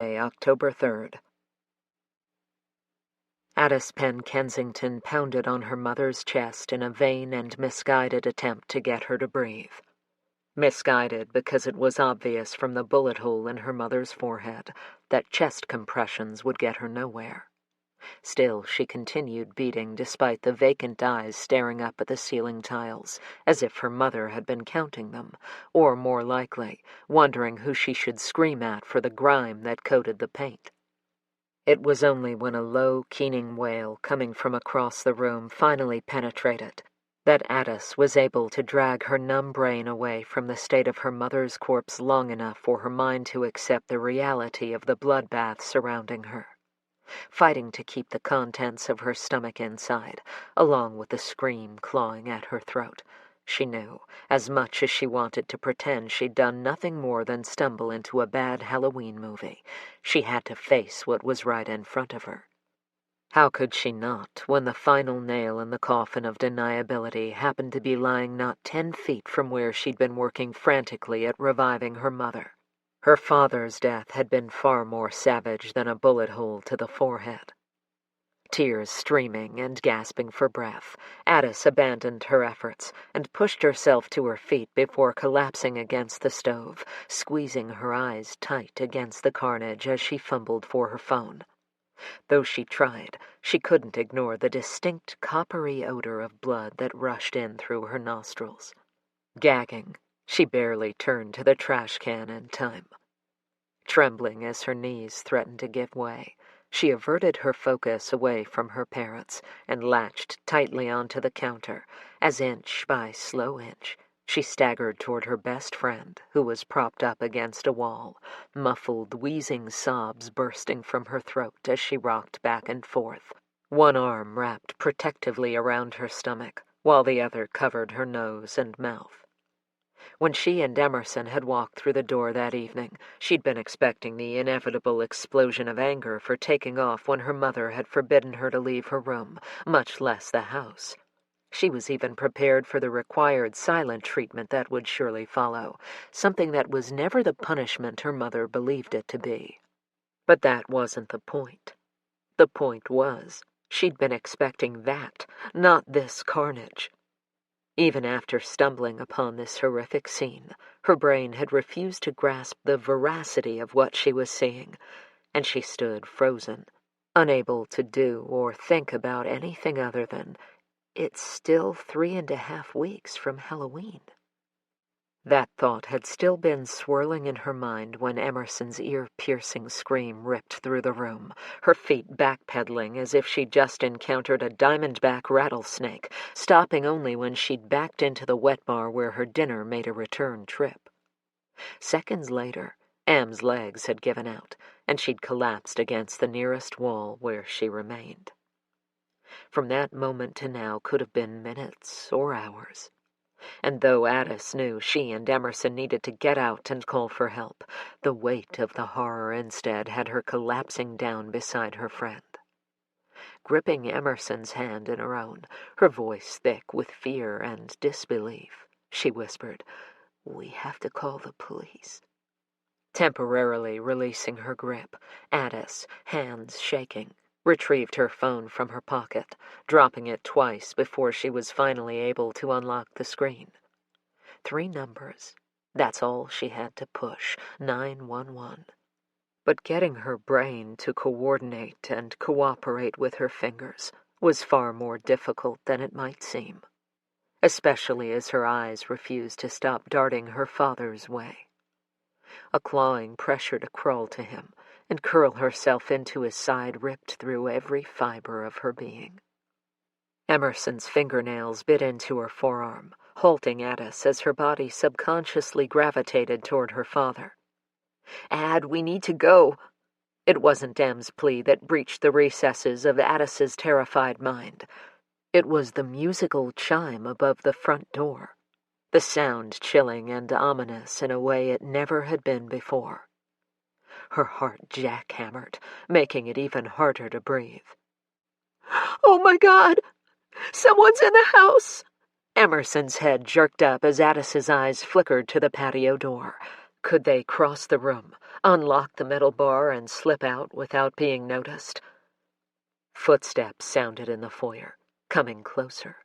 October 3rd. Addis Penn Kensington pounded on her mother's chest in a vain and misguided attempt to get her to breathe. Misguided because it was obvious from the bullet hole in her mother's forehead that chest compressions would get her nowhere. Still, she continued beating despite the vacant eyes staring up at the ceiling tiles, as if her mother had been counting them, or more likely, wondering who she should scream at for the grime that coated the paint. It was only when a low, keening wail coming from across the room finally penetrated that Addis was able to drag her numb brain away from the state of her mother's corpse long enough for her mind to accept the reality of the bloodbath surrounding her. Fighting to keep the contents of her stomach inside, along with the scream clawing at her throat. She knew, as much as she wanted to pretend she'd done nothing more than stumble into a bad Halloween movie, she had to face what was right in front of her. How could she not, when the final nail in the coffin of deniability happened to be lying not 10 feet from where she'd been working frantically at reviving her mother? Her father's death had been far more savage than a bullet hole to the forehead. Tears streaming and gasping for breath, Addis abandoned her efforts and pushed herself to her feet before collapsing against the stove, squeezing her eyes tight against the carnage as she fumbled for her phone. Though she tried, she couldn't ignore the distinct coppery odor of blood that rushed in through her nostrils. Gagging, she barely turned to the trash can in time. Trembling as her knees threatened to give way, she averted her focus away from her parents and latched tightly onto the counter as inch by slow inch she staggered toward her best friend, who was propped up against a wall, muffled, wheezing sobs bursting from her throat as she rocked back and forth, one arm wrapped protectively around her stomach, while the other covered her nose and mouth. When she and Emerson had walked through the door that evening, she'd been expecting the inevitable explosion of anger for taking off when her mother had forbidden her to leave her room, much less the house. She was even prepared for the required silent treatment that would surely follow, something that was never the punishment her mother believed it to be. But that wasn't the point. The point was, she'd been expecting that, not this carnage. Even after stumbling upon this horrific scene, her brain had refused to grasp the veracity of what she was seeing, and she stood frozen, unable to do or think about anything other than, it's still 3.5 weeks from Halloween. That thought had still been swirling in her mind when Emerson's ear-piercing scream ripped through the room, her feet backpedaling as if she'd just encountered a diamondback rattlesnake, stopping only when she'd backed into the wet bar where her dinner made a return trip. Seconds later, Am's legs had given out, and she'd collapsed against the nearest wall where she remained. From that moment to now could have been minutes or hours. And though Addis knew she and Emerson needed to get out and call for help, the weight of the horror instead had her collapsing down beside her friend. Gripping Emerson's hand in her own, her voice thick with fear and disbelief, she whispered, "We have to call the police." Temporarily releasing her grip, Addis, hands shaking, retrieved her phone from her pocket, dropping it twice before she was finally able to unlock the screen. 3 numbers. That's all she had to push, 911. But getting her brain to coordinate and cooperate with her fingers was far more difficult than it might seem, especially as her eyes refused to stop darting her father's way. A clawing pressure to crawl to him and curl herself into his side ripped through every fiber of her being. Emerson's fingernails bit into her forearm, halting Addis as her body subconsciously gravitated toward her father. "Ad, we need to go." It wasn't Em's plea that breached the recesses of Addis's terrified mind. It was the musical chime above the front door, the sound chilling and ominous in a way it never had been before. Her heart jackhammered, making it even harder to breathe. "Oh my God! Someone's in the house!" Emerson's head jerked up as Addis's eyes flickered to the patio door. Could they cross the room, unlock the metal bar, and slip out without being noticed. Footsteps sounded in the foyer, coming closer.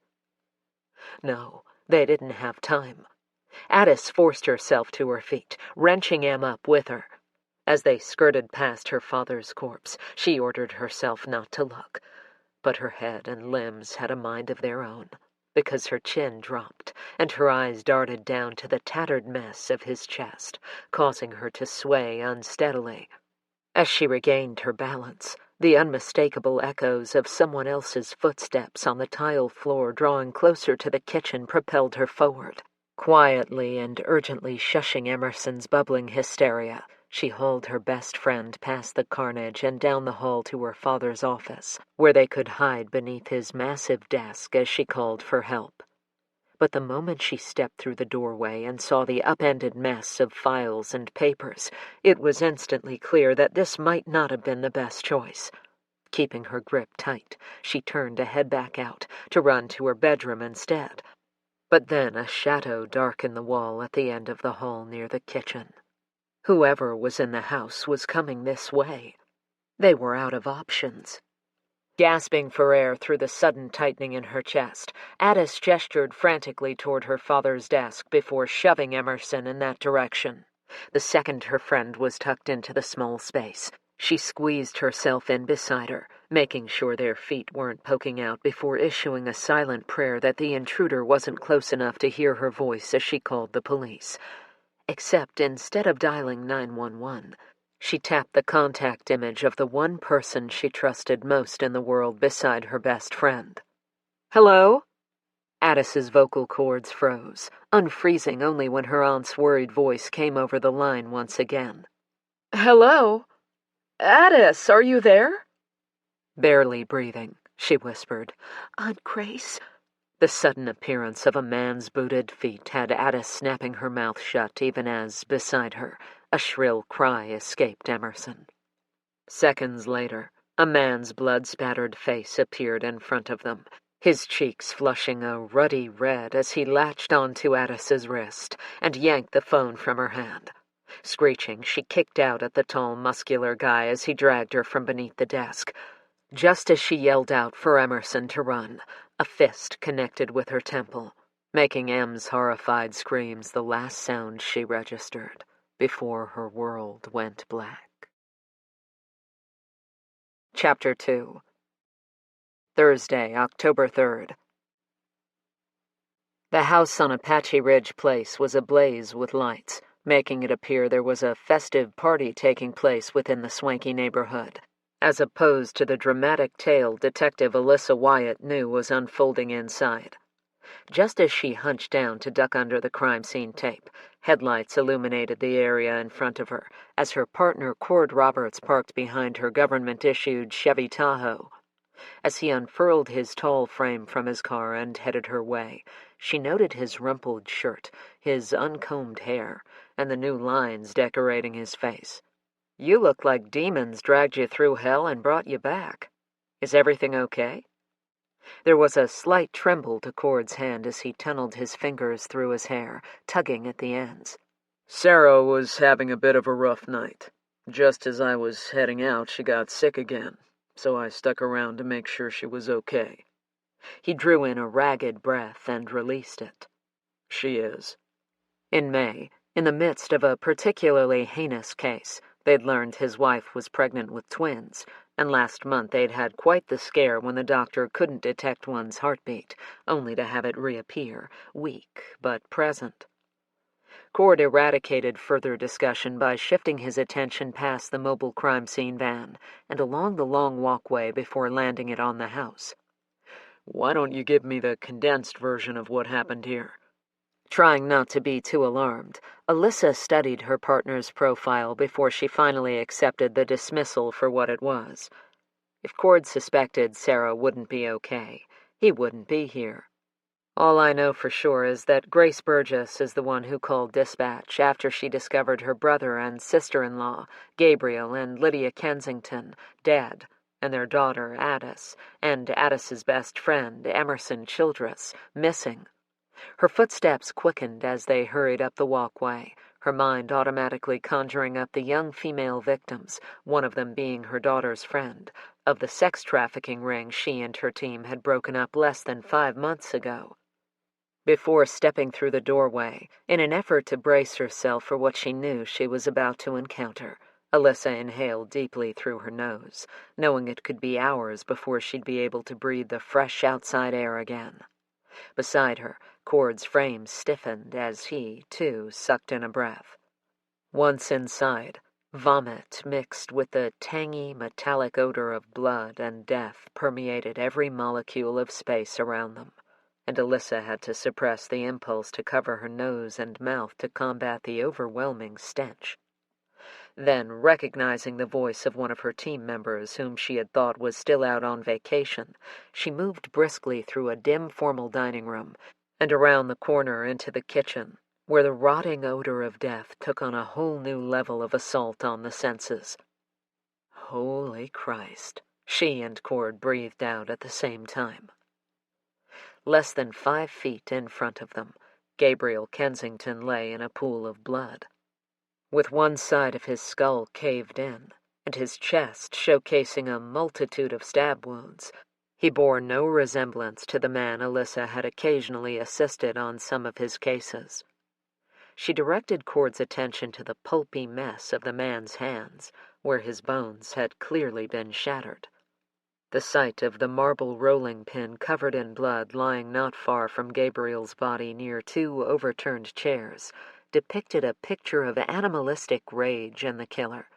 No, they didn't have time. Addis forced herself to her feet, wrenching Em up with her. As they skirted past her father's corpse, she ordered herself not to look. But her head and limbs had a mind of their own, because her chin dropped, and her eyes darted down to the tattered mess of his chest, causing her to sway unsteadily. As she regained her balance, the unmistakable echoes of someone else's footsteps on the tile floor drawing closer to the kitchen propelled her forward. Quietly and urgently shushing Emerson's bubbling hysteria, she hauled her best friend past the carnage and down the hall to her father's office, where they could hide beneath his massive desk as she called for help. But the moment she stepped through the doorway and saw the upended mess of files and papers, it was instantly clear that this might not have been the best choice. Keeping her grip tight, she turned to head back out, to run to her bedroom instead. But then a shadow darkened the wall at the end of the hall near the kitchen. Whoever was in the house was coming this way. They were out of options. Gasping for air through the sudden tightening in her chest, Addis gestured frantically toward her father's desk before shoving Emerson in that direction. The second her friend was tucked into the small space, she squeezed herself in beside her, making sure their feet weren't poking out before issuing a silent prayer that the intruder wasn't close enough to hear her voice as she called the police. Except instead of dialing 911, she tapped the contact image of the one person she trusted most in the world beside her best friend. "Hello?" Addis's vocal cords froze, unfreezing only when her aunt's worried voice came over the line once again. "Hello? Addis, are you there?" Barely breathing, she whispered, "Aunt Grace." The sudden appearance of a man's booted feet had Addis snapping her mouth shut even as, beside her, a shrill cry escaped Emerson. Seconds later, a man's blood-spattered face appeared in front of them, his cheeks flushing a ruddy red as he latched onto Addis's wrist and yanked the phone from her hand. Screeching, she kicked out at the tall, muscular guy as he dragged her from beneath the desk. Just as she yelled out for Emerson to run, a fist connected with her temple, making Em's horrified screams the last sound she registered before her world went black. Chapter 2. Thursday, October 3rd. The house on Apache Ridge Place was ablaze with lights, making it appear there was a festive party taking place within the swanky neighborhood, as opposed to the dramatic tale Detective Alyssa Wyatt knew was unfolding inside. Just as she hunched down to duck under the crime scene tape, headlights illuminated the area in front of her as her partner Cord Roberts parked behind her government-issued Chevy Tahoe. As he unfurled his tall frame from his car and headed her way, she noted his rumpled shirt, his uncombed hair, and the new lines decorating his face. "You look like demons dragged you through hell and brought you back. Is everything okay?" There was a slight tremble to Cord's hand as he tunneled his fingers through his hair, tugging at the ends. "Sarah was having a bit of a rough night. Just as I was heading out, she got sick again, so I stuck around to make sure she was okay." He drew in a ragged breath and released it. "She is." In May, in the midst of a particularly heinous case, they'd learned his wife was pregnant with twins, and last month they'd had quite the scare when the doctor couldn't detect one's heartbeat, only to have it reappear, weak but present. Cord eradicated further discussion by shifting his attention past the mobile crime scene van and along the long walkway before landing it on the house. "Why don't you give me the condensed version of what happened here?" Trying not to be too alarmed, Alyssa studied her partner's profile before she finally accepted the dismissal for what it was. If Cord suspected Sarah wouldn't be okay, he wouldn't be here. "All I know for sure is that Grace Burgess is the one who called dispatch after she discovered her brother and sister-in-law, Gabriel and Lydia Kensington, dead, and their daughter, Addis, and Addis's best friend, Emerson Childress, missing." Her footsteps quickened as they hurried up the walkway, her mind automatically conjuring up the young female victims, one of them being her daughter's friend, of the sex trafficking ring she and her team had broken up less than 5 months ago. Before stepping through the doorway, in an effort to brace herself for what she knew she was about to encounter, Alyssa inhaled deeply through her nose, knowing it could be hours before she'd be able to breathe the fresh outside air again. Beside her, Cord's frame stiffened as he, too, sucked in a breath. Once inside, vomit mixed with the tangy, metallic odor of blood and death permeated every molecule of space around them, and Alyssa had to suppress the impulse to cover her nose and mouth to combat the overwhelming stench. Then, recognizing the voice of one of her team members whom she had thought was still out on vacation, she moved briskly through a dim formal dining room and around the corner into the kitchen, where the rotting odor of death took on a whole new level of assault on the senses. Holy Christ, she and Cord breathed out at the same time. Less than 5 feet in front of them, Gabriel Kensington lay in a pool of blood. With one side of his skull caved in, and his chest showcasing a multitude of stab wounds, he bore no resemblance to the man Alyssa had occasionally assisted on some of his cases. She directed Cord's attention to the pulpy mess of the man's hands, where his bones had clearly been shattered. The sight of the marble rolling pin covered in blood lying not far from Gabriel's body near 2 overturned chairs depicted a picture of animalistic rage in the killer.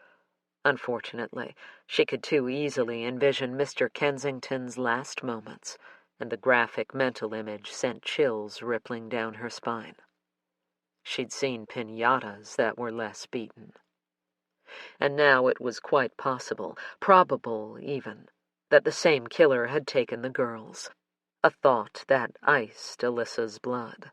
Unfortunately, she could too easily envision Mr. Kensington's last moments, and the graphic mental image sent chills rippling down her spine. She'd seen piñatas that were less beaten. And now it was quite possible, probable even, that the same killer had taken the girls, a thought that iced Alyssa's blood.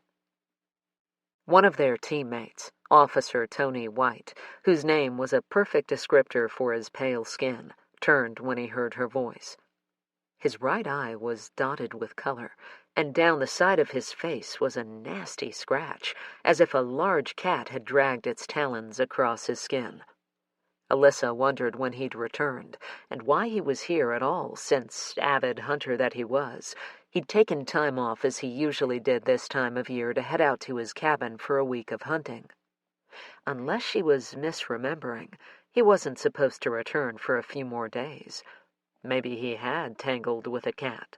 One of their teammates, Officer Tony White, whose name was a perfect descriptor for his pale skin, turned when he heard her voice. His right eye was dotted with color, and down the side of his face was a nasty scratch, as if a large cat had dragged its talons across his skin. Alyssa wondered when he'd returned, and why he was here at all, since, avid hunter that he was, he'd taken time off as he usually did this time of year to head out to his cabin for a week of hunting. Unless she was misremembering, he wasn't supposed to return for a few more days. Maybe he had tangled with a cat.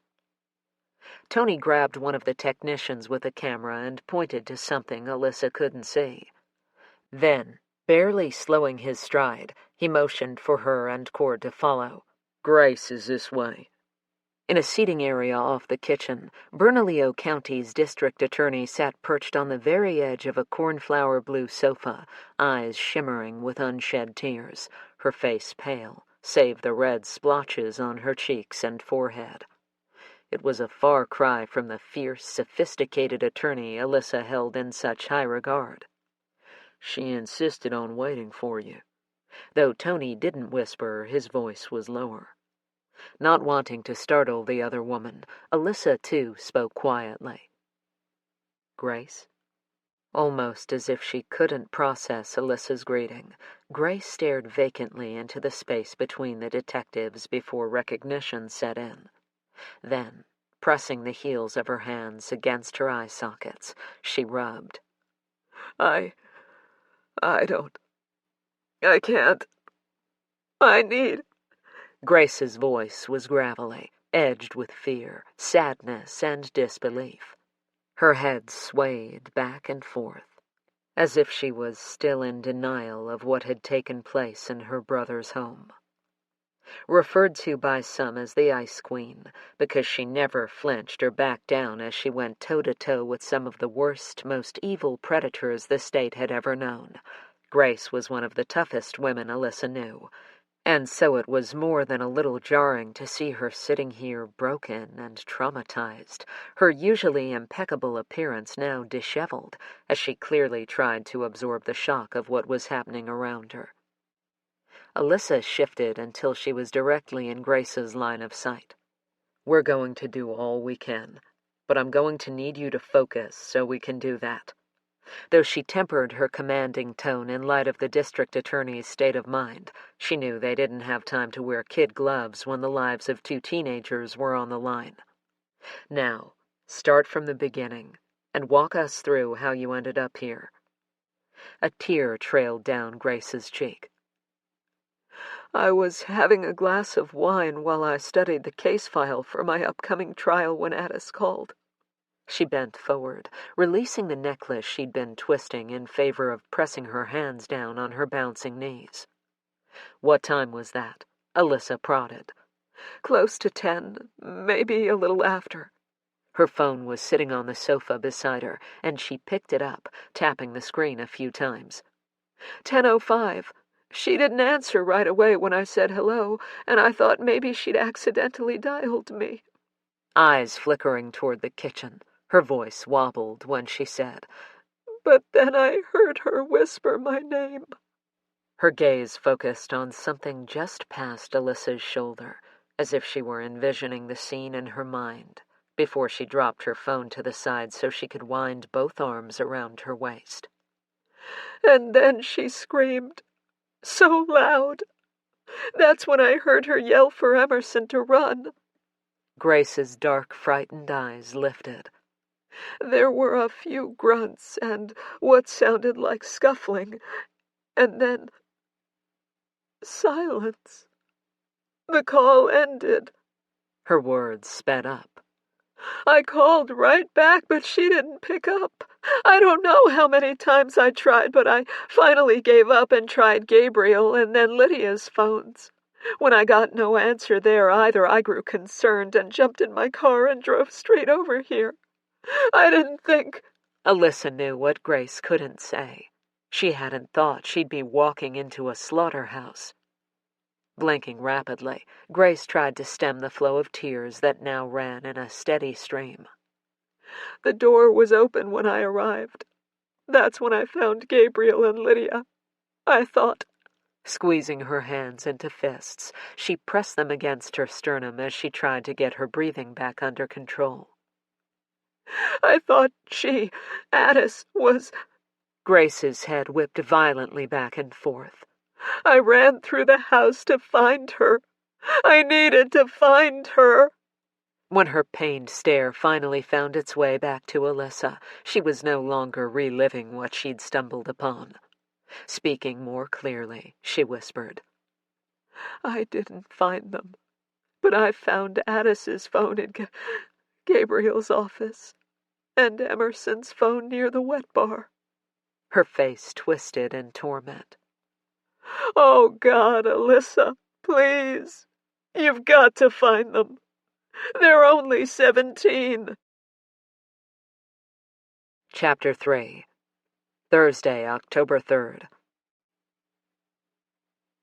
Tony grabbed one of the technicians with a camera and pointed to something Alyssa couldn't see. Then, barely slowing his stride, he motioned for her and Cord to follow. "Grace is this way." In a seating area off the kitchen, Bernalillo County's district attorney sat perched on the very edge of a cornflower blue sofa, eyes shimmering with unshed tears, her face pale, save the red splotches on her cheeks and forehead. It was a far cry from the fierce, sophisticated attorney Alyssa held in such high regard. "She insisted on waiting for you." Though Tony didn't whisper, his voice was lower. Not wanting to startle the other woman, Alyssa, too, spoke quietly. "Grace?" Almost as if she couldn't process Alyssa's greeting, Grace stared vacantly into the space between the detectives before recognition set in. Then, pressing the heels of her hands against her eye sockets, she rubbed. I can't. I need..." Grace's voice was gravelly, edged with fear, sadness, and disbelief. Her head swayed back and forth, as if she was still in denial of what had taken place in her brother's home. Referred to by some as the Ice Queen, because she never flinched or backed down as she went toe-to-toe with some of the worst, most evil predators the state had ever known, Grace was one of the toughest women Alyssa knew, and so it was more than a little jarring to see her sitting here broken and traumatized, her usually impeccable appearance now disheveled, as she clearly tried to absorb the shock of what was happening around her. Alyssa shifted until she was directly in Grace's line of sight. "We're going to do all we can, but I'm going to need you to focus so we can do that. Though she tempered her commanding tone in light of the district attorney's state of mind, she knew they didn't have time to wear kid gloves when the lives of 2 teenagers were on the line. Now, start from the beginning and walk us through how you ended up here. A tear trailed down Grace's cheek. I was having a glass of wine while I studied the case file for my upcoming trial when Addis called. She bent forward, releasing the necklace she'd been twisting in favor of pressing her hands down on her bouncing knees. What time was that? Alyssa prodded. Close to 10, maybe a little after. Her phone was sitting on the sofa beside her, and she picked it up, tapping the screen a few times. 10:05. She didn't answer right away when I said hello, and I thought maybe she'd accidentally dialed me. Eyes flickering toward the kitchen, her voice wobbled when she said, But then I heard her whisper my name. Her gaze focused on something just past Alyssa's shoulder, as if she were envisioning the scene in her mind, before she dropped her phone to the side so she could wind both arms around her waist. And then she screamed, so loud. That's when I heard her yell for Emerson to run. Grace's dark, frightened eyes lifted. There were a few grunts and what sounded like scuffling, and then silence. The call ended. Her words sped up. I called right back, but she didn't pick up. I don't know how many times I tried, but I finally gave up and tried Gabriel and then Lydia's phones. When I got no answer there either, I grew concerned and jumped in my car and drove straight over here. I didn't think... Alyssa knew what Grace couldn't say. She hadn't thought she'd be walking into a slaughterhouse. Blinking rapidly, Grace tried to stem the flow of tears that now ran in a steady stream. The door was open when I arrived. That's when I found Gabriel and Lydia. I thought... Squeezing her hands into fists, she pressed them against her sternum as she tried to get her breathing back under control. I thought Addis, was... Grace's head whipped violently back and forth. I ran through the house to find her. I needed to find her. When her pained stare finally found its way back to Alyssa, she was no longer reliving what she'd stumbled upon. Speaking more clearly, she whispered, I didn't find them, but I found Addis's phone in Gabriel's office, and Emerson's phone near the wet bar. Her face twisted in torment. Oh, God, Alyssa, please. You've got to find them. They're only 17. Chapter 3. Thursday, October 3rd.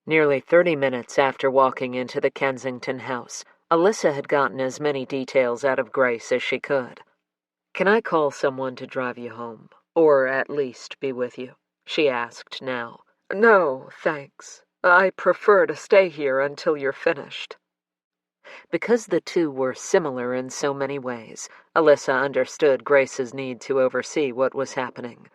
Nearly 30 minutes after walking into the Kensington house, Alyssa had gotten as many details out of Grace as she could. Can I call someone to drive you home, or at least be with you? She asked now. No, thanks. I prefer to stay here until you're finished. Because the two were similar in so many ways, Alyssa understood Grace's need to oversee what was happening.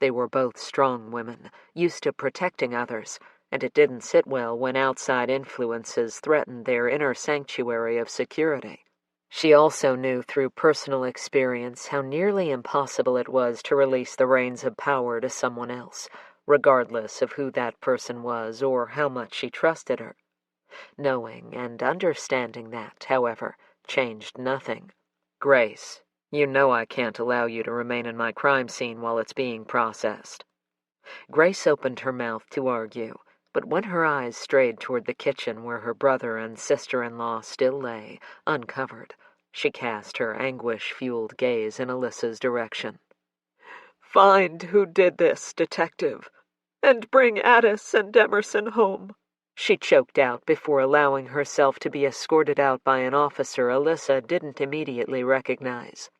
They were both strong women, used to protecting others, and it didn't sit well when outside influences threatened their inner sanctuary of security. She also knew through personal experience how nearly impossible it was to release the reins of power to someone else, regardless of who that person was or how much she trusted her. Knowing and understanding that, however, changed nothing. Grace, you know I can't allow you to remain in my crime scene while it's being processed. Grace opened her mouth to argue, but when her eyes strayed toward the kitchen where her brother and sister-in-law still lay, uncovered, she cast her anguish-fueled gaze in Alyssa's direction. Find who did this, detective, and bring Addis and Emerson home. She choked out before allowing herself to be escorted out by an officer Alyssa didn't immediately recognize.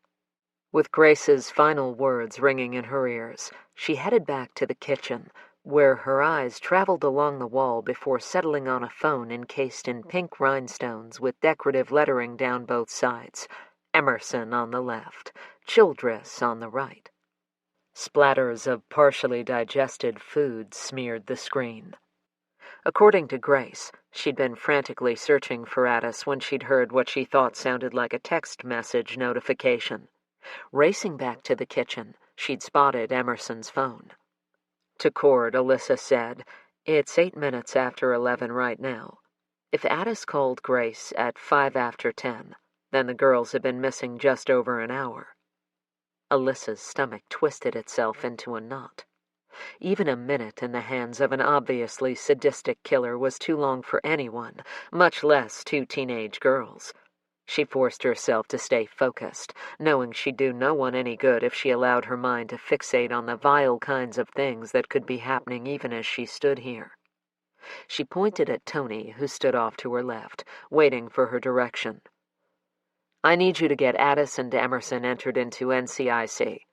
With Grace's final words ringing in her ears, she headed back to the kitchen, where her eyes traveled along the wall before settling on a phone encased in pink rhinestones with decorative lettering down both sides, Emerson on the left, Childress on the right. Splatters of partially digested food smeared the screen. According to Grace, she'd been frantically searching for Addis when she'd heard what she thought sounded like a text message notification. Racing back to the kitchen, she'd spotted Emerson's phone. To Cord, Alyssa said, "It's 8 minutes after 11 right now. If Addis called Grace at 5 after 10, then the girls had been missing just over an hour." Alyssa's stomach twisted itself into a knot. Even a minute in the hands of an obviously sadistic killer was too long for anyone, much less 2 teenage girls. She forced herself to stay focused, knowing she'd do no one any good if she allowed her mind to fixate on the vile kinds of things that could be happening even as she stood here. She pointed at Tony, who stood off to her left, waiting for her direction. "I need you to get Addis and Emerson entered into NCIC.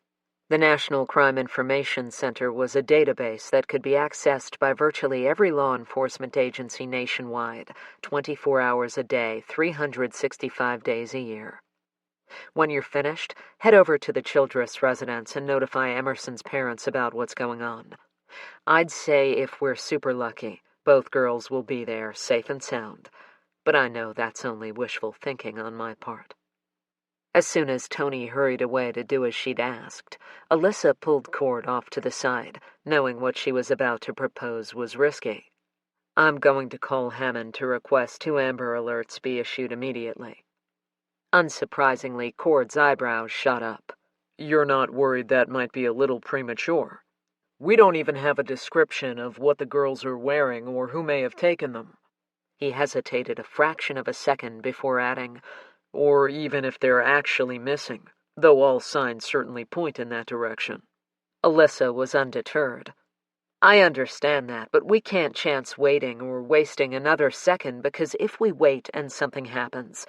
The National Crime Information Center was a database that could be accessed by virtually every law enforcement agency nationwide, 24 hours a day, 365 days a year. When you're finished, head over to the Childress residence and notify Emerson's parents about what's going on. I'd say if we're super lucky, both girls will be there, safe and sound, but I know that's only wishful thinking on my part." As soon as Tony hurried away to do as she'd asked, Alyssa pulled Cord off to the side, knowing what she was about to propose was risky. "I'm going to call Hammond to request 2 Amber Alerts be issued immediately." Unsurprisingly, Cord's eyebrows shot up. "You're not worried that might be a little premature? We don't even have a description of what the girls are wearing or who may have taken them." He hesitated a fraction of a second before adding, "Or even if they're actually missing, though all signs certainly point in that direction." Alyssa was undeterred. "I understand that, but we can't chance waiting or wasting another second because if we wait and something happens...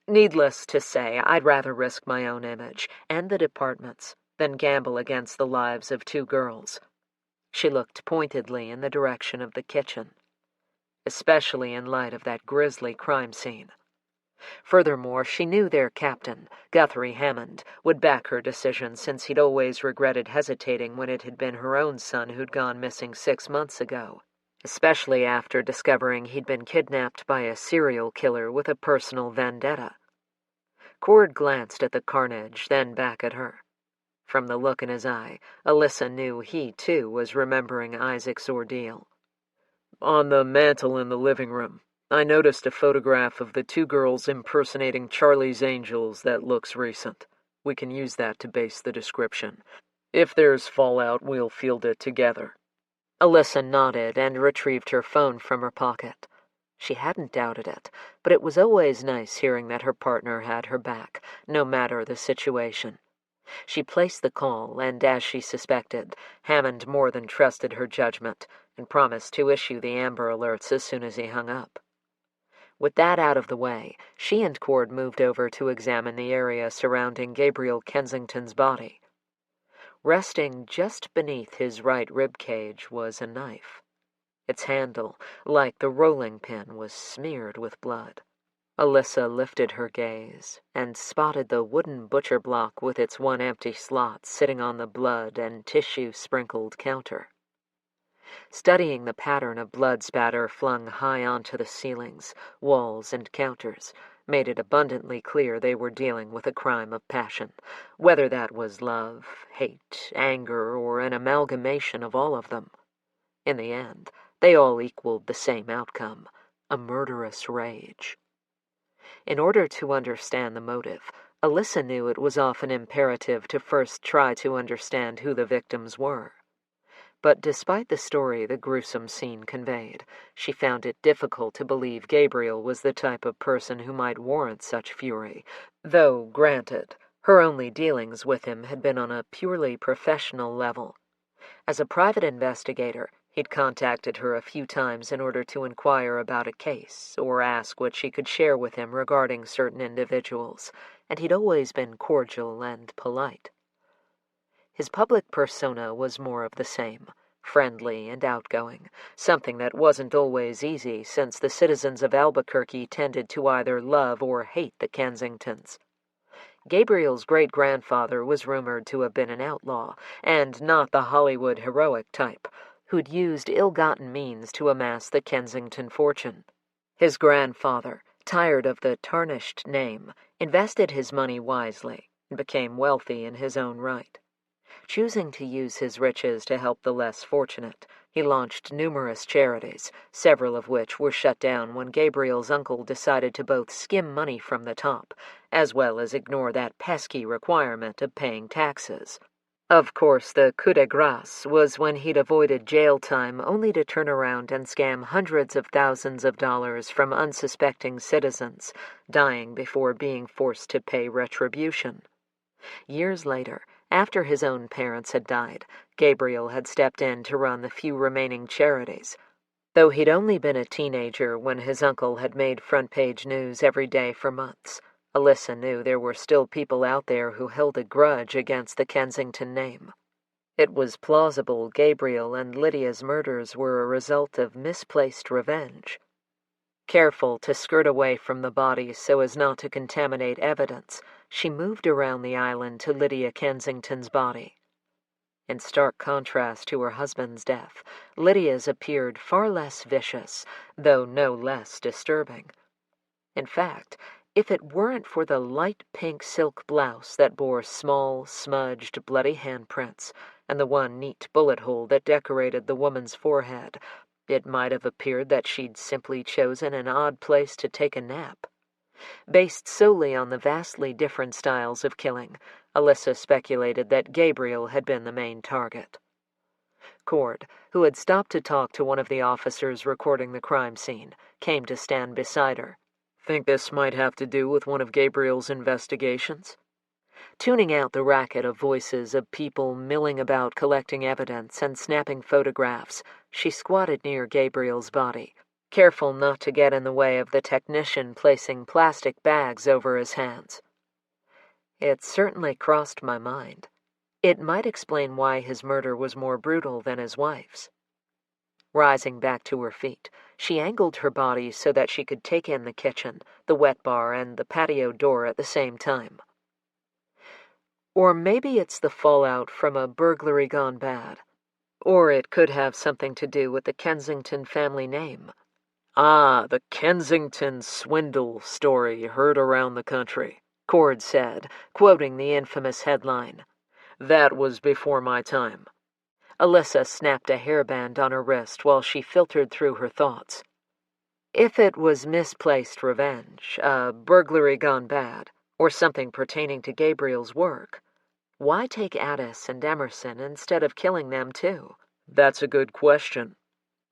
Needless to say, I'd rather risk my own image, and the department's, than gamble against the lives of 2 girls." She looked pointedly in the direction of the kitchen, especially in light of that grisly crime scene. Furthermore, she knew their captain, Guthrie Hammond, would back her decision since he'd always regretted hesitating when it had been her own son who'd gone missing 6 months ago, especially after discovering he'd been kidnapped by a serial killer with a personal vendetta. Cord glanced at the carnage, then back at her. From the look in his eye, Alyssa knew he, too, was remembering Isaac's ordeal. "On the mantel in the living room, I noticed a photograph of the 2 girls impersonating Charlie's angels that looks recent. We can use that to base the description. If there's fallout, we'll field it together." Alyssa nodded and retrieved her phone from her pocket. She hadn't doubted it, but it was always nice hearing that her partner had her back, no matter the situation. She placed the call, and as she suspected, Hammond more than trusted her judgment and promised to issue the Amber Alerts as soon as he hung up. With that out of the way, she and Cord moved over to examine the area surrounding Gabriel Kensington's body. Resting just beneath his right rib cage was a knife. Its handle, like the rolling pin, was smeared with blood. Alyssa lifted her gaze and spotted the wooden butcher block with its 1 empty slot sitting on the blood and tissue-sprinkled counter. Studying the pattern of blood spatter flung high onto the ceilings, walls, and counters made it abundantly clear they were dealing with a crime of passion, whether that was love, hate, anger, or an amalgamation of all of them. In the end, they all equaled the same outcome, a murderous rage. In order to understand the motive, Alyssa knew it was often imperative to first try to understand who the victims were. But despite the story the gruesome scene conveyed, she found it difficult to believe Gabriel was the type of person who might warrant such fury, though, granted, her only dealings with him had been on a purely professional level. As a private investigator, he'd contacted her a few times in order to inquire about a case or ask what she could share with him regarding certain individuals, and he'd always been cordial and polite. His public persona was more of the same, friendly and outgoing, something that wasn't always easy since the citizens of Albuquerque tended to either love or hate the Kensingtons. Gabriel's great-grandfather was rumored to have been an outlaw, and not the Hollywood heroic type, who'd used ill-gotten means to amass the Kensington fortune. His grandfather, tired of the tarnished name, invested his money wisely and became wealthy in his own right. Choosing to use his riches to help the less fortunate, he launched numerous charities, several of which were shut down when Gabriel's uncle decided to both skim money from the top, as well as ignore that pesky requirement of paying taxes. Of course, the coup de grace was when he'd avoided jail time only to turn around and scam hundreds of thousands of dollars from unsuspecting citizens, dying before being forced to pay retribution. Years later, after his own parents had died, Gabriel had stepped in to run the few remaining charities. Though he'd only been a teenager when his uncle had made front-page news every day for months, Alyssa knew there were still people out there who held a grudge against the Kensington name. It was plausible Gabriel and Lydia's murders were a result of misplaced revenge. Careful to skirt away from the bodies so as not to contaminate evidence, she moved around the island to Lydia Kensington's body. In stark contrast to her husband's death, Lydia's appeared far less vicious, though no less disturbing. In fact, if it weren't for the light pink silk blouse that bore small, smudged, bloody handprints, and the one neat bullet hole that decorated the woman's forehead, it might have appeared that she'd simply chosen an odd place to take a nap. Based solely on the vastly different styles of killing, Alyssa speculated that Gabriel had been the main target. Cord, who had stopped to talk to one of the officers recording the crime scene, came to stand beside her. "Think this might have to do with one of Gabriel's investigations?" Tuning out the racket of voices of people milling about collecting evidence and snapping photographs, she squatted near Gabriel's body, careful not to get in the way of the technician placing plastic bags over his hands. "It certainly crossed my mind. It might explain why his murder was more brutal than his wife's." Rising back to her feet, she angled her body so that she could take in the kitchen, the wet bar, and the patio door at the same time. "Or maybe it's the fallout from a burglary gone bad. Or it could have something to do with the Kensington family name." "Ah, the Kensington swindle story heard around the country," Cord said, quoting the infamous headline. "That was before my time." Alyssa snapped a hairband on her wrist while she filtered through her thoughts. If it was misplaced revenge, a burglary gone bad, or something pertaining to Gabriel's work, why take Addis and Emerson instead of killing them too? "That's a good question."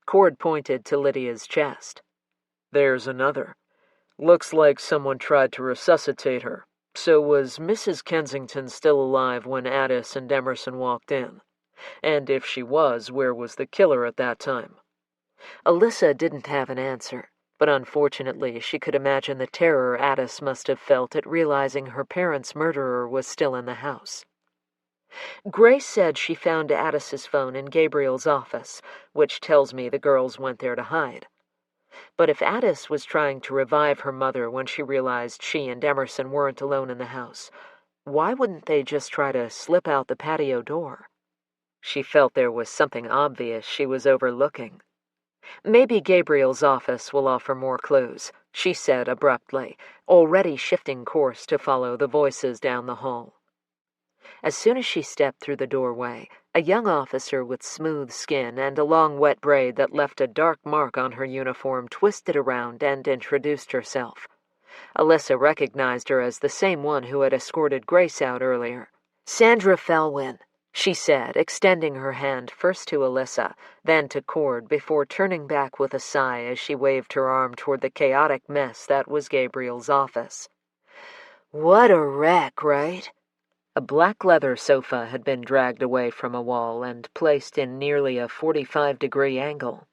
Cord pointed to Lydia's chest. "There's another. Looks like someone tried to resuscitate her. So was Mrs. Kensington still alive when Addis and Emerson walked in? And if she was, where was the killer at that time?" Alyssa didn't have an answer, but unfortunately she could imagine the terror Addis must have felt at realizing her parents' murderer was still in the house. "Grace said she found Addis's phone in Gabriel's office, which tells me the girls went there to hide. But if Addis was trying to revive her mother when she realized she and Emerson weren't alone in the house, why wouldn't they just try to slip out the patio door?" She felt there was something obvious she was overlooking. "Maybe Gabriel's office will offer more clues," she said abruptly, already shifting course to follow the voices down the hall. As soon as she stepped through the doorway, a young officer with smooth skin and a long wet braid that left a dark mark on her uniform twisted around and introduced herself. Alyssa recognized her as the same one who had escorted Grace out earlier. "Sandra Felwyn," she said, extending her hand first to Alyssa, then to Cord, before turning back with a sigh as she waved her arm toward the chaotic mess that was Gabriel's office. "What a wreck, right?" A black leather sofa had been dragged away from a wall and placed in nearly a 45-degree angle.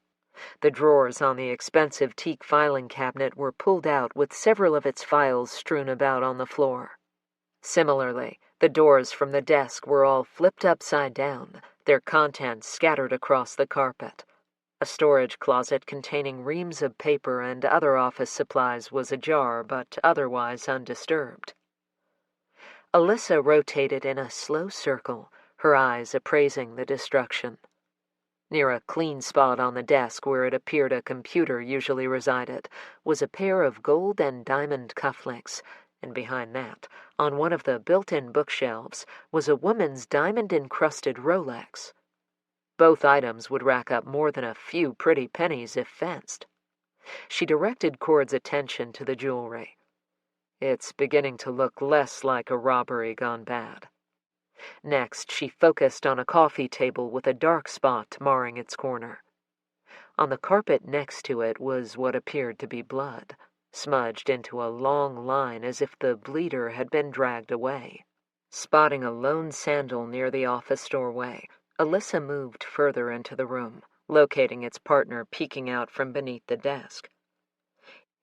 The drawers on the expensive teak filing cabinet were pulled out with several of its files strewn about on the floor. Similarly, the doors from the desk were all flipped upside down, their contents scattered across the carpet. A storage closet containing reams of paper and other office supplies was ajar, but otherwise undisturbed. Alyssa rotated in a slow circle, her eyes appraising the destruction. Near a clean spot on the desk where it appeared a computer usually resided was a pair of gold and diamond cufflinks, and behind that, on one of the built-in bookshelves, was a woman's diamond-encrusted Rolex. Both items would rack up more than a few pretty pennies if fenced. She directed Cord's attention to the jewelry. It's beginning to look less like a robbery gone bad. Next, she focused on a coffee table with a dark spot marring its corner. On the carpet next to it was what appeared to be blood, smudged into a long line as if the bleeder had been dragged away. Spotting a lone sandal near the office doorway, Alyssa moved further into the room, locating its partner peeking out from beneath the desk.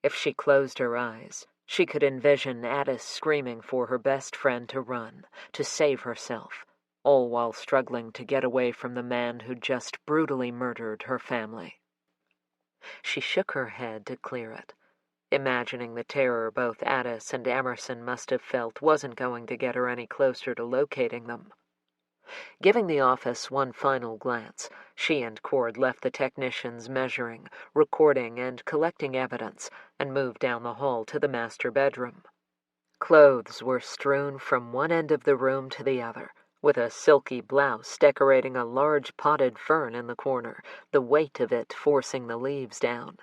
If she closed her eyes, she could envision Addis screaming for her best friend to run, to save herself, all while struggling to get away from the man who'd just brutally murdered her family. She shook her head to clear it, imagining the terror both Addis and Emerson must have felt wasn't going to get her any closer to locating them. Giving the office one final glance, she and Cord left the technicians measuring, recording, and collecting evidence, and moved down the hall to the master bedroom. Clothes were strewn from one end of the room to the other, with a silky blouse decorating a large potted fern in the corner, the weight of it forcing the leaves down.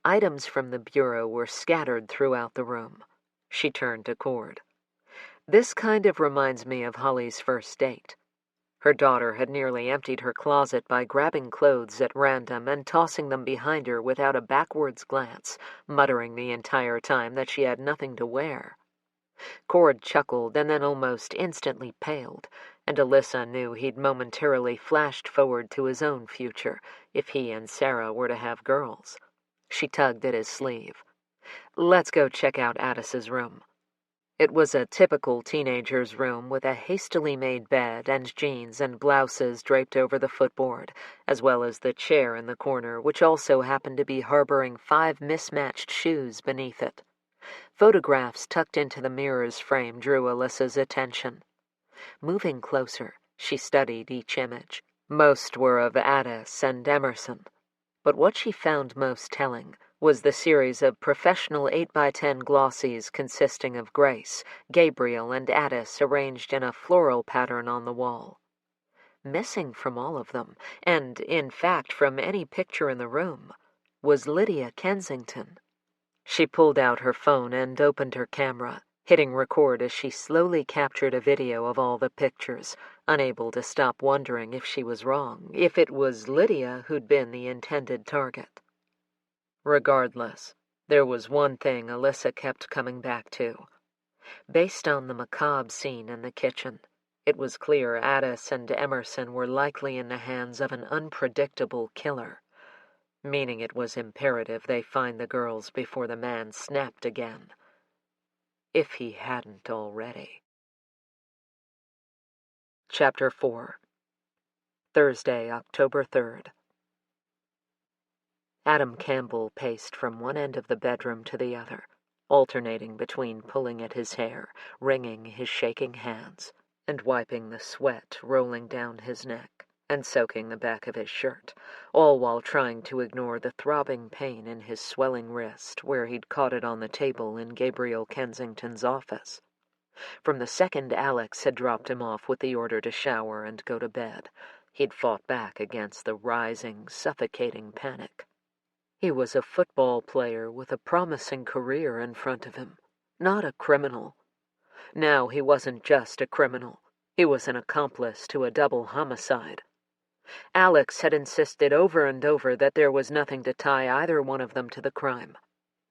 Items from the bureau were scattered throughout the room. She turned to Cord. This kind of reminds me of Holly's first date. Her daughter had nearly emptied her closet by grabbing clothes at random and tossing them behind her without a backwards glance, muttering the entire time that she had nothing to wear. Cord chuckled and then almost instantly paled, and Alyssa knew he'd momentarily flashed forward to his own future if he and Sarah were to have girls. She tugged at his sleeve. "Let's go check out Addis's room." It was a typical teenager's room with a hastily made bed and jeans and blouses draped over the footboard, as well as the chair in the corner, which also happened to be harboring 5 mismatched shoes beneath it. Photographs tucked into the mirror's frame drew Alyssa's attention. Moving closer, she studied each image. Most were of Addis and Emerson, but what she found most telling was the series of professional 8x10 glossies consisting of Grace, Gabriel, and Addis arranged in a floral pattern on the wall. Missing from all of them, and in fact from any picture in the room, was Lydia Kensington. She pulled out her phone and opened her camera, hitting record as she slowly captured a video of all the pictures, unable to stop wondering if she was wrong, if it was Lydia who'd been the intended target. Regardless, there was one thing Alyssa kept coming back to. Based on the macabre scene in the kitchen, it was clear Addis and Emerson were likely in the hands of an unpredictable killer, meaning it was imperative they find the girls before the man snapped again. If he hadn't already. Chapter 4. Thursday, October 3rd. Adam Campbell paced from one end of the bedroom to the other, alternating between pulling at his hair, wringing his shaking hands, and wiping the sweat rolling down his neck and soaking the back of his shirt, all while trying to ignore the throbbing pain in his swelling wrist where he'd caught it on the table in Gabriel Kensington's office. From the second Alex had dropped him off with the order to shower and go to bed, he'd fought back against the rising, suffocating panic. He was a football player with a promising career in front of him, not a criminal. Now he wasn't just a criminal. He was an accomplice to a double homicide. Alex had insisted over and over that there was nothing to tie either one of them to the crime.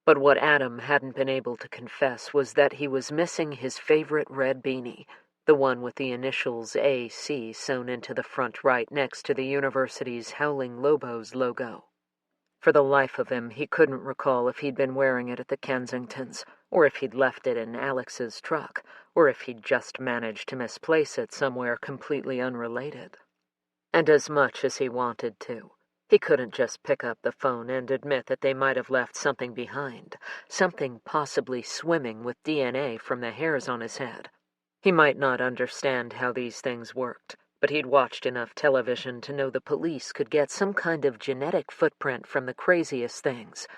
But what Adam hadn't been able to confess was that he was missing his favorite red beanie, the one with the initials AC sewn into the front right next to the university's Howling Lobos logo. For the life of him, he couldn't recall if he'd been wearing it at the Kensingtons, or if he'd left it in Alex's truck, or if he'd just managed to misplace it somewhere completely unrelated. And as much as he wanted to, he couldn't just pick up the phone and admit that they might have left something behind, something possibly swimming with DNA from the hairs on his head. He might not understand how these things worked, but he'd watched enough television to know the police could get some kind of genetic footprint from the craziest things.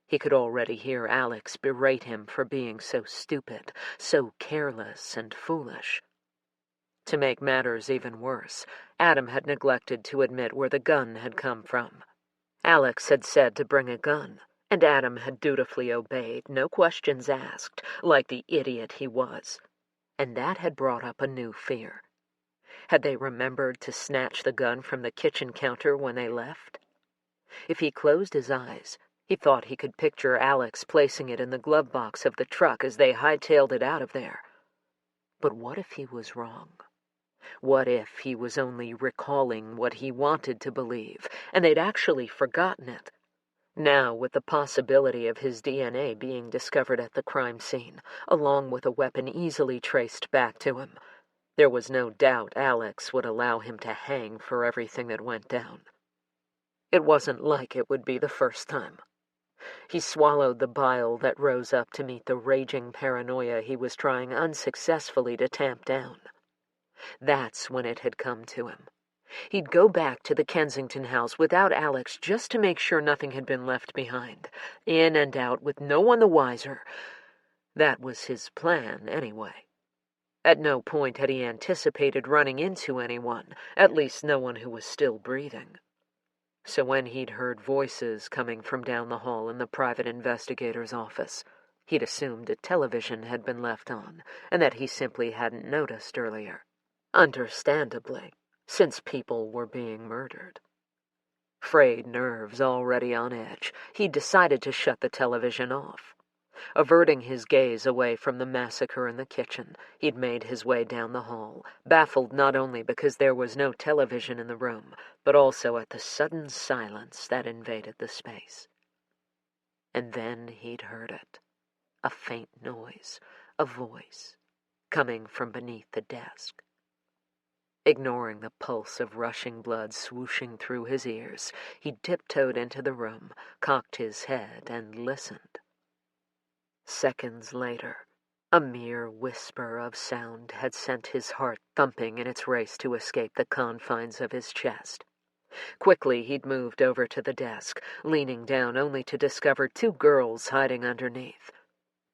He could already hear Alex berate him for being so stupid, so careless and foolish. To make matters even worse, Adam had neglected to admit where the gun had come from. Alex had said to bring a gun, and Adam had dutifully obeyed, no questions asked, like the idiot he was. And that had brought up a new fear. Had they remembered to snatch the gun from the kitchen counter when they left? If he closed his eyes, he thought he could picture Alex placing it in the glove box of the truck as they hightailed it out of there. But what if he was wrong? What if he was only recalling what he wanted to believe, and they'd actually forgotten it? Now, with the possibility of his DNA being discovered at the crime scene, along with a weapon easily traced back to him, there was no doubt Alex would allow him to hang for everything that went down. It wasn't like it would be the first time. He swallowed the bile that rose up to meet the raging paranoia he was trying unsuccessfully to tamp down. That's when it had come to him. He'd go back to the Kensington house without Alex just to make sure nothing had been left behind. In and out with no one the wiser. That was his plan, anyway. At no point had he anticipated running into anyone, at least no one who was still breathing. So when he'd heard voices coming from down the hall in the private investigator's office, he'd assumed a television had been left on, and that he simply hadn't noticed earlier. Understandably, since people were being murdered. Frayed nerves already on edge, he decided to shut the television off. Averting his gaze away from the massacre in the kitchen, he'd made his way down the hall, baffled not only because there was no television in the room, but also at the sudden silence that invaded the space. And then he'd heard it. A faint noise, a voice, coming from beneath the desk. Ignoring the pulse of rushing blood swooshing through his ears, he tiptoed into the room, cocked his head, and listened. Seconds later, a mere whisper of sound had sent his heart thumping in its race to escape the confines of his chest. Quickly, he'd moved over to the desk, leaning down only to discover two girls hiding underneath.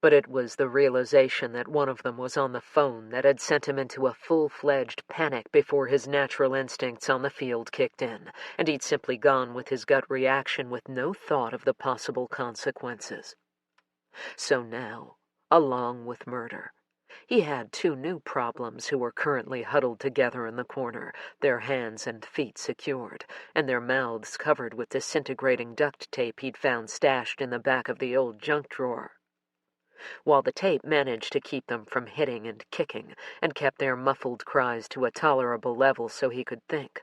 But it was the realization that one of them was on the phone that had sent him into a full-fledged panic before his natural instincts on the field kicked in, and he'd simply gone with his gut reaction with no thought of the possible consequences. So now, along with murder, he had two new problems who were currently huddled together in the corner, their hands and feet secured, and their mouths covered with disintegrating duct tape he'd found stashed in the back of the old junk drawer. While the tape managed to keep them from hitting and kicking, and kept their muffled cries to a tolerable level so he could think,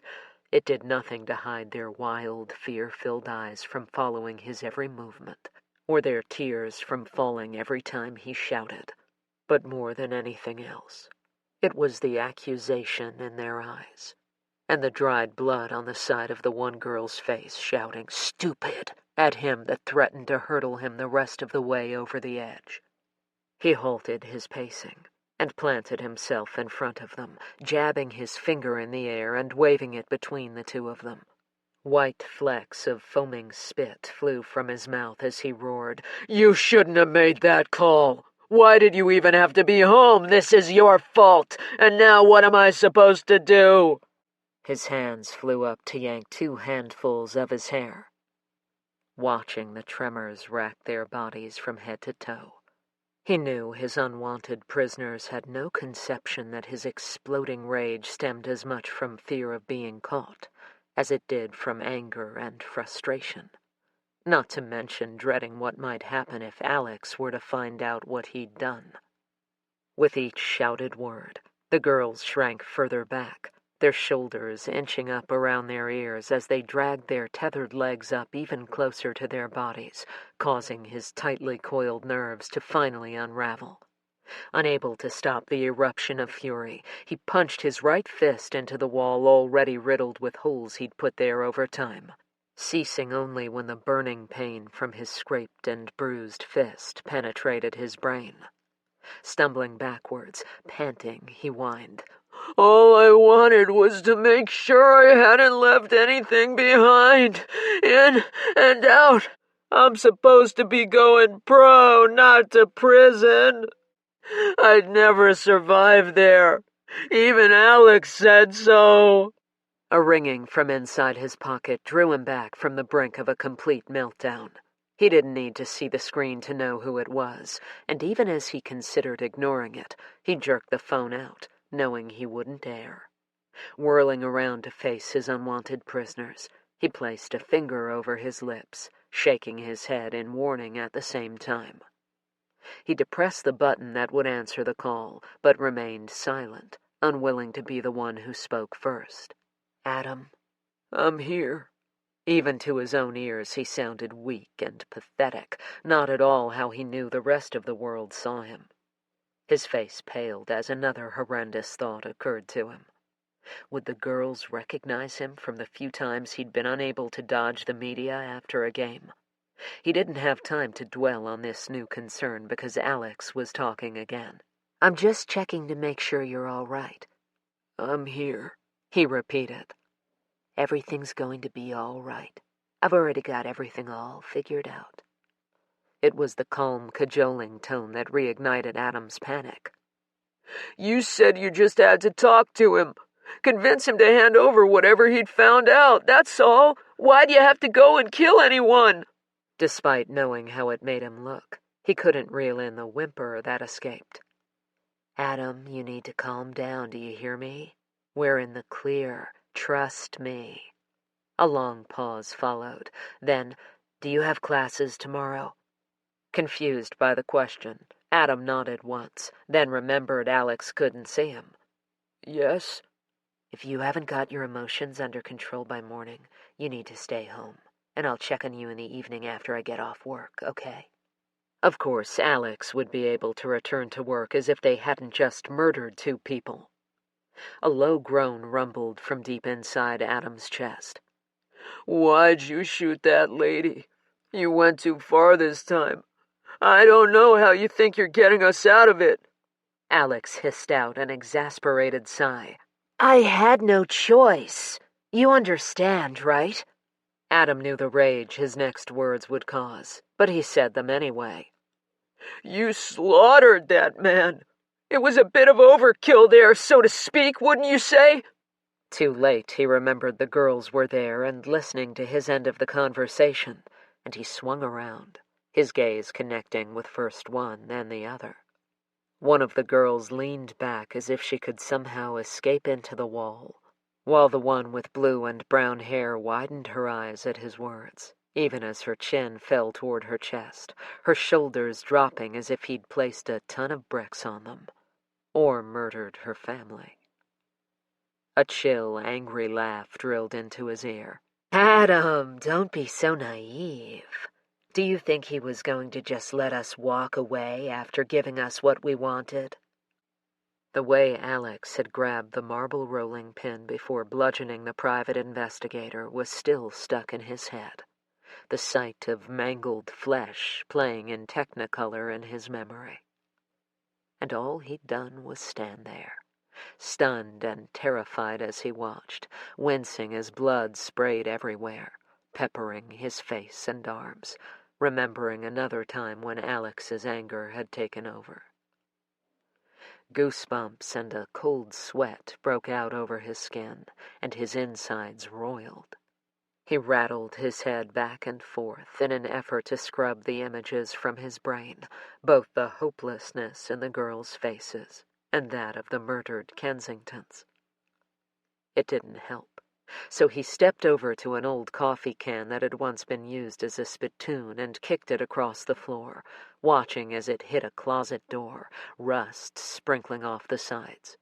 it did nothing to hide their wild, fear-filled eyes from following his every movement, or their tears from falling every time he shouted. But more than anything else, it was the accusation in their eyes, and the dried blood on the side of the one girl's face shouting "stupid" at him that threatened to hurtle him the rest of the way over the edge. He halted his pacing and planted himself in front of them, jabbing his finger in the air and waving it between the two of them. White flecks of foaming spit flew from his mouth as he roared, "You shouldn't have made that call! Why did you even have to be home? This is your fault! And now what am I supposed to do?" His hands flew up to yank 2 handfuls of his hair. Watching the tremors rack their bodies from head to toe, he knew his unwanted prisoners had no conception that his exploding rage stemmed as much from fear of being caught as it did from anger and frustration, not to mention dreading what might happen if Alex were to find out what he'd done. With each shouted word, the girls shrank further back, their shoulders inching up around their ears as they dragged their tethered legs up even closer to their bodies, causing his tightly coiled nerves to finally unravel. Unable to stop the eruption of fury, he punched his right fist into the wall already riddled with holes he'd put there over time, ceasing only when the burning pain from his scraped and bruised fist penetrated his brain. Stumbling backwards, panting, he whined, "All I wanted was to make sure I hadn't left anything behind. In and out. I'm supposed to be going pro, not to prison. I'd never survive there. Even Alex said so." A ringing from inside his pocket drew him back from the brink of a complete meltdown. He didn't need to see the screen to know who it was, and even as he considered ignoring it, he jerked the phone out, knowing he wouldn't dare. Whirling around to face his unwanted prisoners, he placed a finger over his lips, shaking his head in warning at the same time. He depressed the button that would answer the call, but remained silent, unwilling to be the one who spoke first. "Adam?" "I'm here." Even to his own ears he sounded weak and pathetic, not at all how he knew the rest of the world saw him. His face paled as another horrendous thought occurred to him. Would the girls recognize him from the few times he'd been unable to dodge the media after a game? He didn't have time to dwell on this new concern because Alex was talking again. "I'm just checking to make sure you're all right." "I'm here," he repeated. "Everything's going to be all right. I've already got everything all figured out." It was the calm, cajoling tone that reignited Adam's panic. "You said you just had to talk to him. Convince him to hand over whatever he'd found out, that's all. Why'd you have to go and kill anyone?" Despite knowing how it made him look, he couldn't reel in the whimper that escaped. "Adam, you need to calm down, do you hear me? We're in the clear. Trust me." A long pause followed. Then, "Do you have classes tomorrow?" Confused by the question, Adam nodded once, then remembered Alex couldn't see him. "Yes." "If you haven't got your emotions under control by morning, you need to stay home, and I'll check on you in the evening after I get off work, okay?" Of course, Alex would be able to return to work as if they hadn't just murdered 2 people. A low groan rumbled from deep inside Adam's chest. "Why'd you shoot that lady? You went too far this time. I don't know how you think you're getting us out of it." Alex hissed out an exasperated sigh. "I had no choice. You understand, right?" Adam knew the rage his next words would cause, but he said them anyway. "You slaughtered that man. It was a bit of overkill there, so to speak, wouldn't you say?" Too late, he remembered the girls were there and listening to his end of the conversation, and he swung around, his gaze connecting with first one, then the other. One of the girls leaned back as if she could somehow escape into the wall, while the one with blue and brown hair widened her eyes at his words, even as her chin fell toward her chest, her shoulders dropping as if he'd placed a ton of bricks on them, or murdered her family. A chill, angry laugh drilled into his ear. "Adam, don't be so naive. Do you think he was going to just let us walk away after giving us what we wanted?" The way Alex had grabbed the marble rolling pin before bludgeoning the private investigator was still stuck in his head, the sight of mangled flesh playing in technicolor in his memory. And all he'd done was stand there, stunned and terrified as he watched, wincing as blood sprayed everywhere, peppering his face and arms, remembering another time when Alex's anger had taken over. Goosebumps and a cold sweat broke out over his skin, and his insides roiled. He rattled his head back and forth in an effort to scrub the images from his brain, both the hopelessness in the girls' faces and that of the murdered Kensingtons. It didn't help, so he stepped over to an old coffee can that had once been used as a spittoon and kicked it across the floor, watching as it hit a closet door, rust sprinkling off the sides.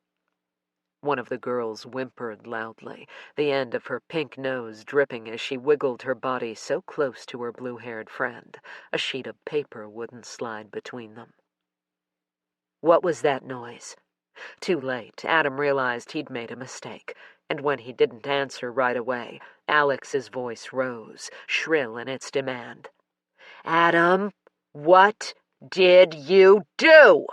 One of the girls whimpered loudly, the end of her pink nose dripping as she wiggled her body so close to her blue-haired friend, a sheet of paper wouldn't slide between them. What was that noise? Too late, Adam realized he'd made a mistake, and when he didn't answer right away, Alex's voice rose, shrill in its demand. "Adam, what did you do?"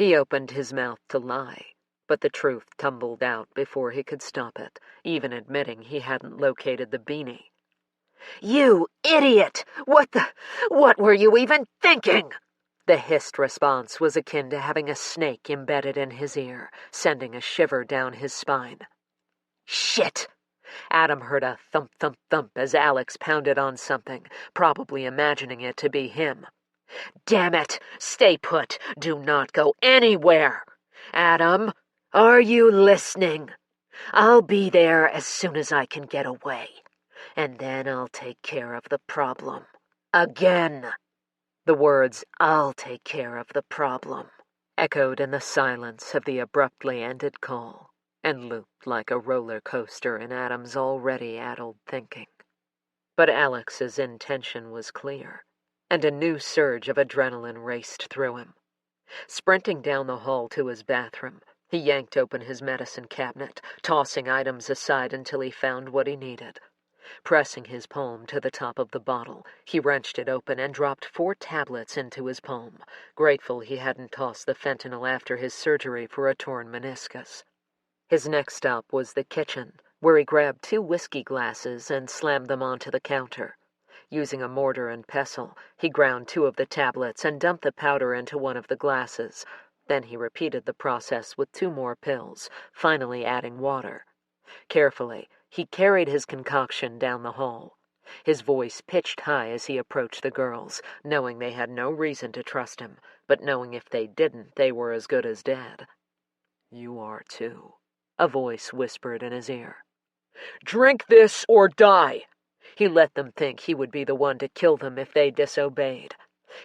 He opened his mouth to lie, but the truth tumbled out before he could stop it, even admitting he hadn't located the beanie. "You idiot! What were you even thinking?" The hissed response was akin to having a snake embedded in his ear, sending a shiver down his spine. "Shit!" Adam heard a thump, thump, thump as Alex pounded on something, probably imagining it to be him. "Damn it! Stay put! Do not go anywhere! Adam, are you listening? I'll be there as soon as I can get away, and then I'll take care of the problem. Again!" The words, "I'll take care of the problem," echoed in the silence of the abruptly ended call, and looped like a roller coaster in Adam's already addled thinking. But Alex's intention was clear, and a new surge of adrenaline raced through him. Sprinting down the hall to his bathroom, he yanked open his medicine cabinet, tossing items aside until he found what he needed. Pressing his palm to the top of the bottle, he wrenched it open and dropped 4 tablets into his palm, grateful he hadn't tossed the fentanyl after his surgery for a torn meniscus. His next stop was the kitchen, where he grabbed 2 whiskey glasses and slammed them onto the counter. Using a mortar and pestle, he ground 2 of the tablets and dumped the powder into one of the glasses. Then he repeated the process with 2 more pills, finally adding water. Carefully, he carried his concoction down the hall. His voice pitched high as he approached the girls, knowing they had no reason to trust him, but knowing if they didn't, they were as good as dead. "You are too," a voice whispered in his ear. "Drink this or die!" He let them think he would be the one to kill them if they disobeyed.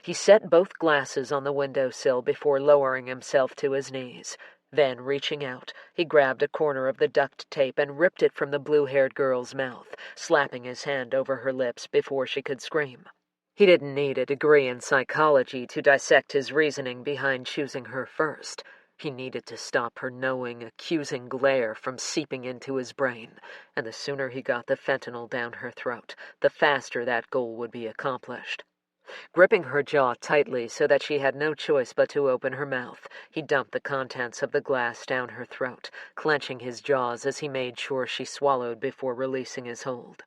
He set both glasses on the windowsill before lowering himself to his knees. Then, reaching out, he grabbed a corner of the duct tape and ripped it from the blue-haired girl's mouth, slapping his hand over her lips before she could scream. He didn't need a degree in psychology to dissect his reasoning behind choosing her first. He needed to stop her knowing, accusing glare from seeping into his brain, and the sooner he got the fentanyl down her throat, the faster that goal would be accomplished. Gripping her jaw tightly so that she had no choice but to open her mouth, he dumped the contents of the glass down her throat, clenching his jaws as he made sure she swallowed before releasing his hold.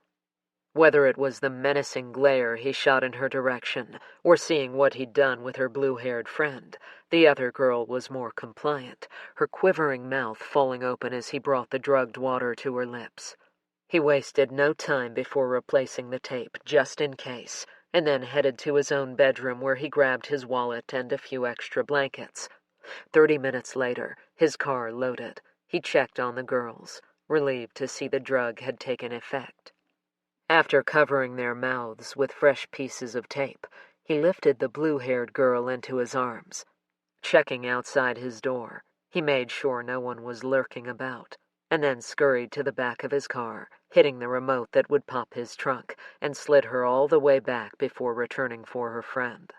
Whether it was the menacing glare he shot in her direction, or seeing what he'd done with her blue-haired friend, the other girl was more compliant, her quivering mouth falling open as he brought the drugged water to her lips. He wasted no time before replacing the tape, just in case, and then headed to his own bedroom where he grabbed his wallet and a few extra blankets. 30 minutes later, his car loaded, he checked on the girls, relieved to see the drug had taken effect. After covering their mouths with fresh pieces of tape, he lifted the blue-haired girl into his arms. Checking outside his door, he made sure no one was lurking about, and then scurried to the back of his car, hitting the remote that would pop his trunk, and slid her all the way back before returning for her friend.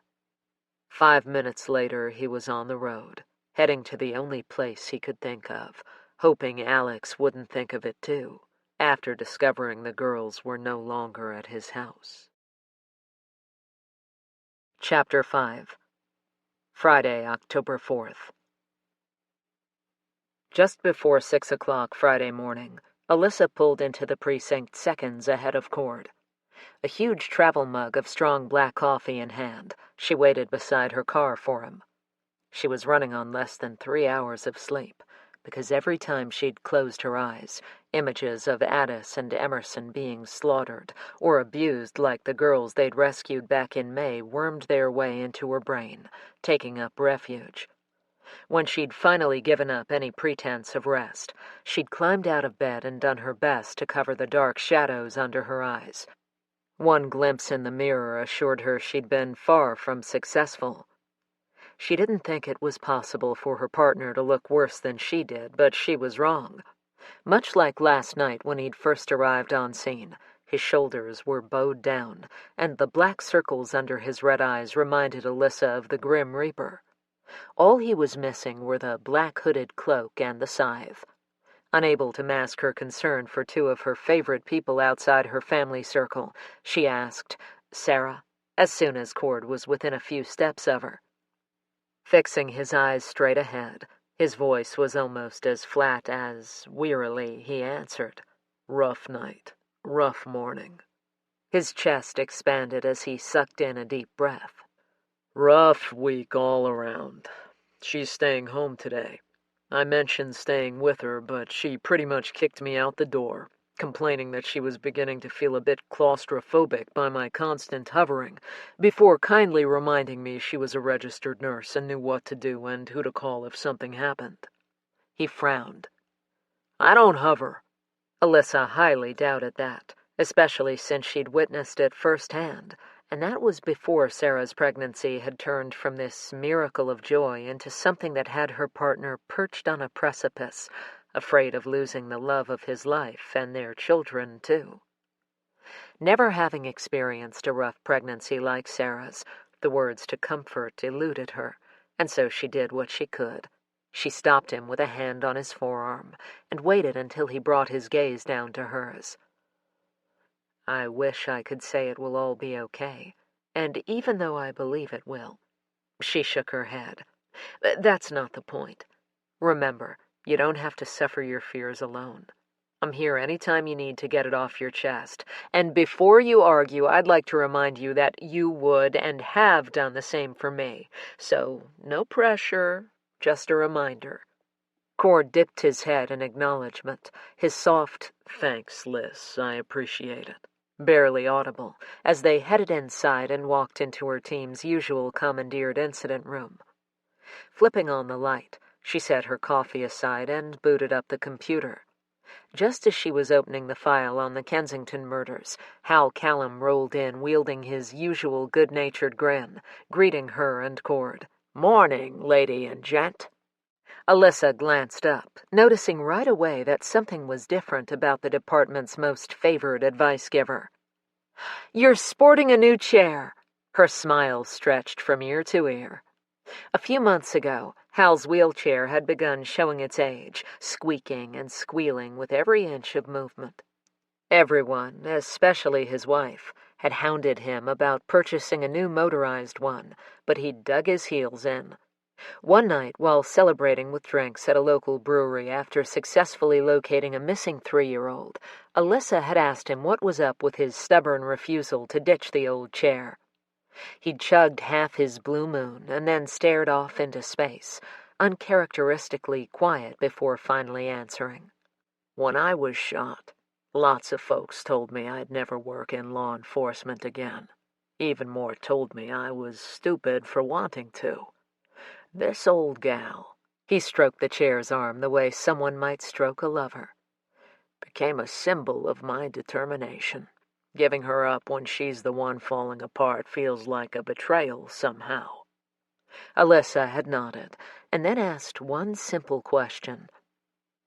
5 minutes later, he was on the road, heading to the only place he could think of, hoping Alex wouldn't think of it too, after discovering the girls were no longer at his house. Chapter 5. Friday, October 4th. Just before 6 o'clock Friday morning, Alyssa pulled into the precinct seconds ahead of Cord. A huge travel mug of strong black coffee in hand, she waited beside her car for him. She was running on less than 3 hours of sleep, because every time she'd closed her eyes, images of Addis and Emerson being slaughtered or abused like the girls they'd rescued back in May wormed their way into her brain, taking up refuge. When she'd finally given up any pretense of rest, she'd climbed out of bed and done her best to cover the dark shadows under her eyes. One glimpse in the mirror assured her she'd been far from successful. She didn't think it was possible for her partner to look worse than she did, but she was wrong. Much like last night when he'd first arrived on scene, his shoulders were bowed down, and the black circles under his red eyes reminded Alyssa of the Grim Reaper. All he was missing were the black-hooded cloak and the scythe. Unable to mask her concern for 2 of her favorite people outside her family circle, she asked, "Sarah?" as soon as Cord was within a few steps of her. Fixing his eyes straight ahead, his voice was almost as flat as, wearily, he answered, "Rough night, rough morning." His chest expanded as he sucked in a deep breath. "Rough week all around. She's staying home today. I mentioned staying with her, but she pretty much kicked me out the door, complaining that she was beginning to feel a bit claustrophobic by my constant hovering, before kindly reminding me she was a registered nurse and knew what to do and who to call if something happened." He frowned. "I don't hover." Alyssa highly doubted that, especially since she'd witnessed it firsthand, and that was before Sarah's pregnancy had turned from this miracle of joy into something that had her partner perched on a precipice, afraid of losing the love of his life and their children, too. Never having experienced a rough pregnancy like Sarah's, the words to comfort eluded her, and so she did what she could. She stopped him with a hand on his forearm and waited until he brought his gaze down to hers. "I wish I could say it will all be okay, and even though I believe it will," she shook her head, "that's not the point. Remember, you don't have to suffer your fears alone. I'm here anytime you need to get it off your chest, and before you argue, I'd like to remind you that you would and have done the same for me, so no pressure, just a reminder." Cord dipped his head in acknowledgement, his soft, "Thanks, Liz, I appreciate it," barely audible, as they headed inside and walked into her team's usual commandeered incident room. Flipping on the light, she set her coffee aside and booted up the computer. Just as she was opening the file on the Kensington murders, Hal Callum rolled in wielding his usual good-natured grin, greeting her and Cord. "Morning, lady and gent." Alyssa glanced up, noticing right away that something was different about the department's most favored advice-giver. "You're sporting a new chair." Her smile stretched from ear to ear. A few months ago, Hal's wheelchair had begun showing its age, squeaking and squealing with every inch of movement. Everyone, especially his wife, had hounded him about purchasing a new motorized one, but he'd dug his heels in. One night, while celebrating with drinks at a local brewery after successfully locating a missing 3-year-old, Alyssa had asked him what was up with his stubborn refusal to ditch the old chair. He'd chugged half his Blue Moon and then stared off into space, uncharacteristically quiet before finally answering. "When I was shot, lots of folks told me I'd never work in law enforcement again. Even more told me I was stupid for wanting to. This old gal," he stroked the chair's arm the way someone might stroke a lover, "became a symbol of my determination. Giving her up when she's the one falling apart feels like a betrayal somehow." Alyssa had nodded, and then asked one simple question.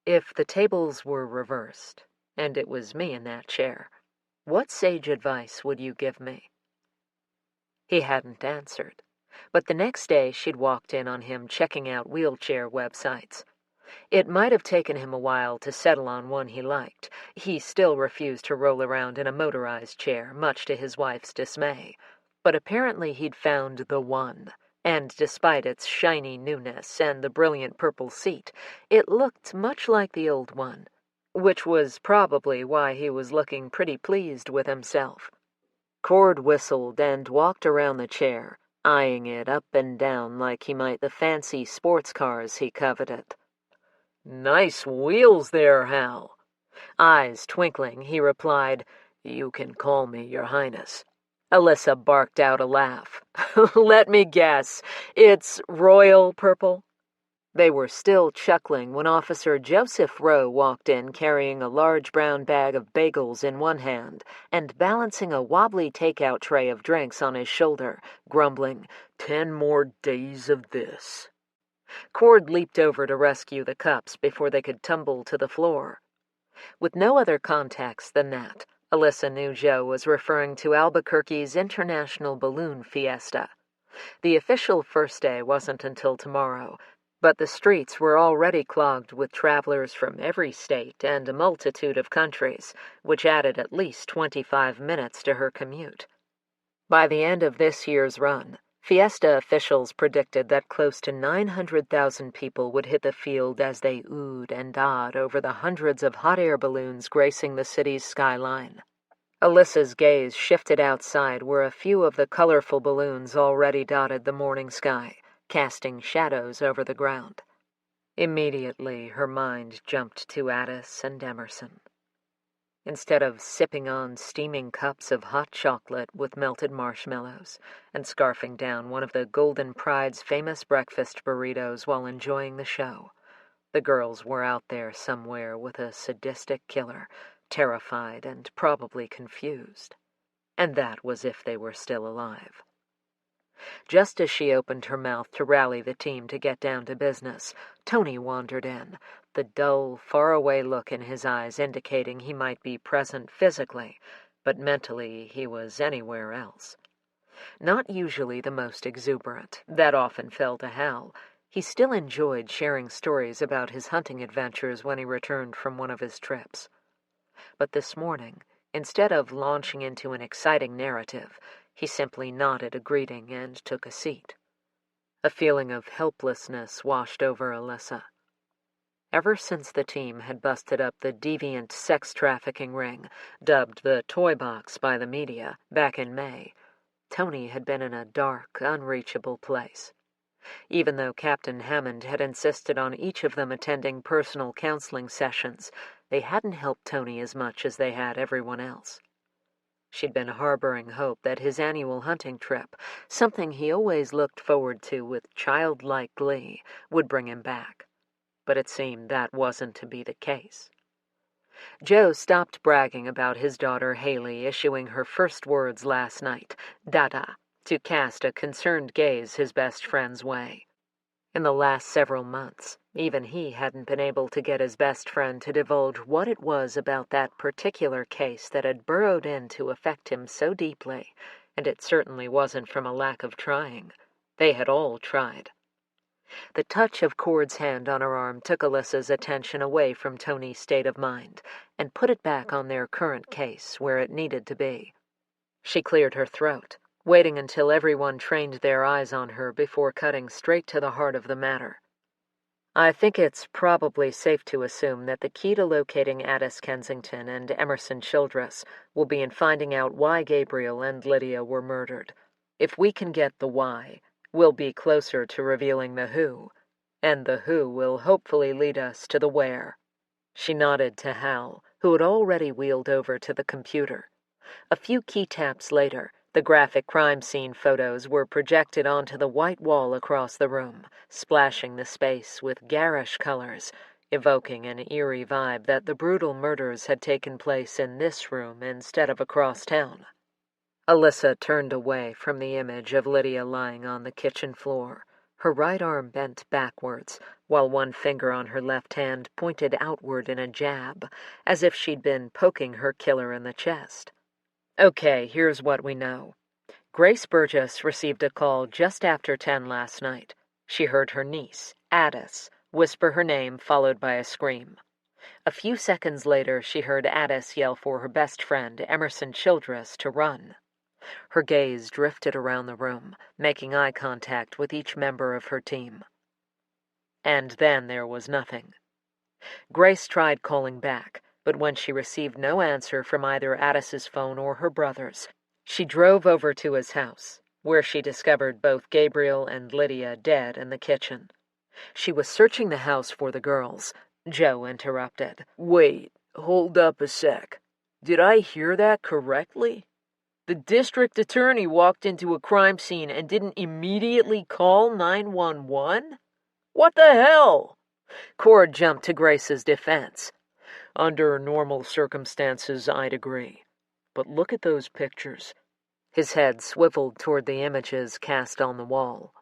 "If the tables were reversed, and it was me in that chair, what sage advice would you give me?" He hadn't answered, but the next day she'd walked in on him checking out wheelchair websites. It might have taken him a while to settle on one he liked. He still refused to roll around in a motorized chair, much to his wife's dismay. But apparently he'd found the one, and despite its shiny newness and the brilliant purple seat, it looked much like the old one, which was probably why he was looking pretty pleased with himself. Cord whistled and walked around the chair, eyeing it up and down like he might the fancy sports cars he coveted. "Nice wheels there, Hal." Eyes twinkling, he replied, "You can call me Your Highness." Alyssa barked out a laugh. "Let me guess, it's royal purple?" They were still chuckling when Officer Joseph Rowe walked in carrying a large brown bag of bagels in one hand and balancing a wobbly takeout tray of drinks on his shoulder, grumbling, "10 more days of this." Cord leaped over to rescue the cups before they could tumble to the floor. With no other context than that, Alyssa knew Joe was referring to Albuquerque's International Balloon Fiesta. The official first day wasn't until tomorrow, but the streets were already clogged with travelers from every state and a multitude of countries, which added at least 25 minutes to her commute. By the end of this year's run, Fiesta officials predicted that close to 900,000 people would hit the field as they oohed and ahed over the hundreds of hot air balloons gracing the city's skyline. Alyssa's gaze shifted outside where a few of the colorful balloons already dotted the morning sky, casting shadows over the ground. Immediately, her mind jumped to Addis and Emerson. Instead of sipping on steaming cups of hot chocolate with melted marshmallows and scarfing down one of the Golden Pride's famous breakfast burritos while enjoying the show, the girls were out there somewhere with a sadistic killer, terrified and probably confused. And that was if they were still alive. Just as she opened her mouth to rally the team to get down to business, Tony wandered in, the dull, faraway look in his eyes indicating he might be present physically, but mentally he was anywhere else. Not usually the most exuberant, that often fell to Hal. He still enjoyed sharing stories about his hunting adventures when he returned from one of his trips. But this morning, instead of launching into an exciting narrative, he simply nodded a greeting and took a seat. A feeling of helplessness washed over Alyssa. Ever since the team had busted up the deviant sex trafficking ring, dubbed the Toy Box by the media, back in May, Tony had been in a dark, unreachable place. Even though Captain Hammond had insisted on each of them attending personal counseling sessions, they hadn't helped Tony as much as they had everyone else. She'd been harboring hope that his annual hunting trip, something he always looked forward to with childlike glee, would bring him back. But it seemed that wasn't to be the case. Joe stopped bragging about his daughter Haley issuing her first words last night, "Dada," to cast a concerned gaze his best friend's way. In the last several months, even he hadn't been able to get his best friend to divulge what it was about that particular case that had burrowed in to affect him so deeply, and it certainly wasn't from a lack of trying. They had all tried. The touch of Cord's hand on her arm took Alyssa's attention away from Tony's state of mind and put it back on their current case where it needed to be. She cleared her throat, waiting until everyone trained their eyes on her before cutting straight to the heart of the matter. I think it's probably safe to assume that the key to locating Addis Kensington and Emerson Childress will be in finding out why Gabriel and Lydia were murdered. If we can get the why, we'll be closer to revealing the who, and the who will hopefully lead us to the where. She nodded to Hal, who had already wheeled over to the computer. A few key taps later, the graphic crime scene photos were projected onto the white wall across the room, splashing the space with garish colors, evoking an eerie vibe that the brutal murders had taken place in this room instead of across town. Alyssa turned away from the image of Lydia lying on the kitchen floor, her right arm bent backwards, while one finger on her left hand pointed outward in a jab, as if she'd been poking her killer in the chest. Okay, here's what we know. Grace Burgess received a call just after 10 last night. She heard her niece, Addis, whisper her name followed by a scream. A few seconds later, she heard Addis yell for her best friend, Emerson Childress, to run. Her gaze drifted around the room, making eye contact with each member of her team. And then there was nothing. Grace tried calling back, but when she received no answer from either Addis's phone or her brother's, she drove over to his house, where she discovered both Gabriel and Lydia dead in the kitchen. She was searching the house for the girls. Joe interrupted. "Wait, hold up a sec. Did I hear that correctly? The district attorney walked into a crime scene and didn't immediately call 911? What the hell?" Cord jumped to Grace's defense. "Under normal circumstances, I'd agree. But look at those pictures." His head swiveled toward the images cast on the wall.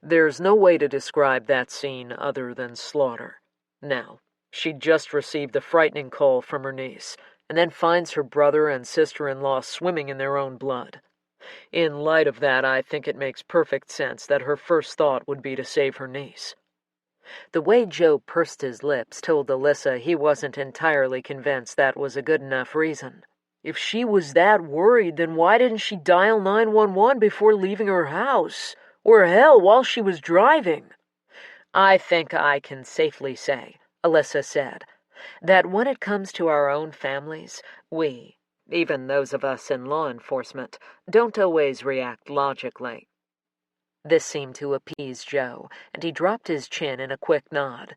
"There's no way to describe that scene other than slaughter. Now, she'd just received a frightening call from her niece, and then finds her brother and sister-in-law swimming in their own blood. In light of that, I think it makes perfect sense that her first thought would be to save her niece." The way Joe pursed his lips told Alyssa he wasn't entirely convinced that was a good enough reason. If she was that worried, then why didn't she dial 911 before leaving her house? Or hell, while she was driving? I think I can safely say, Alyssa said, that when it comes to our own families, we, even those of us in law enforcement, don't always react logically. This seemed to appease Joe, and he dropped his chin in a quick nod.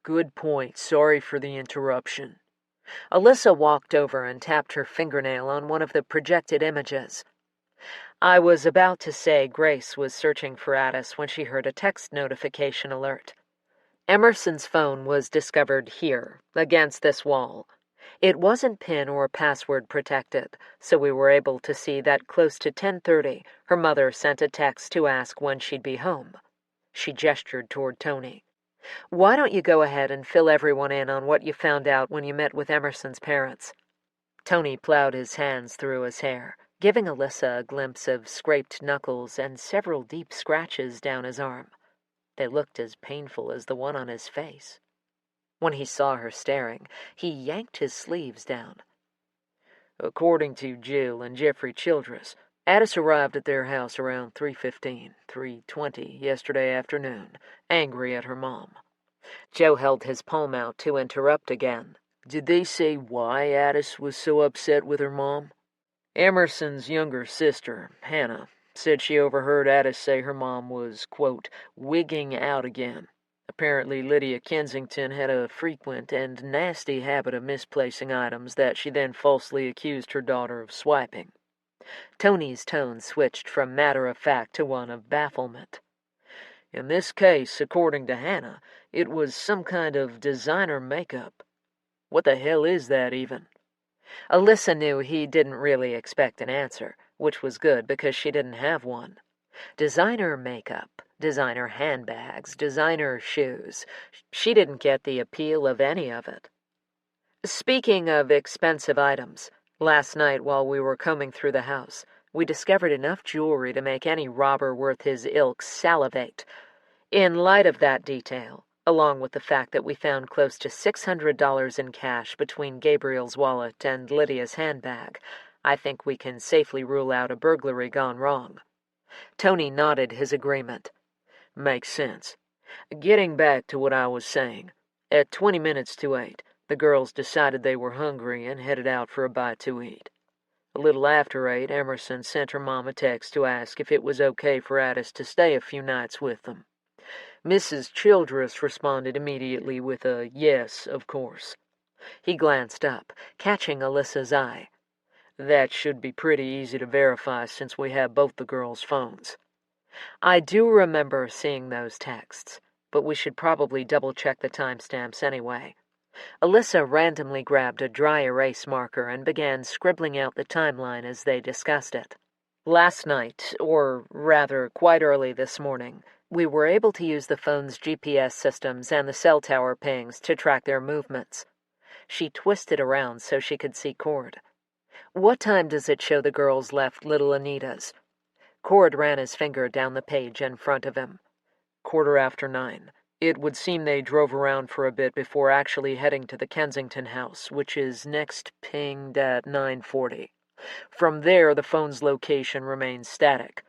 Good point. Sorry for the interruption. Alyssa walked over and tapped her fingernail on one of the projected images. I was about to say Grace was searching for Addis when she heard a text notification alert. Emerson's phone was discovered here, against this wall. It wasn't PIN or password protected, so we were able to see that close to 10:30, her mother sent a text to ask when she'd be home. She gestured toward Tony. Why don't you go ahead and fill everyone in on what you found out when you met with Emerson's parents? Tony plowed his hands through his hair, giving Alyssa a glimpse of scraped knuckles and several deep scratches down his arm. They looked as painful as the one on his face. When he saw her staring, he yanked his sleeves down. According to Jill and Jeffrey Childress, Addis arrived at their house around 3:15, 3:20 yesterday afternoon, angry at her mom. Joe held his palm out to interrupt again. Did they say why Addis was so upset with her mom? Emerson's younger sister, Hannah, said she overheard Addis say her mom was, quote, wigging out again. Apparently, Lydia Kensington had a frequent and nasty habit of misplacing items that she then falsely accused her daughter of swiping. Tony's tone switched from matter-of-fact to one of bafflement. In this case, according to Hannah, it was some kind of designer makeup. What the hell is that even? Alyssa knew he didn't really expect an answer, which was good because she didn't have one. Designer makeup, designer handbags, designer shoes. She didn't get the appeal of any of it. Speaking of expensive items, last night while we were combing through the house, we discovered enough jewelry to make any robber worth his ilk salivate. In light of that detail, along with the fact that we found close to $600 in cash between Gabriel's wallet and Lydia's handbag, I think we can safely rule out a burglary gone wrong. Tony nodded his agreement. Makes sense. Getting back to what I was saying, at 20 minutes to 8, the girls decided they were hungry and headed out for a bite to eat. A little after 8, Emerson sent her mom a text to ask if it was okay for Addis to stay a few nights with them. Mrs. Childress responded immediately with a yes, of course. He glanced up, catching Alyssa's eye. That should be pretty easy to verify since we have both the girls' phones. I do remember seeing those texts, but we should probably double-check the timestamps anyway. Alyssa randomly grabbed a dry erase marker and began scribbling out the timeline as they discussed it. Last night, or rather quite early this morning, we were able to use the phone's GPS systems and the cell tower pings to track their movements. She twisted around so she could see Cord. What time does it show the girls left Little Anita's? Cord ran his finger down the page in front of him. 9:15. It would seem they drove around for a bit before actually heading to the Kensington house, which is next pinged at 9:40. From there, the phone's location remains static.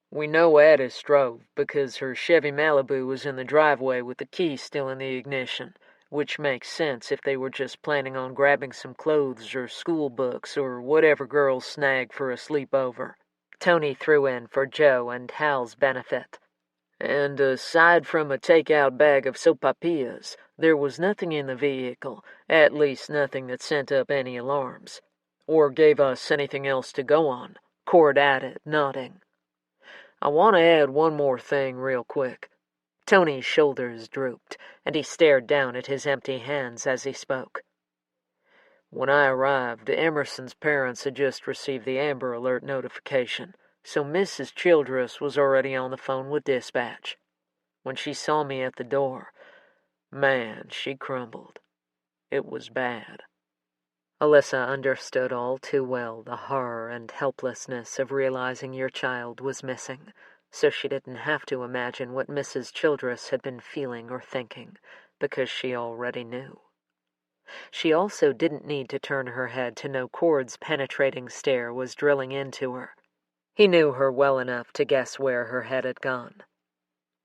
We know Addis drove because her Chevy Malibu was in the driveway with the key still in the ignition, which makes sense if they were just planning on grabbing some clothes or school books or whatever girls snag for a sleepover. Tony threw in for Joe and Hal's benefit. And aside from a take-out bag of sopapillas, there was nothing in the vehicle, at least nothing that sent up any alarms. Or gave us anything else to go on, Cord added, nodding. I want to add one more thing real quick. Tony's shoulders drooped, and he stared down at his empty hands as he spoke. When I arrived, Emerson's parents had just received the Amber Alert notification, so Mrs. Childress was already on the phone with dispatch. When she saw me at the door, man, she crumbled. It was bad. Alyssa understood all too well the horror and helplessness of realizing your child was missing, so she didn't have to imagine what Mrs. Childress had been feeling or thinking, because she already knew. She also didn't need to turn her head to know Cord's penetrating stare was drilling into her. He knew her well enough to guess where her head had gone.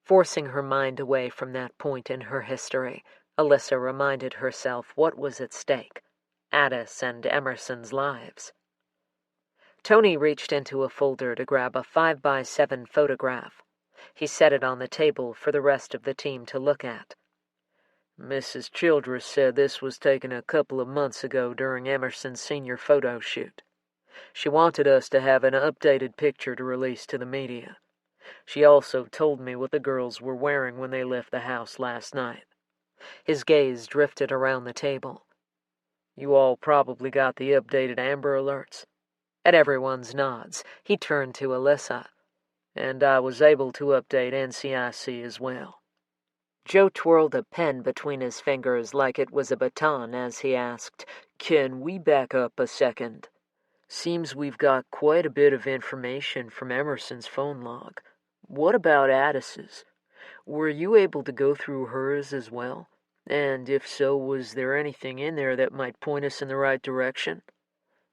Forcing her mind away from that point in her history, Alyssa reminded herself what was at stake: Addis and Emerson's lives. Tony reached into a folder to grab a 5x7 photograph. He set it on the table for the rest of the team to look at. Mrs. Childress said this was taken a couple of months ago during Emerson's senior photo shoot. She wanted us to have an updated picture to release to the media. She also told me what the girls were wearing when they left the house last night. His gaze drifted around the table. You all probably got the updated Amber Alerts. At everyone's nods, he turned to Alyssa. And I was able to update NCIC as well. Joe twirled a pen between his fingers like it was a baton as he asked, Can we back up a second? Seems we've got quite a bit of information from Emerson's phone log. What about Addis's? Were you able to go through hers as well? And if so, was there anything in there that might point us in the right direction?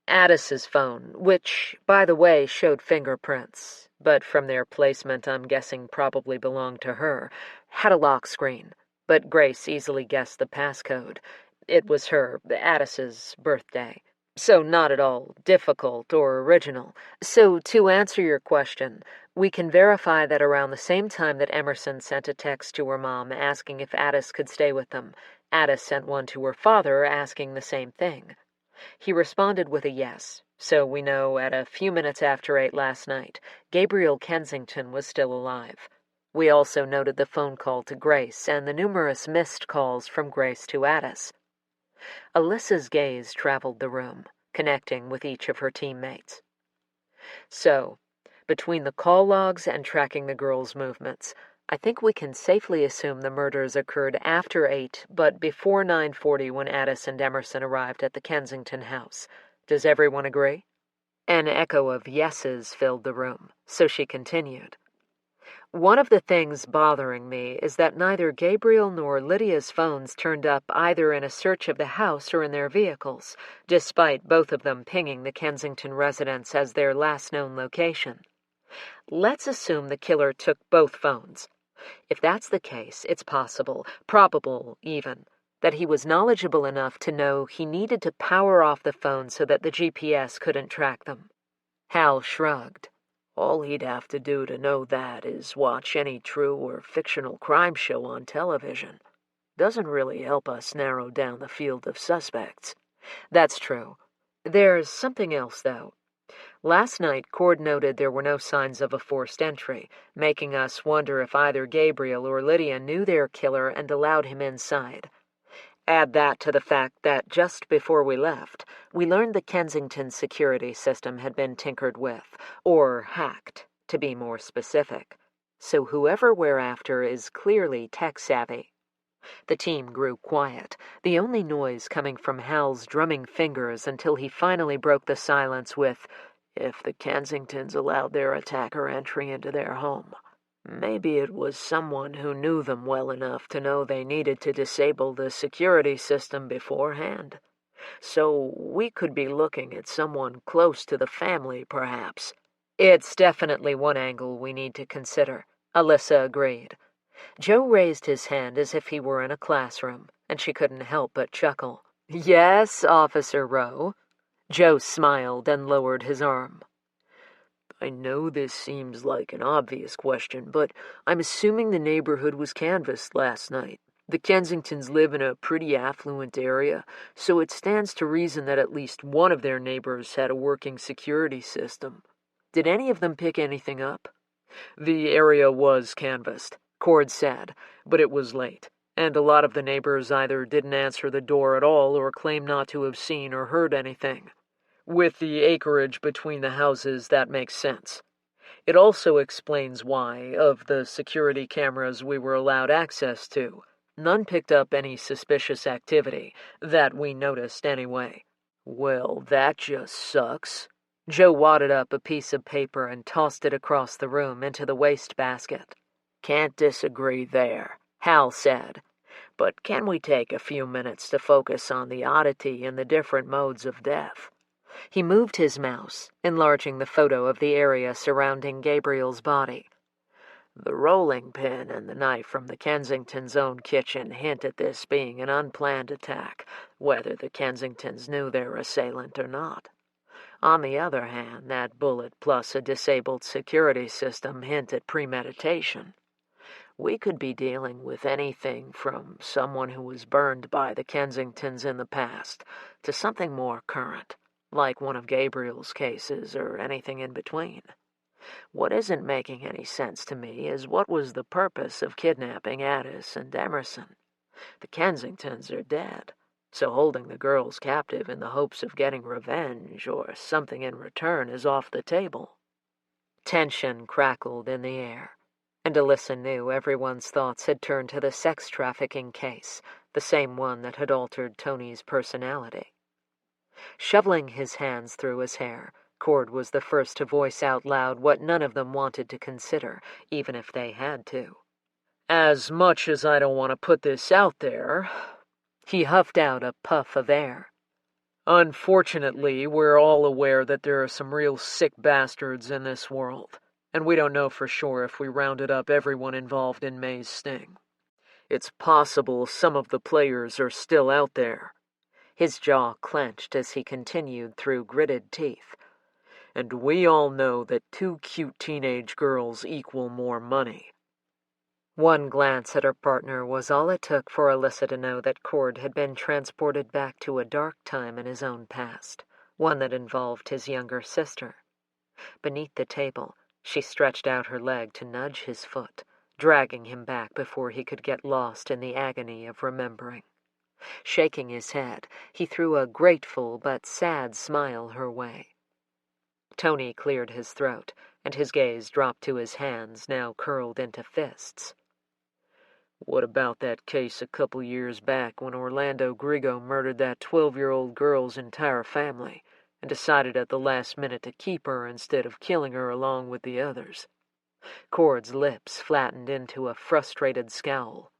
Addis's phone, which, by the way, showed fingerprints, but from their placement I'm guessing probably belonged to her, had a lock screen, but Grace easily guessed the passcode. It was her, Addis's, birthday. So not at all difficult or original. So to answer your question, we can verify that around the same time that Emerson sent a text to her mom asking if Addis could stay with them, Addis sent one to her father asking the same thing. He responded with a yes, so we know at a few minutes after 8 last night, Gabriel Kensington was still alive. We also noted the phone call to Grace and the numerous missed calls from Grace to Addis. Alyssa's gaze traveled the room, connecting with each of her teammates. So, between the call logs and tracking the girls' movements, I think we can safely assume the murders occurred after 8, but before 9:40 when Addis and Emerson arrived at the Kensington house. Does everyone agree? An echo of yeses filled the room, so she continued. One of the things bothering me is that neither Gabriel nor Lydia's phones turned up either in a search of the house or in their vehicles, despite both of them pinging the Kensington residence as their last known location. Let's assume the killer took both phones. If that's the case, it's possible, probable even, that he was knowledgeable enough to know he needed to power off the phone so that the GPS couldn't track them. Hal shrugged. All he'd have to do to know that is watch any true or fictional crime show on television. Doesn't really help us narrow down the field of suspects. That's true. There's something else, though. Last night, Cord noted there were no signs of a forced entry, making us wonder if either Gabriel or Lydia knew their killer and allowed him inside. Add that to the fact that just before we left, we learned the Kensington security system had been tinkered with, or hacked, to be more specific. So whoever we're after is clearly tech-savvy. The team grew quiet, the only noise coming from Hal's drumming fingers until he finally broke the silence with, If the Kensingtons allowed their attacker entry into their home, maybe it was someone who knew them well enough to know they needed to disable the security system beforehand. So we could be looking at someone close to the family, perhaps. It's definitely one angle we need to consider, Alyssa agreed. Joe raised his hand as if he were in a classroom, and she couldn't help but chuckle. Yes, Officer Rowe. Joe smiled and lowered his arm. I know this seems like an obvious question, but I'm assuming the neighborhood was canvassed last night. The Kensingtons live in a pretty affluent area, so it stands to reason that at least one of their neighbors had a working security system. Did any of them pick anything up? The area was canvassed, Cord said, but it was late, and a lot of the neighbors either didn't answer the door at all or claim not to have seen or heard anything. With the acreage between the houses, that makes sense. It also explains why, of the security cameras we were allowed access to, none picked up any suspicious activity, that we noticed anyway. Well, that just sucks. Joe wadded up a piece of paper and tossed it across the room into the wastebasket. Can't disagree there, Hal said. But can we take a few minutes to focus on the oddity in the different modes of death? He moved his mouse, enlarging the photo of the area surrounding Gabriel's body. The rolling pin and the knife from the Kensingtons' own kitchen hint at this being an unplanned attack, whether the Kensingtons knew their assailant or not. On the other hand, that bullet plus a disabled security system hint at premeditation. We could be dealing with anything from someone who was burned by the Kensingtons in the past to something more current, like one of Gabriel's cases or anything in between. What isn't making any sense to me is what was the purpose of kidnapping Addis and Emerson? The Kensingtons are dead, so holding the girls captive in the hopes of getting revenge or something in return is off the table. Tension crackled in the air, and Alyssa knew everyone's thoughts had turned to the sex trafficking case, the same one that had altered Tony's personality. Shoveling his hands through his hair, Cord was the first to voice out loud what none of them wanted to consider, even if they had to. As much as I don't want to put this out there, he huffed out a puff of air. Unfortunately, we're all aware that there are some real sick bastards in this world, and we don't know for sure if we rounded up everyone involved in May's sting. It's possible some of the players are still out there. His jaw clenched as he continued through gritted teeth. And we all know that 2 cute teenage girls equal more money. One glance at her partner was all it took for Alyssa to know that Cord had been transported back to a dark time in his own past, one that involved his younger sister. Beneath the table, she stretched out her leg to nudge his foot, dragging him back before he could get lost in the agony of remembering. Shaking his head, he threw a grateful but sad smile her way. Tony cleared his throat, and his gaze dropped to his hands, now curled into fists. What about that case a couple years back when Orlando Grigo murdered that 12-year-old girl's entire family and decided at the last minute to keep her instead of killing her along with the others? Cord's lips flattened into a frustrated scowl.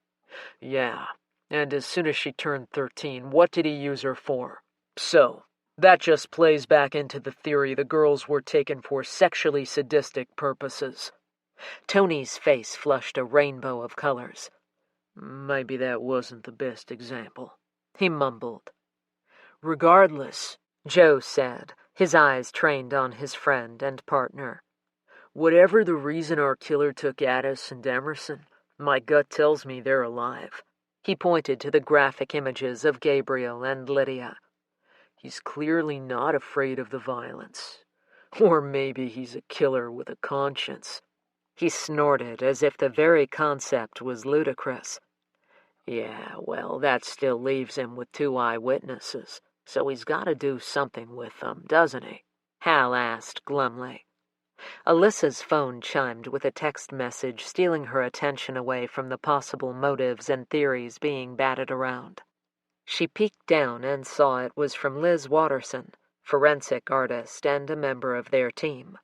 Yeah, and as soon as she turned 13, what did he use her for? So, that just plays back into the theory the girls were taken for sexually sadistic purposes. Tony's face flushed a rainbow of colors. Maybe that wasn't the best example, he mumbled. Regardless, Joe said, his eyes trained on his friend and partner. Whatever the reason our killer took Addis and Emerson, my gut tells me they're alive. He pointed to the graphic images of Gabriel and Lydia. He's clearly not afraid of the violence. Or maybe he's a killer with a conscience. He snorted as if the very concept was ludicrous. Yeah, well, that still leaves him with 2 eyewitnesses, so he's got to do something with them, doesn't he? Hal asked glumly. Alyssa's phone chimed with a text message, stealing her attention away from the possible motives and theories being batted around. She peeked down and saw it was from Liz Watterson, forensic artist and a member of their team.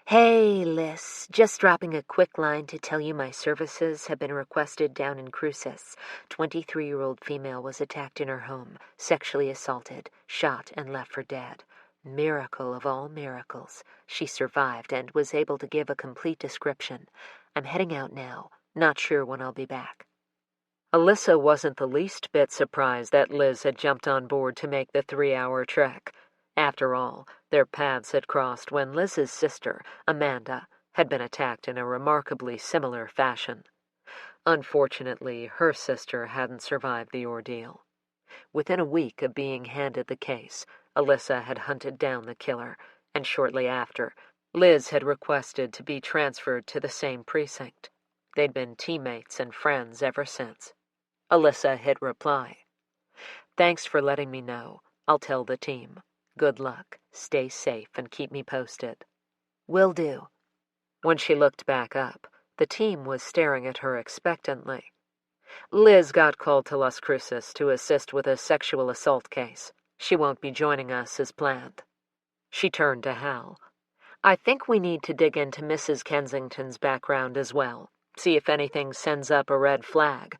Hey, Liz, just dropping a quick line to tell you my services have been requested down in Cruces. 23-year-old female was attacked in her home, sexually assaulted, shot, and left for dead. Miracle of all miracles. She survived and was able to give a complete description. I'm heading out now. Not sure when I'll be back. Alyssa wasn't the least bit surprised that Liz had jumped on board to make the 3-hour trek. After all, their paths had crossed when Liz's sister, Amanda, had been attacked in a remarkably similar fashion. Unfortunately, her sister hadn't survived the ordeal. Within a week of being handed the case, Alyssa had hunted down the killer, and shortly after, Liz had requested to be transferred to the same precinct. They'd been teammates and friends ever since. Alyssa hit reply. Thanks for letting me know. I'll tell the team. Good luck. Stay safe and keep me posted. Will do. When she looked back up, the team was staring at her expectantly. Liz got called to Las Cruces to assist with a sexual assault case. She won't be joining us as planned. She turned to Hal. I think we need to dig into Mrs. Kensington's background as well. See if anything sends up a red flag.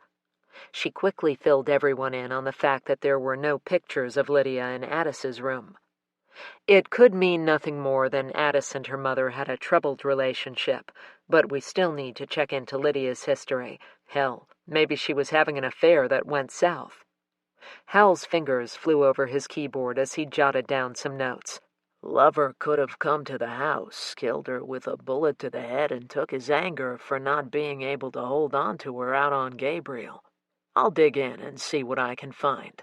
She quickly filled everyone in on the fact that there were no pictures of Lydia in Addis's room. It could mean nothing more than Addis and her mother had a troubled relationship, but we still need to check into Lydia's history. Hell, maybe she was having an affair that went south. Hal's fingers flew over his keyboard as he jotted down some notes. Lover could have come to the house, killed her with a bullet to the head, and took his anger for not being able to hold on to her out on Gabriel. I'll dig in and see what I can find.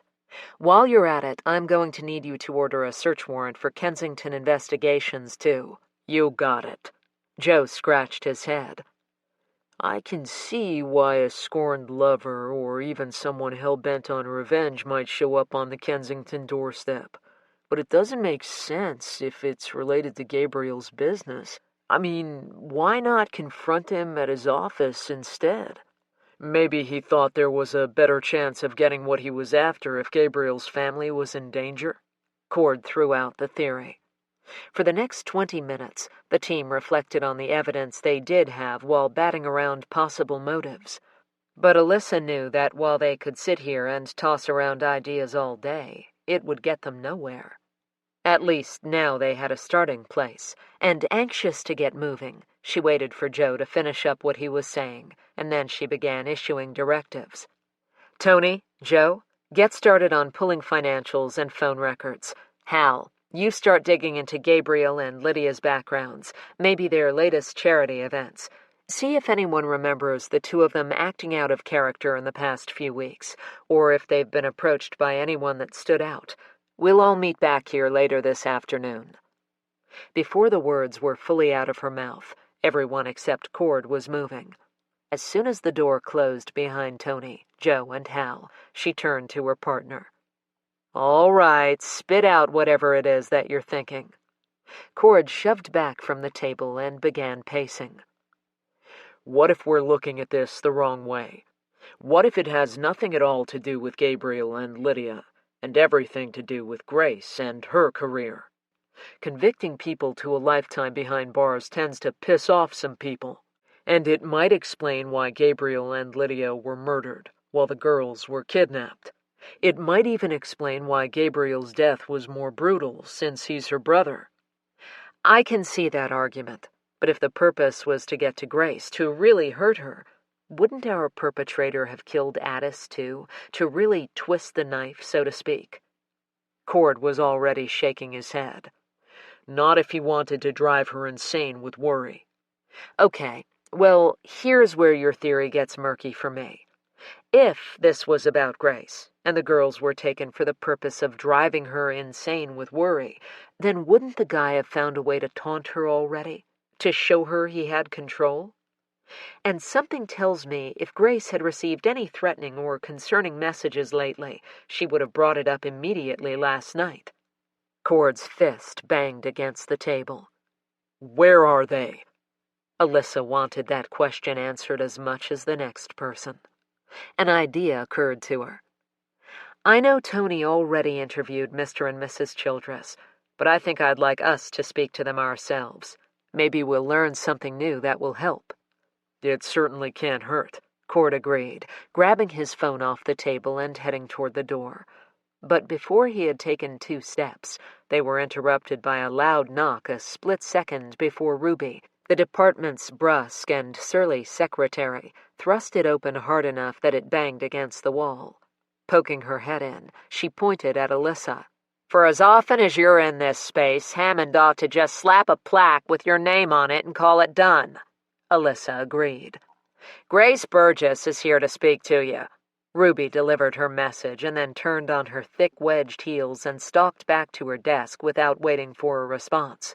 While you're at it, I'm going to need you to order a search warrant for Kensington investigations, too. You got it. Joe scratched his head. I can see why a scorned lover or even someone hell-bent on revenge might show up on the Kensington doorstep. But it doesn't make sense if it's related to Gabriel's business. I mean, why not confront him at his office instead? Maybe he thought there was a better chance of getting what he was after if Gabriel's family was in danger. Cord threw out the theory. For the next 20 minutes, the team reflected on the evidence they did have while batting around possible motives. But Alyssa knew that while they could sit here and toss around ideas all day, it would get them nowhere. At least now they had a starting place, and anxious to get moving, she waited for Joe to finish up what he was saying, and then she began issuing directives. Tony, Joe, get started on pulling financials and phone records. Hal, you start digging into Gabriel and Lydia's backgrounds, maybe their latest charity events. See if anyone remembers the two of them acting out of character in the past few weeks, or if they've been approached by anyone that stood out. We'll all meet back here later this afternoon. Before the words were fully out of her mouth, everyone except Cord was moving. As soon as the door closed behind Tony, Joe, and Hal, she turned to her partner. All right, spit out whatever it is that you're thinking. Cord shoved back from the table and began pacing. What if we're looking at this the wrong way? What if it has nothing at all to do with Gabriel and Lydia, and everything to do with Grace and her career? Convicting people to a lifetime behind bars tends to piss off some people, and it might explain why Gabriel and Lydia were murdered while the girls were kidnapped. It might even explain why Gabriel's death was more brutal, since he's her brother. I can see that argument, but if the purpose was to get to Grace, to really hurt her, wouldn't our perpetrator have killed Addis too, to really twist the knife, so to speak? Cord was already shaking his head. Not if he wanted to drive her insane with worry. Okay, well, here's where your theory gets murky for me. If this was about Grace, and the girls were taken for the purpose of driving her insane with worry, then wouldn't the guy have found a way to taunt her already? To show her he had control? And something tells me if Grace had received any threatening or concerning messages lately, she would have brought it up immediately last night. Cord's fist banged against the table. Where are they? Alyssa wanted that question answered as much as the next person. An idea occurred to her. I know Tony already interviewed Mr. and Mrs. Childress, but I think I'd like us to speak to them ourselves. Maybe we'll learn something new that will help. It certainly can't hurt, Cord agreed, grabbing his phone off the table and heading toward the door. But before he had taken 2 steps, they were interrupted by a loud knock a split second before Ruby, the department's brusque and surly secretary, thrust it open hard enough that it banged against the wall. Poking her head in, she pointed at Alyssa. For as often as you're in this space, Hammond ought to just slap a plaque with your name on it and call it done. Alyssa agreed. Grace Burgess is here to speak to you. Ruby delivered her message and then turned on her thick-wedged heels and stalked back to her desk without waiting for a response.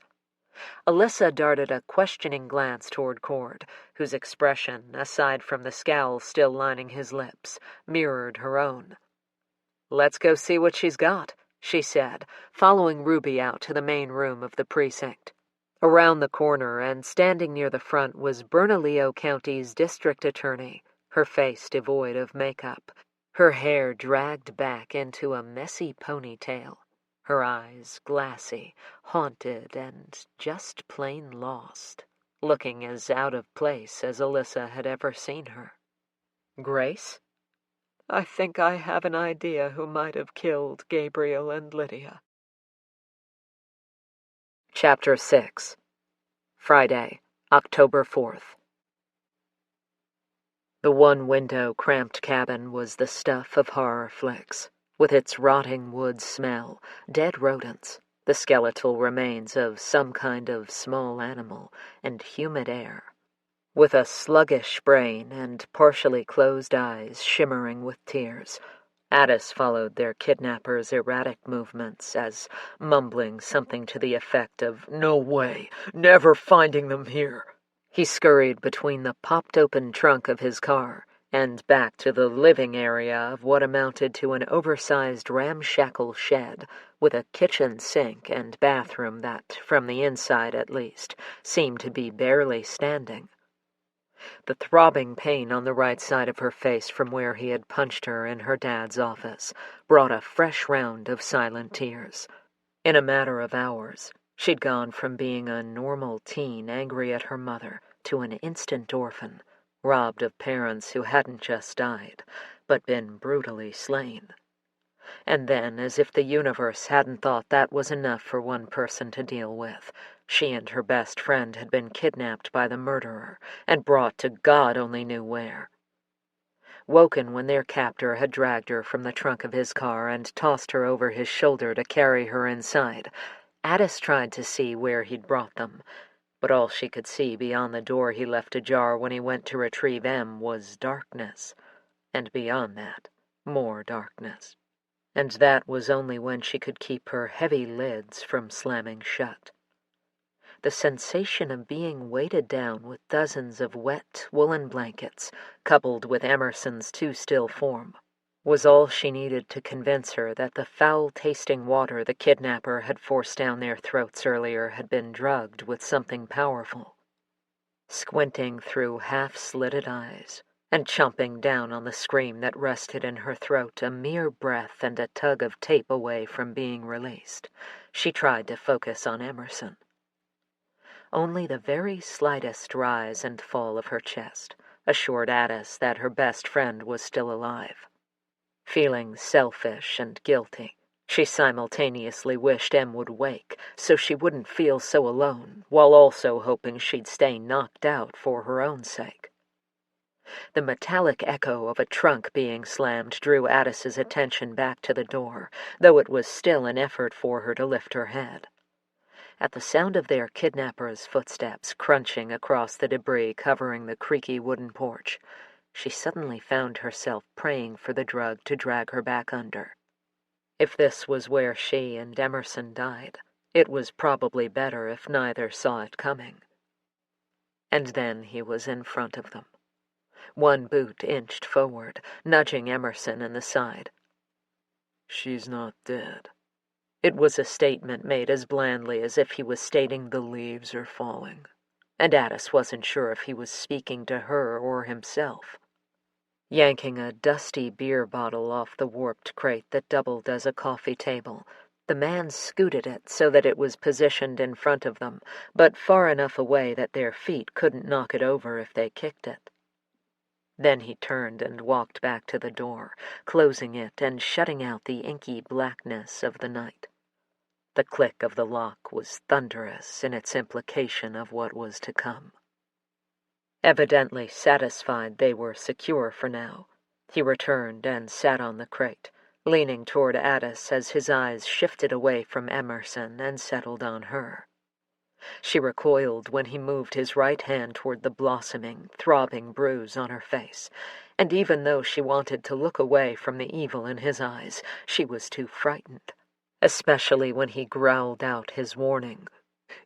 Alyssa darted a questioning glance toward Cord, whose expression, aside from the scowl still lining his lips, mirrored her own. Let's go see what she's got, she said, following Ruby out to the main room of the precinct. Around the corner and standing near the front was Bernalillo County's district attorney, her face devoid of makeup, her hair dragged back into a messy ponytail, her eyes glassy, haunted, and just plain lost, looking as out of place as Alyssa had ever seen her. Grace? I think I have an idea who might have killed Gabriel and Lydia. Chapter 6. Friday, October 4th. The one-window cramped cabin was the stuff of horror flicks, with its rotting wood smell, dead rodents, the skeletal remains of some kind of small animal, and humid air. With a sluggish brain and partially closed eyes shimmering with tears, Addis followed their kidnappers' erratic movements as, mumbling something to the effect of, "No way, never finding them here," he scurried between the popped-open trunk of his car and back to the living area of what amounted to an oversized ramshackle shed with a kitchen sink and bathroom that, from the inside at least, seemed to be barely standing. The throbbing pain on the right side of her face from where he had punched her in her dad's office brought a fresh round of silent tears. In a matter of hours, she'd gone from being a normal teen angry at her mother to an instant orphan, robbed of parents who hadn't just died, but been brutally slain. And then, as if the universe hadn't thought that was enough for one person to deal with, she and her best friend had been kidnapped by the murderer and brought to God only knew where. Woken when their captor had dragged her from the trunk of his car and tossed her over his shoulder to carry her inside, Addis tried to see where he'd brought them, but all she could see beyond the door he left ajar when he went to retrieve Em was darkness, and beyond that, more darkness. And that was only when she could keep her heavy lids from slamming shut. The sensation of being weighted down with dozens of wet woolen blankets, coupled with Emerson's too-still form, was all she needed to convince her that the foul-tasting water the kidnapper had forced down their throats earlier had been drugged with something powerful. Squinting through half-slitted eyes, and chomping down on the scream that rested in her throat a mere breath and a tug of tape away from being released, she tried to focus on Emerson. Only the very slightest rise and fall of her chest assured Addis that her best friend was still alive. Feeling selfish and guilty, she simultaneously wished Em would wake so she wouldn't feel so alone, while also hoping she'd stay knocked out for her own sake. The metallic echo of a trunk being slammed drew Addis's attention back to the door, though it was still an effort for her to lift her head. At the sound of their kidnapper's footsteps crunching across the debris covering the creaky wooden porch, she suddenly found herself praying for the drug to drag her back under. If this was where she and Emerson died, it was probably better if neither saw it coming. And then he was in front of them. One boot inched forward, nudging Emerson in the side. "She's not dead." It was a statement made as blandly as if he was stating the leaves are falling, and Addis wasn't sure if he was speaking to her or himself. Yanking a dusty beer bottle off the warped crate that doubled as a coffee table, the man scooted it so that it was positioned in front of them, but far enough away that their feet couldn't knock it over if they kicked it. Then he turned and walked back to the door, closing it and shutting out the inky blackness of the night. The click of the lock was thunderous in its implication of what was to come. Evidently satisfied they were secure for now, he returned and sat on the crate, leaning toward Addis as his eyes shifted away from Emerson and settled on her. She recoiled when he moved his right hand toward the blossoming, throbbing bruise on her face, and even though she wanted to look away from the evil in his eyes, she was too frightened, especially when he growled out his warning,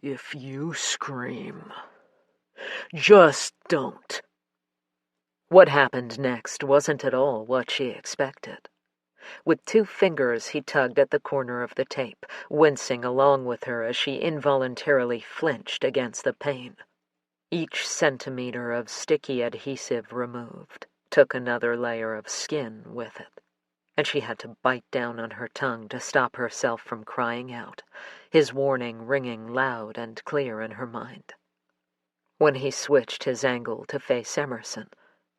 "If you scream, just don't." What happened next wasn't at all what she expected. With 2 fingers he tugged at the corner of the tape, wincing along with her as she involuntarily flinched against the pain. Each centimeter of sticky adhesive removed took another layer of skin with it, and she had to bite down on her tongue to stop herself from crying out, his warning ringing loud and clear in her mind. When he switched his angle to face Emerson,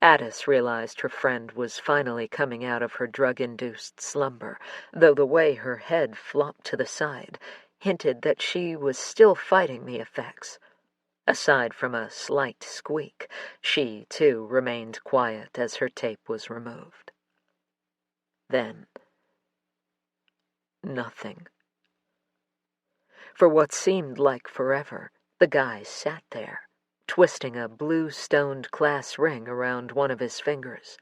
Addis realized her friend was finally coming out of her drug-induced slumber, though the way her head flopped to the side hinted that she was still fighting the effects. Aside from a slight squeak, she, too, remained quiet as her tape was removed. Then, nothing. For what seemed like forever, the guy sat there, twisting a blue-stoned class ring around one of his fingers.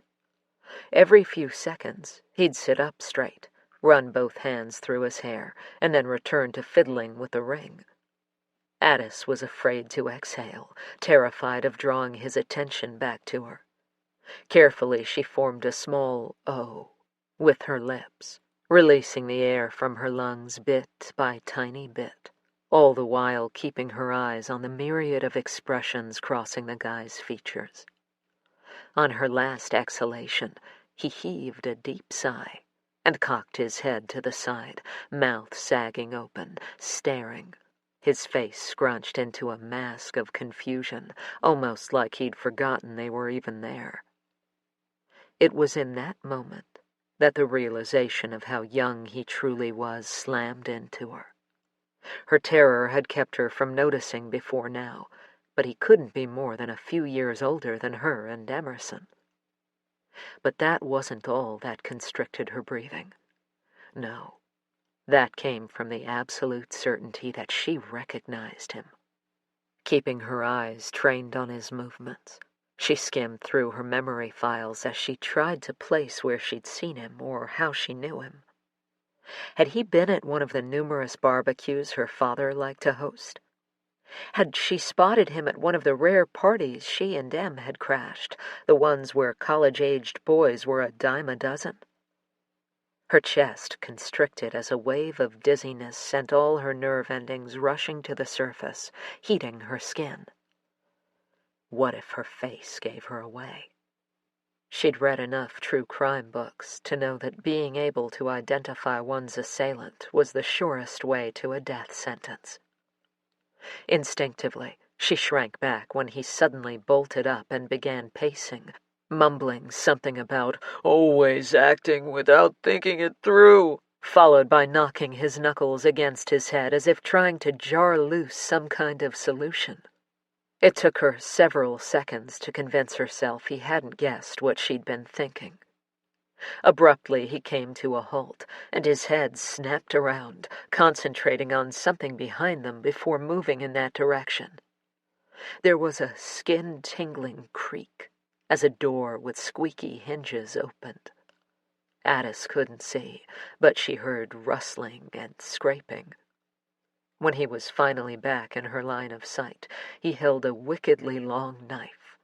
Every few seconds, he'd sit up straight, run both hands through his hair, and then return to fiddling with the ring. Addis was afraid to exhale, terrified of drawing his attention back to her. Carefully, she formed a small O with her lips, releasing the air from her lungs bit by tiny bit, all the while keeping her eyes on the myriad of expressions crossing the guy's features. On her last exhalation, he heaved a deep sigh and cocked his head to the side, mouth sagging open, staring, his face scrunched into a mask of confusion, almost like he'd forgotten they were even there. It was in that moment that the realization of how young he truly was slammed into her. Her terror had kept her from noticing before now, but he couldn't be more than a few years older than her and Emerson. But that wasn't all that constricted her breathing. No, that came from the absolute certainty that she recognized him. Keeping her eyes trained on his movements, she skimmed through her memory files as she tried to place where she'd seen him or how she knew him. Had he been at one of the numerous barbecues her father liked to host? Had she spotted him at one of the rare parties she and Em had crashed, the ones where college-aged boys were a dime a dozen? Her chest constricted as a wave of dizziness sent all her nerve endings rushing to the surface, heating her skin. What if her face gave her away? She'd read enough true crime books to know that being able to identify one's assailant was the surest way to a death sentence. Instinctively, she shrank back when he suddenly bolted up and began pacing, mumbling something about always acting without thinking it through, followed by knocking his knuckles against his head as if trying to jar loose some kind of solution. It took her several seconds to convince herself he hadn't guessed what she'd been thinking. Abruptly, he came to a halt, and his head snapped around, concentrating on something behind them before moving in that direction. There was a skin-tingling creak as a door with squeaky hinges opened. Addis couldn't see, but she heard rustling and scraping. When he was finally back in her line of sight, he held a wickedly long knife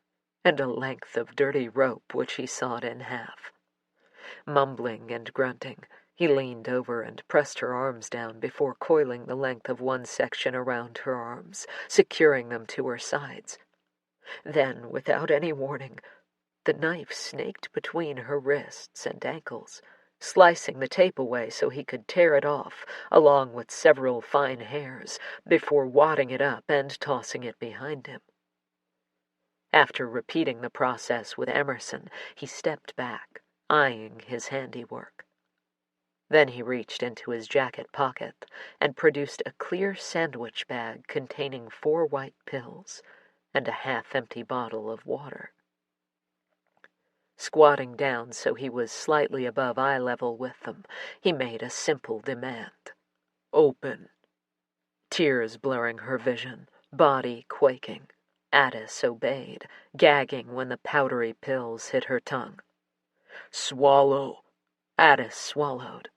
and a length of dirty rope which he sawed in half. Mumbling and grunting, he leaned over and pressed her arms down before coiling the length of one section around her arms, securing them to her sides. Then, without any warning, the knife snaked between her wrists and ankles, slicing the tape away so he could tear it off, along with several fine hairs, before wadding it up and tossing it behind him. After repeating the process with Emerson, he stepped back, eyeing his handiwork. Then he reached into his jacket pocket and produced a clear sandwich bag containing 4 white pills and a half-empty bottle of water. Squatting down so he was slightly above eye level with them, he made a simple demand. Open. Tears blurring her vision, body quaking, Addis obeyed, gagging when the powdery pills hit her tongue. Swallow. Addis swallowed.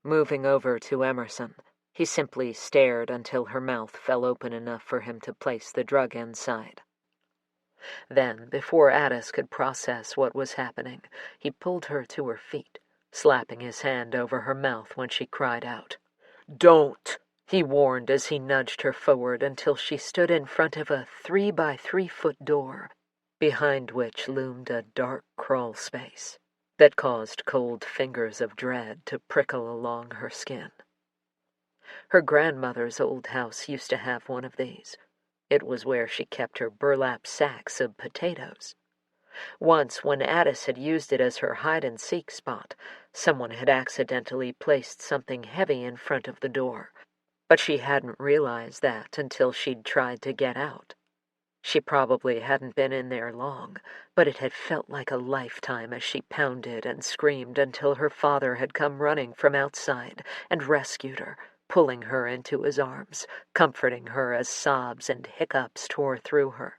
Moving over to Emerson, he simply stared until her mouth fell open enough for him to place the drug inside. Then, before Addis could process what was happening, he pulled her to her feet, slapping his hand over her mouth when she cried out. Don't, he warned as he nudged her forward until she stood in front of a 3-by-3-foot door, behind which loomed a dark crawl space that caused cold fingers of dread to prickle along her skin. Her grandmother's old house used to have one of these. It was where she kept her burlap sacks of potatoes. Once, when Addis had used it as her hide-and-seek spot, someone had accidentally placed something heavy in front of the door, but she hadn't realized that until she'd tried to get out. She probably hadn't been in there long, but it had felt like a lifetime as she pounded and screamed until her father had come running from outside and rescued her, pulling her into his arms, comforting her as sobs and hiccups tore through her.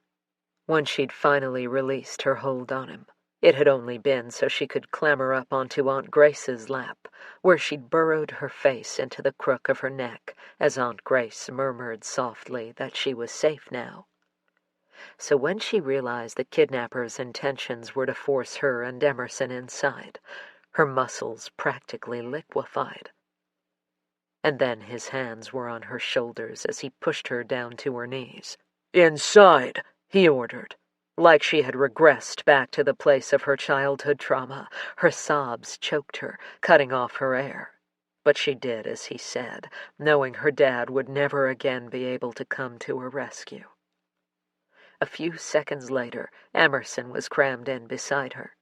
When she'd finally released her hold on him, it had only been so she could clamber up onto Aunt Grace's lap, where she'd burrowed her face into the crook of her neck as Aunt Grace murmured softly that she was safe now. So when she realized the kidnapper's intentions were to force her and Emerson inside, her muscles practically liquefied. And then his hands were on her shoulders as he pushed her down to her knees. "Inside!" he ordered. Like she had regressed back to the place of her childhood trauma, her sobs choked her, cutting off her air. But she did as he said, knowing her dad would never again be able to come to her rescue. A few seconds later, Emerson was crammed in beside her.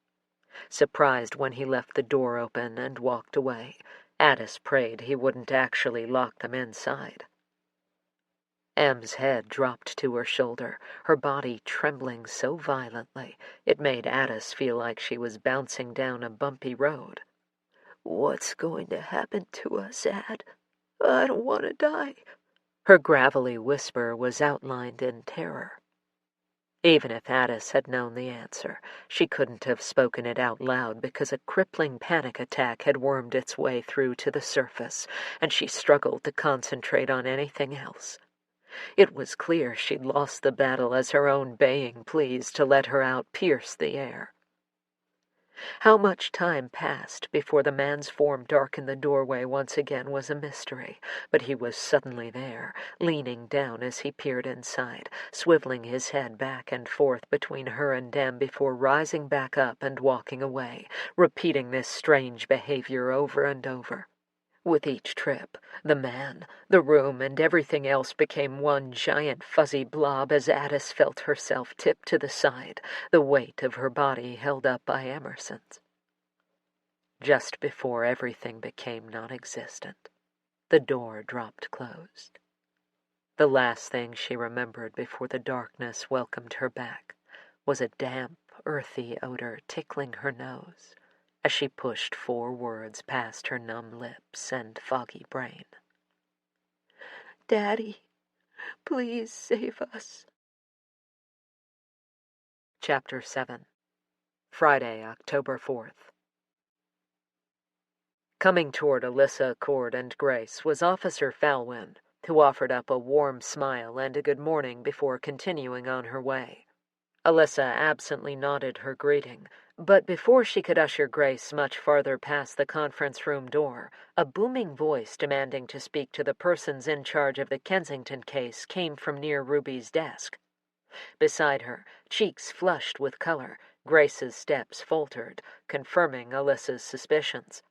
Surprised when he left the door open and walked away, Addis prayed he wouldn't actually lock them inside. Em's head dropped to her shoulder, her body trembling so violently it made Addis feel like she was bouncing down a bumpy road. "What's going to happen to us, Ad? I don't want to die." Her gravelly whisper was outlined in terror. Even if Addis had known the answer, she couldn't have spoken it out loud because a crippling panic attack had wormed its way through to the surface, and she struggled to concentrate on anything else. It was clear she'd lost the battle as her own baying pleas to let her out pierced the air. How much time passed before the man's form darkened the doorway once again was a mystery, but he was suddenly there, leaning down as he peered inside, swiveling his head back and forth between her and Dem before rising back up and walking away, repeating this strange behavior over and over. With each trip, the man, the room, and everything else became one giant fuzzy blob as Addis felt herself tip to the side, the weight of her body held up by Emerson's. Just before everything became non-existent, the door dropped closed. The last thing she remembered before the darkness welcomed her back was a damp, earthy odor tickling her nose as she pushed 4 words past her numb lips and foggy brain. "Daddy, please save us." Chapter 7. Friday, October 4th. Coming toward Alyssa, Cord, and Grace was Officer Falwyn, who offered up a warm smile and a good morning before continuing on her way. Alyssa absently nodded her greeting, but before she could usher Grace much farther past the conference room door, a booming voice demanding to speak to the persons in charge of the Kensington case came from near Ruby's desk. Beside her, cheeks flushed with color, Grace's steps faltered, confirming Alyssa's suspicions.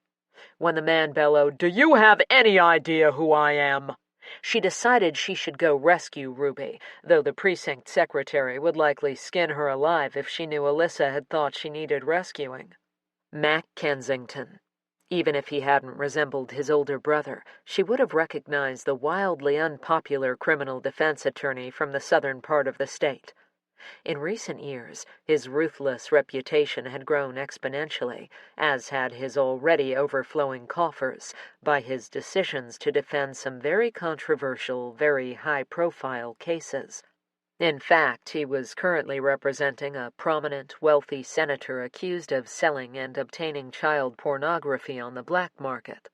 When the man bellowed, "Do you have any idea who I am?" she decided she should go rescue Ruby, though the precinct secretary would likely skin her alive if she knew Alyssa had thought she needed rescuing. Mac Kensington. Even if he hadn't resembled his older brother, she would have recognized the wildly unpopular criminal defense attorney from the southern part of the state. In recent years, his ruthless reputation had grown exponentially, as had his already overflowing coffers, by his decisions to defend some very controversial, very high-profile cases. In fact, he was currently representing a prominent, wealthy senator accused of selling and obtaining child pornography on the black market.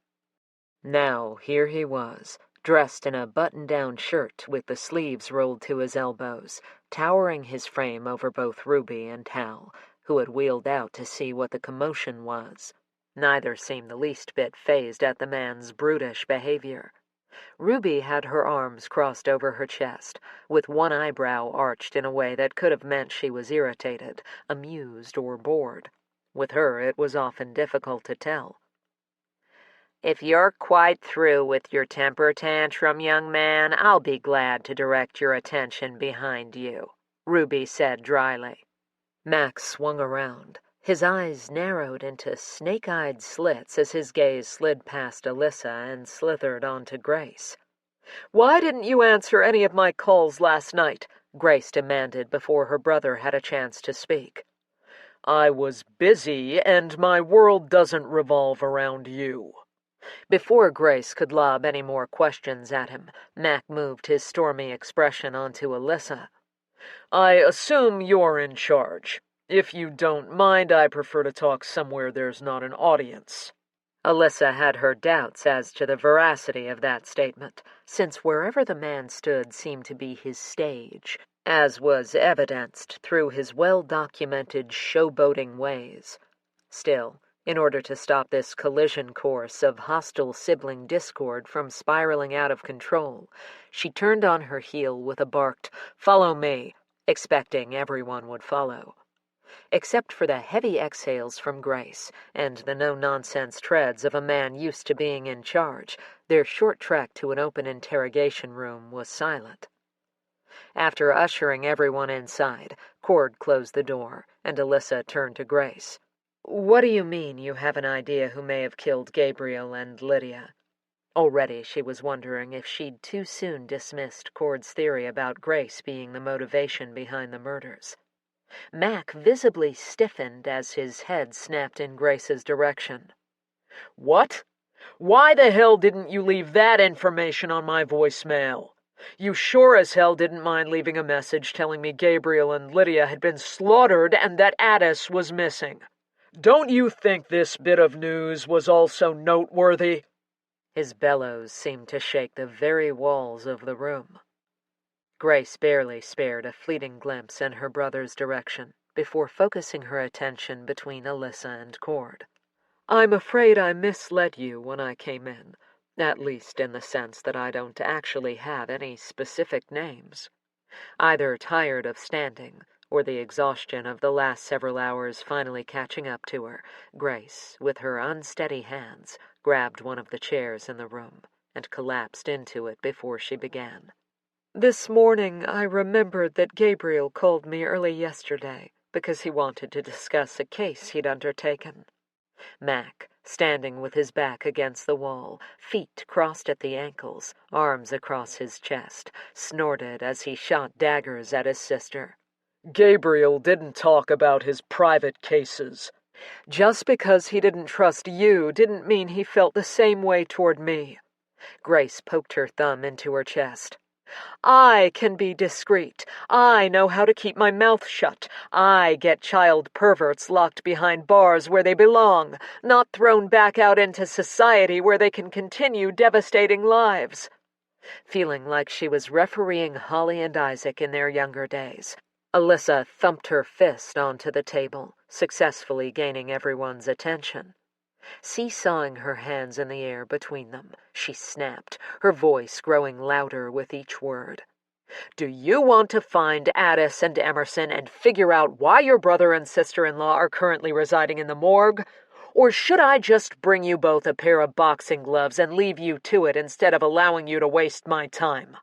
Now, here he was, dressed in a button-down shirt with the sleeves rolled to his elbows, towering his frame over both Ruby and Hal, who had wheeled out to see what the commotion was. Neither seemed the least bit fazed at the man's brutish behavior. Ruby had her arms crossed over her chest, with one eyebrow arched in a way that could have meant she was irritated, amused, or bored. With her, it was often difficult to tell. "If you're quite through with your temper tantrum, young man, I'll be glad to direct your attention behind you," Ruby said dryly. Max swung around. His eyes narrowed into snake-eyed slits as his gaze slid past Alyssa and slithered onto Grace. "Why didn't you answer any of my calls last night?" Grace demanded before her brother had a chance to speak. "I was busy, and my world doesn't revolve around you." Before Grace could lob any more questions at him, Mac moved his stormy expression onto Alyssa. "I assume you're in charge. If you don't mind, I prefer to talk somewhere there's not an audience." Alyssa had her doubts as to the veracity of that statement, since wherever the man stood seemed to be his stage, as was evidenced through his well-documented showboating ways. Still, in order to stop this collision course of hostile sibling discord from spiraling out of control, she turned on her heel with a barked, "Follow me," expecting everyone would follow. Except for the heavy exhales from Grace and the no-nonsense treads of a man used to being in charge, their short trek to an open interrogation room was silent. After ushering everyone inside, Cord closed the door, and Alyssa turned to Grace. "What do you mean you have an idea who may have killed Gabriel and Lydia?" Already she was wondering if she'd too soon dismissed Cord's theory about Grace being the motivation behind the murders. Mac visibly stiffened as his head snapped in Grace's direction. "What? Why the hell didn't you leave that information on my voicemail? You sure as hell didn't mind leaving a message telling me Gabriel and Lydia had been slaughtered and that Addis was missing. Don't you think this bit of news was also noteworthy?" His bellows seemed to shake the very walls of the room. Grace barely spared a fleeting glimpse in her brother's direction before focusing her attention between Alyssa and Cord. "I'm afraid I misled you when I came in, at least in the sense that I don't actually have any specific names." Either tired of standing, or the exhaustion of the last several hours finally catching up to her, Grace, with her unsteady hands, grabbed one of the chairs in the room and collapsed into it before she began. "This morning I remembered that Gabriel called me early yesterday because he wanted to discuss a case he'd undertaken." Mac, standing with his back against the wall, feet crossed at the ankles, arms across his chest, snorted as he shot daggers at his sister. "Gabriel didn't talk about his private cases. Just because he didn't trust you didn't mean he felt the same way toward me." Grace poked her thumb into her chest. "I can be discreet. I know how to keep my mouth shut. I get child perverts locked behind bars where they belong, not thrown back out into society where they can continue devastating lives." Feeling like she was refereeing Holly and Isaac in their younger days, Alyssa thumped her fist onto the table, successfully gaining everyone's attention. Seesawing her hands in the air between them, she snapped, her voice growing louder with each word. "Do you want to find Addis and Emerson and figure out why your brother and sister-in-law are currently residing in the morgue? Or should I just bring you both a pair of boxing gloves and leave you to it instead of allowing you to waste my time?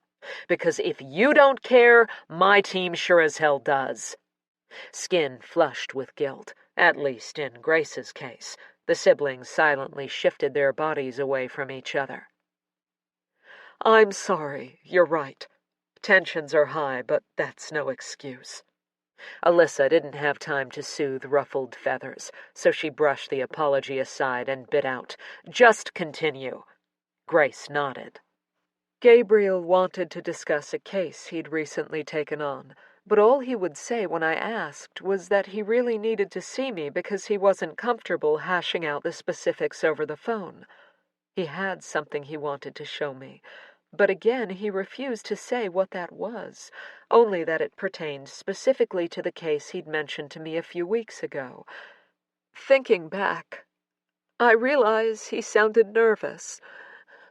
Because if you don't care, my team sure as hell does." Skin flushed with guilt, at least in Grace's case. The siblings silently shifted their bodies away from each other. "I'm sorry, you're right. Tensions are high, but that's no excuse." Alyssa didn't have time to soothe ruffled feathers, so she brushed the apology aside and bit out, "Just continue." Grace nodded. "Gabriel wanted to discuss a case he'd recently taken on, but all he would say when I asked was that he really needed to see me because he wasn't comfortable hashing out the specifics over the phone. He had something he wanted to show me, but again he refused to say what that was, only that it pertained specifically to the case he'd mentioned to me a few weeks ago. Thinking back, I realize he sounded nervous,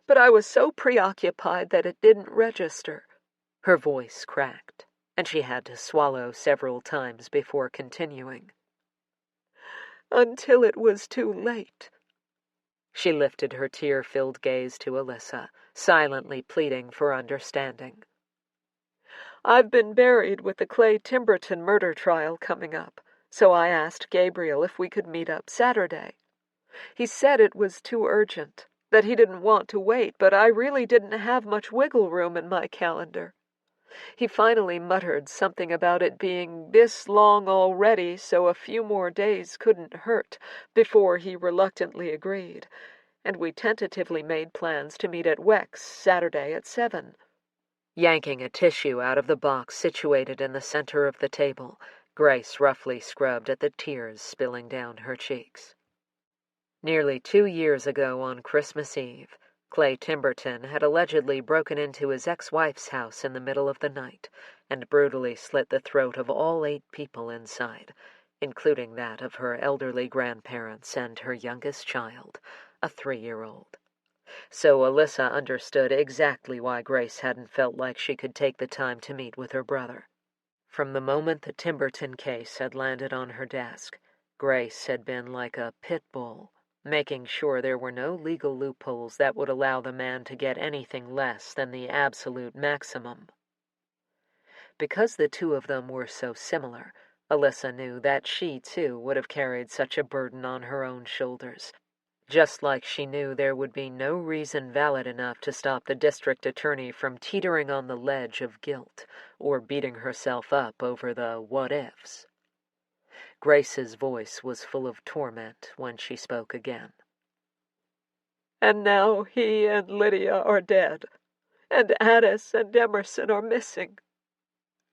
but I was so preoccupied that it didn't register." Her voice cracked, and she had to swallow several times before continuing. "Until it was too late." She lifted her tear-filled gaze to Alyssa, silently pleading for understanding. "I've been buried with the Clay Timberton murder trial coming up, So I asked Gabriel if we could meet up Saturday. He said it was too urgent, that he didn't want to wait, but I really didn't have much wiggle room in my calendar. He finally muttered something about it being this long already, so a few more days couldn't hurt, before he reluctantly agreed, and we tentatively made plans to meet at Weck's Saturday at 7. Yanking a tissue out of the box situated in the center of the table, Grace roughly scrubbed at the tears spilling down her cheeks. Nearly 2 years ago on Christmas Eve, Clay Timberton had allegedly broken into his ex-wife's house in the middle of the night and brutally slit the throat of all 8 people inside, including that of her elderly grandparents and her youngest child, a 3-year-old. So Alyssa understood exactly why Grace hadn't felt like she could take the time to meet with her brother. From the moment the Timberton case had landed on her desk, Grace had been like a pit bull, making sure there were no legal loopholes that would allow the man to get anything less than the absolute maximum. Because the two of them were so similar, Alyssa knew that she, too, would have carried such a burden on her own shoulders, just like she knew there would be no reason valid enough to stop the district attorney from teetering on the ledge of guilt or beating herself up over the what-ifs. Grace's voice was full of torment when she spoke again. And now he and Lydia are dead, and Addis and Emerson are missing.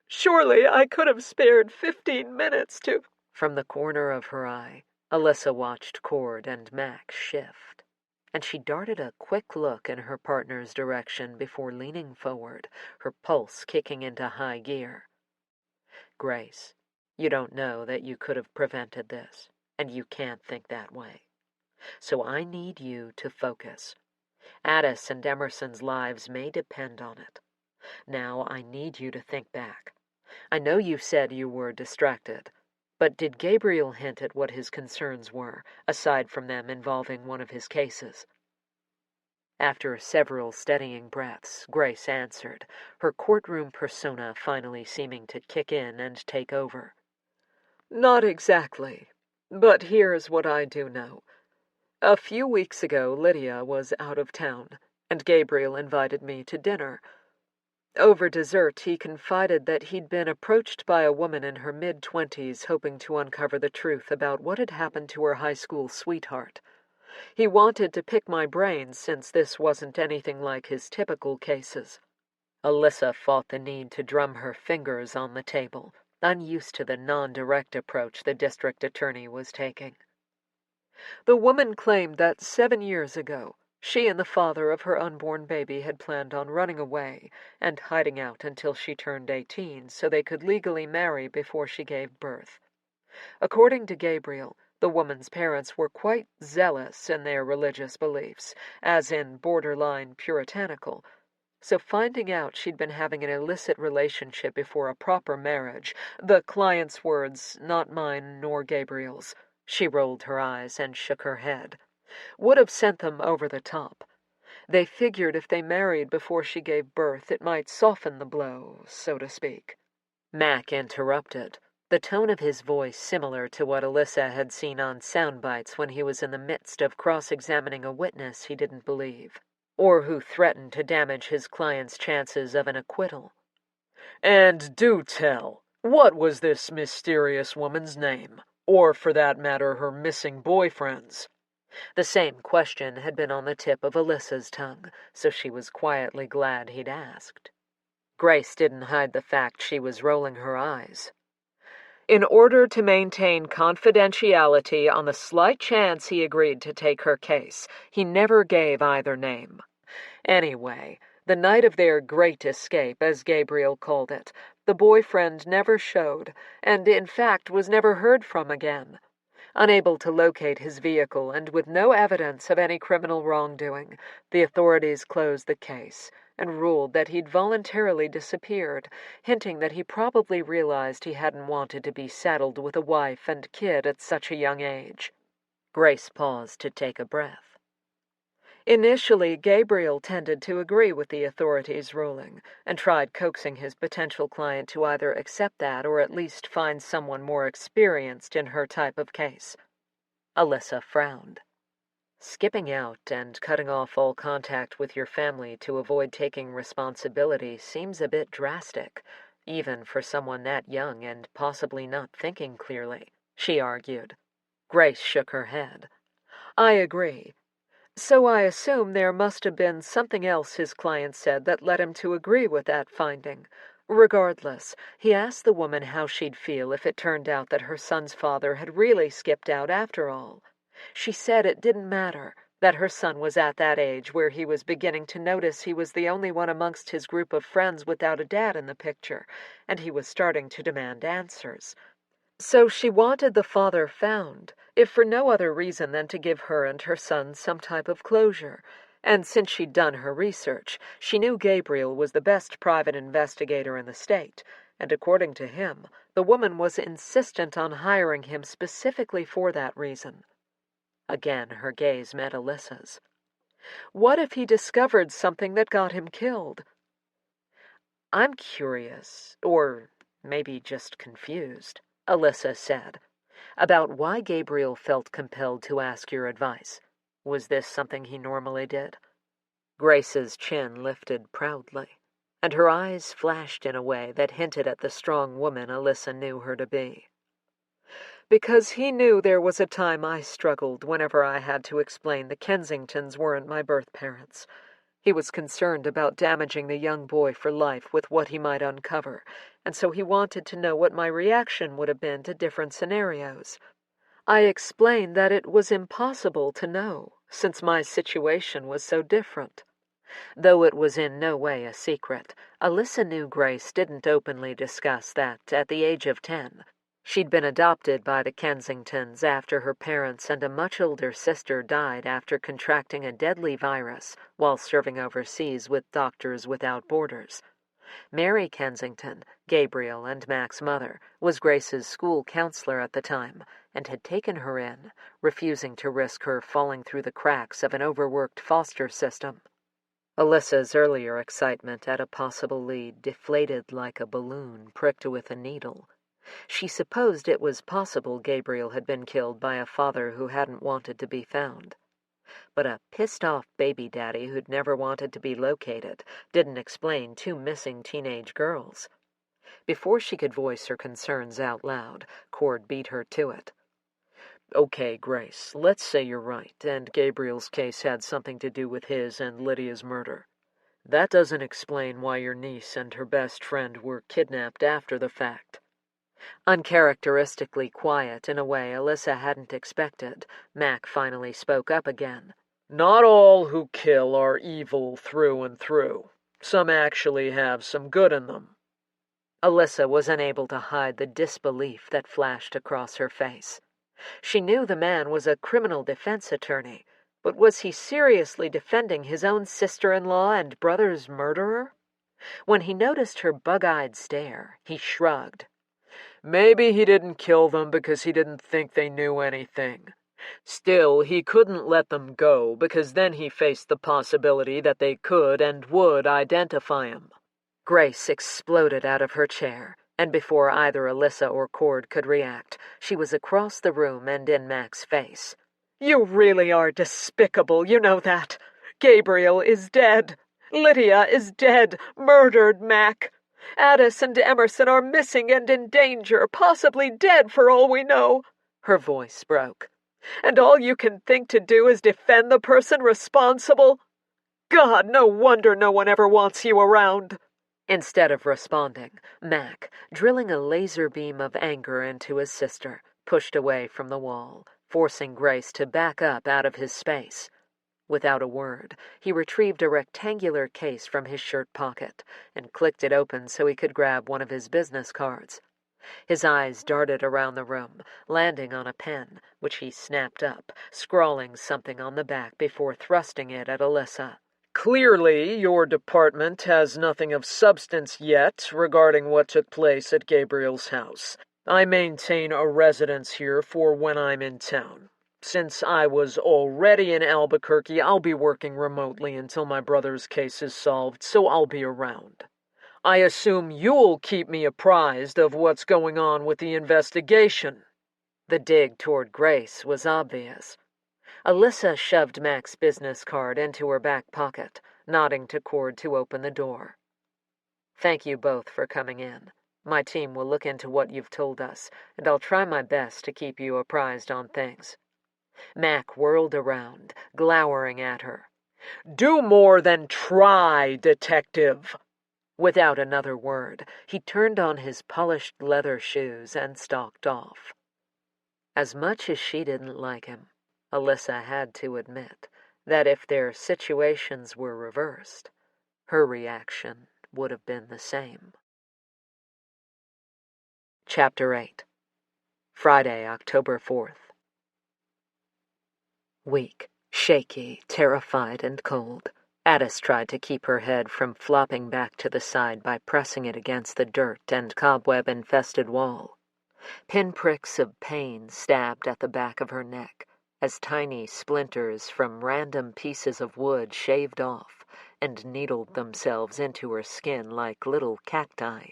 Surely I could have spared 15 minutes to... From the corner of her eye, Alyssa watched Cord and Max shift, and she darted a quick look in her partner's direction before leaning forward, her pulse kicking into high gear. Grace, you don't know that you could have prevented this, and you can't think that way. So I need you to focus. Addis and Emerson's lives may depend on it. Now I need you to think back. I know you said you were distracted, but did Gabriel hint at what his concerns were, aside from them involving one of his cases? After several steadying breaths, Grace answered, her courtroom persona finally seeming to kick in and take over. Not exactly, but here's what I do know. A few weeks ago, Lydia was out of town, and Gabriel invited me to dinner. Over dessert, he confided that he'd been approached by a woman in her mid-20s hoping to uncover the truth about what had happened to her high school sweetheart. He wanted to pick my brains since this wasn't anything like his typical cases. Alyssa fought the need to drum her fingers on the table, unused to the non-direct approach the district attorney was taking. The woman claimed that 7 years ago, she and the father of her unborn baby had planned on running away and hiding out until she turned 18 so they could legally marry before she gave birth. According to Gabriel, the woman's parents were quite zealous in their religious beliefs, as in borderline puritanical, so finding out she'd been having an illicit relationship before a proper marriage, the client's words, not mine nor Gabriel's, she rolled her eyes and shook her head, would have sent them over the top. They figured if they married before she gave birth, it might soften the blow, so to speak. Mac interrupted, the tone of his voice similar to what Alyssa had seen on sound bites when he was in the midst of cross-examining a witness he didn't believe, or who threatened to damage his client's chances of an acquittal. And do tell, what was this mysterious woman's name? Or, for that matter, her missing boyfriend's? The same question had been on the tip of Alyssa's tongue, so she was quietly glad he'd asked. Grace didn't hide the fact she was rolling her eyes. In order to maintain confidentiality on the slight chance he agreed to take her case, he never gave either name. Anyway, the night of their great escape, as Gabriel called it, the boyfriend never showed, and in fact was never heard from again. Unable to locate his vehicle and with no evidence of any criminal wrongdoing, the authorities closed the case and ruled that he'd voluntarily disappeared, hinting that he probably realized he hadn't wanted to be saddled with a wife and kid at such a young age. Grace paused to take a breath. Initially, Gabriel tended to agree with the authorities' ruling and tried coaxing his potential client to either accept that or at least find someone more experienced in her type of case. Alyssa frowned. Skipping out and cutting off all contact with your family to avoid taking responsibility seems a bit drastic, even for someone that young and possibly not thinking clearly, she argued. Grace shook her head. I agree. So I assume there must have been something else his client said that led him to agree with that finding. Regardless, he asked the woman how she'd feel if it turned out that her son's father had really skipped out after all. She said it didn't matter, that her son was at that age where he was beginning to notice he was the only one amongst his group of friends without a dad in the picture, and he was starting to demand answers. So she wanted the father found, if for no other reason than to give her and her son some type of closure. And since she'd done her research, she knew Gabriel was the best private investigator in the state, and according to him, the woman was insistent on hiring him specifically for that reason. Again, her gaze met Alyssa's. What if he discovered something that got him killed? I'm curious, or maybe just confused, Alyssa said, about why Gabriel felt compelled to ask your advice. Was this something he normally did? Grace's chin lifted proudly, and her eyes flashed in a way that hinted at the strong woman Alyssa knew her to be. Because he knew there was a time I struggled whenever I had to explain the Kensingtons weren't my birth parents. He was concerned about damaging the young boy for life with what he might uncover, and so he wanted to know what my reaction would have been to different scenarios. I explained that it was impossible to know, since my situation was so different. Though it was in no way a secret, Alyssa knew Grace didn't openly discuss that at the age of 10. She'd been adopted by the Kensingtons after her parents and a much older sister died after contracting a deadly virus while serving overseas with Doctors Without Borders. Mary Kensington, Gabriel and Mac's mother, was Grace's school counselor at the time and had taken her in, refusing to risk her falling through the cracks of an overworked foster system. Alyssa's earlier excitement at a possible lead deflated like a balloon pricked with a needle. She supposed it was possible Gabriel had been killed by a father who hadn't wanted to be found. But a pissed-off baby daddy who'd never wanted to be located didn't explain two missing teenage girls. Before she could voice her concerns out loud, Cord beat her to it. Okay, Grace, let's say you're right, and Gabriel's case had something to do with his and Lydia's murder. That doesn't explain why your niece and her best friend were kidnapped after the fact. Uncharacteristically quiet in a way Alyssa hadn't expected, Mac finally spoke up again. Not all who kill are evil through and through. Some actually have some good in them. Alyssa was unable to hide the disbelief that flashed across her face. She knew the man was a criminal defense attorney, but was he seriously defending his own sister-in-law and brother's murderer? When he noticed her bug-eyed stare, he shrugged. Maybe he didn't kill them because he didn't think they knew anything. Still, he couldn't let them go because then he faced the possibility that they could and would identify him. Grace exploded out of her chair, and before either Alyssa or Cord could react, she was across the room and in Mac's face. You really are despicable, you know that. Gabriel is dead. Lydia is dead, murdered, Mac. Addis and Emerson are missing and in danger, possibly dead for all we know. Her voice broke. And all you can think to do is defend the person responsible? God, no wonder no one ever wants you around. Instead of responding, Mac, drilling a laser beam of anger into his sister, pushed away from the wall, forcing Grace to back up out of his space. Without a word, he retrieved a rectangular case from his shirt pocket and clicked it open so he could grab one of his business cards. His eyes darted around the room, landing on a pen, which he snapped up, scrawling something on the back before thrusting it at Alyssa. Clearly, your department has nothing of substance yet regarding what took place at Gabriel's house. I maintain a residence here for when I'm in town. Since I was already in Albuquerque, I'll be working remotely until my brother's case is solved, so I'll be around. I assume you'll keep me apprised of what's going on with the investigation." The dig toward Grace was obvious. Alyssa shoved Mac's business card into her back pocket, nodding to Cord to open the door. "Thank you both for coming in. My team will look into what you've told us, and I'll try my best to keep you apprised on things." Mac whirled around, glowering at her. "Do more than try, detective." Without another word, he turned on his polished leather shoes and stalked off. As much as she didn't like him, Alyssa had to admit that if their situations were reversed, her reaction would have been the same. Chapter 8. Friday, October 4th. Weak, shaky, terrified, and cold, Addis tried to keep her head from flopping back to the side by pressing it against the dirt and cobweb-infested wall. Pinpricks of pain stabbed at the back of her neck as tiny splinters from random pieces of wood shaved off and needled themselves into her skin like little cacti.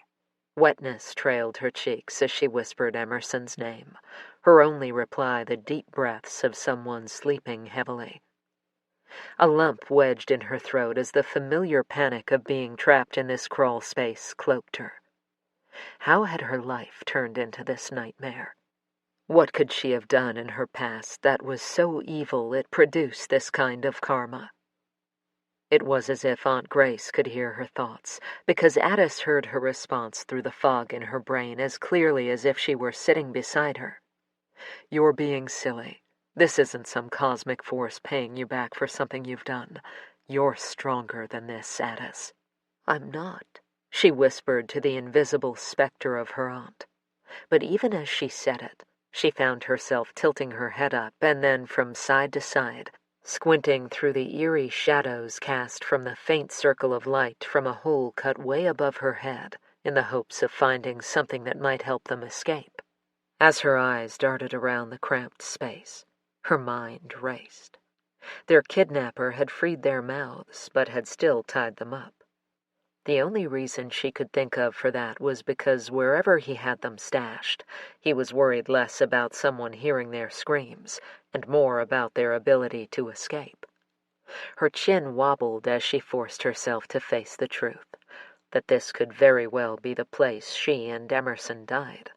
Wetness trailed her cheeks as she whispered Emerson's name, her only reply the deep breaths of someone sleeping heavily. A lump wedged in her throat as the familiar panic of being trapped in this crawl space cloaked her. How had her life turned into this nightmare? What could she have done in her past that was so evil it produced this kind of karma? It was as if Aunt Grace could hear her thoughts, because Addis heard her response through the fog in her brain as clearly as if she were sitting beside her. "You're being silly. This isn't some cosmic force paying you back for something you've done. You're stronger than this, Addis." "I'm not," she whispered to the invisible specter of her aunt. But even as she said it, she found herself tilting her head up and then from side to side, squinting through the eerie shadows cast from the faint circle of light from a hole cut way above her head in the hopes of finding something that might help them escape. As her eyes darted around the cramped space, her mind raced. Their kidnapper had freed their mouths, but had still tied them up. The only reason she could think of for that was because wherever he had them stashed, he was worried less about someone hearing their screams and more about their ability to escape. Her chin wobbled as she forced herself to face the truth, that this could very well be the place she and Emerson died.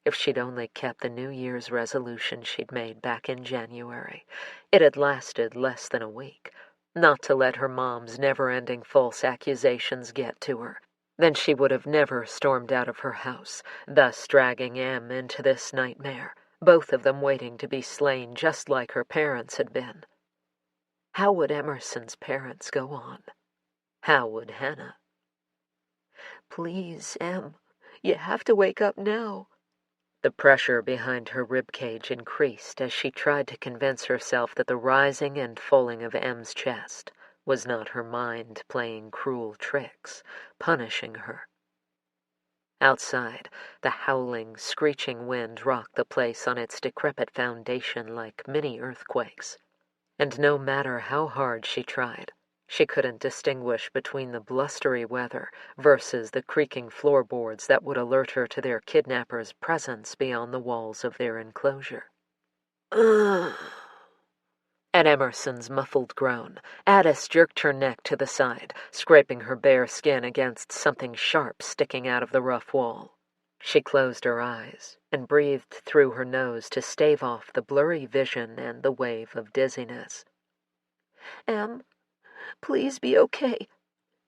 If she'd only kept the New Year's resolution she'd made back in January, it had lasted less than a week, not to let her mom's never-ending false accusations get to her, then she would have never stormed out of her house, thus dragging Em into this nightmare, both of them waiting to be slain just like her parents had been. How would Emerson's parents go on? How would Hannah? "Please, Em, you have to wake up now." The pressure behind her ribcage increased as she tried to convince herself that the rising and falling of Em's chest was not her mind playing cruel tricks, punishing her. Outside, the howling, screeching wind rocked the place on its decrepit foundation like mini earthquakes, and no matter how hard she tried, she couldn't distinguish between the blustery weather versus the creaking floorboards that would alert her to their kidnapper's presence beyond the walls of their enclosure. Ugh. At Emerson's muffled groan, Addis jerked her neck to the side, scraping her bare skin against something sharp sticking out of the rough wall. She closed her eyes and breathed through her nose to stave off the blurry vision and the wave of dizziness. "Em, please be okay.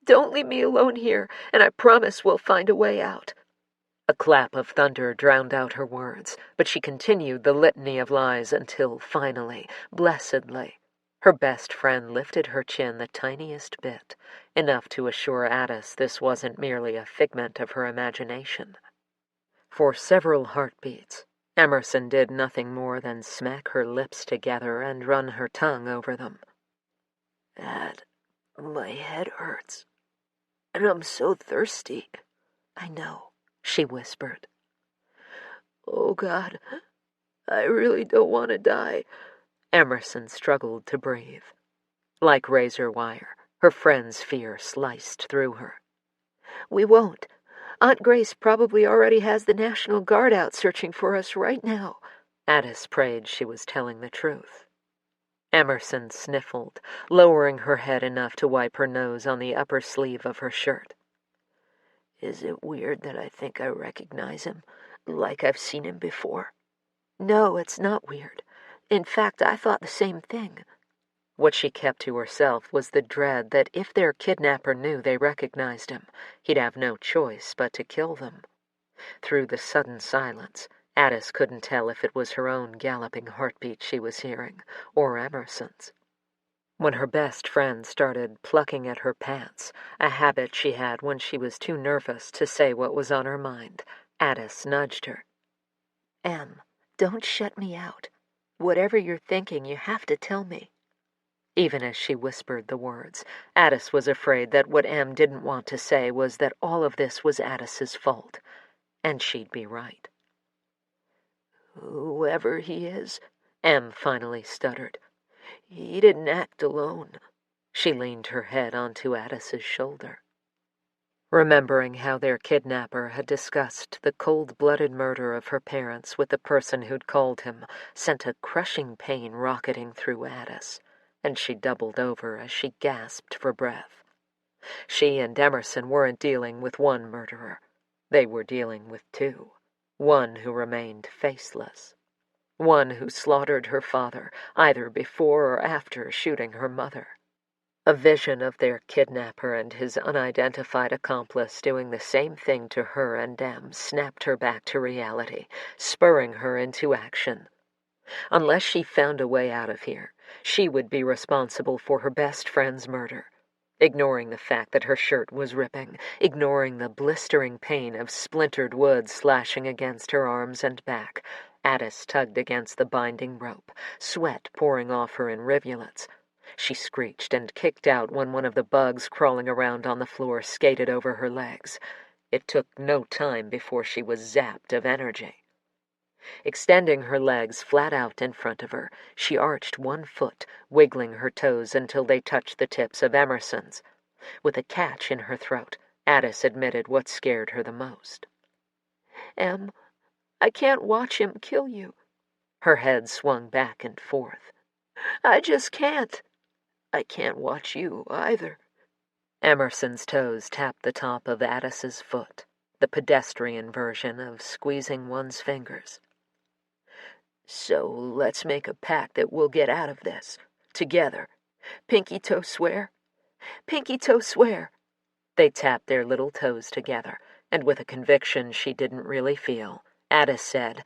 Don't leave me alone here, and I promise we'll find a way out." A clap of thunder drowned out her words, but she continued the litany of lies until, finally, blessedly, her best friend lifted her chin the tiniest bit, enough to assure Addis this wasn't merely a figment of her imagination. For several heartbeats, Emerson did nothing more than smack her lips together and run her tongue over them. My head hurts, and I'm so thirsty." "I know," she whispered. "Oh, God, I really don't want to die. Emerson struggled to breathe. Like razor wire, her friend's fear sliced through her. We won't. Aunt Grace probably already has the National Guard out searching for us right now. Addis prayed she was telling the truth. Emerson sniffled, lowering her head enough to wipe her nose on the upper sleeve of her shirt. Is it weird that I think I recognize him, like I've seen him before? No, it's not weird. In fact, I thought the same thing. What she kept to herself was the dread that if their kidnapper knew they recognized him, he'd have no choice but to kill them. Through the sudden silence, Addis couldn't tell if it was her own galloping heartbeat she was hearing, or Emerson's. When her best friend started plucking at her pants, a habit she had when she was too nervous to say what was on her mind, Addis nudged her. Em, don't shut me out. Whatever you're thinking, you have to tell me. Even as she whispered the words, Addis was afraid that what Em didn't want to say was that all of this was Addis's fault, and she'd be right. Whoever he is, Em finally stuttered. He didn't act alone. She leaned her head onto Addis's shoulder. Remembering how their kidnapper had discussed the cold-blooded murder of her parents with the person who'd called him sent a crushing pain rocketing through Addis, and she doubled over as she gasped for breath. She and Emerson weren't dealing with one murderer. They were dealing with two. One who remained faceless. One who slaughtered her father, either before or after shooting her mother. A vision of their kidnapper and his unidentified accomplice doing the same thing to her and Em snapped her back to reality, spurring her into action. Unless she found a way out of here, she would be responsible for her best friend's murder. Ignoring the fact that her shirt was ripping, ignoring the blistering pain of splintered wood slashing against her arms and back, Addis tugged against the binding rope, sweat pouring off her in rivulets. She screeched and kicked out when one of the bugs crawling around on the floor skated over her legs. It took no time before she was zapped of energy. Extending her legs flat out in front of her, she arched one foot, wiggling her toes until they touched the tips of Emerson's. With a catch in her throat, Addis admitted what scared her the most. Em, I can't watch him kill you. Her head swung back and forth. I just can't. I can't watch you either. Emerson's toes tapped the top of Addis's foot, the pedestrian version of squeezing one's fingers. So let's make a pact that we'll get out of this, together. Pinky toe swear? Pinky toe swear. They tapped their little toes together, and with a conviction she didn't really feel, Addis said,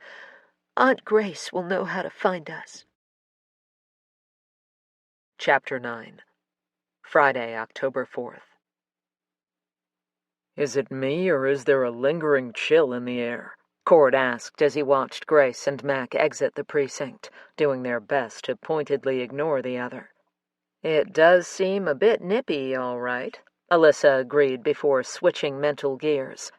Aunt Grace will know how to find us. Chapter 9. Friday, October 4th. Is it me, or is there a lingering chill in the air? Cord asked as he watched Grace and Mac exit the precinct, doing their best to pointedly ignore the other. It does seem a bit nippy, all right, Alyssa agreed before switching mental gears.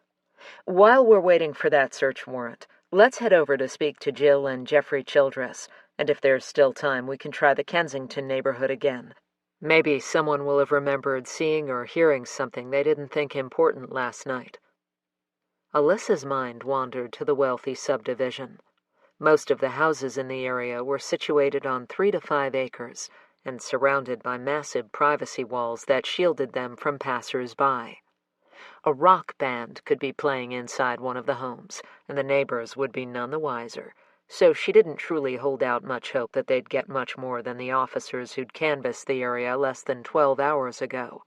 While we're waiting for that search warrant, let's head over to speak to Jill and Jeffrey Childress, and if there's still time, we can try the Kensington neighborhood again. Maybe someone will have remembered seeing or hearing something they didn't think important last night. Alyssa's mind wandered to the wealthy subdivision. Most of the houses in the area were situated on 3 to 5 acres and surrounded by massive privacy walls that shielded them from passers-by. A rock band could be playing inside one of the homes, and the neighbors would be none the wiser, so she didn't truly hold out much hope that they'd get much more than the officers who'd canvassed the area less than 12 hours ago.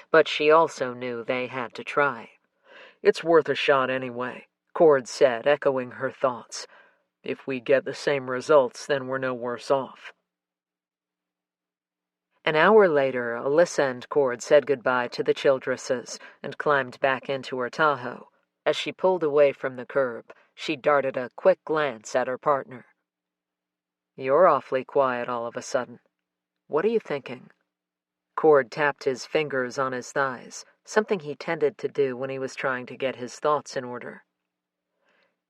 But she also knew they had to try. It's worth a shot anyway, Cord said, echoing her thoughts. If we get the same results, then we're no worse off. An hour later, Alyssa and Cord said goodbye to the Childresses and climbed back into her Tahoe. As she pulled away from the curb, she darted a quick glance at her partner. "You're awfully quiet all of a sudden. What are you thinking?" Cord tapped his fingers on his thighs, something he tended to do when he was trying to get his thoughts in order.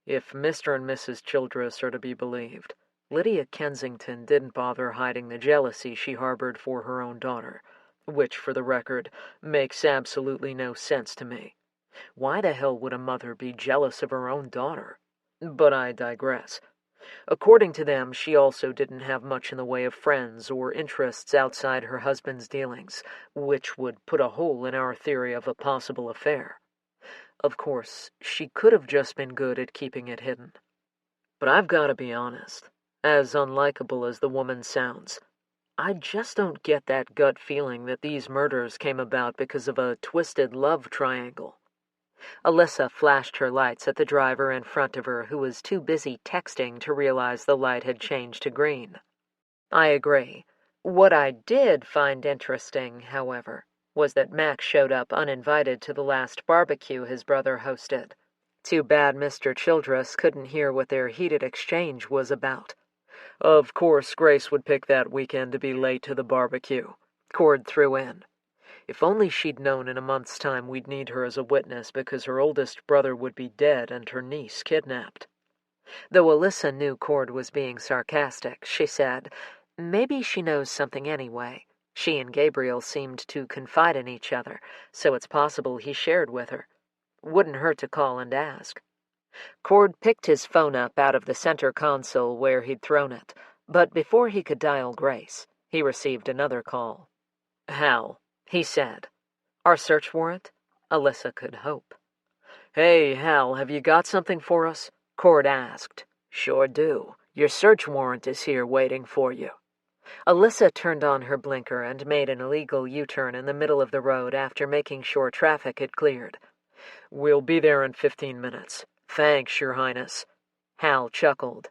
If Mr. and Mrs. Childress are to be believed, Lydia Kensington didn't bother hiding the jealousy she harbored for her own daughter, which, for the record, makes absolutely no sense to me. Why the hell would a mother be jealous of her own daughter? But I digress. According to them, she also didn't have much in the way of friends or interests outside her husband's dealings, which would put a hole in our theory of a possible affair. Of course, she could have just been good at keeping it hidden. But I've got to be honest, as unlikable as the woman sounds, I just don't get that gut feeling that these murders came about because of a twisted love triangle. Alyssa flashed her lights at the driver in front of her, who was too busy texting to realize the light had changed to green. I agree. What I did find interesting, however, was that Max showed up uninvited to the last barbecue his brother hosted. Too bad Mr. Childress couldn't hear what their heated exchange was about. Of course, Grace would pick that weekend to be late to the barbecue, Cord threw in. If only she'd known in a month's time we'd need her as a witness because her oldest brother would be dead and her niece kidnapped. Though Alyssa knew Cord was being sarcastic, she said, "Maybe she knows something anyway. She and Gabriel seemed to confide in each other, so it's possible he shared with her. Wouldn't hurt to call and ask." Cord picked his phone up out of the center console where he'd thrown it, but before he could dial Grace, he received another call. "Hal," he said. "Our search warrant?" Alyssa could hope. "Hey, Hal, have you got something for us?" Cord asked. "Sure do. Your search warrant is here waiting for you." Alyssa turned on her blinker and made an illegal U-turn in the middle of the road after making sure traffic had cleared. "We'll be there in 15 minutes. Thanks, Your Highness." Hal chuckled.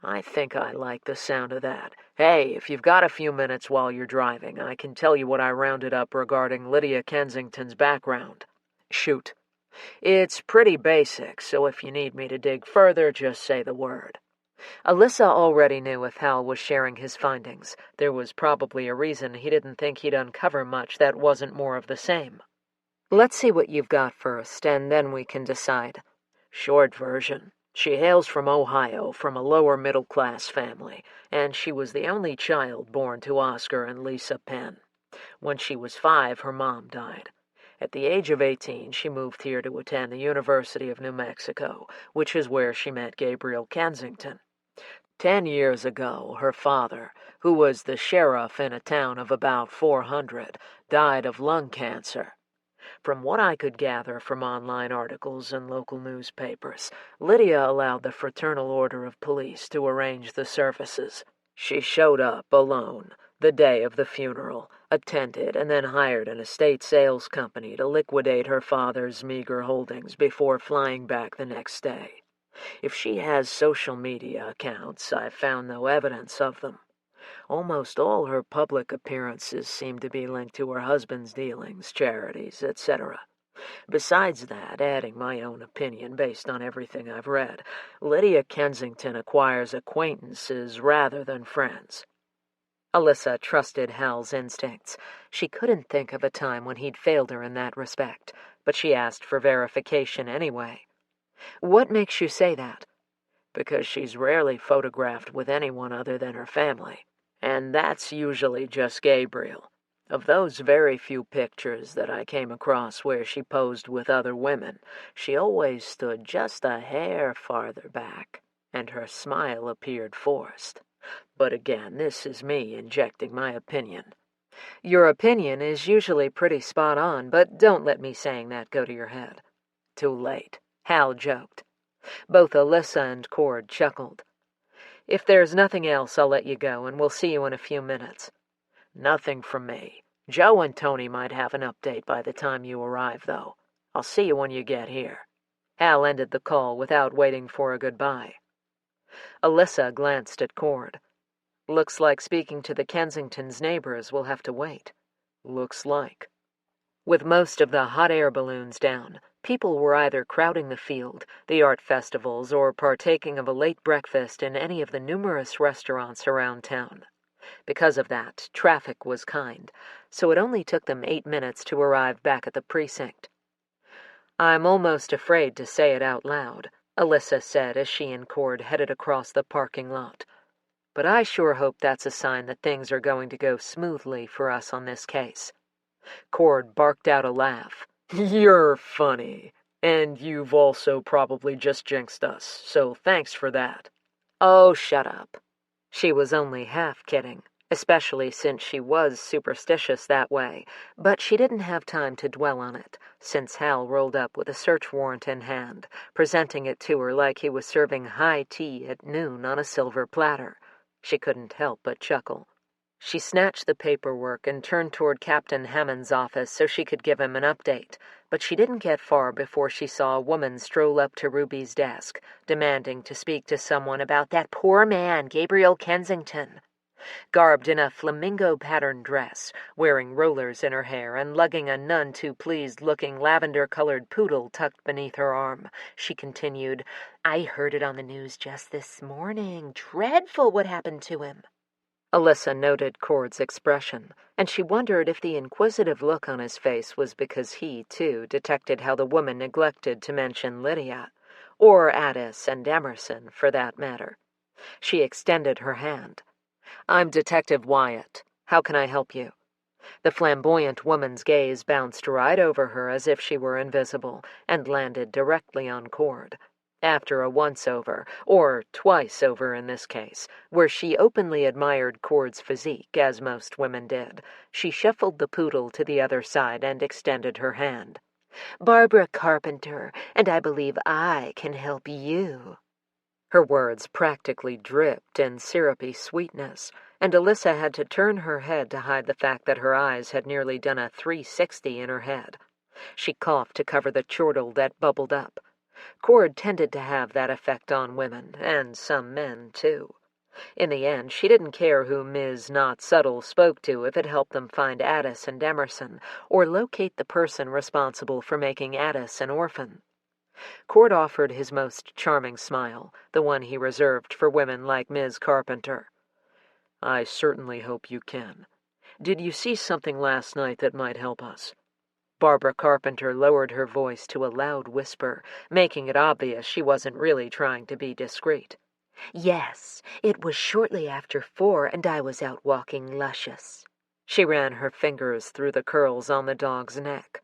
"I think I like the sound of that. Hey, if you've got a few minutes while you're driving, I can tell you what I rounded up regarding Lydia Kensington's background." "Shoot." "It's pretty basic, so if you need me to dig further, just say the word." Alyssa already knew if Hal was sharing his findings, there was probably a reason he didn't think he'd uncover much that wasn't more of the same. "Let's see what you've got first, and then we can decide." Short version. She hails from Ohio, from a lower-middle-class family, and she was the only child born to Oscar and Lisa Penn. When she was 5, her mom died. At the age of 18, she moved here to attend the University of New Mexico, which is where she met Gabriel Kensington. 10 years ago, her father, who was the sheriff in a town of about 400, died of lung cancer. From what I could gather from online articles and local newspapers, Lydia allowed the Fraternal Order of Police to arrange the services. She showed up alone the day of the funeral, attended, and then hired an estate sales company to liquidate her father's meager holdings before flying back the next day. If she has social media accounts, I've found no evidence of them. Almost all her public appearances seem to be linked to her husband's dealings, charities, etc. Besides that, adding my own opinion based on everything I've read, Lydia Kensington acquires acquaintances rather than friends. Alyssa trusted Hal's instincts. She couldn't think of a time when he'd failed her in that respect, but she asked for verification anyway. "What makes you say that?" "Because she's rarely photographed with anyone other than her family. And that's usually just Gabriel. Of those very few pictures that I came across where she posed with other women, she always stood just a hair farther back, and her smile appeared forced. But again, this is me injecting my opinion." "Your opinion is usually pretty spot on, but don't let me saying that go to your head." "Too late," Hal joked. Both Alyssa and Cord chuckled. "If there's nothing else, I'll let you go, and we'll see you in a few minutes." "Nothing from me. Joe and Tony might have an update by the time you arrive, though. I'll see you when you get here." Hal ended the call without waiting for a goodbye. Alyssa glanced at Cord. "Looks like speaking to the Kensingtons' neighbors will have to wait." "Looks like." With most of the hot air balloons down, people were either crowding the field, the art festivals, or partaking of a late breakfast in any of the numerous restaurants around town. Because of that, traffic was kind, so it only took them 8 minutes to arrive back at the precinct. "I'm almost afraid to say it out loud," Alyssa said as she and Cord headed across the parking lot. "But I sure hope that's a sign that things are going to go smoothly for us on this case." Cord barked out a laugh. "You're funny. And you've also probably just jinxed us, so thanks for that." "Oh, shut up." She was only half kidding, especially since she was superstitious that way, but she didn't have time to dwell on it, since Hal rolled up with a search warrant in hand, presenting it to her like he was serving high tea at noon on a silver platter. She couldn't help but chuckle. She snatched the paperwork and turned toward Captain Hammond's office so she could give him an update, but she didn't get far before she saw a woman stroll up to Ruby's desk, demanding to speak to someone about that poor man, Gabriel Kensington. Garbed in a flamingo-patterned dress, wearing rollers in her hair and lugging a none-too-pleased-looking lavender-colored poodle tucked beneath her arm, she continued, "I heard it on the news just this morning. Dreadful what happened to him." Alyssa noted Cord's expression, and she wondered if the inquisitive look on his face was because he, too, detected how the woman neglected to mention Lydia, or Addis and Emerson, for that matter. She extended her hand. "I'm Detective Wyatt. How can I help you?" The flamboyant woman's gaze bounced right over her as if she were invisible, and landed directly on Cord. After a once-over, or twice-over in this case, where she openly admired Cord's physique, as most women did, she shuffled the poodle to the other side and extended her hand. "Barbara Carpenter, and I believe I can help you." Her words practically dripped in syrupy sweetness, and Alyssa had to turn her head to hide the fact that her eyes had nearly done a 360 in her head. She coughed to cover the chortle that bubbled up. Cord tended to have that effect on women, and some men, too. In the end, she didn't care who Ms. Not Subtle spoke to if it helped them find Addis and Emerson, or locate the person responsible for making Addis an orphan. Cord offered his most charming smile, the one he reserved for women like Ms. Carpenter. "I certainly hope you can. Did you see something last night that might help us?" Barbara Carpenter lowered her voice to a loud whisper, making it obvious she wasn't really trying to be discreet. "Yes, it was shortly after 4, and I was out walking Luscious." She ran her fingers through the curls on the dog's neck.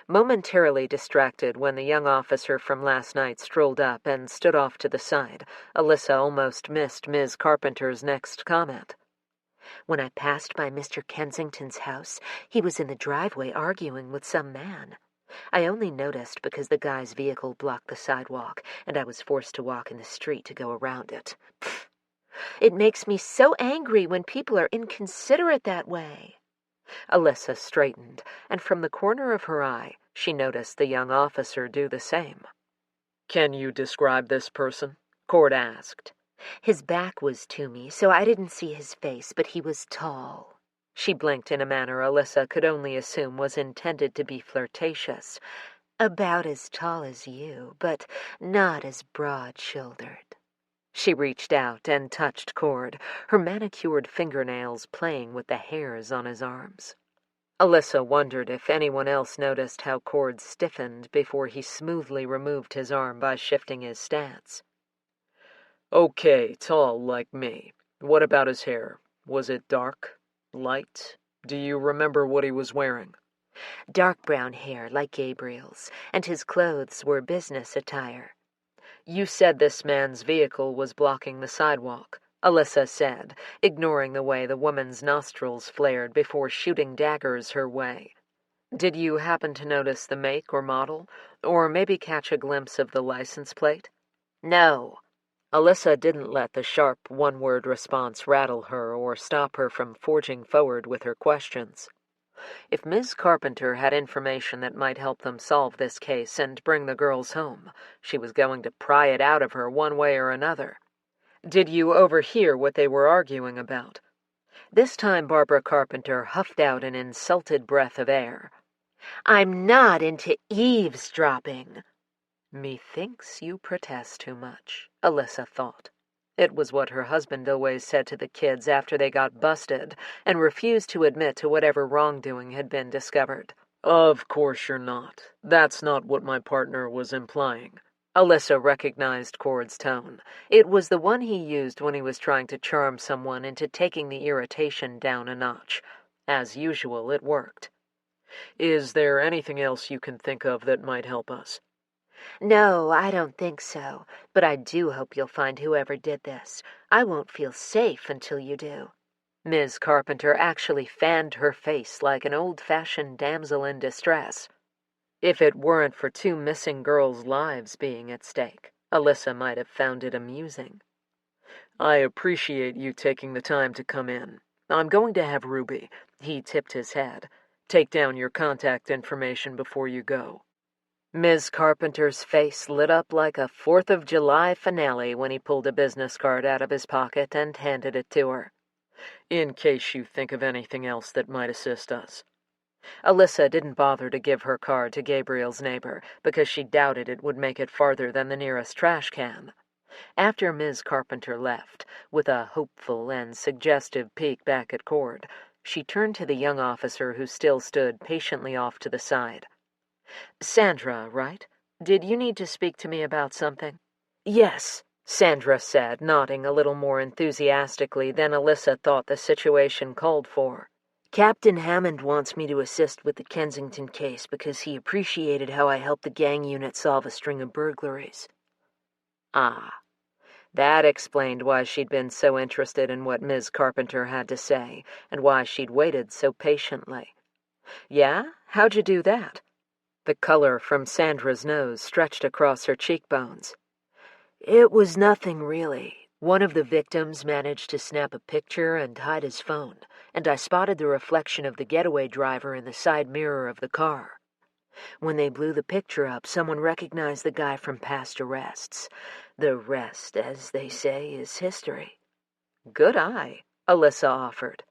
Momentarily distracted when the young officer from last night strolled up and stood off to the side, Alyssa almost missed Ms. Carpenter's next comment. "When I passed by Mr. Kensington's house, he was in the driveway arguing with some man. I only noticed because the guy's vehicle blocked the sidewalk, and I was forced to walk in the street to go around it. Pfft. It makes me so angry when people are inconsiderate that way." Alyssa straightened, and from the corner of her eye, she noticed the young officer do the same. "Can you describe this person?" Cord asked. "His back was to me, so I didn't see his face, but he was tall." She blinked in a manner Alyssa could only assume was intended to be flirtatious. "About as tall as you, but not as broad-shouldered." She reached out and touched Cord, her manicured fingernails playing with the hairs on his arms. Alyssa wondered if anyone else noticed how Cord stiffened before he smoothly removed his arm by shifting his stance. "Okay, tall like me. What about his hair? Was it dark? Light? Do you remember what he was wearing?" "Dark brown hair, like Gabriel's, and his clothes were business attire." "You said this man's vehicle was blocking the sidewalk," Alyssa said, ignoring the way the woman's nostrils flared before shooting daggers her way. "Did you happen to notice the make or model, or maybe catch a glimpse of the license plate?" "No." Alyssa didn't let the sharp one-word response rattle her or stop her from forging forward with her questions. If Miss Carpenter had information that might help them solve this case and bring the girls home, she was going to pry it out of her one way or another. "Did you overhear what they were arguing about?" This time Barbara Carpenter huffed out an insulted breath of air. "I'm not into eavesdropping." "Methinks you protest too much," Alyssa thought. It was what her husband always said to the kids after they got busted and refused to admit to whatever wrongdoing had been discovered. "Of course you're not. That's not what my partner was implying." Alyssa recognized Cord's tone. It was the one he used when he was trying to charm someone into taking the irritation down a notch. As usual, it worked. Is there anything else you can think of that might help us? No, I don't think so, but I do hope you'll find whoever did this. I won't feel safe until you do. Ms. Carpenter actually fanned her face like an old-fashioned damsel in distress. If it weren't for two missing girls' lives being at stake, Alyssa might have found it amusing. I appreciate you taking the time to come in. I'm going to have Ruby, he tipped his head, take down your contact information before you go. Ms. Carpenter's face lit up like a 4th of July finale when he pulled a business card out of his pocket and handed it to her. In case you think of anything else that might assist us. Alyssa didn't bother to give her card to Gabriel's neighbor because she doubted it would make it farther than the nearest trash can. After Ms. Carpenter left, with a hopeful and suggestive peek back at Cord, she turned to the young officer who still stood patiently off to the side. Sandra, right? Did you need to speak to me about something? Yes, Sandra said, nodding a little more enthusiastically than Alyssa thought the situation called for. Captain Hammond wants me to assist with the Kensington case because he appreciated how I helped the gang unit solve a string of burglaries. Ah, that explained why she'd been so interested in what Ms. Carpenter had to say, and why she'd waited so patiently. Yeah? How'd you do that? The color from Sandra's nose stretched across her cheekbones. It was nothing, really. One of the victims managed to snap a picture and hide his phone, and I spotted the reflection of the getaway driver in the side mirror of the car. When they blew the picture up, someone recognized the guy from past arrests. The rest, as they say, is history. Good eye, Alyssa offered.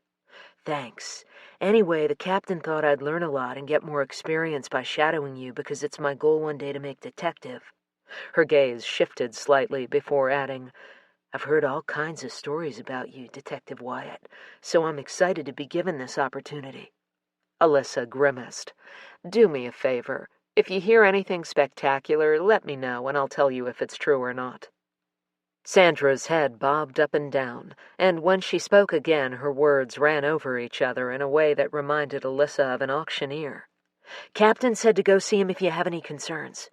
Thanks. Anyway, the captain thought I'd learn a lot and get more experience by shadowing you because it's my goal one day to make detective. Her gaze shifted slightly before adding, I've heard all kinds of stories about you, Detective Wyatt, so I'm excited to be given this opportunity. Alyssa grimaced. Do me a favor. If you hear anything spectacular, let me know and I'll tell you if it's true or not. Sandra's head bobbed up and down, and when she spoke again, her words ran over each other in a way that reminded Alyssa of an auctioneer. Captain said to go see him if you have any concerns.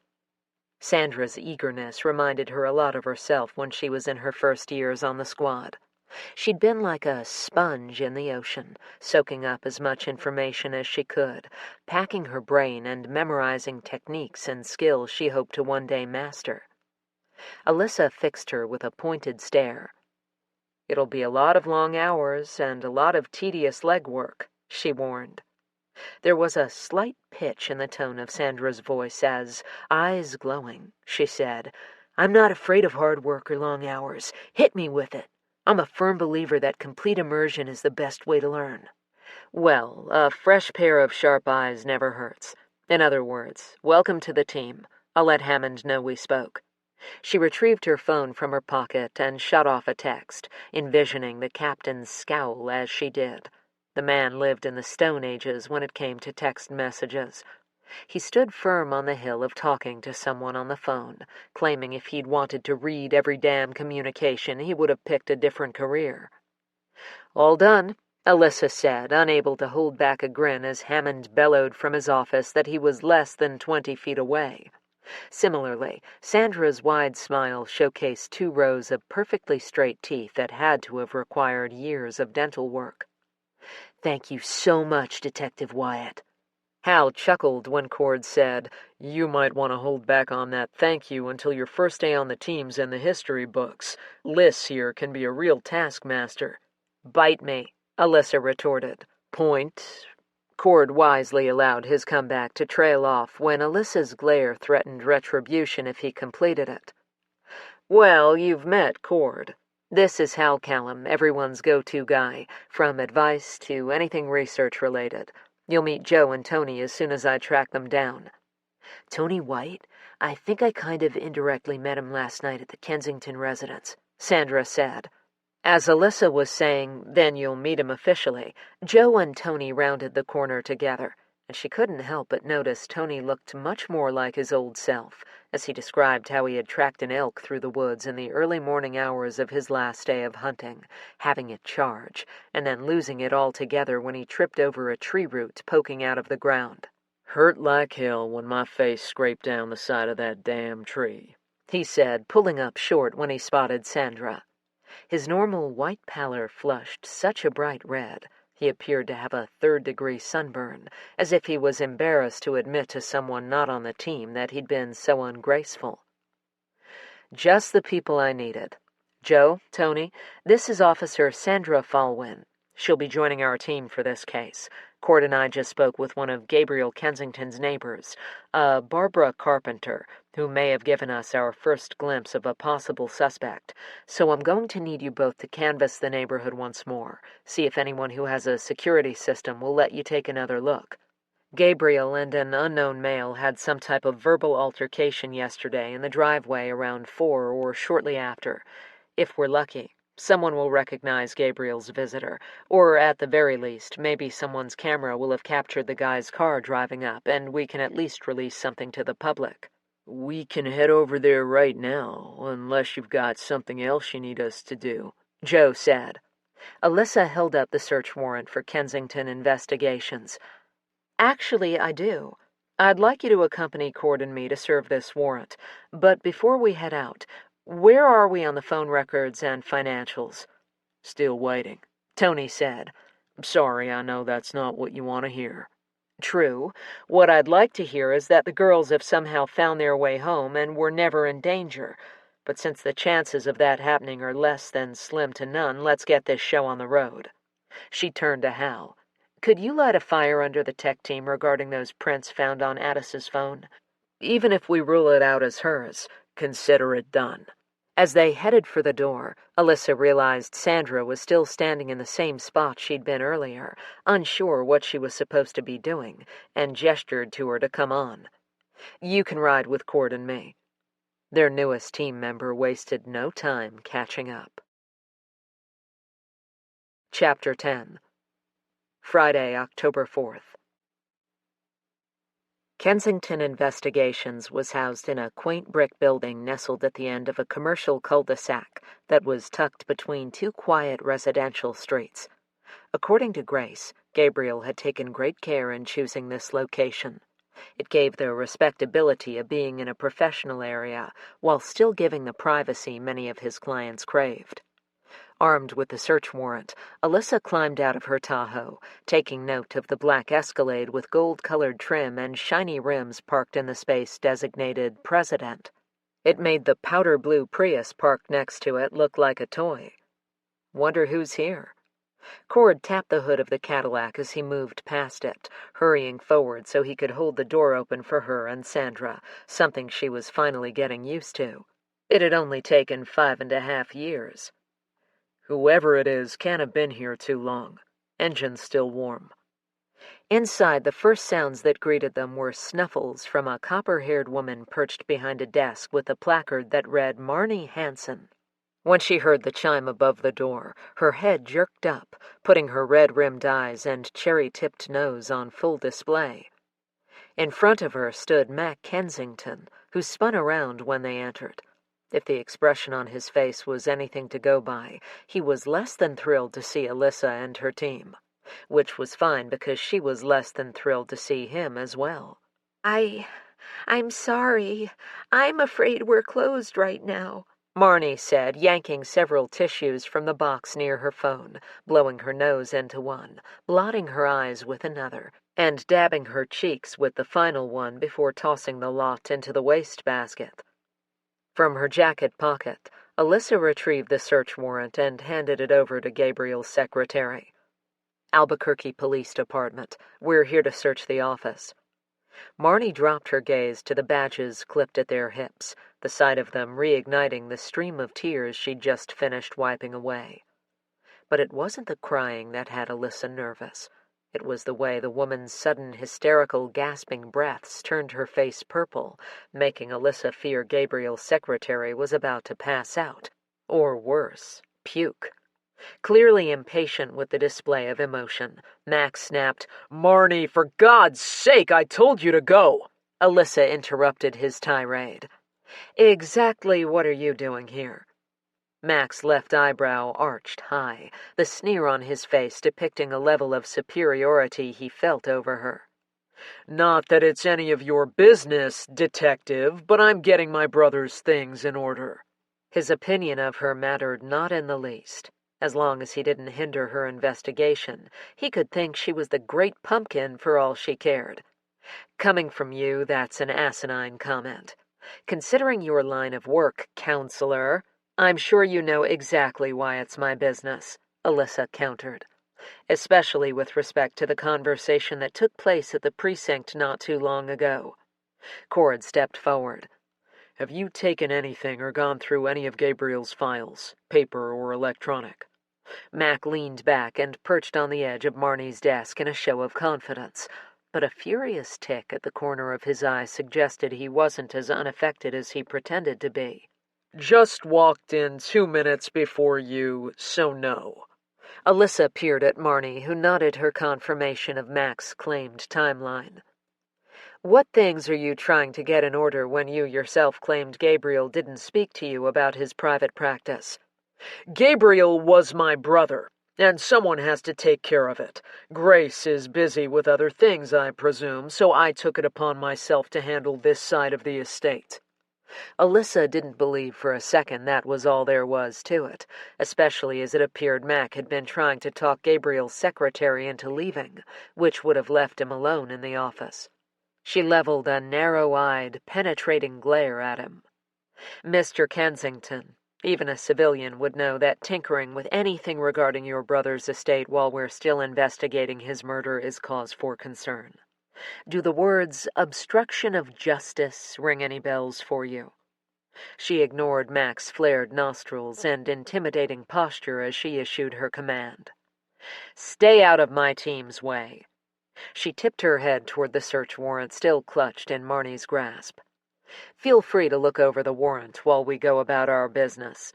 Sandra's eagerness reminded her a lot of herself when she was in her first years on the squad. She'd been like a sponge in the ocean, soaking up as much information as she could, packing her brain and memorizing techniques and skills she hoped to one day master. Alyssa fixed her with a pointed stare. It'll be a lot of long hours and a lot of tedious legwork, she warned. There was a slight pitch in the tone of Sandra's voice as, eyes glowing, she said, I'm not afraid of hard work or long hours. Hit me with it. I'm a firm believer that complete immersion is the best way to learn. Well, a fresh pair of sharp eyes never hurts. In other words, welcome to the team. I'll let Hammond know we spoke. She retrieved her phone from her pocket and shut off a text, envisioning the captain's scowl as she did. The man lived in the Stone Ages when it came to text messages. He stood firm on the hill of talking to someone on the phone, claiming if he'd wanted to read every damn communication, he would have picked a different career. All done, Alyssa said, unable to hold back a grin as Hammond bellowed from his office that he was less than 20 feet away. Similarly, Sandra's wide smile showcased 2 rows of perfectly straight teeth that had to have required years of dental work. Thank you so much, Detective Wyatt. Hal chuckled when Cord said, You might want to hold back on that thank you until your first day on the team's in the history books. Liz here can be a real taskmaster. Bite me, Alyssa retorted. Point. Cord wisely allowed his comeback to trail off when Alyssa's glare threatened retribution if he completed it. Well, you've met Cord. This is Hal Callum, everyone's go-to guy, from advice to anything research-related. You'll meet Joe and Tony as soon as I track them down. Tony White? I think I kind of indirectly met him last night at the Kensington residence, Sandra said. As Alyssa was saying, then you'll meet him officially, Joe and Tony rounded the corner together. and she couldn't help but notice Tony looked much more like his old self, as he described how he had tracked an elk through the woods in the early morning hours of his last day of hunting, having it charge, and then losing it altogether when he tripped over a tree root poking out of the ground. "Hurt like hell when my face scraped down the side of that damn tree," he said, pulling up short when he spotted Sandra. His normal white pallor flushed such a bright red. He appeared to have a third-degree sunburn, as if he was embarrassed to admit to someone not on the team that he'd been so ungraceful. "Just the people I needed. Joe, Tony, this is Officer Sandra Falwyn. She'll be joining our team for this case. Cord and I just spoke with one of Gabriel Kensington's neighbors, Barbara Carpenter, who may have given us our first glimpse of a possible suspect. So I'm going to need you both to canvass the neighborhood once more, see if anyone who has a security system will let you take another look. Gabriel and an unknown male had some type of verbal altercation yesterday in the driveway around 4 or shortly after. If we're lucky, someone will recognize Gabriel's visitor, or at the very least, maybe someone's camera will have captured the guy's car driving up, and we can at least release something to the public." "We can head over there right now, unless you've got something else you need us to do," Joe said. Alyssa held up the search warrant for Kensington Investigations. "Actually, I do. I'd like you to accompany Cord and me to serve this warrant, but before we head out, where are we on the phone records and financials?" "Still waiting," Tony said. "Sorry, I know that's not what you want to hear." "True. What I'd like to hear is that the girls have somehow found their way home and were never in danger. But since the chances of that happening are less than slim to none, let's get this show on the road." She turned to Hal. "Could you light a fire under the tech team regarding those prints found on Addis's phone? Even if we rule it out as hers, consider it done." As they headed for the door, Alyssa realized Sandra was still standing in the same spot she'd been earlier, unsure what she was supposed to be doing, and gestured to her to come on. "You can ride with Cord and me." Their newest team member wasted no time catching up. Chapter 10. Friday, October 4th. Kensington Investigations was housed in a quaint brick building nestled at the end of a commercial cul-de-sac that was tucked between two quiet residential streets. According to Grace, Gabriel had taken great care in choosing this location. It gave the respectability of being in a professional area while still giving the privacy many of his clients craved. Armed with the search warrant, Alyssa climbed out of her Tahoe, taking note of the black Escalade with gold-colored trim and shiny rims parked in the space designated President. It made the powder blue Prius parked next to it look like a toy. Wonder who's here? Cord tapped the hood of the Cadillac as he moved past it, hurrying forward so he could hold the door open for her and Sandra, something she was finally getting used to. It had only taken 5.5 years. "Whoever it is can't have been here too long. Engine's still warm." Inside, the first sounds that greeted them were snuffles from a copper-haired woman perched behind a desk with a placard that read Marnie Hansen. When she heard the chime above the door, her head jerked up, putting her red-rimmed eyes and cherry-tipped nose on full display. In front of her stood Mac Kensington, who spun around when they entered. If the expression on his face was anything to go by, he was less than thrilled to see Alyssa and her team, which was fine because she was less than thrilled to see him as well. I'm sorry. I'm afraid we're closed right now," Marnie said, yanking several tissues from the box near her phone, blowing her nose into one, blotting her eyes with another, and dabbing her cheeks with the final one before tossing the lot into the wastebasket. From her jacket pocket, Alyssa retrieved the search warrant and handed it over to Gabriel's secretary. "Albuquerque Police Department. We're here to search the office." Marnie dropped her gaze to the badges clipped at their hips, the sight of them reigniting the stream of tears she'd just finished wiping away. But it wasn't the crying that had Alyssa nervous. It was the way the woman's sudden hysterical gasping breaths turned her face purple, making Alyssa fear Gabriel's secretary was about to pass out. Or worse, puke. Clearly impatient with the display of emotion, Max snapped, "Marnie, for God's sake, I told you to go!" Alyssa interrupted his tirade. "Exactly what are you doing here?" Mac's left eyebrow arched high, the sneer on his face depicting a level of superiority he felt over her. "Not that it's any of your business, detective, but I'm getting my brother's things in order." His opinion of her mattered not in the least. As long as he didn't hinder her investigation, he could think she was the great pumpkin for all she cared. "Coming from you, that's an asinine comment. Considering your line of work, counselor, I'm sure you know exactly why it's my business," Alyssa countered, especially with respect to the conversation that took place at the precinct not too long ago. Cord stepped forward. "Have you taken anything or gone through any of Gabriel's files, paper or electronic?" Mac leaned back and perched on the edge of Marnie's desk in a show of confidence, but a furious tick at the corner of his eye suggested he wasn't as unaffected as he pretended to be. "Just walked in 2 minutes before you, so no." Alyssa peered at Marnie, who nodded her confirmation of Mac's claimed timeline. "What things are you trying to get in order when you yourself claimed Gabriel didn't speak to you about his private practice?" "Gabriel was my brother, and someone has to take care of it. Grace is busy with other things, I presume, so I took it upon myself to handle this side of the estate." Alyssa didn't believe for a second that was all there was to it, especially as it appeared Mac had been trying to talk Gabriel's secretary into leaving, which would have left him alone in the office. She leveled a narrow-eyed, penetrating glare at him. "Mr. Kensington, even a civilian would know that tinkering with anything regarding your brother's estate while we're still investigating his murder is cause for concern. Do the words obstruction of justice ring any bells for you?" She ignored Mac's flared nostrils and intimidating posture as she issued her command. "Stay out of my team's way." She tipped her head toward the search warrant still clutched in Marnie's grasp. "Feel free to look over the warrant while we go about our business."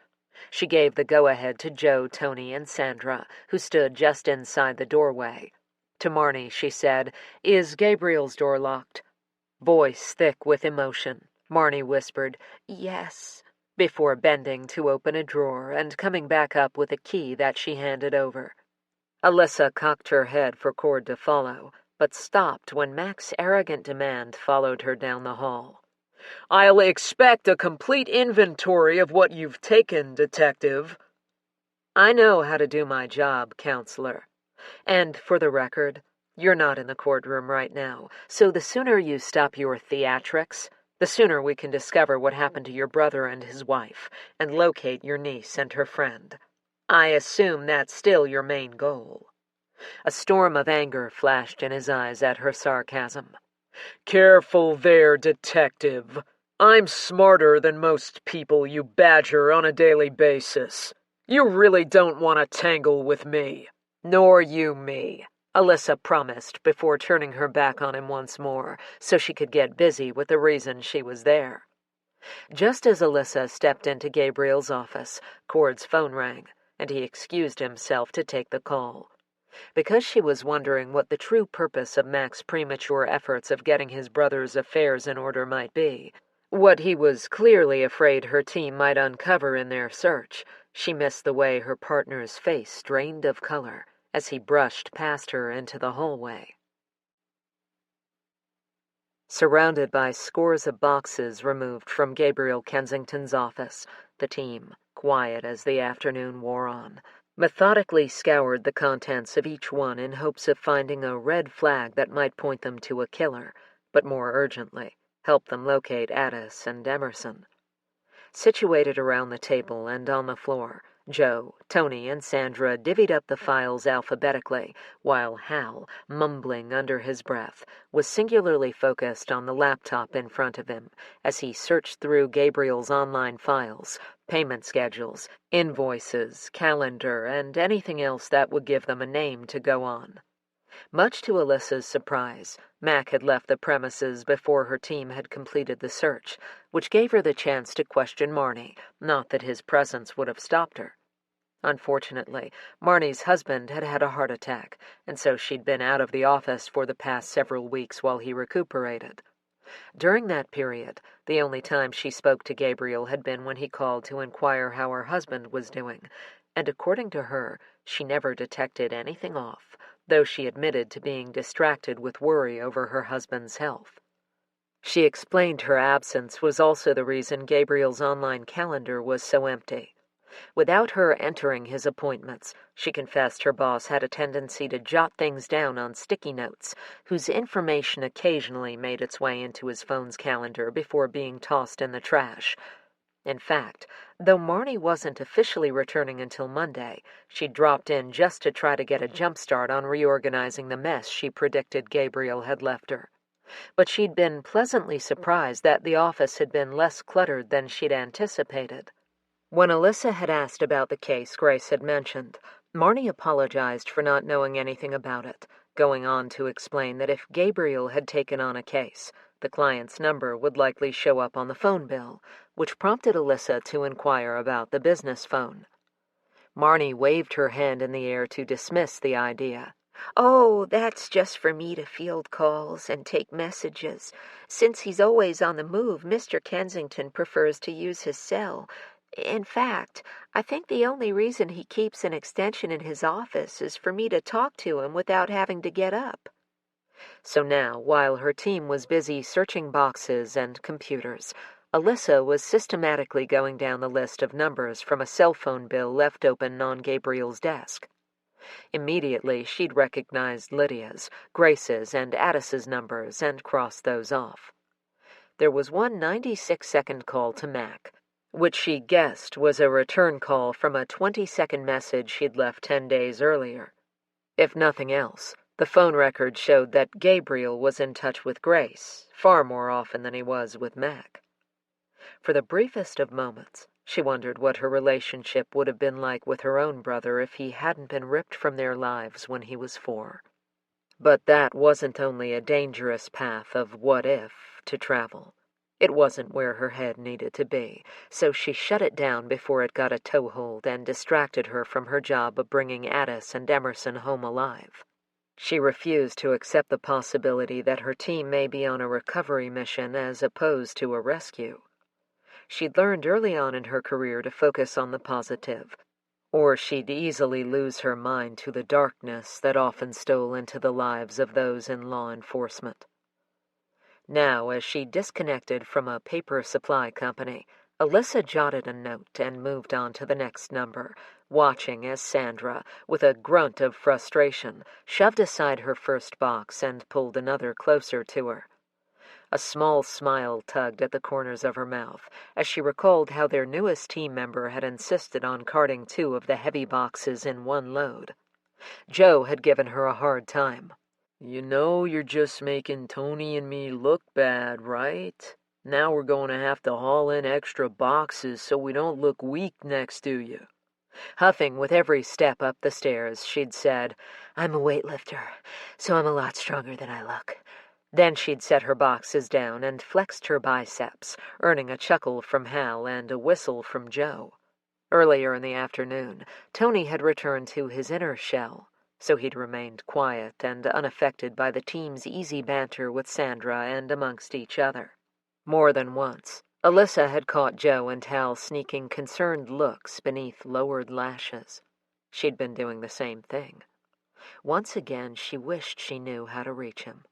She gave the go-ahead to Joe, Tony, and Sandra, who stood just inside the doorway. To Marnie, she said, "Is Gabriel's door locked?" Voice thick with emotion, Marnie whispered, "Yes," before bending to open a drawer and coming back up with a key that she handed over. Alyssa cocked her head for Cord to follow, but stopped when Mac's arrogant demand followed her down the hall. "I'll expect a complete inventory of what you've taken, detective." "I know how to do my job, counselor. And for the record, you're not in the courtroom right now, so the sooner you stop your theatrics, the sooner we can discover what happened to your brother and his wife, and locate your niece and her friend. I assume that's still your main goal." A storm of anger flashed in his eyes at her sarcasm. "Careful there, detective. I'm smarter than most people you badger on a daily basis. You really don't want to tangle with me." "Nor you me," Alyssa promised before turning her back on him once more so she could get busy with the reason she was there. Just as Alyssa stepped into Gabriel's office, Cord's phone rang, and he excused himself to take the call. Because she was wondering what the true purpose of Mac's premature efforts of getting his brother's affairs in order might be, what he was clearly afraid her team might uncover in their search, she missed the way her partner's face drained of color as he brushed past her into the hallway. Surrounded by scores of boxes removed from Gabriel Kensington's office, the team, quiet as the afternoon wore on, methodically scoured the contents of each one in hopes of finding a red flag that might point them to a killer, but more urgently, help them locate Addis and Emerson. Situated around the table and on the floor, Joe, Tony, and Sandra divvied up the files alphabetically, while Hal, mumbling under his breath, was singularly focused on the laptop in front of him as he searched through Gabriel's online files, payment schedules, invoices, calendar, and anything else that would give them a name to go on. Much to Alyssa's surprise, Mac had left the premises before her team had completed the search, which gave her the chance to question Marnie, not that his presence would have stopped her. Unfortunately, Marnie's husband had had a heart attack, and so she'd been out of the office for the past several weeks while he recuperated. During that period, the only time she spoke to Gabriel had been when he called to inquire how her husband was doing, and according to her, she never detected anything off, though she admitted to being distracted with worry over her husband's health. She explained her absence was also the reason Gabriel's online calendar was so empty. Without her entering his appointments, she confessed her boss had a tendency to jot things down on sticky notes, whose information occasionally made its way into his phone's calendar before being tossed in the trash. In fact, though Marnie wasn't officially returning until Monday, she dropped in just to try to get a jump start on reorganizing the mess she predicted Gabriel had left her. But she'd been pleasantly surprised that the office had been less cluttered than she'd anticipated. When Alyssa had asked about the case Grace had mentioned, Marnie apologized for not knowing anything about it, going on to explain that if Gabriel had taken on a case, the client's number would likely show up on the phone bill, which prompted Alyssa to inquire about the business phone. Marnie waved her hand in the air to dismiss the idea. "Oh, that's just for me to field calls and take messages. Since he's always on the move, Mr. Kensington prefers to use his cell. In fact, I think the only reason he keeps an extension in his office is for me to talk to him without having to get up." So now, while her team was busy searching boxes and computers, Alyssa was systematically going down the list of numbers from a cell phone bill left open on Gabriel's desk. Immediately, she'd recognized Lydia's, Grace's, and Addis's numbers and crossed those off. There was one 96-second call to Mac, which she guessed was a return call from a 20-second message she'd left 10 days earlier. If nothing else, the phone record showed that Gabriel was in touch with Grace far more often than he was with Mac. For the briefest of moments, she wondered what her relationship would have been like with her own brother if he hadn't been ripped from their lives when he was 4. But that wasn't only a dangerous path of what if to travel. It wasn't where her head needed to be, so she shut it down before it got a toehold and distracted her from her job of bringing Addis and Emerson home alive. She refused to accept the possibility that her team may be on a recovery mission as opposed to a rescue. She'd learned early on in her career to focus on the positive, or she'd easily lose her mind to the darkness that often stole into the lives of those in law enforcement. Now, as she disconnected from a paper supply company, Alyssa jotted a note and moved on to the next number, watching as Sandra, with a grunt of frustration, shoved aside her first box and pulled another closer to her. A small smile tugged at the corners of her mouth as she recalled how their newest team member had insisted on carting 2 of the heavy boxes in one load. Joe had given her a hard time. "You know you're just making Tony and me look bad, right? Now we're going to have to haul in extra boxes so we don't look weak next to you." Huffing with every step up the stairs, she'd said, "I'm a weightlifter, so I'm a lot stronger than I look." Then she'd set her boxes down and flexed her biceps, earning a chuckle from Hal and a whistle from Joe. Earlier in the afternoon, Tony had returned to his inner shell, so he'd remained quiet and unaffected by the team's easy banter with Sandra and amongst each other. More than once, Alyssa had caught Joe and Hal sneaking concerned looks beneath lowered lashes. She'd been doing the same thing. Once again, she wished she knew how to reach him.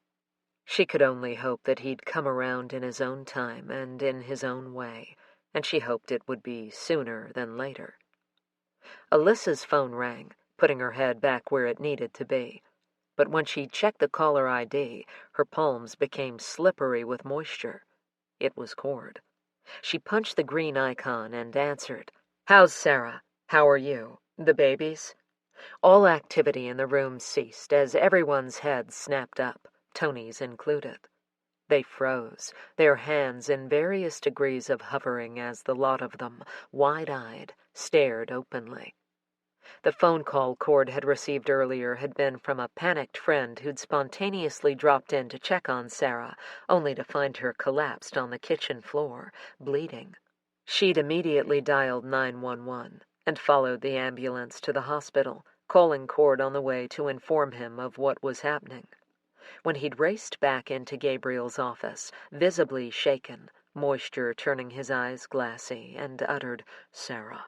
She could only hope that he'd come around in his own time and in his own way, and she hoped it would be sooner than later. Alyssa's phone rang, putting her head back where it needed to be. But when she checked the caller ID, her palms became slippery with moisture. It was Cord. She punched the green icon and answered. "How's Sarah? How are you? The babies?" All activity in the room ceased as everyone's heads snapped up, Tony's included. They froze, their hands in various degrees of hovering as the lot of them, wide-eyed, stared openly. The phone call Cord had received earlier had been from a panicked friend who'd spontaneously dropped in to check on Sarah, only to find her collapsed on the kitchen floor, bleeding. She'd immediately dialed 911, and followed the ambulance to the hospital, calling Cord on the way to inform him of what was happening. When he'd raced back into Gabriel's office, visibly shaken, moisture turning his eyes glassy, and uttered, "Sarah,"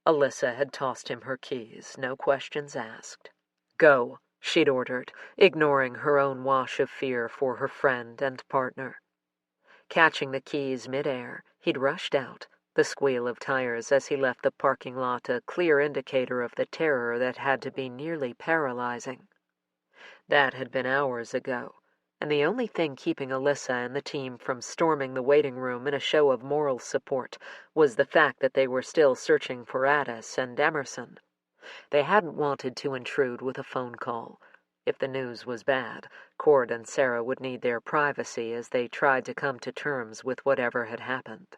Alyssa had tossed him her keys, no questions asked. "Go," she'd ordered, ignoring her own wash of fear for her friend and partner. Catching the keys midair, he'd rushed out, the squeal of tires as he left the parking lot a clear indicator of the terror that had to be nearly paralyzing. That had been hours ago, and the only thing keeping Alyssa and the team from storming the waiting room in a show of moral support was the fact that they were still searching for Addis and Emerson. They hadn't wanted to intrude with a phone call. If the news was bad, Cord and Sarah would need their privacy as they tried to come to terms with whatever had happened.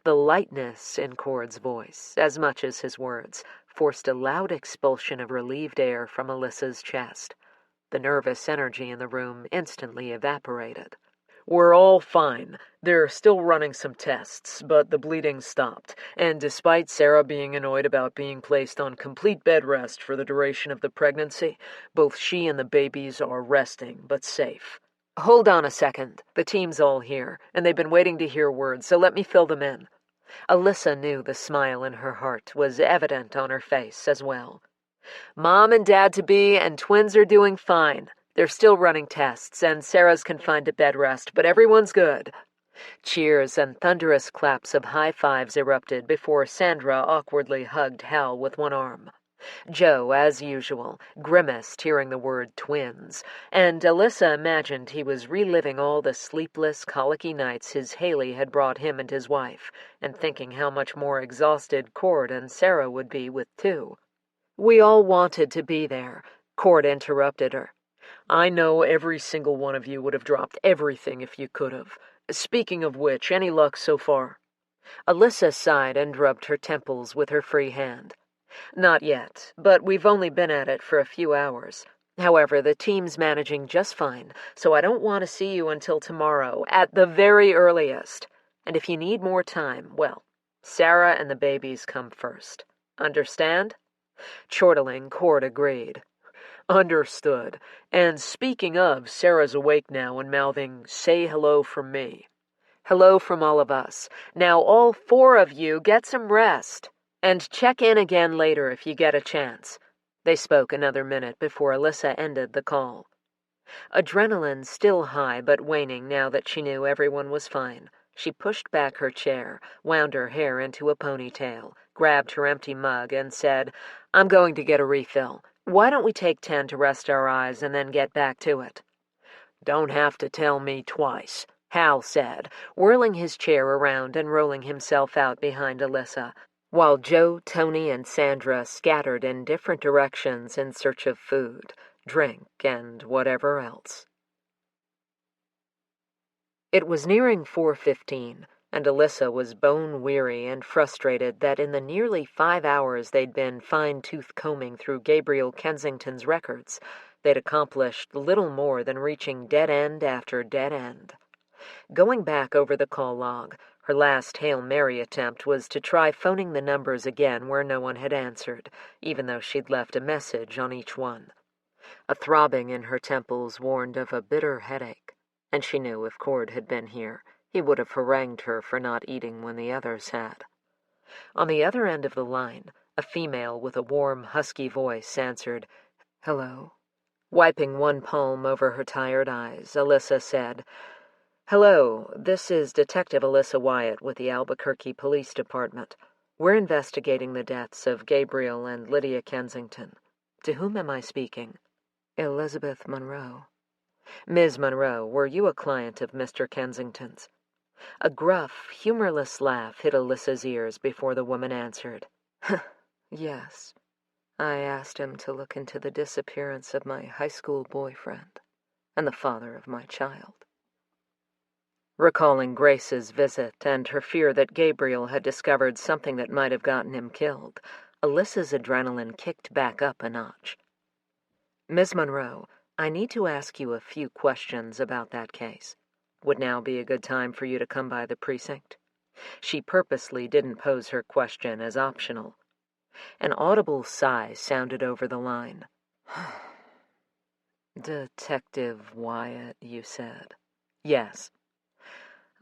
The lightness in Cord's voice, as much as his words, forced a loud expulsion of relieved air from Alyssa's chest. The nervous energy in the room instantly evaporated. "We're all fine. They're still running some tests, but the bleeding stopped, and despite Sarah being annoyed about being placed on complete bed rest for the duration of the pregnancy, both she and the babies are resting, but safe." "Hold on a second. The team's all here, and they've been waiting to hear words, so let me fill them in." Alyssa knew the smile in her heart was evident on her face as well. "Mom and Dad-to-be and twins are doing fine. They're still running tests, and Sarah's confined to bed rest, but everyone's good." Cheers and thunderous claps of high fives erupted before Sandra awkwardly hugged Hal with one arm. Joe, as usual, grimaced hearing the word twins, and Alyssa imagined he was reliving all the sleepless, colicky nights his Haley had brought him and his wife, and thinking how much more exhausted Cord and Sarah would be with two. "We all wanted to be there," Cord interrupted her. "I know every single one of you would have dropped everything if you could have. Speaking of which, any luck so far?" Alyssa sighed and rubbed her temples with her free hand. "Not yet, but we've only been at it for a few hours. However, the team's managing just fine, so I don't want to see you until tomorrow, at the very earliest. And if you need more time, well, Sarah and the babies come first. Understand?" Chortling, Cord agreed. "Understood. And speaking of, Sarah's awake now and mouthing, 'Say hello from me.'" "Hello from all of us. Now all four of you get some rest. And check in again later if you get a chance." They spoke another minute before Alyssa ended the call. Adrenaline still high but waning now that she knew everyone was fine, she pushed back her chair, wound her hair into a ponytail, grabbed her empty mug, and said, "I'm going to get a refill. Why don't we take 10 to rest our eyes and then get back to it?" "Don't have to tell me twice," Hal said, whirling his chair around and rolling himself out behind Alyssa, while Joe, Tony, and Sandra scattered in different directions in search of food, drink, and whatever else. It was nearing 4:15, and Alyssa was bone-weary and frustrated that in the nearly 5 hours they'd been fine-tooth combing through Gabriel Kensington's records, they'd accomplished little more than reaching dead end after dead end. Going back over the call log, her last Hail Mary attempt was to try phoning the numbers again where no one had answered, even though she'd left a message on each one. A throbbing in her temples warned of a bitter headache, and she knew if Cord had been here, he would have harangued her for not eating when the others had. On the other end of the line, a female with a warm, husky voice answered, "Hello." Wiping one palm over her tired eyes, Alyssa said, "Hello, this is Detective Alyssa Wyatt with the Albuquerque Police Department. We're investigating the deaths of Gabriel and Lydia Kensington. To whom am I speaking?" "Elizabeth Monroe." "Ms. Monroe, were you a client of Mr. Kensington's?" A gruff, humorless laugh hit Alyssa's ears before the woman answered. "Yes. I asked him to look into the disappearance of my high school boyfriend and the father of my child." Recalling Grace's visit and her fear that Gabriel had discovered something that might have gotten him killed, Alyssa's adrenaline kicked back up a notch. "Ms. Monroe, I need to ask you a few questions about that case. Would now be a good time for you to come by the precinct?" She purposely didn't pose her question as optional. An audible sigh sounded over the line. "Detective Wyatt, you said?" "Yes.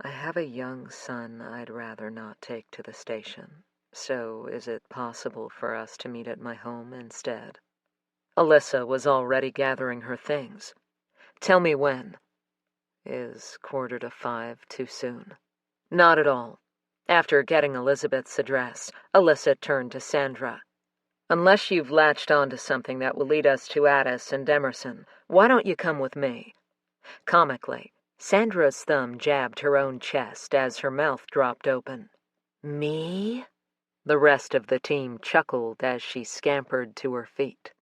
I have a young son I'd rather not take to the station, so is it possible for us to meet at my home instead?" Alyssa was already gathering her things. "Tell me when." "Is 4:45 too soon?" "Not at all." After getting Elizabeth's address, Alyssa turned to Sandra. "Unless you've latched onto something that will lead us to Addis and Emerson, why don't you come with me?" Comically, Sandra's thumb jabbed her own chest as her mouth dropped open. Me? The rest of the team chuckled as she scampered to her feet.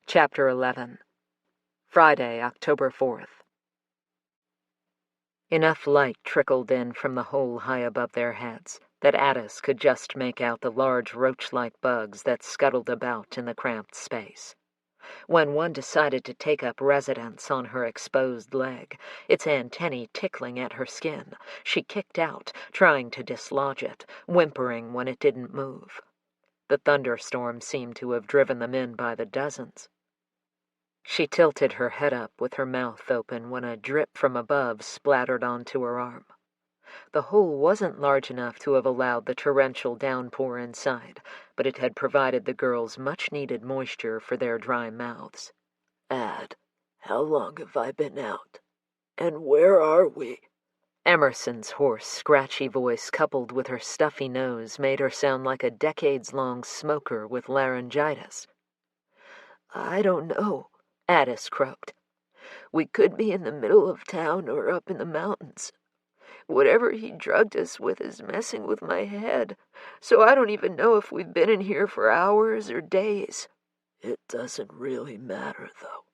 Chapter 11. Friday, October 4th. Enough light trickled in from the hole high above their heads that Addis could just make out the large roach-like bugs that scuttled about in the cramped space. When one decided to take up residence on her exposed leg, its antennae tickling at her skin, she kicked out, trying to dislodge it, whimpering when it didn't move. The thunderstorm seemed to have driven them in by the dozens. She tilted her head up with her mouth open when a drip from above splattered onto her arm. The hole wasn't large enough to have allowed the torrential downpour inside, but it had provided the girls much-needed moisture for their dry mouths. "Ad, how long have I been out? And where are we?" Emerson's hoarse, scratchy voice coupled with her stuffy nose made her sound like a decades-long smoker with laryngitis. "I don't know," Addis croaked. "We could be in the middle of town or up in the mountains. Whatever he drugged us with is messing with my head, so I don't even know if we've been in here for hours or days." "It doesn't really matter, though,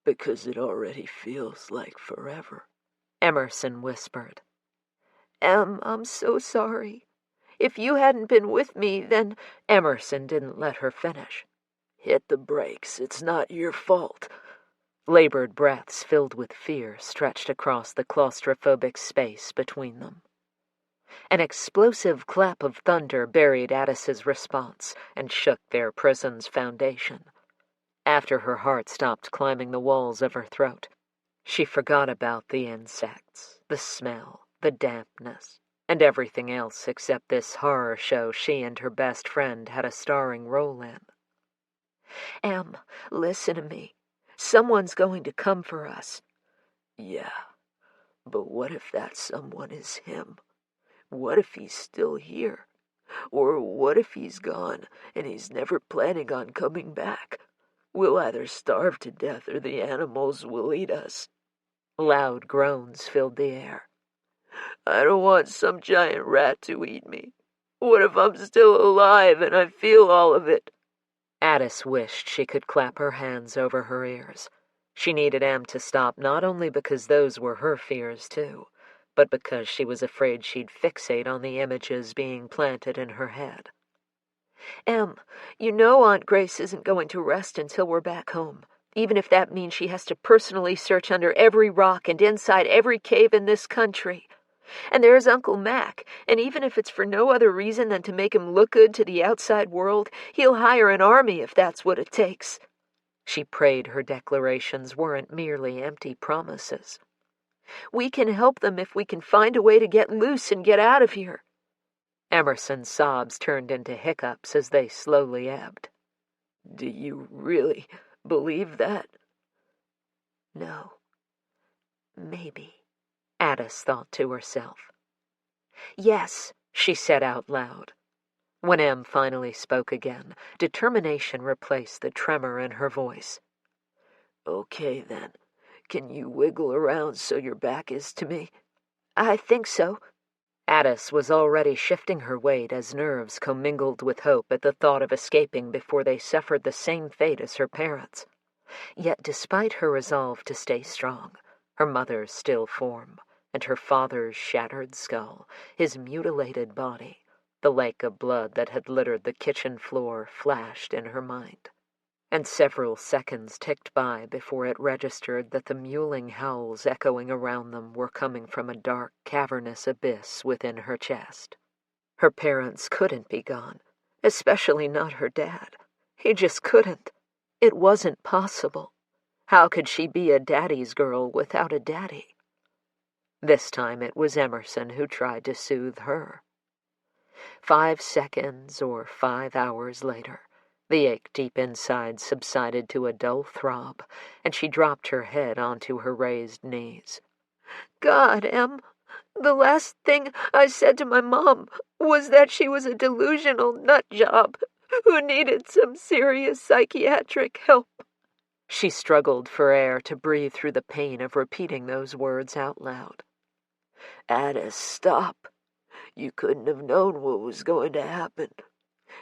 because it already feels like forever," Emerson whispered. I'm so sorry. If you hadn't been with me, then—" Emerson didn't let her finish. "Hit the brakes. It's not your fault." Labored breaths filled with fear stretched across the claustrophobic space between them. An explosive clap of thunder buried Addis's response and shook their prison's foundation. After her heart stopped climbing the walls of her throat, she forgot about the insects, the smell, the dampness, and everything else except this horror show she and her best friend had a starring role in. "Em, listen to me. Someone's going to come for us." "Yeah, but what if that someone is him? What if he's still here? Or what if he's gone and he's never planning on coming back? We'll either starve to death or the animals will eat us." Loud groans filled the air. "I don't want some giant rat to eat me. What if I'm still alive and I feel all of it?" Addis wished she could clap her hands over her ears. She needed Em to stop not only because those were her fears too, but because she was afraid she'd fixate on the images being planted in her head. "Em, you know Aunt Grace isn't going to rest until we're back home, even if that means she has to personally search under every rock and inside every cave in this country. And there's Uncle Mac, and even if it's for no other reason than to make him look good to the outside world, he'll hire an army if that's what it takes." She prayed her declarations weren't merely empty promises. "We can help them if we can find a way to get loose and get out of here." Emerson's sobs turned into hiccups as they slowly ebbed. "Do you really believe that?" "No. Maybe," Addis thought to herself. "Yes," she said out loud. When Em finally spoke again, determination replaced the tremor in her voice. "Okay, then. Can you wiggle around so your back is to me?" "I think so." Addis was already shifting her weight as nerves commingled with hope at the thought of escaping before they suffered the same fate as her parents. Yet despite her resolve to stay strong, her mother's still form, and her father's shattered skull, his mutilated body, the lake of blood that had littered the kitchen floor flashed in her mind. And several seconds ticked by before it registered that the mewling howls echoing around them were coming from a dark, cavernous abyss within her chest. Her parents couldn't be gone, especially not her dad. He just couldn't. It wasn't possible. How could she be a daddy's girl without a daddy? This time it was Emerson who tried to soothe her. 5 seconds or 5 hours later, the ache deep inside subsided to a dull throb, and she dropped her head onto her raised knees. God, Em, the last thing I said to my mom was that she was a delusional nutjob who needed some serious psychiatric help. She struggled for air to breathe through the pain of repeating those words out loud. Addis, stop. You couldn't have known what was going to happen.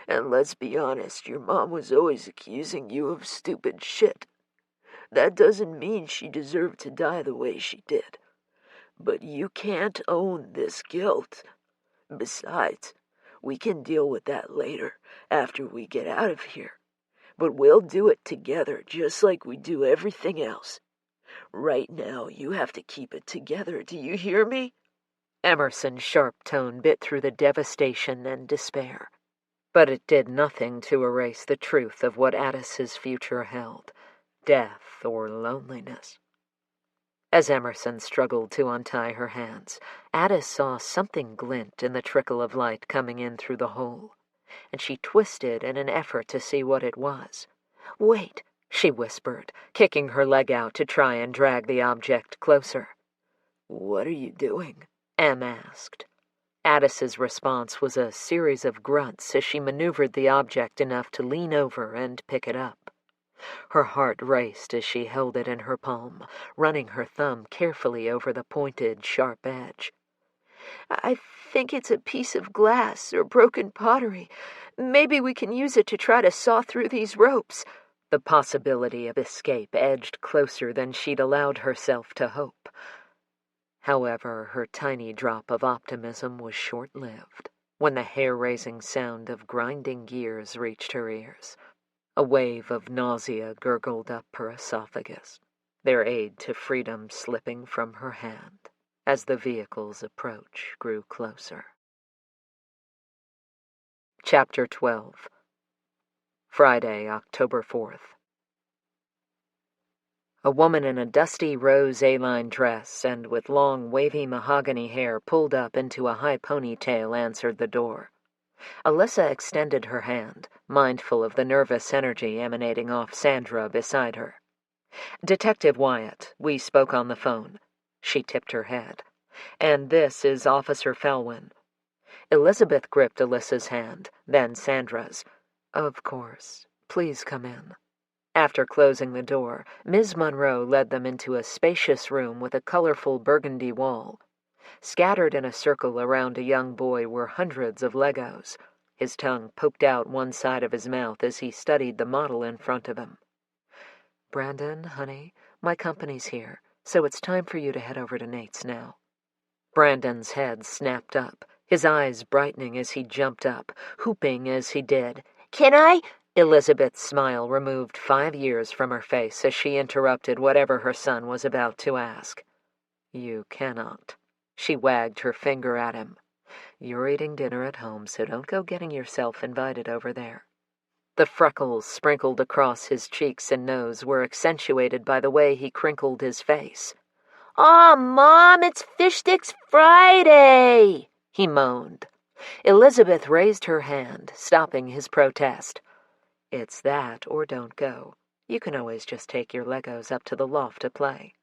And let's be honest, your mom was always accusing you of stupid shit. That doesn't mean she deserved to die the way she did. But you can't own this guilt. Besides, we can deal with that later, after we get out of here. But we'll do it together, just like we do everything else. Right now, you have to keep it together, do you hear me? Emerson's sharp tone bit through the devastation and despair. But it did nothing to erase the truth of what Addis's future held, death or loneliness. As Emerson struggled to untie her hands, Addis saw something glint in the trickle of light coming in through the hole, and she twisted in an effort to see what it was. Wait, she whispered, kicking her leg out to try and drag the object closer. What are you doing? Em asked. Addis's response was a series of grunts as she maneuvered the object enough to lean over and pick it up. Her heart raced as she held it in her palm, running her thumb carefully over the pointed, sharp edge. I think it's a piece of glass or broken pottery. Maybe we can use it to try to saw through these ropes. The possibility of escape edged closer than she'd allowed herself to hope. However, her tiny drop of optimism was short-lived when the hair-raising sound of grinding gears reached her ears. A wave of nausea gurgled up her esophagus, their aid to freedom slipping from her hand as the vehicle's approach grew closer. Chapter 12. Friday, October 4th. A woman in a dusty rose A-line dress and with long, wavy mahogany hair pulled up into a high ponytail answered the door. Alyssa extended her hand, mindful of the nervous energy emanating off Sandra beside her. Detective Wyatt, we spoke on the phone. She tipped her head. And this is Officer Felwyn. Elizabeth gripped Alyssa's hand, then Sandra's. Of course. Please come in. After closing the door, Ms. Monroe led them into a spacious room with a colorful burgundy wall. Scattered in a circle around a young boy were hundreds of Legos. His tongue poked out one side of his mouth as he studied the model in front of him. Brandon, honey, my company's here, so it's time for you to head over to Nate's now. Brandon's head snapped up, his eyes brightening as he jumped up, whooping as he did. Can I? Elizabeth's smile removed 5 years from her face as she interrupted whatever her son was about to ask. You cannot. She wagged her finger at him. You're eating dinner at home, so don't go getting yourself invited over there. The freckles sprinkled across his cheeks and nose were accentuated by the way he crinkled his face. Aw, Mom, it's Fish Sticks Friday, he moaned. Elizabeth raised her hand, stopping his protest. It's that or don't go. You can always just take your Legos up to the loft to play.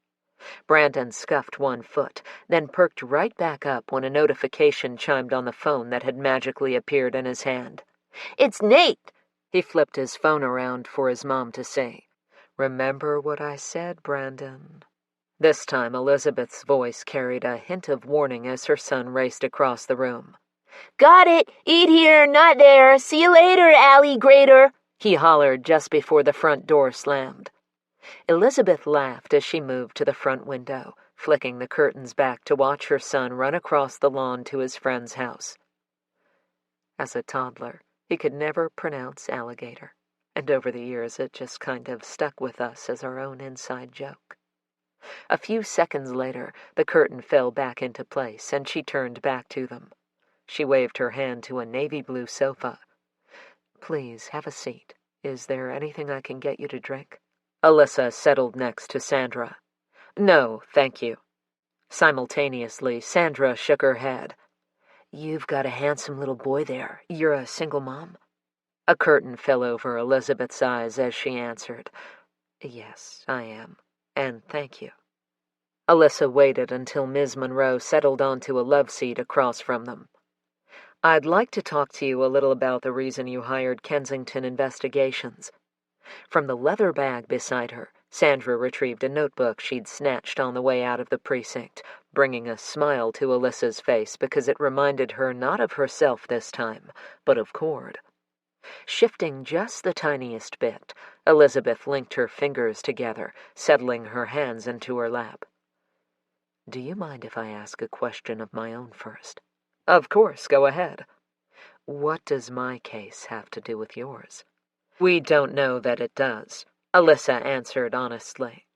Brandon scuffed one foot, then perked right back up when a notification chimed on the phone that had magically appeared in his hand. It's Nate! He flipped his phone around for his mom to see. Remember what I said, Brandon. This time Elizabeth's voice carried a hint of warning as her son raced across the room. Got it! Eat here, not there! See you later, alligator! He hollered just before the front door slammed. Elizabeth laughed as she moved to the front window, flicking the curtains back to watch her son run across the lawn to his friend's house. As a toddler, he could never pronounce alligator, and over the years it just kind of stuck with us as our own inside joke. A few seconds later, the curtain fell back into place, and she turned back to them. She waved her hand to a navy blue sofa. "Please, have a seat. Is there anything I can get you to drink?" Alyssa settled next to Sandra. "No, thank you." Simultaneously, Sandra shook her head. "You've got a handsome little boy there. You're a single mom?" A curtain fell over Elizabeth's eyes as she answered, "Yes, I am, and thank you." Alyssa waited until Ms. Monroe settled onto a love seat across from them. "I'd like to talk to you a little about the reason you hired Kensington Investigations." From the leather bag beside her, Sandra retrieved a notebook she'd snatched on the way out of the precinct, bringing a smile to Alyssa's face because it reminded her not of herself this time, but of Cord. Shifting just the tiniest bit, Elizabeth linked her fingers together, settling her hands into her lap. "Do you mind if I ask a question of my own first?" "Of course, go ahead." "What does my case have to do with yours?" "We don't know that it does," Alyssa answered honestly.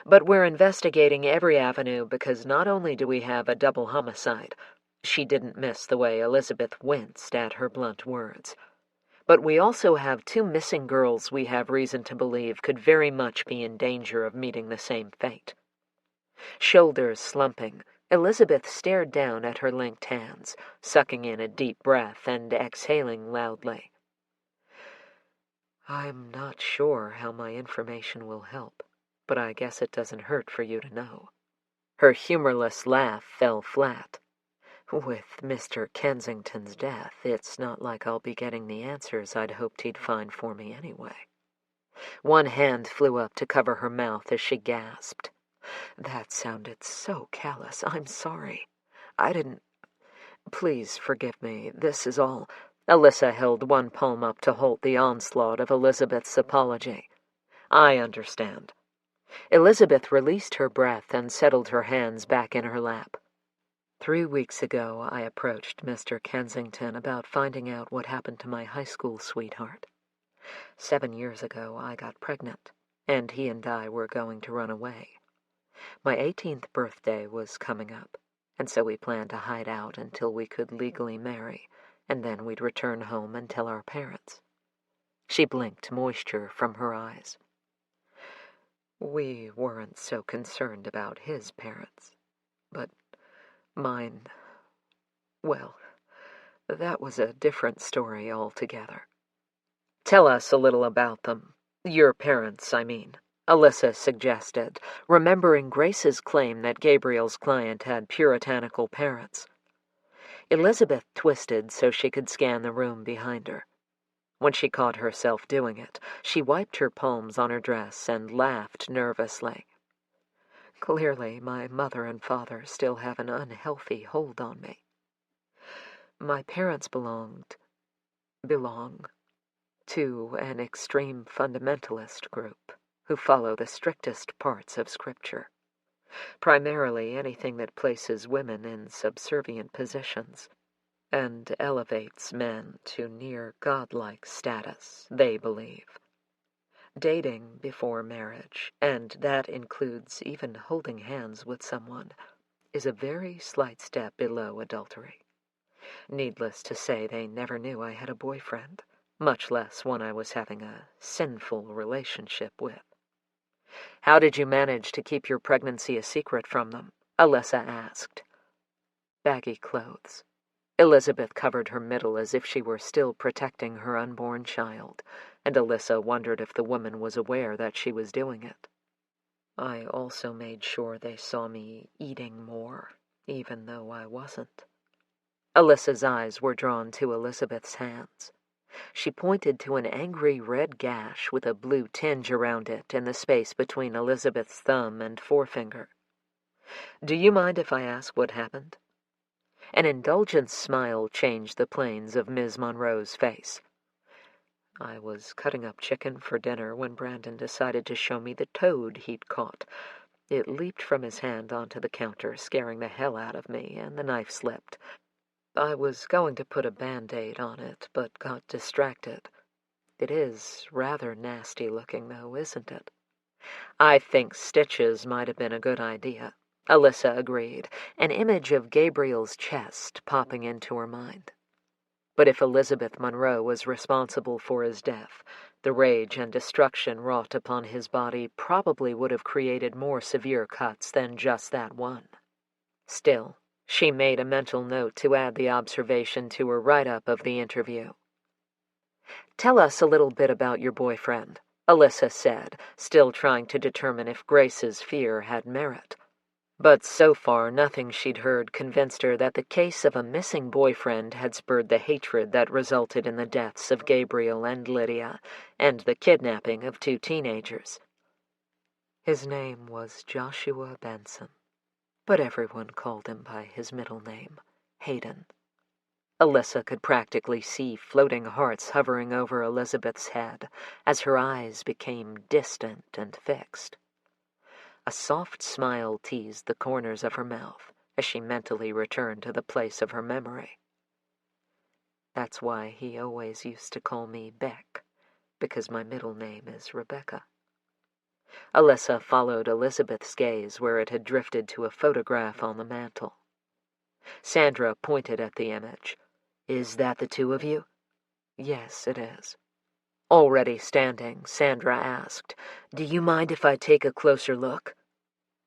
"But we're investigating every avenue because not only do we have a double homicide," she didn't miss the way Elizabeth winced at her blunt words, "but we also have 2 missing girls we have reason to believe could very much be in danger of meeting the same fate." Shoulders slumping, Elizabeth stared down at her linked hands, sucking in a deep breath and exhaling loudly. "I'm not sure how my information will help, but I guess it doesn't hurt for you to know." Her humorless laugh fell flat. "With Mr. Kensington's death, it's not like I'll be getting the answers I'd hoped he'd find for me anyway." One hand flew up to cover her mouth as she gasped. "That sounded so callous. I'm sorry. I didn't... Please forgive me. This is all..." Alyssa held one palm up to halt the onslaught of Elizabeth's apology. "I understand." Elizabeth released her breath and settled her hands back in her lap. 3 weeks ago, I approached Mr. Kensington about finding out what happened to my high school sweetheart. 7 years ago, I got pregnant, and he and I were going to run away. My 18th birthday was coming up, and so we planned to hide out until we could legally marry, and then we'd return home and tell our parents. She blinked moisture from her eyes. We weren't so concerned about his parents, but mine, well, that was a different story altogether. "Tell us a little about them. Your parents, I mean," Alyssa suggested, remembering Grace's claim that Gabriel's client had puritanical parents. Elizabeth twisted so she could scan the room behind her. When she caught herself doing it, she wiped her palms on her dress and laughed nervously. "Clearly, my mother and father still have an unhealthy hold on me. My parents belong to an extreme fundamentalist group who follow the strictest parts of Scripture, primarily anything that places women in subservient positions and elevates men to near godlike status, they believe. Dating before marriage, and that includes even holding hands with someone, is a very slight step below adultery. Needless to say, they never knew I had a boyfriend, much less one I was having a sinful relationship with." "How did you manage to keep your pregnancy a secret from them?" Alyssa asked. "Baggy clothes." Elizabeth covered her middle as if she were still protecting her unborn child, and Alyssa wondered if the woman was aware that she was doing it. "I also made sure they saw me eating more, even though I wasn't." Alyssa's eyes were drawn to Elizabeth's hands. She pointed to an angry red gash with a blue tinge around it in the space between Elizabeth's thumb and forefinger. "Do you mind if I ask what happened?" An indulgent smile changed the planes of Ms. Monroe's face. "I was cutting up chicken for dinner when Brandon decided to show me the toad he'd caught. It leaped from his hand onto the counter, scaring the hell out of me, and the knife slipped. I was going to put a Band-Aid on it, but got distracted. It is rather nasty looking, though, isn't it?" "I think stitches might have been a good idea." Alyssa agreed, an image of Gabriel's chest popping into her mind. But if Elizabeth Monroe was responsible for his death, the rage and destruction wrought upon his body probably would have created more severe cuts than just that one. Still, she made a mental note to add the observation to her write-up of the interview. "Tell us a little bit about your boyfriend," Alyssa said, still trying to determine if Grace's fear had merit. But so far, nothing she'd heard convinced her that the case of a missing boyfriend had spurred the hatred that resulted in the deaths of Gabriel and Lydia, and the kidnapping of 2 teenagers. His name was Joshua Benson, but everyone called him by his middle name, Hayden. Alyssa could practically see floating hearts hovering over Elizabeth's head as her eyes became distant and fixed. A soft smile teased the corners of her mouth as she mentally returned to the place of her memory. "That's why he always used to call me Beck, because my middle name is Rebecca." Alyssa followed Elizabeth's gaze where it had drifted to a photograph on the mantel. Sandra pointed at the image. "Is that the 2 of you?" "Yes, it is." Already standing, Sandra asked, "Do you mind if I take a closer look?"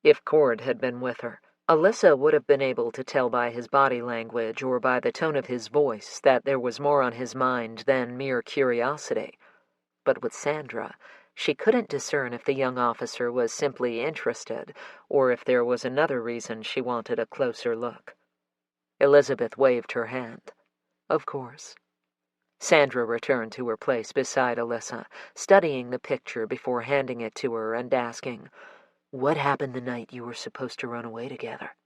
If Cord had been with her, Alyssa would have been able to tell by his body language or by the tone of his voice that there was more on his mind than mere curiosity. But with Sandra, she couldn't discern if the young officer was simply interested or if there was another reason she wanted a closer look. Elizabeth waved her hand. "Of course." Sandra returned to her place beside Alyssa, studying the picture before handing it to her and asking, "What happened the night you were supposed to run away together?"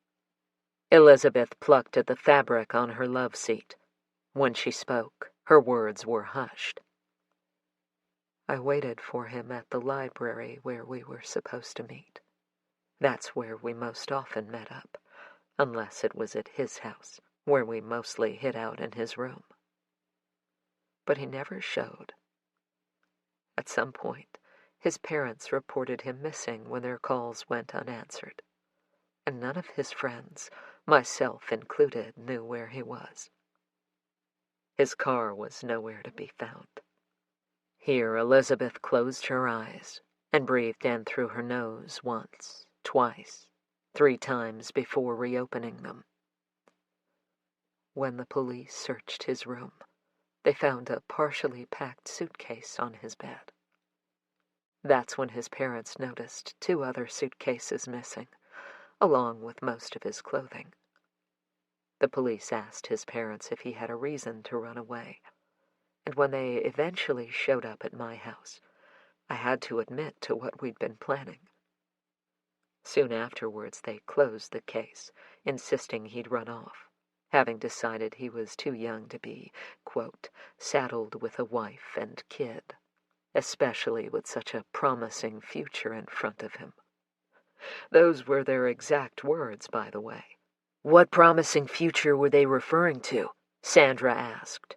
Elizabeth plucked at the fabric on her love seat. When she spoke, her words were hushed. "I waited for him at the library where we were supposed to meet. That's where we most often met up, unless it was at his house, where we mostly hid out in his room. But he never showed. At some point, his parents reported him missing when their calls went unanswered, and none of his friends, myself included, knew where he was. His car was nowhere to be found." Here Elizabeth closed her eyes and breathed in through her nose once, twice, 3 times before reopening them. "When the police searched his room, they found a partially packed suitcase on his bed. That's when his parents noticed 2 other suitcases missing, along with most of his clothing. The police asked his parents if he had a reason to run away, and when they eventually showed up at my house, I had to admit to what we'd been planning. Soon afterwards, they closed the case, insisting he'd run off, having decided he was too young to be, quote, saddled with a wife and kid, especially with such a promising future in front of him. Those were their exact words, by the way." "What promising future were they referring to?" Sandra asked.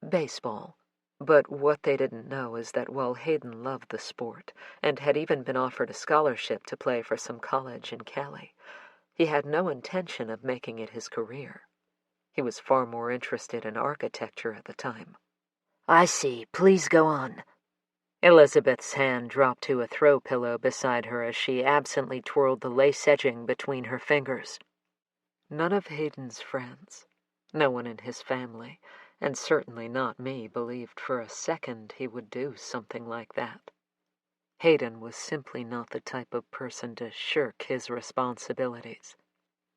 "Baseball. But what they didn't know is that while Hayden loved the sport and had even been offered a scholarship to play for some college in Cali, he had no intention of making it his career. He was far more interested in architecture at the time." "I see. Please go on." Elizabeth's hand dropped to a throw pillow beside her as she absently twirled the lace edging between her fingers. "None of Hayden's friends, no one in his family, and certainly not me, believed for a second he would do something like that. Hayden was simply not the type of person to shirk his responsibilities.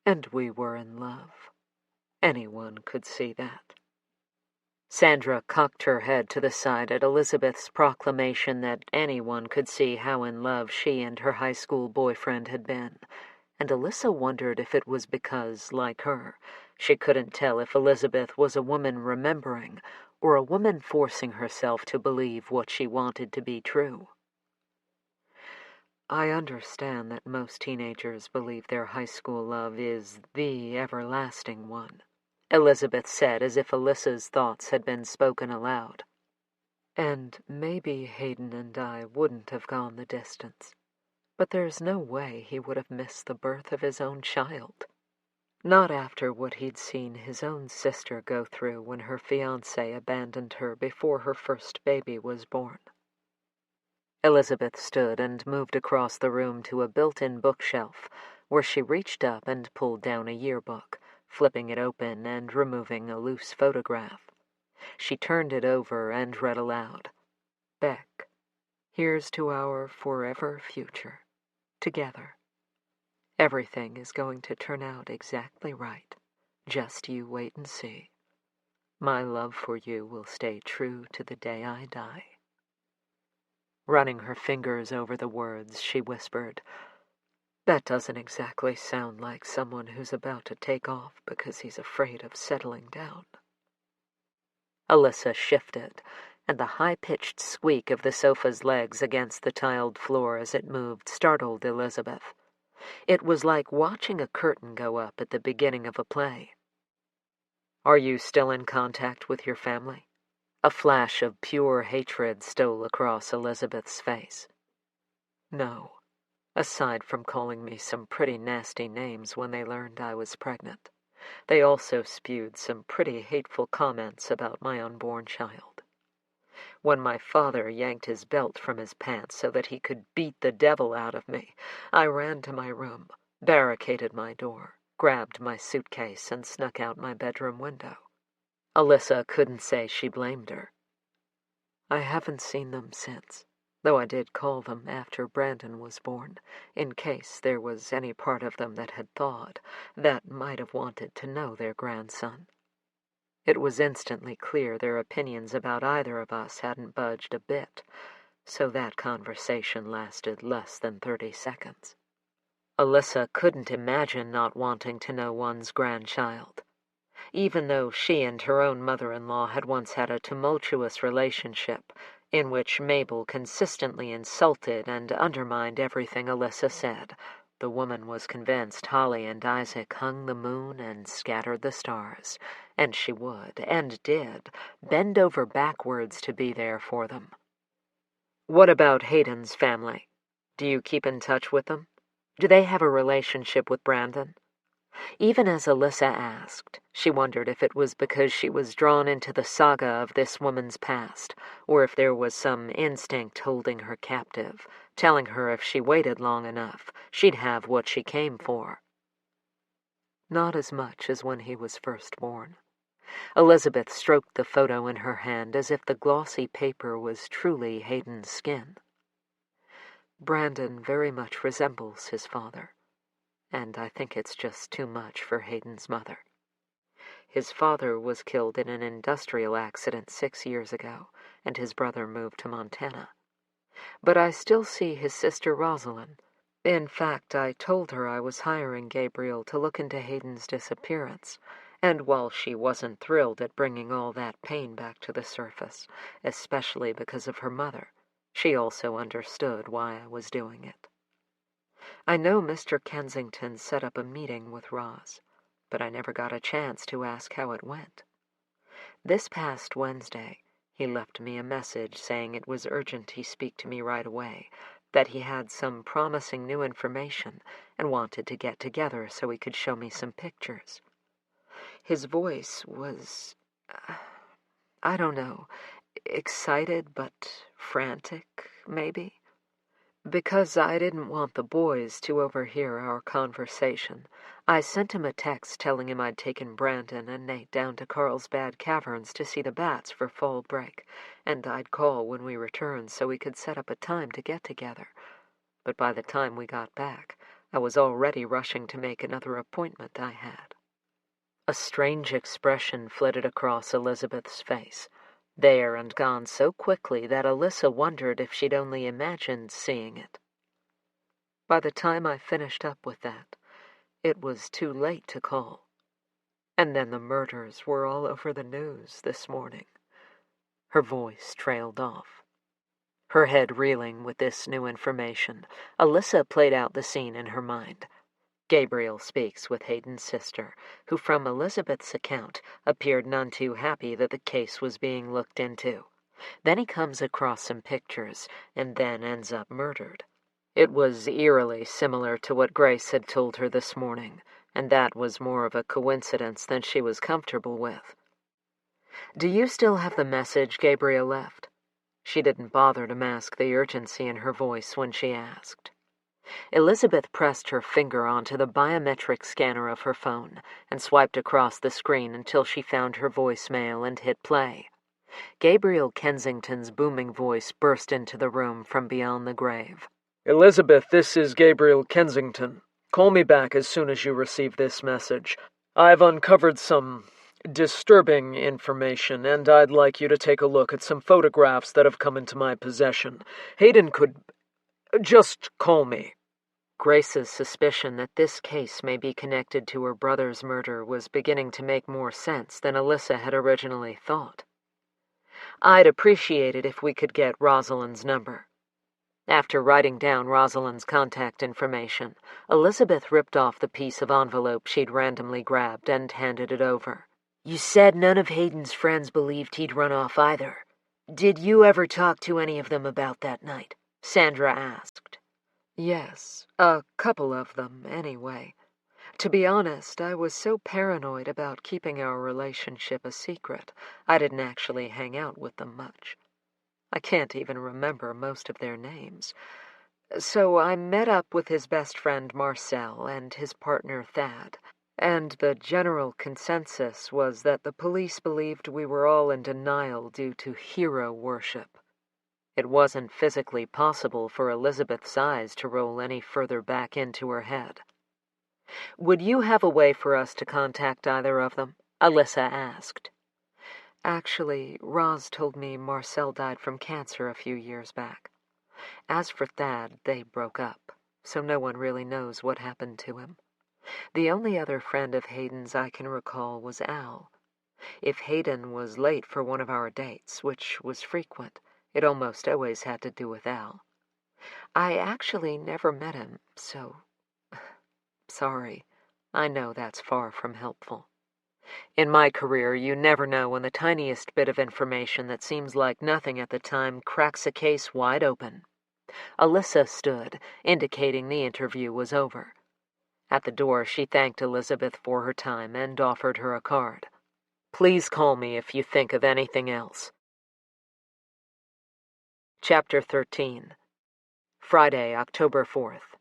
And we were in love. Anyone could see that." Sandra cocked her head to the side at Elizabeth's proclamation that anyone could see how in love she and her high school boyfriend had been, and Alyssa wondered if it was because, like her, she couldn't tell if Elizabeth was a woman remembering or a woman forcing herself to believe what she wanted to be true. "I understand that most teenagers believe their high school love is the everlasting one," Elizabeth said as if Alyssa's thoughts had been spoken aloud. "And maybe Hayden and I wouldn't have gone the distance. But there's no way he would have missed the birth of his own child. Not after what he'd seen his own sister go through when her fiancé abandoned her before her first baby was born. Elizabeth stood and moved across the room to a built-in bookshelf, where she reached up and pulled down a yearbook, flipping it open and removing a loose photograph. She turned it over and read aloud. "Beck, here's to our forever future. Together. Everything is going to turn out exactly right. Just you wait and see. My love for you will stay true to the day I die." Running her fingers over the words, she whispered, "That doesn't exactly sound like someone who's about to take off because he's afraid of settling down." Alyssa shifted, and the high-pitched squeak of the sofa's legs against the tiled floor as it moved startled Elizabeth. It was like watching a curtain go up at the beginning of a play. "Are you still in contact with your family?" A flash of pure hatred stole across Elizabeth's face. "No, aside from calling me some pretty nasty names when they learned I was pregnant. They also spewed some pretty hateful comments about my unborn child. When my father yanked his belt from his pants so that he could beat the devil out of me, I ran to my room, barricaded my door, grabbed my suitcase, and snuck out my bedroom window." Alyssa couldn't say she blamed her. "I haven't seen them since, though I did call them after Brandon was born, in case there was any part of them that had thawed, that might have wanted to know their grandson. It was instantly clear their opinions about either of us hadn't budged a bit, so that conversation lasted less than 30 seconds. Alyssa couldn't imagine not wanting to know one's grandchild. Even though she and her own mother-in-law had once had a tumultuous relationship in which Mabel consistently insulted and undermined everything Alyssa said, the woman was convinced Holly and Isaac hung the moon and scattered the stars, and she would, and did, bend over backwards to be there for them. "What about Hayden's family? Do you keep in touch with them? Do they have a relationship with Brandon?" Even as Alyssa asked, she wondered if it was because she was drawn into the saga of this woman's past, or if there was some instinct holding her captive, telling her if she waited long enough, she'd have what she came for. Not as much as when he was first born. Elizabeth stroked the photo in her hand as if the glossy paper was truly Hayden's skin. Brandon very much resembles his father, and I think it's just too much for Hayden's mother. His father was killed in an industrial accident 6 years ago, and his brother moved to Montana. But I still see his sister Rosalind. In fact, I told her I was hiring Gabriel to look into Hayden's disappearance, and while she wasn't thrilled at bringing all that pain back to the surface, especially because of her mother, she also understood why I was doing it. I know Mr. Kensington set up a meeting with Roz, but I never got a chance to ask how it went. This past Wednesday, he left me a message saying it was urgent he speak to me right away, that he had some promising new information and wanted to get together so he could show me some pictures. His voice was, I don't know, excited but frantic, maybe. Because I didn't want the boys to overhear our conversation, I sent him a text telling him I'd taken Brandon and Nate down to Carlsbad Caverns to see the bats for fall break, and I'd call when we returned so we could set up a time to get together. But by the time we got back, I was already rushing to make another appointment I had. A strange expression flitted across Elizabeth's face, there and gone so quickly that Alyssa wondered if she'd only imagined seeing it. By the time I finished up with that, it was too late to call. And then the murders were all over the news this morning. Her voice trailed off. Her head reeling with this new information, Alyssa played out the scene in her mind. Gabriel speaks with Hayden's sister, who from Elizabeth's account appeared none too happy that the case was being looked into. Then he comes across some pictures, and then ends up murdered. It was eerily similar to what Grace had told her this morning, and that was more of a coincidence than she was comfortable with. "Do you still have the message Gabriel left?" She didn't bother to mask the urgency in her voice when she asked. Elizabeth pressed her finger onto the biometric scanner of her phone and swiped across the screen until she found her voicemail and hit play. Gabriel Kensington's booming voice burst into the room from beyond the grave. "Elizabeth, this is Gabriel Kensington. Call me back as soon as you receive this message. I've uncovered some disturbing information, and I'd like you to take a look at some photographs that have come into my possession. Hayden could... just call me." Grace's suspicion that this case may be connected to her brother's murder was beginning to make more sense than Alyssa had originally thought. "I'd appreciate it if we could get Rosalind's number." After writing down Rosalind's contact information, Elizabeth ripped off the piece of envelope she'd randomly grabbed and handed it over. "You said none of Hayden's friends believed he'd run off either. Did you ever talk to any of them about that night?" Sandra asked. "Yes, a couple of them, anyway. To be honest, I was so paranoid about keeping our relationship a secret, I didn't actually hang out with them much. I can't even remember most of their names. So I met up with his best friend Marcel and his partner Thad, and the general consensus was that the police believed we were all in denial due to hero worship. It wasn't physically possible for Elizabeth's eyes to roll any further back into her head. "Would you have a way for us to contact either of them?" Alyssa asked. "Actually, Roz told me Marcel died from cancer a few years back. As for Thad, they broke up, so no one really knows what happened to him. The only other friend of Hayden's I can recall was Al. If Hayden was late for one of our dates, which was frequent, it almost always had to do with Al. I actually never met him, so... sorry. I know that's far from helpful. In my career, you never know when the tiniest bit of information that seems like nothing at the time cracks a case wide open." Alyssa stood, indicating the interview was over. At the door, she thanked Elizabeth for her time and offered her a card. "Please call me if you think of anything else." Chapter 13. Friday, October 4th.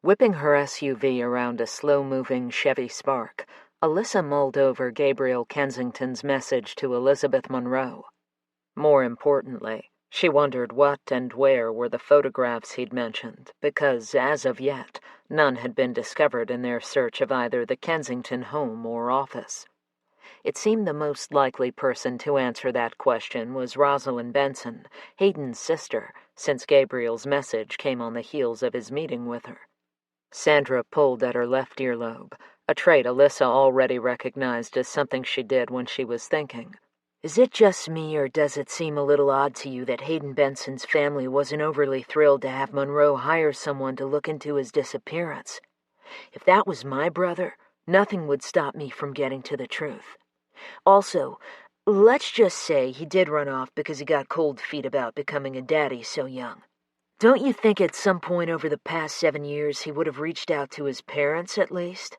Whipping her SUV around a slow-moving Chevy Spark, Alyssa mulled over Gabriel Kensington's message to Elizabeth Monroe. More importantly, she wondered what and where were the photographs he'd mentioned, because, as of yet, none had been discovered in their search of either the Kensington home or office. It seemed the most likely person to answer that question was Rosalind Benson, Hayden's sister, since Gabriel's message came on the heels of his meeting with her. Sandra pulled at her left earlobe, a trait Alyssa already recognized as something she did when she was thinking. "Is it just me, or does it seem a little odd to you that Hayden Benson's family wasn't overly thrilled to have Monroe hire someone to look into his disappearance? If that was my brother, nothing would stop me from getting to the truth. Also, let's just say he did run off because he got cold feet about becoming a daddy so young. Don't you think at some point over the past 7 years he would have reached out to his parents at least?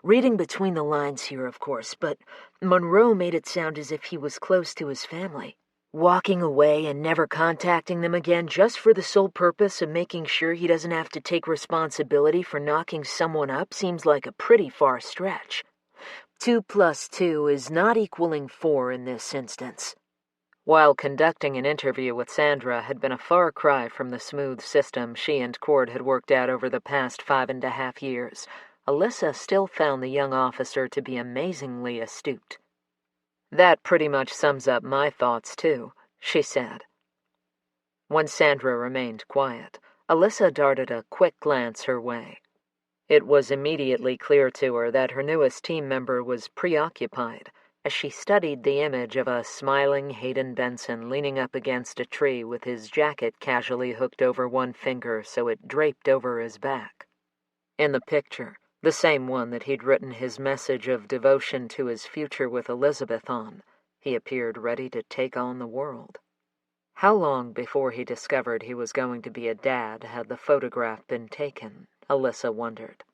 Reading between the lines here, of course, but Monroe made it sound as if he was close to his family. Walking away and never contacting them again just for the sole purpose of making sure he doesn't have to take responsibility for knocking someone up seems like a pretty far stretch. 2 + 2 is not equaling 4 in this instance." While conducting an interview with Sandra had been a far cry from the smooth system she and Cord had worked out over the past 5.5 years, Alyssa still found the young officer to be amazingly astute. "That pretty much sums up my thoughts, too," she said. When Sandra remained quiet, Alyssa darted a quick glance her way. It was immediately clear to her that her newest team member was preoccupied, as she studied the image of a smiling Hayden Benson leaning up against a tree with his jacket casually hooked over one finger so it draped over his back. In the picture, the same one that he'd written his message of devotion to his future with Elizabeth on, he appeared ready to take on the world. How long before he discovered he was going to be a dad had the photograph been taken? Alyssa wondered.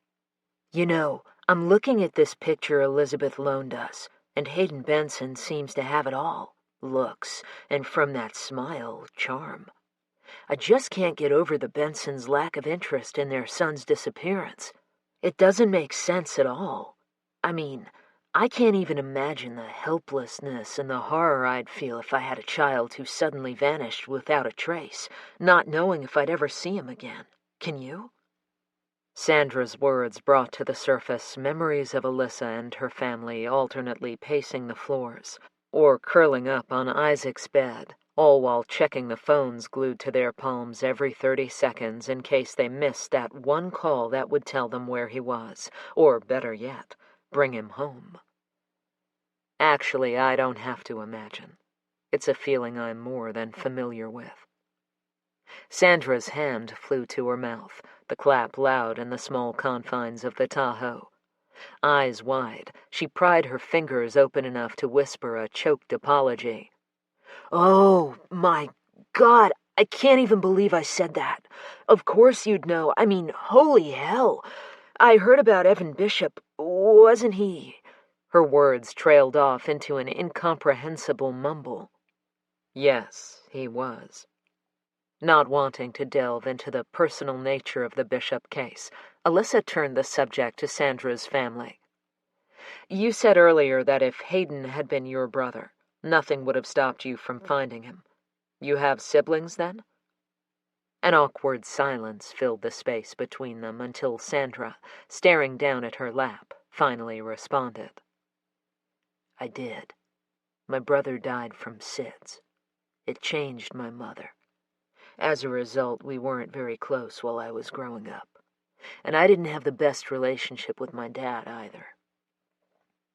You know, I'm looking at this picture Elizabeth loaned us, and Hayden Benson seems to have it all. Looks, and from that smile, charm. I just can't get over the Bensons' lack of interest in their son's disappearance. It doesn't make sense at all. I mean, I can't even imagine the helplessness and the horror I'd feel if I had a child who suddenly vanished without a trace, not knowing if I'd ever see him again. Can you? Sandra's words brought to the surface memories of Alyssa and her family alternately pacing the floors, or curling up on Isaac's bed, all while checking the phones glued to their palms every 30 seconds in case they missed that one call that would tell them where he was, or better yet, bring him home. Actually, I don't have to imagine. It's a feeling I'm more than familiar with. Sandra's hand flew to her mouth, the clap loud in the small confines of the Tahoe. Eyes wide, she pried her fingers open enough to whisper a choked apology. Oh, my God, I can't even believe I said that. Of course you'd know. I mean, holy hell. I heard about Evan Bishop. Wasn't he? Her words trailed off into an incomprehensible mumble. Yes, he was. Not wanting to delve into the personal nature of the Bishop case, Alyssa turned the subject to Sandra's family. You said earlier that if Hayden had been your brother, nothing would have stopped you from finding him. You have siblings, then? An awkward silence filled the space between them until Sandra, staring down at her lap, finally responded. I did. My brother died from SIDS. It changed my mother. As a result, we weren't very close while I was growing up. And I didn't have the best relationship with my dad either.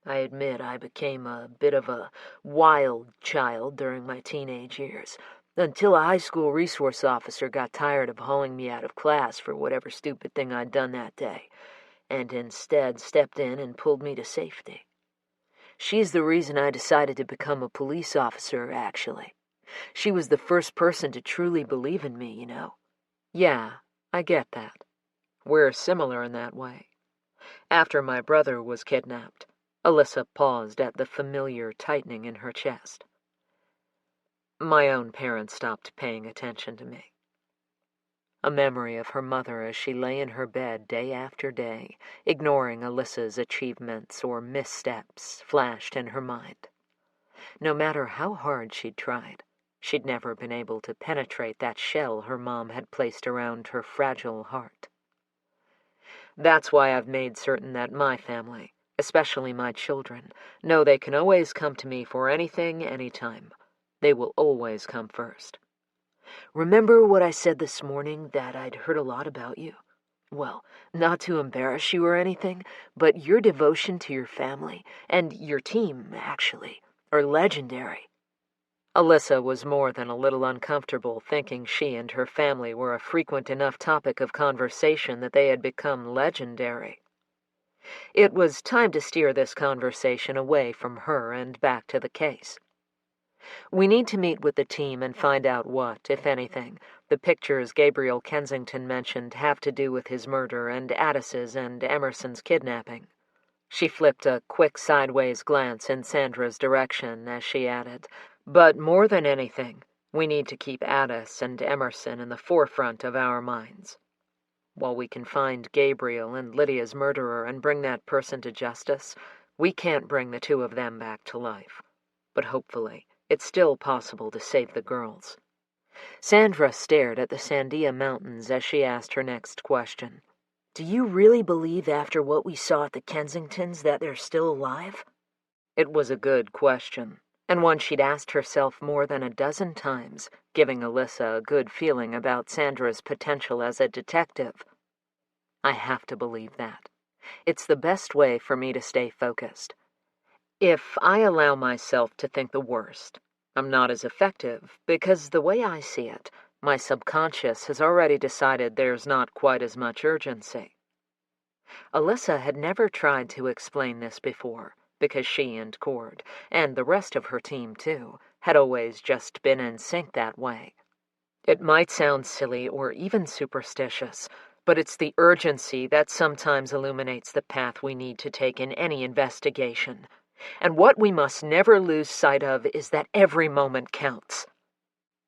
I admit I became a bit of a wild child during my teenage years, until a high school resource officer got tired of hauling me out of class for whatever stupid thing I'd done that day, and instead stepped in and pulled me to safety. She's the reason I decided to become a police officer, actually. She was the first person to truly believe in me, you know. Yeah, I get that. We're similar in that way. After my brother was kidnapped, Alyssa paused at the familiar tightening in her chest. My own parents stopped paying attention to me. A memory of her mother as she lay in her bed day after day, ignoring Alyssa's achievements or missteps, flashed in her mind. No matter how hard she'd tried, she'd never been able to penetrate that shell her mom had placed around her fragile heart. That's why I've made certain that my family, especially my children, know they can always come to me for anything, anytime. They will always come first. Remember what I said this morning, that I'd heard a lot about you? Well, not to embarrass you or anything, but your devotion to your family, and your team, actually, are legendary. Alyssa was more than a little uncomfortable thinking she and her family were a frequent enough topic of conversation that they had become legendary. It was time to steer this conversation away from her and back to the case. We need to meet with the team and find out what, if anything, the pictures Gabriel Kensington mentioned have to do with his murder and Addis's and Emerson's kidnapping. She flipped a quick sideways glance in Sandra's direction as she added, but more than anything, we need to keep Addis and Emerson in the forefront of our minds. While we can find Gabriel and Lydia's murderer and bring that person to justice, we can't bring the two of them back to life. But hopefully, it's still possible to save the girls. Sandra stared at the Sandia Mountains as she asked her next question. Do you really believe after what we saw at the Kensingtons that they're still alive? It was a good question, and one she'd asked herself more than a dozen times, giving Alyssa a good feeling about Sandra's potential as a detective. I have to believe that. It's the best way for me to stay focused. If I allow myself to think the worst, I'm not as effective, because the way I see it, my subconscious has already decided there's not quite as much urgency. Alyssa had never tried to explain this before, because she and Cord, and the rest of her team too, had always just been in sync that way. It might sound silly or even superstitious, but it's the urgency that sometimes illuminates the path we need to take in any investigation. And what we must never lose sight of is that every moment counts.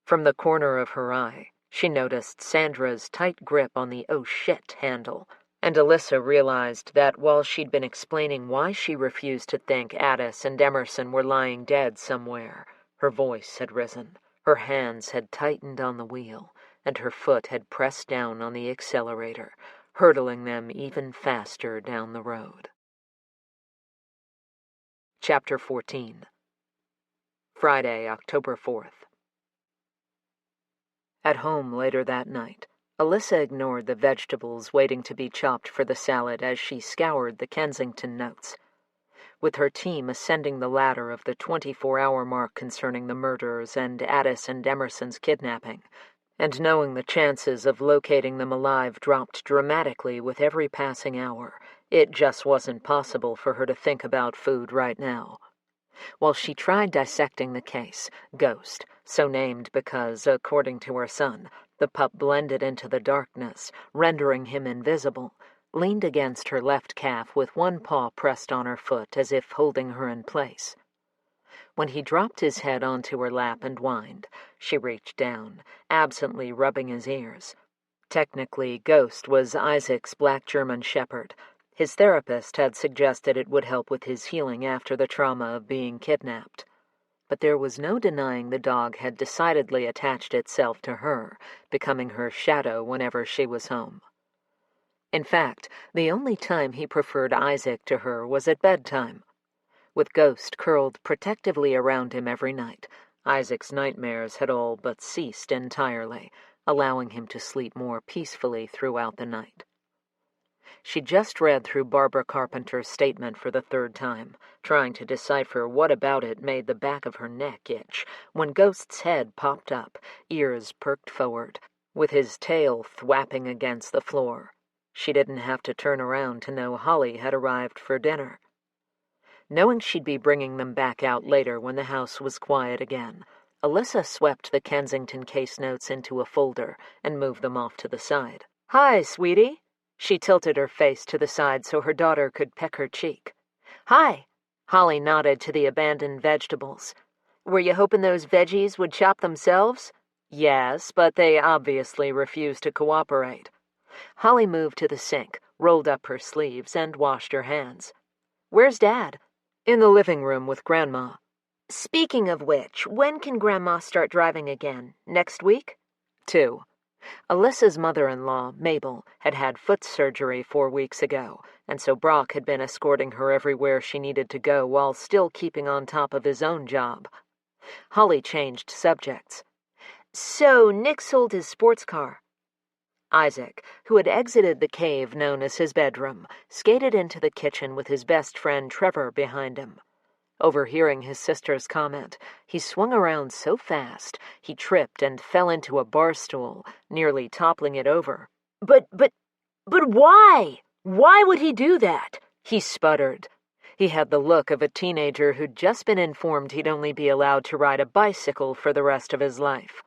From the corner of her eye, she noticed Sandra's tight grip on the "oh shit" handle, and Alyssa realized that while she'd been explaining why she refused to think Addis and Emerson were lying dead somewhere, her voice had risen, her hands had tightened on the wheel, and her foot had pressed down on the accelerator, hurtling them even faster down the road. Chapter 14. Friday, October 4th. At home later that night, Alyssa ignored the vegetables waiting to be chopped for the salad as she scoured the Kensington notes. With her team ascending the ladder of the 24-hour mark concerning the murders and Addis and Emerson's kidnapping, and knowing the chances of locating them alive dropped dramatically with every passing hour, it just wasn't possible for her to think about food right now. While she tried dissecting the case, Ghost, so named because, according to her son, the pup blended into the darkness, rendering him invisible, leaned against her left calf with one paw pressed on her foot as if holding her in place. When he dropped his head onto her lap and whined, she reached down, absently rubbing his ears. Technically, Ghost was Isaac's black German shepherd. His therapist had suggested it would help with his healing after the trauma of being kidnapped. But there was no denying the dog had decidedly attached itself to her, becoming her shadow whenever she was home. In fact, the only time he preferred Isaac to her was at bedtime. With Ghost curled protectively around him every night, Isaac's nightmares had all but ceased entirely, allowing him to sleep more peacefully throughout the night. She just read through Barbara Carpenter's statement for the third time, trying to decipher what about it made the back of her neck itch, when Ghost's head popped up, ears perked forward, with his tail thwapping against the floor. She didn't have to turn around to know Holly had arrived for dinner. Knowing she'd be bringing them back out later when the house was quiet again, Alyssa swept the Kensington case notes into a folder and moved them off to the side. "Hi, sweetie." She tilted her face to the side so her daughter could peck her cheek. "Hi." Holly nodded to the abandoned vegetables. "Were you hoping those veggies would chop themselves?" "Yes, but they obviously refused to cooperate." Holly moved to the sink, rolled up her sleeves, and washed her hands. "Where's Dad?" "In the living room with Grandma." "Speaking of which, when can Grandma start driving again? Next week?" 2. Alyssa's mother-in-law, Mabel, had had foot surgery 4 weeks ago, and so Brock had been escorting her everywhere she needed to go while still keeping on top of his own job. Holly changed subjects. "So Nick sold his sports car." Isaac, who had exited the cave known as his bedroom, skated into the kitchen with his best friend Trevor behind him. Overhearing his sister's comment, he swung around so fast he tripped and fell into a bar stool, nearly toppling it over. But why? Why would he do that?" he sputtered. He had the look of a teenager who'd just been informed he'd only be allowed to ride a bicycle for the rest of his life.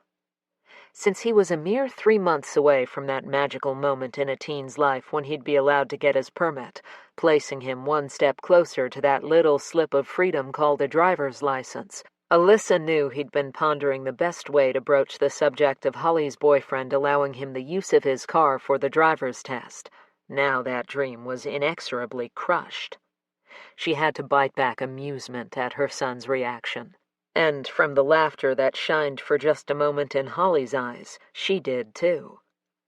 Since he was a mere 3 months away from that magical moment in a teen's life when he'd be allowed to get his permit, placing him one step closer to that little slip of freedom called a driver's license, Alyssa knew he'd been pondering the best way to broach the subject of Holly's boyfriend allowing him the use of his car for the driver's test. Now that dream was inexorably crushed. She had to bite back amusement at her son's reaction. And from the laughter that shined for just a moment in Holly's eyes, she did too.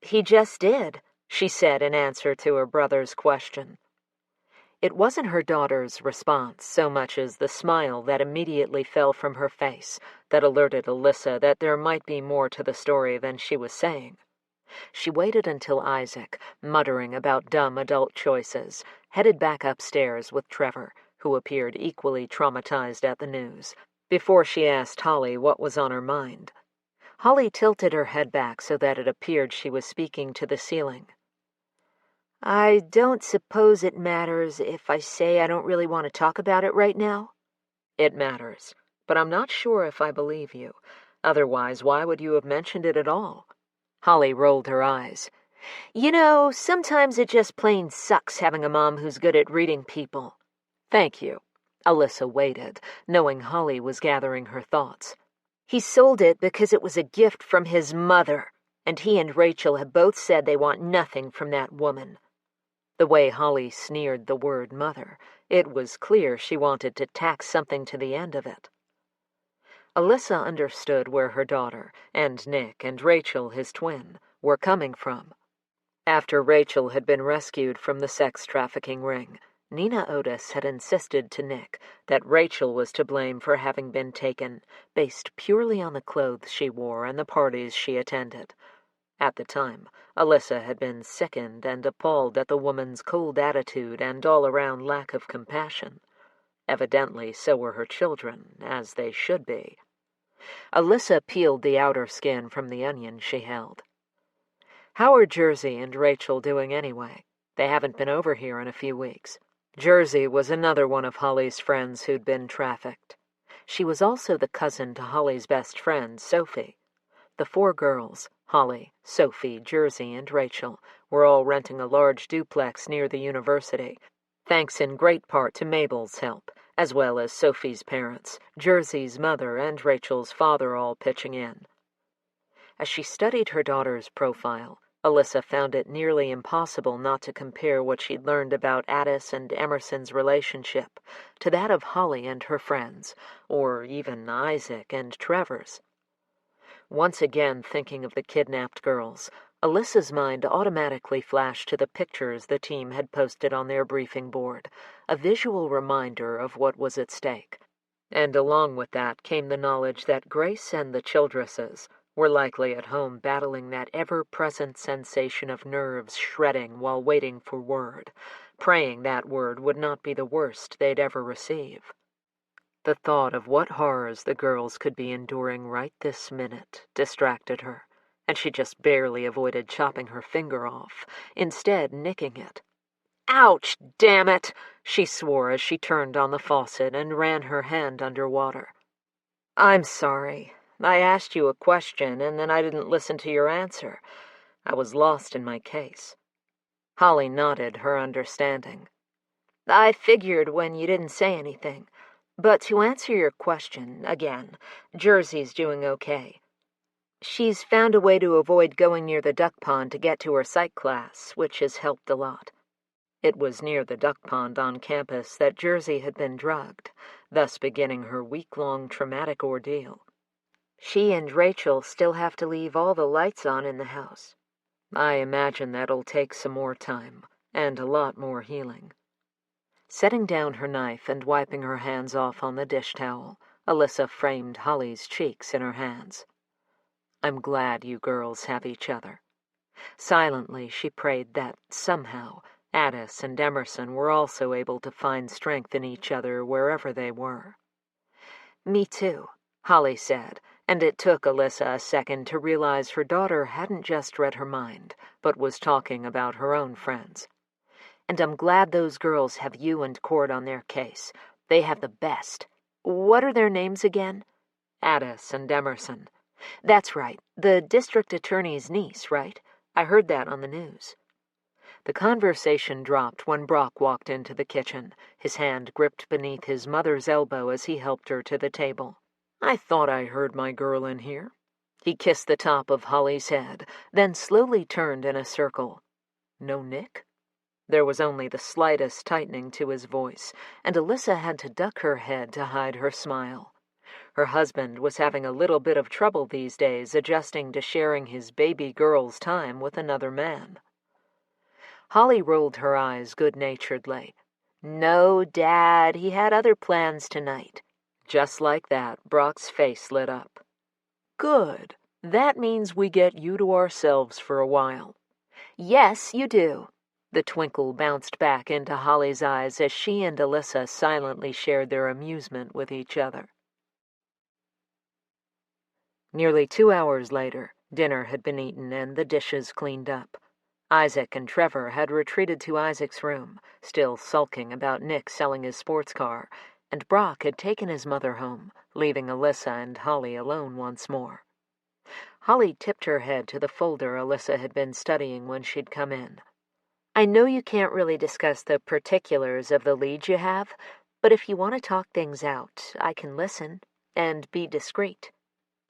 "He just did," she said in answer to her brother's question. It wasn't her daughter's response so much as the smile that immediately fell from her face that alerted Alyssa that there might be more to the story than she was saying. She waited until Isaac, muttering about dumb adult choices, headed back upstairs with Trevor, who appeared equally traumatized at the news, before she asked Holly what was on her mind. Holly tilted her head back so that it appeared she was speaking to the ceiling. "I don't suppose it matters if I say I don't really want to talk about it right now?" "It matters. but I'm not sure if I believe you. Otherwise, why would you have mentioned it at all?" Holly rolled her eyes. "You know, sometimes it just plain sucks having a mom who's good at reading people." "Thank you." Alyssa waited, knowing Holly was gathering her thoughts. "He sold it because it was a gift from his mother, and he and Rachel have both said they want nothing from that woman." The way Holly sneered the word mother, it was clear she wanted to tack something to the end of it. Alyssa understood where her daughter, and Nick and Rachel, his twin, were coming from. After Rachel had been rescued from the sex trafficking ring, Nina Otis had insisted to Nick that Rachel was to blame for having been taken, based purely on the clothes she wore and the parties she attended. At the time, Alyssa had been sickened and appalled at the woman's cold attitude and all-around lack of compassion. Evidently, so were her children, as they should be. Alyssa peeled the outer skin from the onion she held. "How are Jersey and Rachel doing anyway? They haven't been over here in a few weeks." Jersey was another one of Holly's friends who'd been trafficked. She was also the cousin to Holly's best friend, Sophie. The four girls, Holly, Sophie, Jersey, and Rachel, were all renting a large duplex near the university, thanks in great part to Mabel's help, as well as Sophie's parents, Jersey's mother, and Rachel's father all pitching in. As she studied her daughter's profile, Alyssa found it nearly impossible not to compare what she'd learned about Addis and Emerson's relationship to that of Holly and her friends, or even Isaac and Trevor's. Once again thinking of the kidnapped girls, Alyssa's mind automatically flashed to the pictures the team had posted on their briefing board, a visual reminder of what was at stake. And along with that came the knowledge that Grace and the Childresses were likely at home battling that ever-present sensation of nerves shredding while waiting for word, praying that word would not be the worst they'd ever receive. The thought of what horrors the girls could be enduring right this minute distracted her, and she just barely avoided chopping her finger off, instead nicking it. "Ouch, damn it!" she swore as she turned on the faucet and ran her hand under water. "I'm sorry. I asked you a question, and then I didn't listen to your answer. I was lost in my case." Holly nodded her understanding. "I figured when you didn't say anything. But to answer your question, again, Jersey's doing okay. She's found a way to avoid going near the duck pond to get to her psych class, which has helped a lot." It was near the duck pond on campus that Jersey had been drugged, thus beginning her week-long traumatic ordeal. "She and Rachel still have to leave all the lights on in the house." "I imagine that'll take some more time, and a lot more healing." Setting down her knife and wiping her hands off on the dish towel, Alyssa framed Holly's cheeks in her hands. "I'm glad you girls have each other." Silently, she prayed that, somehow, Addis and Emerson were also able to find strength in each other wherever they were. "Me too," Holly said, and it took Alyssa a second to realize her daughter hadn't just read her mind, but was talking about her own friends. "And I'm glad those girls have you and Cord on their case. They have the best. What are their names again?" "Addis and Emerson." "That's right. The district attorney's niece, right? I heard that on the news." The conversation dropped when Brock walked into the kitchen, his hand gripped beneath his mother's elbow as he helped her to the table. "I thought I heard my girl in here." He kissed the top of Holly's head, then slowly turned in a circle. "No Nick?" There was only the slightest tightening to his voice, and Alyssa had to duck her head to hide her smile. Her husband was having a little bit of trouble these days adjusting to sharing his baby girl's time with another man. Holly rolled her eyes good-naturedly. "No, Dad, he had other plans tonight." Just like that, Brock's face lit up. "Good. That means we get you to ourselves for a while." "Yes, you do." The twinkle bounced back into Holly's eyes as she and Alyssa silently shared their amusement with each other. Nearly 2 hours later, dinner had been eaten and the dishes cleaned up. Isaac and Trevor had retreated to Isaac's room, still sulking about Nick selling his sports car, and Brock had taken his mother home, leaving Alyssa and Holly alone once more. Holly tipped her head to the folder Alyssa had been studying when she'd come in. I know you can't really discuss the particulars of the lead you have, but if you want to talk things out, I can listen and be discreet.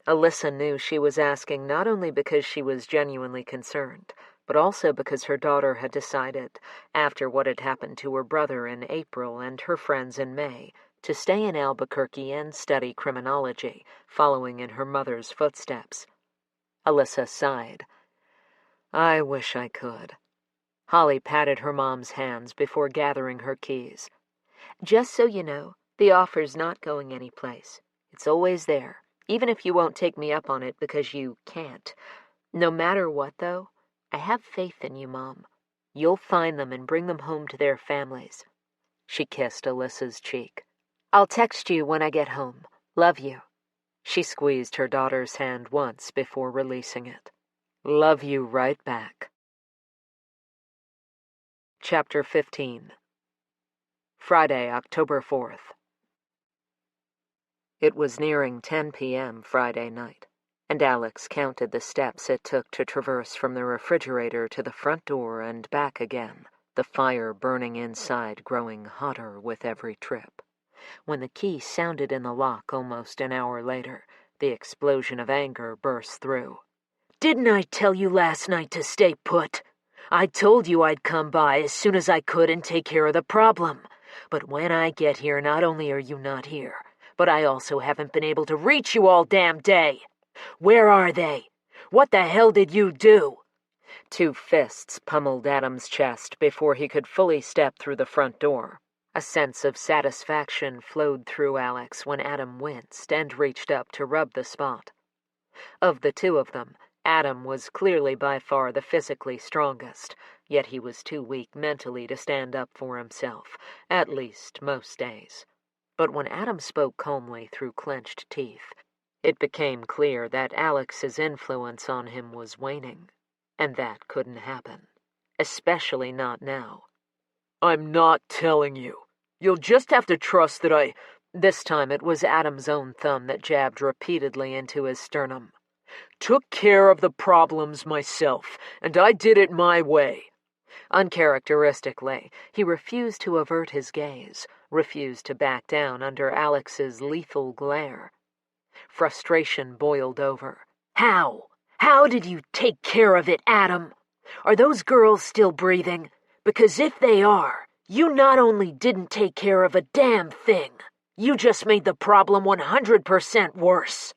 Alyssa knew she was asking not only because she was genuinely concerned, but also because her daughter had decided, after what had happened to her brother in April and her friends in May, to stay in Albuquerque and study criminology, following in her mother's footsteps. Alyssa sighed. I wish I could. Holly patted her mom's hands before gathering her keys. Just so you know, the offer's not going anyplace. It's always there, even if you won't take me up on it because you can't. No matter what, though, I have faith in you, Mom. You'll find them and bring them home to their families. She kissed Alyssa's cheek. I'll text you when I get home. Love you. She squeezed her daughter's hand once before releasing it. Love you right back. Chapter 15. Friday, October 4th. It was nearing 10 p.m. Friday night, and Alex counted the steps it took to traverse from the refrigerator to the front door and back again, the fire burning inside growing hotter with every trip. When the key sounded in the lock almost an hour later, the explosion of anger burst through. Didn't I tell you last night to stay put? I told you I'd come by as soon as I could and take care of the problem. But when I get here, not only are you not here, but I also haven't been able to reach you all damn day. Where are they? What the hell did you do? 2 fists pummeled Adam's chest before he could fully step through the front door. A sense of satisfaction flowed through Alex when Adam winced and reached up to rub the spot. Of the 2 of them, Adam was clearly by far the physically strongest, yet he was too weak mentally to stand up for himself, at least most days. But when Adam spoke calmly through clenched teeth, it became clear that Alex's influence on him was waning, and that couldn't happen, especially not now. I'm not telling you. You'll just have to trust that I... This time it was Adam's own thumb that jabbed repeatedly into his sternum. Took care of the problems myself, and I did it my way. Uncharacteristically, he refused to avert his gaze, refused to back down under Alex's lethal glare. Frustration boiled over. How? How did you take care of it, Adam? Are those girls still breathing? Because if they are, you not only didn't take care of a damn thing, you just made the problem 100% worse.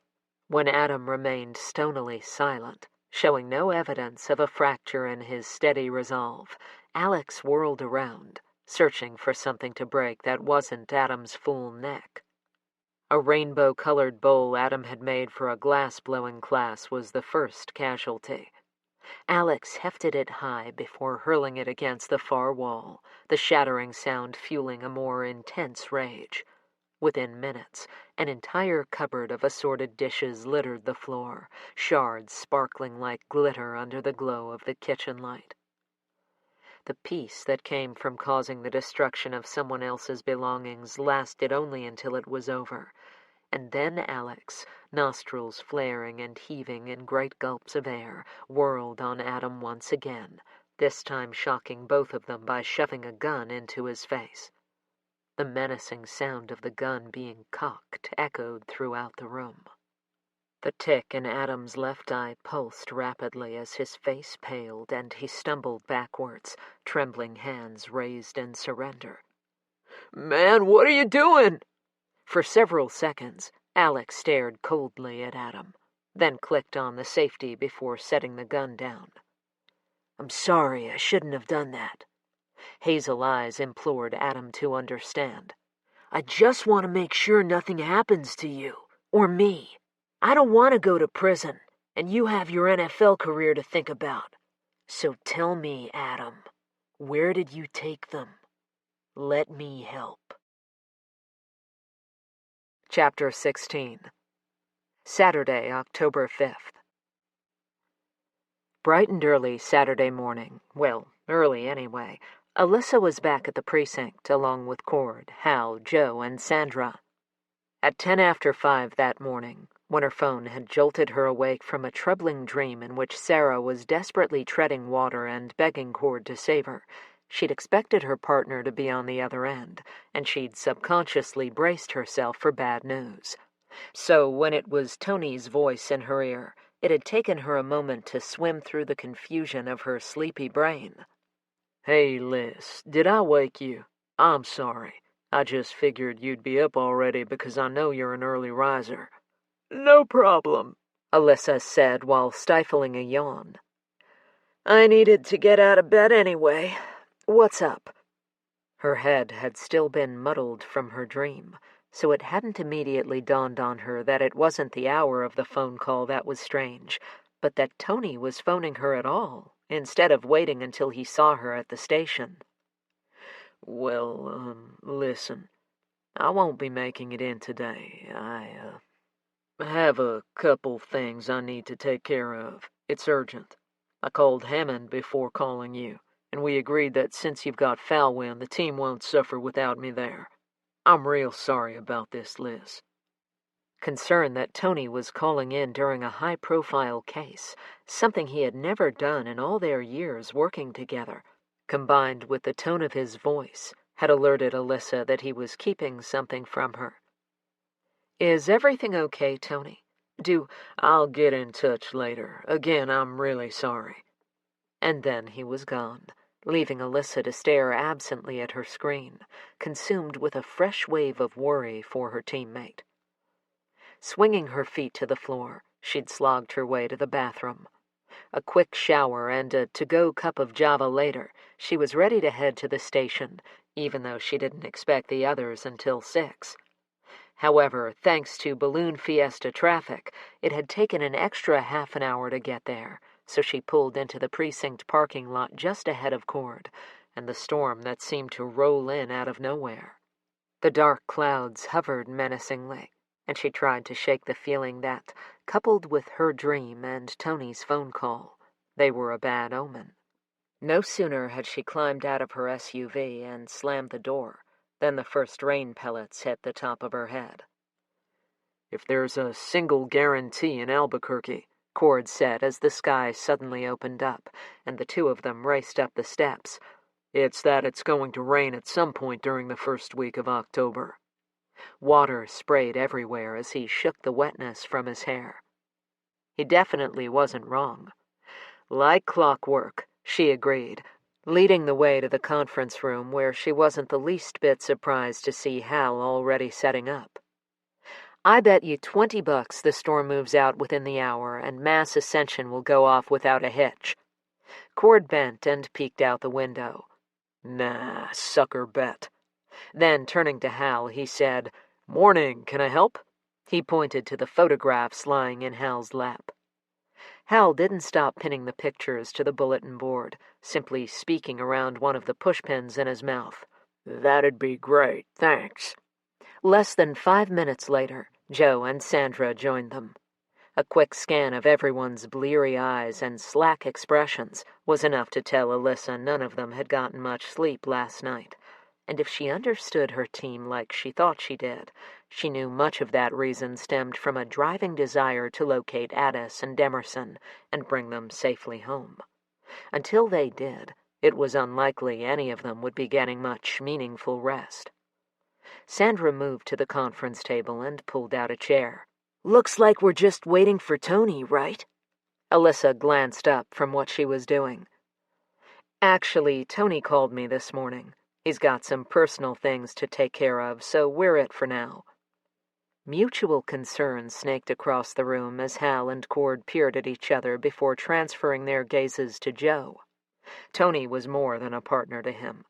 When Adam remained stonily silent, showing no evidence of a fracture in his steady resolve, Alex whirled around, searching for something to break that wasn't Adam's full neck. A rainbow-colored bowl Adam had made for a glass-blowing class was the first casualty. Alex hefted it high before hurling it against the far wall, the shattering sound fueling a more intense rage. Within minutes, an entire cupboard of assorted dishes littered the floor, shards sparkling like glitter under the glow of the kitchen light. The peace that came from causing the destruction of someone else's belongings lasted only until it was over, and then Alex, nostrils flaring and heaving in great gulps of air, whirled on Adam once again, this time shocking both of them by shoving a gun into his face. The menacing sound of the gun being cocked echoed throughout the room. The tick in Adam's left eye pulsed rapidly as his face paled and he stumbled backwards, trembling hands raised in surrender. Man, what are you doing? For several seconds, Alex stared coldly at Adam, then clicked on the safety before setting the gun down. I'm sorry, I shouldn't have done that. Hazel eyes implored Adam to understand. I just want to make sure nothing happens to you, or me. I don't want to go to prison, and you have your NFL career to think about. So tell me, Adam, where did you take them? Let me help. Chapter 16. Saturday, October 5th. Bright and early Saturday morning, well, early anyway, Alyssa was back at the precinct along with Cord, Hal, Joe, and Sandra. At 10 after 5 that morning, when her phone had jolted her awake from a troubling dream in which Sarah was desperately treading water and begging Cord to save her, she'd expected her partner to be on the other end, and she'd subconsciously braced herself for bad news. So when it was Tony's voice in her ear, it had taken her a moment to swim through the confusion of her sleepy brain. "Hey, Liz, did I wake you? I'm sorry. I just figured you'd be up already because I know you're an early riser." "No problem," Alyssa said while stifling a yawn. "I needed to get out of bed anyway. What's up?" Her head had still been muddled from her dream, so it hadn't immediately dawned on her that it wasn't the hour of the phone call that was strange, but that Tony was phoning her at all, instead of waiting until he saw her at the station. "Well, listen, I won't be making it in today. I have a couple things I need to take care of. It's urgent. I called Hammond before calling you, and we agreed that since you've got foul wind, the team won't suffer without me there. I'm real sorry about this, Liz." Concerned that Tony was calling in during a high-profile case, something he had never done in all their years working together, combined with the tone of his voice, had alerted Alyssa that he was keeping something from her. "Is everything okay, Tony? I'll get in touch later. Again, I'm really sorry." And then he was gone, leaving Alyssa to stare absently at her screen, consumed with a fresh wave of worry for her teammate. Swinging her feet to the floor, she'd slogged her way to the bathroom. A quick shower and a to-go cup of Java later, she was ready to head to the station, even though she didn't expect the others until 6. However, thanks to Balloon Fiesta traffic, it had taken an extra half an hour to get there, so she pulled into the precinct parking lot just ahead of Cord, and the storm that seemed to roll in out of nowhere. The dark clouds hovered menacingly, and she tried to shake the feeling that, coupled with her dream and Tony's phone call, they were a bad omen. No sooner had she climbed out of her SUV and slammed the door than the first rain pellets hit the top of her head. "If there's a single guarantee in Albuquerque," Cord said as the sky suddenly opened up, and the two of them raced up the steps, "it's that it's going to rain at some point during the first week of October." Water sprayed everywhere as he shook the wetness from his hair. He definitely wasn't wrong. "Like clockwork," she agreed, leading the way to the conference room where she wasn't the least bit surprised to see Hal already setting up. "I bet you $20 the storm moves out within the hour and mass ascension will go off without a hitch." Cord bent and peeked out the window. "Nah, sucker bet." Then, turning to Hal, he said, "Morning, can I help?" He pointed to the photographs lying in Hal's lap. Hal didn't stop pinning the pictures to the bulletin board, simply speaking around one of the pushpins in his mouth. "That'd be great, thanks." Less than 5 minutes later, Joe and Sandra joined them. A quick scan of everyone's bleary eyes and slack expressions was enough to tell Alyssa none of them had gotten much sleep last night. And if she understood her team like she thought she did, she knew much of that reason stemmed from a driving desire to locate Addis and Demerson and bring them safely home. Until they did, it was unlikely any of them would be getting much meaningful rest. Sandra moved to the conference table and pulled out a chair. "Looks like we're just waiting for Tony, right?" Alyssa glanced up from what she was doing. "Actually, Tony called me this morning. He's got some personal things to take care of, so we're it for now." Mutual concern snaked across the room as Hal and Cord peered at each other before transferring their gazes to Joe. Tony was more than a partner to him.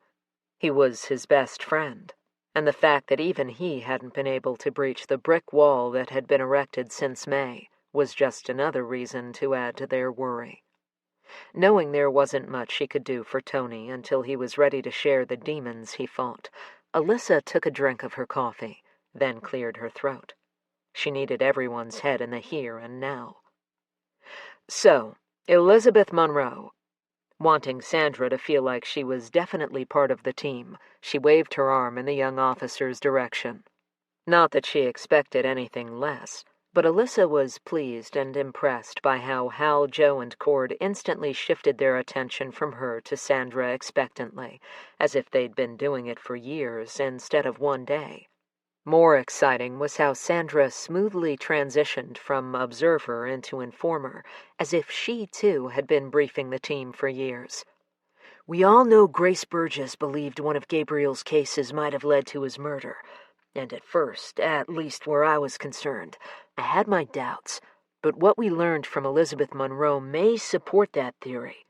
He was his best friend, and the fact that even he hadn't been able to breach the brick wall that had been erected since May was just another reason to add to their worry. Knowing there wasn't much she could do for Tony until he was ready to share the demons he fought, Alyssa took a drink of her coffee, then cleared her throat. She needed everyone's head in the here and now. "So, Elizabeth Monroe." Wanting Sandra to feel like she was definitely part of the team, she waved her arm in the young officer's direction. Not that she expected anything less, but Alyssa was pleased and impressed by how Hal, Joe, and Cord instantly shifted their attention from her to Sandra expectantly, as if they'd been doing it for years instead of one day. More exciting was how Sandra smoothly transitioned from observer into informer, as if she, too, had been briefing the team for years. We all know Grace Burgess believed one of Gabriel's cases might have led to his murder. And at first, at least where I was concerned, I had my doubts. But what we learned from Elizabeth Monroe may support that theory.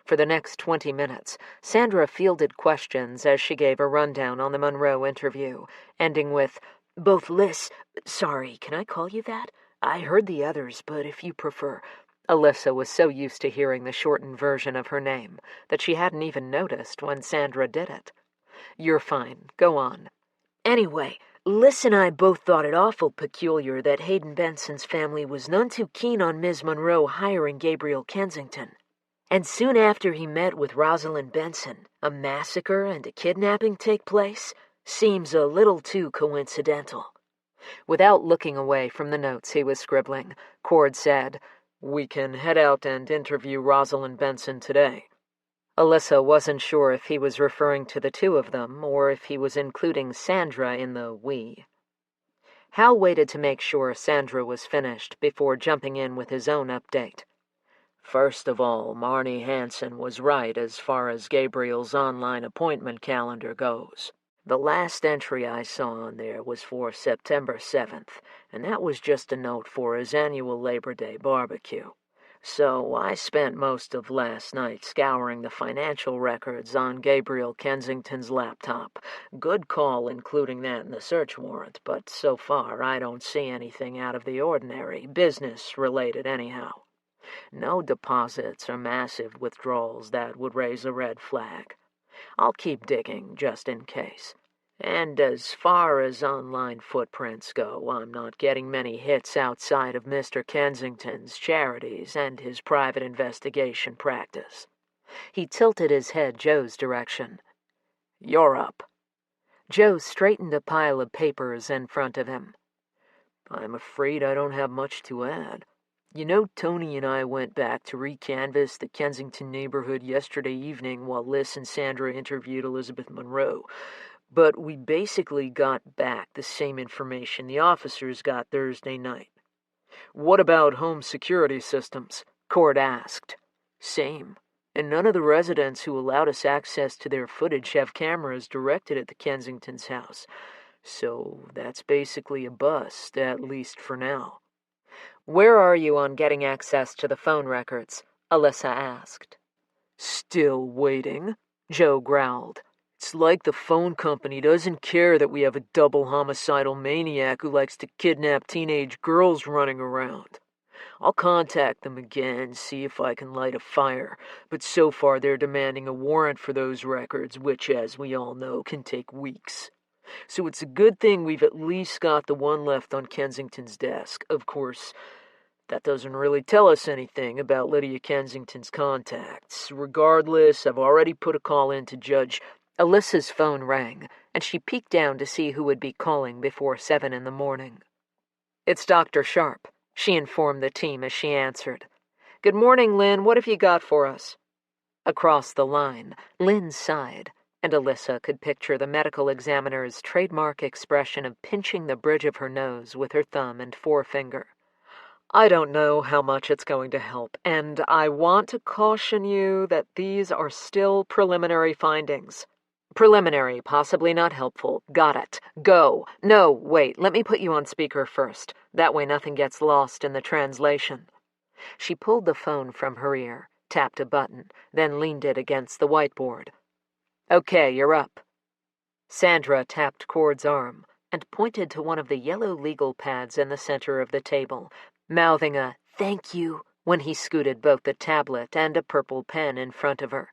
For the next 20 minutes, Sandra fielded questions as she gave a rundown on the Monroe interview, ending with, "Both sorry, can I call you that? I heard the others, but if you prefer." Alyssa was so used to hearing the shortened version of her name that she hadn't even noticed when Sandra did it. "You're fine. Go on." "Anyway, Liz and I both thought it awful peculiar that Hayden Benson's family was none too keen on Ms. Monroe hiring Gabriel Kensington. And soon after he met with Rosalind Benson, a massacre and a kidnapping take place. Seems a little too coincidental." Without looking away from the notes he was scribbling, Cord said, "We can head out and interview Rosalind Benson today." Alyssa wasn't sure if he was referring to the two of them or if he was including Sandra in the we. Hal waited to make sure Sandra was finished before jumping in with his own update. "First of all, Marnie Hansen was right as far as Gabriel's online appointment calendar goes. The last entry I saw on there was for September 7th, and that was just a note for his annual Labor Day barbecue. So I spent most of last night scouring the financial records on Gabriel Kensington's laptop. Good call including that in the search warrant, but so far I don't see anything out of the ordinary, business-related anyhow. No deposits or massive withdrawals that would raise a red flag. I'll keep digging, just in case. And as far as online footprints go, I'm not getting many hits outside of Mr. Kensington's charities and his private investigation practice." He tilted his head Joe's direction. "You're up." Joe straightened a pile of papers in front of him. "I'm afraid I don't have much to add. You know, Tony and I went back to recanvass the Kensington neighborhood yesterday evening while Liz and Sandra interviewed Elizabeth Monroe. But we basically got back the same information the officers got Thursday night." "What about home security systems?" Cord asked. "Same. And none of the residents who allowed us access to their footage have cameras directed at the Kensington's house. So that's basically a bust, at least for now." "Where are you on getting access to the phone records?" Alyssa asked. "Still waiting," Joe growled. "It's like the phone company doesn't care that we have a double homicidal maniac who likes to kidnap teenage girls running around. I'll contact them again, see if I can light a fire, but so far they're demanding a warrant for those records, which, as we all know, can take weeks. So it's a good thing we've at least got the one left on Kensington's desk. Of course, that doesn't really tell us anything about Lydia Kensington's contacts. Regardless, I've already put a call in to Judge..." Alyssa's phone rang, and she peeked down to see who would be calling before 7 in the morning. "It's Dr. Sharp," she informed the team as she answered. "Good morning, Lynn. What have you got for us?" Across the line, Lynn sighed, and Alyssa could picture the medical examiner's trademark expression of pinching the bridge of her nose with her thumb and forefinger. "I don't know how much it's going to help, and I want to caution you that these are still preliminary findings." "Preliminary, possibly not helpful. Got it. Go. No, wait, let me put you on speaker first. That way nothing gets lost in the translation." She pulled the phone from her ear, tapped a button, then leaned it against the whiteboard. "Okay, you're up." Sandra tapped Cord's arm and pointed to one of the yellow legal pads in the center of the table, mouthing a "thank you" when he scooted both the tablet and a purple pen in front of her.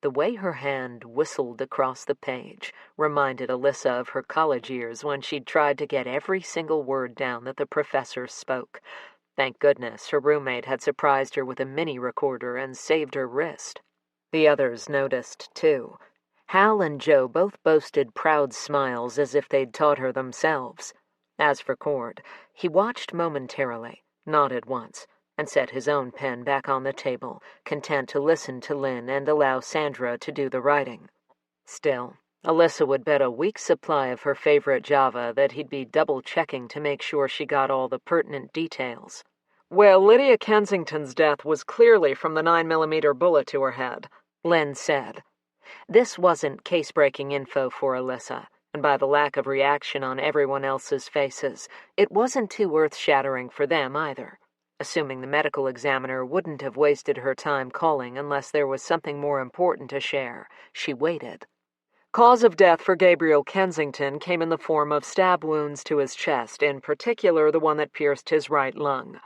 The way her hand whistled across the page reminded Alyssa of her college years when she'd tried to get every single word down that the professor spoke. Thank goodness her roommate had surprised her with a mini recorder and saved her wrist. The others noticed, too. Hal and Joe both boasted proud smiles as if they'd taught her themselves. As for Cord, he watched momentarily, nodded once, and set his own pen back on the table, content to listen to Lynn and allow Sandra to do the writing. Still, Alyssa would bet a week's supply of her favorite Java that he'd be double-checking to make sure she got all the pertinent details. Well, Lydia Kensington's death was clearly from the 9mm bullet to her head, Lynn said. This wasn't case-breaking info for Alyssa, and by the lack of reaction on everyone else's faces, it wasn't too earth-shattering for them either. Assuming the medical examiner wouldn't have wasted her time calling unless there was something more important to share, she waited. Cause of death for Gabriel Kensington came in the form of stab wounds to his chest, in particular the one that pierced his right lung.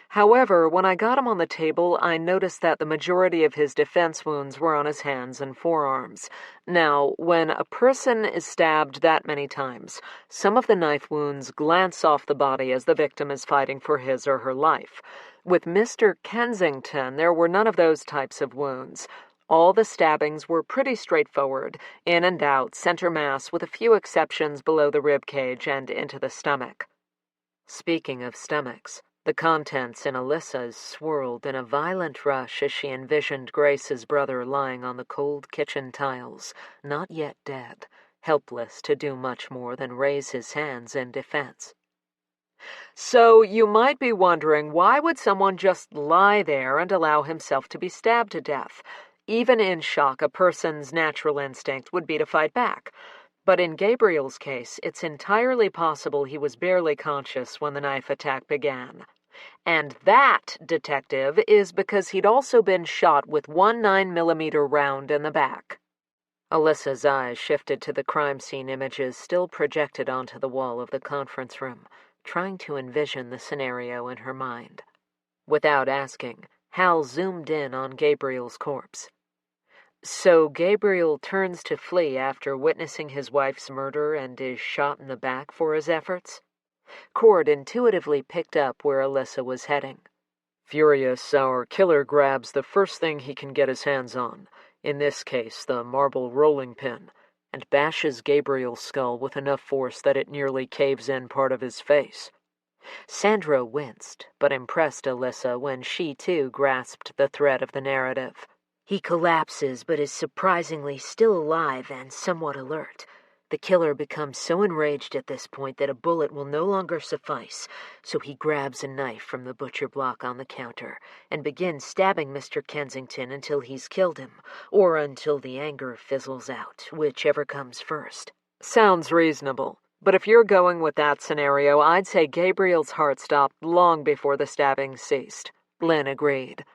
However, when I got him on the table, I noticed that the majority of his defense wounds were on his hands and forearms. Now, when a person is stabbed that many times, some of the knife wounds glance off the body as the victim is fighting for his or her life. With Mr. Kensington, there were none of those types of wounds. All the stabbings were pretty straightforward, in and out, center mass, with a few exceptions below the rib cage and into the stomach. Speaking of stomachs, the contents in Alyssa's swirled in a violent rush as she envisioned Grace's brother lying on the cold kitchen tiles, not yet dead, helpless to do much more than raise his hands in defense. So you might be wondering, why would someone just lie there and allow himself to be stabbed to death? Even in shock, a person's natural instinct would be to fight back. But in Gabriel's case, it's entirely possible he was barely conscious when the knife attack began. And that, detective, is because he'd also been shot with one 9mm round in the back. Alyssa's eyes shifted to the crime scene images still projected onto the wall of the conference room, trying to envision the scenario in her mind. Without asking, Hal zoomed in on Gabriel's corpse. So Gabriel turns to flee after witnessing his wife's murder and is shot in the back for his efforts? Cord intuitively picked up where Alyssa was heading. Furious, our killer grabs the first thing he can get his hands on, in this case the marble rolling pin, and bashes Gabriel's skull with enough force that it nearly caves in part of his face. Sandra winced, but impressed Alyssa when she too grasped the thread of the narrative. He collapses, but is surprisingly still alive and somewhat alert. The killer becomes so enraged at this point that a bullet will no longer suffice, so he grabs a knife from the butcher block on the counter and begins stabbing Mr. Kensington until he's killed him, or until the anger fizzles out, whichever comes first. Sounds reasonable, but if you're going with that scenario, I'd say Gabriel's heart stopped long before the stabbing ceased. Lynn agreed.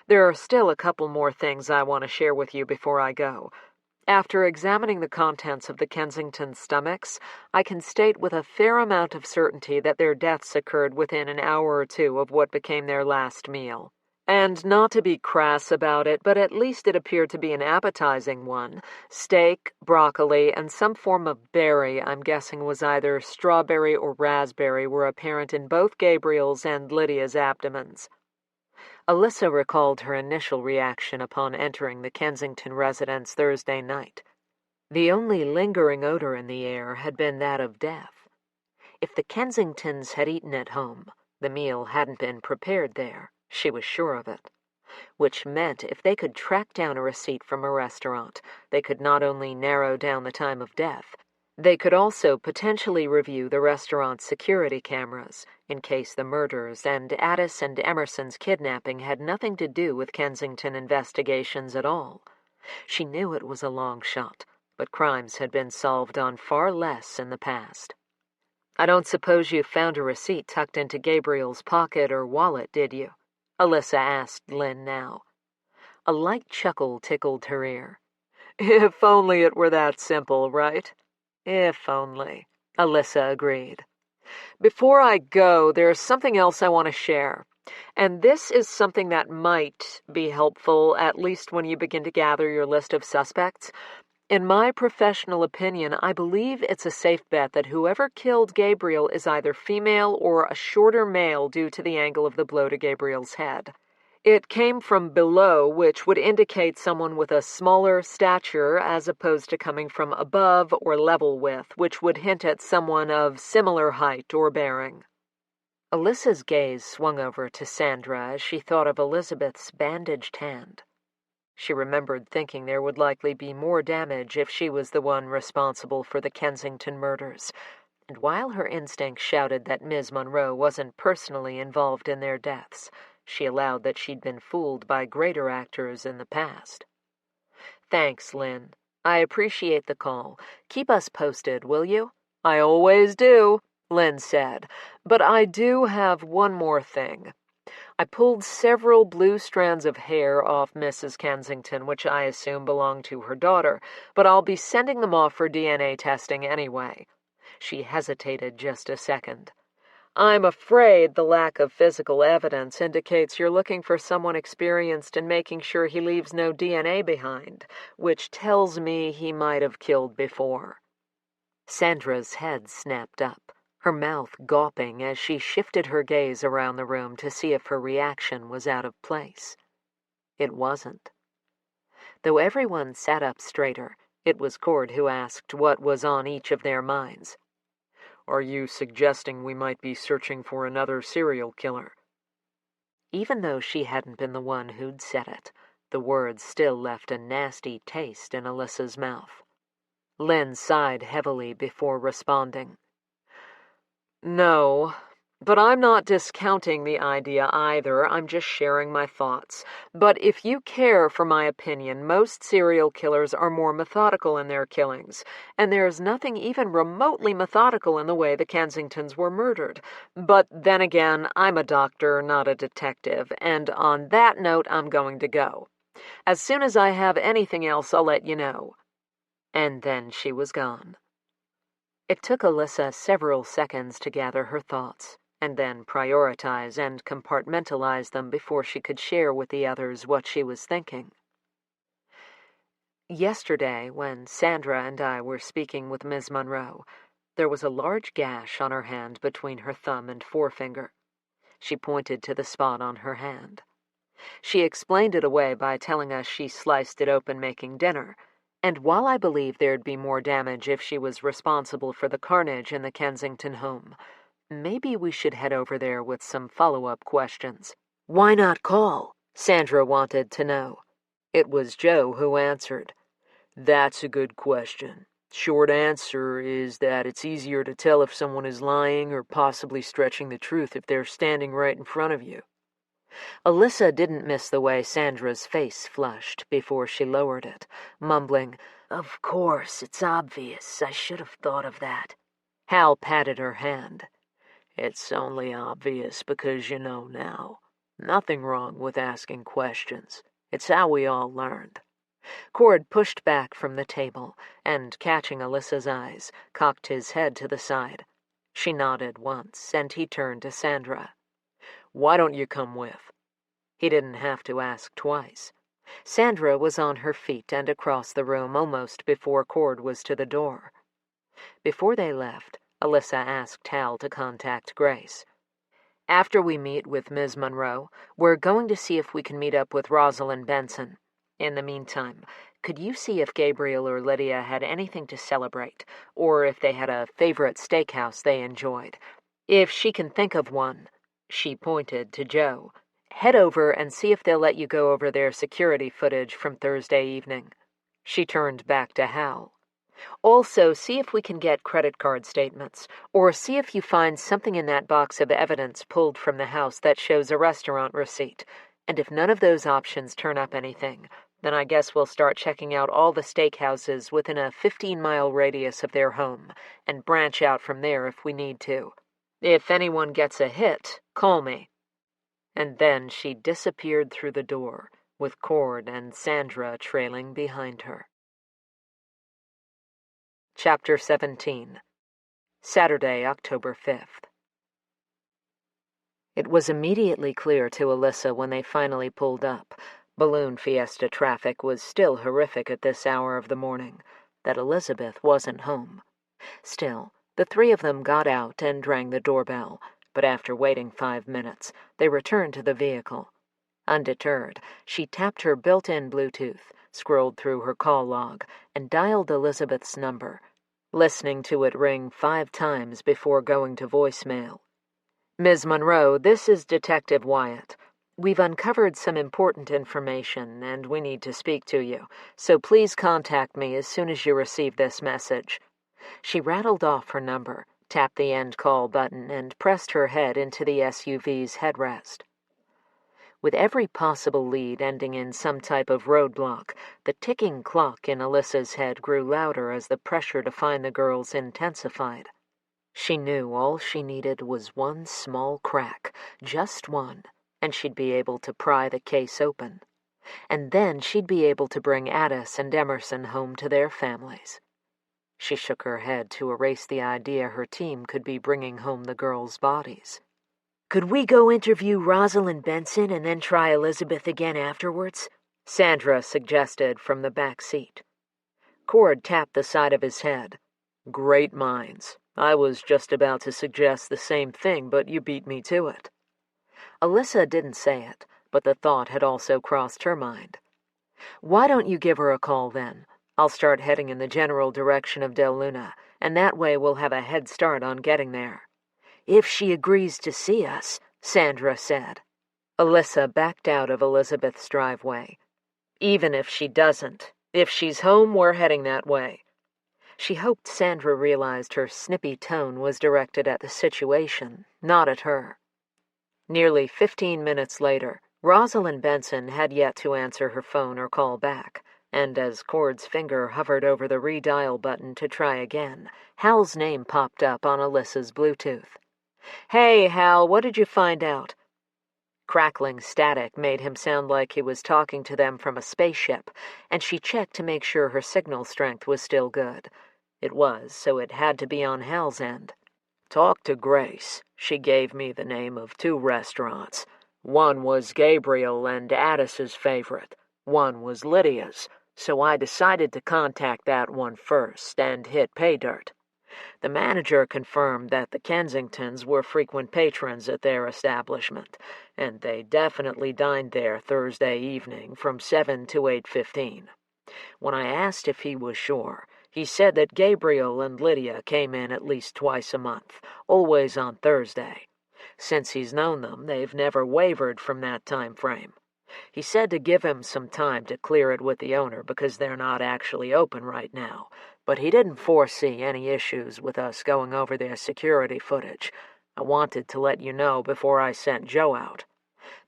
There are still a couple more things I want to share with you before I go. After examining the contents of the Kensington stomachs, I can state with a fair amount of certainty that their deaths occurred within an hour or two of what became their last meal. And not to be crass about it, but at least it appeared to be an appetizing one. Steak, broccoli, and some form of berry, I'm guessing was either strawberry or raspberry, were apparent in both Gabriel's and Lydia's abdomens. Alyssa recalled her initial reaction upon entering the Kensington residence Thursday night. The only lingering odor in the air had been that of death. If the Kensingtons had eaten at home, the meal hadn't been prepared there, she was sure of it. Which meant if they could track down a receipt from a restaurant, they could not only narrow down the time of death, they could also potentially review the restaurant's security cameras, in case the murders and Addis and Emerson's kidnapping had nothing to do with Kensington investigations at all. She knew it was a long shot, but crimes had been solved on far less in the past. I don't suppose you found a receipt tucked into Gabriel's pocket or wallet, did you? Alyssa asked Lynn now. A light chuckle tickled her ear. If only it were that simple, right? If only, Alyssa agreed. Before I go, there's something else I want to share. And this is something that might be helpful, at least when you begin to gather your list of suspects. In my professional opinion, I believe it's a safe bet that whoever killed Gabriel is either female or a shorter male due to the angle of the blow to Gabriel's head. It came from below, which would indicate someone with a smaller stature as opposed to coming from above or level with, which would hint at someone of similar height or bearing. Alyssa's gaze swung over to Sandra as she thought of Elizabeth's bandaged hand. She remembered thinking there would likely be more damage if she was the one responsible for the Kensington murders, and while her instincts shouted that Ms. Monroe wasn't personally involved in their deaths, she allowed that she'd been fooled by greater actors in the past. "Thanks, Lynn. I appreciate the call. Keep us posted, will you?" "I always do," Lynn said, "but I do have one more thing. I pulled several blue strands of hair off Mrs. Kensington, which I assume belonged to her daughter, but I'll be sending them off for DNA testing anyway." She hesitated just a second. "I'm afraid the lack of physical evidence indicates you're looking for someone experienced in making sure he leaves no DNA behind, which tells me he might have killed before." Sandra's head snapped up, her mouth gawping as she shifted her gaze around the room to see if her reaction was out of place. It wasn't. Though everyone sat up straighter, it was Cord who asked what was on each of their minds. "Are you suggesting we might be searching for another serial killer?" Even though she hadn't been the one who'd said it, the words still left a nasty taste in Alyssa's mouth. Lynn sighed heavily before responding. "No, but I'm not discounting the idea either. I'm just sharing my thoughts. But if you care for my opinion, most serial killers are more methodical in their killings, and there's nothing even remotely methodical in the way the Kensingtons were murdered. But then again, I'm a doctor, not a detective, and on that note, I'm going to go. As soon as I have anything else, I'll let you know." And then she was gone. It took Alyssa several seconds to gather her thoughts, and then prioritize and compartmentalize them before she could share with the others what she was thinking. Yesterday, when Sandra and I were speaking with Ms. Monroe, there was a large gash on her hand between her thumb and forefinger. She pointed to the spot on her hand. She explained it away by telling us she sliced it open making dinner, and while I believe there'd be more damage if she was responsible for the carnage in the Kensington home, maybe we should head over there with some follow-up questions. "Why not call?" Sandra wanted to know. It was Joe who answered. "That's a good question. Short answer is that it's easier to tell if someone is lying or possibly stretching the truth if they're standing right in front of you." Alyssa didn't miss the way Sandra's face flushed before she lowered it, mumbling, "Of course, it's obvious. I should have thought of that." Hal patted her hand. "It's only obvious because you know now. Nothing wrong with asking questions. It's how we all learned." Cord pushed back from the table and, catching Alyssa's eyes, cocked his head to the side. She nodded once, and he turned to Sandra. "Why don't you come with?" He didn't have to ask twice. Sandra was on her feet and across the room almost before Cord was to the door. Before they left, Alyssa asked Hal to contact Grace. "After we meet with Ms. Monroe, we're going to see if we can meet up with Rosalind Benson. In the meantime, could you see if Gabriel or Lydia had anything to celebrate, or if they had a favorite steakhouse they enjoyed? If she can think of one," she pointed to Joe, "head over and see if they'll let you go over their security footage from Thursday evening." She turned back to Hal. "Also, see if we can get credit card statements, or see if you find something in that box of evidence pulled from the house that shows a restaurant receipt. And if none of those options turn up anything, then I guess we'll start checking out all the steakhouses within a 15-mile radius of their home, and branch out from there if we need to. If anyone gets a hit, call me." And then she disappeared through the door, with Cord and Sandra trailing behind her. Chapter 17. Saturday, October 5th. It was immediately clear to Alyssa when they finally pulled up — balloon fiesta traffic was still horrific at this hour of the morning — that Elizabeth wasn't home. Still, the three of them got out and rang the doorbell, but after waiting 5 minutes, they returned to the vehicle. Undeterred, she tapped her built-in Bluetooth, scrolled through her call log, and dialed Elizabeth's number, listening to it ring 5 times before going to voicemail. Ms. Monroe, this is Detective Wyatt. We've uncovered some important information, and we need to speak to you, so please contact me as soon as you receive this message. She rattled off her number, tapped the end call button, and pressed her head into the SUV's headrest. With every possible lead ending in some type of roadblock, the ticking clock in Alyssa's head grew louder as the pressure to find the girls intensified. She knew all she needed was one small crack, just one, and she'd be able to pry the case open. And then she'd be able to bring Addis and Emerson home to their families. She shook her head to erase the idea her team could be bringing home the girls' bodies. Could we go interview Rosalind Benson and then try Elizabeth again afterwards? Sandra suggested from the back seat. Cord tapped the side of his head. Great minds. I was just about to suggest the same thing, but you beat me to it. Alyssa didn't say it, but the thought had also crossed her mind. Why don't you give her a call then? I'll start heading in the general direction of Del Luna, and that way we'll have a head start on getting there. If she agrees to see us, Sandra said. Alyssa backed out of Elizabeth's driveway. Even if she doesn't, if she's home, we're heading that way. She hoped Sandra realized her snippy tone was directed at the situation, not at her. Nearly 15 minutes later, Rosalind Benson had yet to answer her phone or call back, and as Cord's finger hovered over the redial button to try again, Hal's name popped up on Alyssa's Bluetooth. Hey, Hal, what did you find out? Crackling static made him sound like he was talking to them from a spaceship, and she checked to make sure her signal strength was still good. It was, so it had to be on Hal's end. Talked to Grace. She gave me the name of 2 restaurants. One was Gabriel and Addis's favorite. One was Lydia's, so I decided to contact that one first and hit pay dirt. The manager confirmed that the Kensingtons were frequent patrons at their establishment, and they definitely dined there Thursday evening from 7 to 8:15. When I asked if he was sure, he said that Gabriel and Lydia came in at least twice a month, always on Thursday. Since he's known them, they've never wavered from that time frame. He said to give him some time to clear it with the owner because they're not actually open right now, but he didn't foresee any issues with us going over their security footage. I wanted to let you know before I sent Joe out.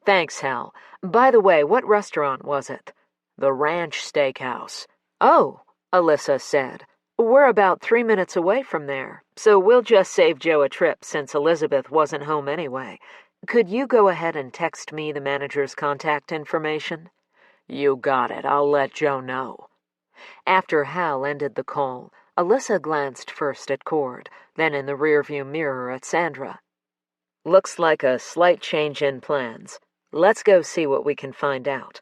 Thanks, Hal. By the way, what restaurant was it? The Ranch Steakhouse. Oh, Alyssa said. We're about 3 minutes away from there, so we'll just save Joe a trip since Elizabeth wasn't home anyway. Could you go ahead and text me the manager's contact information? You got it. I'll let Joe know. After Hal ended the call, Alyssa glanced first at Cord, then in the rearview mirror at Sandra. Looks like a slight change in plans. Let's go see what we can find out.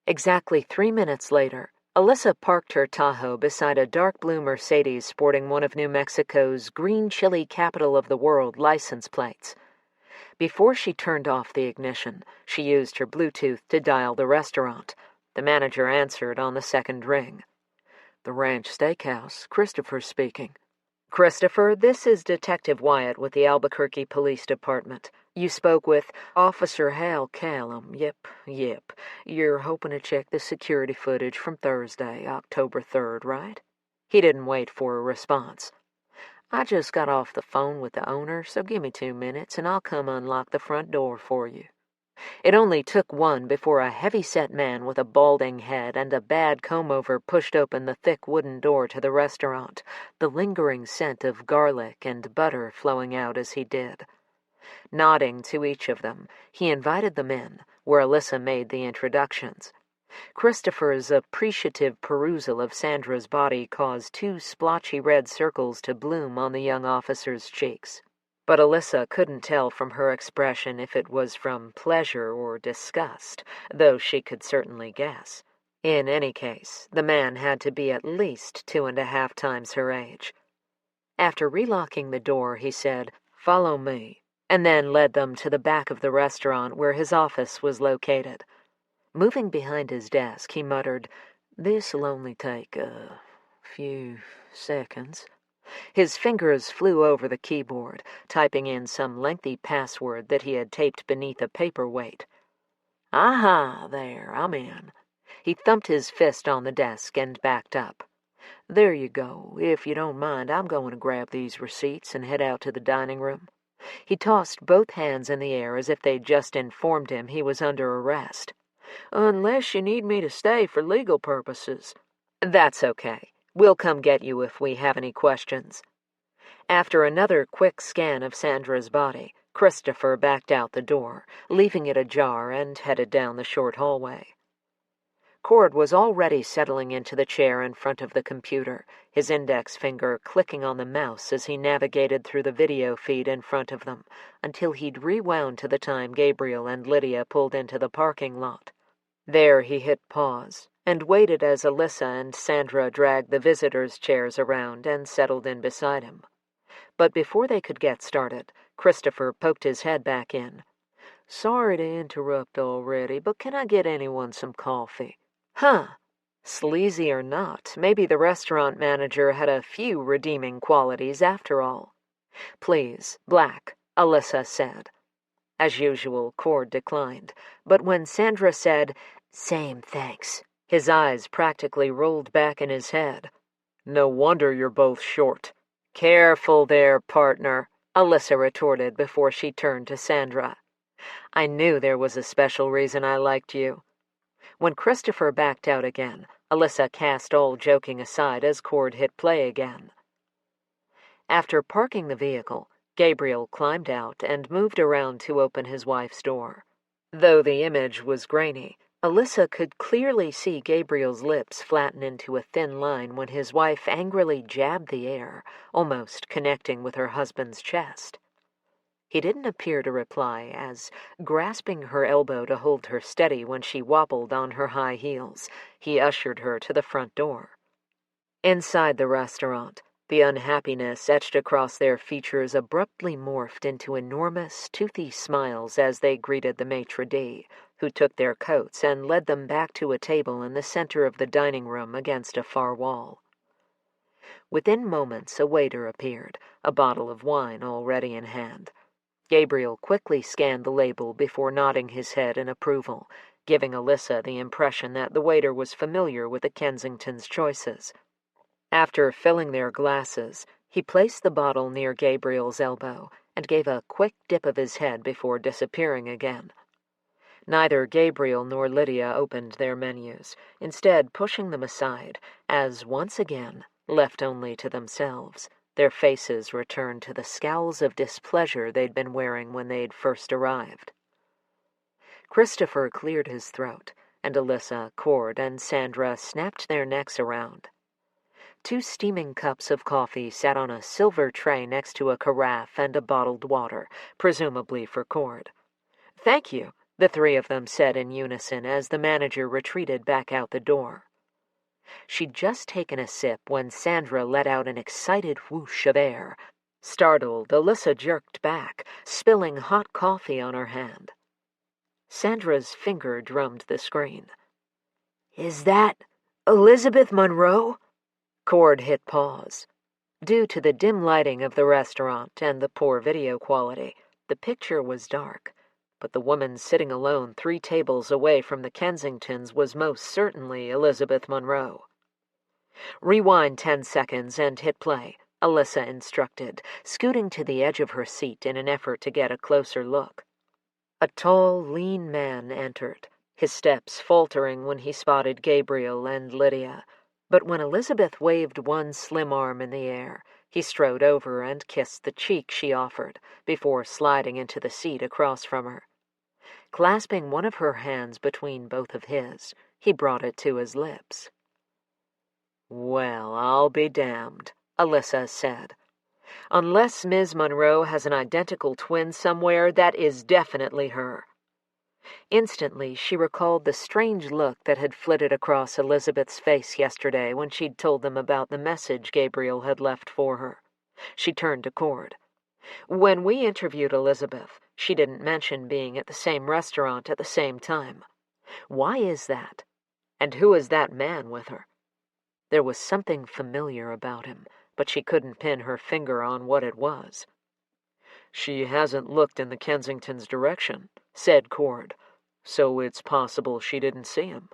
Exactly 3 minutes later, Alyssa parked her Tahoe beside a dark blue Mercedes sporting one of New Mexico's green chili capital of the world license plates. Before she turned off the ignition, she used her Bluetooth to dial the restaurant. The manager answered on the second ring. The Ranch Steakhouse, Christopher speaking. Christopher, this is Detective Wyatt with the Albuquerque Police Department. You spoke with Officer Hal Callum. Yep. You're hoping to check the security footage from Thursday, October 3rd, right? He didn't wait for a response. I just got off the phone with the owner, so give me 2 minutes and I'll come unlock the front door for you. It only took one before a heavy-set man with a balding head and a bad comb-over pushed open the thick wooden door to the restaurant, the lingering scent of garlic and butter flowing out as he did. Nodding to each of them, he invited them in, where Alyssa made the introductions. Christopher's appreciative perusal of Sandra's body caused 2 splotchy red circles to bloom on the young officer's cheeks. But Alyssa couldn't tell from her expression if it was from pleasure or disgust, though she could certainly guess. In any case, the man had to be at least 2.5 times her age. After relocking the door, he said, "Follow me." and then led them to the back of the restaurant where his office was located. Moving behind his desk, he muttered, "This'll only take a few seconds." His fingers flew over the keyboard, typing in some lengthy password that he had taped beneath a paperweight. "Aha, there, I'm in." He thumped his fist on the desk and backed up. "There you go. If you don't mind, I'm going to grab these receipts and head out to the dining room." He tossed both hands in the air as if they'd just informed him he was under arrest. "Unless you need me to stay for legal purposes." "That's okay. We'll come get you if we have any questions." After another quick scan of Sandra's body, Christopher backed out the door, leaving it ajar, and headed down the short hallway. Cord was already settling into the chair in front of the computer, his index finger clicking on the mouse as he navigated through the video feed in front of them, until he'd rewound to the time Gabriel and Lydia pulled into the parking lot. There he hit pause, and waited as Alyssa and Sandra dragged the visitors' chairs around and settled in beside him. But before they could get started, Christopher poked his head back in. "Sorry to interrupt already, but can I get anyone some coffee?" Huh. Sleazy or not, maybe the restaurant manager had a few redeeming qualities after all. "Please, black," Alyssa said. As usual, Cord declined, but when Sandra said, "Same, thanks," his eyes practically rolled back in his head. "No wonder you're both short." "Careful there, partner," Alyssa retorted before she turned to Sandra. "I knew there was a special reason I liked you." When Christopher backed out again, Alyssa cast all joking aside as Cord hit play again. After parking the vehicle, Gabriel climbed out and moved around to open his wife's door. Though the image was grainy, Alyssa could clearly see Gabriel's lips flatten into a thin line when his wife angrily jabbed the air, almost connecting with her husband's chest. He didn't appear to reply as, grasping her elbow to hold her steady when she wobbled on her high heels, he ushered her to the front door. Inside the restaurant, the unhappiness etched across their features abruptly morphed into enormous, toothy smiles as they greeted the maitre d', who took their coats and led them back to a table in the center of the dining room against a far wall. Within moments, a waiter appeared, a bottle of wine already in hand. Gabriel quickly scanned the label before nodding his head in approval, giving Alyssa the impression that the waiter was familiar with the Kensington's choices. After filling their glasses, he placed the bottle near Gabriel's elbow and gave a quick dip of his head before disappearing again. Neither Gabriel nor Lydia opened their menus, instead pushing them aside, as once again, left only to themselves, their faces returned to the scowls of displeasure they'd been wearing when they'd first arrived. Christopher cleared his throat, and Alyssa, Cord, and Sandra snapped their necks around. 2 steaming cups of coffee sat on a silver tray next to a carafe and a bottled water, presumably for Cord. "Thank you," the 3 of them said in unison as the manager retreated back out the door. She'd just taken a sip when Sandra let out an excited whoosh of air. Startled, Alyssa jerked back, spilling hot coffee on her hand. Sandra's finger drummed the screen. "Is that Elizabeth Monroe?" Cord hit pause. Due to the dim lighting of the restaurant and the poor video quality, the picture was dark, but the woman sitting alone 3 tables away from the Kensingtons was most certainly Elizabeth Monroe. "Rewind 10 seconds and hit play," Alyssa instructed, scooting to the edge of her seat in an effort to get a closer look. A tall, lean man entered, his steps faltering when he spotted Gabriel and Lydia, but when Elizabeth waved one slim arm in the air, he strode over and kissed the cheek she offered, before sliding into the seat across from her. Clasping one of her hands between both of his, he brought it to his lips. "Well, I'll be damned," Alyssa said. "Unless Ms. Monroe has an identical twin somewhere, that is definitely her." Instantly, she recalled the strange look that had flitted across Elizabeth's face yesterday when she'd told them about the message Gabriel had left for her. She turned to Cord. When we interviewed Elizabeth, she didn't mention being at the same restaurant at the same time. Why is that? And who is that man with her? There was something familiar about him, but she couldn't pin her finger on what it was. She hasn't looked in the Kensington's direction, said Cord, so it's possible she didn't see him.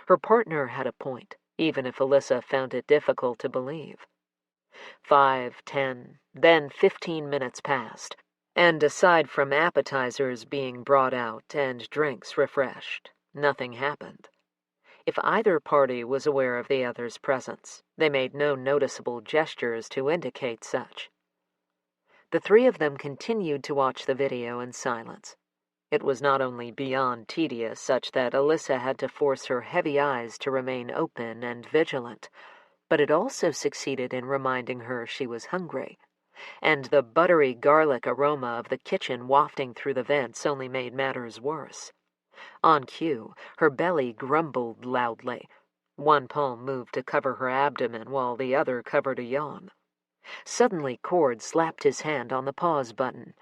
Her partner had a point, even if Alyssa found it difficult to believe. 5, 10, then 15 minutes passed, and aside from appetizers being brought out and drinks refreshed, nothing happened. If either party was aware of the other's presence, they made no noticeable gestures to indicate such. The three of them continued to watch the video in silence. It was not only beyond tedious such that Alyssa had to force her heavy eyes to remain open and vigilant, but it also succeeded in reminding her she was hungry, and the buttery garlic aroma of the kitchen wafting through the vents only made matters worse. On cue, her belly grumbled loudly. One palm moved to cover her abdomen while the other covered a yawn. Suddenly, Cord slapped his hand on the pause button.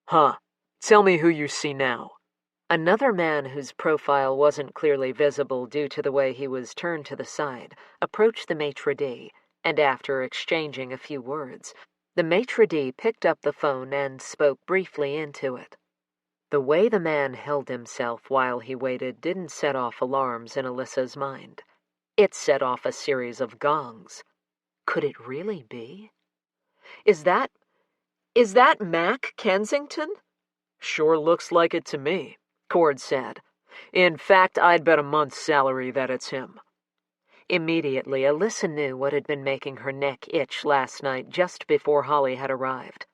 Huh. Tell me who you see now. Another man whose profile wasn't clearly visible due to the way he was turned to the side approached the maitre d', and after exchanging a few words, the maitre d' picked up the phone and spoke briefly into it. The way the man held himself while he waited didn't set off alarms in Alyssa's mind. It set off a series of gongs. Could it really be? Is that Mac Kensington? Sure looks like it to me, Cord said. In fact, I'd bet a month's salary that it's him. Immediately, Alyssa knew what had been making her neck itch last night just before Holly had arrived.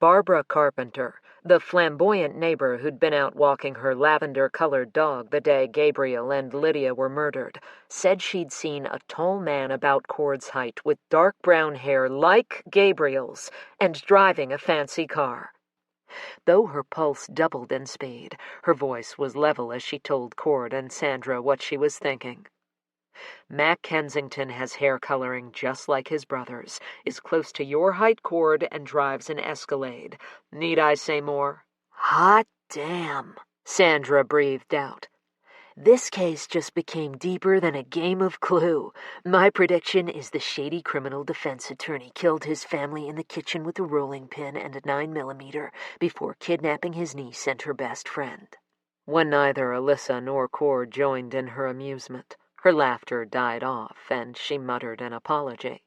Barbara Carpenter, the flamboyant neighbor who'd been out walking her lavender-colored dog the day Gabriel and Lydia were murdered, said she'd seen a tall man about Cord's height with dark brown hair like Gabriel's and driving a fancy car. Though her pulse doubled in speed, her voice was level as she told Cord and Sandra what she was thinking. Mac Kensington has hair coloring just like his brother's, is close to your height, Cord, and drives an Escalade. Need I say more? Hot damn, Sandra breathed out. This case just became deeper than a game of Clue. My prediction is the shady criminal defense attorney killed his family in the kitchen with a rolling pin and a 9mm before kidnapping his niece and her best friend. When neither Alyssa nor Cord joined in her amusement, her laughter died off, and she muttered an apology.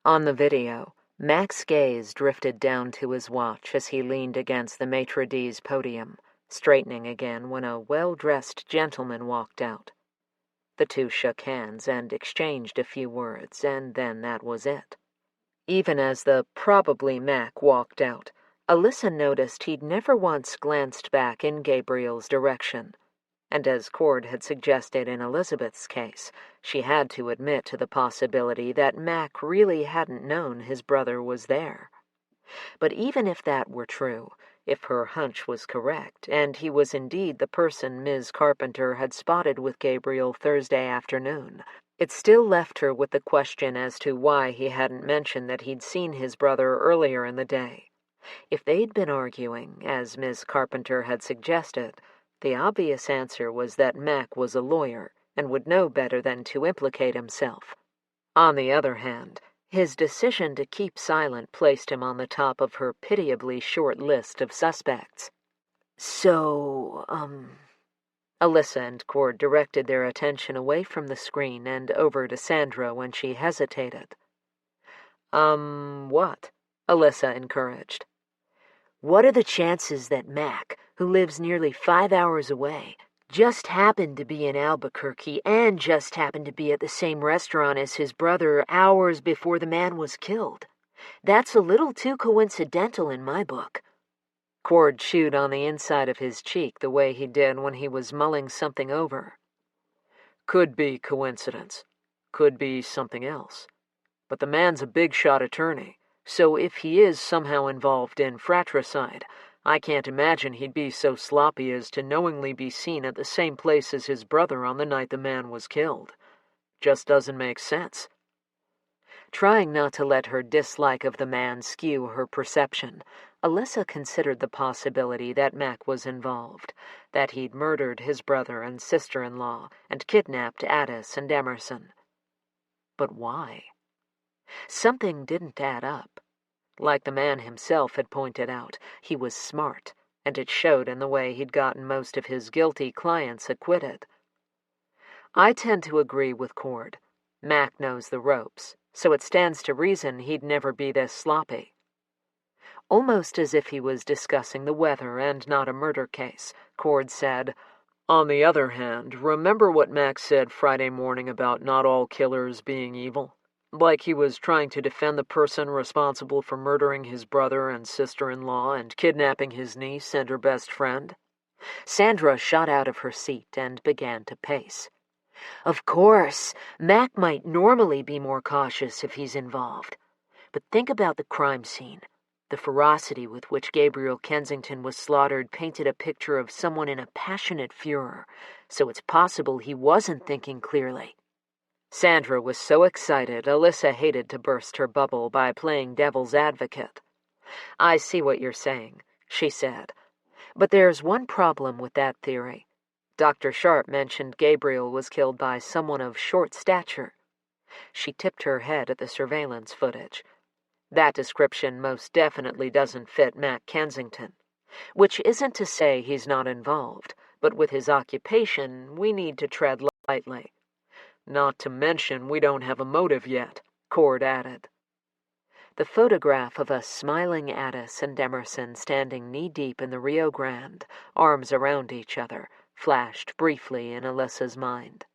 On the video, Mac's gaze drifted down to his watch as he leaned against the maitre d's podium, straightening again when a well-dressed gentleman walked out. The two shook hands and exchanged a few words, and then that was it. Even as the probably Mac walked out, Alyssa noticed he'd never once glanced back in Gabriel's direction, and as Cord had suggested in Elizabeth's case, she had to admit to the possibility that Mac really hadn't known his brother was there. But even if that were true, if her hunch was correct, and he was indeed the person Ms. Carpenter had spotted with Gabriel Thursday afternoon, it still left her with the question as to why he hadn't mentioned that he'd seen his brother earlier in the day. If they'd been arguing, as Ms. Carpenter had suggested, the obvious answer was that Mac was a lawyer and would know better than to implicate himself. On the other hand, his decision to keep silent placed him on the top of her pitiably short list of suspects. So, Alyssa and Cord directed their attention away from the screen and over to Sandra when she hesitated. What? Alyssa encouraged. What are the chances that Mac, who lives nearly 5 hours away, just happened to be in Albuquerque and just happened to be at the same restaurant as his brother hours before the man was killed? That's a little too coincidental in my book. Cord chewed on the inside of his cheek the way he did when he was mulling something over. Could be coincidence. Could be something else. But the man's a big-shot attorney, so if he is somehow involved in fratricide, I can't imagine he'd be so sloppy as to knowingly be seen at the same place as his brother on the night the man was killed. Just doesn't make sense. Trying not to let her dislike of the man skew her perception, Alyssa considered the possibility that Mac was involved, that he'd murdered his brother and sister-in-law and kidnapped Addis and Emerson. But why? Something didn't add up. Like the man himself had pointed out, he was smart, and it showed in the way he'd gotten most of his guilty clients acquitted. I tend to agree with Cord. Mac knows the ropes, so it stands to reason he'd never be this sloppy. Almost as if he was discussing the weather and not a murder case, Cord said, "On the other hand, remember what Mac said Friday morning about not all killers being evil? Like he was trying to defend the person responsible for murdering his brother and sister-in-law and kidnapping his niece and her best friend?" Sandra shot out of her seat and began to pace. "Of course, Mac might normally be more cautious if he's involved. But think about the crime scene. The ferocity with which Gabriel Kensington was slaughtered painted a picture of someone in a passionate furor, so it's possible he wasn't thinking clearly." Sandra was so excited, Alyssa hated to burst her bubble by playing devil's advocate. "I see what you're saying," she said. "But there's one problem with that theory. Dr. Sharp mentioned Gabriel was killed by someone of short stature." She tipped her head at the surveillance footage. "That description most definitely doesn't fit Mac Kensington. Which isn't to say he's not involved, but with his occupation, we need to tread lightly. Not to mention we don't have a motive yet," Cord added. The photograph of a smiling Addis and Emerson standing knee-deep in the Rio Grande, arms around each other, flashed briefly in Alyssa's mind.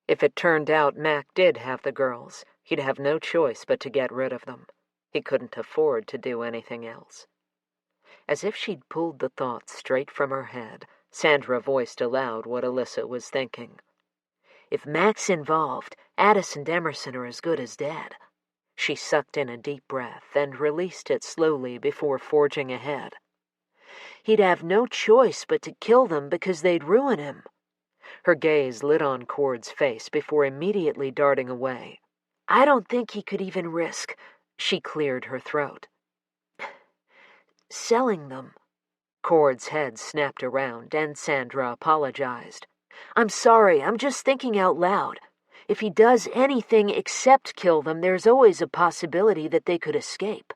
If it turned out Mac did have the girls, he'd have no choice but to get rid of them. He couldn't afford to do anything else. As if she'd pulled the thought straight from her head, Sandra voiced aloud what Alyssa was thinking. "If Mac's involved, Addis and Emerson are as good as dead." She sucked in a deep breath and released it slowly before forging ahead. "He'd have no choice but to kill them because they'd ruin him." Her gaze lit on Cord's face before immediately darting away. "I don't think he could even risk—" She cleared her throat. "Selling them." Cord's head snapped around, and Sandra apologized. "I'm sorry, I'm just thinking out loud. If he does anything except kill them, there's always a possibility that they could escape."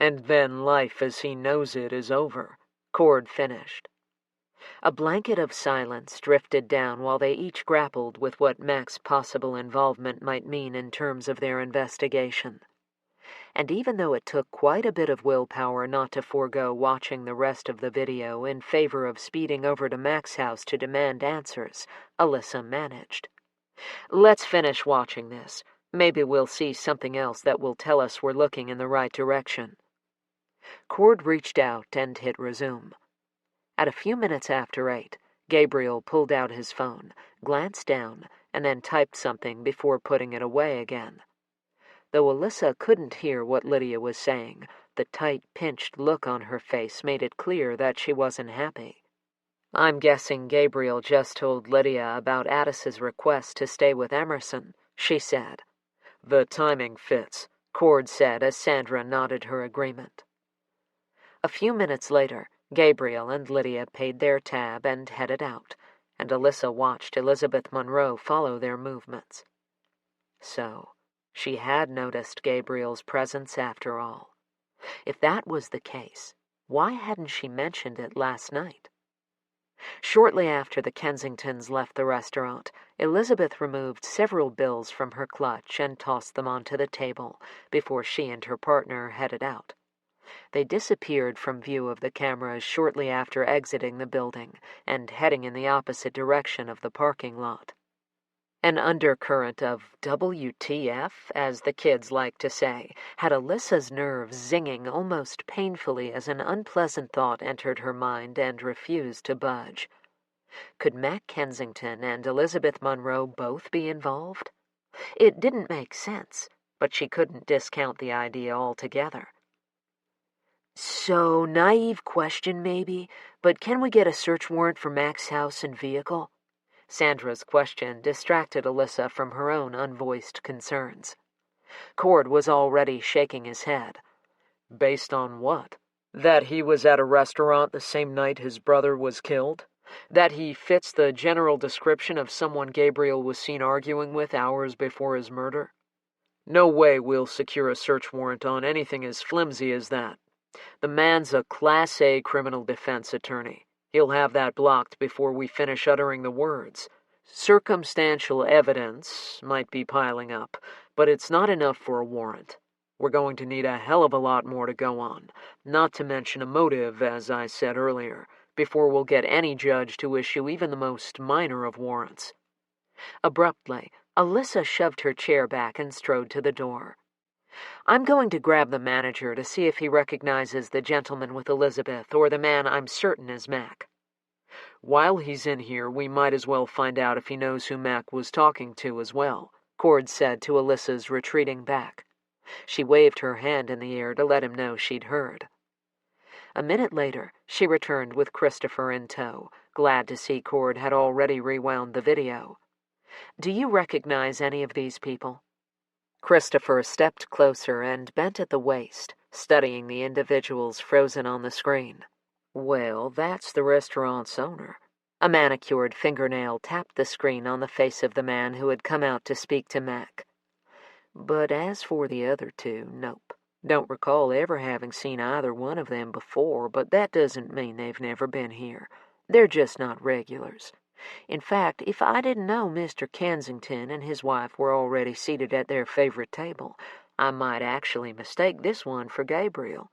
"And then life as he knows it is over," Cord finished. A blanket of silence drifted down while they each grappled with what Mac's possible involvement might mean in terms of their investigation. And even though it took quite a bit of willpower not to forego watching the rest of the video in favor of speeding over to Mac's house to demand answers, Alyssa managed. "Let's finish watching this. Maybe we'll see something else that will tell us we're looking in the right direction." Cord reached out and hit resume. At a few minutes after 8, Gabriel pulled out his phone, glanced down, and then typed something before putting it away again. Though Alyssa couldn't hear what Lydia was saying, the tight, pinched look on her face made it clear that she wasn't happy. "I'm guessing Gabriel just told Lydia about Addis's request to stay with Emerson," she said. "The timing fits," Cord said as Sandra nodded her agreement. A few minutes later, Gabriel and Lydia paid their tab and headed out, and Alyssa watched Elizabeth Monroe follow their movements. So, she had noticed Gabriel's presence after all. If that was the case, why hadn't she mentioned it last night? Shortly after the Kensingtons left the restaurant, Elizabeth removed several bills from her clutch and tossed them onto the table before she and her partner headed out. They disappeared from view of the cameras shortly after exiting the building and heading in the opposite direction of the parking lot. An undercurrent of WTF, as the kids like to say, had Alyssa's nerves zinging almost painfully as an unpleasant thought entered her mind and refused to budge. Could Mac Kensington and Elizabeth Monroe both be involved? It didn't make sense, but she couldn't discount the idea altogether. "So, naive question maybe, but can we get a search warrant for Mac's house and vehicle?" Sandra's question distracted Alyssa from her own unvoiced concerns. Cord was already shaking his head. Based on what? That he was at a restaurant the same night his brother was killed? That he fits the general description of someone Gabriel was seen arguing with hours before his murder? No way we'll secure a search warrant on anything as flimsy as that. The man's a Class A criminal defense attorney. He'll have that blocked before we finish uttering the words. Circumstantial evidence might be piling up, but it's not enough for a warrant. We're going to need a hell of a lot more to go on, not to mention a motive, as I said earlier, before we'll get any judge to issue even the most minor of warrants. Abruptly, Alyssa shoved her chair back and strode to the door. I'm going to grab the manager to see if he recognizes the gentleman with Elizabeth or the man I'm certain is Mac. While he's in here, we might as well find out if he knows who Mac was talking to as well, Cord said to Alyssa's retreating back. She waved her hand in the air to let him know she'd heard. A minute later, she returned with Christopher in tow, glad to see Cord had already rewound the video. Do you recognize any of these people? Christopher stepped closer and bent at the waist, studying the individuals frozen on the screen. Well, that's the restaurant's owner. A manicured fingernail tapped the screen on the face of the man who had come out to speak to Mac. But as for the other two, nope. Don't recall ever having seen either one of them before, but that doesn't mean they've never been here. They're just not regulars. In fact, if I didn't know Mr. Kensington and his wife were already seated at their favorite table, I might actually mistake this one for Gabriel.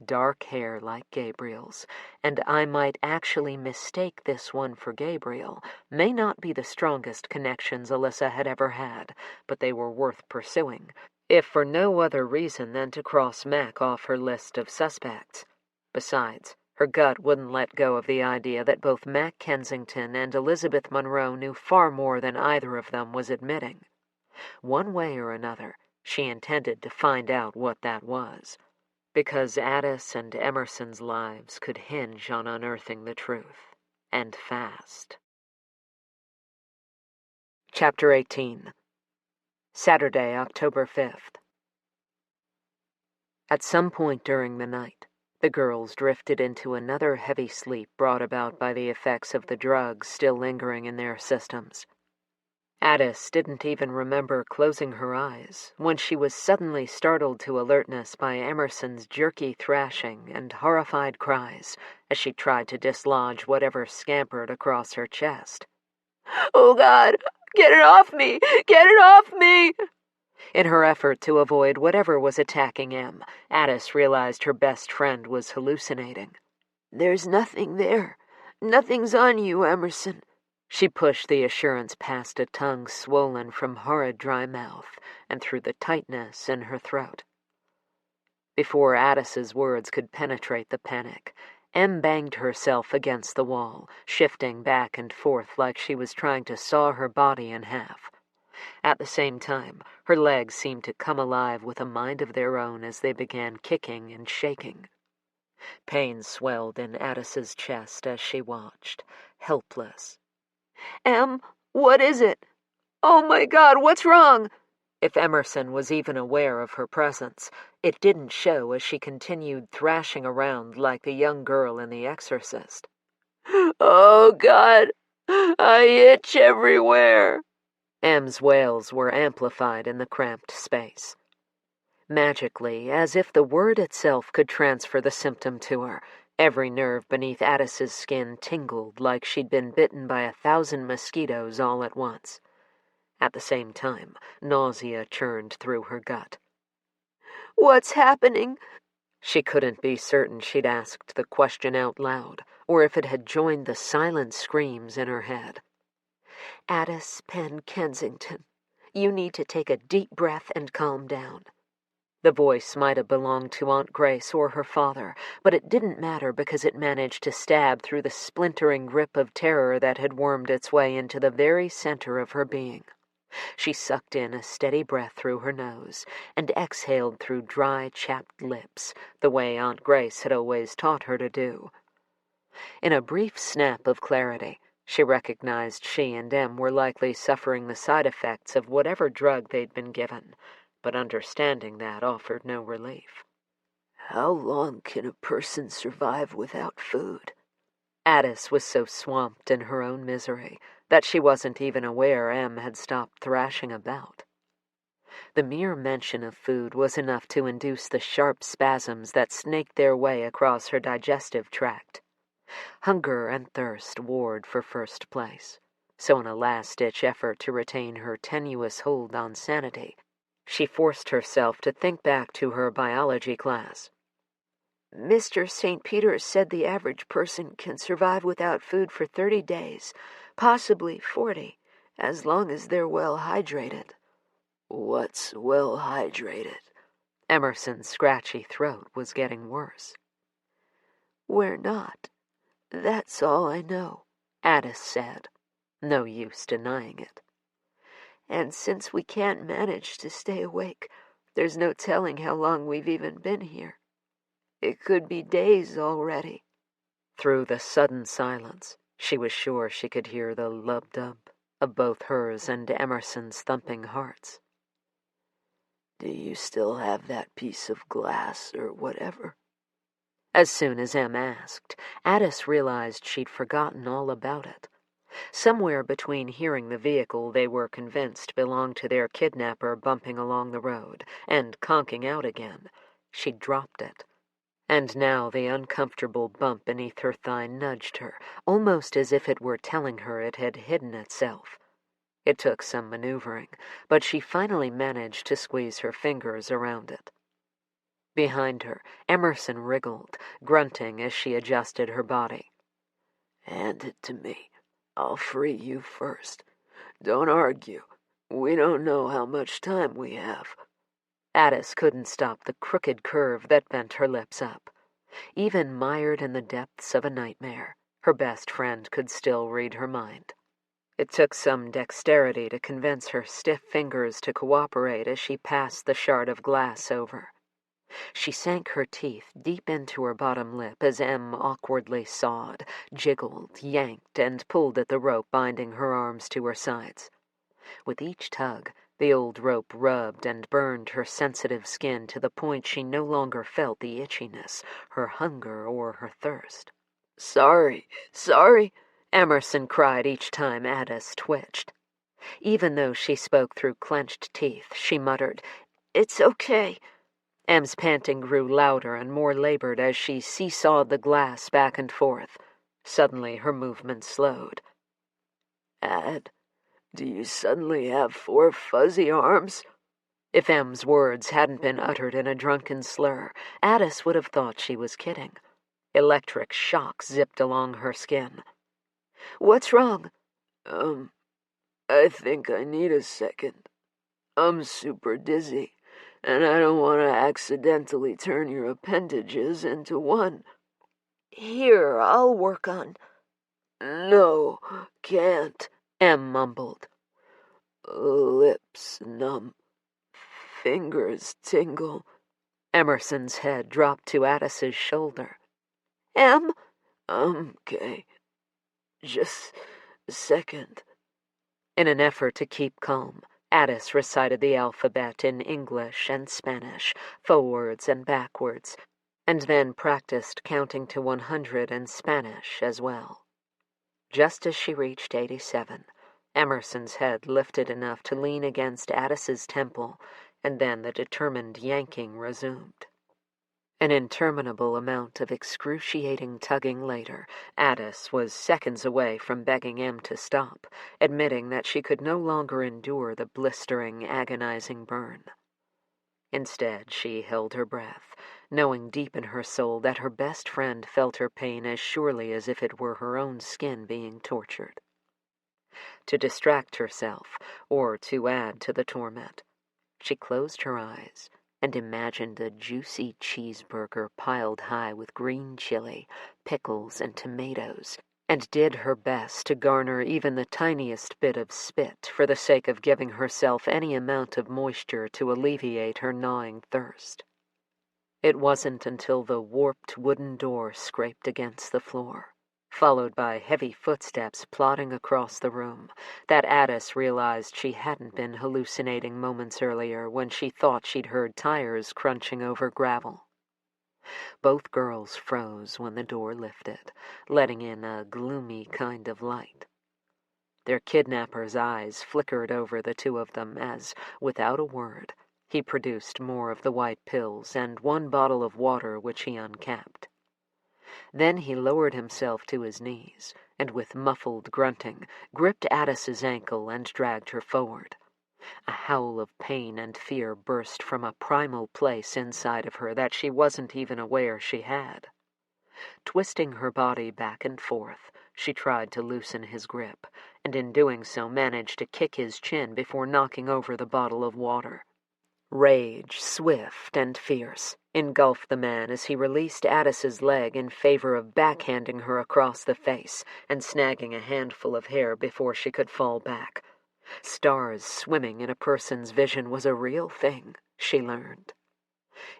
Dark hair like Gabriel's, and I might actually mistake this one for Gabriel, may not be the strongest connections Alyssa had ever had, but they were worth pursuing, if for no other reason than to cross Mac off her list of suspects. Besides, her gut wouldn't let go of the idea that both Mac Kensington and Elizabeth Monroe knew far more than either of them was admitting. One way or another, she intended to find out what that was, because Addis and Emerson's lives could hinge on unearthing the truth, and fast. Chapter 18. Saturday, October 5th. At some point during the night, the girls drifted into another heavy sleep brought about by the effects of the drugs still lingering in their systems. Addis didn't even remember closing her eyes when she was suddenly startled to alertness by Emerson's jerky thrashing and horrified cries as she tried to dislodge whatever scampered across her chest. "Oh, God! Get it off me! Get it off me!" In her effort to avoid whatever was attacking Em, Addis realized her best friend was hallucinating. "There's nothing there. Nothing's on you, Emerson." She pushed the assurance past a tongue swollen from horrid dry mouth and through the tightness in her throat. Before Addis's words could penetrate the panic, Em banged herself against the wall, shifting back and forth like she was trying to saw her body in half. At the same time, her legs seemed to come alive with a mind of their own as they began kicking and shaking. Pain swelled in Addis's chest as she watched, helpless. "Em, what is it? Oh, my God, what's wrong?" If Emerson was even aware of her presence, it didn't show as she continued thrashing around like the young girl in The Exorcist. "Oh, God, I itch everywhere." Em's wails were amplified in the cramped space. Magically, as if the word itself could transfer the symptom to her, every nerve beneath Addis's skin tingled like she'd been bitten by 1,000 mosquitoes all at once. At the same time, nausea churned through her gut. "What's happening?" She couldn't be certain she'd asked the question out loud, or if it had joined the silent screams in her head. "Addis Penn Kensington, you need to take a deep breath and calm down." The voice might have belonged to Aunt Grace or her father, but it didn't matter because it managed to stab through the splintering grip of terror that had wormed its way into the very center of her being. She sucked in a steady breath through her nose and exhaled through dry, chapped lips, the way Aunt Grace had always taught her to do. In a brief snap of clarity, she recognized she and Em were likely suffering the side effects of whatever drug they'd been given. but understanding that offered no relief. How long can a person survive without food? Addis was so swamped in her own misery that she wasn't even aware Em had stopped thrashing about. The mere mention of food was enough to induce the sharp spasms that snaked their way across her digestive tract. Hunger and thirst warred for first place, so in a last-ditch effort to retain her tenuous hold on sanity, she forced herself to think back to her biology class. Mr. St. Peter said the average person can survive without food for 30 days, possibly 40, as long as they're well hydrated. What's well hydrated? Emerson's scratchy throat was getting worse. We're not. That's all I know, Addis said. No use denying it. And since we can't manage to stay awake, there's no telling how long we've even been here. It could be days already. Through the sudden silence, she was sure she could hear the lub-dub of both hers and Emerson's thumping hearts. Do you still have that piece of glass or whatever? As soon as Em asked, Addis realized she'd forgotten all about it. Somewhere between hearing the vehicle they were convinced belonged to their kidnapper bumping along the road and conking out again, she'd dropped it. And now the uncomfortable bump beneath her thigh nudged her, almost as if it were telling her it had hidden itself. It took some maneuvering, but she finally managed to squeeze her fingers around it. Behind her, Emerson wriggled, grunting as she adjusted her body. Hand it to me. I'll free you first. Don't argue. We don't know how much time we have. Addis couldn't stop the crooked curve that bent her lips up. Even mired in the depths of a nightmare, her best friend could still read her mind. It took some dexterity to convince her stiff fingers to cooperate as she passed the shard of glass over. She sank her teeth deep into her bottom lip as Em awkwardly sawed, jiggled, yanked, and pulled at the rope binding her arms to her sides. With each tug, the old rope rubbed and burned her sensitive skin to the point she no longer felt the itchiness, her hunger, or her thirst. Sorry, Emerson cried each time Addis twitched. Even though she spoke through clenched teeth, she muttered, It's okay. Em's panting grew louder and more labored as she seesawed the glass back and forth. Suddenly her movement slowed. Ad, do you suddenly have 4 fuzzy arms? If Em's words hadn't been uttered in a drunken slur, Addis would have thought she was kidding. Electric shock zipped along her skin. What's wrong? I think I need a second. I'm super dizzy, and I don't want to accidentally turn your appendages into one. Here, I'll work on... No, can't, Em mumbled. Lips numb. Fingers tingle. Emerson's head dropped to Addis's shoulder. Em? Okay. Just a second. In an effort to keep calm, Addis recited the alphabet in English and Spanish, forwards and backwards, and then practiced counting to 100 in Spanish as well. Just as she reached 87, Emerson's head lifted enough to lean against Addis's temple, and then the determined yanking resumed. An interminable amount of excruciating tugging later, Addis was seconds away from begging Em to stop, admitting that she could no longer endure the blistering, agonizing burn. Instead, she held her breath, knowing deep in her soul that her best friend felt her pain as surely as if it were her own skin being tortured. To distract herself, or to add to the torment, she closed her eyes and imagined a juicy cheeseburger piled high with green chili, pickles, and tomatoes, and did her best to garner even the tiniest bit of spit for the sake of giving herself any amount of moisture to alleviate her gnawing thirst. It wasn't until the warped wooden door scraped against the floor, followed by heavy footsteps plodding across the room, that Addis realized she hadn't been hallucinating moments earlier when she thought she'd heard tires crunching over gravel. Both girls froze when the door lifted, letting in a gloomy kind of light. Their kidnapper's eyes flickered over the two of them as, without a word, he produced more of the white pills and one bottle of water which he uncapped. Then he lowered himself to his knees, and with muffled grunting, gripped Addis's ankle and dragged her forward. A howl of pain and fear burst from a primal place inside of her that she wasn't even aware she had. Twisting her body back and forth, she tried to loosen his grip, and in doing so managed to kick his chin before knocking over the bottle of water. Rage, swift and fierce, engulfed the man as he released Addis's leg in favor of backhanding her across the face and snagging a handful of hair before she could fall back. Stars swimming in a person's vision was a real thing, she learned.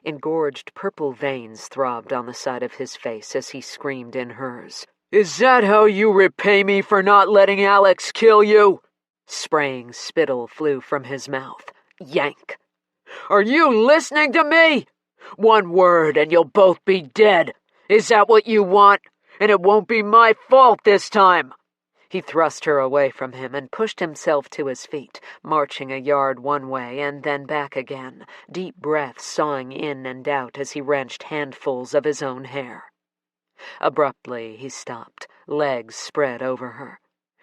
Engorged purple veins throbbed on the side of his face as he screamed in hers. "Is that how you repay me for not letting Alex kill you?" Spraying spittle flew from his mouth. Yank! "Are you listening to me? One word and you'll both be dead. Is that what you want? And it won't be my fault this time." He thrust her away from him and pushed himself to his feet, marching a yard one way and then back again, deep breaths sawing in and out as he wrenched handfuls of his own hair. Abruptly he stopped, legs spread over her.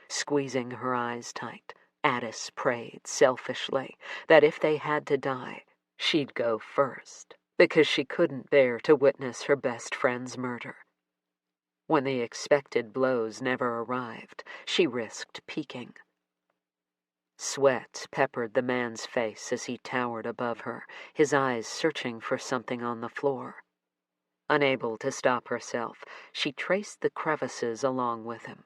Squeezing her eyes tight, Addis prayed selfishly that if they had to die, she'd go first, because she couldn't bear to witness her best friend's murder. When the expected blows never arrived, she risked peeking. Sweat peppered the man's face as he towered above her, his eyes searching for something on the floor. Unable to stop herself, she traced the crevices along with him.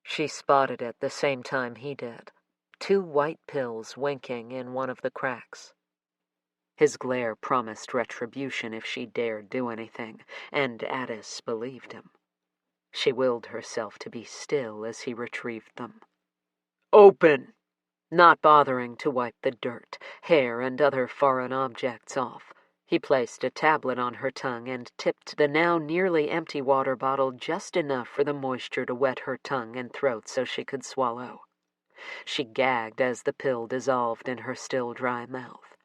She spotted it the same time he did, 2 white pills winking in one of the cracks. His glare promised retribution if she dared do anything, and Addis believed him. She willed herself to be still as he retrieved them. "Open!" Not bothering to wipe the dirt, hair, and other foreign objects off, he placed a tablet on her tongue and tipped the now nearly empty water bottle just enough for the moisture to wet her tongue and throat so she could swallow. She gagged as the pill dissolved in her still dry mouth.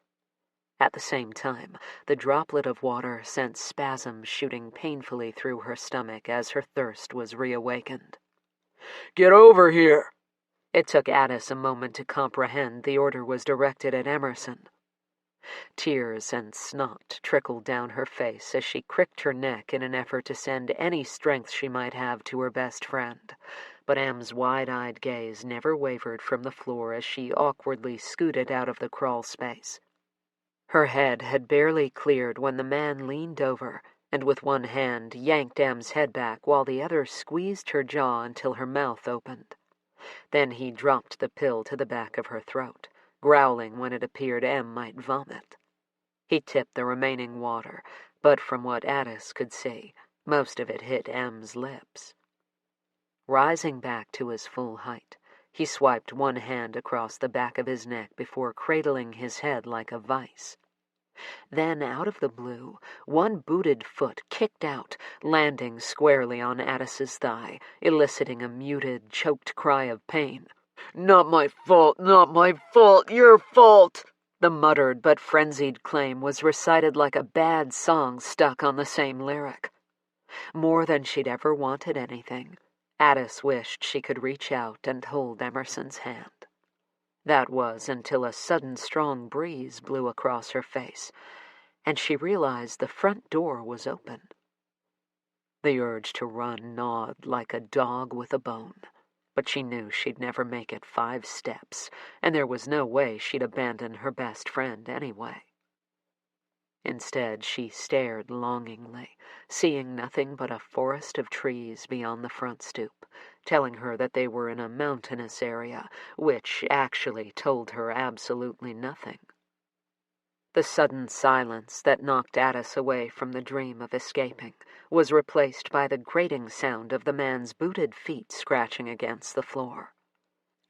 At the same time, the droplet of water sent spasms shooting painfully through her stomach as her thirst was reawakened. "Get over here!" It took Addis a moment to comprehend the order was directed at Emerson. Tears and snot trickled down her face as she cricked her neck in an effort to send any strength she might have to her best friend, but Em's wide-eyed gaze never wavered from the floor as she awkwardly scooted out of the crawl space. Her head had barely cleared when the man leaned over and with one hand yanked Em's head back while the other squeezed her jaw until her mouth opened. Then he dropped the pill to the back of her throat, growling when it appeared Em might vomit. He tipped the remaining water, but from what Addis could see, most of it hit Em's lips. Rising back to his full height, he swiped one hand across the back of his neck before cradling his head like a vice. Then, out of the blue, one booted foot kicked out, landing squarely on Addis's thigh, eliciting a muted, choked cry of pain. "Not my fault, not my fault, your fault!" The muttered but frenzied claim was recited like a bad song stuck on the same lyric. More than she'd ever wanted anything, Addis wished she could reach out and hold Emerson's hand. That was until a sudden strong breeze blew across her face, and she realized the front door was open. The urge to run gnawed like a dog with a bone, but she knew she'd never make it 5 steps, and there was no way she'd abandon her best friend anyway. Instead, she stared longingly, seeing nothing but a forest of trees beyond the front stoop, telling her that they were in a mountainous area, which actually told her absolutely nothing. The sudden silence that knocked Addis away from the dream of escaping was replaced by the grating sound of the man's booted feet scratching against the floor.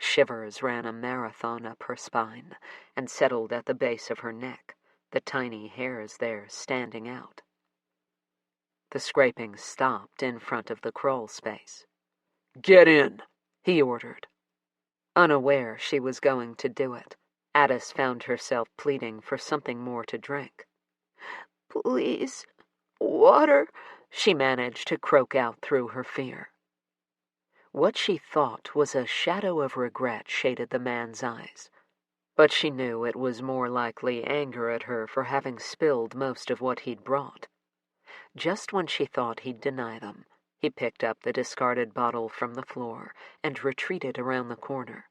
Shivers ran a marathon up her spine and settled at the base of her neck, the tiny hairs there standing out. The scraping stopped in front of the crawl space. "Get in," he ordered. Unaware she was going to do it, Addis found herself pleading for something more to drink. "Please, water," she managed to croak out through her fear. What she thought was a shadow of regret shaded the man's eyes, but she knew it was more likely anger at her for having spilled most of what he'd brought. Just when she thought he'd deny them, he picked up the discarded bottle from the floor and retreated around the corner.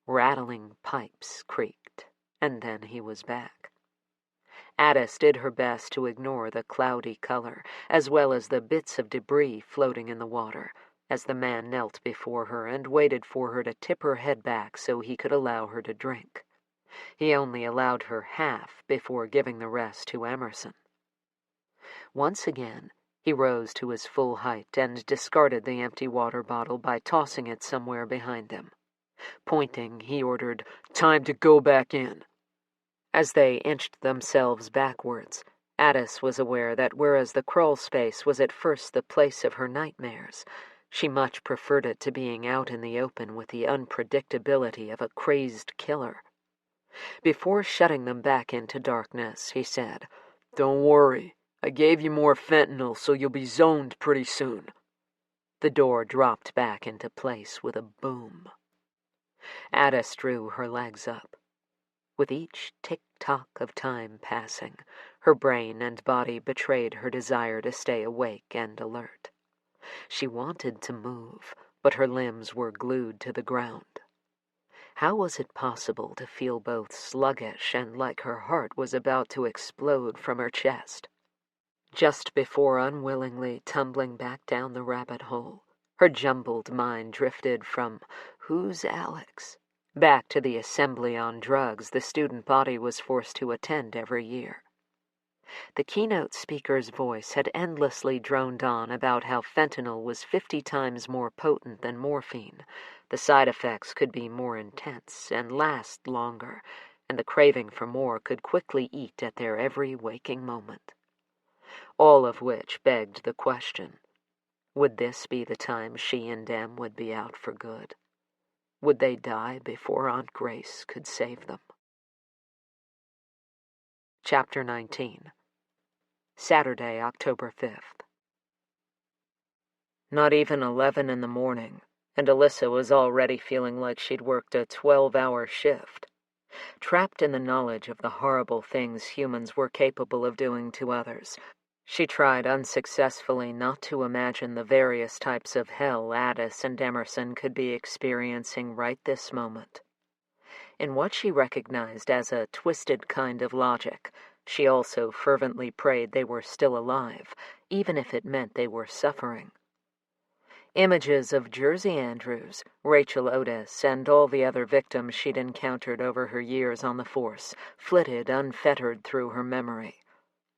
Rattling pipes creaked, and then he was back. Addis did her best to ignore the cloudy color, as well as the bits of debris floating in the water, as the man knelt before her and waited for her to tip her head back so he could allow her to drink. He only allowed her half before giving the rest to Emerson. Once again, he rose to his full height and discarded the empty water bottle by tossing it somewhere behind him. Pointing, he ordered, "Time to go back in." As they inched themselves backwards, Addis was aware that whereas the crawl space was at first the place of her nightmares, she much preferred it to being out in the open with the unpredictability of a crazed killer. Before shutting them back into darkness, he said, "Don't worry. I gave you more fentanyl, so you'll be zoned pretty soon." The door dropped back into place with a boom. Addis drew her legs up. With each tick-tock of time passing, her brain and body betrayed her desire to stay awake and alert. She wanted to move, but her limbs were glued to the ground. How was it possible to feel both sluggish and like her heart was about to explode from her chest? Just before unwillingly tumbling back down the rabbit hole, her jumbled mind drifted from "Who's Alex?" back to the assembly on drugs the student body was forced to attend every year. The keynote speaker's voice had endlessly droned on about how fentanyl was 50 times more potent than morphine, the side effects could be more intense and last longer, and the craving for more could quickly eat at their every waking moment. All of which begged the question, would this be the time she and Em would be out for good? Would they die before Aunt Grace could save them? Chapter 19. Saturday, October 5th. Not even 11 in the morning, and Alyssa was already feeling like she'd worked a 12-hour shift. Trapped in the knowledge of the horrible things humans were capable of doing to others, she tried unsuccessfully not to imagine the various types of hell Addis and Emerson could be experiencing right this moment. In what she recognized as a twisted kind of logic, she also fervently prayed they were still alive, even if it meant they were suffering. Images of Jersey Andrews, Rachel Otis, and all the other victims she'd encountered over her years on the force flitted unfettered through her memory.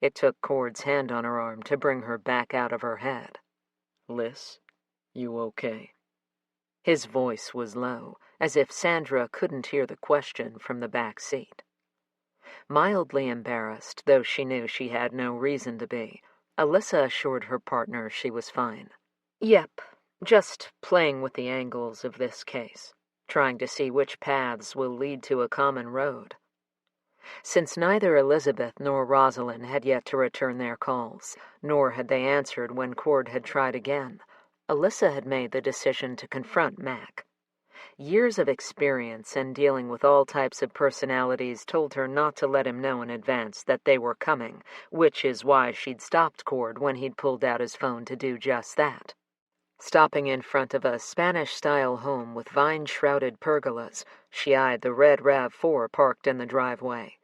It took Cord's hand on her arm to bring her back out of her head. "Liz, you okay?" His voice was low, as if Sandra couldn't hear the question from the back seat. Mildly embarrassed, though she knew she had no reason to be, Alyssa assured her partner she was fine. "Yep, just playing with the angles of this case, trying to see which paths will lead to a common road." Since neither Elizabeth nor Rosalind had yet to return their calls, nor had they answered when Cord had tried again, Alyssa had made the decision to confront Mac. Years of experience in dealing with all types of personalities told her not to let him know in advance that they were coming, which is why she'd stopped Cord when he'd pulled out his phone to do just that. Stopping in front of a Spanish-style home with vine-shrouded pergolas, she eyed the red RAV4 parked in the driveway.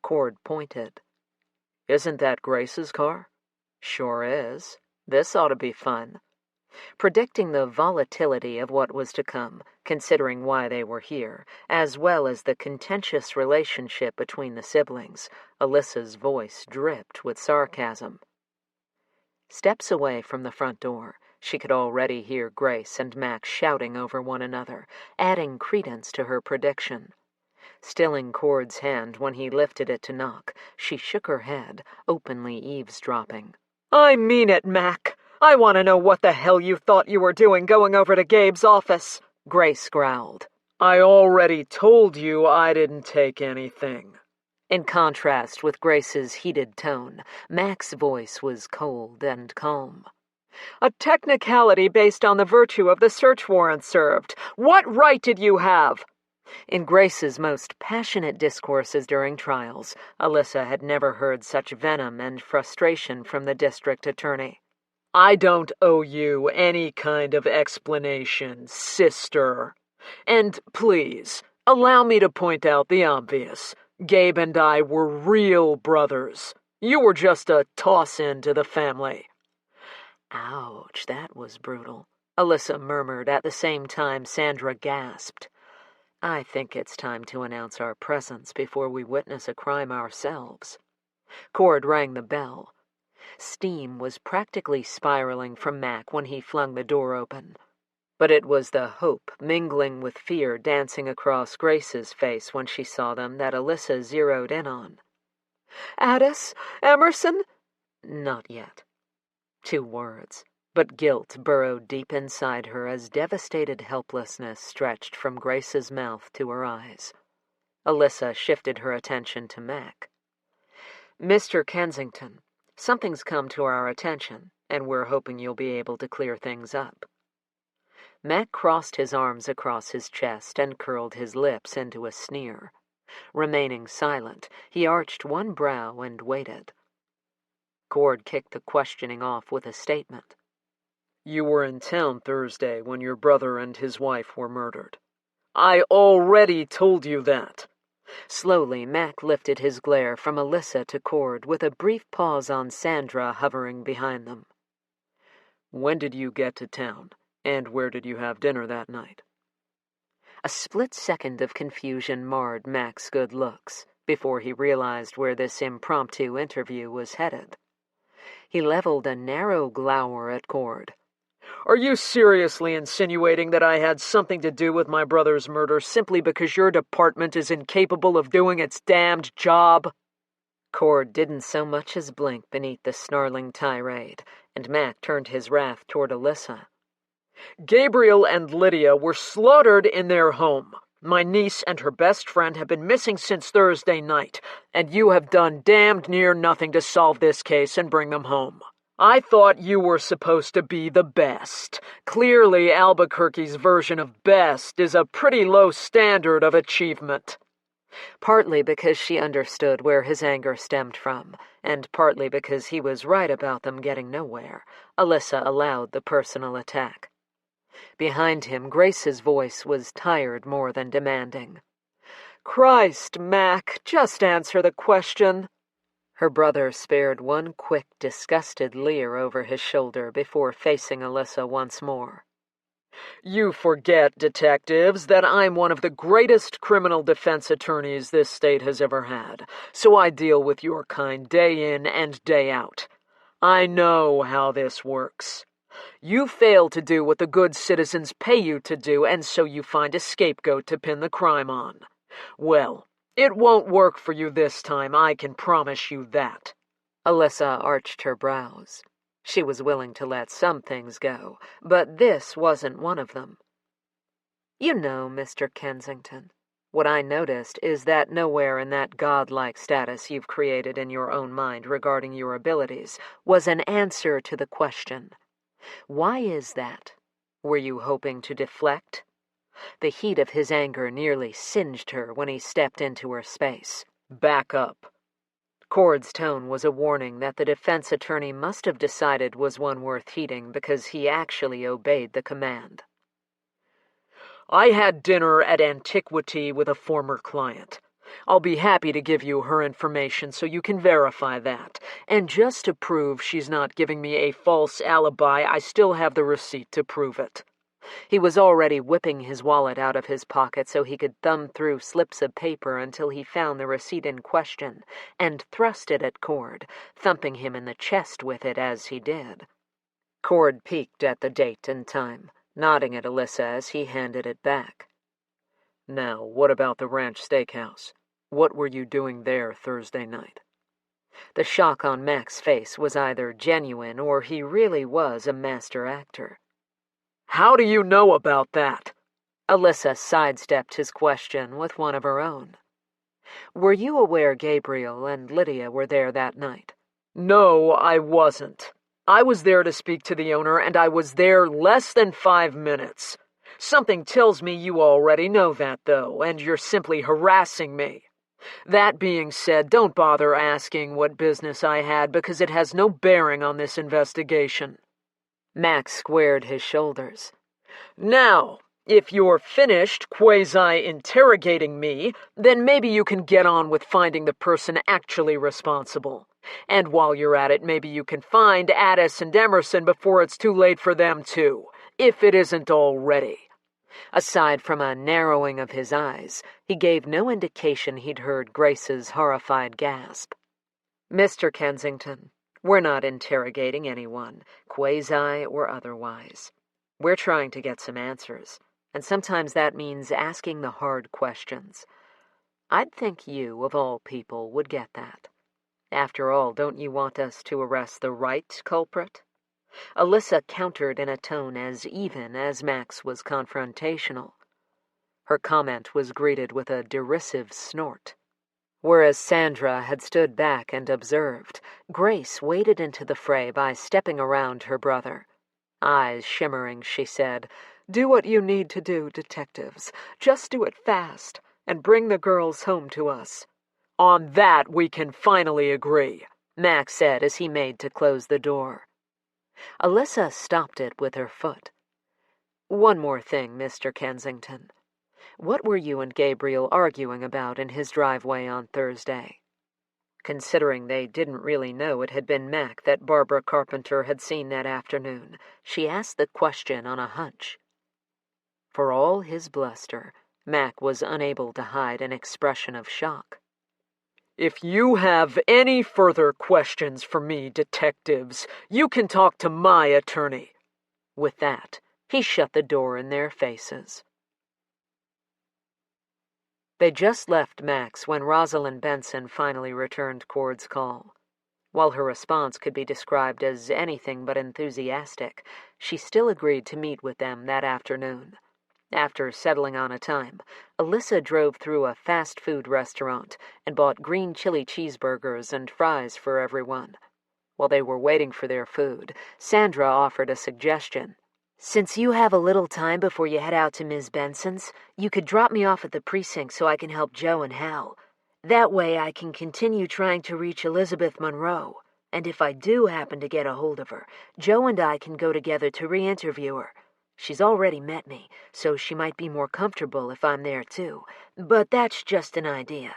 Cord pointed. "Isn't that Grace's car?" "Sure is. This ought to be fun." Predicting the volatility of what was to come, considering why they were here, as well as the contentious relationship between the siblings. Alyssa's voice dripped with sarcasm. Steps away from the front door, she could already hear Grace and Max shouting over one another, adding credence to her prediction. Stilling Cord's hand when he lifted it to knock, she shook her head, openly eavesdropping. I mean it, Mac. I want to know what the hell you thought you were doing going over to Gabe's office, Grace growled. I already told you I didn't take anything. In contrast with Grace's heated tone, Mac's voice was cold and calm. A technicality based on the virtue of the search warrant served. What right did you have? In Grace's most passionate discourses during trials, Alyssa had never heard such venom and frustration from the district attorney. I don't owe you any kind of explanation, sister. And please, allow me to point out the obvious. Gabe and I were real brothers. You were just a toss-in to the family. Ouch, that was brutal, Alyssa murmured at the same time Sandra gasped. I think it's time to announce our presence before we witness a crime ourselves. Cord rang the bell. Steam was practically spiraling from Mac when he flung the door open. But it was the hope mingling with fear dancing across Grace's face when she saw them that Alyssa zeroed in on. Addis? Emerson? Not yet. 2 words, but guilt burrowed deep inside her as devastated helplessness stretched from Grace's mouth to her eyes. Alyssa shifted her attention to Mac. Mr. Kensington, something's come to our attention, and we're hoping you'll be able to clear things up. Mac crossed his arms across his chest and curled his lips into a sneer. Remaining silent, he arched one brow and waited. Cord kicked the questioning off with a statement. You were in town Thursday when your brother and his wife were murdered. I already told you that. Slowly, Mac lifted his glare from Alyssa to Cord with a brief pause on Sandra hovering behind them. When did you get to town, and where did you have dinner that night? A split second of confusion marred Mac's good looks before he realized where this impromptu interview was headed. He leveled a narrow glower at Cord. Are you seriously insinuating that I had something to do with my brother's murder simply because your department is incapable of doing its damned job? Cord didn't so much as blink beneath the snarling tirade, and Mac turned his wrath toward Alyssa. Gabriel and Lydia were slaughtered in their home. My niece and her best friend have been missing since Thursday night, and you have done damned near nothing to solve this case and bring them home. I thought you were supposed to be the best. Clearly, Albuquerque's version of best is a pretty low standard of achievement. Partly because she understood where his anger stemmed from, and partly because he was right about them getting nowhere, Alyssa allowed the personal attack. Behind him, Grace's voice was tired more than demanding. Christ, Mac, just answer the question. Her brother spared one quick, disgusted leer over his shoulder before facing Alyssa once more. You forget, detectives, that I'm one of the greatest criminal defense attorneys this state has ever had, so I deal with your kind day in and day out. I know how this works. You fail to do what the good citizens pay you to do, and so you find a scapegoat to pin the crime on. Well, it won't work for you this time, I can promise you that. Alyssa arched her brows. She was willing to let some things go, but this wasn't one of them. You know, Mr. Kensington, what I noticed is that nowhere in that godlike status you've created in your own mind regarding your abilities was an answer to the question. Why is that? Were you hoping to deflect? The heat of his anger nearly singed her when he stepped into her space. Back up. Cord's tone was a warning that the defense attorney must have decided was one worth heeding because he actually obeyed the command. I had dinner at Antiquity with a former client. I'll be happy to give you her information so you can verify that. And just to prove she's not giving me a false alibi, I still have the receipt to prove it. He was already whipping his wallet out of his pocket so he could thumb through slips of paper until he found the receipt in question and thrust it at Cord, thumping him in the chest with it as he did. Cord peeked at the date and time, nodding at Alyssa as he handed it back. "Now, what about the Ranch Steakhouse? What were you doing there Thursday night?" The shock on Mac's face was either genuine or he really was a master actor. "How do you know about that?" Alyssa sidestepped his question with one of her own. "Were you aware Gabriel and Lydia were there that night?" "No, I wasn't. I was there to speak to the owner, and I was there less than 5 minutes. Something tells me you already know that, though, and you're simply harassing me. That being said, don't bother asking what business I had, because it has no bearing on this investigation." Mac squared his shoulders. "Now, if you're finished quasi-interrogating me, then maybe you can get on with finding the person actually responsible. And while you're at it, maybe you can find Addis and Emerson before it's too late for them too, if it isn't already." Aside from a narrowing of his eyes, he gave no indication he'd heard Grace's horrified gasp. "Mr. Kensington, we're not interrogating anyone, quasi or otherwise. We're trying to get some answers, and sometimes that means asking the hard questions. I'd think you, of all people, would get that. After all, don't you want us to arrest the right culprit?" Alyssa countered in a tone as even as Mac's was confrontational. Her comment was greeted with a derisive snort. Whereas Sandra had stood back and observed, Grace waded into the fray by stepping around her brother. Eyes shimmering, she said, "Do what you need to do, detectives. Just do it fast, and bring the girls home to us." "On that we can finally agree," Mac said as he made to close the door. Alyssa stopped it with her foot. "One more thing, Mr. Kensington. What were you and Gabriel arguing about in his driveway on Thursday?" Considering they didn't really know it had been Mac that Barbara Carpenter had seen that afternoon, she asked the question on a hunch. For all his bluster, Mac was unable to hide an expression of shock. "If you have any further questions for me, detectives, you can talk to my attorney." With that, he shut the door in their faces. They just left Mac's when Rosalind Benson finally returned Cord's call. While her response could be described as anything but enthusiastic, she still agreed to meet with them that afternoon. After settling on a time, Alyssa drove through a fast food restaurant and bought green chili cheeseburgers and fries for everyone. While they were waiting for their food, Sandra offered a suggestion. "Since you have a little time before you head out to Ms. Benson's, you could drop me off at the precinct so I can help Joe and Hal. That way I can continue trying to reach Elizabeth Monroe, and if I do happen to get a hold of her, Joe and I can go together to re-interview her. She's already met me, so she might be more comfortable if I'm there too, but that's just an idea."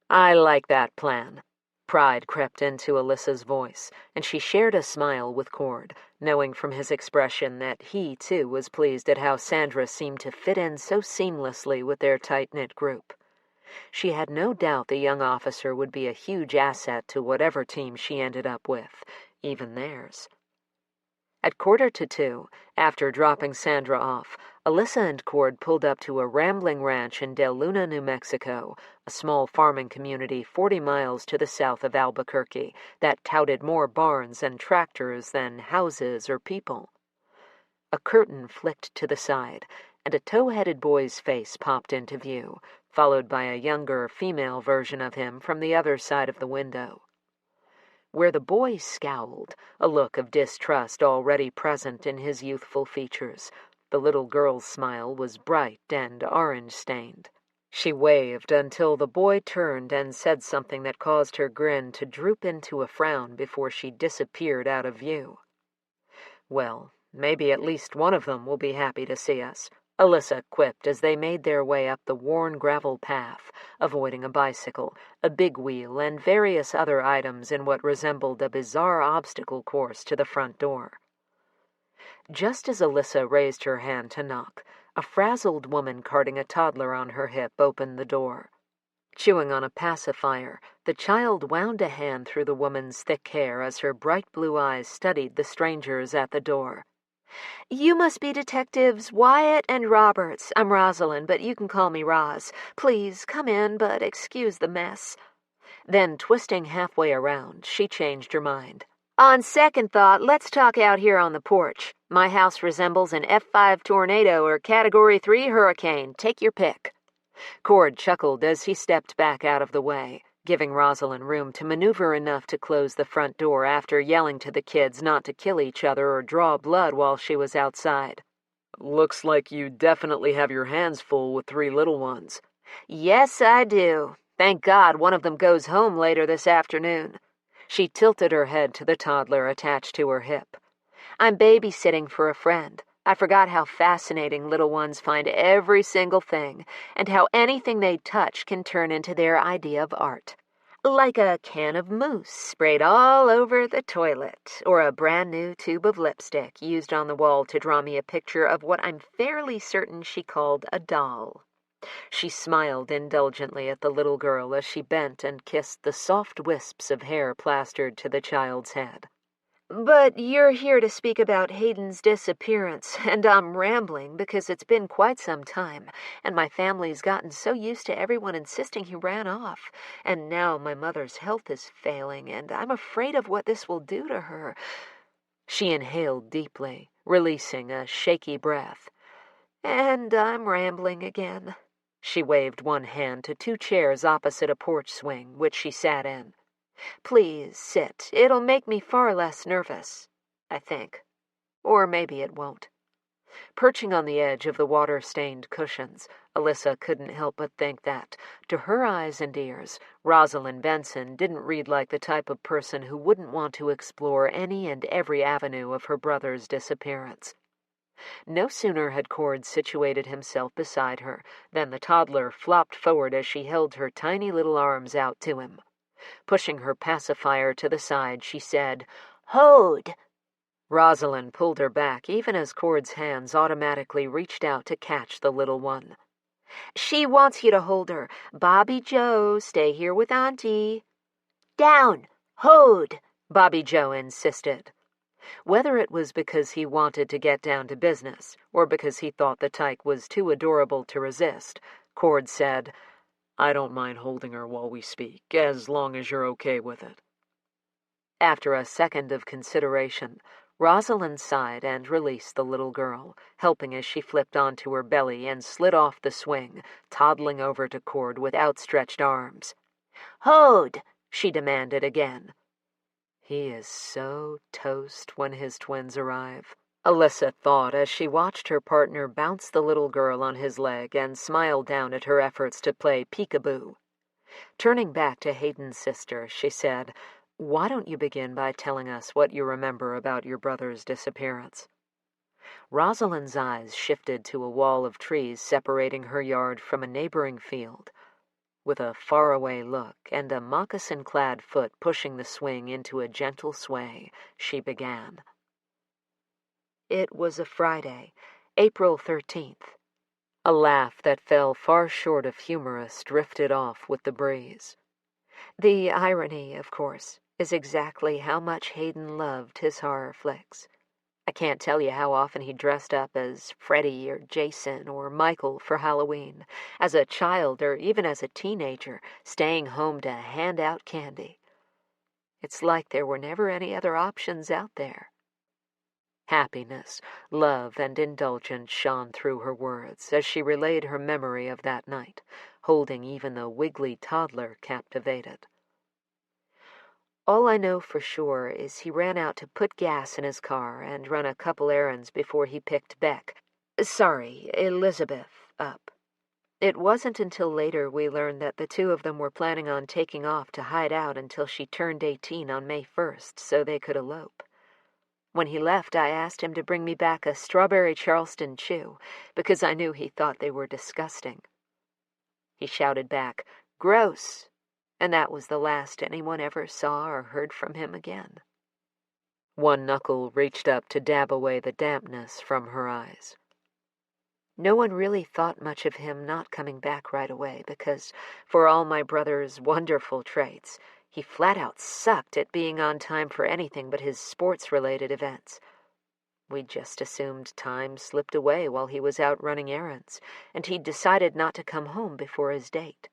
"I like that plan." Pride crept into Alyssa's voice, and she shared a smile with Cord, knowing from his expression that he, too, was pleased at how Sandra seemed to fit in so seamlessly with their tight-knit group. She had no doubt the young officer would be a huge asset to whatever team she ended up with, even theirs. At 1:45, after dropping Sandra off, Alyssa and Cord pulled up to a rambling ranch in Del Luna, New Mexico, a small farming community 40 miles to the south of Albuquerque that touted more barns and tractors than houses or people. A curtain flicked to the side, and a tow-headed boy's face popped into view, followed by a younger female version of him from the other side of the window. Where the boy scowled, a look of distrust already present in his youthful features, the little girl's smile was bright and orange-stained. She waved until the boy turned and said something that caused her grin to droop into a frown before she disappeared out of view. "Well, maybe at least one of them will be happy to see us," Alyssa quipped as they made their way up the worn gravel path, avoiding a bicycle, a big wheel, and various other items in what resembled a bizarre obstacle course to the front door. Just as Alyssa raised her hand to knock, a frazzled woman carting a toddler on her hip opened the door. Chewing on a pacifier, the child wound a hand through the woman's thick hair as her bright blue eyes studied the strangers at the door. "You must be Detectives Wyatt and Roberts. I'm Rosalind, but you can call me Roz. Please, come in, but excuse the mess." Then, twisting halfway around, she changed her mind. "On second thought, let's talk out here on the porch. My house resembles an F5 tornado or Category 3 hurricane. Take your pick." Cord chuckled as he stepped back out of the way, giving Rosalind room to maneuver enough to close the front door after yelling to the kids not to kill each other or draw blood while she was outside. "Looks like you definitely have your hands full with 3 little ones." "Yes, I do. Thank God one of them goes home later this afternoon." She tilted her head to the toddler attached to her hip. "I'm babysitting for a friend. I forgot how fascinating little ones find every single thing, and how anything they touch can turn into their idea of art. Like a can of mousse sprayed all over the toilet, or a brand new tube of lipstick used on the wall to draw me a picture of what I'm fairly certain she called a doll." She smiled indulgently at the little girl as she bent and kissed the soft wisps of hair plastered to the child's head. "But you're here to speak about Hayden's disappearance, and I'm rambling because it's been quite some time, and my family's gotten so used to everyone insisting he ran off, and now my mother's health is failing, and I'm afraid of what this will do to her." She inhaled deeply, releasing a shaky breath. "And I'm rambling again." She waved one hand to 2 chairs opposite a porch swing, which she sat in. "Please sit. It'll make me far less nervous, I think. Or maybe it won't." Perching on the edge of the water-stained cushions, Alyssa couldn't help but think that, to her eyes and ears, Rosalind Benson didn't read like the type of person who wouldn't want to explore any and every avenue of her brother's disappearance. No sooner had Cord situated himself beside her than the toddler flopped forward as she held her tiny little arms out to him. Pushing her pacifier to the side, she said, "Hold!" Rosalind pulled her back even as Cord's hands automatically reached out to catch the little one. "She wants you to hold her. Bobby Joe, stay here with Auntie." "Down! Hold!" Bobby Joe insisted. Whether it was because he wanted to get down to business, or because he thought the tyke was too adorable to resist, Cord said, "I don't mind holding her while we speak, as long as you're okay with it." After a second of consideration, Rosalind sighed and released the little girl, helping as she flipped onto her belly and slid off the swing, toddling over to Cord with outstretched arms. "Hold!" she demanded again. He is so toast when his twins arrive, Alyssa thought as she watched her partner bounce the little girl on his leg and smiled down at her efforts to play peekaboo. Turning back to Hayden's sister, she said, "Why don't you begin by telling us what you remember about your brother's disappearance?" Rosalind's eyes shifted to a wall of trees separating her yard from a neighboring field. With a faraway look and a moccasin-clad foot pushing the swing into a gentle sway, she began. "It was a Friday, April 13th. A laugh that fell far short of humorous drifted off with the breeze. The irony, of course, is exactly how much Hayden loved his horror flicks. I can't tell you how often he dressed up as Freddy or Jason or Michael for Halloween, as a child or even as a teenager, staying home to hand out candy. It's like there were never any other options out there." Happiness, love, and indulgence shone through her words as she relayed her memory of that night, holding even the wiggly toddler captivated. "All I know for sure is he ran out to put gas in his car and run a couple errands before he picked Elizabeth up. It wasn't until later we learned that the 2 of them were planning on taking off to hide out until she turned 18 on May 1st so they could elope. When he left, I asked him to bring me back a strawberry Charleston chew because I knew he thought they were disgusting. He shouted back, 'Gross!' and that was the last anyone ever saw or heard from him again." One knuckle reached up to dab away the dampness from her eyes. No one really thought much of him not coming back right away because, for all my brother's wonderful traits, he flat out sucked at being on time for anything but his sports-related events. We just assumed time slipped away while he was out running errands, and he'd decided not to come home before his date.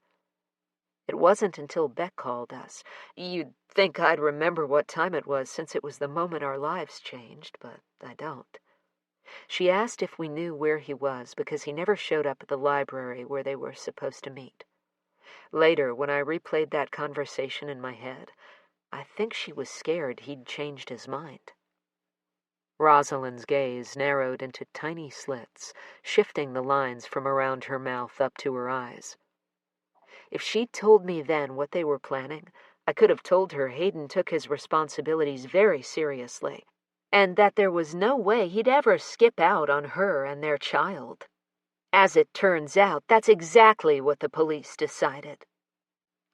It wasn't until Beck called us. You'd think I'd remember what time it was since it was the moment our lives changed, but I don't. She asked if we knew where he was because he never showed up at the library where they were supposed to meet. Later, when I replayed that conversation in my head, I think she was scared he'd changed his mind. Rosalind's gaze narrowed into tiny slits, shifting the lines from around her mouth up to her eyes. If she'd told me then what they were planning, I could have told her Hayden took his responsibilities very seriously, and that there was no way he'd ever skip out on her and their child. As it turns out, that's exactly what the police decided.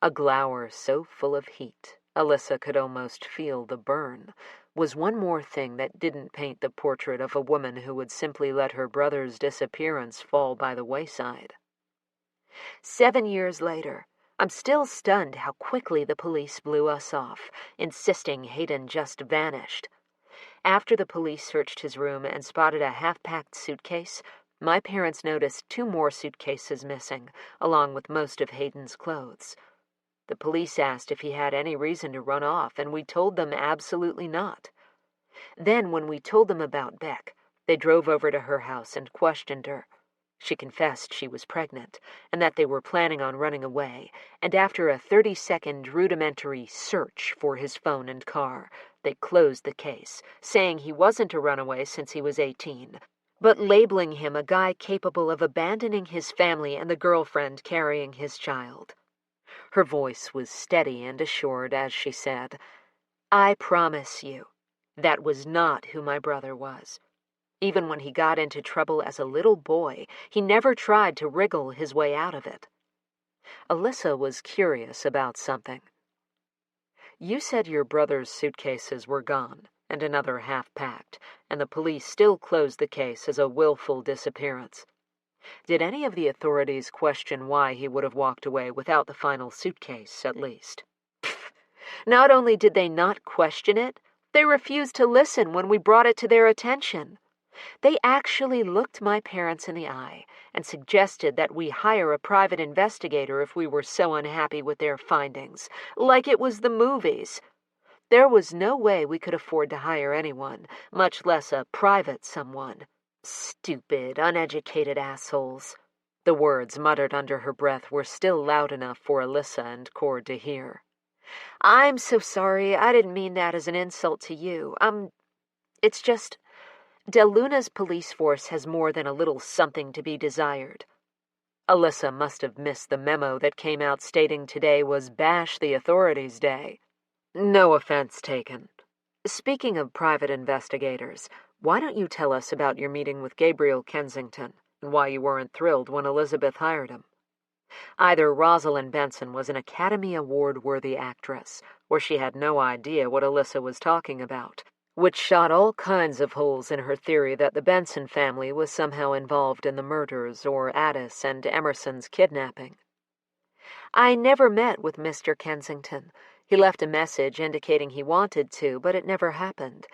A glower so full of heat, Alyssa could almost feel the burn, was one more thing that didn't paint the portrait of a woman who would simply let her brother's disappearance fall by the wayside. 7 years later, I'm still stunned how quickly the police blew us off, insisting Hayden just vanished. After the police searched his room and spotted a half-packed suitcase, my parents noticed 2 more suitcases missing, along with most of Hayden's clothes. The police asked if he had any reason to run off, and we told them absolutely not. Then, when we told them about Beck, they drove over to her house and questioned her. She confessed she was pregnant, and that they were planning on running away, and after a 30-second rudimentary search for his phone and car, they closed the case, saying he wasn't a runaway since he was 18, but labeling him a guy capable of abandoning his family and the girlfriend carrying his child. Her voice was steady and assured as she said, "I promise you, that was not who my brother was. Even when he got into trouble as a little boy, he never tried to wriggle his way out of it." Alyssa was curious about something. "You said your brother's suitcases were gone, and another half-packed, and the police still closed the case as a willful disappearance. Did any of the authorities question why he would have walked away without the final suitcase, at least?" "Pfft. Not only did they not question it, they refused to listen when we brought it to their attention. They actually looked my parents in the eye and suggested that we hire a private investigator if we were so unhappy with their findings, like it was the movies. There was no way we could afford to hire anyone, much less a private someone. Stupid, uneducated assholes." The words muttered under her breath were still loud enough for Alyssa and Cord to hear. "I'm so sorry. I didn't mean that as an insult to you. It's just, Del Luna's police force has more than a little something to be desired." Alyssa must have missed the memo that came out stating today was Bash the Authorities Day. "No offense taken. Speaking of private investigators, why don't you tell us about your meeting with Gabriel Kensington and why you weren't thrilled when Elizabeth hired him?" Either Rosalind Benson was an Academy Award-worthy actress, or she had no idea what Alyssa was talking about, which shot all kinds of holes in her theory that the Benson family was somehow involved in the murders or Addis and Emerson's kidnapping. "I never met with Mr. Kensington. He left a message indicating he wanted to, but it never happened.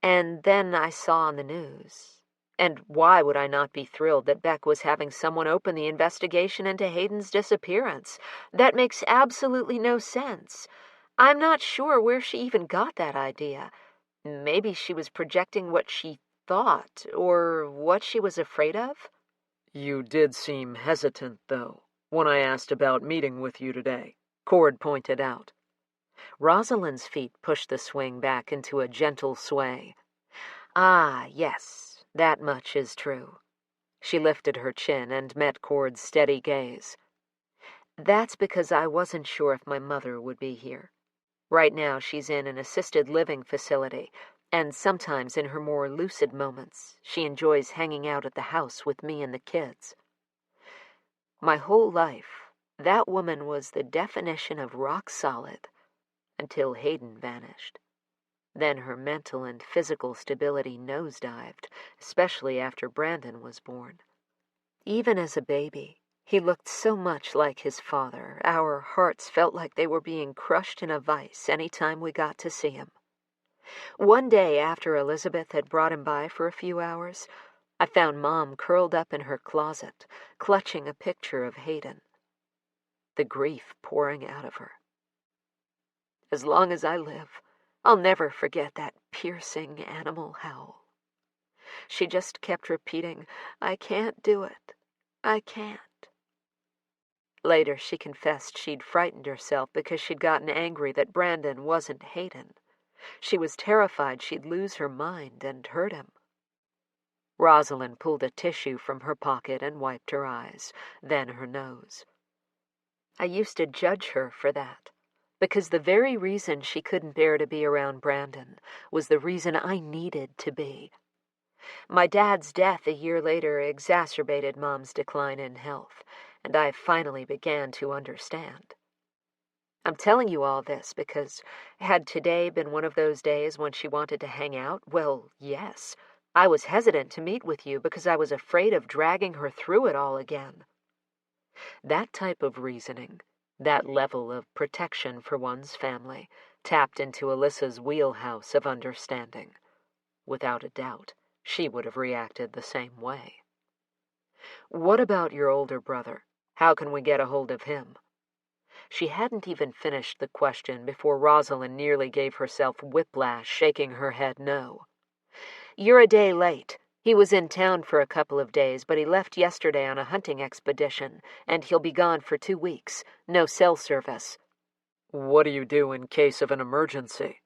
And then I saw on the news. And why would I not be thrilled that Beck was having someone open the investigation into Hayden's disappearance? That makes absolutely no sense. I'm not sure where she even got that idea. Maybe she was projecting what she thought, or what she was afraid of." "You did seem hesitant, though, when I asked about meeting with you today," Cord pointed out. Rosalind's feet pushed the swing back into a gentle sway. "Ah, yes, that much is true." She lifted her chin and met Cord's steady gaze. "That's because I wasn't sure if my mother would be here. Right now she's in an assisted living facility, and sometimes in her more lucid moments, she enjoys hanging out at the house with me and the kids. My whole life, that woman was the definition of rock solid, until Hayden vanished. Then her mental and physical stability nosedived, especially after Brandon was born. Even as a baby, he looked so much like his father, our hearts felt like they were being crushed in a vice any time we got to see him. One day after Elizabeth had brought him by for a few hours, I found Mom curled up in her closet, clutching a picture of Hayden. The grief pouring out of her. As long as I live, I'll never forget that piercing animal howl. She just kept repeating, "I can't do it. I can't." Later, she confessed she'd frightened herself because she'd gotten angry that Brandon wasn't Hayden. She was terrified she'd lose her mind and hurt him. Rosalind pulled a tissue from her pocket and wiped her eyes, then her nose. I used to judge her for that, because the very reason she couldn't bear to be around Brandon was the reason I needed to be. My dad's death a year later exacerbated Mom's decline in health, and I finally began to understand. I'm telling you all this because had today been one of those days when she wanted to hang out, well, yes. I was hesitant to meet with you because I was afraid of dragging her through it all again. That type of reasoning, that level of protection for one's family, tapped into Alyssa's wheelhouse of understanding. Without a doubt, she would have reacted the same way. What about your older brother? How can we get a hold of him? She hadn't even finished the question before Rosalind nearly gave herself whiplash, shaking her head no. You're a day late. He was in town for a couple of days, but he left yesterday on a hunting expedition, and he'll be gone for 2 weeks. No cell service. What do you do in case of an emergency?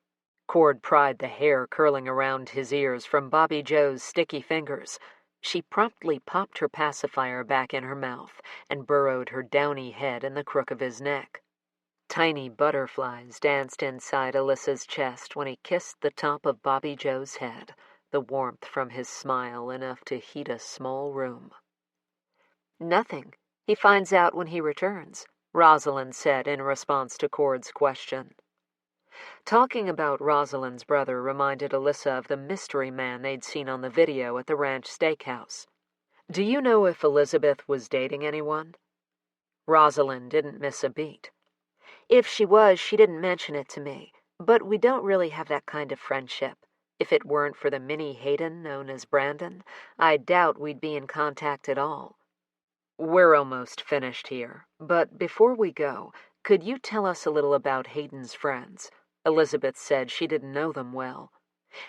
Cord pried the hair curling around his ears from Bobby Joe's sticky fingers. She promptly popped her pacifier back in her mouth and burrowed her downy head in the crook of his neck. Tiny butterflies danced inside Alyssa's chest when he kissed the top of Bobby Joe's head, the warmth from his smile enough to heat a small room. Nothing. He finds out when he returns, Rosalind said in response to Cord's question. Talking about Rosalind's brother reminded Alyssa of the mystery man they'd seen on the video at the ranch steakhouse. Do you know if Elizabeth was dating anyone? Rosalind didn't miss a beat. If she was, she didn't mention it to me, but we don't really have that kind of friendship. If it weren't for the mini Hayden known as Brandon, I doubt we'd be in contact at all. We're almost finished here, but before we go, could you tell us a little about Hayden's friends? Elizabeth said she didn't know them well.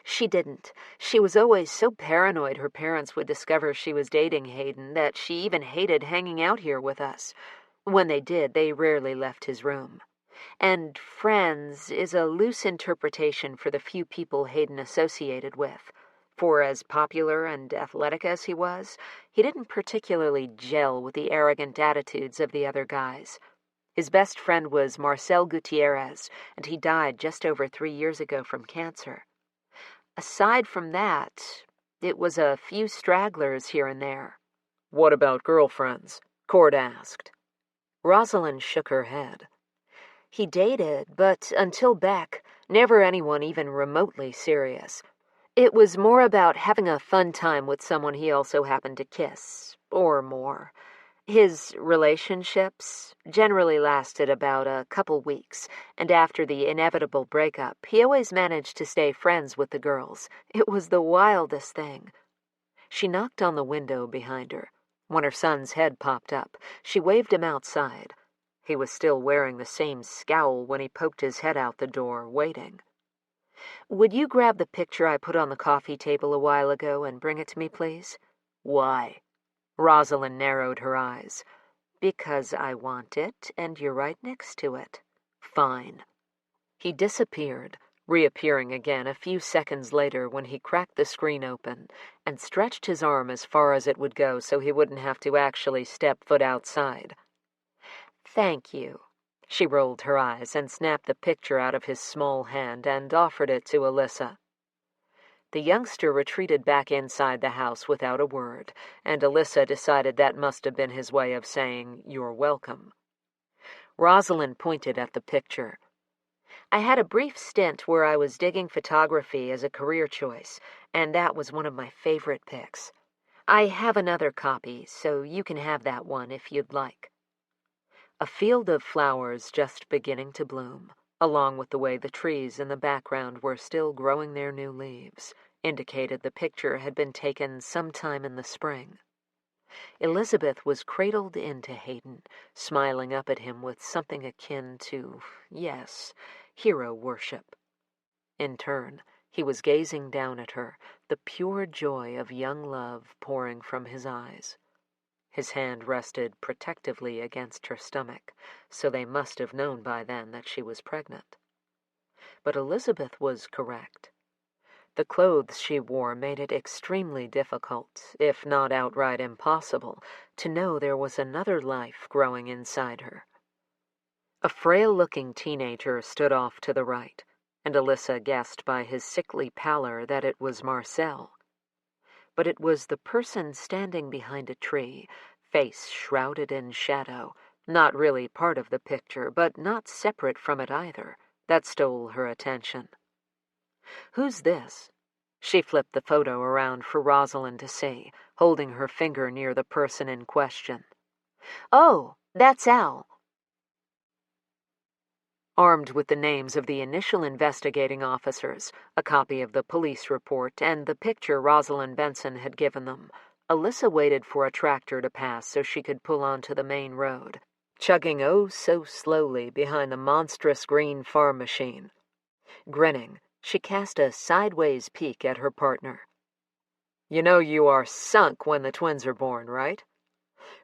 She didn't. She was always so paranoid her parents would discover she was dating Hayden that she even hated hanging out here with us. When they did, they rarely left his room. And friends is a loose interpretation for the few people Hayden associated with. For as popular and athletic as he was, he didn't particularly gel with the arrogant attitudes of the other guys. His best friend was Marcel Gutierrez, and he died just over 3 years ago from cancer. Aside from that, it was a few stragglers here and there. What about girlfriends? Cord asked. Rosalind shook her head. He dated, but until Beck, never anyone even remotely serious. It was more about having a fun time with someone he also happened to kiss, or more. His relationships generally lasted about a couple weeks, and after the inevitable breakup, he always managed to stay friends with the girls. It was the wildest thing. She knocked on the window behind her. When her son's head popped up, she waved him outside. He was still wearing the same scowl when he poked his head out the door, waiting. Would you grab the picture I put on the coffee table a while ago and bring it to me, please? Why? Rosalind narrowed her eyes. Because I want it, and you're right next to it. Fine. He disappeared, reappearing again a few seconds later when he cracked the screen open and stretched his arm as far as it would go so he wouldn't have to actually step foot outside. Thank you. She rolled her eyes and snapped the picture out of his small hand and offered it to Alyssa. The youngster retreated back inside the house without a word, and Alyssa decided that must have been his way of saying, "You're welcome." Rosalind pointed at the picture. I had a brief stint where I was digging photography as a career choice, and that was one of my favorite pics. I have another copy, so you can have that one if you'd like. A field of flowers just beginning to bloom, along with the way the trees in the background were still growing their new leaves, indicated the picture had been taken sometime in the spring. Elizabeth was cradled into Hayden, smiling up at him with something akin to, yes, hero worship. In turn, he was gazing down at her, the pure joy of young love pouring from his eyes. His hand rested protectively against her stomach, so they must have known by then that she was pregnant. But Elizabeth was correct. The clothes she wore made it extremely difficult, if not outright impossible, to know there was another life growing inside her. A frail-looking teenager stood off to the right, and Alyssa guessed by his sickly pallor that it was Marcel. But it was the person standing behind a tree, face shrouded in shadow, not really part of the picture, but not separate from it either, that stole her attention. "Who's this?" She flipped the photo around for Rosalind to see, holding her finger near the person in question. "Oh, that's Al." Armed with the names of the initial investigating officers, a copy of the police report, and the picture Rosalind Benson had given them, Alyssa waited for a tractor to pass so she could pull onto the main road, chugging oh so slowly behind the monstrous green farm machine. Grinning, she cast a sideways peek at her partner. "You know you are sunk when the twins are born, right?"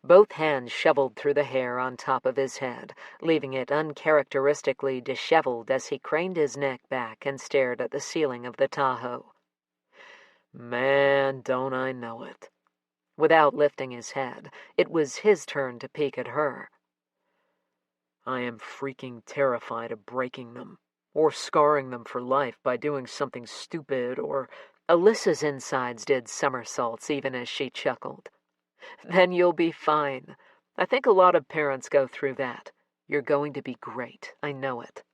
Both hands shoveled through the hair on top of his head, leaving it uncharacteristically disheveled as he craned his neck back and stared at the ceiling of the Tahoe. "Man, don't I know it." Without lifting his head, it was his turn to peek at her. "I am freaking terrified of breaking them, or scarring them for life by doing something stupid, or—" Alyssa's insides did somersaults even as she chuckled. "Then you'll be fine. I think a lot of parents go through that. You're going to be great, I know it."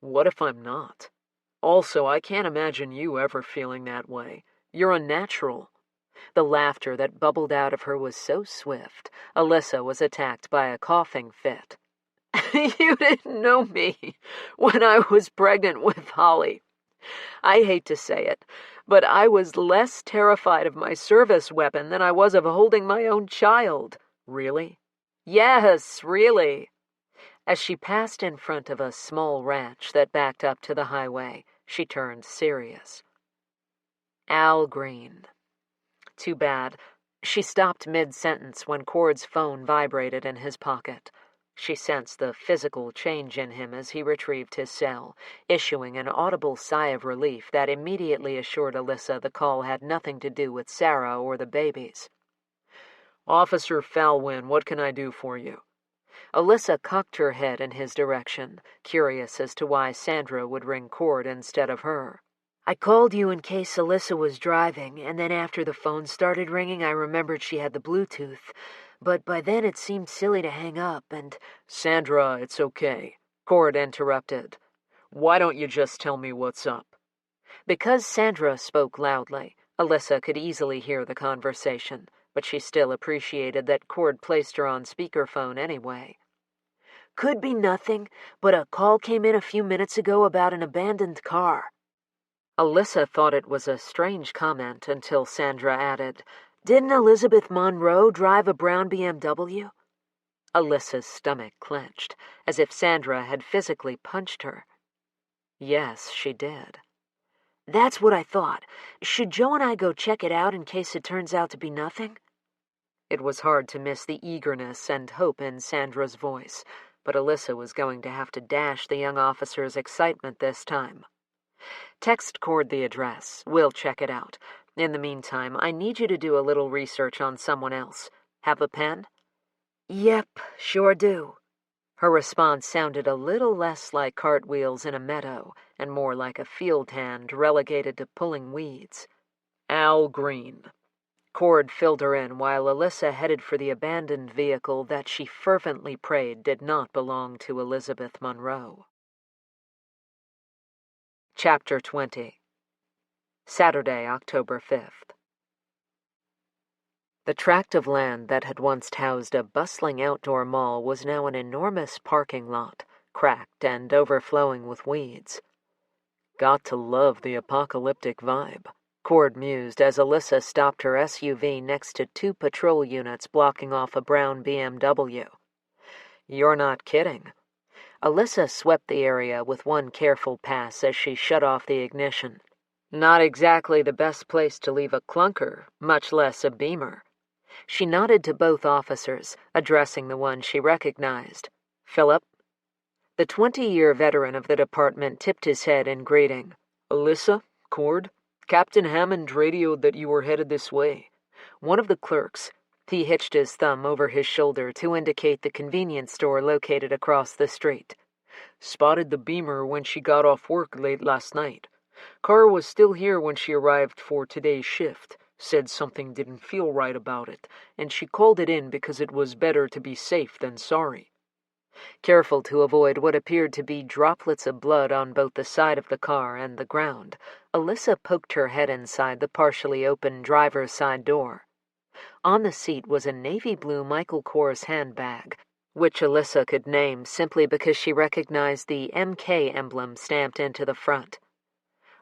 "What if I'm not? Also, I can't imagine you ever feeling that way. You're unnatural." The laughter that bubbled out of her was so swift, Alyssa was attacked by a coughing fit. "You didn't know me when I was pregnant with Holly. I hate to say it, but I was less terrified of my service weapon than I was of holding my own child." "Really?" "Yes, really." As she passed in front of a small ranch that backed up to the highway, she turned serious. Al Green. Too bad. She stopped mid-sentence when Cord's phone vibrated in his pocket. She sensed the physical change in him as he retrieved his cell, issuing an audible sigh of relief that immediately assured Alyssa the call had nothing to do with Sarah or the babies. "Officer Falwin, what can I do for you?" Alyssa cocked her head in his direction, curious as to why Sandra would ring Cord instead of her. "I called you in case Alyssa was driving, and then after the phone started ringing I remembered she had the Bluetooth. But by then it seemed silly to hang up, and—" "Sandra, it's okay," Cord interrupted. "Why don't you just tell me what's up?" Because Sandra spoke loudly, Alyssa could easily hear the conversation, but she still appreciated that Cord placed her on speakerphone anyway. "Could be nothing, but a call came in a few minutes ago about an abandoned car." Alyssa thought it was a strange comment until Sandra added, "Didn't Elizabeth Monroe drive a brown BMW?" Alyssa's stomach clenched, as if Sandra had physically punched her. Yes, she did. "That's what I thought. Should Joe and I go check it out in case it turns out to be nothing?" It was hard to miss the eagerness and hope in Sandra's voice, but Alyssa was going to have to dash the young officer's excitement this time. "Text Cord the address. We'll check it out. In the meantime, I need you to do a little research on someone else. Have a pen?" "Yep, sure do." Her response sounded a little less like cartwheels in a meadow and more like a field hand relegated to pulling weeds. "Al Green." Cord filled her in while Alyssa headed for the abandoned vehicle that she fervently prayed did not belong to Elizabeth Monroe. Chapter 20. Saturday, October 5th. The tract of land that had once housed a bustling outdoor mall was now an enormous parking lot, cracked and overflowing with weeds. Got to love the apocalyptic vibe, Cord mused as Alyssa stopped her SUV next to two patrol units blocking off a brown BMW. You're not kidding. Alyssa swept the area with one careful pass as she shut off the ignition. Not exactly the best place to leave a clunker, much less a Beamer. She nodded to both officers, addressing the one she recognized. Philip? The 20-year veteran of the department tipped his head in greeting. Alyssa? Cord? Captain Hammond radioed that you were headed this way. One of the clerks. He hitched his thumb over his shoulder to indicate the convenience store located across the street. Spotted the Beamer when she got off work late last night. Car was still here when she arrived for today's shift. Said something didn't feel right about it, and she called it in because it was better to be safe than sorry. Careful to avoid what appeared to be droplets of blood on both the side of the car and the ground, Alyssa poked her head inside the partially open driver's side door. On the seat was a navy blue Michael Kors handbag, which Alyssa could name simply because she recognized the MK emblem stamped into the front.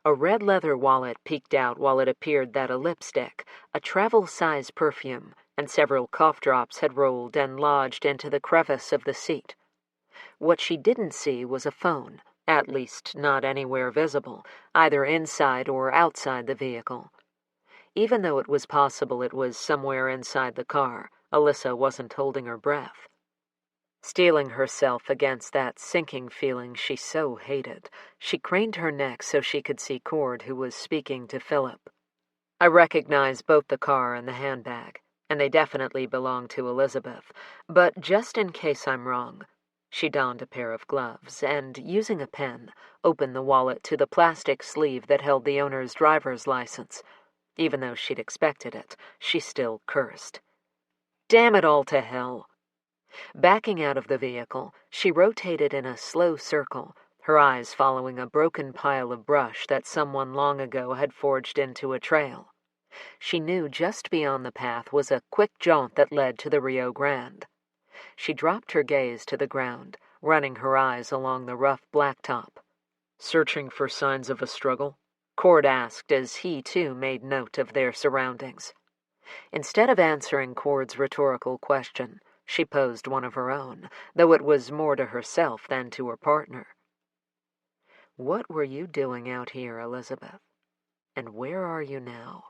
A red leather wallet peeked out while it appeared that a lipstick, a travel-size perfume, and several cough drops had rolled and lodged into the crevice of the seat. What she didn't see was a phone, at least not anywhere visible, either inside or outside the vehicle. Even though it was possible it was somewhere inside the car, Alyssa wasn't holding her breath. Steeling herself against that sinking feeling she so hated, she craned her neck so she could see Cord, who was speaking to Philip. I recognize both the car and the handbag, and they definitely belong to Elizabeth, but just in case I'm wrong. She donned a pair of gloves and, using a pen, opened the wallet to the plastic sleeve that held the owner's driver's license. Even though she'd expected it, she still cursed. Damn it all to hell! Backing out of the vehicle, she rotated in a slow circle, her eyes following a broken pile of brush that someone long ago had forged into a trail. She knew just beyond the path was a quick jaunt that led to the Rio Grande. She dropped her gaze to the ground, running her eyes along the rough blacktop. Searching for signs of a struggle? Cord asked as he, too, made note of their surroundings. Instead of answering Cord's rhetorical question, she posed one of her own, though it was more to herself than to her partner. What were you doing out here, Elizabeth? And where are you now?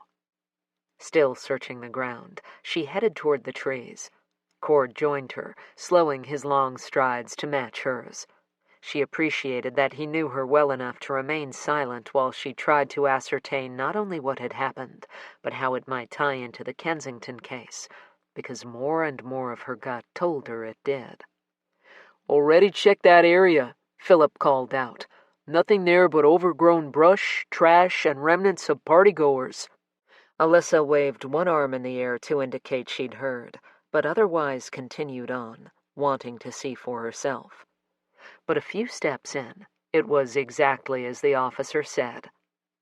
Still searching the ground, she headed toward the trees. Cord joined her, slowing his long strides to match hers. She appreciated that he knew her well enough to remain silent while she tried to ascertain not only what had happened, but how it might tie into the Kensington case, because more and more of her gut told her it did. Already checked that area, Philip called out. Nothing there but overgrown brush, trash, and remnants of partygoers. Alyssa waved one arm in the air to indicate she'd heard, but otherwise continued on, wanting to see for herself. But a few steps in, it was exactly as the officer said.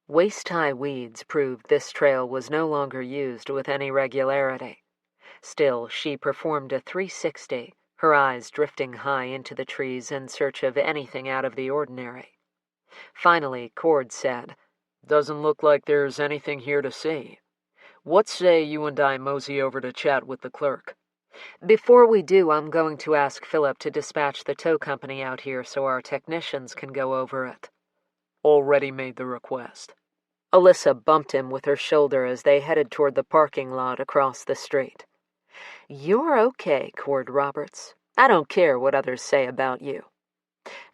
Waist-high weeds proved this trail was no longer used with any regularity. Still, she performed a 360, her eyes drifting high into the trees in search of anything out of the ordinary. Finally, Cord said, Doesn't look like there's anything here to see. What say you and I mosey over to chat with the clerk? Before we do, I'm going to ask Philip to dispatch the tow company out here so our technicians can go over it. Already made the request. Alyssa bumped him with her shoulder as they headed toward the parking lot across the street. You're okay, Cord Roberts. I don't care what others say about you.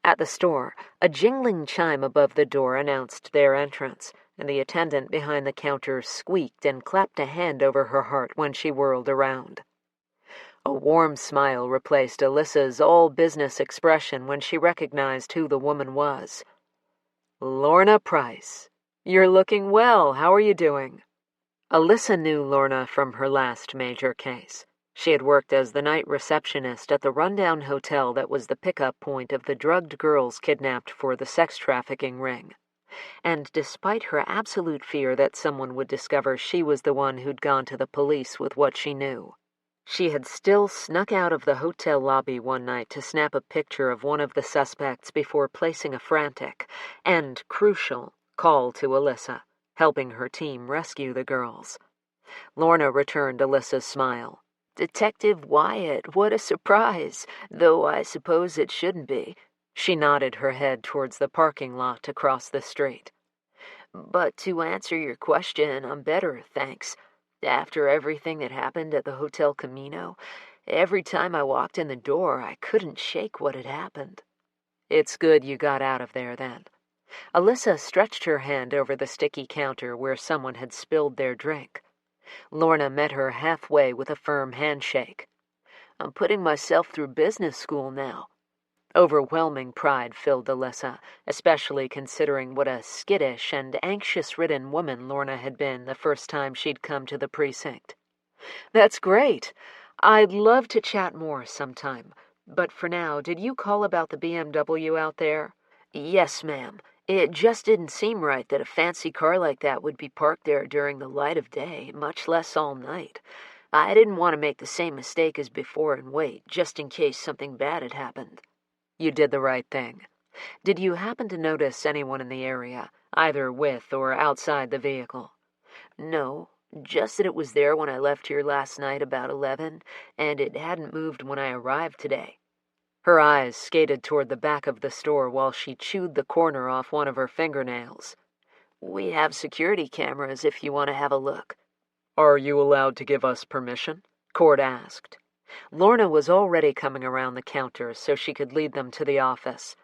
At the store, a jingling chime above the door announced their entrance, and the attendant behind the counter squeaked and clapped a hand over her heart when she whirled around. A warm smile replaced Alyssa's all-business expression when she recognized who the woman was. Lorna Price. You're looking well. How are you doing? Alyssa knew Lorna from her last major case. She had worked as the night receptionist at the rundown hotel that was the pickup point of the drugged girls kidnapped for the sex trafficking ring. And despite her absolute fear that someone would discover she was the one who'd gone to the police with what she knew, she had still snuck out of the hotel lobby one night to snap a picture of one of the suspects before placing a frantic and crucial call to Alyssa, helping her team rescue the girls. Lorna returned Alyssa's smile. "Detective Wyatt, what a surprise, though I suppose it shouldn't be." She nodded her head towards the parking lot across the street. "But to answer your question, I'm better, thanks. After everything that happened at the Hotel Camino, every time I walked in the door, I couldn't shake what had happened." "It's good you got out of there, then." Alyssa stretched her hand over the sticky counter where someone had spilled their drink. Lorna met her halfway with a firm handshake. "I'm putting myself through business school now." Overwhelming pride filled Alyssa, especially considering what a skittish and anxious-ridden woman Lorna had been the first time she'd come to the precinct. "That's great. I'd love to chat more sometime. But for now, did you call about the BMW out there?" "Yes, ma'am. It just didn't seem right that a fancy car like that would be parked there during the light of day, much less all night. I didn't want to make the same mistake as before and wait, just in case something bad had happened." "You did the right thing. Did you happen to notice anyone in the area, either with or outside the vehicle?" "No, just that it was there when I left here last night about 11, and it hadn't moved when I arrived today." Her eyes skated toward the back of the store while she chewed the corner off one of her fingernails. "We have security cameras if you want to have a look." "Are you allowed to give us permission?" Cord asked. Lorna was already coming around the counter so she could lead them to the office.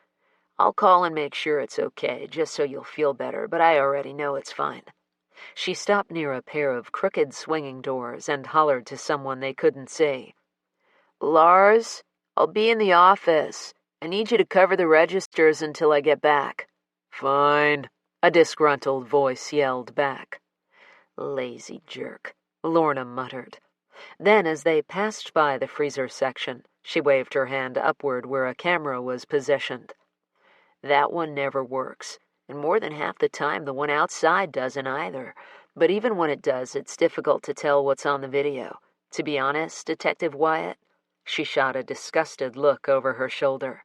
"I'll call and make sure it's okay, just so you'll feel better, but I already know it's fine." She stopped near a pair of crooked swinging doors and hollered to someone they couldn't see. "Lars, I'll be in the office. I need you to cover the registers until I get back." "Fine," a disgruntled voice yelled back. "Lazy jerk," Lorna muttered. Then, as they passed by the freezer section, she waved her hand upward where a camera was positioned. "That one never works, and more than half the time the one outside doesn't either. But even when it does, it's difficult to tell what's on the video. To be honest, Detective Wyatt," she shot a disgusted look over her shoulder,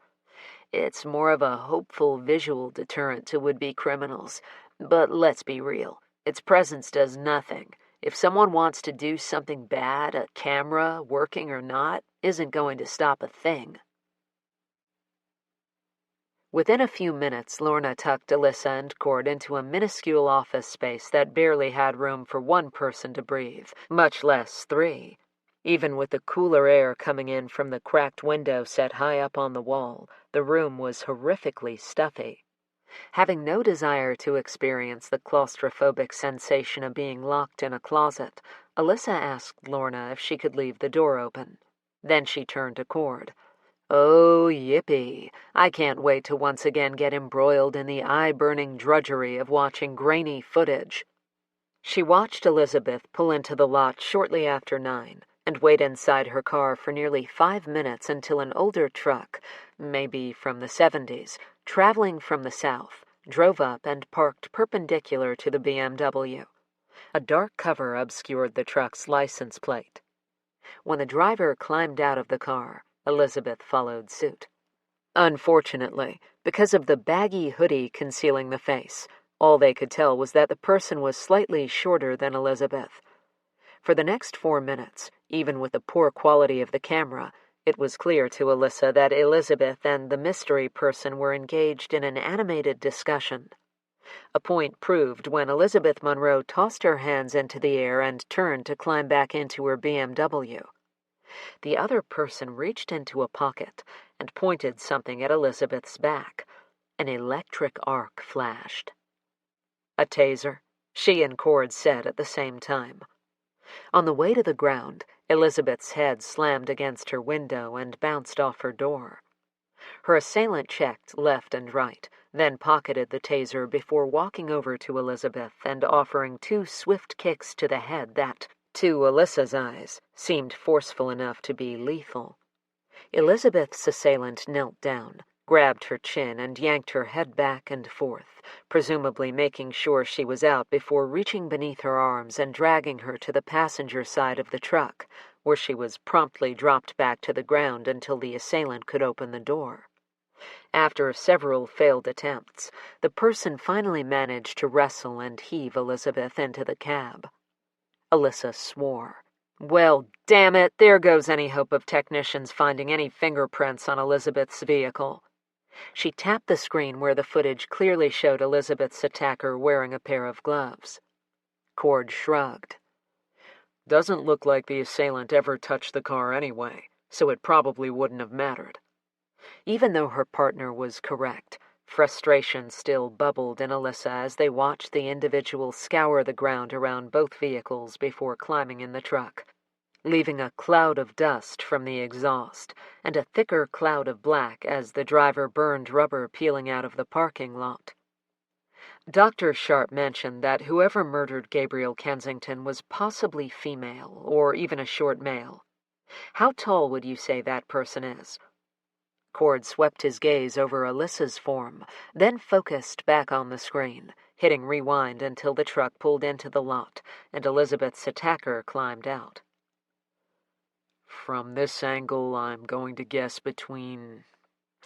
"it's more of a hopeful visual deterrent to would-be criminals. But let's be real, its presence does nothing. If someone wants to do something bad, a camera, working or not, isn't going to stop a thing." Within a few minutes, Lorna tucked Alyssa and Cord into a minuscule office space that barely had room for one person to breathe, much less three. Even with the cooler air coming in from the cracked window set high up on the wall, the room was horrifically stuffy. Having no desire to experience the claustrophobic sensation of being locked in a closet, Alyssa asked Lorna if she could leave the door open. Then she turned to Cord. "Oh, yippee. I can't wait to once again get embroiled in the eye-burning drudgery of watching grainy footage." She watched Elizabeth pull into the lot shortly after 9 and wait inside her car for nearly 5 minutes until an older truck, maybe from the 70s, traveling from the south, drove up and parked perpendicular to the BMW. A dark cover obscured the truck's license plate. When the driver climbed out of the car, Elizabeth followed suit. Unfortunately, because of the baggy hoodie concealing the face, all they could tell was that the person was slightly shorter than Elizabeth. For the next 4 minutes, even with the poor quality of the camera, it was clear to Alyssa that Elizabeth and the mystery person were engaged in an animated discussion. A point proved when Elizabeth Monroe tossed her hands into the air and turned to climb back into her BMW. The other person reached into a pocket and pointed something at Elizabeth's back. An electric arc flashed. "A taser," she and Cord said at the same time. On the way to the ground, Elizabeth's head slammed against her window and bounced off her door. Her assailant checked left and right, then pocketed the taser before walking over to Elizabeth and offering 2 swift kicks to the head that, to Alyssa's eyes, seemed forceful enough to be lethal. Elizabeth's assailant knelt down, grabbed her chin and yanked her head back and forth, presumably making sure she was out before reaching beneath her arms and dragging her to the passenger side of the truck, where she was promptly dropped back to the ground until the assailant could open the door. After several failed attempts, the person finally managed to wrestle and heave Elizabeth into the cab. Alyssa swore. Well, damn it, there goes any hope of technicians finding any fingerprints on Elizabeth's vehicle. She tapped the screen where the footage clearly showed Elizabeth's attacker wearing a pair of gloves. Cord shrugged. Doesn't look like the assailant ever touched the car anyway, so it probably wouldn't have mattered. Even though her partner was correct, frustration still bubbled in Alyssa as they watched the individual scour the ground around both vehicles before climbing in the truck, leaving a cloud of dust from the exhaust and a thicker cloud of black as the driver burned rubber peeling out of the parking lot. Dr. Sharp mentioned that whoever murdered Gabriel Kensington was possibly female, or even a short male. How tall would you say that person is? Cord swept his gaze over Alyssa's form, then focused back on the screen, hitting rewind until the truck pulled into the lot and Elizabeth's attacker climbed out. From this angle, I'm going to guess between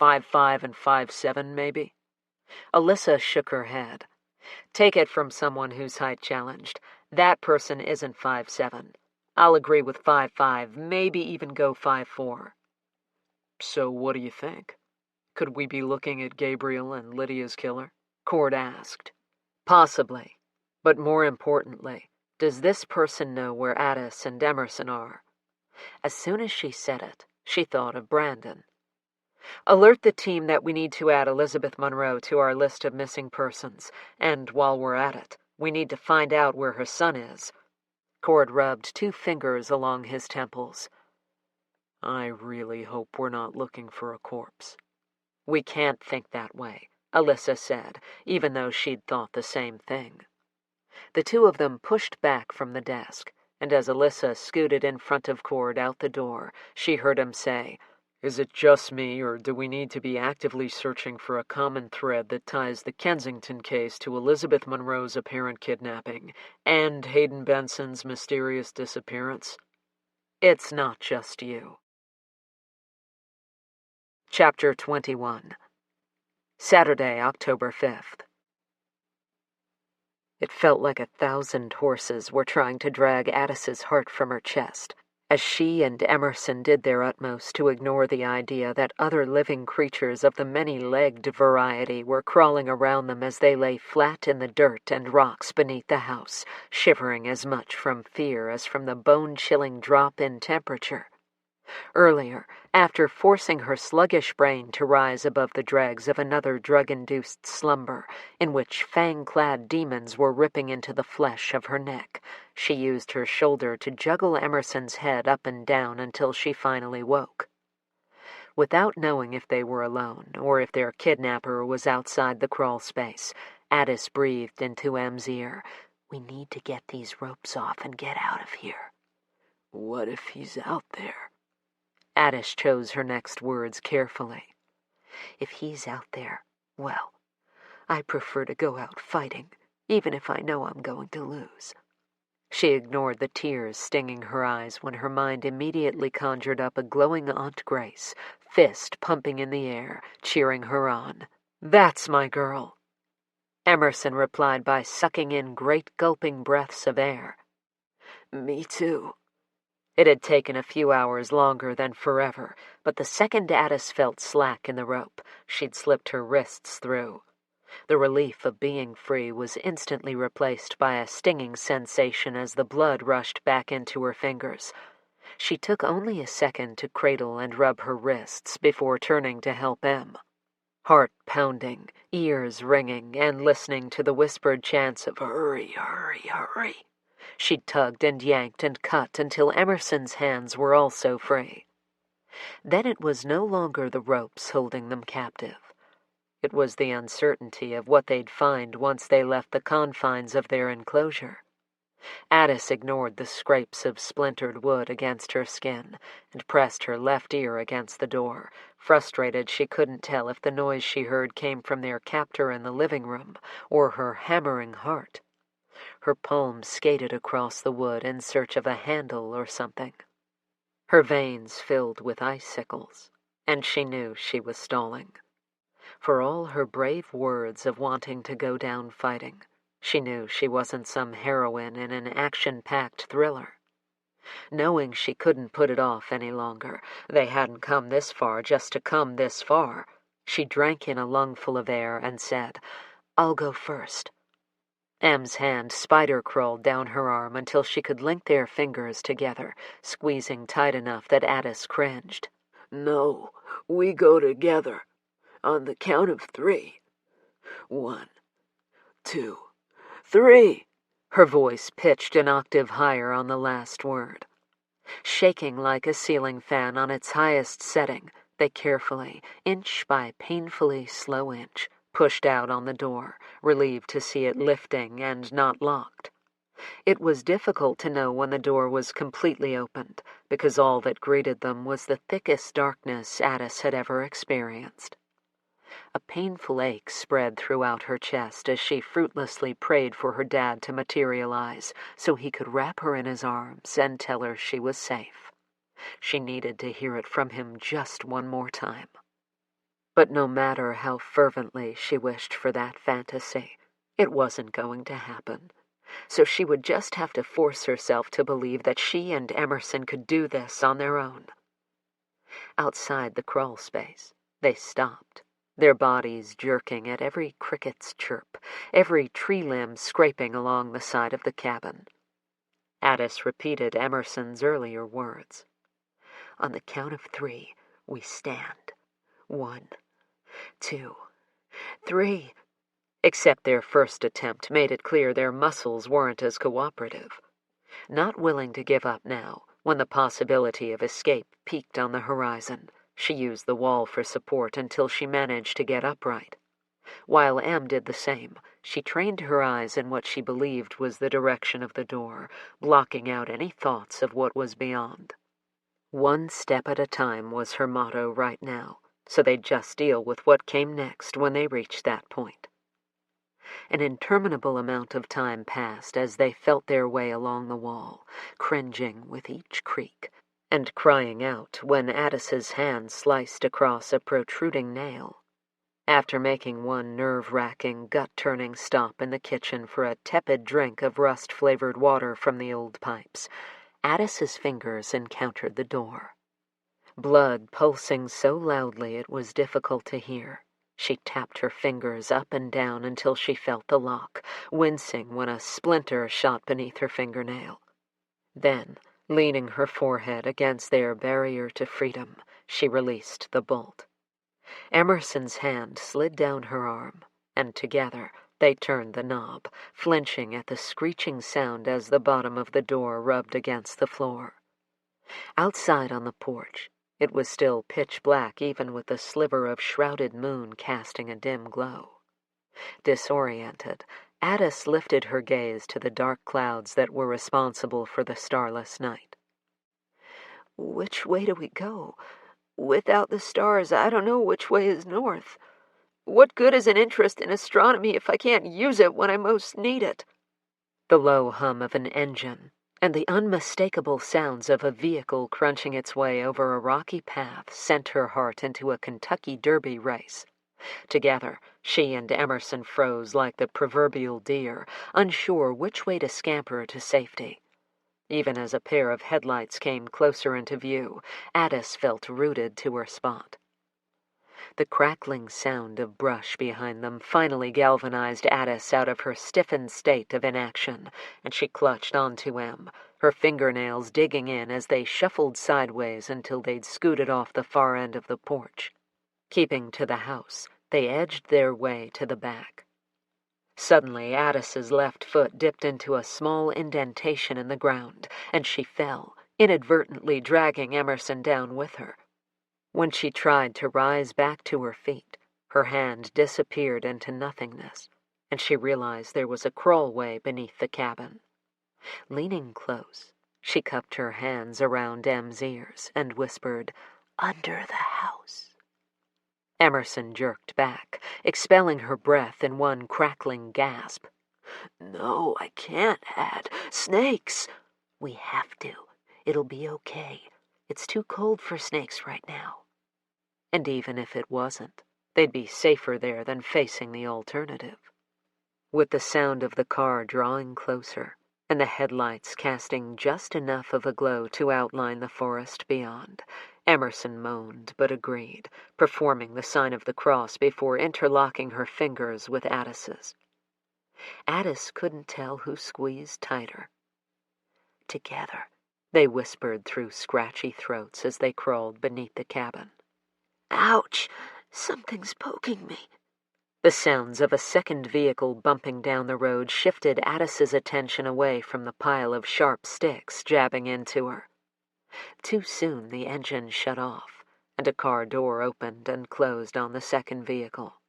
5'5" and 5'7", maybe? Alyssa shook her head. Take it from someone who's height challenged. That person isn't 5'7". I'll agree with 5'5", maybe even go 5'4". So what do you think? Could we be looking at Gabriel and Lydia's killer? Cord asked. Possibly. But more importantly, does this person know where Addis and Emerson are? As soon as she said it, she thought of Brandon. Alert the team that we need to add Elizabeth Monroe to our list of missing persons, and while we're at it, we need to find out where her son is. Cord rubbed 2 fingers along his temples. I really hope we're not looking for a corpse. We can't think that way, Alyssa said, even though she'd thought the same thing. The 2 of them pushed back from the desk, and as Alyssa scooted in front of Cord out the door, she heard him say, Is it just me, or do we need to be actively searching for a common thread that ties the Kensington case to Elizabeth Monroe's apparent kidnapping and Hayden Benson's mysterious disappearance? It's not just you. Chapter 21. Saturday, October 5th. It felt like 1,000 horses were trying to drag Addis's heart from her chest, as she and Emerson did their utmost to ignore the idea that other living creatures of the many-legged variety were crawling around them as they lay flat in the dirt and rocks beneath the house, shivering as much from fear as from the bone-chilling drop in temperature. Earlier, after forcing her sluggish brain to rise above the dregs of another drug-induced slumber, in which fang-clad demons were ripping into the flesh of her neck, she used her shoulder to juggle Emerson's head up and down until she finally woke. Without knowing if they were alone, or if their kidnapper was outside the crawl space, Addis breathed into M's ear, "We need to get these ropes off and get out of here." "What if he's out there?" Addis chose her next words carefully. "If he's out there, well, I prefer to go out fighting, even if I know I'm going to lose." She ignored the tears stinging her eyes when her mind immediately conjured up a glowing Aunt Grace, fist pumping in the air, cheering her on. "That's my girl." Emerson replied by sucking in great gulping breaths of air. "Me too." It had taken a few hours longer than forever, but the second Addis felt slack in the rope, she'd slipped her wrists through. The relief of being free was instantly replaced by a stinging sensation as the blood rushed back into her fingers. She took only a second to cradle and rub her wrists before turning to help M. Heart pounding, ears ringing, and listening to the whispered chants of "Hurry, hurry, hurry." She tugged and yanked and cut until Emerson's hands were also free. Then it was no longer the ropes holding them captive. It was the uncertainty of what they'd find once they left the confines of their enclosure. Addis ignored the scrapes of splintered wood against her skin and pressed her left ear against the door, frustrated she couldn't tell if the noise she heard came from their captor in the living room or her hammering heart. Her palm skated across the wood in search of a handle or something. Her veins filled with icicles, and she knew she was stalling. For all her brave words of wanting to go down fighting, she knew she wasn't some heroine in an action-packed thriller. Knowing she couldn't put it off any longer, they hadn't come this far just to come this far, she drank in a lungful of air and said, "I'll go first." Em's hand spider-crawled down her arm until she could link their fingers together, squeezing tight enough that Addis cringed. "No, we go together. On the count of 3. 1, 2, 3. Her voice pitched an octave higher on the last word. Shaking like a ceiling fan on its highest setting, they carefully, inch by painfully slow inch, pushed out on the door, relieved to see it lifting and not locked. It was difficult to know when the door was completely opened, because all that greeted them was the thickest darkness Addis had ever experienced. A painful ache spread throughout her chest as she fruitlessly prayed for her dad to materialize so he could wrap her in his arms and tell her she was safe. She needed to hear it from him just one more time. But no matter how fervently she wished for that fantasy, it wasn't going to happen. So she would just have to force herself to believe that she and Emerson could do this on their own. Outside the crawl space, they stopped, their bodies jerking at every cricket's chirp, every tree limb scraping along the side of the cabin. Addis repeated Emerson's earlier words. "On the count of 3, we stand. 1, 2, 3. Except their first attempt made it clear their muscles weren't as cooperative. Not willing to give up now, when the possibility of escape peaked on the horizon, she used the wall for support until she managed to get upright. While Em did the same, she trained her eyes in what she believed was the direction of the door, blocking out any thoughts of what was beyond. One step at a time was her motto right now, so they'd just deal with what came next when they reached that point. An interminable amount of time passed as they felt their way along the wall, cringing with each creak, and crying out when Addis's hand sliced across a protruding nail. After making one nerve-wracking, gut-turning stop in the kitchen for a tepid drink of rust-flavored water from the old pipes, Addis's fingers encountered the door. Blood pulsing so loudly it was difficult to hear, she tapped her fingers up and down until she felt the lock, wincing when a splinter shot beneath her fingernail. Then, leaning her forehead against their barrier to freedom, she released the bolt. Emerson's hand slid down her arm, and together they turned the knob, flinching at the screeching sound as the bottom of the door rubbed against the floor. Outside on the porch, it was still pitch black even with the sliver of shrouded moon casting a dim glow. Disoriented, Addis lifted her gaze to the dark clouds that were responsible for the starless night. "Which way do we go? Without the stars, I don't know which way is north. What good is an interest in astronomy if I can't use it when I most need it?" The low hum of an engine and the unmistakable sounds of a vehicle crunching its way over a rocky path sent her heart into a Kentucky Derby race. Together, she and Emerson froze like the proverbial deer, unsure which way to scamper to safety. Even as a pair of headlights came closer into view, Addis felt rooted to her spot. The crackling sound of brush behind them finally galvanized Addis out of her stiffened state of inaction, and she clutched onto Em, her fingernails digging in as they shuffled sideways until they'd scooted off the far end of the porch. Keeping to the house, they edged their way to the back. Suddenly, Addis's left foot dipped into a small indentation in the ground, and she fell, inadvertently dragging Emerson down with her. When she tried to rise back to her feet, her hand disappeared into nothingness, and she realized there was a crawlway beneath the cabin. Leaning close, she cupped her hands around Em's ears and whispered, "Under the house." Emerson jerked back, expelling her breath in one crackling gasp. "No, I can't, Ad. Snakes!" "We have to. It'll be okay. It's too cold for snakes right now." And even if it wasn't, they'd be safer there than facing the alternative. With the sound of the car drawing closer, and the headlights casting just enough of a glow to outline the forest beyond, Emerson moaned but agreed, performing the sign of the cross before interlocking her fingers with Addis's. Addis couldn't tell who squeezed tighter. Together, they whispered through scratchy throats as they crawled beneath the cabin. "Ouch! Something's poking me." The sounds of a second vehicle bumping down the road shifted Addis's attention away from the pile of sharp sticks jabbing into her. Too soon the engine shut off, and a car door opened and closed on the second vehicle.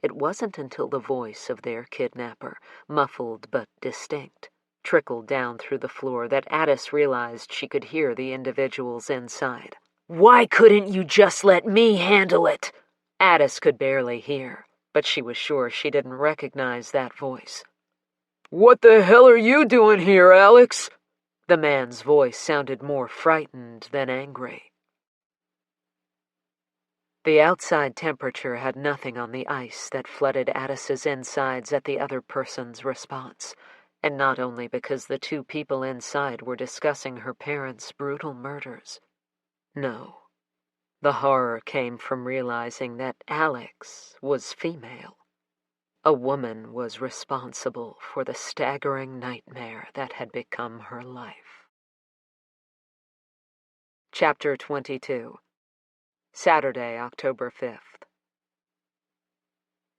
It wasn't until the voice of their kidnapper, muffled but distinct, trickled down through the floor that Addis realized she could hear the individuals inside. "Why couldn't you just let me handle it?" Addis could barely hear, but she was sure she didn't recognize that voice. "What the hell are you doing here, Alex?" The man's voice sounded more frightened than angry. The outside temperature had nothing on the ice that flooded Addis's insides at the other person's response, and not only because the two people inside were discussing her parents' brutal murders. No. The horror came from realizing that Alex was female. A woman was responsible for the staggering nightmare that had become her life. Chapter 22. Saturday, October 5th.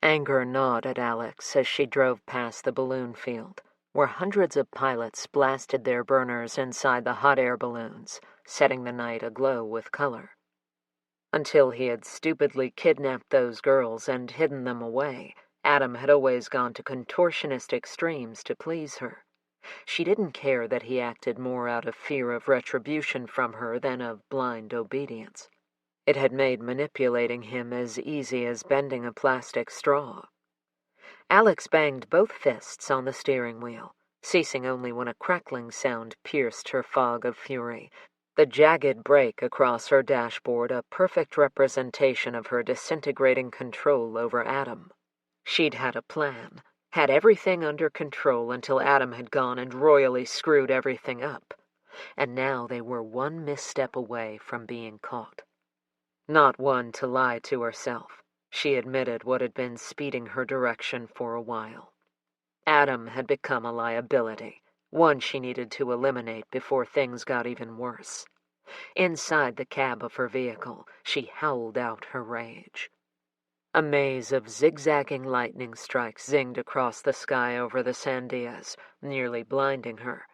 Anger gnawed at Alex as she drove past the balloon field, where hundreds of pilots blasted their burners inside the hot air balloons, setting the night aglow with color. Until he had stupidly kidnapped those girls and hidden them away, Adam had always gone to contortionist extremes to please her. She didn't care that he acted more out of fear of retribution from her than of blind obedience. It had made manipulating him as easy as bending a plastic straw. Alex banged both fists on the steering wheel, ceasing only when a crackling sound pierced her fog of fury, the jagged break across her dashboard a perfect representation of her disintegrating control over Adam. She'd had a plan, had everything under control until Adam had gone and royally screwed everything up, and now they were one misstep away from being caught. Not one to lie to herself, she admitted what had been speeding her direction for a while. Adam had become a liability, one she needed to eliminate before things got even worse. Inside the cab of her vehicle, she howled out her rage. A maze of zigzagging lightning strikes zinged across the sky over the Sandias, nearly blinding her.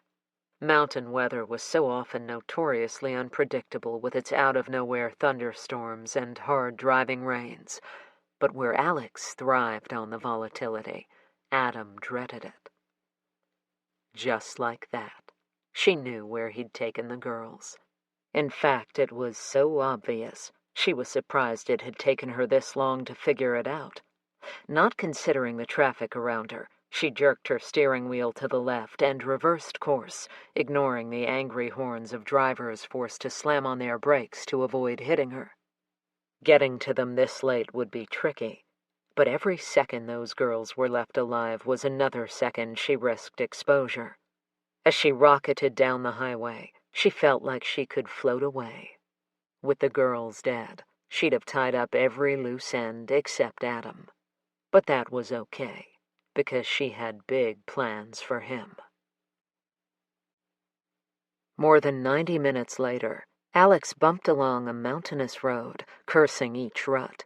Mountain weather was so often notoriously unpredictable with its out-of-nowhere thunderstorms and hard driving rains, but where Alex thrived on the volatility, Adam dreaded it. Just like that, she knew where he'd taken the girls. In fact, it was so obvious, she was surprised it had taken her this long to figure it out. Not considering the traffic around her, she jerked her steering wheel to the left and reversed course, ignoring the angry horns of drivers forced to slam on their brakes to avoid hitting her. Getting to them this late would be tricky, but every second those girls were left alive was another second she risked exposure. As she rocketed down the highway, she felt like she could float away. With the girls dead, she'd have tied up every loose end except Adam. But that was okay, because she had big plans for him. More than 90 minutes later, Alex bumped along a mountainous road, cursing each rut.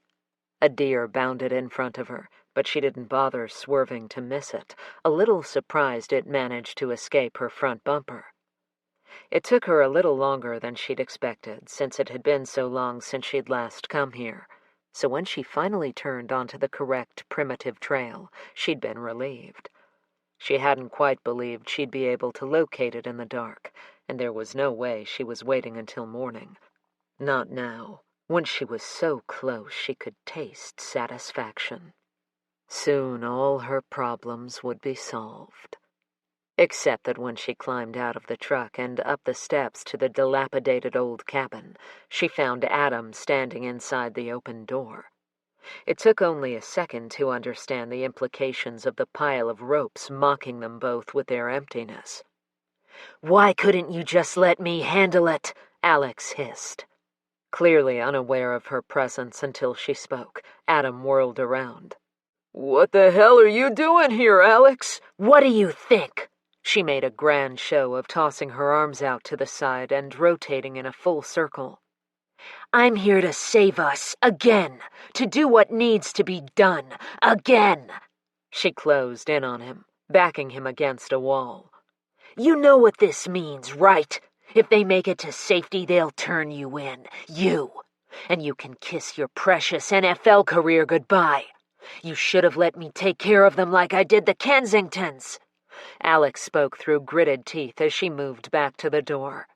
A deer bounded in front of her, but she didn't bother swerving to miss it, a little surprised it managed to escape her front bumper. It took her a little longer than she'd expected, since it had been so long since she'd last come here. So when she finally turned onto the correct primitive trail, she'd been relieved. She hadn't quite believed she'd be able to locate it in the dark, and there was no way she was waiting until morning. Not now, when she was so close she could taste satisfaction. Soon all her problems would be solved. Except that when she climbed out of the truck and up the steps to the dilapidated old cabin, she found Adam standing inside the open door. It took only a second to understand the implications of the pile of ropes mocking them both with their emptiness. "Why couldn't you just let me handle it?" Alex hissed. Clearly unaware of her presence until she spoke, Adam whirled around. "What the hell are you doing here, Alex?" "What do you think?" She made a grand show of tossing her arms out to the side and rotating in a full circle. "I'm here to save us, again, to do what needs to be done, again." She closed in on him, backing him against a wall. "You know what this means, right? If they make it to safety, they'll turn you in, you. And you can kiss your precious NFL career goodbye. You should have let me take care of them like I did the Kensingtons." Alex spoke through gritted teeth as she moved back to the door.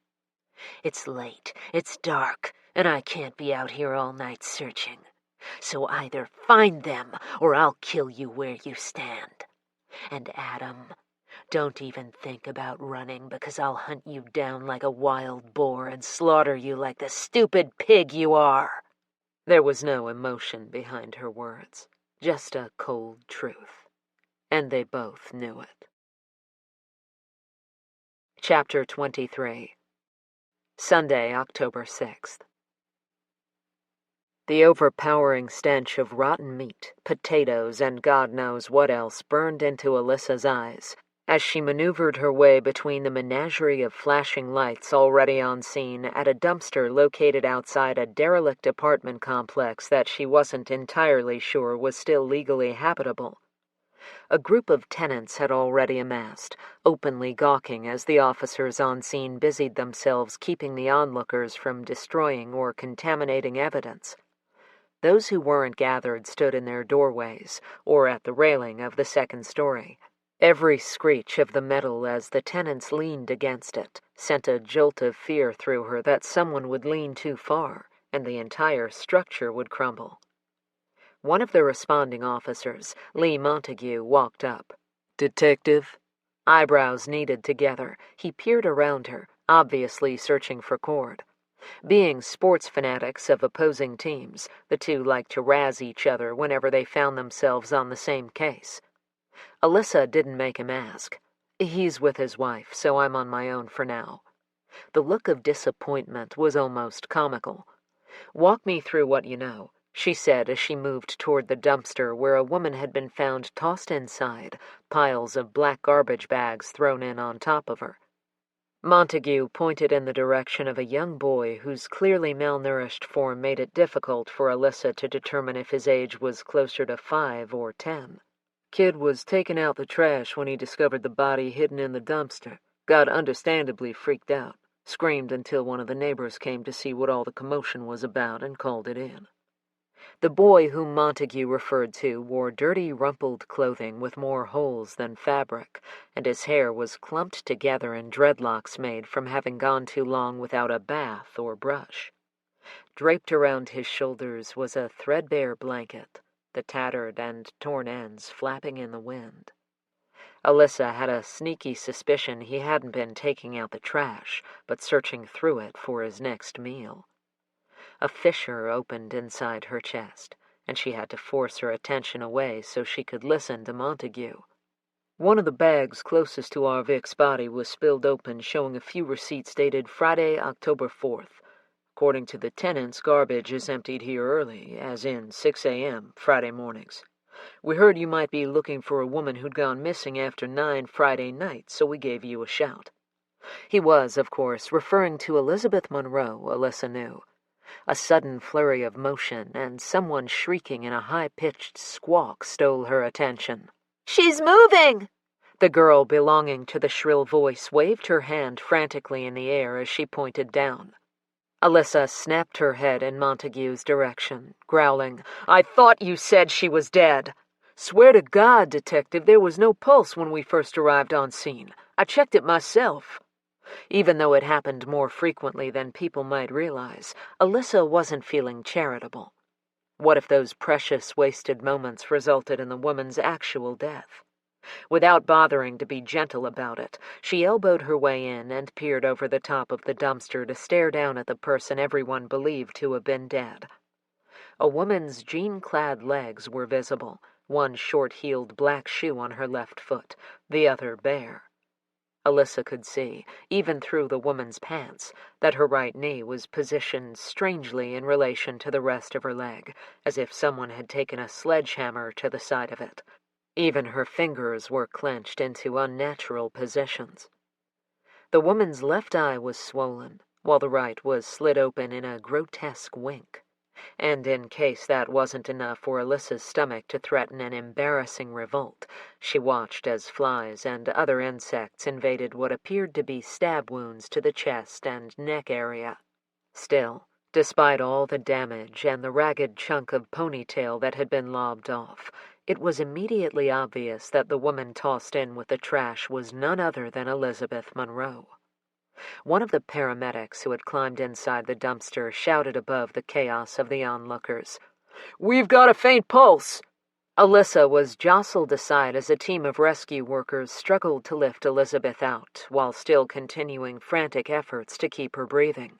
"It's late, it's dark, and I can't be out here all night searching. So either find them, or I'll kill you where you stand. And Adam, don't even think about running, because I'll hunt you down like a wild boar and slaughter you like the stupid pig you are." There was no emotion behind her words, just a cold truth. And they both knew it. Chapter 23. Sunday, October 6th. The overpowering stench of rotten meat, potatoes, and God knows what else burned into Alyssa's eyes as she maneuvered her way between the menagerie of flashing lights already on scene at a dumpster located outside a derelict apartment complex that she wasn't entirely sure was still legally habitable. A group of tenants had already amassed, openly gawking as the officers on scene busied themselves keeping the onlookers from destroying or contaminating evidence. Those who weren't gathered stood in their doorways, or at the railing of the second story. Every screech of the metal as the tenants leaned against it sent a jolt of fear through her that someone would lean too far, and the entire structure would crumble. One of the responding officers, Lee Montague, walked up. "Detective?" Eyebrows kneaded together, he peered around her, obviously searching for Cord. Being sports fanatics of opposing teams, the two liked to razz each other whenever they found themselves on the same case. Alyssa didn't make him ask. "He's with his wife, so I'm on my own for now." The look of disappointment was almost comical. "Walk me through what you know," she said as she moved toward the dumpster where a woman had been found tossed inside, piles of black garbage bags thrown in on top of her. Montague pointed in the direction of a young boy whose clearly malnourished form made it difficult for Alyssa to determine if his age was closer to 5 or 10. "Kid was taking out the trash when he discovered the body hidden in the dumpster. Got understandably freaked out. Screamed until one of the neighbors came to see what all the commotion was about and called it in." The boy whom Montague referred to wore dirty, rumpled clothing with more holes than fabric, and his hair was clumped together in dreadlocks made from having gone too long without a bath or brush. Draped around his shoulders was a threadbare blanket, the tattered and torn ends flapping in the wind. Alyssa had a sneaky suspicion he hadn't been taking out the trash, but searching through it for his next meal. A fissure opened inside her chest, and she had to force her attention away so she could listen to Montague. "One of the bags closest to our Vic's body was spilled open, showing a few receipts dated Friday, October 4th. According to the tenants, garbage is emptied here early, as in 6 a.m., Friday mornings. We heard you might be looking for a woman who'd gone missing after 9 Friday night, so we gave you a shout." He was, of course, referring to Elizabeth Monroe, Alyssa knew. A sudden flurry of motion and someone shrieking in a high-pitched squawk stole her attention. "She's moving!" The girl belonging to the shrill voice waved her hand frantically in the air as she pointed down. Alyssa snapped her head in Montague's direction, growling, "I thought you said she was dead." Swear to God, Detective, there was no pulse when we first arrived on scene. I checked it myself. Even though it happened more frequently than people might realize, Alyssa wasn't feeling charitable. What if those precious wasted moments resulted in the woman's actual death? Without bothering to be gentle about it, she elbowed her way in and peered over the top of the dumpster to stare down at the person everyone believed to have been dead. A woman's jean-clad legs were visible, one short-heeled black shoe on her left foot, the other bare. Alyssa could see, even through the woman's pants, that her right knee was positioned strangely in relation to the rest of her leg, as if someone had taken a sledgehammer to the side of it. Even her fingers were clenched into unnatural positions. The woman's left eye was swollen, while the right was slit open in a grotesque wink. And in case that wasn't enough for Alyssa's stomach to threaten an embarrassing revolt, she watched as flies and other insects invaded what appeared to be stab wounds to the chest and neck area. Still, despite all the damage and the ragged chunk of ponytail that had been lobbed off, it was immediately obvious that the woman tossed in with the trash was none other than Elizabeth Monroe. One of the paramedics who had climbed inside the dumpster shouted above the chaos of the onlookers, "We've got a faint pulse!" Alyssa was jostled aside as a team of rescue workers struggled to lift Elizabeth out, while still continuing frantic efforts to keep her breathing.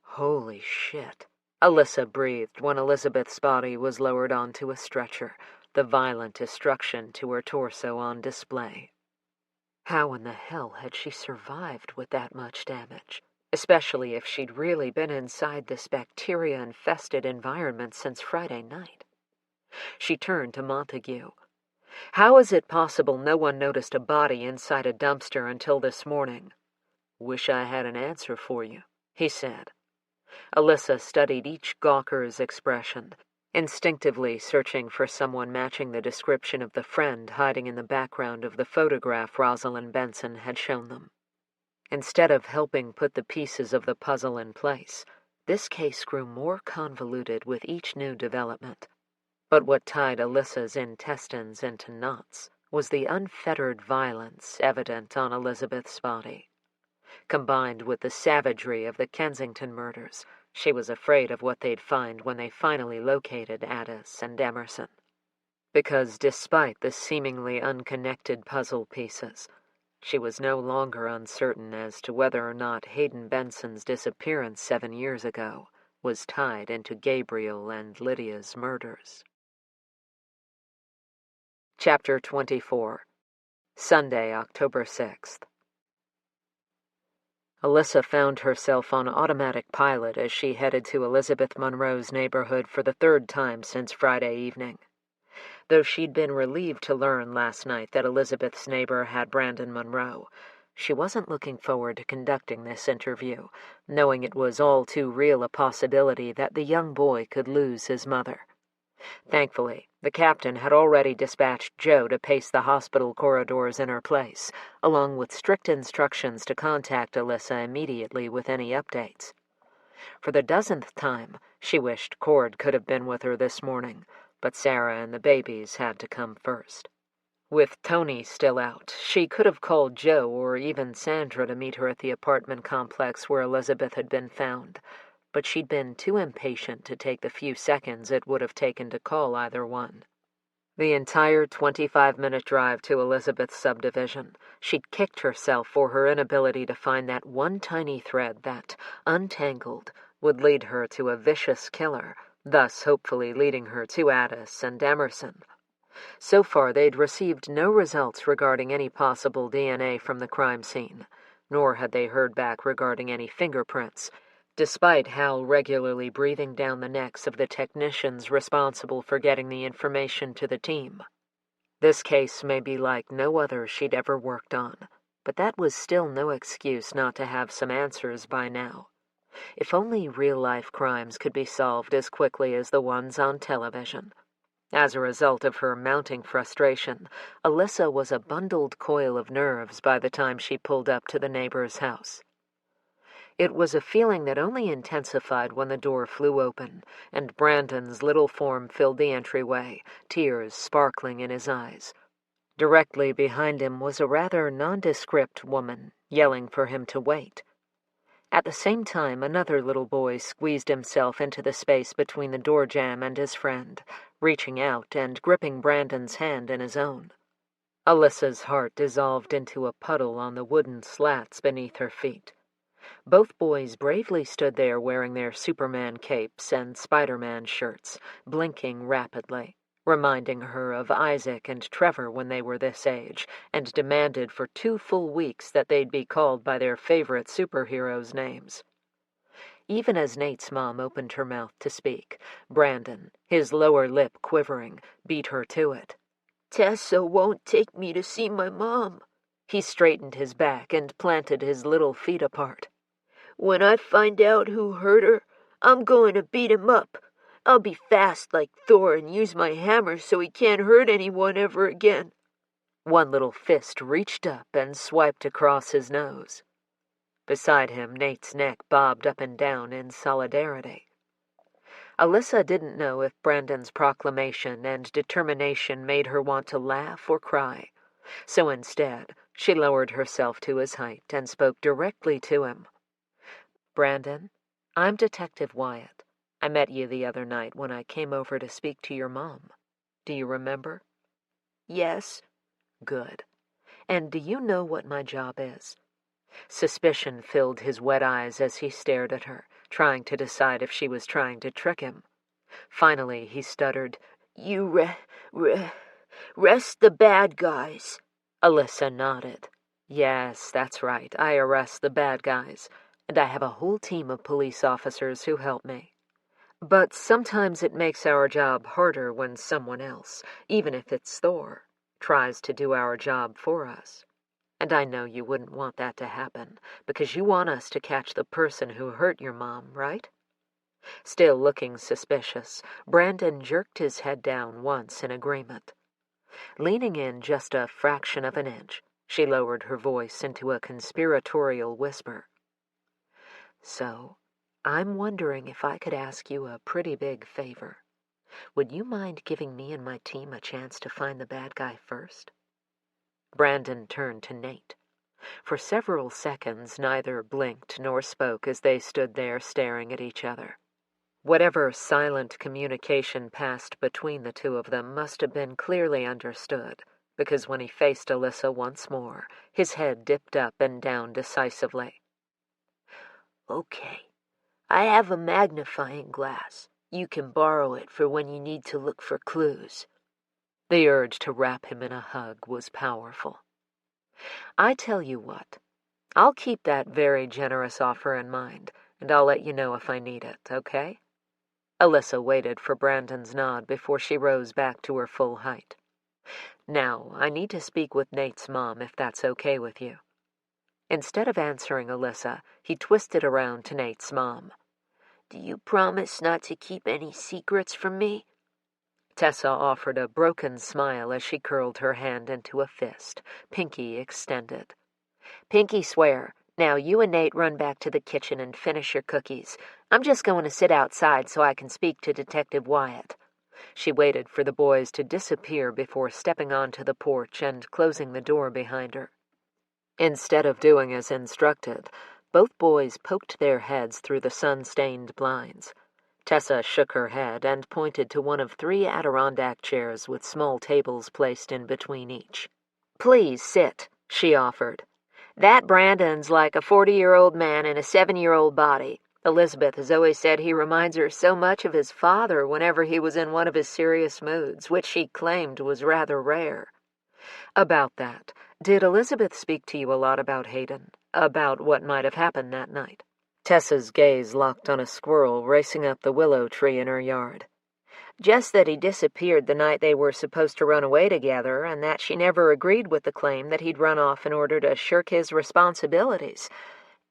"Holy shit," Alyssa breathed when Elizabeth's body was lowered onto a stretcher, the violent destruction to her torso on display. How in the hell had she survived with that much damage, especially if she'd really been inside this bacteria-infested environment since Friday night? She turned to Montague. "How is it possible no one noticed a body inside a dumpster until this morning?" "Wish I had an answer for you," he said. Alyssa studied each gawker's expression, instinctively searching for someone matching the description of the friend hiding in the background of the photograph Rosalind Benson had shown them. Instead of helping put the pieces of the puzzle in place, this case grew more convoluted with each new development. But what tied Alyssa's intestines into knots was the unfettered violence evident on Elizabeth's body. Combined with the savagery of the Kensington murders, she was afraid of what they'd find when they finally located Addis and Emerson. Because despite the seemingly unconnected puzzle pieces, she was no longer uncertain as to whether or not Hayden Benson's disappearance 7 years ago was tied into Gabriel and Lydia's murders. Chapter 24. Sunday, October 6th. Alyssa found herself on automatic pilot as she headed to Elizabeth Monroe's neighborhood for the third time since Friday evening. Though she'd been relieved to learn last night that Elizabeth's neighbor had Brandon Monroe, she wasn't looking forward to conducting this interview, knowing it was all too real a possibility that the young boy could lose his mother. Thankfully, the captain had already dispatched Joe to pace the hospital corridors in her place, along with strict instructions to contact Alyssa immediately with any updates. For the 10th time, she wished Cord could have been with her this morning, but Sarah and the babies had to come first. With Tony still out, she could have called Joe or even Sandra to meet her at the apartment complex where Elizabeth had been found, but she'd been too impatient to take the few seconds it would have taken to call either one. The entire 25-minute drive to Elizabeth's subdivision, she'd kicked herself for her inability to find that one tiny thread that, untangled, would lead her to a vicious killer, thus hopefully leading her to Addis and Emerson. So far, they'd received no results regarding any possible DNA from the crime scene, nor had they heard back regarding any fingerprints, despite Hal regularly breathing down the necks of the technicians responsible for getting the information to the team. This case may be like no other she'd ever worked on, but that was still no excuse not to have some answers by now. If only real-life crimes could be solved as quickly as the ones on television. As a result of her mounting frustration, Alyssa was a bundled coil of nerves by the time she pulled up to the neighbor's house. It was a feeling that only intensified when the door flew open, and Brandon's little form filled the entryway, tears sparkling in his eyes. Directly behind him was a rather nondescript woman, yelling for him to wait. At the same time, another little boy squeezed himself into the space between the door jamb and his friend, reaching out and gripping Brandon's hand in his own. Alyssa's heart dissolved into a puddle on the wooden slats beneath her feet. Both boys bravely stood there wearing their Superman capes and Spider-Man shirts, blinking rapidly, reminding her of Isaac and Trevor when they were this age, and demanded for 2 full weeks that they'd be called by their favorite superheroes' names. Even as Nate's mom opened her mouth to speak, Brandon, his lower lip quivering, beat her to it. Tessa won't take me to see my mom. He straightened his back and planted his little feet apart. When I find out who hurt her, I'm going to beat him up. I'll be fast like Thor and use my hammer so he can't hurt anyone ever again. One little fist reached up and swiped across his nose. Beside him, Nate's neck bobbed up and down in solidarity. Alyssa didn't know if Brandon's proclamation and determination made her want to laugh or cry, so instead, she lowered herself to his height and spoke directly to him. Brandon, I'm Detective Wyatt. I met you the other night when I came over to speak to your mom. Do you remember? Yes. Good. And do you know what my job is? Suspicion filled his wet eyes as he stared at her, trying to decide if she was trying to trick him. Finally, he stuttered, You arrest the bad guys. Alyssa nodded. Yes, that's right. I arrest the bad guys, and I have a whole team of police officers who help me. But sometimes it makes our job harder when someone else, even if it's Thor, tries to do our job for us. And I know you wouldn't want that to happen, because you want us to catch the person who hurt your mom, right? Still looking suspicious, Brandon jerked his head down once in agreement. Leaning in just a fraction of an inch, she lowered her voice into a conspiratorial whisper. So, I'm wondering if I could ask you a pretty big favor. Would you mind giving me and my team a chance to find the bad guy first? Brandon turned to Nate. For several seconds, neither blinked nor spoke as they stood there staring at each other. Whatever silent communication passed between the two of them must have been clearly understood, because when he faced Alyssa once more, his head dipped up and down decisively. Okay, I have a magnifying glass. You can borrow it for when you need to look for clues. The urge to wrap him in a hug was powerful. I tell you what, I'll keep that very generous offer in mind, and I'll let you know if I need it, okay? Alyssa waited for Brandon's nod before she rose back to her full height. Now, I need to speak with Nate's mom if that's okay with you. Instead of answering Alyssa, he twisted around to Nate's mom. Do you promise not to keep any secrets from me? Tessa offered a broken smile as she curled her hand into a fist, pinky extended. Pinky swear. Now you and Nate run back to the kitchen and finish your cookies. I'm just going to sit outside so I can speak to Detective Wyatt. She waited for the boys to disappear before stepping onto the porch and closing the door behind her. Instead of doing as instructed, both boys poked their heads through the sun-stained blinds. Tessa shook her head and pointed to one of 3 Adirondack chairs with small tables placed in between each. Please sit, she offered. That Brandon's like a 40-year-old man in a 7-year-old body. Elizabeth has always said he reminds her so much of his father whenever he was in one of his serious moods, which she claimed was rather rare. About that, did Elizabeth speak to you a lot about Hayden? About what might have happened that night? Tessa's gaze locked on a squirrel racing up the willow tree in her yard. Just that he disappeared the night they were supposed to run away together, and that she never agreed with the claim that he'd run off in order to shirk his responsibilities.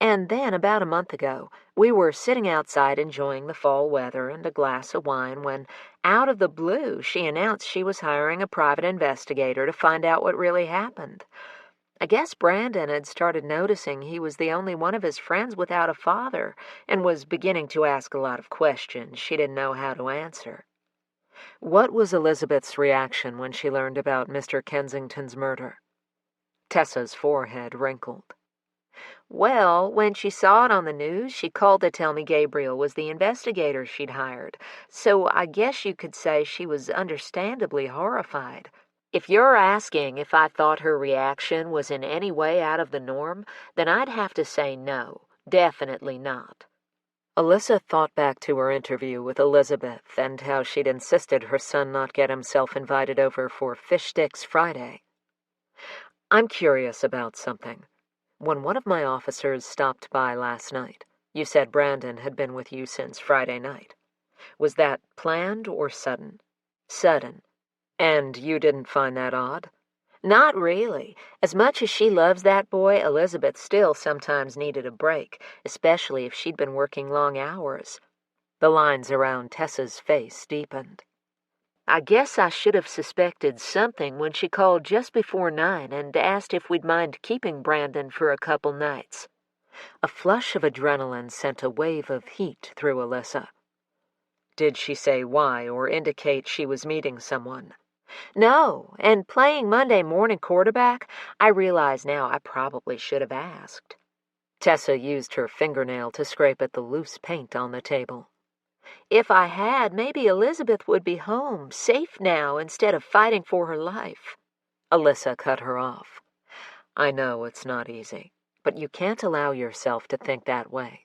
And then, about a month ago, we were sitting outside enjoying the fall weather and a glass of wine when, out of the blue, she announced she was hiring a private investigator to find out what really happened. I guess Brandon had started noticing he was the only one of his friends without a father and was beginning to ask a lot of questions she didn't know how to answer. What was Elizabeth's reaction when she learned about Mr. Kensington's murder? Tessa's forehead wrinkled. Well, when she saw it on the news, she called to tell me Gabriel was the investigator she'd hired, so I guess you could say she was understandably horrified. If you're asking if I thought her reaction was in any way out of the norm, then I'd have to say no, definitely not. Alyssa thought back to her interview with Elizabeth and how she'd insisted her son not get himself invited over for Fish Sticks Friday. I'm curious about something. When one of my officers stopped by last night, you said Brandon had been with you since Friday night. Was that planned or sudden? Sudden. And you didn't find that odd? Not really. As much as she loves that boy, Elizabeth still sometimes needed a break, especially if she'd been working long hours. The lines around Tessa's face deepened. I guess I should have suspected something when she called just before 9 and asked if we'd mind keeping Brandon for a couple nights. A flush of adrenaline sent a wave of heat through Alyssa. Did she say why or indicate she was meeting someone? No, and playing Monday morning quarterback, I realize now I probably should have asked. Tessa used her fingernail to scrape at the loose paint on the table. If I had, maybe Elizabeth would be home, safe now, instead of fighting for her life. Alyssa cut her off. I know it's not easy, but you can't allow yourself to think that way.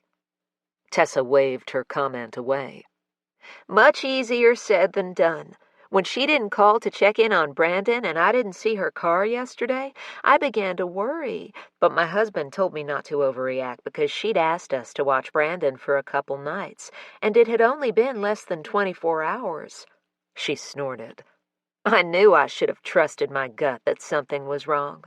Tessa waved her comment away. Much easier said than done. When she didn't call to check in on Brandon and I didn't see her car yesterday, I began to worry, but my husband told me not to overreact because she'd asked us to watch Brandon for a couple nights, and it had only been less than 24 hours. She snorted. I knew I should have trusted my gut that something was wrong.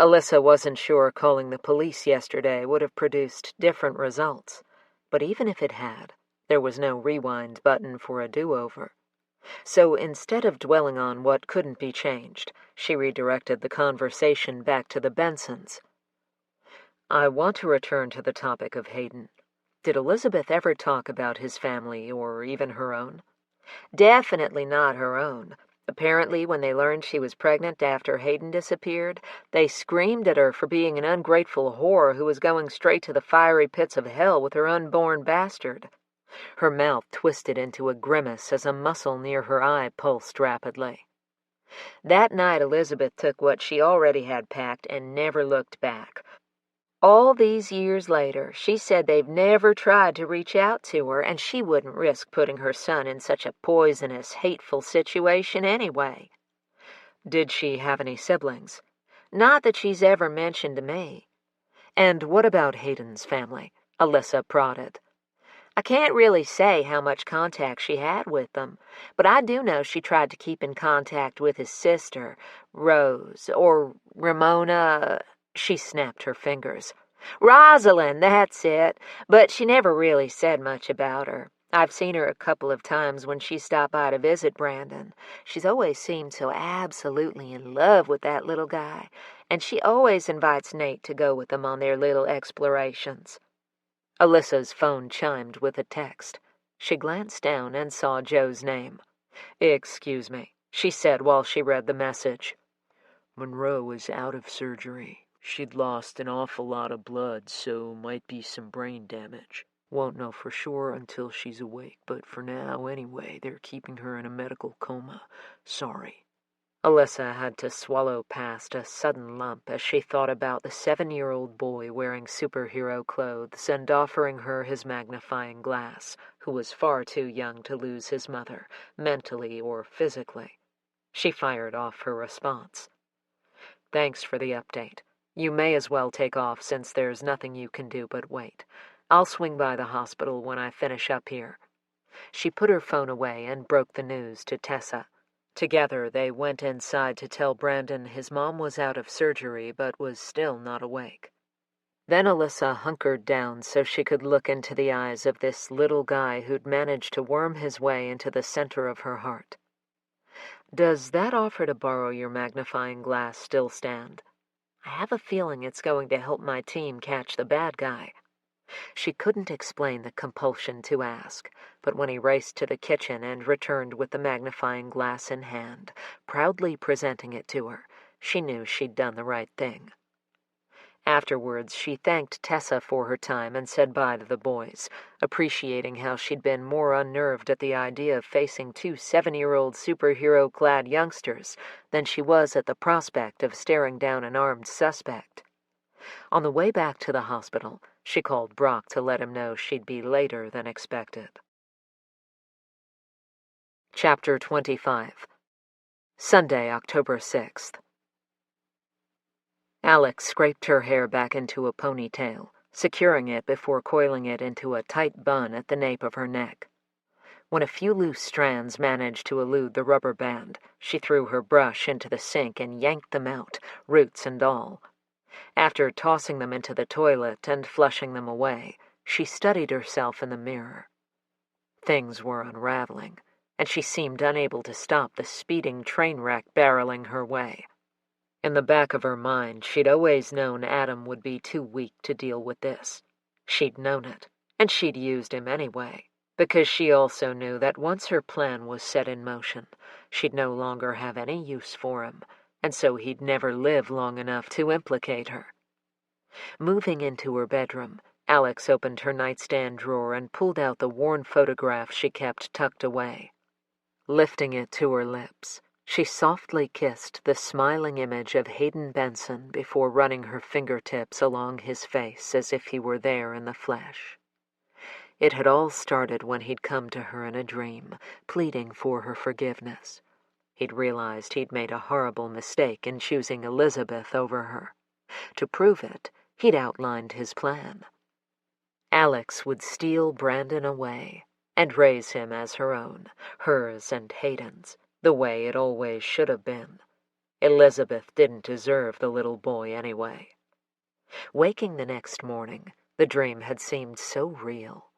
Alyssa wasn't sure calling the police yesterday would have produced different results, but even if it had, there was no rewind button for a do-over. So instead of dwelling on what couldn't be changed, she redirected the conversation back to the Bensons. I want to return to the topic of Hayden. Did Elizabeth ever talk about his family or even her own? Definitely not her own. Apparently, when they learned she was pregnant after Hayden disappeared, they screamed at her for being an ungrateful whore who was going straight to the fiery pits of hell with her unborn bastard. Her mouth twisted into a grimace as a muscle near her eye pulsed rapidly. That night Elizabeth took what she already had packed and never looked back. All these years later, she said they've never tried to reach out to her, and she wouldn't risk putting her son in such a poisonous, hateful situation anyway. Did she have any siblings? Not that she's ever mentioned to me. And what about Hayden's family? Alyssa prodded. I can't really say how much contact she had with them, but I do know she tried to keep in contact with his sister, Rose, or Ramona. She snapped her fingers. Rosalind, that's it, but she never really said much about her. I've seen her a couple of times when she stopped by to visit Brandon. She's always seemed so absolutely in love with that little guy, and she always invites Nate to go with them on their little explorations. Alyssa's phone chimed with a text. She glanced down and saw Joe's name. "Excuse me," she said while she read the message. "Monroe is out of surgery. She'd lost an awful lot of blood, so might be some brain damage. Won't know for sure until she's awake, but for now, anyway, they're keeping her in a medical coma. Sorry." Alyssa had to swallow past a sudden lump as she thought about the 7-year-old boy wearing superhero clothes and offering her his magnifying glass, who was far too young to lose his mother, mentally or physically. She fired off her response. "Thanks for the update. You may as well take off since there's nothing you can do but wait. I'll swing by the hospital when I finish up here." She put her phone away and broke the news to Tessa. Together, they went inside to tell Brandon his mom was out of surgery but was still not awake. Then Alyssa hunkered down so she could look into the eyes of this little guy who'd managed to worm his way into the center of her heart. "Does that offer to borrow your magnifying glass still stand?" "I I have a feeling it's going to help my team catch the bad guy. She couldn't explain the compulsion to ask, but when he raced to the kitchen and returned with the magnifying glass in hand, proudly presenting it to her, she knew she'd done the right thing. Afterwards, she thanked Tessa for her time and said bye to the boys, appreciating how she'd been more unnerved at the idea of facing two 7-year-old superhero-clad youngsters than she was at the prospect of staring down an armed suspect. On the way back to the hospital, she called Brock to let him know she'd be later than expected. Chapter 25. Sunday, October 6th. Alex scraped her hair back into a ponytail, securing it before coiling it into a tight bun at the nape of her neck. When a few loose strands managed to elude the rubber band, she threw her brush into the sink and yanked them out, roots and all. After tossing them into the toilet and flushing them away, she studied herself in the mirror. Things were unraveling, and she seemed unable to stop the speeding train wreck barreling her way. In the back of her mind, she'd always known Adam would be too weak to deal with this. She'd known it, and she'd used him anyway, because she also knew that once her plan was set in motion, she'd no longer have any use for him, and so he'd never live long enough to implicate her. Moving into her bedroom, Alex opened her nightstand drawer and pulled out the worn photograph she kept tucked away. Lifting it to her lips, she softly kissed the smiling image of Hayden Benson before running her fingertips along his face as if he were there in the flesh. It had all started when he'd come to her in a dream, pleading for her forgiveness. He'd realized he'd made a horrible mistake in choosing Elizabeth over her. To prove it, he'd outlined his plan. Alex would steal Brandon away and raise him as her own, hers and Hayden's, the way it always should have been. Elizabeth didn't deserve the little boy anyway. Waking the next morning, the dream had seemed so real.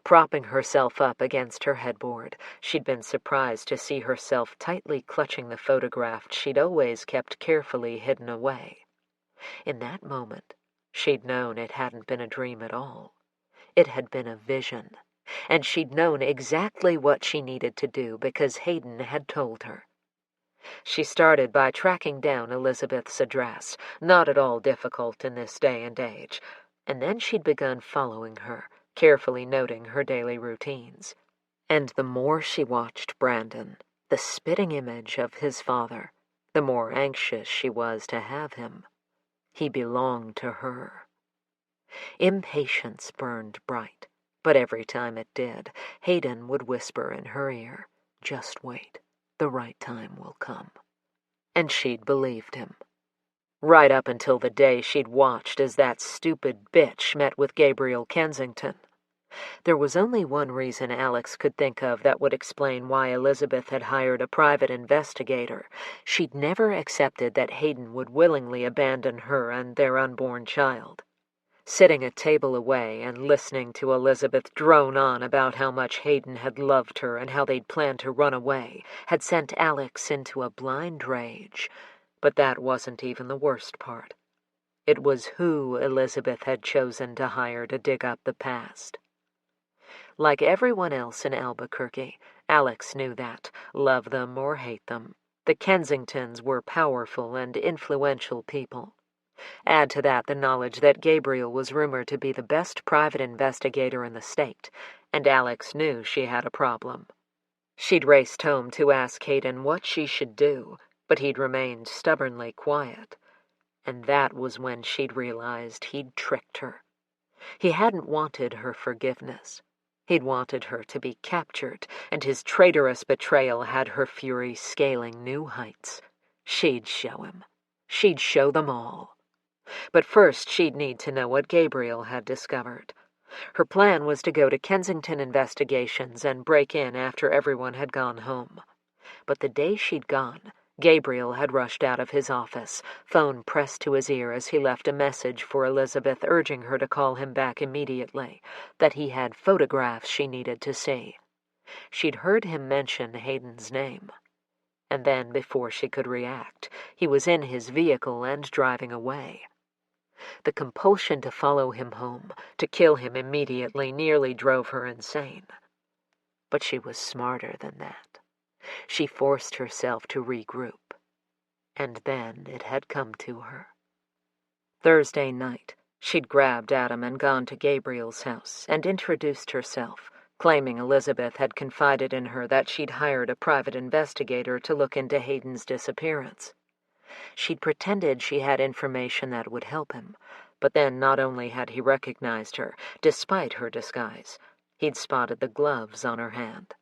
Propping herself up against her headboard, she'd been surprised to see herself tightly clutching the photograph she'd always kept carefully hidden away. In that moment, she'd known it hadn't been a dream at all. It had been a vision, and she'd known exactly what she needed to do because Hayden had told her. She started by tracking down Elizabeth's address, not at all difficult in this day and age, and then she'd begun following her, carefully noting her daily routines. And the more she watched Brandon, the spitting image of his father, the more anxious she was to have him. He belonged to her. Impatience burned bright, but every time it did, Hayden would whisper in her ear, "Just wait, the right time will come." And she'd believed him. Right up until the day she'd watched as that stupid bitch met with Gabriel Kensington. There was only one reason Alex could think of that would explain why Elizabeth had hired a private investigator. She'd never accepted that Hayden would willingly abandon her and their unborn child. Sitting a table away and listening to Elizabeth drone on about how much Hayden had loved her and how they'd planned to run away had sent Alex into a blind rage. But that wasn't even the worst part. It was who Elizabeth had chosen to hire to dig up the past. Like everyone else in Albuquerque, Alex knew that, love them or hate them, the Kensingtons were powerful and influential people. Add to that the knowledge that Gabriel was rumored to be the best private investigator in the state, and Alex knew she had a problem. She'd raced home to ask Hayden what she should do, but he'd remained stubbornly quiet. And that was when she'd realized he'd tricked her. He hadn't wanted her forgiveness. He'd wanted her to be captured, and his traitorous betrayal had her fury scaling new heights. She'd show him. She'd show them all. But first she'd need to know what Gabriel had discovered. Her plan was to go to Kensington Investigations and break in after everyone had gone home. But the day she'd gone, Gabriel had rushed out of his office, phone pressed to his ear as he left a message for Elizabeth urging her to call him back immediately, that he had photographs she needed to see. She'd heard him mention Hayden's name. And then, before she could react, he was in his vehicle and driving away. The compulsion to follow him home, to kill him immediately, nearly drove her insane. But she was smarter than that. She forced herself to regroup. And then it had come to her. Thursday night, she'd grabbed Adam and gone to Gabriel's house and introduced herself, claiming Elizabeth had confided in her that she'd hired a private investigator to look into Hayden's disappearance. She'd pretended she had information that would help him, but then not only had he recognized her, despite her disguise, he'd spotted the gloves on her hand.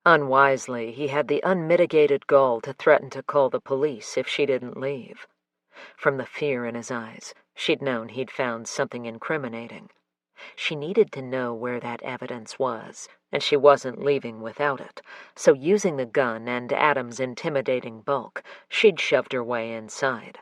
Unwisely, he had the unmitigated gall to threaten to call the police if she didn't leave. From the fear in his eyes, she'd known he'd found something incriminating. She needed to know where that evidence was, and she wasn't leaving without it, so using the gun and Adam's intimidating bulk, she'd shoved her way inside.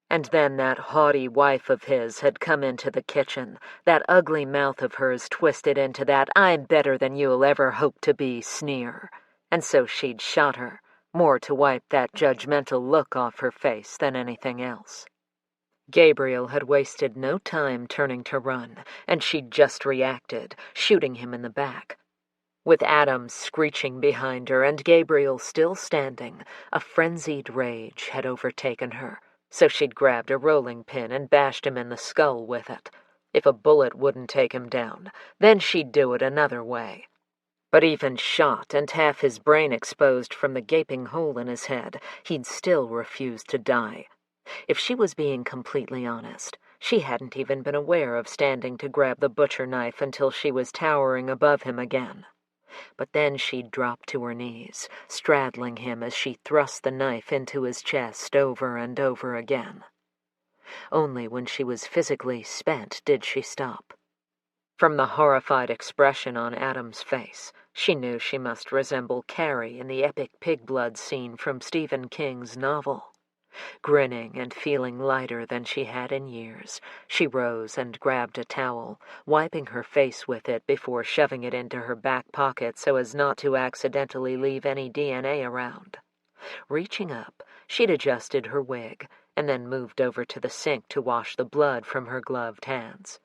And then that haughty wife of his had come into the kitchen, that ugly mouth of hers twisted into that "I'm better than you'll ever hope to be" sneer, and so she'd shot her, more to wipe that judgmental look off her face than anything else. Gabriel had wasted no time turning to run, and she'd just reacted, shooting him in the back. With Adam screeching behind her and Gabriel still standing, a frenzied rage had overtaken her, so she'd grabbed a rolling pin and bashed him in the skull with it. If a bullet wouldn't take him down, then she'd do it another way. But even shot and half his brain exposed from the gaping hole in his head, he'd still refused to die. If she was being completely honest, she hadn't even been aware of standing to grab the butcher knife until she was towering above him again. But then she'd dropped to her knees, straddling him as she thrust the knife into his chest over and over again. Only when she was physically spent did she stop. From the horrified expression on Adam's face, she knew she must resemble Carrie in the epic pig blood scene from Stephen King's novel. Grinning and feeling lighter than she had in years, she rose and grabbed a towel, wiping her face with it before shoving it into her back pocket so as not to accidentally leave any DNA around. Reaching up, she'd adjusted her wig and then moved over to the sink to wash the blood from her gloved hands.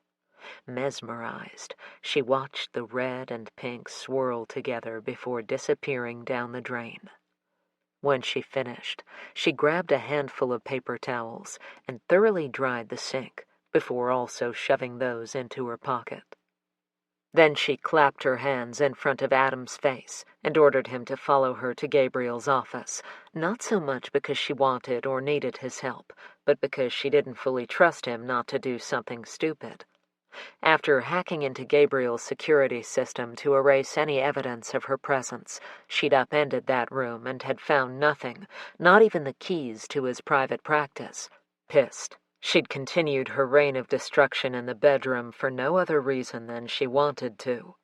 Mesmerized, she watched the red and pink swirl together before disappearing down the drain. When she finished, she grabbed a handful of paper towels and thoroughly dried the sink before also shoving those into her pocket. Then she clapped her hands in front of Adam's face and ordered him to follow her to Gabriel's office, not so much because she wanted or needed his help, but because she didn't fully trust him not to do something stupid. After hacking into Gabriel's security system to erase any evidence of her presence, she'd upended that room and had found nothing, not even the keys to his private practice. Pissed, she'd continued her reign of destruction in the bedroom for no other reason than she wanted to.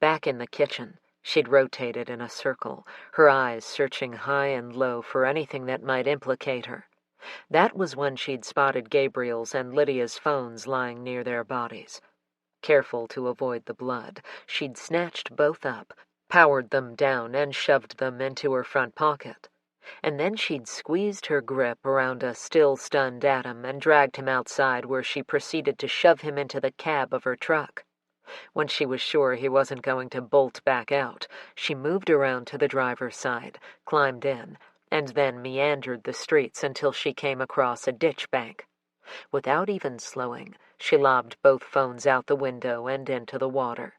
Back in the kitchen, she'd rotated in a circle, her eyes searching high and low for anything that might implicate her. That was when she'd spotted Gabriel's and Lydia's phones lying near their bodies. Careful to avoid the blood, she'd snatched both up, powered them down, and shoved them into her front pocket. And then she'd squeezed her grip around a still-stunned Adam and dragged him outside, where she proceeded to shove him into the cab of her truck. When she was sure he wasn't going to bolt back out, she moved around to the driver's side, climbed in, and then meandered the streets until she came across a ditch bank. Without even slowing, she lobbed both phones out the window and into the water.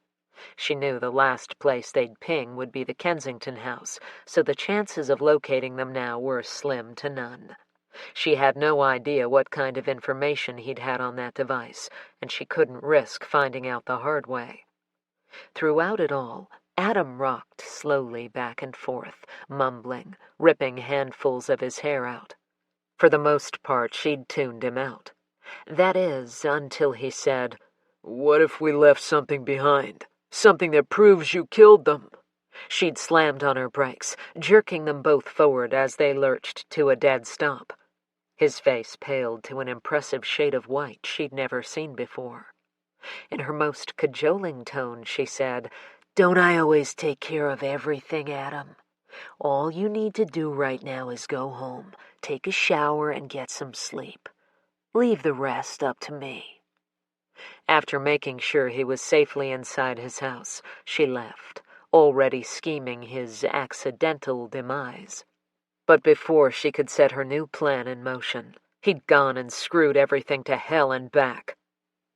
She knew the last place they'd ping would be the Kensington house, so the chances of locating them now were slim to none. She had no idea what kind of information he'd had on that device, and she couldn't risk finding out the hard way. Throughout it all, Adam rocked slowly back and forth, mumbling, ripping handfuls of his hair out. For the most part, she'd tuned him out. That is, until he said, "What if we left something behind? Something that proves you killed them?" She'd slammed on her brakes, jerking them both forward as they lurched to a dead stop. His face paled to an impressive shade of white she'd never seen before. In her most cajoling tone, she said, "Don't I always take care of everything, Adam? All you need to do right now is go home, take a shower, and get some sleep. Leave the rest up to me." After making sure he was safely inside his house, she left, already scheming his accidental demise. But before she could set her new plan in motion, he'd gone and screwed everything to hell and back.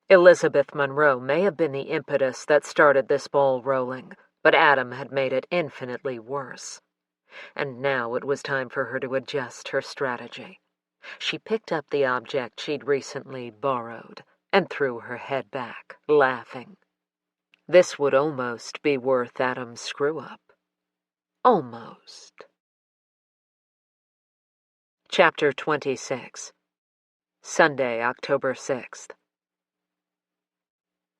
Elizabeth Monroe may have been the impetus that started this ball rolling, but Adam had made it infinitely worse. And now it was time for her to adjust her strategy. She picked up the object she'd recently borrowed and threw her head back, laughing. This would almost be worth Adam's screw-up. Almost. Chapter 26. Sunday, October 6th.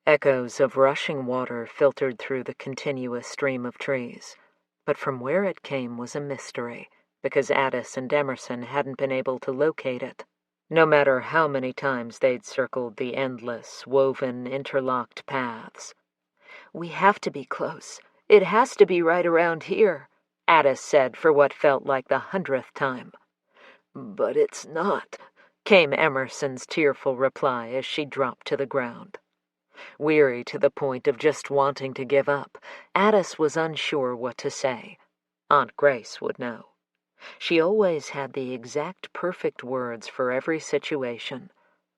Echoes of rushing water filtered through the continuous stream of trees, but from where it came was a mystery, because Addis and Emerson hadn't been able to locate it, no matter how many times they'd circled the endless, woven, interlocked paths. "We have to be close. It has to be right around here," Addis said for what felt like the 100th time. "But it's not," came Emerson's tearful reply as she dropped to the ground. Weary to the point of just wanting to give up, Addis was unsure what to say. Aunt Grace would know. She always had the exact perfect words for every situation.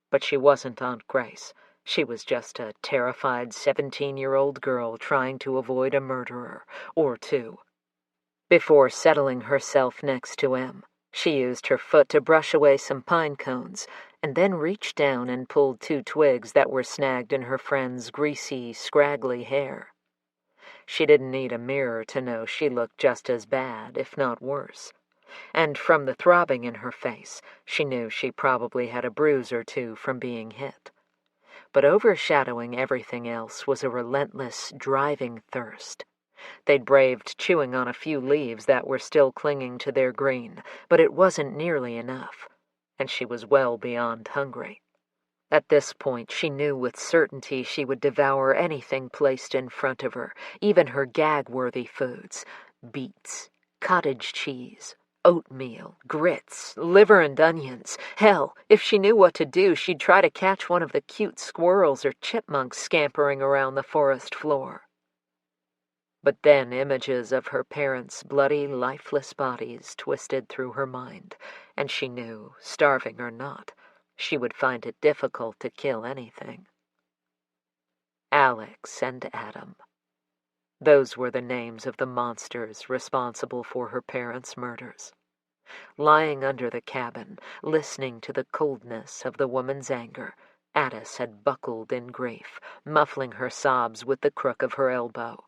But she wasn't Aunt Grace. She was just a terrified 17-year-old girl trying to avoid a murderer, or two. Before settling herself next to Em, she used her foot to brush away some pine cones, and then reached down and pulled 2 twigs that were snagged in her friend's greasy, scraggly hair. She didn't need a mirror to know she looked just as bad, if not worse. And from the throbbing in her face, she knew she probably had a bruise or 2 from being hit. But overshadowing everything else was a relentless, driving thirst. They'd braved chewing on a few leaves that were still clinging to their green, but it wasn't nearly enough, and she was well beyond hungry. At this point, she knew with certainty she would devour anything placed in front of her, even her gag-worthy foods: beets, cottage cheese, oatmeal, grits, liver and onions. Hell, if she knew what to do, she'd try to catch one of the cute squirrels or chipmunks scampering around the forest floor. But then images of her parents' bloody, lifeless bodies twisted through her mind, and she knew, starving or not, she would find it difficult to kill anything. Alex and Adam. Those were the names of the monsters responsible for her parents' murders. Lying under the cabin, listening to the coldness of the woman's anger, Addis had buckled in grief, muffling her sobs with the crook of her elbow.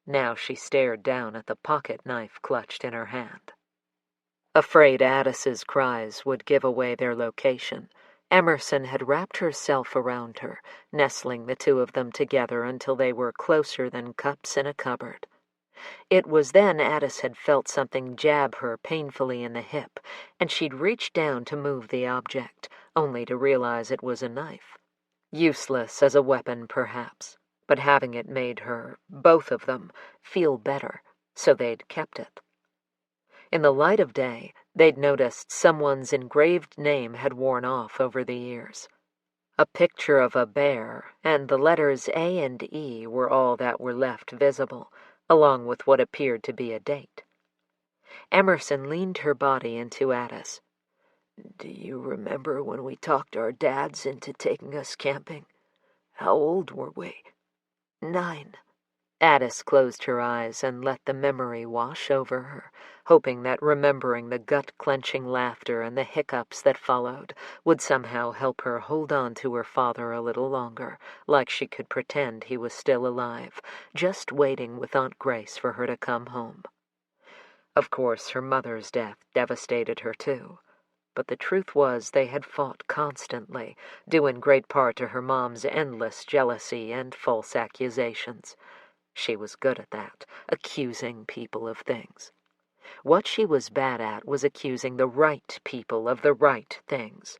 Now she stared down at the pocket knife clutched in her hand. Afraid Addis's cries would give away their location, Emerson had wrapped herself around her, nestling the 2 of them together until they were closer than cups in a cupboard. It was then Addis had felt something jab her painfully in the hip, and she'd reached down to move the object, only to realize it was a knife. Useless as a weapon, perhaps, but having it made her, both of them, feel better, so they'd kept it. In the light of day, they'd noticed someone's engraved name had worn off over the years. A picture of a bear, and the letters A and E were all that were left visible, along with what appeared to be a date. Emerson leaned her body into Addis. "Do you remember when we talked our dads into taking us camping? How old were we?" 9. Addis closed her eyes and let the memory wash over her, hoping that remembering the gut-clenching laughter and the hiccups that followed would somehow help her hold on to her father a little longer, like she could pretend he was still alive, just waiting with Aunt Grace for her to come home. Of course, her mother's death devastated her too. But the truth was they had fought constantly, due in great part to her mom's endless jealousy and false accusations. She was good at that, accusing people of things. What she was bad at was accusing the right people of the right things.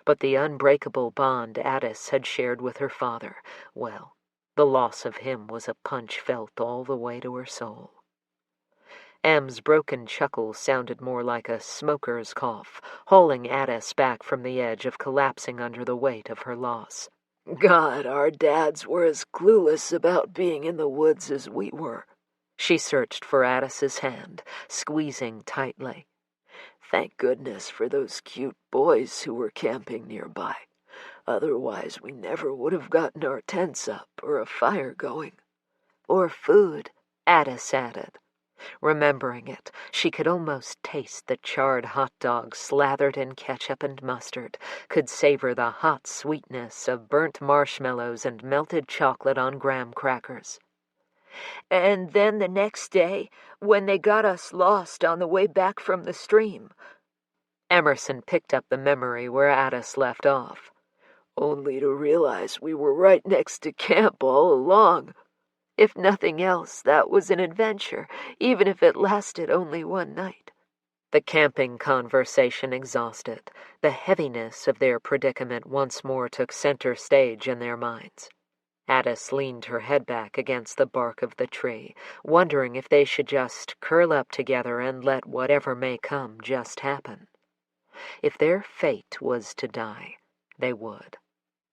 But the unbreakable bond Addis had shared with her father, well, the loss of him was a punch felt all the way to her soul. M's broken chuckle sounded more like a smoker's cough, hauling Addis back from the edge of collapsing under the weight of her loss. God, our dads were as clueless about being in the woods as we were. She searched for Addis's hand, squeezing tightly. Thank goodness for those cute boys who were camping nearby. Otherwise, we never would have gotten our tents up or a fire going. Or food, Addis added. Remembering it, she could almost taste the charred hot dog slathered in ketchup and mustard, could savor the hot sweetness of burnt marshmallows and melted chocolate on graham crackers. And then the next day, when they got us lost on the way back from the stream. Emerson picked up the memory where Addis left off. Only to realize we were right next to camp all along. If nothing else, that was an adventure, even if it lasted only one night. The camping conversation exhausted, the heaviness of their predicament once more took center stage in their minds. Addis leaned her head back against the bark of the tree, wondering if they should just curl up together and let whatever may come just happen. If their fate was to die, they would.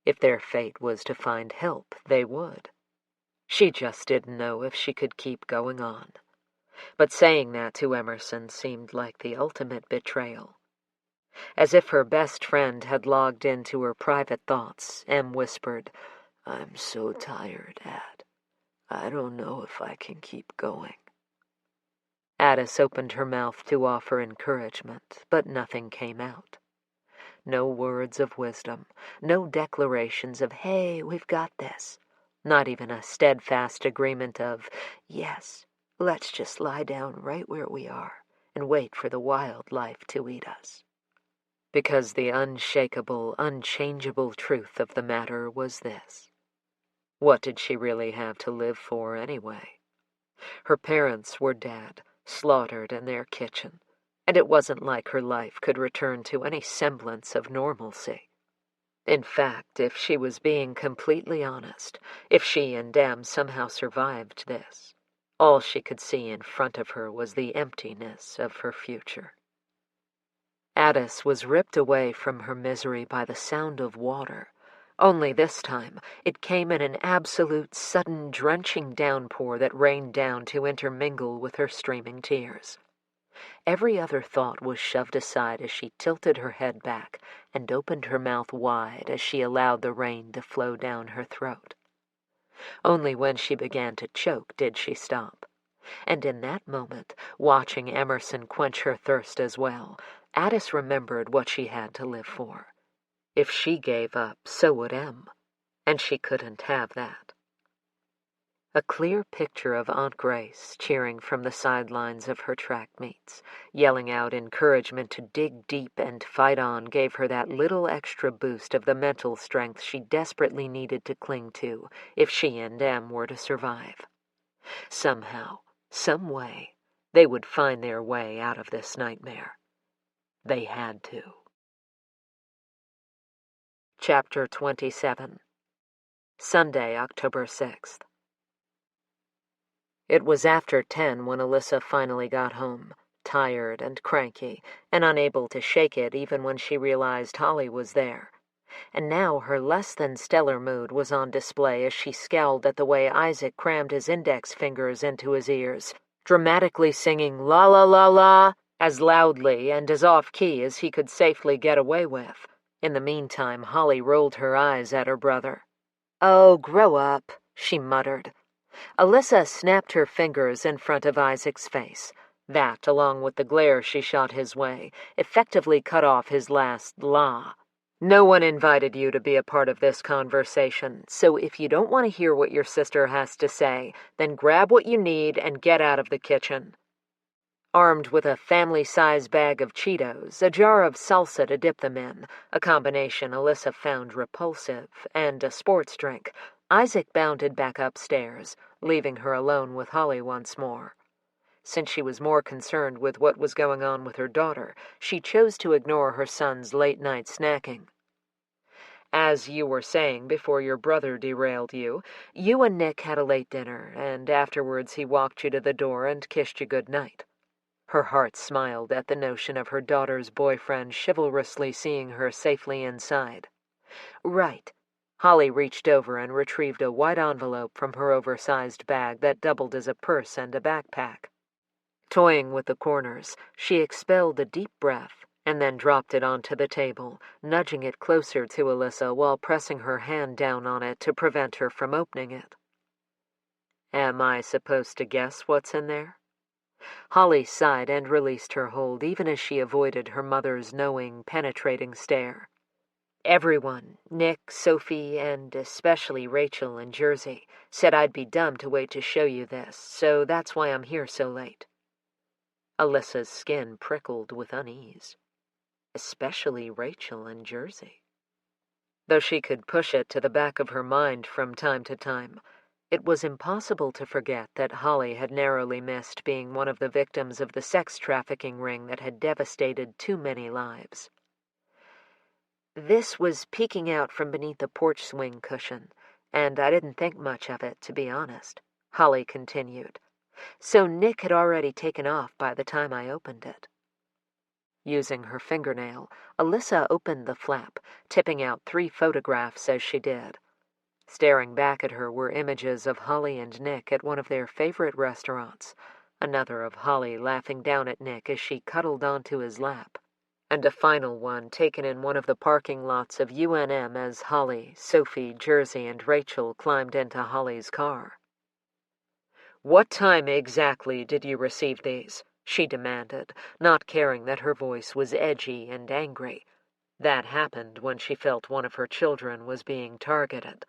If their fate was to find help, they would. She just didn't know if she could keep going on. But saying that to Emerson seemed like the ultimate betrayal. As if her best friend had logged into her private thoughts, Em whispered, I'm so tired, Ad. I don't know if I can keep going. Addis opened her mouth to offer encouragement, but nothing came out. No words of wisdom, no declarations of, hey, we've got this. Not even a steadfast agreement of, yes, let's just lie down right where we are and wait for the wildlife to eat us. Because the unshakable, unchangeable truth of the matter was this. What did she really have to live for anyway? Her parents were dead, slaughtered in their kitchen, and it wasn't like her life could return to any semblance of normalcy. In fact, if she was being completely honest, if she and Em somehow survived this, all she could see in front of her was the emptiness of her future. Addis was ripped away from her misery by the sound of water. Only this time, it came in an absolute, sudden, drenching downpour that rained down to intermingle with her streaming tears. Every other thought was shoved aside as she tilted her head back and opened her mouth wide as she allowed the rain to flow down her throat. Only when she began to choke did she stop. And in that moment, watching Emerson quench her thirst as well, Addis remembered what she had to live for. If she gave up, so would Em, and she couldn't have that. A clear picture of Aunt Grace cheering from the sidelines of her track meets, yelling out encouragement to dig deep and fight on gave her that little extra boost of the mental strength she desperately needed to cling to if she and Em were to survive. Somehow, some way, they would find their way out of this nightmare. They had to. Chapter 27. Sunday, October 6th. It was after 10 when Alyssa finally got home, tired and cranky, and unable to shake it even when she realized Holly was there. And now her less-than-stellar mood was on display as she scowled at the way Isaac crammed his index fingers into his ears, dramatically singing la la la la as loudly and as off-key as he could safely get away with. In the meantime, Holly rolled her eyes at her brother. "Oh, grow up," she muttered. Alyssa snapped her fingers in front of Isaac's face. That, along with the glare she shot his way, effectively cut off his last la. "No one invited you to be a part of this conversation, so if you don't want to hear what your sister has to say, then grab what you need and get out of the kitchen." Armed with a family-size bag of Cheetos, a jar of salsa to dip them in, a combination Alyssa found repulsive, and a sports drink, Isaac bounded back upstairs, leaving her alone with Holly once more. Since she was more concerned with what was going on with her daughter, she chose to ignore her son's late-night snacking. "As you were saying before your brother derailed you, you and Nick had a late dinner, and afterwards he walked you to the door and kissed you good night. Her heart smiled at the notion of her daughter's boyfriend chivalrously seeing her safely inside. Right. Holly reached over and retrieved a white envelope from her oversized bag that doubled as a purse and a backpack. Toying with the corners, she expelled a deep breath and then dropped it onto the table, nudging it closer to Alyssa while pressing her hand down on it to prevent her from opening it. Am I supposed to guess what's in there? Holly sighed and released her hold even as she avoided her mother's knowing, penetrating stare. Everyone, Nick, Sophie, and especially Rachel in Jersey, said I'd be dumb to wait to show you this, so that's why I'm here so late. Alyssa's skin prickled with unease. Especially Rachel in Jersey. Though she could push it to the back of her mind from time to time, it was impossible to forget that Holly had narrowly missed being one of the victims of the sex trafficking ring that had devastated too many lives. This was peeking out from beneath the porch swing cushion, and I didn't think much of it, to be honest, Holly continued. So Nick had already taken off by the time I opened it. Using her fingernail, Alyssa opened the flap, tipping out 3 photographs as she did. Staring back at her were images of Holly and Nick at one of their favorite restaurants, another of Holly laughing down at Nick as she cuddled onto his lap, and a final one taken in one of the parking lots of UNM as Holly, Sophie, Jersey, and Rachel climbed into Holly's car. "What time exactly did you receive these?" she demanded, not caring that her voice was edgy and angry. That happened when she felt one of her children was being targeted.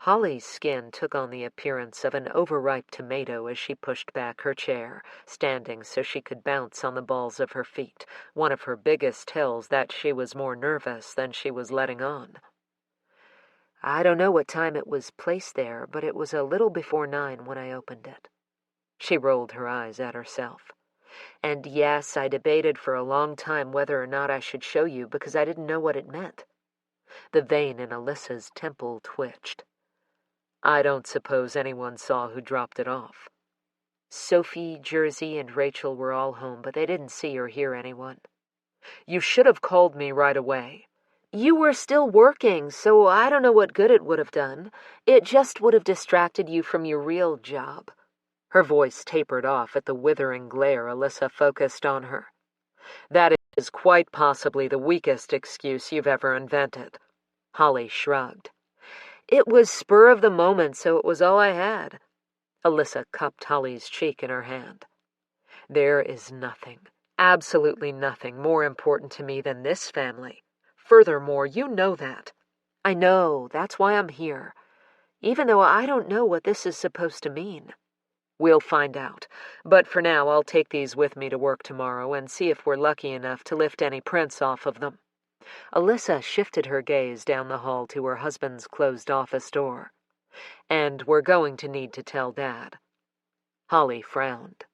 Holly's skin took on the appearance of an overripe tomato as she pushed back her chair, standing so she could bounce on the balls of her feet, one of her biggest tells that she was more nervous than she was letting on. I don't know what time it was placed there, but it was a little before 9 when I opened it. She rolled her eyes at herself. And yes, I debated for a long time whether or not I should show you because I didn't know what it meant. The vein in Alyssa's temple twitched. I don't suppose anyone saw who dropped it off. Sophie, Jersey, and Rachel were all home, but they didn't see or hear anyone. You should have called me right away. You were still working, so I don't know what good it would have done. It just would have distracted you from your real job. Her voice tapered off at the withering glare Alyssa focused on her. That is quite possibly the weakest excuse you've ever invented. Holly shrugged. It was spur of the moment, so it was all I had. Alyssa cupped Holly's cheek in her hand. There is nothing, absolutely nothing more important to me than this family. Furthermore, you know that. I know, that's why I'm here. Even though I don't know what this is supposed to mean. We'll find out. But for now, I'll take these with me to work tomorrow and see if we're lucky enough to lift any prints off of them. Alyssa shifted her gaze down the hall to her husband's closed office door. And we're going to need to tell Dad. Holly frowned.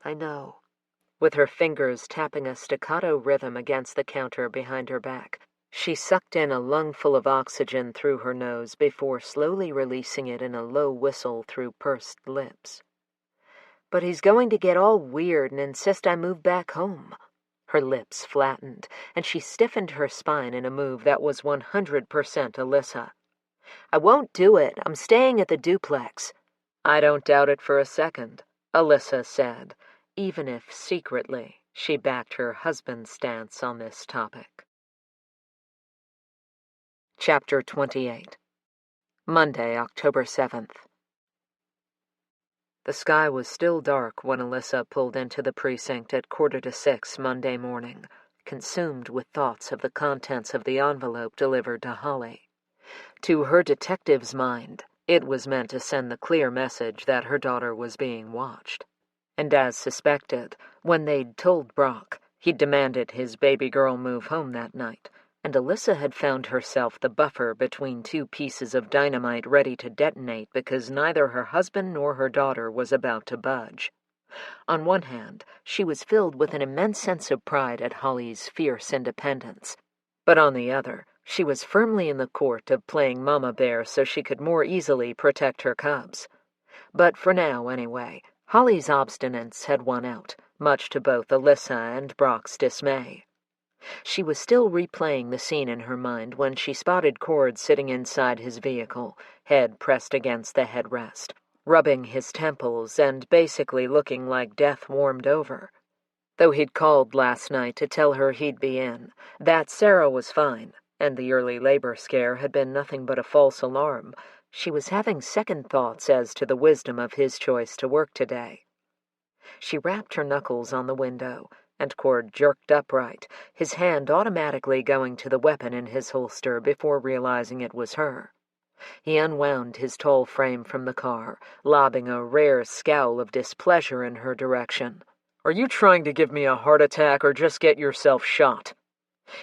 I know. With her fingers tapping a staccato rhythm against the counter behind her back, she sucked in a lungful of oxygen through her nose before slowly releasing it in a low whistle through pursed lips. But he's going to get all weird and insist I move back home. Her lips flattened, and she stiffened her spine in a move that was 100% Alyssa. I won't do it. I'm staying at the duplex. I don't doubt it for a second, Alyssa said, even if secretly she backed her husband's stance on this topic. Chapter 28. Monday, October 7th. The sky was still dark when Alyssa pulled into the precinct at 5:45 Monday morning, consumed with thoughts of the contents of the envelope delivered to Holly. To her detective's mind, it was meant to send the clear message that her daughter was being watched. And as suspected, when they'd told Brock, he'd demanded his baby girl move home that night, and Alyssa had found herself the buffer between 2 pieces of dynamite ready to detonate because neither her husband nor her daughter was about to budge. On one hand, she was filled with an immense sense of pride at Holly's fierce independence, but on the other, she was firmly in the court of playing mama bear so she could more easily protect her cubs. But for now, anyway, Holly's obstinance had won out, much to both Alyssa and Brock's dismay. She was still replaying the scene in her mind when she spotted Cord sitting inside his vehicle, head pressed against the headrest, rubbing his temples and basically looking like death warmed over. Though he'd called last night to tell her he'd be in, that Sarah was fine, and the early labor scare had been nothing but a false alarm, she was having second thoughts as to the wisdom of his choice to work today. She rapped her knuckles on the window, and Cord jerked upright, his hand automatically going to the weapon in his holster before realizing it was her. He unwound his tall frame from the car, lobbing a rare scowl of displeasure in her direction. "Are you trying to give me a heart attack or just get yourself shot?"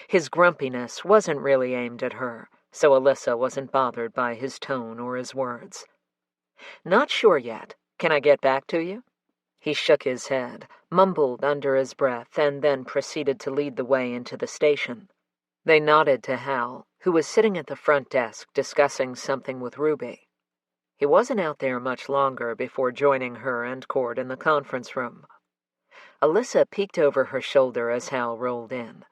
His grumpiness wasn't really aimed at her, so Alyssa wasn't bothered by his tone or his words. "Not sure yet. Can I get back to you?" He shook his head, mumbled under his breath, and then proceeded to lead the way into the station. They nodded to Hal, who was sitting at the front desk discussing something with Ruby. He wasn't out there much longer before joining her and Cord in the conference room. Alyssa peeked over her shoulder as Hal rolled in.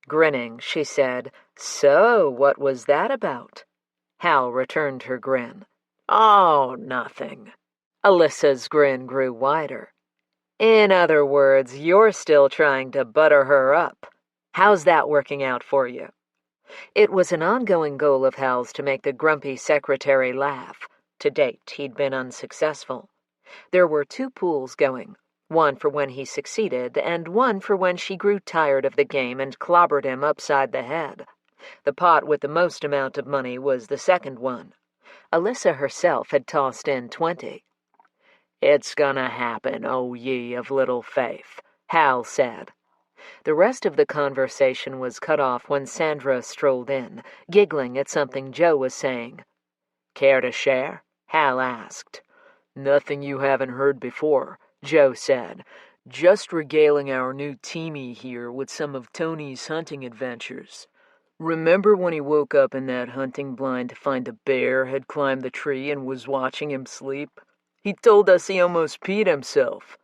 Grinning, she said, "So, what was that about?" Hal returned her grin. "Oh, nothing." Alyssa's grin grew wider. "In other words, you're still trying to butter her up. How's that working out for you?" It was an ongoing goal of Hal's to make the grumpy secretary laugh. To date, he'd been unsuccessful. There were 2 pools going, one for when he succeeded, and one for when she grew tired of the game and clobbered him upside the head. The pot with the most amount of money was the second one. Alyssa herself had tossed in 20. "It's gonna happen, O ye of little faith," Hal said. The rest of the conversation was cut off when Sandra strolled in, giggling at something Joe was saying. "Care to share?" Hal asked. "Nothing you haven't heard before," Joe said. "Just regaling our new teamie here with some of Tony's hunting adventures. Remember when he woke up in that hunting blind to find a bear had climbed the tree and was watching him sleep? He told us he almost peed himself."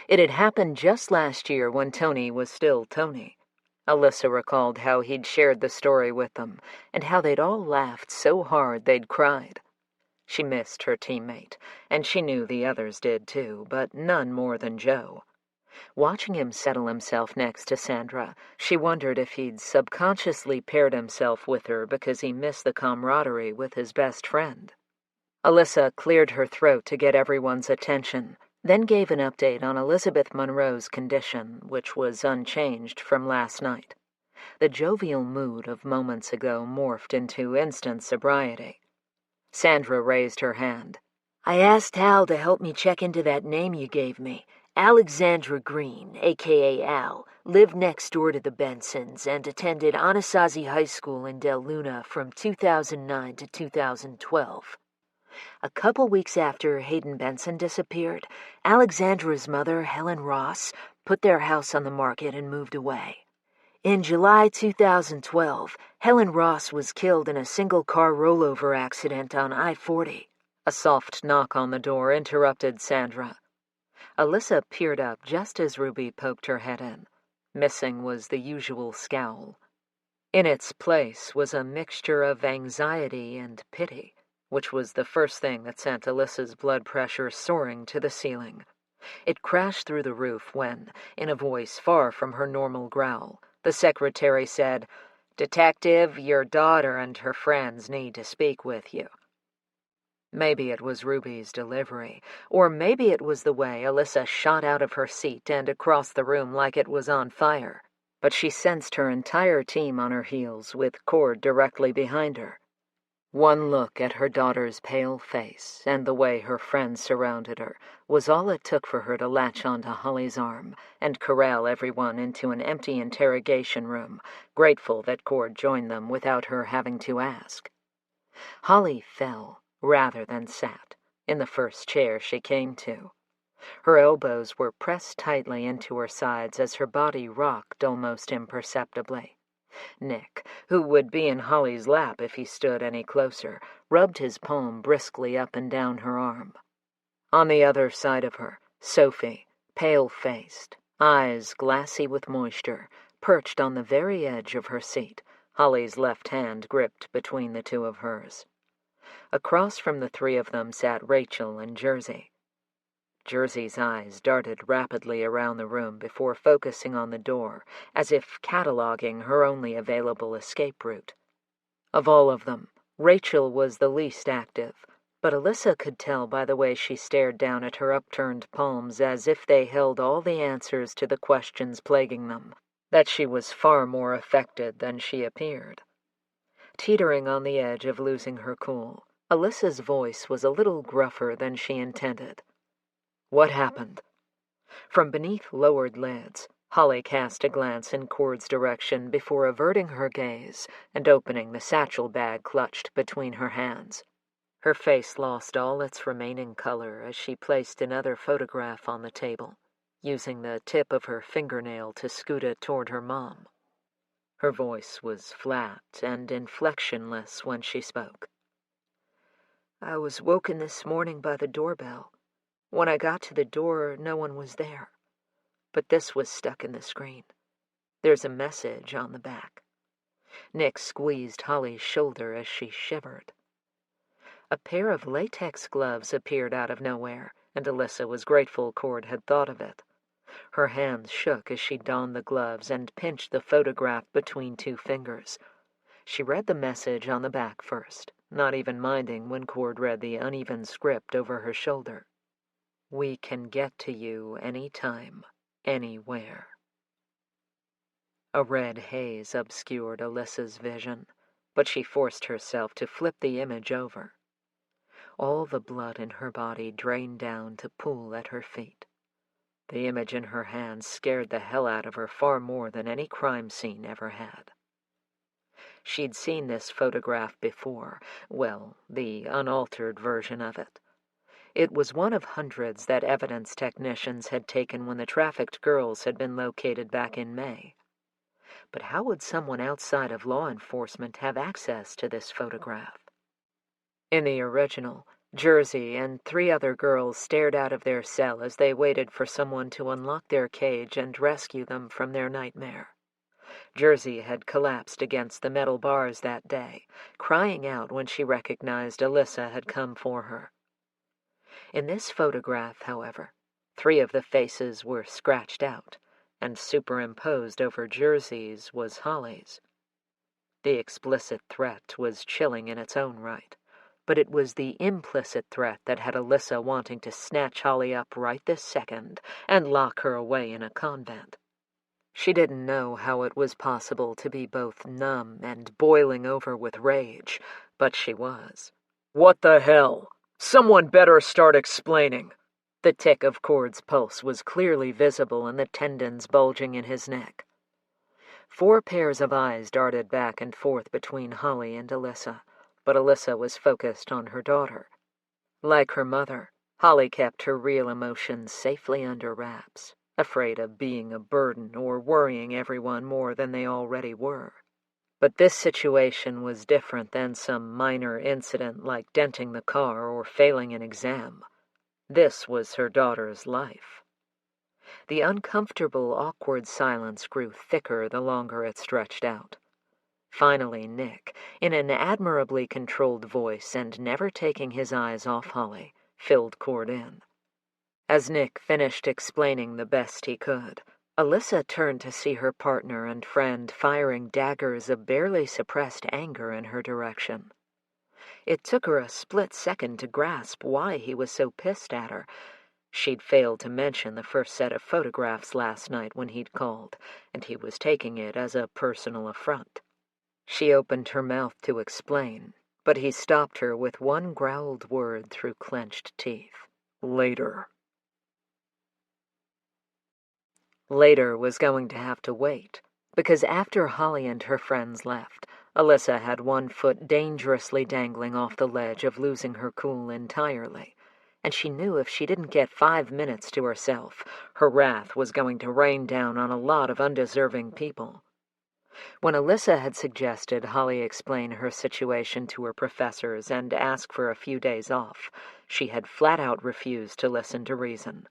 It had happened just last year when Tony was still Tony. Alyssa recalled how he'd shared the story with them, and how they'd all laughed so hard they'd cried. She missed her teammate, and she knew the others did too, but none more than Joe. Watching him settle himself next to Sandra, she wondered if he'd subconsciously paired himself with her because he missed the camaraderie with his best friend. Alyssa cleared her throat to get everyone's attention, then gave an update on Elizabeth Monroe's condition, which was unchanged from last night. The jovial mood of moments ago morphed into instant sobriety. Sandra raised her hand. "I asked Hal to help me check into that name you gave me. Alexandra Green, a.k.a. Al, lived next door to the Bensons and attended Anasazi High School in Del Luna from 2009 to 2012. A couple weeks after Hayden Benson disappeared, Alexandra's mother, Helen Ross, put their house on the market and moved away. In July 2012, Helen Ross was killed in a single-car rollover accident on I-40. A soft knock on the door interrupted Sandra. Alyssa peered up just as Ruby poked her head in. Missing was the usual scowl. In its place was a mixture of anxiety and pity, which was the first thing that sent Alyssa's blood pressure soaring to the ceiling. It crashed through the roof when, in a voice far from her normal growl, the secretary said, "Detective, your daughter and her friends need to speak with you." Maybe it was Ruby's delivery, or maybe it was the way Alyssa shot out of her seat and across the room like it was on fire, but she sensed her entire team on her heels with Cord directly behind her. One look at her daughter's pale face and the way her friends surrounded her was all it took for her to latch onto Holly's arm and corral everyone into an empty interrogation room, grateful that Cord joined them without her having to ask. Holly fell, rather than sat, in the first chair she came to. Her elbows were pressed tightly into her sides as her body rocked almost imperceptibly. Nick, who would be in Holly's lap if he stood any closer, rubbed his palm briskly up and down her arm. On the other side of her, Sophie, pale-faced, eyes glassy with moisture, perched on the very edge of her seat, Holly's left hand gripped between the two of hers. Across from the three of them sat Rachel and Jersey. Jersey's eyes darted rapidly around the room before focusing on the door, as if cataloging her only available escape route. Of all of them, Rachel was the least active, but Alyssa could tell by the way she stared down at her upturned palms as if they held all the answers to the questions plaguing them, that she was far more affected than she appeared. Teetering on the edge of losing her cool, Alyssa's voice was a little gruffer than she intended. What happened? From beneath lowered lids, Holly cast a glance in Cord's direction before averting her gaze and opening the satchel bag clutched between her hands. Her face lost all its remaining color as she placed another photograph on the table, using the tip of her fingernail to scoot it toward her mom. Her voice was flat and inflectionless when she spoke. I was woken this morning by the doorbell. When I got to the door, no one was there. But this was stuck in the screen. There's a message on the back. Nick squeezed Holly's shoulder as she shivered. A pair of latex gloves appeared out of nowhere, and Alyssa was grateful Cord had thought of it. Her hands shook as she donned the gloves and pinched the photograph between two fingers. She read the message on the back first, not even minding when Cord read the uneven script over her shoulder. We can get to you any time, anywhere. A red haze obscured Alyssa's vision, but she forced herself to flip the image over. All the blood in her body drained down to pool at her feet. The image in her hand scared the hell out of her far more than any crime scene ever had. She'd seen this photograph before, well, the unaltered version of it. It was one of hundreds that evidence technicians had taken when the trafficked girls had been located back in May. But how would someone outside of law enforcement have access to this photograph? In the original, Jersey and three other girls stared out of their cell as they waited for someone to unlock their cage and rescue them from their nightmare. Jersey had collapsed against the metal bars that day, crying out when she recognized Alyssa had come for her. In this photograph, however, three of the faces were scratched out, and superimposed over Jersey's was Holly's. The explicit threat was chilling in its own right, but it was the implicit threat that had Alyssa wanting to snatch Holly up right this second and lock her away in a convent. She didn't know how it was possible to be both numb and boiling over with rage, but she was. What the hell? Someone better start explaining. The tick of Cord's pulse was clearly visible in the tendons bulging in his neck. 4 pairs of eyes darted back and forth between Holly and Alyssa, but Alyssa was focused on her daughter. Like her mother, Holly kept her real emotions safely under wraps, afraid of being a burden or worrying everyone more than they already were. But this situation was different than some minor incident like denting the car or failing an exam. This was her daughter's life. The uncomfortable, awkward silence grew thicker the longer it stretched out. Finally, Nick, in an admirably controlled voice and never taking his eyes off Holly, filled Cord in. As Nick finished explaining the best he could, Alyssa turned to see her partner and friend firing daggers of barely suppressed anger in her direction. It took her a split second to grasp why he was so pissed at her. She'd failed to mention the first set of photographs last night when he'd called, and he was taking it as a personal affront. She opened her mouth to explain, but he stopped her with one growled word through clenched teeth. Later. Later was going to have to wait, because after Holly and her friends left, Alyssa had one foot dangerously dangling off the ledge of losing her cool entirely, and she knew if she didn't get 5 minutes to herself, her wrath was going to rain down on a lot of undeserving people. When Alyssa had suggested Holly explain her situation to her professors and ask for a few days off, she had flat out refused to listen to reason.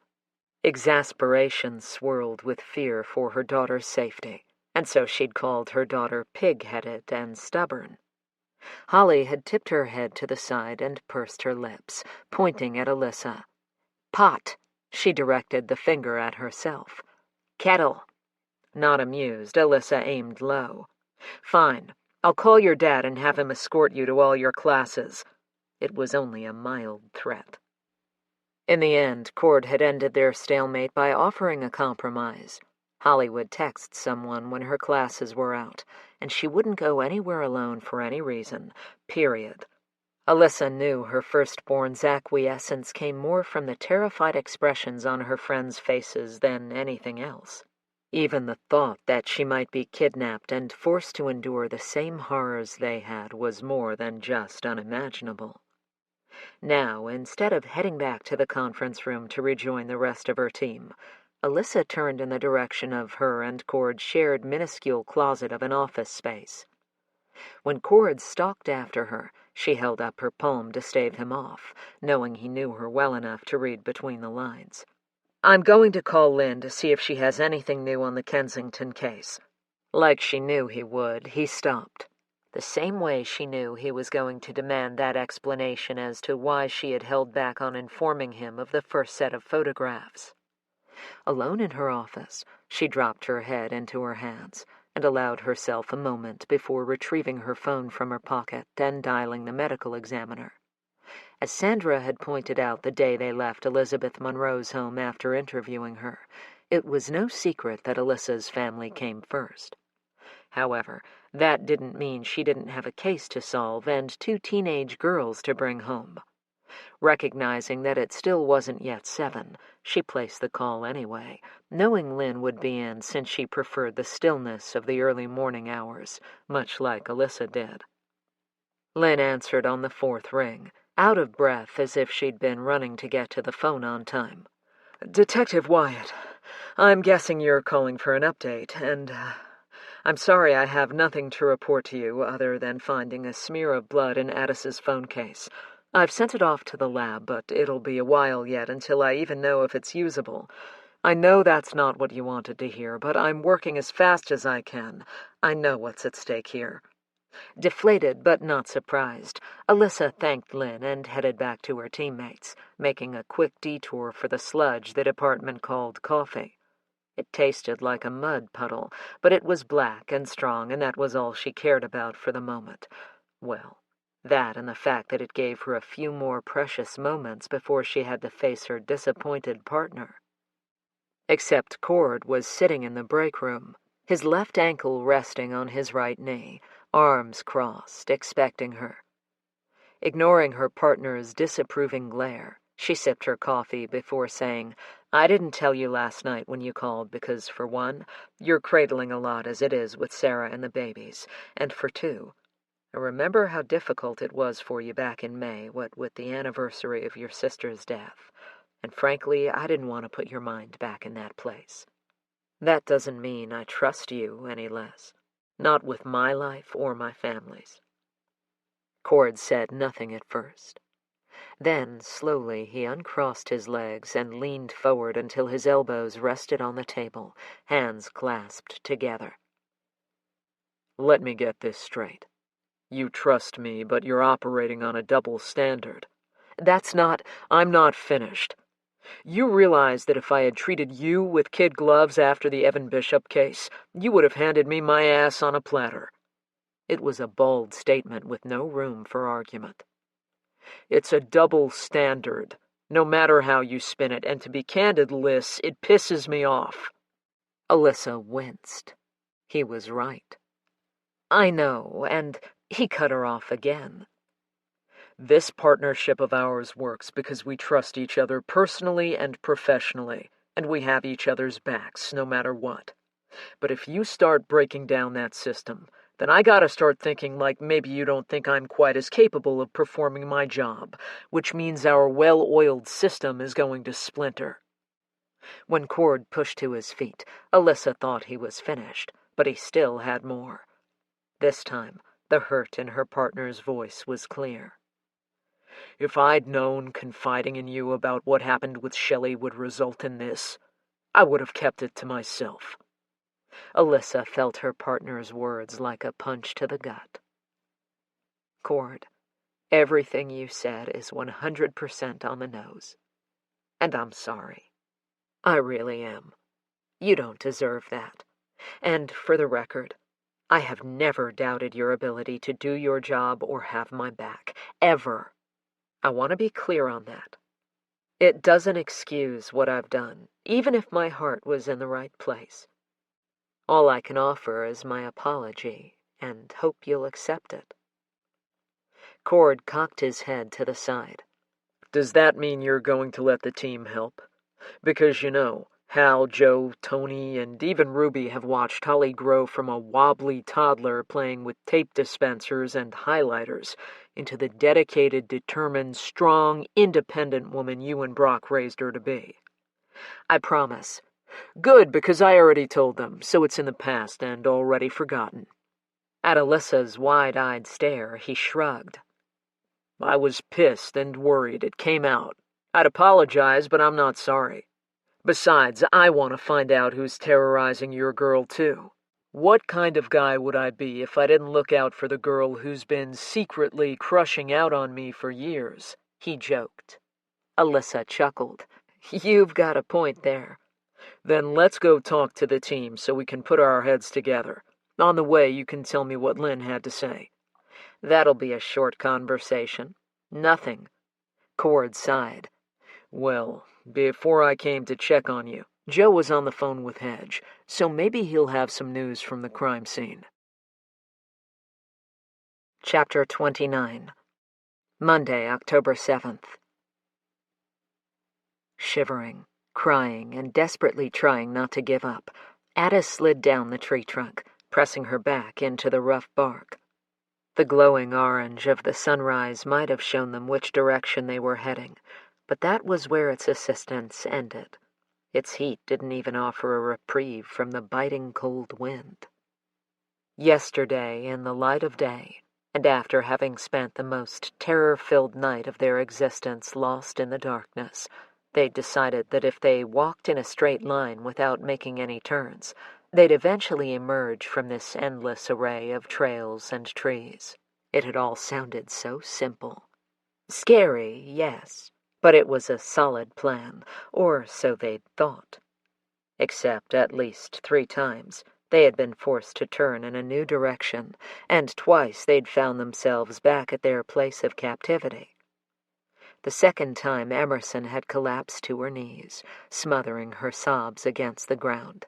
Exasperation swirled with fear for her daughter's safety, and so she'd called her daughter pig-headed and stubborn. Holly had tipped her head to the side and pursed her lips, pointing at Alyssa. "Pot," she directed the finger at herself. "Kettle." Not amused, Alyssa aimed low. "Fine. I'll call your dad and have him escort you to all your classes." It was only a mild threat. In the end, Cord had ended their stalemate by offering a compromise. Holly would text someone when her classes were out, and she wouldn't go anywhere alone for any reason, period. Alyssa knew her firstborn's acquiescence came more from the terrified expressions on her friends' faces than anything else. Even the thought that she might be kidnapped and forced to endure the same horrors they had was more than just unimaginable. Now, instead of heading back to the conference room to rejoin the rest of her team, Alyssa turned in the direction of her and Cord's shared minuscule closet of an office space. When Cord stalked after her, she held up her palm to stave him off, knowing he knew her well enough to read between the lines. "I'm going to call Lynn to see if she has anything new on the Kensington case." Like she knew he would, he stopped. The same way she knew he was going to demand that explanation as to why she had held back on informing him of the first set of photographs. Alone in her office, she dropped her head into her hands and allowed herself a moment before retrieving her phone from her pocket and dialing the medical examiner. As Sandra had pointed out the day they left Elizabeth Monroe's home after interviewing her, it was no secret that Alyssa's family came first. However, that didn't mean she didn't have a case to solve and 2 teenage girls to bring home. Recognizing that it still wasn't yet 7, she placed the call anyway, knowing Lynn would be in since she preferred the stillness of the early morning hours, much like Alyssa did. Lynn answered on the 4th ring, out of breath as if she'd been running to get to the phone on time. "Detective Wyatt, I'm guessing you're calling for an update, and I'm sorry I have nothing to report to you other than finding a smear of blood in Addis's phone case. I've sent it off to the lab, but it'll be a while yet until I even know if it's usable. I know that's not what you wanted to hear, but I'm working as fast as I can. I know what's at stake here." Deflated but not surprised, Alyssa thanked Lynn and headed back to her teammates, making a quick detour for the sludge the department called coffee. It tasted like a mud puddle, but it was black and strong, and that was all she cared about for the moment. Well, that and the fact that it gave her a few more precious moments before she had to face her disappointed partner. Except Cord was sitting in the break room, his left ankle resting on his right knee, arms crossed, expecting her. Ignoring her partner's disapproving glare, she sipped her coffee before saying, "I didn't tell you last night when you called because, for one, you're cradling a lot as it is with Sarah and the babies, and for two, I remember how difficult it was for you back in May, what with the anniversary of your sister's death, and frankly, I didn't want to put your mind back in that place. That doesn't mean I trust you any less, not with my life or my family's." Cord said nothing at first. Then, slowly, he uncrossed his legs and leaned forward until his elbows rested on the table, hands clasped together. "Let me get this straight. You trust me, but you're operating on a double standard." I'm not finished. You realize that if I had treated you with kid gloves after the Evan Bishop case, you would have handed me my ass on a platter. It was a bald statement with no room for argument. It's a double standard, no matter how you spin it, and to be candid, Liz, it pisses me off. Alyssa winced. He was right. "I know," and he cut her off again. "This partnership of ours works because we trust each other personally and professionally, and we have each other's backs, no matter what. But if you start breaking down that system, then I gotta start thinking like maybe you don't think I'm quite as capable of performing my job, which means our well-oiled system is going to splinter." When Cord pushed to his feet, Alyssa thought he was finished, but he still had more. This time, the hurt in her partner's voice was clear. If I'd known confiding in you about what happened with Shelley would result in this, I would have kept it to myself." Alyssa felt her partner's words like a punch to the gut. "Cord, everything you said is 100% on the nose. And I'm sorry. I really am. You don't deserve that. And for the record, I have never doubted your ability to do your job or have my back. Ever. I want to be clear on that. It doesn't excuse what I've done, even if my heart was in the right place. All I can offer is my apology, and hope you'll accept it." Cord cocked his head to the side. "Does that mean you're going to let the team help? Because, Hal, Joe, Tony, and even Ruby have watched Holly grow from a wobbly toddler playing with tape dispensers and highlighters into the dedicated, determined, strong, independent woman you and Brock raised her to be." "I promise." "Good, because I already told them, so it's in the past and already forgotten." At Alyssa's wide-eyed stare, he shrugged. "I was pissed and worried it came out. I'd apologize, but I'm not sorry. Besides, I want to find out who's terrorizing your girl, too. What kind of guy would I be if I didn't look out for the girl who's been secretly crushing out on me for years?" he joked. Alyssa chuckled. "You've got a point there." "Then let's go talk to the team so we can put our heads together. On the way, you can tell me what Lynn had to say." "That'll be a short conversation. Nothing." Cord sighed. "Well, before I came to check on you, Joe was on the phone with Hedge, so maybe he'll have some news from the crime scene." Chapter 29. Monday, October 7th. Shivering, crying, and desperately trying not to give up, Addis slid down the tree trunk, pressing her back into the rough bark. The glowing orange of the sunrise might have shown them which direction they were heading, but that was where its assistance ended. Its heat didn't even offer a reprieve from the biting cold wind. Yesterday, in the light of day, and after having spent the most terror-filled night of their existence lost in the darkness, they'd decided that if they walked in a straight line without making any turns, they'd eventually emerge from this endless array of trails and trees. It had all sounded so simple. Scary, yes, but it was a solid plan, or so they'd thought. Except at least 3 times, they had been forced to turn in a new direction, and twice they'd found themselves back at their place of captivity. The second time Emerson had collapsed to her knees, smothering her sobs against the ground.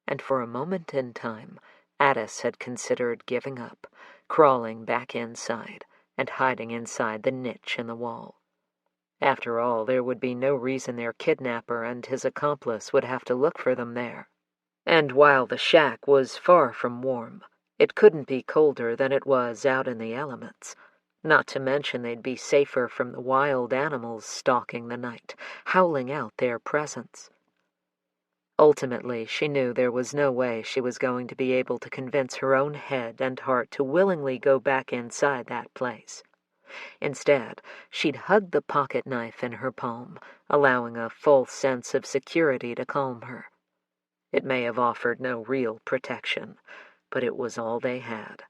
And for a moment in time, Addis had considered giving up, crawling back inside, and hiding inside the niche in the wall. After all, there would be no reason their kidnapper and his accomplice would have to look for them there. And while the shack was far from warm, it couldn't be colder than it was out in the elements. Not to mention they'd be safer from the wild animals stalking the night, howling out their presence. Ultimately, she knew there was no way she was going to be able to convince her own head and heart to willingly go back inside that place. Instead, she'd hugged the pocket knife in her palm, allowing a false sense of security to calm her. It may have offered no real protection, but it was all they had.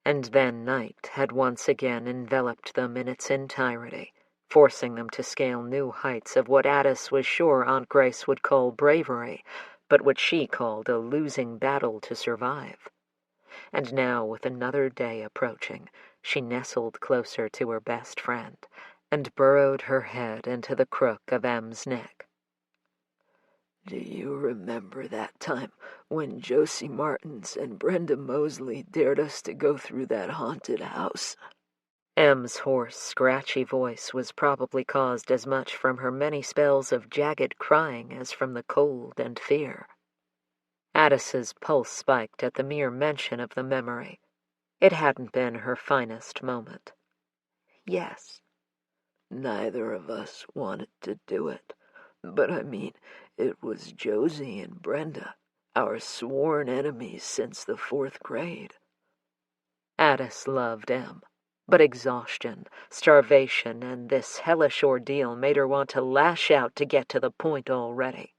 And then night had once again enveloped them in its entirety, forcing them to scale new heights of what Addis was sure Aunt Grace would call bravery, but what she called a losing battle to survive. And now, with another day approaching, she nestled closer to her best friend and burrowed her head into the crook of Em's neck. "Do you remember that time when Josie Martins and Brenda Mosley dared us to go through that haunted house?" Em's hoarse, scratchy voice was probably caused as much from her many spells of jagged crying as from the cold and fear. Addis's pulse spiked at the mere mention of the memory. It hadn't been her finest moment. "Yes. Neither of us wanted to do it, but it was Josie and Brenda, our sworn enemies since the 4th grade. Addis loved Em. But exhaustion, starvation, and this hellish ordeal made her want to lash out to get to the point already.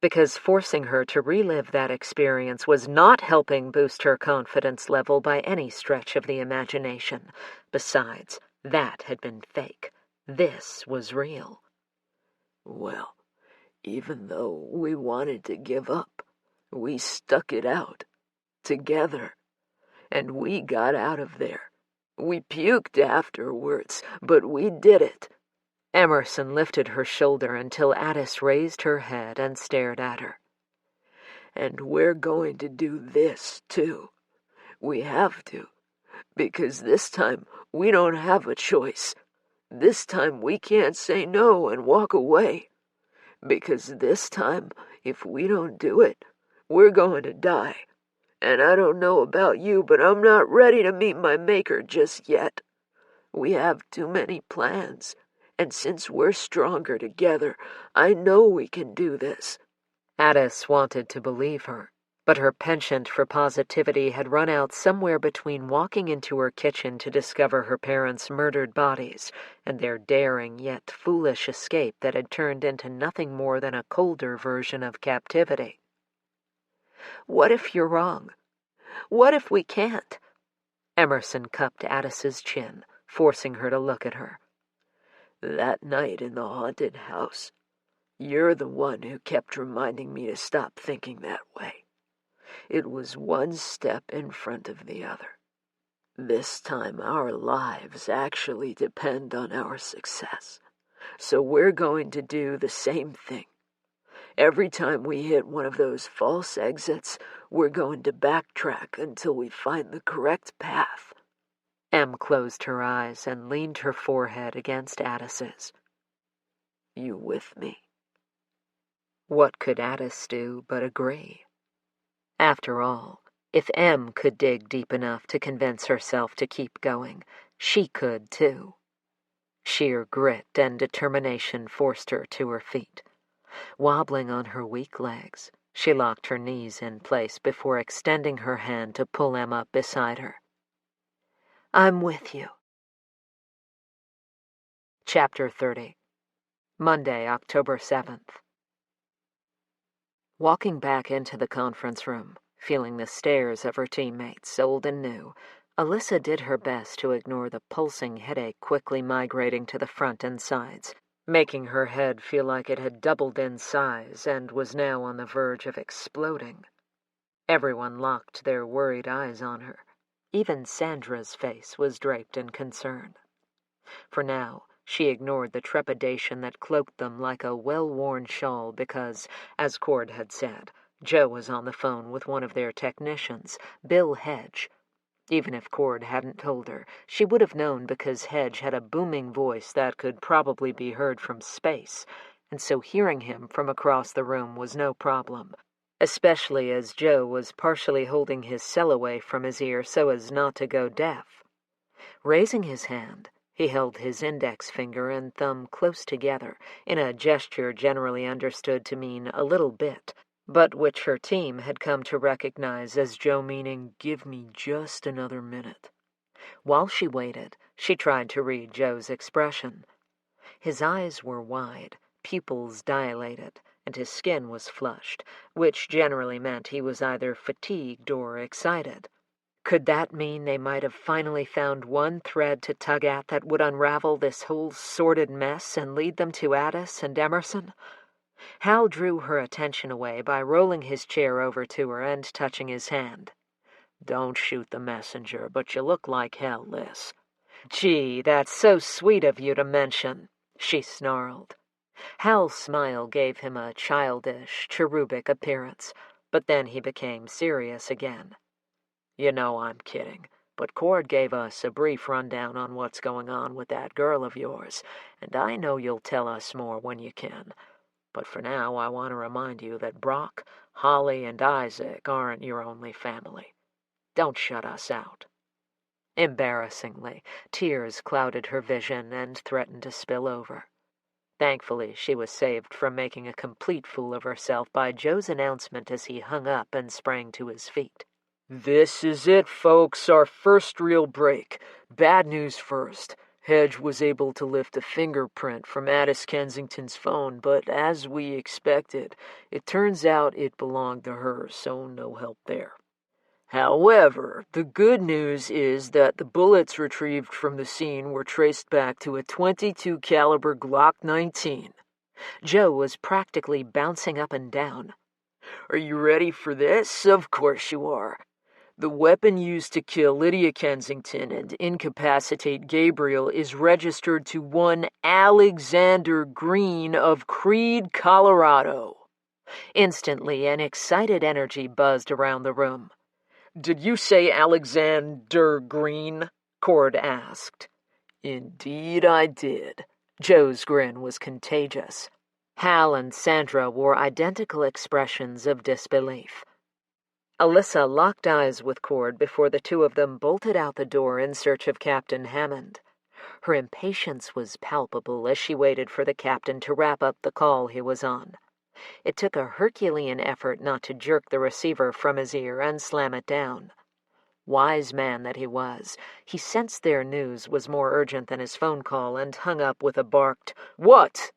Because forcing her to relive that experience was not helping boost her confidence level by any stretch of the imagination. Besides, that had been fake. This was real. Well, even though we wanted to give up, we stuck it out. Together. And we got out of there. We puked afterwards, but we did it. Emerson lifted her shoulder until Addis raised her head and stared at her. And we're going to do this, too. We have to. Because this time we don't have a choice. This time we can't say no and walk away. Because this time, if we don't do it, we're going to die. And I don't know about you, but I'm not ready to meet my maker just yet. We have too many plans, and since we're stronger together, I know we can do this. Addis wanted to believe her, but her penchant for positivity had run out somewhere between walking into her kitchen to discover her parents' murdered bodies and their daring yet foolish escape that had turned into nothing more than a colder version of captivity. What if you're wrong? What if we can't? Emerson cupped Addis's chin, forcing her to look at her. That night in the haunted house, you're the one who kept reminding me to stop thinking that way. It was one step in front of the other. This time our lives actually depend on our success, so we're going to do the same thing. Every time we hit one of those false exits, we're going to backtrack until we find the correct path. Em closed her eyes and leaned her forehead against Addis's. You with me? What could Addis do but agree? After all, if Em could dig deep enough to convince herself to keep going, she could too. Sheer grit and determination forced her to her feet. Wobbling on her weak legs, she locked her knees in place before extending her hand to pull Em up beside her. I'm with you. Chapter 30. Monday, October 7th. Walking back into the conference room, feeling the stares of her teammates, old and new, Alyssa did her best to ignore the pulsing headache quickly migrating to the front and sides, making her head feel like it had doubled in size and was now on the verge of exploding. Everyone locked their worried eyes on her. Even Sandra's face was draped in concern. For now, she ignored the trepidation that cloaked them like a well-worn shawl because, as Cord had said, Joe was on the phone with one of their technicians, Bill Hedge. Even if Cord hadn't told her, she would have known because Hedge had a booming voice that could probably be heard from space, and so hearing him from across the room was no problem, especially as Joe was partially holding his cell away from his ear so as not to go deaf. Raising his hand, he held his index finger and thumb close together in a gesture generally understood to mean a little bit, but which her team had come to recognize as Joe meaning, "Give me just another minute." While she waited, she tried to read Joe's expression. His eyes were wide, pupils dilated, and his skin was flushed, which generally meant he was either fatigued or excited. Could that mean they might have finally found one thread to tug at that would unravel this whole sordid mess and lead them to Addis and Emerson? Hal drew her attention away by rolling his chair over to her and touching his hand. "Don't shoot the messenger, but you look like hell, Liz." "Gee, that's so sweet of you to mention," she snarled. Hal's smile gave him a childish, cherubic appearance, but then he became serious again. "You know I'm kidding, but Cord gave us a brief rundown on what's going on with that girl of yours, and I know you'll tell us more when you can. But for now, I want to remind you that Brock, Holly, and Isaac aren't your only family. Don't shut us out." Embarrassingly, tears clouded her vision and threatened to spill over. Thankfully, she was saved from making a complete fool of herself by Joe's announcement as he hung up and sprang to his feet. This is it, folks, our first real break. Bad news first. Hedge was able to lift a fingerprint from Addis Kensington's phone, but as we expected, it turns out it belonged to her, so no help there. However, the good news is that the bullets retrieved from the scene were traced back to a .22 caliber Glock 19. Joe was practically bouncing up and down. Are you ready for this? Of course you are. The weapon used to kill Lydia Kensington and incapacitate Gabriel is registered to one Alexander Green of Creede, Colorado. Instantly, an excited energy buzzed around the room. Did you say Alexander Green? Cord asked. Indeed I did. Joe's grin was contagious. Hal and Sandra wore identical expressions of disbelief. Alyssa locked eyes with Cord before the two of them bolted out the door in search of Captain Hammond. Her impatience was palpable as she waited for the captain to wrap up the call he was on. It took a Herculean effort not to jerk the receiver from his ear and slam it down. Wise man that he was, he sensed their news was more urgent than his phone call and hung up with a barked, "What?"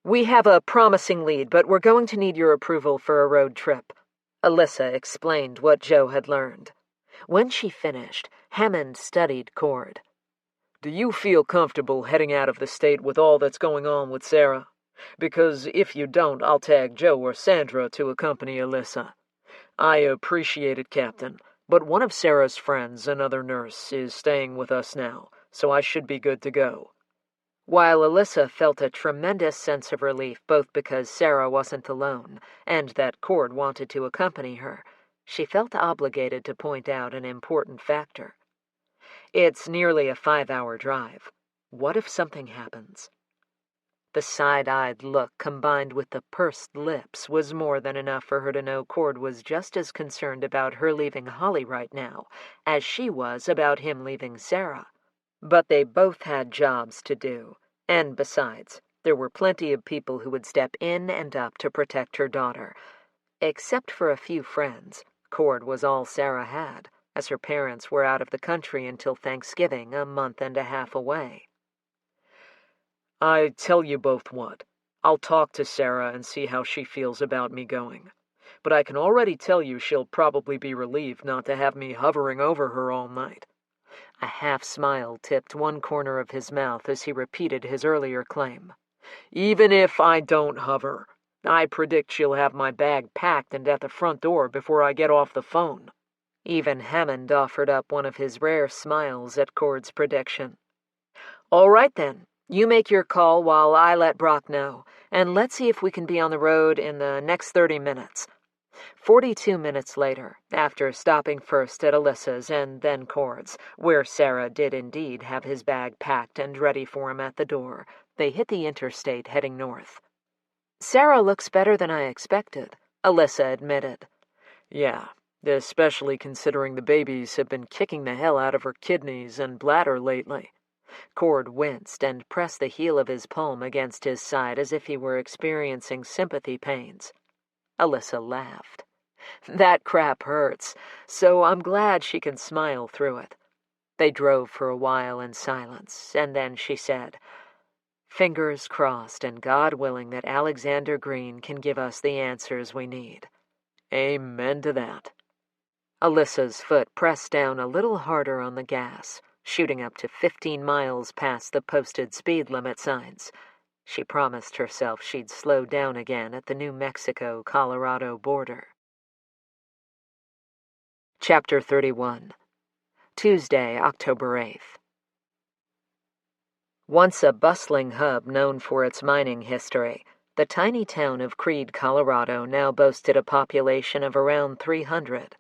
"We have a promising lead, but we're going to need your approval for a road trip." Alyssa explained what Joe had learned. When she finished, Hammond studied Cord. Do you feel comfortable heading out of the state with all that's going on with Sarah? Because if you don't, I'll tag Joe or Sandra to accompany Alyssa. I appreciate it, Captain, but one of Sarah's friends, another nurse, is staying with us now, so I should be good to go. While Alyssa felt a tremendous sense of relief both because Sarah wasn't alone and that Cord wanted to accompany her, she felt obligated to point out an important factor. It's nearly a 5-hour drive. What if something happens? The side-eyed look combined with the pursed lips was more than enough for her to know Cord was just as concerned about her leaving Holly right now as she was about him leaving Sarah. But they both had jobs to do, and besides, there were plenty of people who would step in and up to protect her daughter. Except for a few friends, Cord was all Sarah had, as her parents were out of the country until Thanksgiving, a month and a half away. I tell you both what, I'll talk to Sarah and see how she feels about me going. But I can already tell you she'll probably be relieved not to have me hovering over her all night. A half-smile tipped one corner of his mouth as he repeated his earlier claim. Even if I don't hover, I predict she'll have my bag packed and at the front door before I get off the phone. Even Hammond offered up one of his rare smiles at Cord's prediction. All right, then. You make your call while I let Brock know, and let's see if we can be on the road in the next 30 minutes. 42 minutes later, after stopping first at Alyssa's and then Cord's, where Sarah did indeed have his bag packed and ready for him at the door, they hit the interstate heading north. Sarah looks better than I expected, Alyssa admitted. Yeah, especially considering the babies have been kicking the hell out of her kidneys and bladder lately. Cord winced and pressed the heel of his palm against his side as if he were experiencing sympathy pains. Alyssa laughed. That crap hurts, so I'm glad she can smile through it. They drove for a while in silence, and then she said, "Fingers crossed and God willing that Alexander Green can give us the answers we need." Amen to that. Alyssa's foot pressed down a little harder on the gas, shooting up to 15 miles past the posted speed limit signs. She promised herself she'd slow down again at the New Mexico-Colorado border. Chapter 31. Tuesday, October 8th. Once a bustling hub known for its mining history, the tiny town of Creede, Colorado now boasted a population of around 300.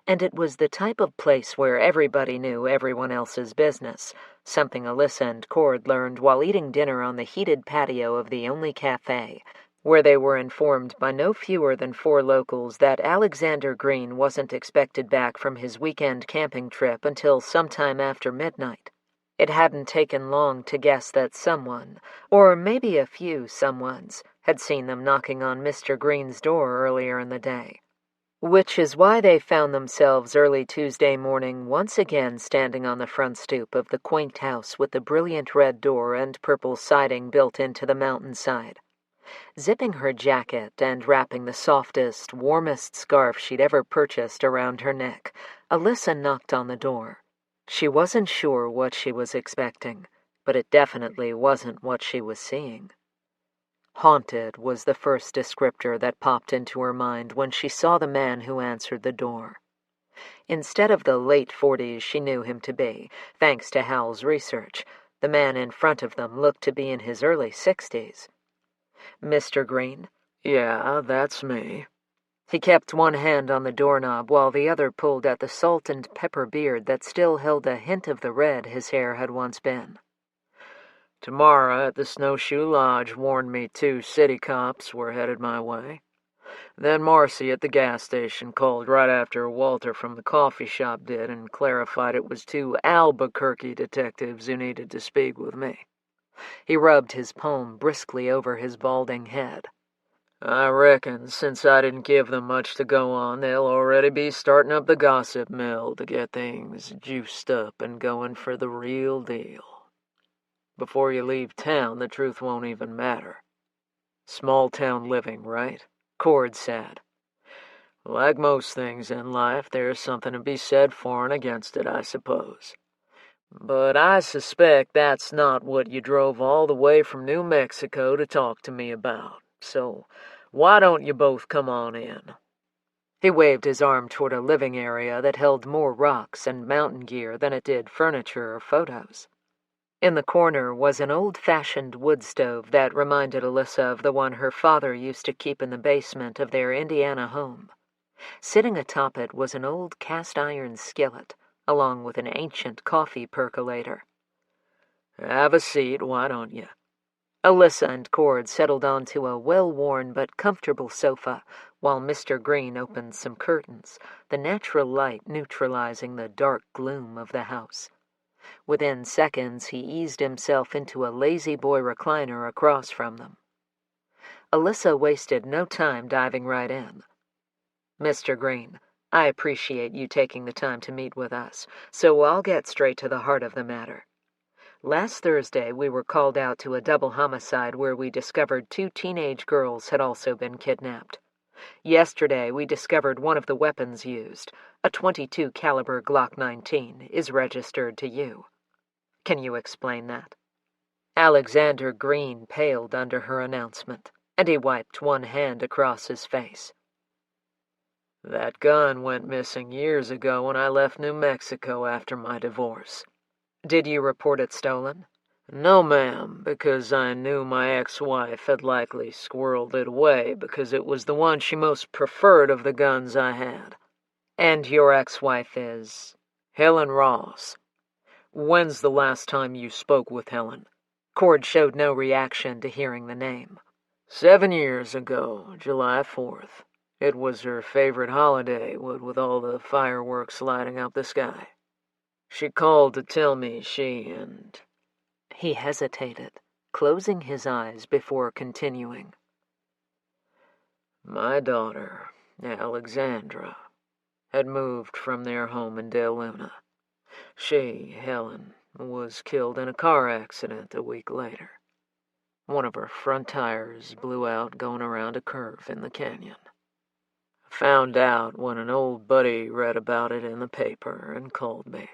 And it was the type of place where everybody knew everyone else's business, something Alyssa and Cord learned while eating dinner on the heated patio of the only cafe, where they were informed by no fewer than 4 locals that Alexander Green wasn't expected back from his weekend camping trip until sometime after midnight. It hadn't taken long to guess that someone, or maybe a few someones, had seen them knocking on Mr. Green's door earlier in the day. Which is why they found themselves early Tuesday morning once again standing on the front stoop of the quaint house with the brilliant red door and purple siding built into the mountainside. Zipping her jacket and wrapping the softest, warmest scarf she'd ever purchased around her neck, Alyssa knocked on the door. She wasn't sure what she was expecting, but it definitely wasn't what she was seeing. Haunted was the first descriptor that popped into her mind when she saw the man who answered the door. Instead of the late 40s she knew him to be, thanks to Hal's research, the man in front of them looked to be in his early 60s. Mr. Green? Yeah, that's me. He kept one hand on the doorknob while the other pulled at the salt and pepper beard that still held a hint of the red his hair had once been. Tamara at the Snowshoe Lodge warned me 2 city cops were headed my way. Then Marcy at the gas station called right after Walter from the coffee shop did and clarified it was 2 Albuquerque detectives who needed to speak with me. He rubbed his palm briskly over his balding head. I reckon since I didn't give them much to go on, they'll already be starting up the gossip mill to get things juiced up and going for the real deal. Before you leave town, the truth won't even matter. Small-town living, right? Cord said. Like most things in life, there's something to be said for and against it, I suppose. But I suspect that's not what you drove all the way from New Mexico to talk to me about. So why don't you both come on in? He waved his arm toward a living area that held more rocks and mountain gear than it did furniture or photos. In the corner was an old-fashioned wood stove that reminded Alyssa of the one her father used to keep in the basement of their Indiana home. Sitting atop it was an old cast-iron skillet, along with an ancient coffee percolator. Have a seat, why don't you? Alyssa and Cord settled onto a well-worn but comfortable sofa, while Mr. Green opened some curtains, the natural light neutralizing the dark gloom of the house. Within seconds, he eased himself into a lazy-boy recliner across from them. Alyssa wasted no time diving right in. Mr. Green, I appreciate you taking the time to meet with us, so I'll get straight to the heart of the matter. Last Thursday, we were called out to a double homicide where we discovered 2 teenage girls had also been kidnapped. Yesterday, we discovered one of the weapons used, a .22 caliber Glock 19, is registered to you. Can you explain that? Alexander Green paled under her announcement, and he wiped one hand across his face. That gun went missing years ago when I left New Mexico after my divorce. Did you report it stolen? No, ma'am, because I knew my ex-wife had likely squirreled it away because it was the one she most preferred of the guns I had. And your ex-wife is? Helen Ross. When's the last time you spoke with Helen? Cord showed no reaction to hearing the name. 7 years ago, July 4th. It was her favorite holiday, what with all the fireworks lighting up the sky. She called to tell me she and... He hesitated, closing his eyes before continuing. My daughter, Alexandra, had moved from their home in Del Luna. She, Helen, was killed in a car accident a week later. One of her front tires blew out going around a curve in the canyon. I found out when an old buddy read about it in the paper and called me.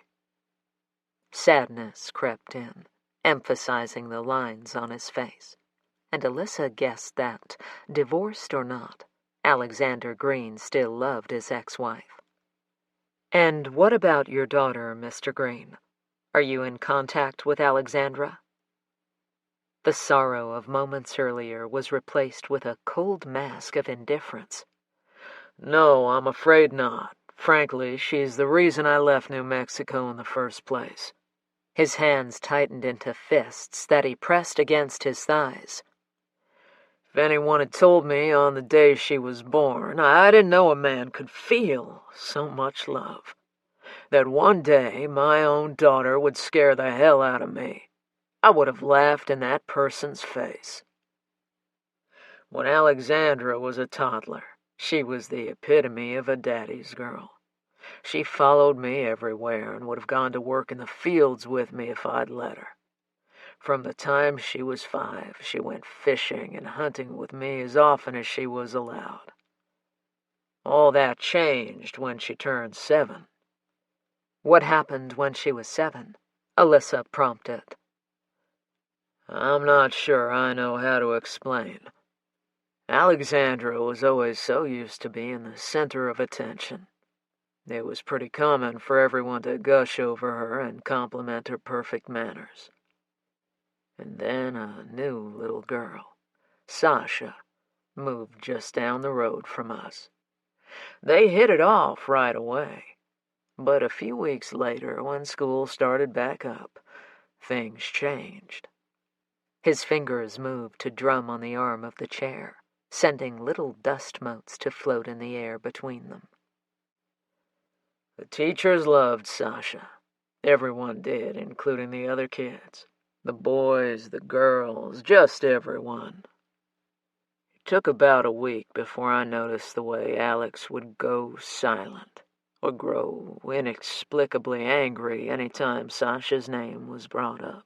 Sadness crept in, emphasizing the lines on his face, and Alyssa guessed that, divorced or not, Alexander Green still loved his ex-wife. And what about your daughter, Mr. Green? Are you in contact with Alexandra? The sorrow of moments earlier was replaced with a cold mask of indifference. No, I'm afraid not. Frankly, she's the reason I left New Mexico in the first place. His hands tightened into fists that he pressed against his thighs. If anyone had told me on the day she was born, I didn't know a man could feel so much love. That one day my own daughter would scare the hell out of me. I would have laughed in that person's face. When Alexandra was a toddler, She was the epitome of a daddy's girl. She followed me everywhere and would have gone to work in the fields with me if I'd let her. From the time she was 5, she went fishing and hunting with me as often as she was allowed. All that changed when she turned 7. What happened when she was 7? Alyssa prompted. I'm not sure I know how to explain. Alexandra was always so used to being the center of attention. It was pretty common for everyone to gush over her and compliment her perfect manners. And then a new little girl, Sasha, moved just down the road from us. They hit it off right away. But a few weeks later, when school started back up, things changed. His fingers moved to drum on the arm of the chair, sending little dust motes to float in the air between them. The teachers loved Sasha. Everyone did, including the other kids. The boys, the girls, just everyone. It took about a week before I noticed the way Alex would go silent or grow inexplicably angry any time Sasha's name was brought up.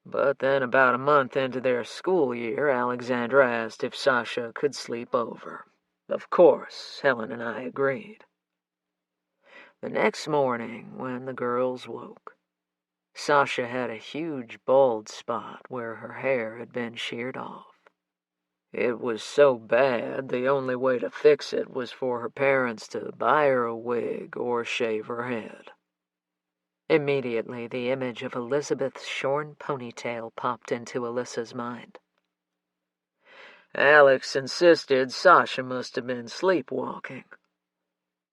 But then about a month into their school year, Alexandra asked if Sasha could sleep over. Of course, Helen and I agreed. The next morning, when the girls woke, Sasha had a huge bald spot where her hair had been sheared off. It was so bad, the only way to fix it was for her parents to buy her a wig or shave her head. Immediately, the image of Elizabeth's shorn ponytail popped into Alyssa's mind. Alex insisted Sasha must have been sleepwalking.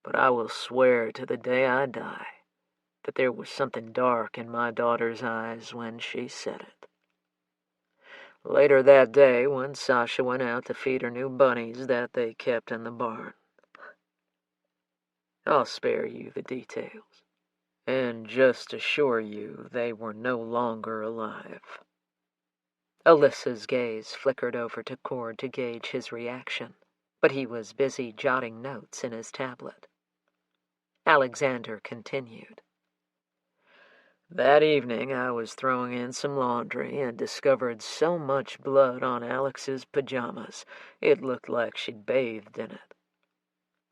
But I will swear to the day I die that there was something dark in my daughter's eyes when she said it. Later that day, when Sasha went out to feed her new bunnies that they kept in the barn, I'll spare you the details, and just assure you they were no longer alive. Alyssa's gaze flickered over to Cord to gauge his reaction, but he was busy jotting notes in his tablet. Alexander continued. That evening I was throwing in some laundry and discovered so much blood on Alex's pajamas it looked like she'd bathed in it.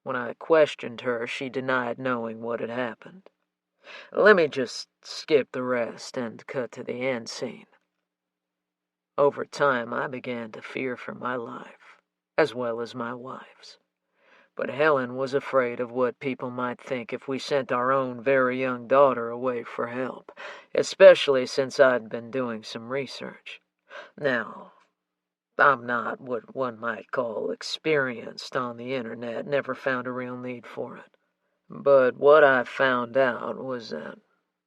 When I questioned her, she denied knowing what had happened. Let me just skip the rest and cut to the end scene. Over time, I began to fear for my life, as well as my wife's. But Helen was afraid of what people might think if we sent our own very young daughter away for help, especially since I'd been doing some research. Now, I'm not what one might call experienced on the internet, never found a real need for it. But what I found out was that,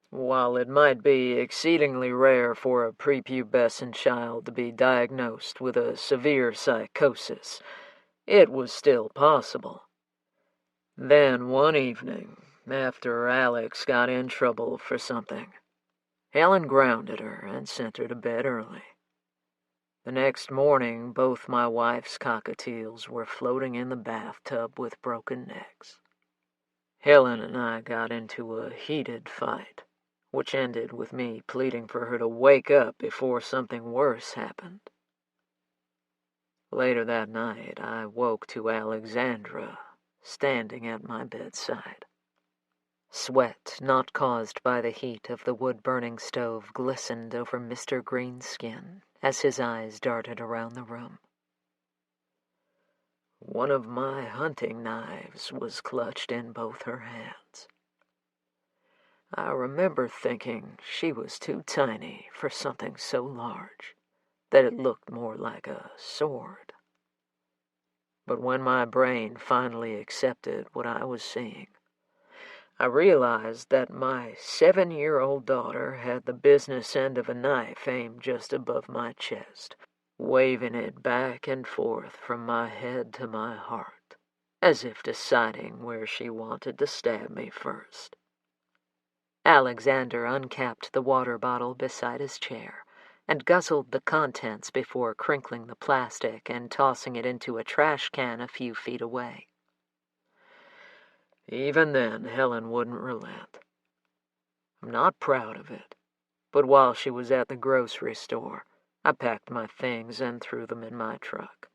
while it might be exceedingly rare for a prepubescent child to be diagnosed with a severe psychosis, it was still possible. Then one evening, after Alex got in trouble for something, Helen grounded her and sent her to bed early. The next morning, both my wife's cockatiels were floating in the bathtub with broken necks. Helen and I got into a heated fight, which ended with me pleading for her to wake up before something worse happened. Later that night, I woke to Alexandra standing at my bedside. Sweat not caused by the heat of the wood-burning stove glistened over Mr. Green's skin as his eyes darted around the room. One of my hunting knives was clutched in both her hands. I remember thinking she was too tiny for something so large, that it looked more like a sword. But when my brain finally accepted what I was seeing, I realized that my 7-year-old daughter had the business end of a knife aimed just above my chest, waving it back and forth from my head to my heart, as if deciding where she wanted to stab me first. Alexander uncapped the water bottle beside his chair and guzzled the contents before crinkling the plastic and tossing it into a trash can a few feet away. Even then, Helen wouldn't relent. I'm not proud of it, but while she was at the grocery store, I packed my things and threw them in my truck.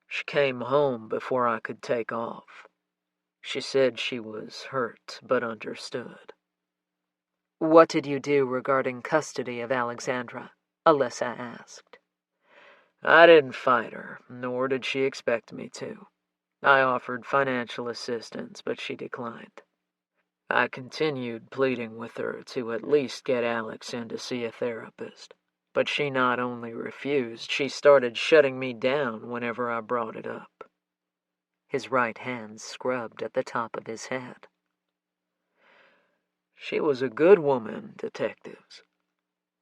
She came home before I could take off. She said she was hurt, but understood. What did you do regarding custody of Alexandra? Alyssa asked. I didn't fight her, nor did she expect me to. I offered financial assistance, but she declined. I continued pleading with her to at least get Alex in to see a therapist. But she not only refused, she started shutting me down whenever I brought it up. His right hand scrubbed at the top of his head. She was a good woman, detectives.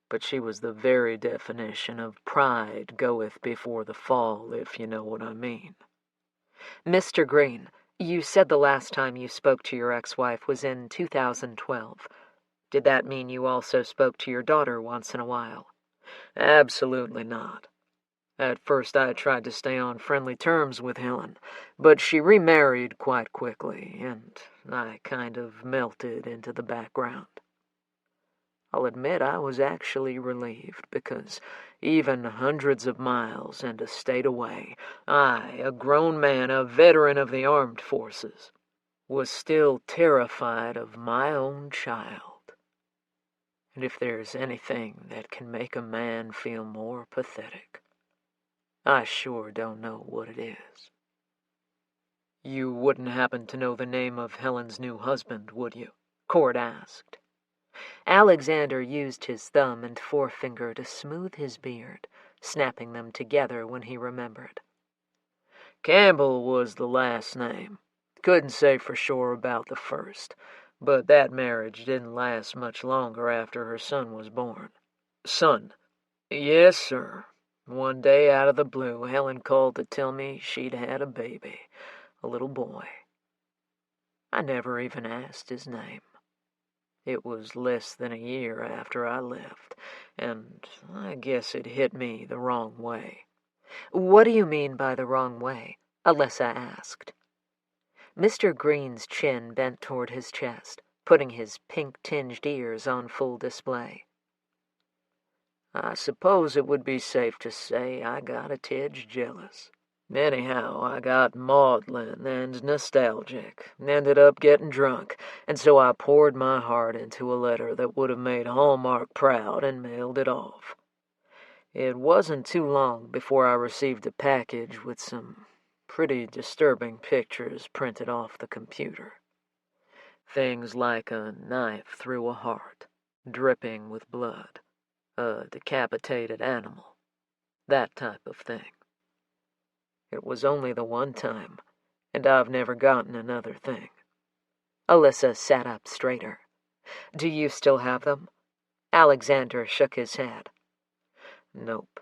But she was the very definition of pride goeth before the fall, if you know what I mean. Mr. Green, you said the last time you spoke to your ex-wife was in 2012. Did that mean you also spoke to your daughter once in a while? Absolutely not. At first I tried to stay on friendly terms with Helen, but she remarried quite quickly, and I kind of melted into the background. I'll admit I was actually relieved, because even hundreds of miles and a state away, I, a grown man, a veteran of the armed forces, was still terrified of my own child. And if there's anything that can make a man feel more pathetic, I sure don't know what it is. You wouldn't happen to know the name of Helen's new husband, would you? Cord asked. Alexander used his thumb and forefinger to smooth his beard, snapping them together when he remembered. Campbell was the last name. Couldn't say for sure about the first, but that marriage didn't last much longer after her son was born. Son? Yes, sir. One day out of the blue, Helen called to tell me she'd had a baby, a little boy. I never even asked his name. It was less than a year after I left, and I guess it hit me the wrong way. What do you mean by the wrong way? Alyssa asked. Mr. Green's chin bent toward his chest, putting his pink-tinged ears on full display. I suppose it would be safe to say I got a tidge jealous. Anyhow, I got maudlin and nostalgic, ended up getting drunk, and so I poured my heart into a letter that would have made Hallmark proud and mailed it off. It wasn't too long before I received a package with some pretty disturbing pictures printed off the computer. Things like a knife through a heart, dripping with blood, a decapitated animal, that type of thing. It was only the one time, and I've never gotten another thing. Alyssa sat up straighter. Do you still have them? Alexander shook his head. Nope.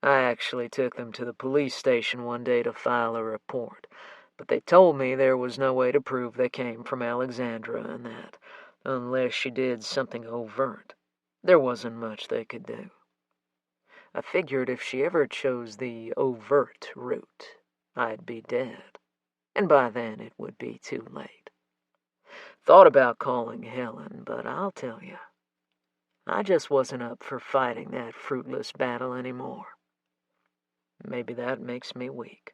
I actually took them to the police station one day to file a report, but they told me there was no way to prove they came from Alexandra, and that, unless she did something overt, there wasn't much they could do. I figured if she ever chose the overt route, I'd be dead, and by then it would be too late. Thought about calling Helen, but I'll tell you, I just wasn't up for fighting that fruitless battle anymore. Maybe that makes me weak,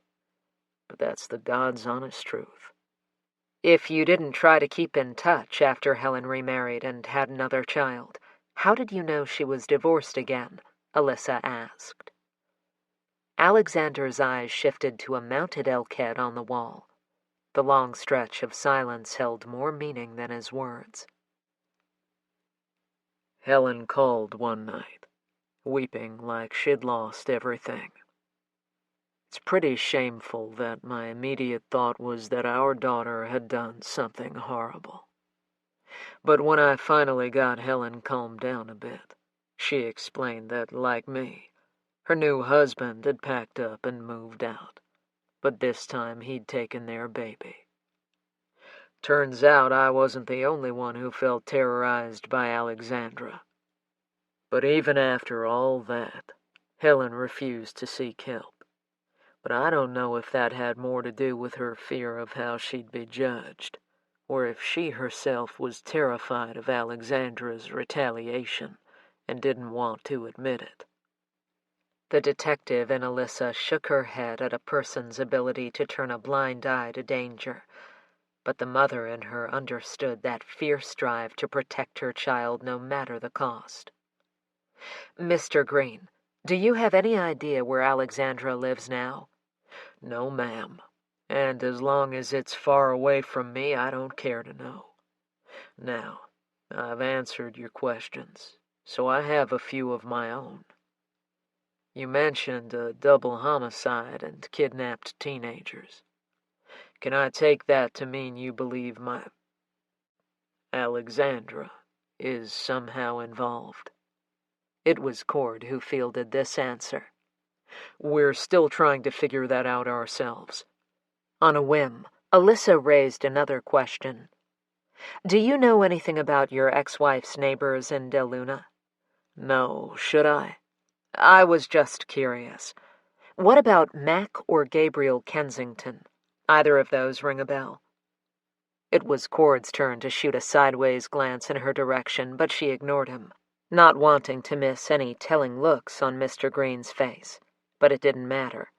but that's the God's honest truth. If you didn't try to keep in touch after Helen remarried and had another child, how did you know she was divorced again? Alyssa asked. Alexander's eyes shifted to a mounted elk head on the wall. The long stretch of silence held more meaning than his words. Helen called one night, weeping like she'd lost everything. It's pretty shameful that my immediate thought was that our daughter had done something horrible. But when I finally got Helen calmed down a bit, she explained that, like me, her new husband had packed up and moved out, but this time he'd taken their baby. Turns out I wasn't the only one who felt terrorized by Alexandra. But even after all that, Helen refused to seek help. But I don't know if that had more to do with her fear of how she'd be judged, or if she herself was terrified of Alexandra's retaliation and didn't want to admit it. The detective in Alyssa shook her head at a person's ability to turn a blind eye to danger, but the mother in her understood that fierce drive to protect her child no matter the cost. Mr. Green, do you have any idea where Alexandra lives now? No, ma'am. And as long as it's far away from me, I don't care to know. Now, I've answered your questions, so I have a few of my own. You mentioned a double homicide and kidnapped teenagers. Can I take that to mean you believe my Alexandra is somehow involved? It was Cord who fielded this answer. We're still trying to figure that out ourselves. On a whim, Alyssa raised another question. Do you know anything about your ex-wife's neighbors in Del Luna? No, should I? I was just curious. What about Mac or Gabriel Kensington? Either of those ring a bell? It was Cord's turn to shoot a sideways glance in her direction, but she ignored him, not wanting to miss any telling looks on Mr. Green's face. But it didn't matter,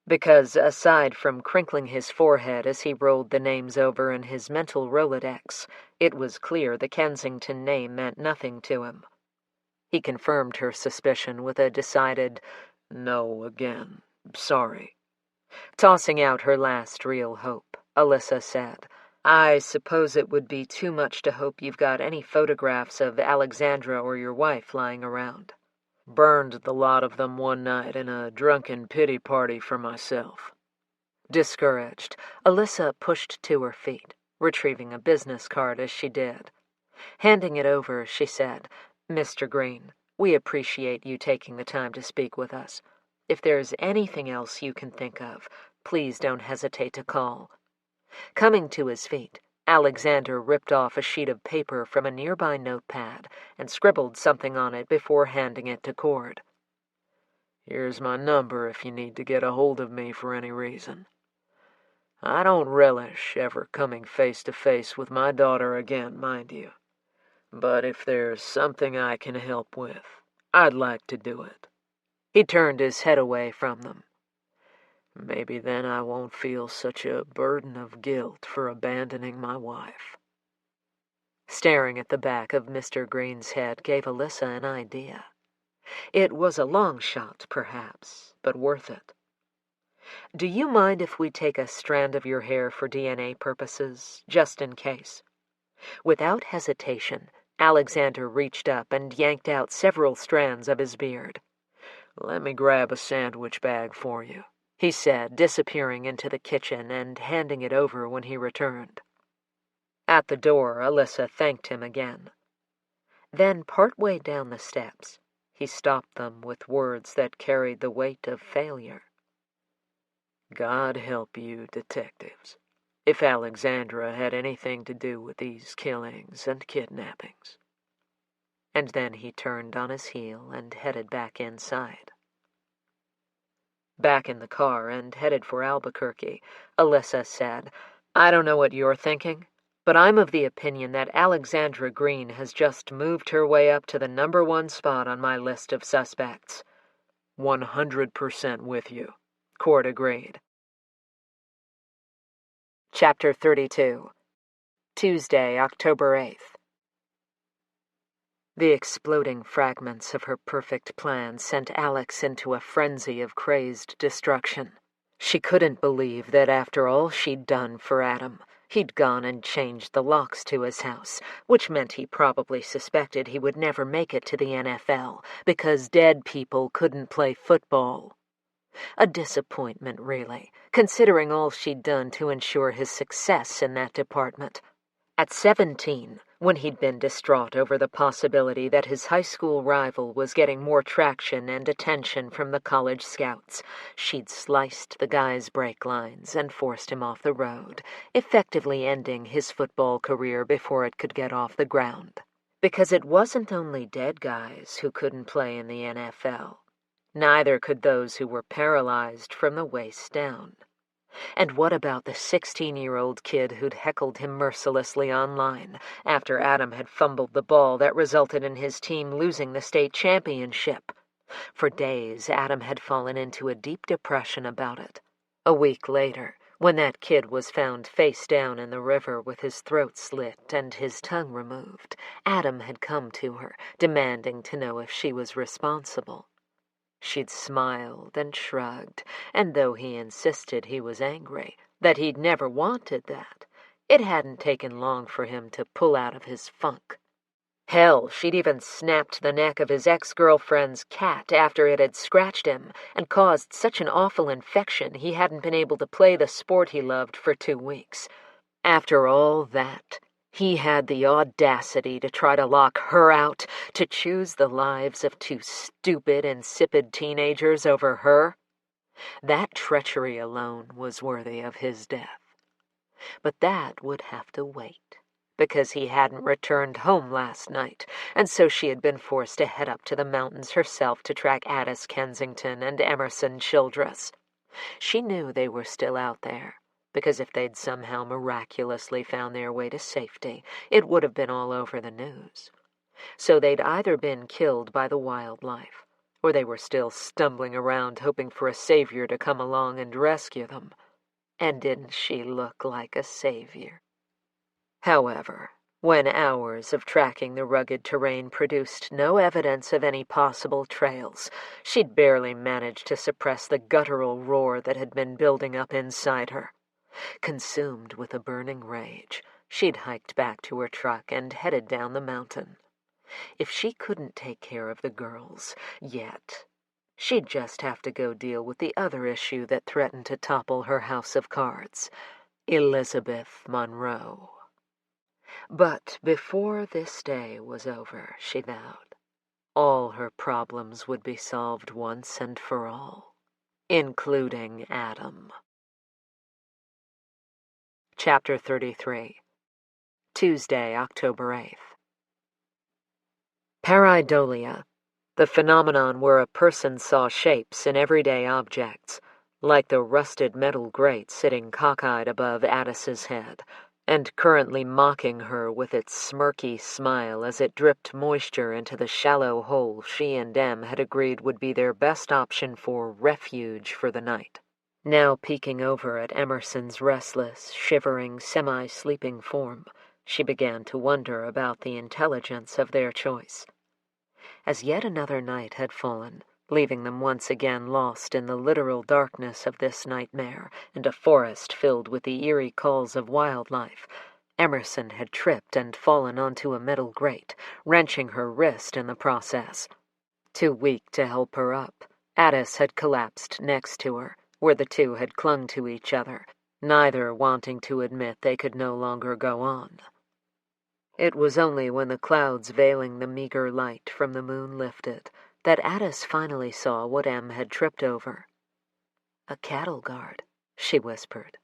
because aside from crinkling his forehead as he rolled the names over in his mental Rolodex, it was clear the Kensington name meant nothing to him. He confirmed her suspicion with a decided, "No again. Sorry." Tossing out her last real hope, Alyssa said, I suppose it would be too much to hope you've got any photographs of Alexandra or your wife lying around. Burned the lot of them one night in a drunken pity party for myself. Discouraged, Alyssa pushed to her feet, retrieving a business card as she did. Handing it over, she said, Mr. Green, we appreciate you taking the time to speak with us. If there's anything else you can think of, please don't hesitate to call. Coming to his feet, Alexander ripped off a sheet of paper from a nearby notepad and scribbled something on it before handing it to Cord. Here's my number if you need to get a hold of me for any reason. I don't relish ever coming face to face with my daughter again, mind you. But if there's something I can help with, I'd like to do it. He turned his head away from them. Maybe then I won't feel such a burden of guilt for abandoning my wife. Staring at the back of Mr. Green's head gave Alyssa an idea. It was a long shot, perhaps, but worth it. Do you mind if we take a strand of your hair for DNA purposes, just in case? Without hesitation, Alexander reached up and yanked out several strands of his beard. Let me grab a sandwich bag for you, he said, disappearing into the kitchen and handing it over when he returned. At the door, Alyssa thanked him again. Then, partway down the steps, he stopped them with words that carried the weight of failure. God help you, detectives, if Alexandra had anything to do with these killings and kidnappings. And then he turned on his heel and headed back inside. Back in the car and headed for Albuquerque, Alyssa said, I don't know what you're thinking, but I'm of the opinion that Alexandra Green has just moved her way up to the #1 spot on my list of suspects. 100% with you, Cord agreed. Chapter 32. Tuesday, October 8th. The exploding fragments of her perfect plan sent Alex into a frenzy of crazed destruction. She couldn't believe that after all she'd done for Adam, he'd gone and changed the locks to his house, which meant he probably suspected he would never make it to the NFL because dead people couldn't play football. A disappointment, really, considering all she'd done to ensure his success in that department. At 17, when he'd been distraught over the possibility that his high school rival was getting more traction and attention from the college scouts, she'd sliced the guy's brake lines and forced him off the road, effectively ending his football career before it could get off the ground. Because it wasn't only dead guys who couldn't play in the NFL. Neither could those who were paralyzed from the waist down. And what about the 16-year-old kid who'd heckled him mercilessly online after Adam had fumbled the ball that resulted in his team losing the state championship? For days, Adam had fallen into a deep depression about it. A week later, when that kid was found face down in the river with his throat slit and his tongue removed, Adam had come to her, demanding to know if she was responsible. She'd smiled and shrugged, and though he insisted he was angry, that he'd never wanted that, it hadn't taken long for him to pull out of his funk. Hell, she'd even snapped the neck of his ex-girlfriend's cat after it had scratched him and caused such an awful infection he hadn't been able to play the sport he loved for 2 weeks. After all that, he had the audacity to try to lock her out, to choose the lives of 2 stupid, insipid teenagers over her. That treachery alone was worthy of his death. But that would have to wait, because he hadn't returned home last night, and so she had been forced to head up to the mountains herself to track Addis Kensington and Emerson Childress. She knew they were still out there, because if they'd somehow miraculously found their way to safety, it would have been all over the news. So they'd either been killed by the wildlife, or they were still stumbling around hoping for a savior to come along and rescue them. And didn't she look like a savior? However, when hours of tracking the rugged terrain produced no evidence of any possible trails, she'd barely managed to suppress the guttural roar that had been building up inside her. Consumed with a burning rage, she'd hiked back to her truck and headed down the mountain. If she couldn't take care of the girls yet, she'd just have to go deal with the other issue that threatened to topple her house of cards, Elizabeth Monroe. But before this day was over, she vowed, all her problems would be solved once and for all, including Adam. Chapter 33. Tuesday, October 8th. Pareidolia, the phenomenon where a person saw shapes in everyday objects, like the rusted metal grate sitting cockeyed above Addis's head, and currently mocking her with its smirky smile as it dripped moisture into the shallow hole she and Em had agreed would be their best option for refuge for the night. Now peeking over at Emerson's restless, shivering, semi-sleeping form, she began to wonder about the intelligence of their choice. As yet another night had fallen, leaving them once again lost in the literal darkness of this nightmare and a forest filled with the eerie calls of wildlife, Emerson had tripped and fallen onto a metal grate, wrenching her wrist in the process. Too weak to help her up, Addis had collapsed next to her, where the two had clung to each other, neither wanting to admit they could no longer go on. It was only when the clouds veiling the meager light from the moon lifted that Addis finally saw what Em had tripped over. "A cattle guard," she whispered.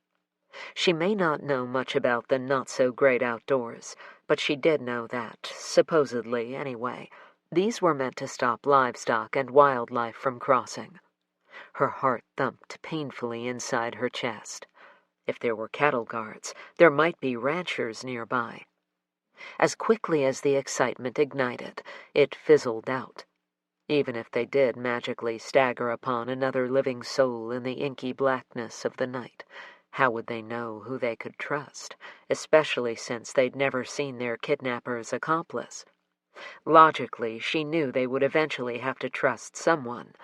She may not know much about the not-so-great outdoors, but she did know that, supposedly anyway, these were meant to stop livestock and wildlife from crossing. Her heart thumped painfully inside her chest. If there were cattle guards, there might be ranchers nearby. As quickly as the excitement ignited, it fizzled out. Even if they did magically stagger upon another living soul in the inky blackness of the night, how would they know who they could trust, especially since they'd never seen their kidnapper's accomplice? Logically, she knew they would eventually have to trust someone,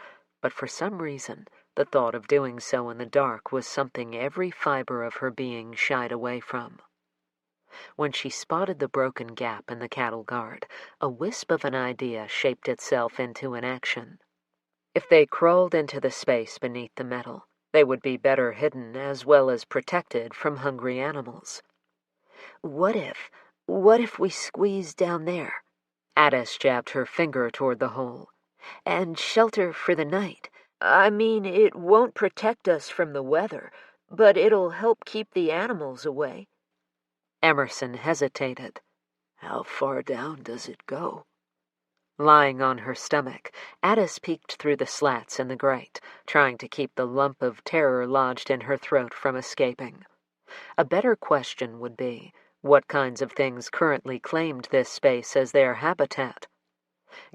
but for some reason, the thought of doing so in the dark was something every fiber of her being shied away from. When she spotted the broken gap in the cattle guard, a wisp of an idea shaped itself into an action. If they crawled into the space beneath the metal, they would be better hidden as well as protected from hungry animals. What if we squeeze down there? Addis jabbed her finger toward the hole. And shelter for the night. I mean, it won't protect us from the weather, but it'll help keep the animals away. Emerson hesitated. How far down does it go? Lying on her stomach, Addis peeked through the slats in the grate, trying to keep the lump of terror lodged in her throat from escaping. A better question would be, what kinds of things currently claimed this space as their habitat?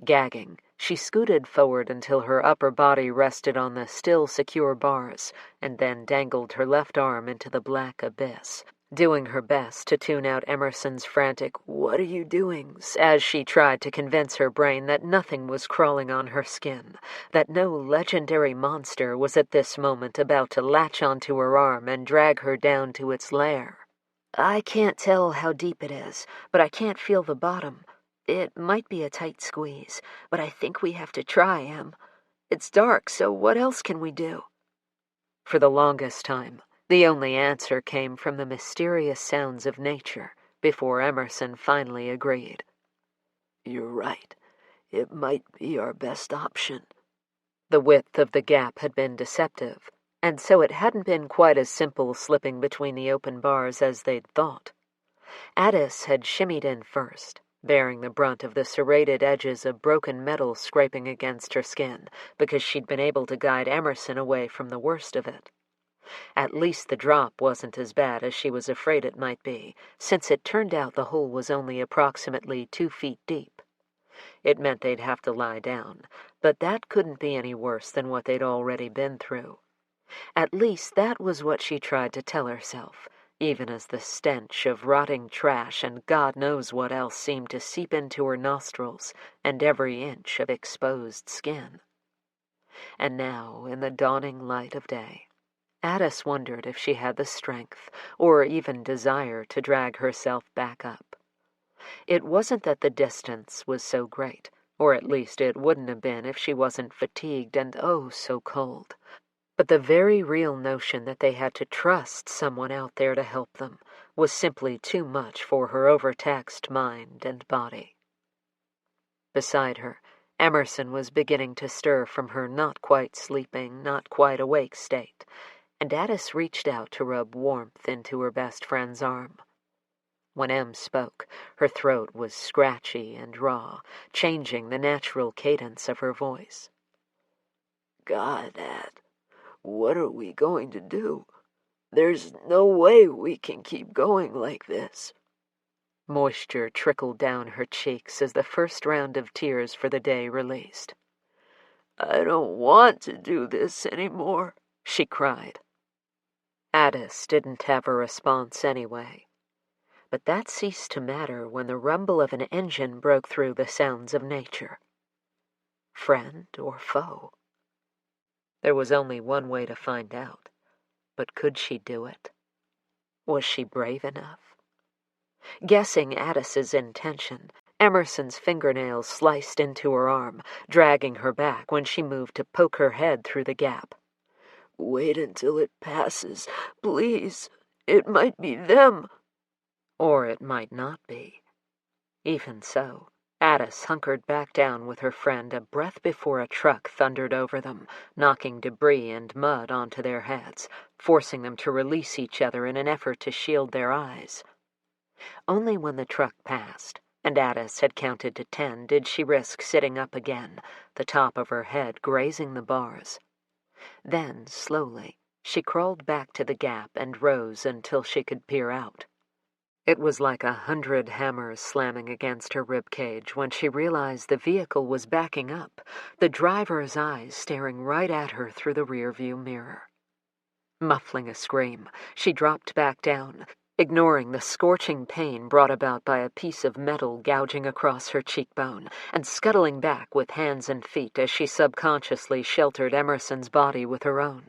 Gagging, she scooted forward until her upper body rested on the still secure bars, and then dangled her left arm into the black abyss, doing her best to tune out Emerson's frantic "What are you doing?" as she tried to convince her brain that nothing was crawling on her skin, that no legendary monster was at this moment about to latch onto her arm and drag her down to its lair. I can't tell how deep it is, but I can't feel the bottom. It might be a tight squeeze, but I think we have to try, Em. It's dark, so what else can we do? For the longest time, the only answer came from the mysterious sounds of nature, before Emerson finally agreed. You're right. It might be our best option. The width of the gap had been deceptive, and so it hadn't been quite as simple slipping between the open bars as they'd thought. Addis had shimmied in first, bearing the brunt of the serrated edges of broken metal scraping against her skin, because she'd been able to guide Emerson away from the worst of it. At least the drop wasn't as bad as she was afraid it might be, since it turned out the hole was only approximately 2 feet deep. It meant they'd have to lie down, but that couldn't be any worse than what they'd already been through. At least that was what she tried to tell herself, even as the stench of rotting trash and God knows what else seemed to seep into her nostrils and every inch of exposed skin. And now, in the dawning light of day, Addis wondered if she had the strength, or even desire, to drag herself back up. It wasn't that the distance was so great, or at least it wouldn't have been if she wasn't fatigued and oh so cold. But the very real notion that they had to trust someone out there to help them was simply too much for her overtaxed mind and body. Beside her, Emerson was beginning to stir from her not quite sleeping, not quite awake state, and Addis reached out to rub warmth into her best friend's arm. When Em spoke, her throat was scratchy and raw, changing the natural cadence of her voice. God, Ad, what are we going to do? There's no way we can keep going like this. Moisture trickled down her cheeks as the first round of tears for the day released. I don't want to do this anymore, she cried. Addis didn't have a response anyway. But that ceased to matter when the rumble of an engine broke through the sounds of nature. Friend or foe? There was only one way to find out. But could she do it? Was she brave enough? Guessing Addis's intention, Emerson's fingernails sliced into her arm, dragging her back when she moved to poke her head through the gap. Wait until it passes, please. It might be them. Or it might not be. Even so, Addis hunkered back down with her friend a breath before a truck thundered over them, knocking debris and mud onto their heads, forcing them to release each other in an effort to shield their eyes. Only when the truck passed, and Addis had counted to 10, did she risk sitting up again, the top of her head grazing the bars. Then, slowly, she crawled back to the gap and rose until she could peer out. It was like 100 hammers slamming against her ribcage when she realized the vehicle was backing up, the driver's eyes staring right at her through the rearview mirror. Muffling a scream, she dropped back down, ignoring the scorching pain brought about by a piece of metal gouging across her cheekbone, and scuttling back with hands and feet as she subconsciously sheltered Emerson's body with her own.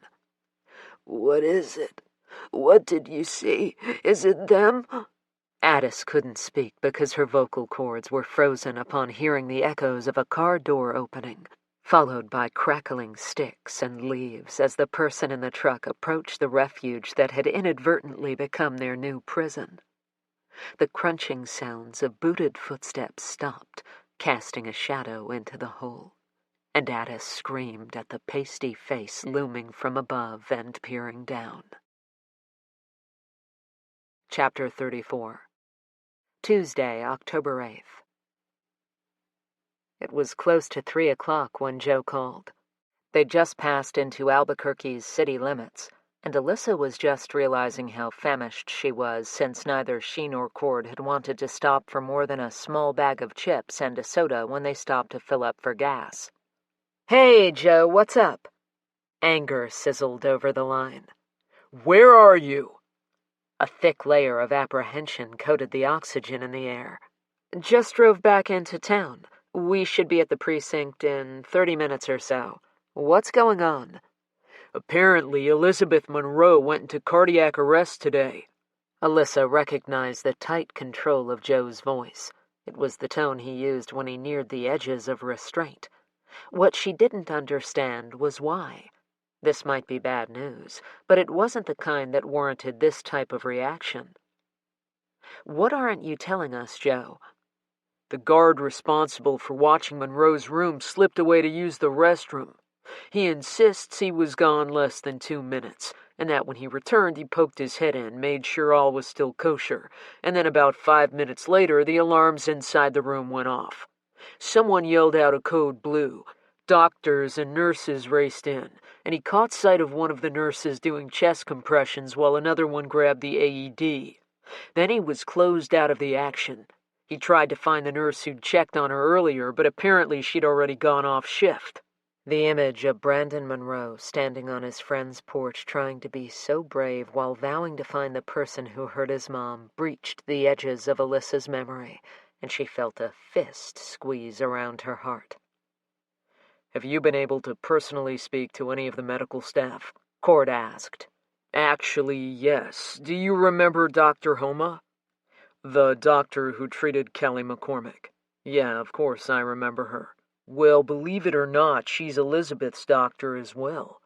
What is it? What did you see? Is it them? Addis couldn't speak because her vocal cords were frozen upon hearing the echoes of a car door opening, followed by crackling sticks and leaves as the person in the truck approached the refuge that had inadvertently become their new prison. The crunching sounds of booted footsteps stopped, casting a shadow into the hole, and Addis screamed at the pasty face looming from above and peering down. Chapter 34. Tuesday, October 8th. It was close to 3 o'clock when Joe called. They'd just passed into Albuquerque's city limits, and Alyssa was just realizing how famished she was since neither she nor Cord had wanted to stop for more than a small bag of chips and a soda when they stopped to fill up for gas. "Hey, Joe, what's up?" Anger sizzled over the line. "Where are you?" A thick layer of apprehension coated the oxygen in the air. "Just drove back into town. We should be at the precinct in 30 minutes or so. What's going on?" "Apparently, Elizabeth Monroe went into cardiac arrest today." Alyssa recognized the tight control of Joe's voice. It was the tone he used when he neared the edges of restraint. What she didn't understand was why. This might be bad news, but it wasn't the kind that warranted this type of reaction. "What aren't you telling us, Joe?" "The guard responsible for watching Monroe's room slipped away to use the restroom. He insists he was gone less than 2 minutes, and that when he returned he poked his head in, made sure all was still kosher, and then about 5 minutes later the alarms inside the room went off. Someone yelled out a code blue. Doctors and nurses raced in, and he caught sight of one of the nurses doing chest compressions while another one grabbed the AED. Then he was closed out of the action. He tried to find the nurse who'd checked on her earlier, but apparently she'd already gone off shift." The image of Brandon Monroe standing on his friend's porch trying to be so brave while vowing to find the person who hurt his mom breached the edges of Alyssa's memory, and she felt a fist squeeze around her heart. "Have you been able to personally speak to any of the medical staff?" Cord asked. "Actually, yes. Do you remember Dr. Homa? The doctor who treated Kelly McCormick? Yeah, of course I remember her. Well, believe it or not, she's Elizabeth's doctor as well.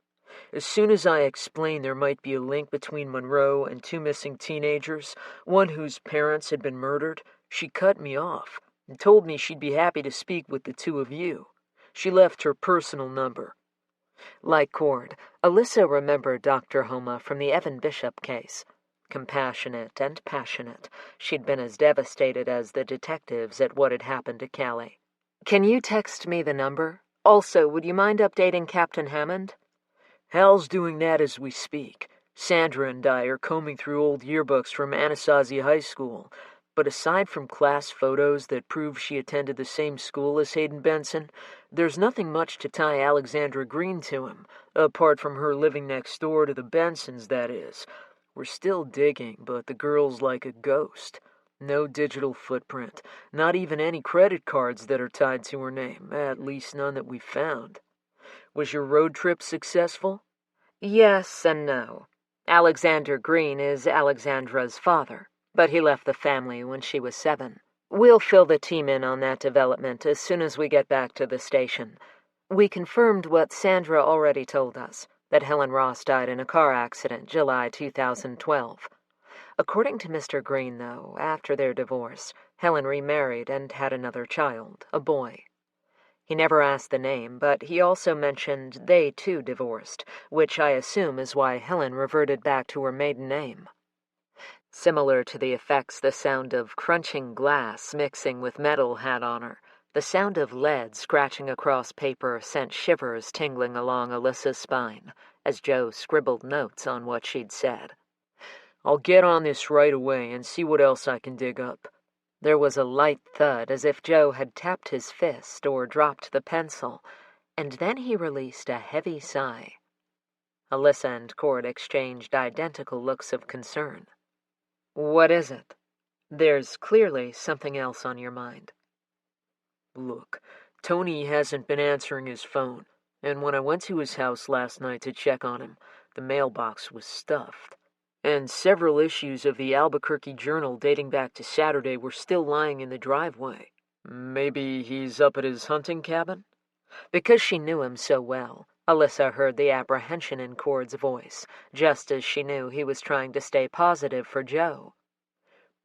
As soon as I explained there might be a link between Monroe and 2 missing teenagers, one whose parents had been murdered, she cut me off and told me she'd be happy to speak with the 2 of you. She left her personal number." Like Cord, Alyssa remembered Dr. Homa from the Evan Bishop case. Compassionate and passionate, she'd been as devastated as the detectives at what had happened to Callie. "Can you text me the number? Also, would you mind updating Captain Hammond?" "Hal's doing that as we speak. Sandra and I are combing through old yearbooks from Anasazi High School, but aside from class photos that prove she attended the same school as Hayden Benson, there's nothing much to tie Alexandra Green to him, apart from her living next door to the Bensons, that is. We're still digging, but the girl's like a ghost. No digital footprint, not even any credit cards that are tied to her name, at least none that we found. Was your road trip successful?" "Yes and no. Alexander Green is Alexandra's father, but he left the family when she was 7. We'll fill the team in on that development as soon as we get back to the station. We confirmed what Sandra already told us, that Helen Ross died in a car accident July 2012. According to Mr. Green, though, after their divorce, Helen remarried and had another child, a boy. He never asked the name, but he also mentioned they too divorced, which I assume is why Helen reverted back to her maiden name. Similar to the effects the sound of crunching glass mixing with metal had on her, the sound of lead scratching across paper sent shivers tingling along Alyssa's spine as Joe scribbled notes on what she'd said. "I'll get on this right away and see what else I can dig up." There was a light thud as if Joe had tapped his fist or dropped the pencil, and then he released a heavy sigh. Alyssa and Cord exchanged identical looks of concern. "What is it? There's clearly something else on your mind." "Look, Tony hasn't been answering his phone, and when I went to his house last night to check on him, the mailbox was stuffed. And several issues of the Albuquerque Journal dating back to Saturday were still lying in the driveway. Maybe he's up at his hunting cabin?" Because she knew him so well, Alyssa heard the apprehension in Cord's voice, just as she knew he was trying to stay positive for Joe.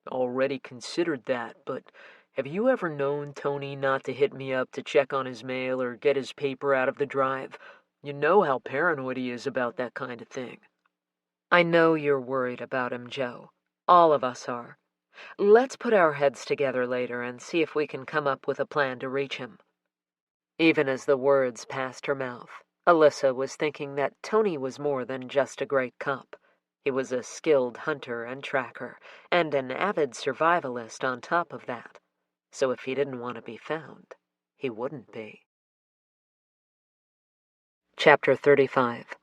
"Already considered that, but have you ever known Tony not to hit me up to check on his mail or get his paper out of the drive? You know how paranoid he is about that kind of thing." "I know you're worried about him, Joe. All of us are. Let's put our heads together later and see if we can come up with a plan to reach him." Even as the words passed her mouth, Alyssa was thinking that Tony was more than just a great cop. He was a skilled hunter and tracker, and an avid survivalist on top of that. So if he didn't want to be found, he wouldn't be. Chapter 35.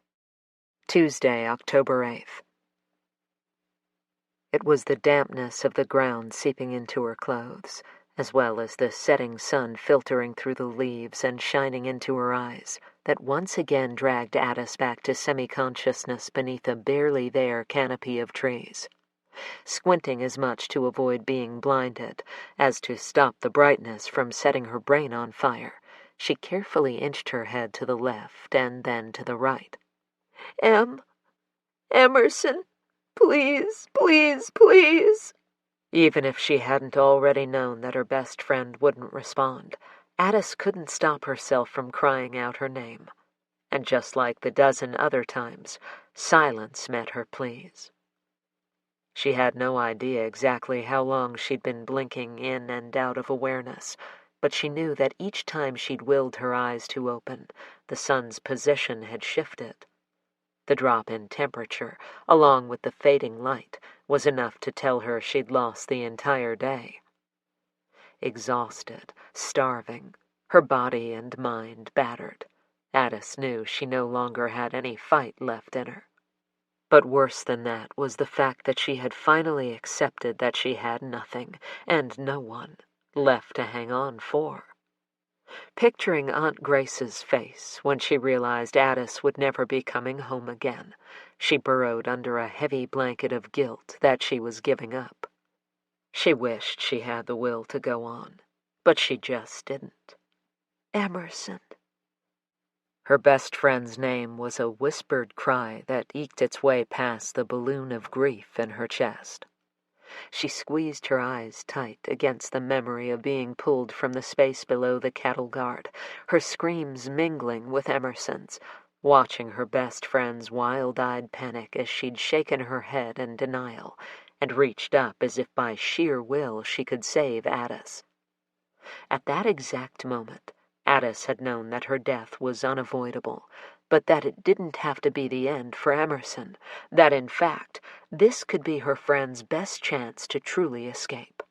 Tuesday, October 8th. It was the dampness of the ground seeping into her clothes, as well as the setting sun filtering through the leaves and shining into her eyes, that once again dragged Addis back to semi-consciousness beneath a barely there canopy of trees. Squinting as much to avoid being blinded as to stop the brightness from setting her brain on fire, she carefully inched her head to the left and then to the right. Emerson, please, please, please." Even if she hadn't already known that her best friend wouldn't respond, Addis couldn't stop herself from crying out her name. And just like the dozen other times, silence met her pleas. She had no idea exactly how long she'd been blinking in and out of awareness, but she knew that each time she'd willed her eyes to open, the sun's position had shifted. The drop in temperature, along with the fading light, was enough to tell her she'd lost the entire day. Exhausted, starving, her body and mind battered, Addis knew she no longer had any fight left in her. But worse than that was the fact that she had finally accepted that she had nothing, and no one, left to hang on for. Picturing Aunt Grace's face when she realized Addis would never be coming home again, she burrowed under a heavy blanket of guilt that she was giving up. She wished she had the will to go on, but she just didn't. Emerson. Her best friend's name was a whispered cry that eked its way past the balloon of grief in her chest. She squeezed her eyes tight against the memory of being pulled from the space below the cattle guard, her screams mingling with Emerson's, watching her best friend's wild-eyed panic as she'd shaken her head in denial and reached up as if by sheer will she could save Addis. At that exact moment, Addis had known that her death was unavoidable, but that it didn't have to be the end for Emerson, that in fact, this could be her friend's best chance to truly escape.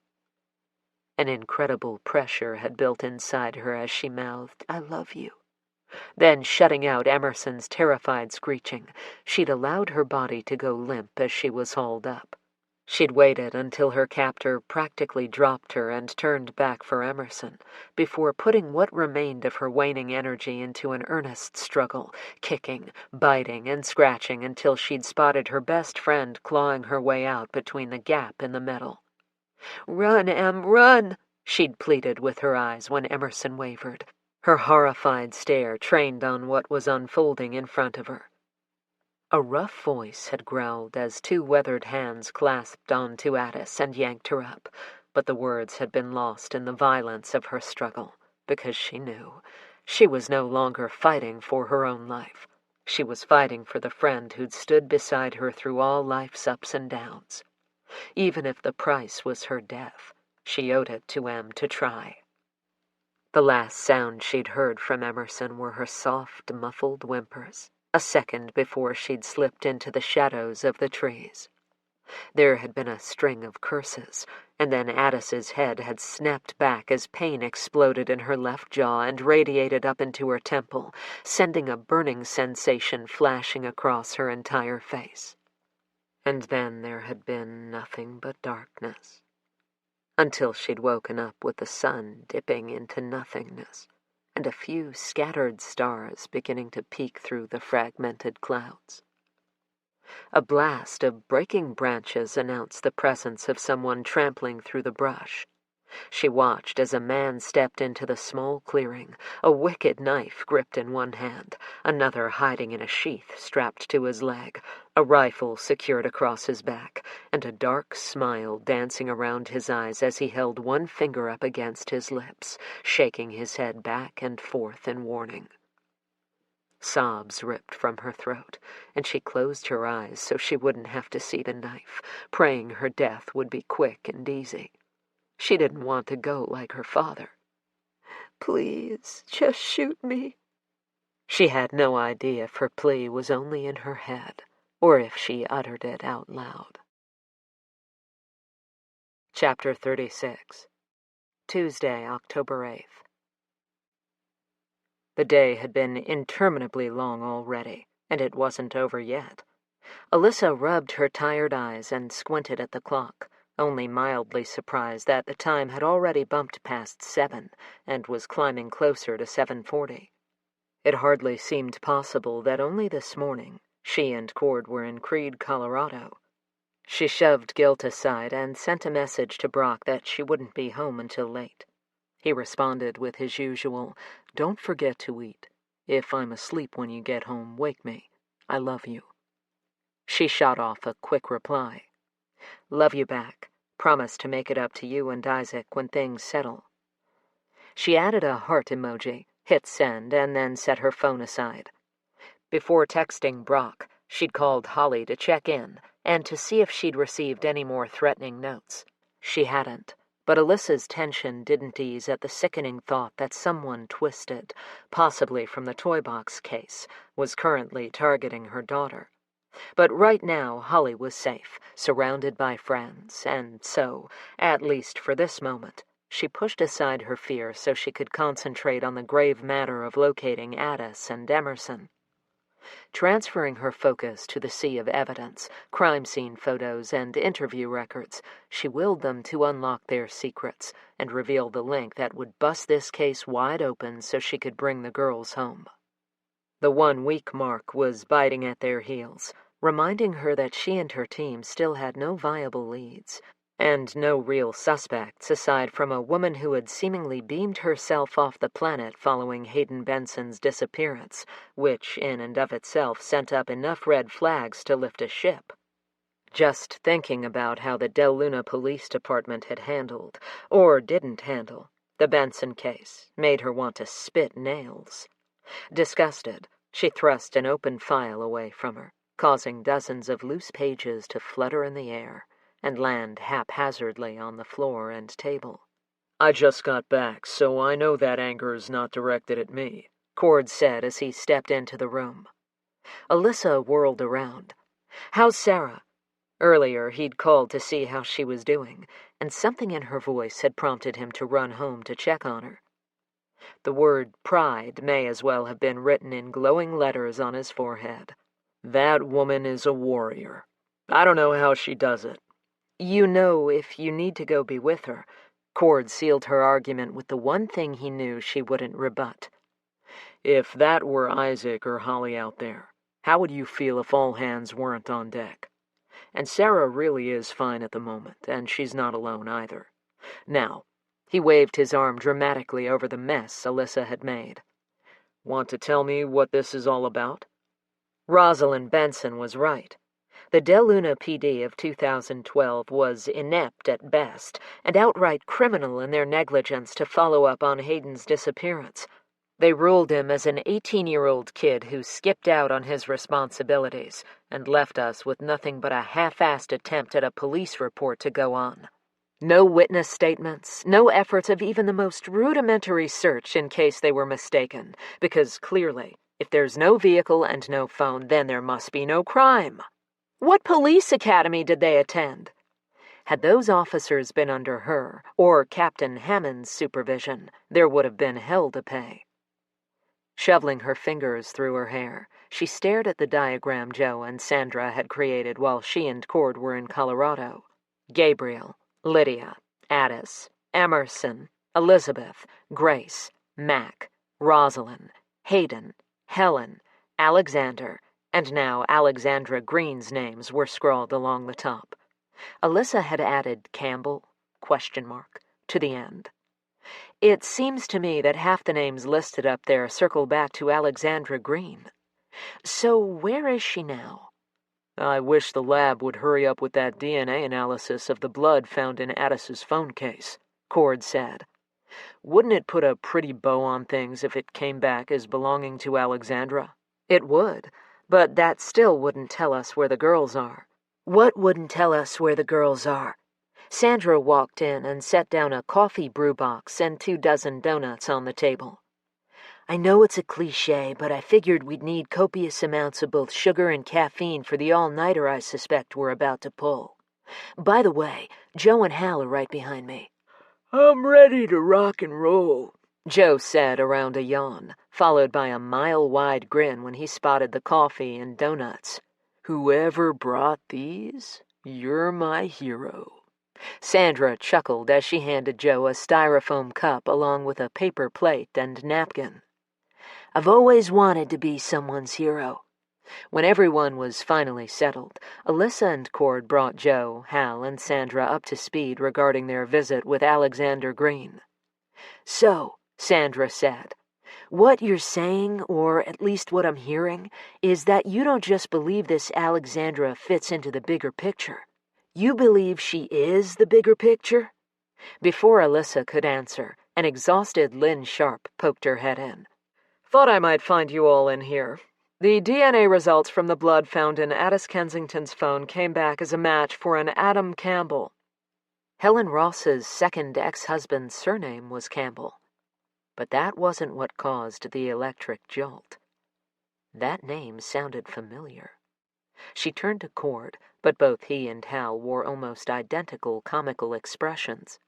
An incredible pressure had built inside her as she mouthed, "I love you." Then, shutting out Emerson's terrified screeching, she'd allowed her body to go limp as she was hauled up. She'd waited until her captor practically dropped her and turned back for Emerson, before putting what remained of her waning energy into an earnest struggle, kicking, biting, and scratching until she'd spotted her best friend clawing her way out between the gap in the metal. "Run, Em, run!" she'd pleaded with her eyes when Emerson wavered, her horrified stare trained on what was unfolding in front of her. A rough voice had growled as two weathered hands clasped onto Addis and yanked her up, but the words had been lost in the violence of her struggle, because she knew she was no longer fighting for her own life. She was fighting for the friend who'd stood beside her through all life's ups and downs. Even if the price was her death, she owed it to Em to try. The last sound she'd heard from Emerson were her soft, muffled whimpers, a second before she'd slipped into the shadows of the trees. There had been a string of curses, and then Addis's head had snapped back as pain exploded in her left jaw and radiated up into her temple, sending a burning sensation flashing across her entire face. And then there had been nothing but darkness, until she'd woken up with the sun dipping into nothingness, and a few scattered stars beginning to peek through the fragmented clouds. A blast of breaking branches announced the presence of someone trampling through the brush. She watched as a man stepped into the small clearing, a wicked knife gripped in one hand, another hiding in a sheath strapped to his leg, a rifle secured across his back, and a dark smile dancing around his eyes as he held one finger up against his lips, shaking his head back and forth in warning. Sobs ripped from her throat, and she closed her eyes so she wouldn't have to see the knife, praying her death would be quick and easy. She didn't want to go like her father. "Please, just shoot me." She had no idea if her plea was only in her head, or if she uttered it out loud. Chapter 36. Tuesday, October 8th. The day had been interminably long already, and it wasn't over yet. Alyssa rubbed her tired eyes and squinted at the clock, only mildly surprised that the time had already bumped past 7 and was climbing closer to 7:40. It hardly seemed possible that only this morning she and Cord were in Creede, Colorado. She shoved guilt aside and sent a message to Brock that she wouldn't be home until late. He responded with his usual, "Don't forget to eat. If I'm asleep when you get home, wake me. I love you." She shot off a quick reply. "Love you back. Promise to make it up to you and Isaac when things settle." She added a heart emoji, hit send, and then set her phone aside. Before texting Brock, she'd called Holly to check in and to see if she'd received any more threatening notes. She hadn't, but Alyssa's tension didn't ease at the sickening thought that someone twisted, possibly from the toy box case, was currently targeting her daughter. But right now, Holly was safe, surrounded by friends, and so, at least for this moment, she pushed aside her fear so she could concentrate on the grave matter of locating Addis and Emerson. Transferring her focus to the sea of evidence, crime scene photos, and interview records, she willed them to unlock their secrets and reveal the link that would bust this case wide open so she could bring the girls home. The 1-week mark was biting at their heels, reminding her that she and her team still had no viable leads, and no real suspects aside from a woman who had seemingly beamed herself off the planet following Hayden Benson's disappearance, which in and of itself sent up enough red flags to lift a ship. Just thinking about how the Del Luna Police Department had handled, or didn't handle, the Benson case made her want to spit nails. Disgusted, she thrust an open file away from her, causing dozens of loose pages to flutter in the air and land haphazardly on the floor and table. "I just got back, so I know that anger is not directed at me," Cord said as he stepped into the room. Alyssa whirled around. "How's Sarah?" Earlier, he'd called to see how she was doing, and something in her voice had prompted him to run home to check on her. The word pride may as well have been written in glowing letters on his forehead. "That woman is a warrior. I don't know how she does it." "You know if you need to go be with her." Cord sealed her argument with the one thing he knew she wouldn't rebut. "If that were Isaac or Holly out there, how would you feel if all hands weren't on deck? And Sarah really is fine at the moment, and she's not alone either. Now," he waved his arm dramatically over the mess Alyssa had made. "Want to tell me what this is all about?" Rosalind Benson was right. The Del Luna PD of 2012 was inept at best and outright criminal in their negligence to follow up on Hayden's disappearance. They ruled him as an 18-year-old kid who skipped out on his responsibilities and left us with nothing but a half-assed attempt at a police report to go on. No witness statements, no efforts of even the most rudimentary search in case they were mistaken, because clearly, if there's no vehicle and no phone, then there must be no crime. What police academy did they attend? Had those officers been under her, or Captain Hammond's supervision, there would have been hell to pay. Shoveling her fingers through her hair, she stared at the diagram Joe and Sandra had created while she and Cord were in Colorado. Gabriel, Lydia, Addis, Emerson, Elizabeth, Grace, Mac, Rosalind, Hayden, Helen, Alexander, and now Alexandra Green's names were scrawled along the top. Alyssa had added Campbell, ? To the end. It seems to me that half the names listed up there circle back to Alexandra Green. So where is she now? "I wish the lab would hurry up with that DNA analysis of the blood found in Addis's phone case," Cord said. "Wouldn't it put a pretty bow on things if it came back as belonging to Alexandra? It would, but that still wouldn't tell us where the girls are. What wouldn't tell us where the girls are? Sandra walked in and set down a coffee brew box and 24 donuts on the table. I know it's a cliché, but I figured we'd need copious amounts of both sugar and caffeine for the all-nighter I suspect we're about to pull. By the way, Joe and Hal are right behind me. I'm ready to rock and roll, Joe said around a yawn, followed by a mile-wide grin when he spotted the coffee and donuts. Whoever brought these, you're my hero. Sandra chuckled as she handed Joe a styrofoam cup along with a paper plate and napkin. I've always wanted to be someone's hero. When everyone was finally settled, Alyssa and Cord brought Joe, Hal, and Sandra up to speed regarding their visit with Alexander Green. So, Sandra said, what you're saying, or at least what I'm hearing, is that you don't just believe this Alexandra fits into the bigger picture. You believe she is the bigger picture? Before Alyssa could answer, an exhausted Lynn Sharp poked her head in. Thought I might find you all in here. The DNA results from the blood found in Addis Kensington's phone came back as a match for an Adam Campbell. Helen Ross's second ex-husband's surname was Campbell. But that wasn't what caused the electric jolt. That name sounded familiar. She turned to Cord, but both he and Hal wore almost identical comical expressions.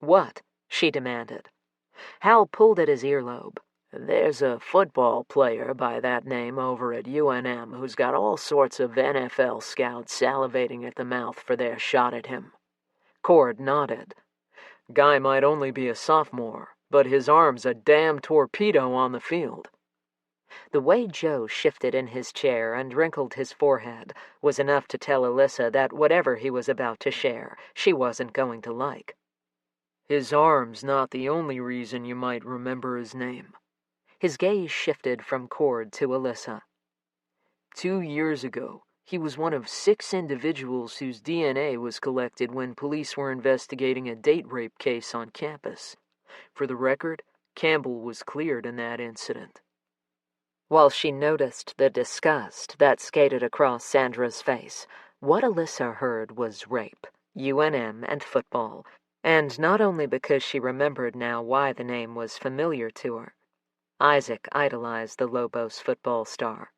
What? She demanded. Hal pulled at his earlobe. There's a football player by that name over at UNM who's got all sorts of NFL scouts salivating at the mouth for their shot at him. Cord nodded. Guy might only be a sophomore, but his arm's a damn torpedo on the field. The way Joe shifted in his chair and wrinkled his forehead was enough to tell Alyssa that whatever he was about to share, she wasn't going to like. His arm's not the only reason you might remember his name. His gaze shifted from Cord to Alyssa. 2 years ago, he was one of 6 individuals whose DNA was collected when police were investigating a date rape case on campus. For the record, Campbell was cleared in that incident. While she noticed the disgust that skated across Sandra's face, what Alyssa heard was rape, UNM, and football, and not only because she remembered now why the name was familiar to her. Isaac idolized the Lobos football star.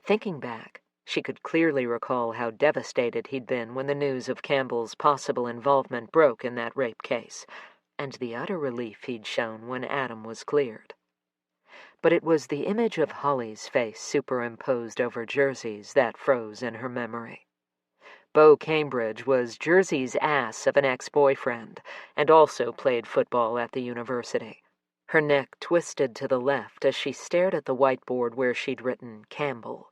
Thinking back, she could clearly recall how devastated he'd been when the news of Campbell's possible involvement broke in that rape case, and the utter relief he'd shown when Adam was cleared. But it was the image of Holly's face superimposed over Jersey's that froze in her memory. Bo Cambridge was Jersey's ass of an ex-boyfriend, and also played football at the university. Her neck twisted to the left as she stared at the whiteboard where she'd written Campbell, ?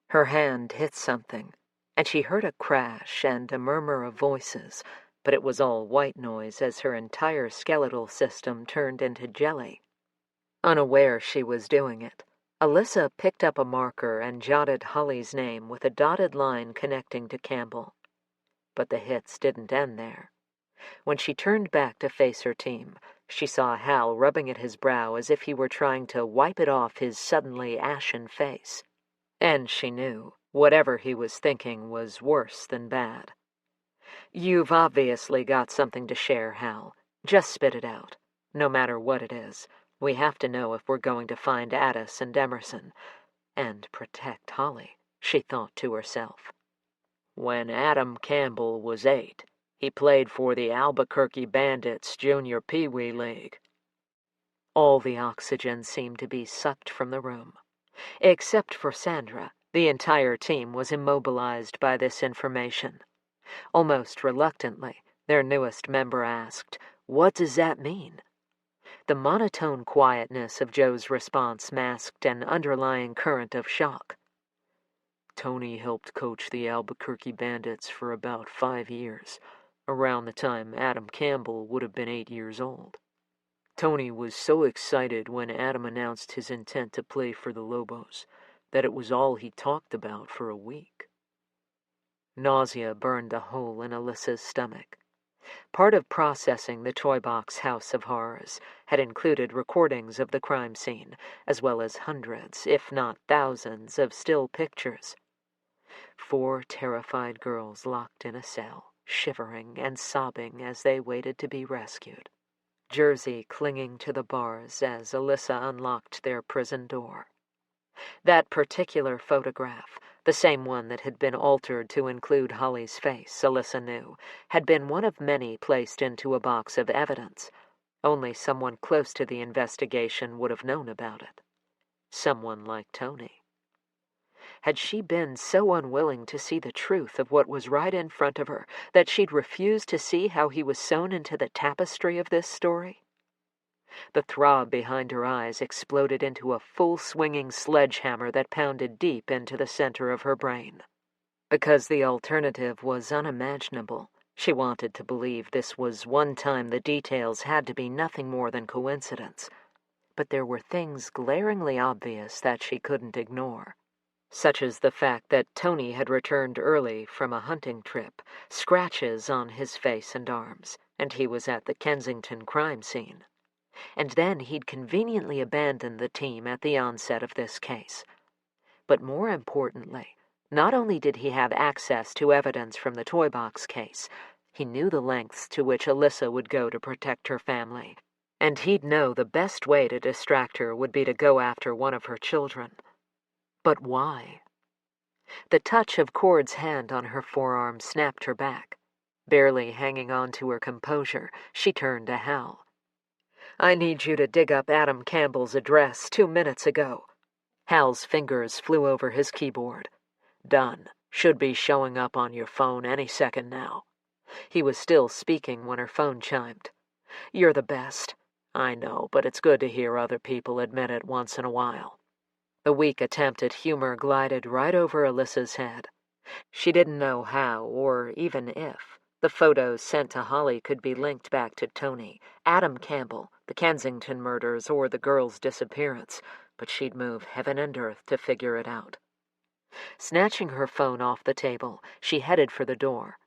Her hand hit something, and she heard a crash and a murmur of voices, but it was all white noise as her entire skeletal system turned into jelly. Unaware she was doing it, Alyssa picked up a marker and jotted Holly's name with a dotted line connecting to Campbell. But the hits didn't end there. When she turned back to face her team, she saw Hal rubbing at his brow as if he were trying to wipe it off his suddenly ashen face. And she knew whatever he was thinking was worse than bad. "You've obviously got something to share, Hal. Just spit it out. No matter what it is, we have to know if we're going to find Addis and Emerson. And protect Holly," she thought to herself. When Adam Campbell was 8, he played for the Albuquerque Bandits Junior Pee Wee League. All the oxygen seemed to be sucked from the room. Except for Sandra, the entire team was immobilized by this information. Almost reluctantly, their newest member asked, "What does that mean?" The monotone quietness of Joe's response masked an underlying current of shock. Tony helped coach the Albuquerque Bandits for about 5 years, around the time Adam Campbell would have been 8 years old. Tony was so excited when Adam announced his intent to play for the Lobos that it was all he talked about for a week. Nausea burned a hole in Alyssa's stomach. Part of processing the Toy Box House of Horrors had included recordings of the crime scene, as well as hundreds, if not thousands, of still pictures. 4 terrified girls locked in a cell, shivering and sobbing as they waited to be rescued. Jersey clinging to the bars as Alyssa unlocked their prison door. That particular photograph, the same one that had been altered to include Holly's face, Alyssa knew, had been one of many placed into a box of evidence. Only someone close to the investigation would have known about it. Someone like Tony. Had she been so unwilling to see the truth of what was right in front of her that she'd refused to see how he was sewn into the tapestry of this story? The throb behind her eyes exploded into a full-swinging sledgehammer that pounded deep into the center of her brain. Because the alternative was unimaginable, she wanted to believe this was one time the details had to be nothing more than coincidence. But there were things glaringly obvious that she couldn't ignore, such as the fact that Tony had returned early from a hunting trip, scratches on his face and arms, and he was at the Kensington crime scene. And then he'd conveniently abandoned the team at the onset of this case. But more importantly, not only did he have access to evidence from the Toy Box case, he knew the lengths to which Alyssa would go to protect her family, and he'd know the best way to distract her would be to go after one of her children. But why? The touch of Cord's hand on her forearm snapped her back. Barely hanging on to her composure, she turned to Hal. "I need you to dig up Adam Campbell's address 2 minutes ago." Hal's fingers flew over his keyboard. "Done. Should be showing up on your phone any second now." He was still speaking when her phone chimed. "You're the best." "I know, but it's good to hear other people admit it once in a while." The weak attempt at humor glided right over Alyssa's head. She didn't know how, or even if, the photos sent to Holly could be linked back to Tony, Adam Campbell, the Kensington murders, or the girl's disappearance, but she'd move heaven and earth to figure it out. Snatching her phone off the table, she headed for the door.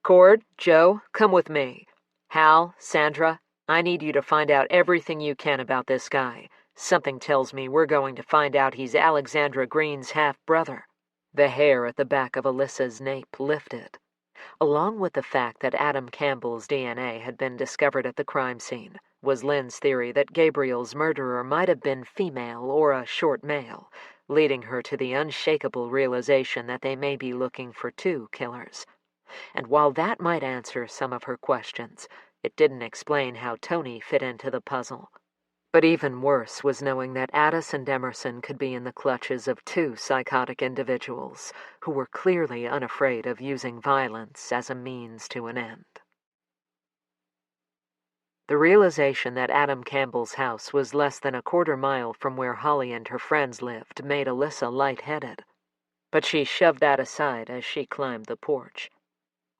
"Cord, Joe, come with me. Hal, Sandra, I need you to find out everything you can about this guy. Something tells me we're going to find out he's Alexandra Green's half-brother." The hair at the back of Alyssa's nape lifted. Along with the fact that Adam Campbell's DNA had been discovered at the crime scene, was Lynn's theory that Gabriel's murderer might have been female or a short male, leading her to the unshakable realization that they may be looking for 2 killers. And while that might answer some of her questions, it didn't explain how Tony fit into the puzzle. But even worse was knowing that Addis and Emerson could be in the clutches of 2 psychotic individuals who were clearly unafraid of using violence as a means to an end. The realization that Adam Campbell's house was less than a quarter mile from where Holly and her friends lived made Alyssa lightheaded. But she shoved that aside as she climbed the porch.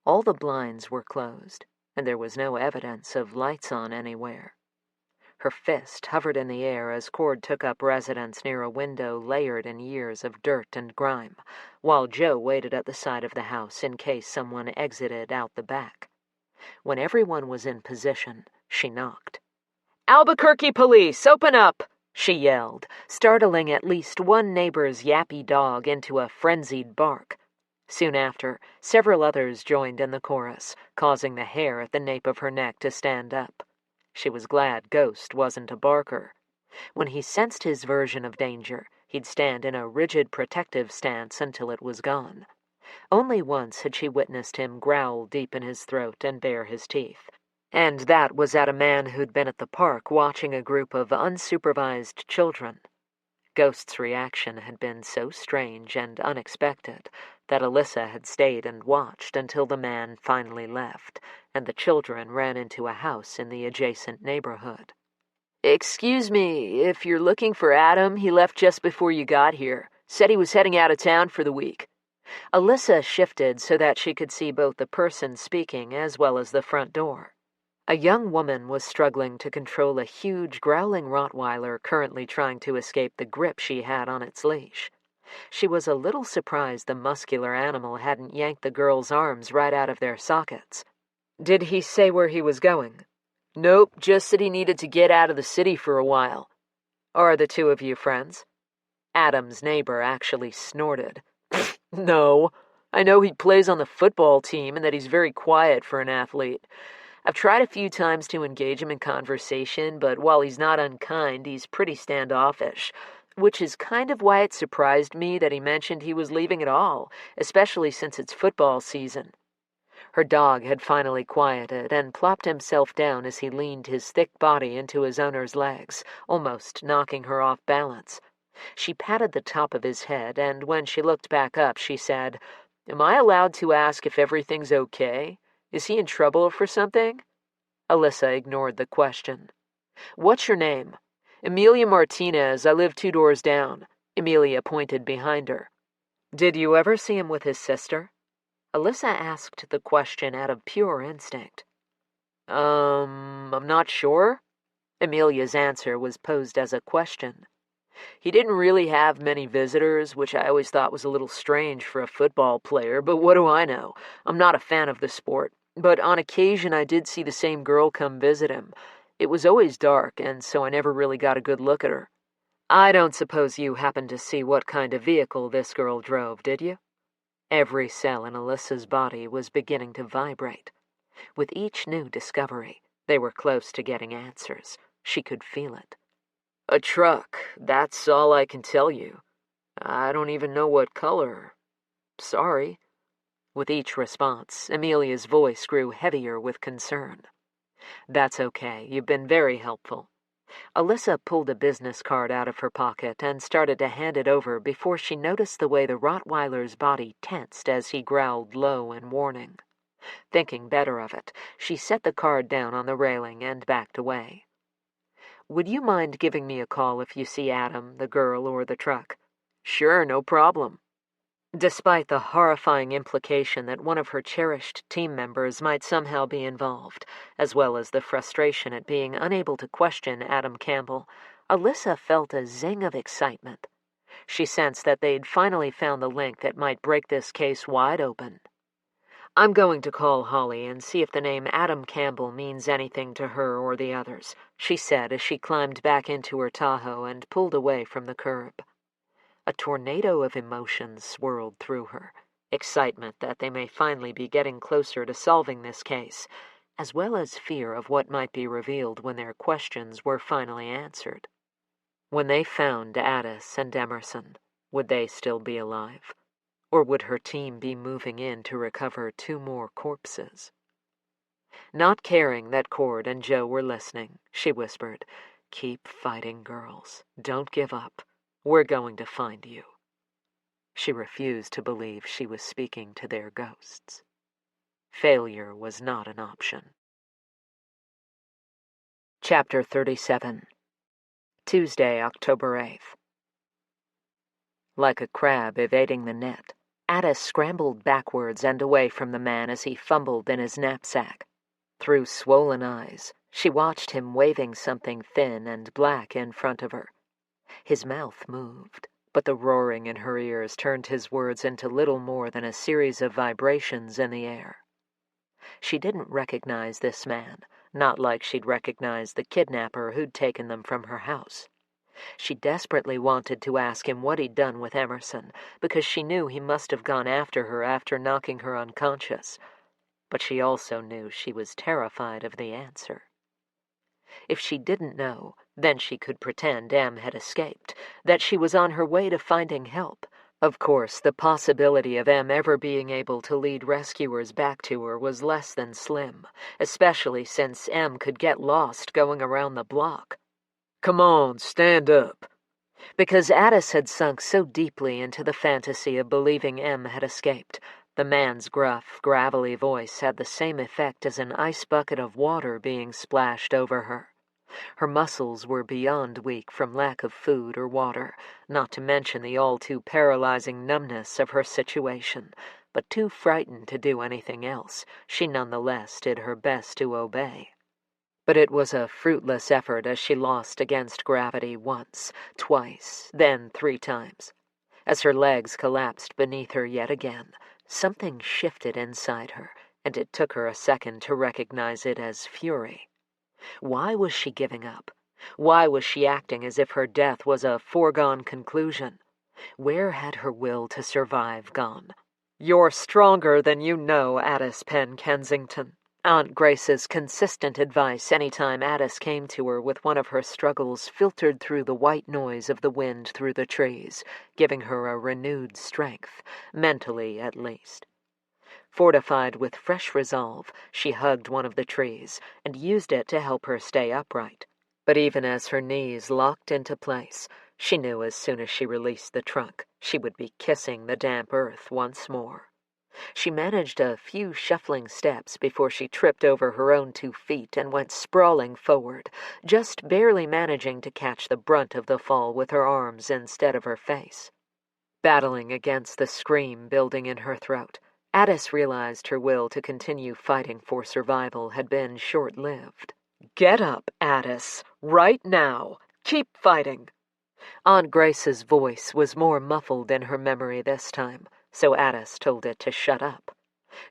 All the blinds were closed, and there was no evidence of lights on anywhere. Her fist hovered in the air as Cord took up residence near a window layered in years of dirt and grime, while Joe waited at the side of the house in case someone exited out the back. When everyone was in position, she knocked. "Albuquerque police, open up!" she yelled, startling at least one neighbor's yappy dog into a frenzied bark. Soon after, several others joined in the chorus, causing the hair at the nape of her neck to stand up. She was glad Ghost wasn't a barker. When he sensed his version of danger, he'd stand in a rigid protective stance until it was gone. Only once had she witnessed him growl deep in his throat and bare his teeth, and that was at a man who'd been at the park watching a group of unsupervised children. Ghost's reaction had been so strange and unexpected that Alyssa had stayed and watched until the man finally left, and the children ran into a house in the adjacent neighborhood. "Excuse me, if you're looking for Adam, he left just before you got here. Said he was heading out of town for the week." Alyssa shifted so that she could see both the person speaking as well as the front door. A young woman was struggling to control a huge, growling Rottweiler currently trying to escape the grip she had on its leash. She was a little surprised the muscular animal hadn't yanked the girl's arms right out of their sockets. Did he say where he was going? Nope, just that he needed to get out of the city for a while. Are the two of you friends? Adam's neighbor actually snorted. No, I know he plays on the football team and that he's very quiet for an athlete. I've tried a few times to engage him in conversation, but while he's not unkind, he's pretty standoffish, which is kind of why it surprised me that he mentioned he was leaving at all, especially since it's football season. Her dog had finally quieted and plopped himself down as he leaned his thick body into his owner's legs, almost knocking her off balance. She patted the top of his head, and when she looked back up, she said, "Am I allowed to ask if everything's okay? Is he in trouble for something?" Alyssa ignored the question. "What's your name?" "Emilia Martinez. I live 2 doors down." Emilia pointed behind her. "Did you ever see him with his sister?" Alyssa asked the question out of pure instinct. I'm not sure." Emilia's answer was posed as a question. "He didn't really have many visitors, which I always thought was a little strange for a football player, but what do I know? I'm not a fan of the sport. But on occasion I did see the same girl come visit him. It was always dark, and so I never really got a good look at her." "I don't suppose you happened to see what kind of vehicle this girl drove, did you?" Every cell in Alyssa's body was beginning to vibrate. With each new discovery, they were close to getting answers. She could feel it. "A truck, that's all I can tell you. I don't even know what color. Sorry." With each response, Amelia's voice grew heavier with concern. "That's okay. You've been very helpful." Alyssa pulled a business card out of her pocket and started to hand it over before she noticed the way the Rottweiler's body tensed as he growled low in warning. Thinking better of it, she set the card down on the railing and backed away. "Would you mind giving me a call if you see Adam, the girl, or the truck?" "Sure, no problem." Despite the horrifying implication that one of her cherished team members might somehow be involved, as well as the frustration at being unable to question Adam Campbell, Alyssa felt a zing of excitement. She sensed that they'd finally found the link that might break this case wide open. "I'm going to call Holly and see if the name Adam Campbell means anything to her or the others," she said as she climbed back into her Tahoe and pulled away from the curb. A tornado of emotions swirled through her, excitement that they may finally be getting closer to solving this case, as well as fear of what might be revealed when their questions were finally answered. When they found Addis and Emerson, would they still be alive? Or would her team be moving in to recover 2 more corpses? Not caring that Cord and Joe were listening, she whispered, "Keep fighting, girls. Don't give up. We're going to find you." She refused to believe she was speaking to their ghosts. Failure was not an option. Chapter 37. Tuesday, October 8th. Like a crab evading the net, Addis scrambled backwards and away from the man as he fumbled in his knapsack. Through swollen eyes, she watched him waving something thin and black in front of her. His mouth moved, but the roaring in her ears turned his words into little more than a series of vibrations in the air. She didn't recognize this man, not like she'd recognized the kidnapper who'd taken them from her house. She desperately wanted to ask him what he'd done with Emerson, because she knew he must have gone after her after knocking her unconscious. But she also knew she was terrified of the answer. If she didn't know, then she could pretend Em had escaped, that she was on her way to finding help. Of course, the possibility of Em ever being able to lead rescuers back to her was less than slim, especially since Em could get lost going around the block. "Come on, stand up." Because Addis had sunk so deeply into the fantasy of believing Em had escaped, the man's gruff, gravelly voice had the same effect as an ice bucket of water being splashed over her. Her muscles were beyond weak from lack of food or water, not to mention the all-too-paralyzing numbness of her situation, but too frightened to do anything else, she nonetheless did her best to obey. But it was a fruitless effort as she lost against gravity once, twice, then 3 times. As her legs collapsed beneath her yet again, something shifted inside her, and it took her a second to recognize it as fury. Why was she giving up? Why was she acting as if her death was a foregone conclusion? Where had her will to survive gone? "You're stronger than you know, Addis Penn Kensington." Aunt Grace's consistent advice any time Addis came to her with one of her struggles filtered through the white noise of the wind through the trees, giving her a renewed strength, mentally at least. Fortified with fresh resolve, she hugged one of the trees and used it to help her stay upright. But even as her knees locked into place, she knew as soon as she released the trunk, she would be kissing the damp earth once more. She managed a few shuffling steps before she tripped over her own 2 feet and went sprawling forward, just barely managing to catch the brunt of the fall with her arms instead of her face. Battling against the scream building in her throat, Addis realized her will to continue fighting for survival had been short-lived. "Get up, Addis, right now. Keep fighting." Aunt Grace's voice was more muffled in her memory this time, so Addis told it to shut up.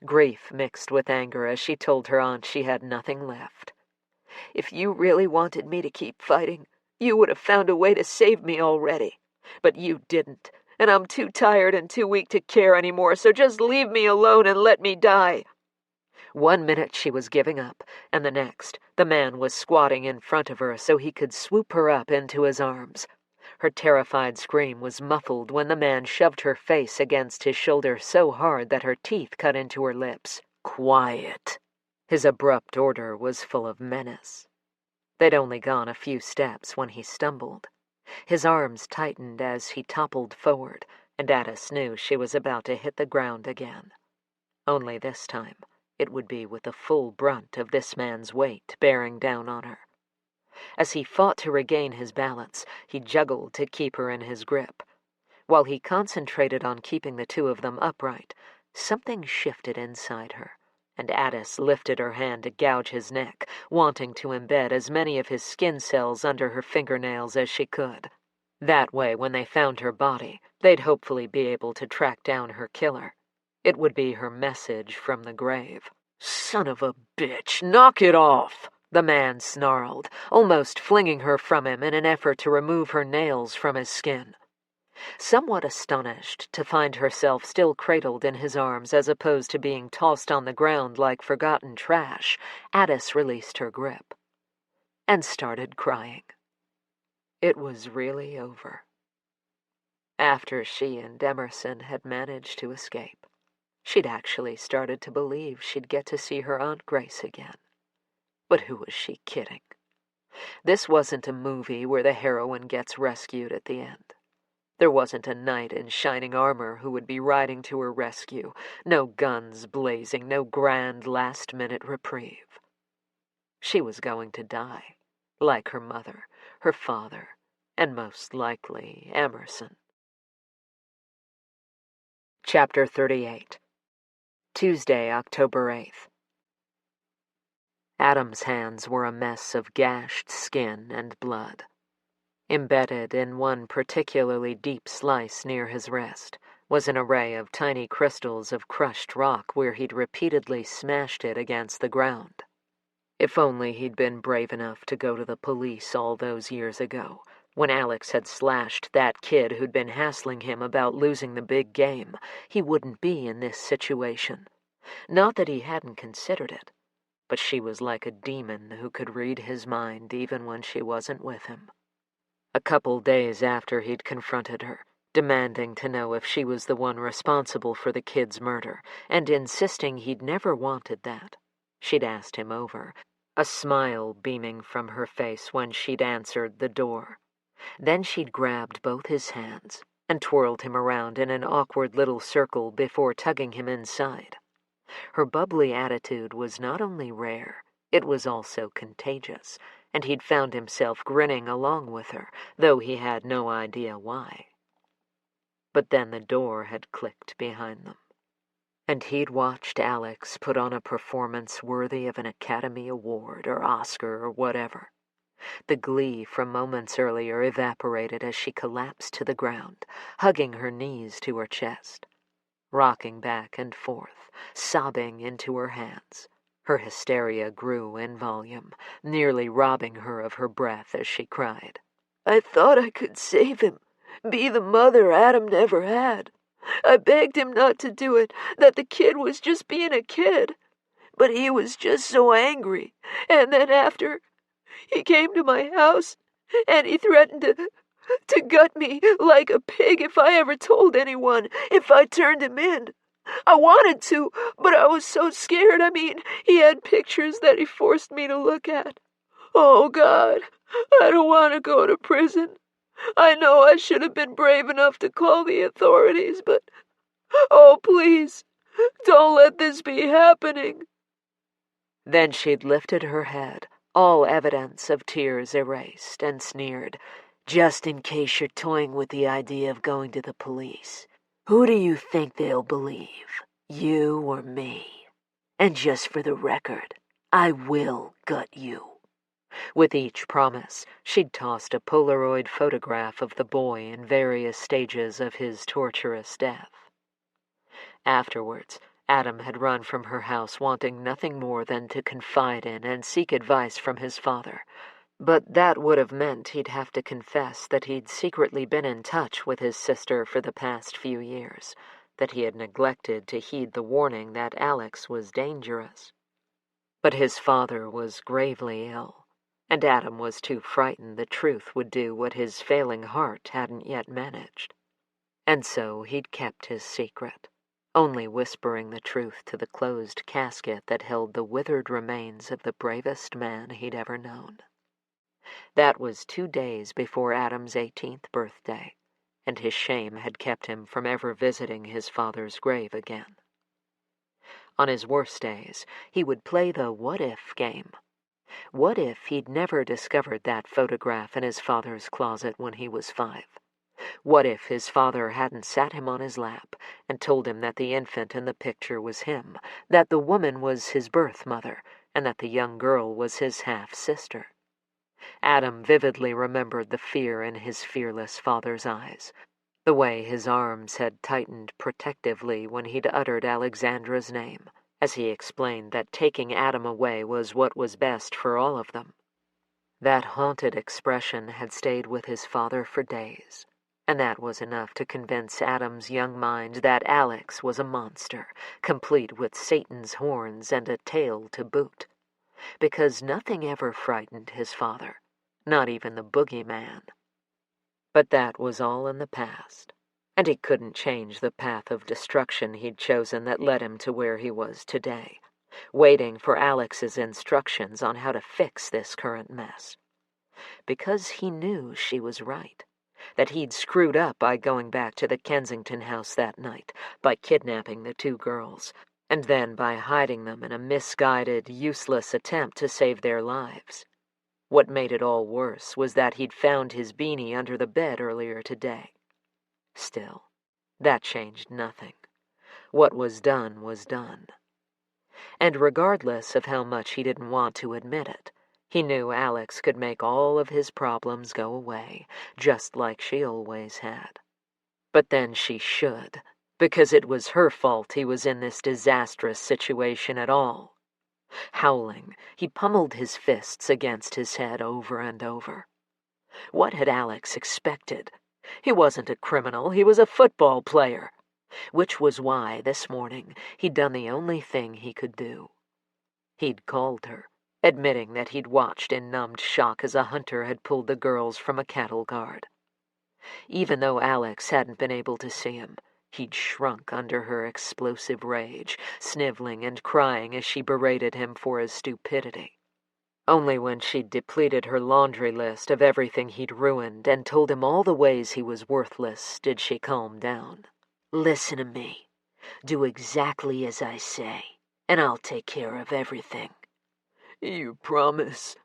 Grief mixed with anger as she told her aunt she had nothing left. "If you really wanted me to keep fighting, you would have found a way to save me already. But you didn't, and I'm too tired and too weak to care anymore, so just leave me alone and let me die." 1 minute she was giving up, and the next, the man was squatting in front of her so he could swoop her up into his arms. Her terrified scream was muffled when the man shoved her face against his shoulder so hard that her teeth cut into her lips. "Quiet." His abrupt order was full of menace. They'd only gone a few steps when he stumbled. His arms tightened as he toppled forward, and Addis knew she was about to hit the ground again. Only this time, it would be with the full brunt of this man's weight bearing down on her. As he fought to regain his balance, he juggled to keep her in his grip. While he concentrated on keeping the two of them upright, something shifted inside her, and Addis lifted her hand to gouge his neck, wanting to embed as many of his skin cells under her fingernails as she could. That way, when they found her body, they'd hopefully be able to track down her killer. It would be her message from the grave. "Son of a bitch, knock it off!" the man snarled, almost flinging her from him in an effort to remove her nails from his skin. Somewhat astonished to find herself still cradled in his arms as opposed to being tossed on the ground like forgotten trash, Addis released her grip and started crying. It was really over. After she and Emerson had managed to escape, she'd actually started to believe she'd get to see her Aunt Grace again. But who was she kidding? This wasn't a movie where the heroine gets rescued at the end. There wasn't a knight in shining armor who would be riding to her rescue, no guns blazing, no grand last-minute reprieve. She was going to die, like her mother, her father, and most likely Emerson. Chapter 38. Tuesday, October 8th. Adam's hands were a mess of gashed skin and blood. Embedded in one particularly deep slice near his wrist was an array of tiny crystals of crushed rock where he'd repeatedly smashed it against the ground. If only he'd been brave enough to go to the police all those years ago, when Alex had slashed that kid who'd been hassling him about losing the big game, he wouldn't be in this situation. Not that he hadn't considered it, but she was like a demon who could read his mind even when she wasn't with him. A couple days after he'd confronted her, demanding to know if she was the one responsible for the kid's murder, and insisting he'd never wanted that, she'd asked him over, a smile beaming from her face when she'd answered the door. Then she'd grabbed both his hands and twirled him around in an awkward little circle before tugging him inside. Her bubbly attitude was not only rare, it was also contagious, and he'd found himself grinning along with her, though he had no idea why. But then the door had clicked behind them, and he'd watched Alex put on a performance worthy of an Academy Award or Oscar or whatever. The glee from moments earlier evaporated as she collapsed to the ground, hugging her knees to her chest. rocking back and forth, sobbing into her hands. Her hysteria grew in volume, nearly robbing her of her breath as she cried. I thought I could save him, be the mother Adam never had. I begged him not to do it, that the kid was just being a kid. But he was just so angry, and then after, he came to my house, and he threatened to gut me like a pig if I ever told anyone, if I turned him in. I wanted to, but I was so scared. He had pictures that he forced me to look at. Oh, God, I don't want to go to prison. I know I should have been brave enough to call the authorities, but, oh, please, don't let this be happening. Then she'd lifted her head, all evidence of tears erased, and sneered, Just in case you're toying with the idea of going to the police, who do you think they'll believe, you or me? And just for the record, I will gut you. With each promise, she'd tossed a Polaroid photograph of the boy in various stages of his torturous death. Afterwards, Adam had run from her house wanting nothing more than to confide in and seek advice from his father, but that would have meant he'd have to confess that he'd secretly been in touch with his sister for the past few years, that he had neglected to heed the warning that Alex was dangerous. But his father was gravely ill, and Adam was too frightened the truth would do what his failing heart hadn't yet managed. And so he'd kept his secret, only whispering the truth to the closed casket that held the withered remains of the bravest man he'd ever known. That was 2 days before Adam's 18th birthday, and his shame had kept him from ever visiting his father's grave again. On his worst days, he would play the what-if game. What if he'd never discovered that photograph in his father's closet when he was 5? What if his father hadn't sat him on his lap and told him that the infant in the picture was him, that the woman was his birth mother, and that the young girl was his half-sister? Adam vividly remembered the fear in his fearless father's eyes, the way his arms had tightened protectively when he'd uttered Alexandra's name, as he explained that taking Adam away was what was best for all of them. That haunted expression had stayed with his father for days, and that was enough to convince Adam's young mind that Alex was a monster, complete with Satan's horns and a tail to boot, because nothing ever frightened his father, not even the boogeyman. But that was all in the past, and he couldn't change the path of destruction he'd chosen that led him to where he was today, waiting for Alex's instructions on how to fix this current mess. Because he knew she was right, that he'd screwed up by going back to the Kensington house that night, by kidnapping the 2 girls, and then by hiding them in a misguided, useless attempt to save their lives. What made it all worse was that he'd found his beanie under the bed earlier today. Still, that changed nothing. What was done was done. And regardless of how much he didn't want to admit it, he knew Alex could make all of his problems go away, just like she always had. But then she should, because it was her fault he was in this disastrous situation at all. Howling, he pummeled his fists against his head over and over. What had Alex expected? He wasn't a criminal, he was a football player. Which was why, this morning, he'd done the only thing he could do. He'd called her, admitting that he'd watched in numbed shock as a hunter had pulled the girls from a cattle guard. Even though Alex hadn't been able to see him, he'd shrunk under her explosive rage, sniveling and crying as she berated him for his stupidity. Only when she'd depleted her laundry list of everything he'd ruined and told him all the ways he was worthless did she calm down. Listen to me. Do exactly as I say, and I'll take care of everything. You promise?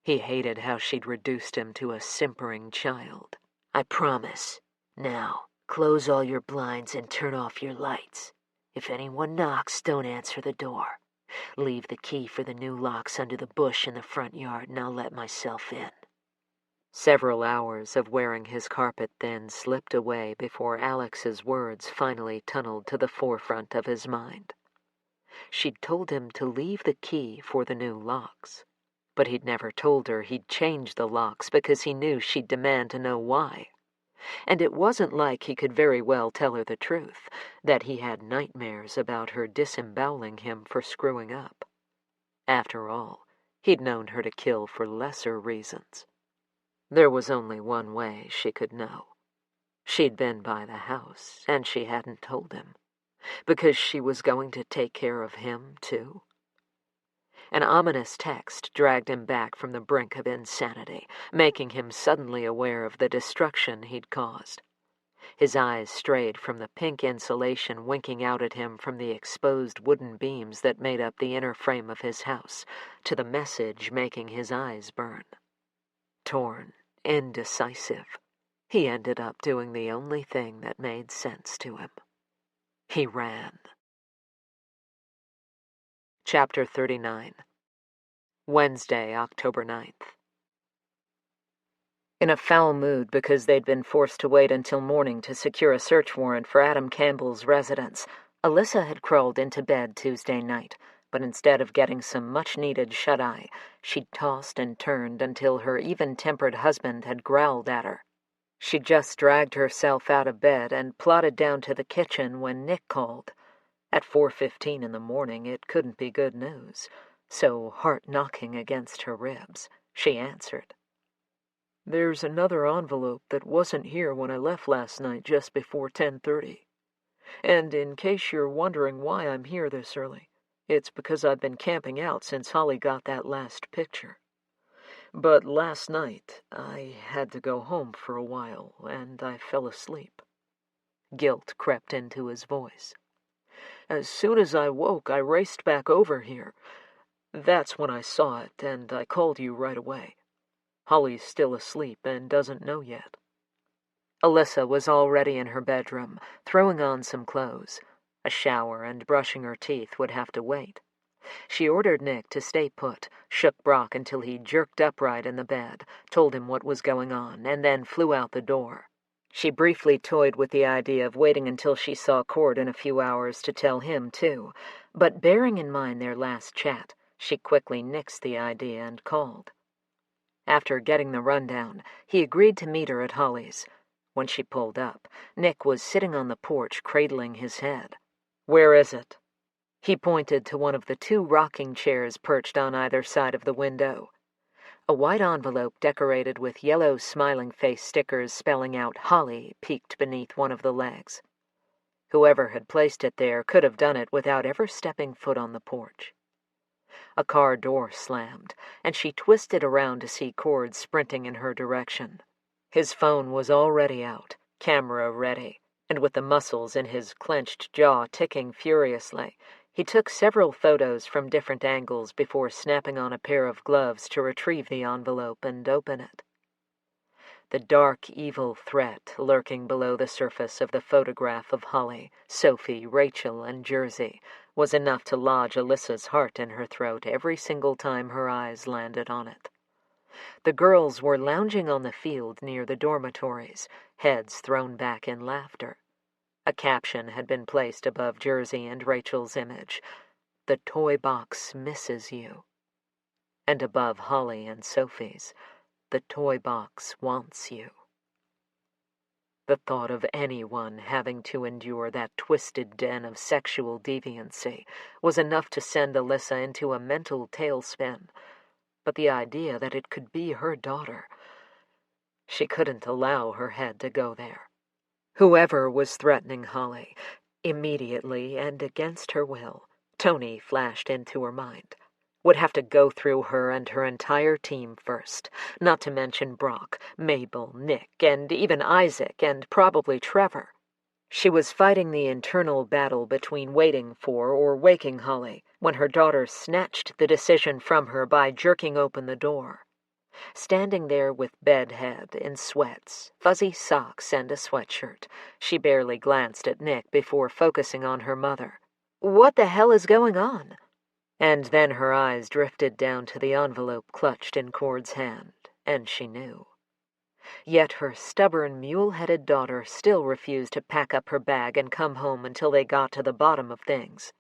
He hated how she'd reduced him to a simpering child. I promise. Now, close all your blinds and turn off your lights. If anyone knocks, don't answer the door. Leave the key for the new locks under the bush in the front yard and I'll let myself in. Several hours of wearing his carpet then slipped away before Alex's words finally tunneled to the forefront of his mind. She'd told him to leave the key for the new locks, but he'd never told her he'd changed the locks because he knew she'd demand to know why. And it wasn't like he could very well tell her the truth, that he had nightmares about her disemboweling him for screwing up. After all, he'd known her to kill for lesser reasons. There was only one way she could know. She'd been by the house, and she hadn't told him, because she was going to take care of him, too. An ominous text dragged him back from the brink of insanity, making him suddenly aware of the destruction he'd caused. His eyes strayed from the pink insulation winking out at him from the exposed wooden beams that made up the inner frame of his house, to the message making his eyes burn. Torn, indecisive, he ended up doing the only thing that made sense to him. He ran. Chapter 39. Wednesday, October 9th. In a foul mood because they'd been forced to wait until morning to secure a search warrant for Adam Campbell's residence, Alyssa had crawled into bed Tuesday night, but instead of getting some much-needed shut-eye, she'd tossed and turned until her even-tempered husband had growled at her. She'd just dragged herself out of bed and plodded down to the kitchen when Nick called. At 4:15 in the morning, it couldn't be good news, so, heart knocking against her ribs, she answered. "There's another envelope that wasn't here when I left last night just before 10:30. And in case you're wondering why I'm here this early, it's because I've been camping out since Holly got that last picture. But last night, I had to go home for a while, and I fell asleep." Guilt crept into his voice. "As soon as I woke, I raced back over here. That's when I saw it, and I called you right away. Holly's still asleep and doesn't know yet." Alyssa was already in her bedroom, throwing on some clothes. A shower and brushing her teeth would have to wait. She ordered Nick to stay put, shook Brock until he jerked upright in the bed, told him what was going on, and then flew out the door. She briefly toyed with the idea of waiting until she saw Cord in a few hours to tell him, too, but bearing in mind their last chat, she quickly nixed the idea and called. After getting the rundown, he agreed to meet her at Holly's. When she pulled up, Nick was sitting on the porch cradling his head. "Where is it?" He pointed to one of the 2 rocking chairs perched on either side of the window. A white envelope decorated with yellow smiling face stickers spelling out Holly peeked beneath one of the legs. Whoever had placed it there could have done it without ever stepping foot on the porch. A car door slammed, and she twisted around to see Cord sprinting in her direction. His phone was already out, camera ready, and with the muscles in his clenched jaw ticking furiously, he took several photos from different angles before snapping on a pair of gloves to retrieve the envelope and open it. The dark, evil threat lurking below the surface of the photograph of Holly, Sophie, Rachel, and Jersey was enough to lodge Alyssa's heart in her throat every single time her eyes landed on it. The girls were lounging on the field near the dormitories, heads thrown back in laughter. A caption had been placed above Jersey and Rachel's image, "The toy box misses you." And above Holly and Sophie's, "The toy box wants you." The thought of anyone having to endure that twisted den of sexual deviancy was enough to send Alyssa into a mental tailspin, but the idea that it could be her daughter, she couldn't allow her head to go there. Whoever was threatening Holly, immediately and against her will, Tony flashed into her mind, would have to go through her and her entire team first, not to mention Brock, Mabel, Nick, and even Isaac, and probably Trevor. She was fighting the internal battle between waiting for or waking Holly when her daughter snatched the decision from her by jerking open the door. Standing there with bedhead, in sweats, fuzzy socks, and a sweatshirt, she barely glanced at Nick before focusing on her mother. "What the hell is going on?" And then her eyes drifted down to the envelope clutched in Cord's hand, and she knew. Yet her stubborn, mule-headed daughter still refused to pack up her bag and come home until they got to the bottom of things.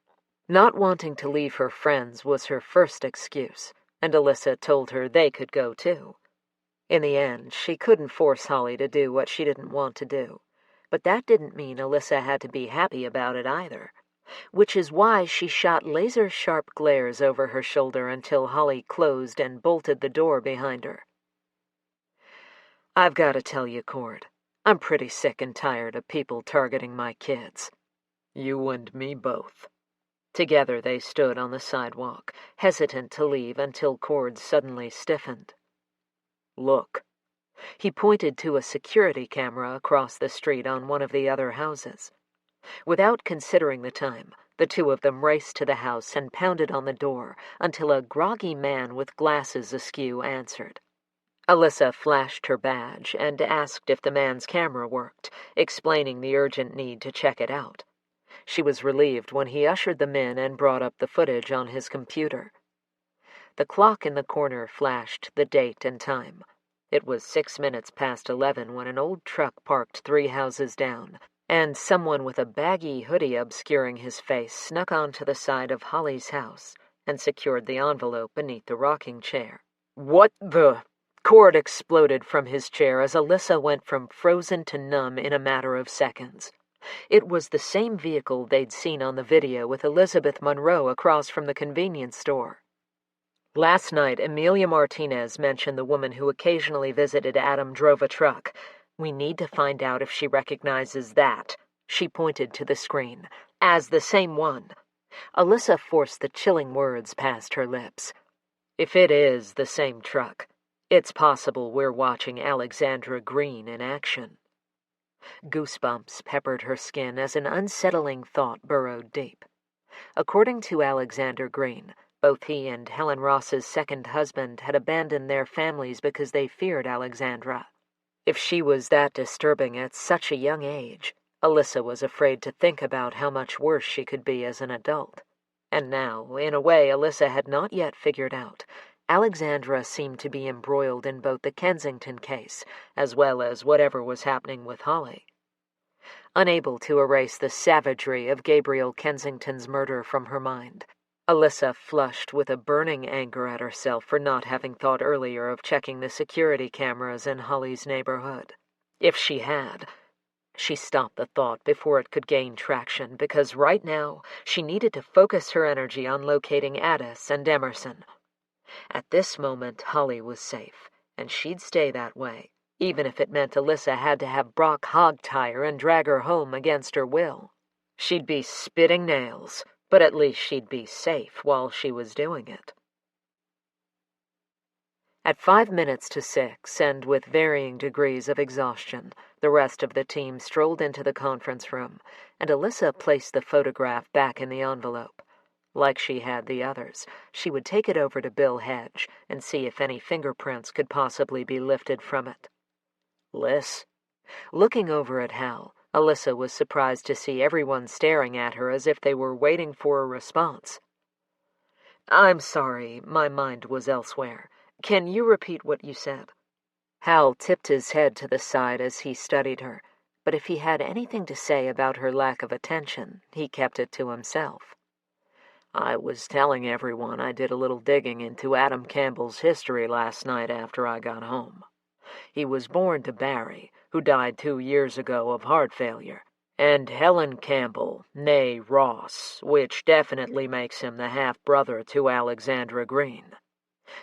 Not wanting to leave her friends was her first excuse, and Alyssa told her they could go too. In the end, she couldn't force Holly to do what she didn't want to do, but that didn't mean Alyssa had to be happy about it either, which is why she shot laser-sharp glares over her shoulder until Holly closed and bolted the door behind her. "I've got to tell you, Cord, I'm pretty sick and tired of people targeting my kids. You and me both." Together they stood on the sidewalk, hesitant to leave until Cord suddenly stiffened. "Look." He pointed to a security camera across the street on one of the other houses. Without considering the time, the two of them raced to the house and pounded on the door until a groggy man with glasses askew answered. Alyssa flashed her badge and asked if the man's camera worked, explaining the urgent need to check it out. She was relieved when he ushered them in and brought up the footage on his computer. The clock in the corner flashed the date and time. It was 6 minutes past 11 when an old truck parked 3 houses down, and someone with a baggy hoodie obscuring his face snuck onto the side of Holly's house and secured the envelope beneath the rocking chair. "What the—" Cord exploded from his chair as Alyssa went from frozen to numb in a matter of seconds. It was the same vehicle they'd seen on the video with Elizabeth Monroe across from the convenience store. Last night, Amelia Martinez mentioned the woman who occasionally visited Adam drove a truck. "We need to find out if she recognizes that," she pointed to the screen, "as the same one." Alyssa forced the chilling words past her lips. "If it is the same truck, it's possible we're watching Alexandra Green in action." Goosebumps peppered her skin as an unsettling thought burrowed deep. According to Alexander Green, both he and Helen Ross's second husband had abandoned their families because they feared Alexandra. If she was that disturbing at such a young age, Alyssa was afraid to think about how much worse she could be as an adult. And now, in a way Alyssa had not yet figured out, Alexandra seemed to be embroiled in both the Kensington case as well as whatever was happening with Holly. Unable to erase the savagery of Gabriel Kensington's murder from her mind, Alyssa flushed with a burning anger at herself for not having thought earlier of checking the security cameras in Holly's neighborhood. If she had, she stopped the thought before it could gain traction because right now she needed to focus her energy on locating Addis and Emerson. At this moment, Holly was safe, and she'd stay that way, even if it meant Alyssa had to have Brock hog-tie her and drag her home against her will. She'd be spitting nails, but at least she'd be safe while she was doing it. At 5 minutes to 6, and with varying degrees of exhaustion, the rest of the team strolled into the conference room, and Alyssa placed the photograph back in the envelope. Like she had the others, she would take it over to Bill Hedge and see if any fingerprints could possibly be lifted from it. "Liz?" Looking over at Hal, Alyssa was surprised to see everyone staring at her as if they were waiting for a response. "I'm sorry, my mind was elsewhere. Can you repeat what you said?" Hal tipped his head to the side as he studied her, but if he had anything to say about her lack of attention, he kept it to himself. "I was telling everyone I did a little digging into Adam Campbell's history last night after I got home. He was born to Barry, who died 2 years ago of heart failure, and Helen Campbell, née Ross, which definitely makes him the half-brother to Alexandra Green."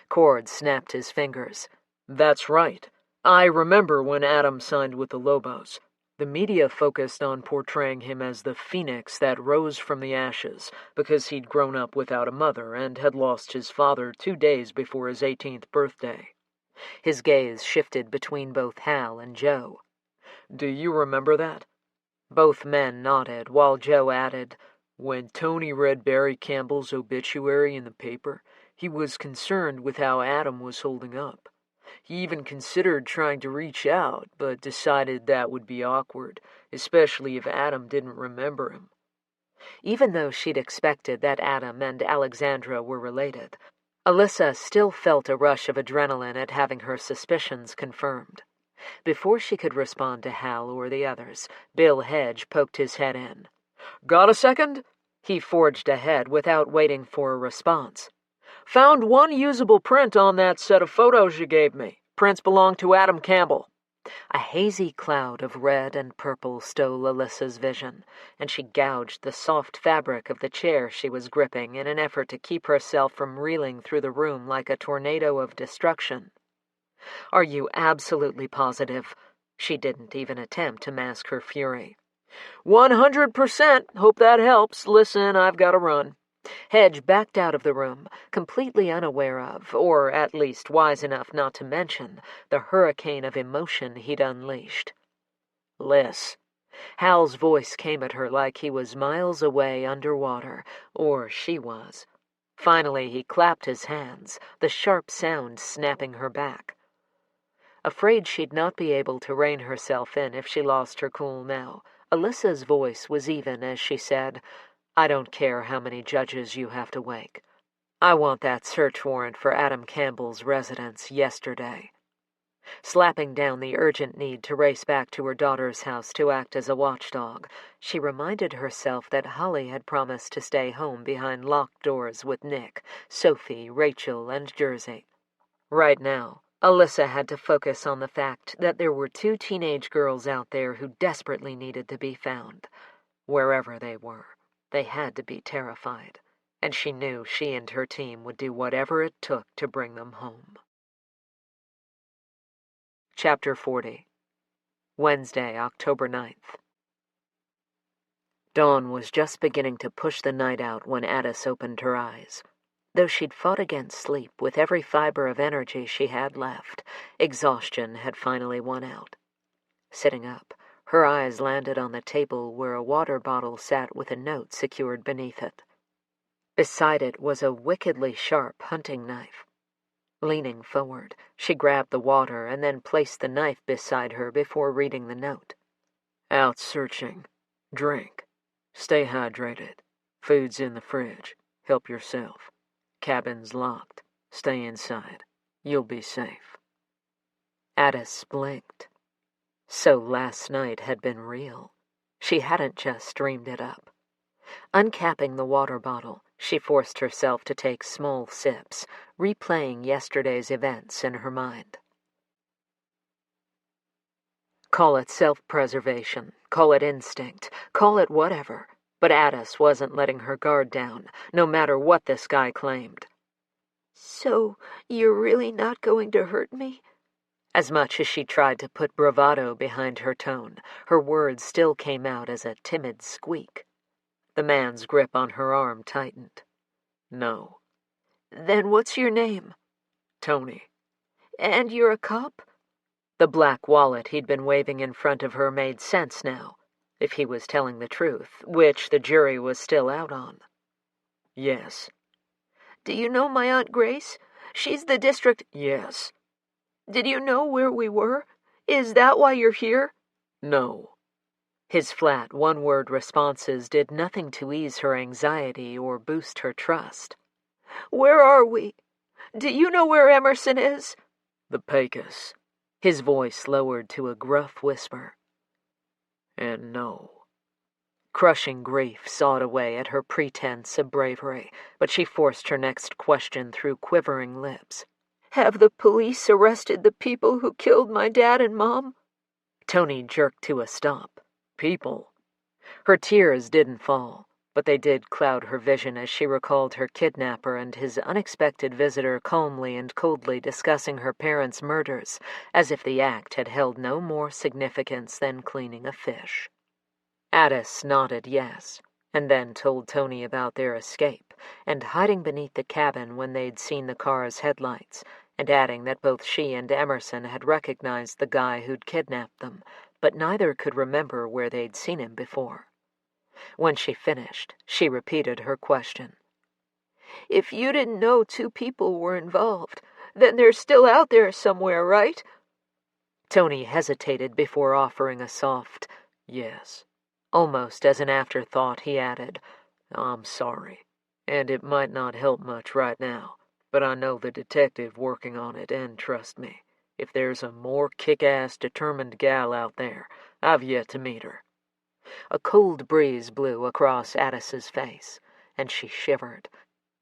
Cord snapped his fingers. "That's right. I remember when Adam signed with the Lobos. The media focused on portraying him as the phoenix that rose from the ashes because he'd grown up without a mother and had lost his father 2 days before his 18th birthday. His gaze shifted between both Hal and Joe. "Do you remember that?" Both men nodded, while Joe added, "When Tony read Barry Campbell's obituary in the paper, he was concerned with how Adam was holding up. He even considered trying to reach out, but decided that would be awkward, especially if Adam didn't remember him." Even though she'd expected that Adam and Alexandra were related, Alyssa still felt a rush of adrenaline at having her suspicions confirmed. Before she could respond to Hal or the others, Bill Hedge poked his head in. "Got a second?" He forged ahead without waiting for a response. "Found one usable print on that set of photos you gave me. Prints belong to Adam Campbell." A hazy cloud of red and purple stole Alyssa's vision, and she gouged the soft fabric of the chair she was gripping in an effort to keep herself from reeling through the room like a tornado of destruction. "Are you absolutely positive?" She didn't even attempt to mask her fury. 100%. Hope that helps. Listen, I've got to run." Hedge backed out of the room, completely unaware of, or at least wise enough not to mention, the hurricane of emotion he'd unleashed. "Liz." Hal's voice came at her like he was miles away underwater, or she was. Finally, he clapped his hands, the sharp sound snapping her back. Afraid she'd not be able to rein herself in if she lost her cool now, Alyssa's voice was even as she said, "I don't care how many judges you have to wake. I want that search warrant for Adam Campbell's residence yesterday." Slapping down the urgent need to race back to her daughter's house to act as a watchdog, she reminded herself that Holly had promised to stay home behind locked doors with Nick, Sophie, Rachel, and Jersey. Right now, Alyssa had to focus on the fact that there were 2 teenage girls out there who desperately needed to be found. Wherever they were, they had to be terrified, and she knew she and her team would do whatever it took to bring them home. Chapter 40. Wednesday, October 9th. Dawn was just beginning to push the night out when Addis opened her eyes. Though she'd fought against sleep with every fiber of energy she had left, exhaustion had finally won out. Sitting up, her eyes landed on the table where a water bottle sat with a note secured beneath it. Beside it was a wickedly sharp hunting knife. Leaning forward, she grabbed the water and then placed the knife beside her before reading the note. "Out searching. Drink. Stay hydrated. Food's in the fridge. Help yourself. Cabin's locked. Stay inside. You'll be safe." Addis blinked. So last night had been real. She hadn't just dreamed it up. Uncapping the water bottle, she forced herself to take small sips, replaying yesterday's events in her mind. Call it self-preservation, call it instinct, call it whatever, but Addis wasn't letting her guard down, no matter what this guy claimed. "So, you're really not going to hurt me?" As much as she tried to put bravado behind her tone, her words still came out as a timid squeak. The man's grip on her arm tightened. "No." "Then what's your name?" "Tony." "And you're a cop?" The black wallet he'd been waving in front of her made sense now, if he was telling the truth, which the jury was still out on. "Yes." "Do you know my Aunt Grace? She's the district—" "Yes." "Did you know where we were? Is that why you're here?" "No." His flat, one-word responses did nothing to ease her anxiety or boost her trust. "Where are we? Do you know where Emerson is?" "The Pecos." His voice lowered to a gruff whisper. "And no." Crushing grief sawed away at her pretense of bravery, but she forced her next question through quivering lips. "Have the police arrested the people who killed my dad and mom?" Tony jerked to a stop. "People?" Her tears didn't fall, but they did cloud her vision as she recalled her kidnapper and his unexpected visitor calmly and coldly discussing her parents' murders, as if the act had held no more significance than cleaning a fish. Addis nodded yes, and then told Tony about their escape, and hiding beneath the cabin when they'd seen the car's headlights, and adding that both she and Emerson had recognized the guy who'd kidnapped them, but neither could remember where they'd seen him before. When she finished, she repeated her question. "If you didn't know 2 people were involved, then they're still out there somewhere, right?" Tony hesitated before offering a soft yes. Almost as an afterthought, he added, "I'm sorry, and it might not help much right now, but I know the detective working on it, and trust me, If there's a more kick-ass determined gal out there, I've yet to meet her." A cold breeze blew across Addis's face, and she shivered,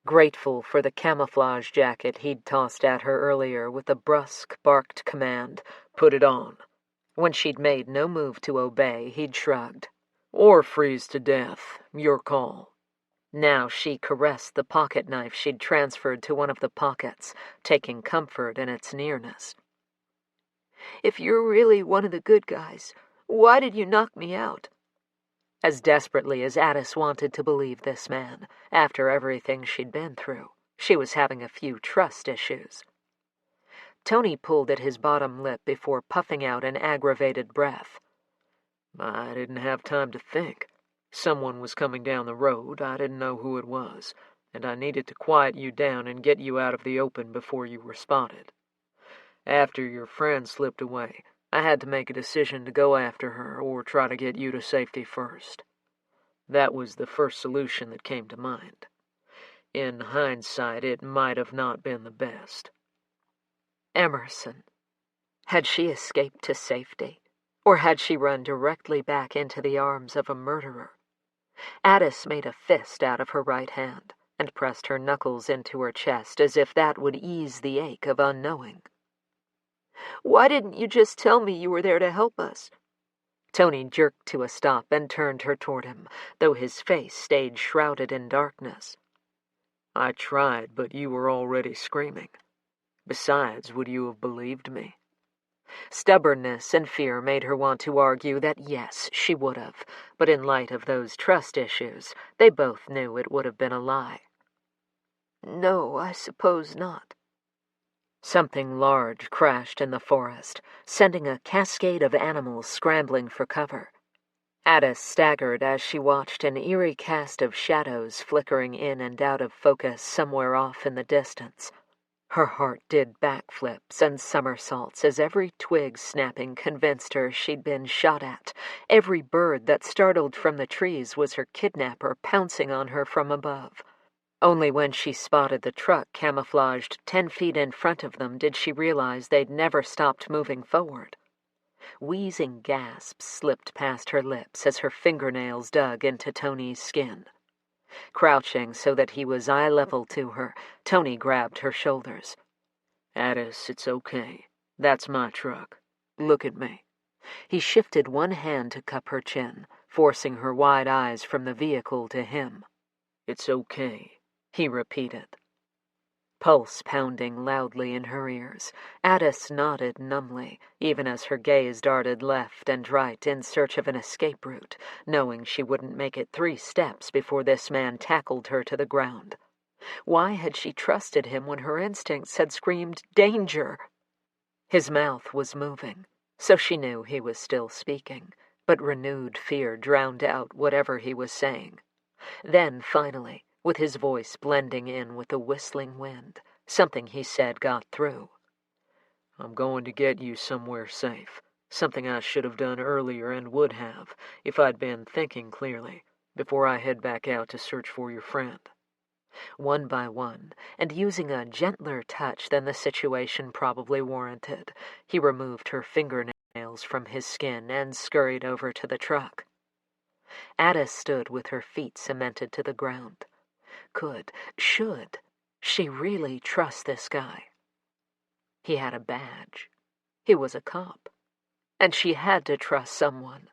grateful for the camouflage jacket he'd tossed at her earlier with the brusque, barked command, "Put it on." When she'd made no move to obey, he'd shrugged. "Or freeze to death. Your call." Now she caressed the pocket knife she'd transferred to one of the pockets, taking comfort in its nearness. "If you're really one of the good guys, why did you knock me out?" As desperately as Addis wanted to believe this man, after everything she'd been through, she was having a few trust issues. Tony pulled at his bottom lip before puffing out an aggravated breath. "I didn't have time to think. Someone was coming down the road. I didn't know who it was, and I needed to quiet you down and get you out of the open before you were spotted. After your friend slipped away, I had to make a decision to go after her or try to get you to safety first. That was the first solution that came to mind. In hindsight, it might have not been the best." Emerson. Had she escaped to safety, or had she run directly back into the arms of a murderer? Addis made a fist out of her right hand and pressed her knuckles into her chest as if that would ease the ache of unknowing. "Why didn't you just tell me you were there to help us?" Tony jerked to a stop and turned her toward him, though his face stayed shrouded in darkness. "I tried, but you were already screaming. Besides, would you have believed me?" Stubbornness and fear made her want to argue that yes, she would have, but in light of those trust issues, they both knew it would have been a lie. "No, I suppose not." Something large crashed in the forest, sending a cascade of animals scrambling for cover. Addis staggered as she watched an eerie cast of shadows flickering in and out of focus somewhere off in the distance. Her heart did backflips and somersaults as every twig snapping convinced her she'd been shot at. Every bird that startled from the trees was her kidnapper pouncing on her from above. Only when she spotted the truck camouflaged 10 feet in front of them did she realize they'd never stopped moving forward. Wheezing gasps slipped past her lips as her fingernails dug into Tony's skin. Crouching so that he was eye level to her, Tony grabbed her shoulders. "Addis, it's okay. That's my truck. Look at me." He shifted one hand to cup her chin, forcing her wide eyes from the vehicle to him. "It's okay," he repeated. Pulse pounding loudly in her ears, Addis nodded numbly, even as her gaze darted left and right in search of an escape route, knowing she wouldn't make it 3 steps before this man tackled her to the ground. Why had she trusted him when her instincts had screamed, "Danger"? His mouth was moving, so she knew he was still speaking, but renewed fear drowned out whatever he was saying. Then, finally, with his voice blending in with the whistling wind, something he said got through. "I'm going to get you somewhere safe. Something I should have done earlier and would have, if I'd been thinking clearly, before I head back out to search for your friend." One by one, and using a gentler touch than the situation probably warranted, he removed her fingernails from his skin and scurried over to the truck. Addis stood with her feet cemented to the ground. Should she really trust this guy? He had a badge. He was a cop. And she had to trust someone.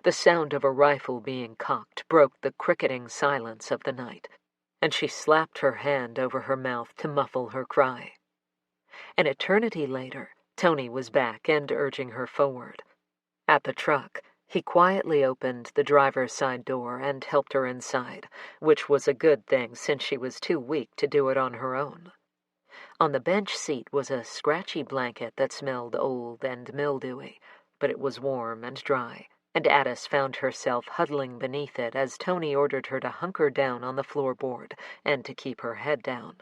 The sound of a rifle being cocked broke the cricketing silence of the night, and she slapped her hand over her mouth to muffle her cry. An eternity later, Tony was back and urging her forward. At the truck, he quietly opened the driver's side door and helped her inside, which was a good thing since she was too weak to do it on her own. On the bench seat was a scratchy blanket that smelled old and mildewy, but it was warm and dry, and Addis found herself huddling beneath it as Tony ordered her to hunker down on the floorboard and to keep her head down.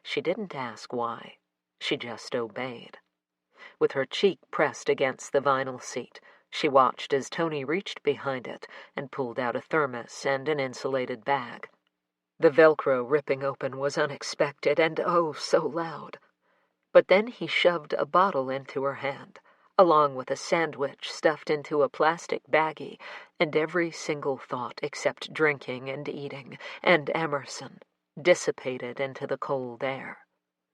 She didn't ask why. She just obeyed. With her cheek pressed against the vinyl seat, she watched as Tony reached behind it and pulled out a thermos and an insulated bag. The Velcro ripping open was unexpected and oh so loud. But then he shoved a bottle into her hand, along with a sandwich stuffed into a plastic baggie, and every single thought except drinking and eating, and Emerson, dissipated into the cold air.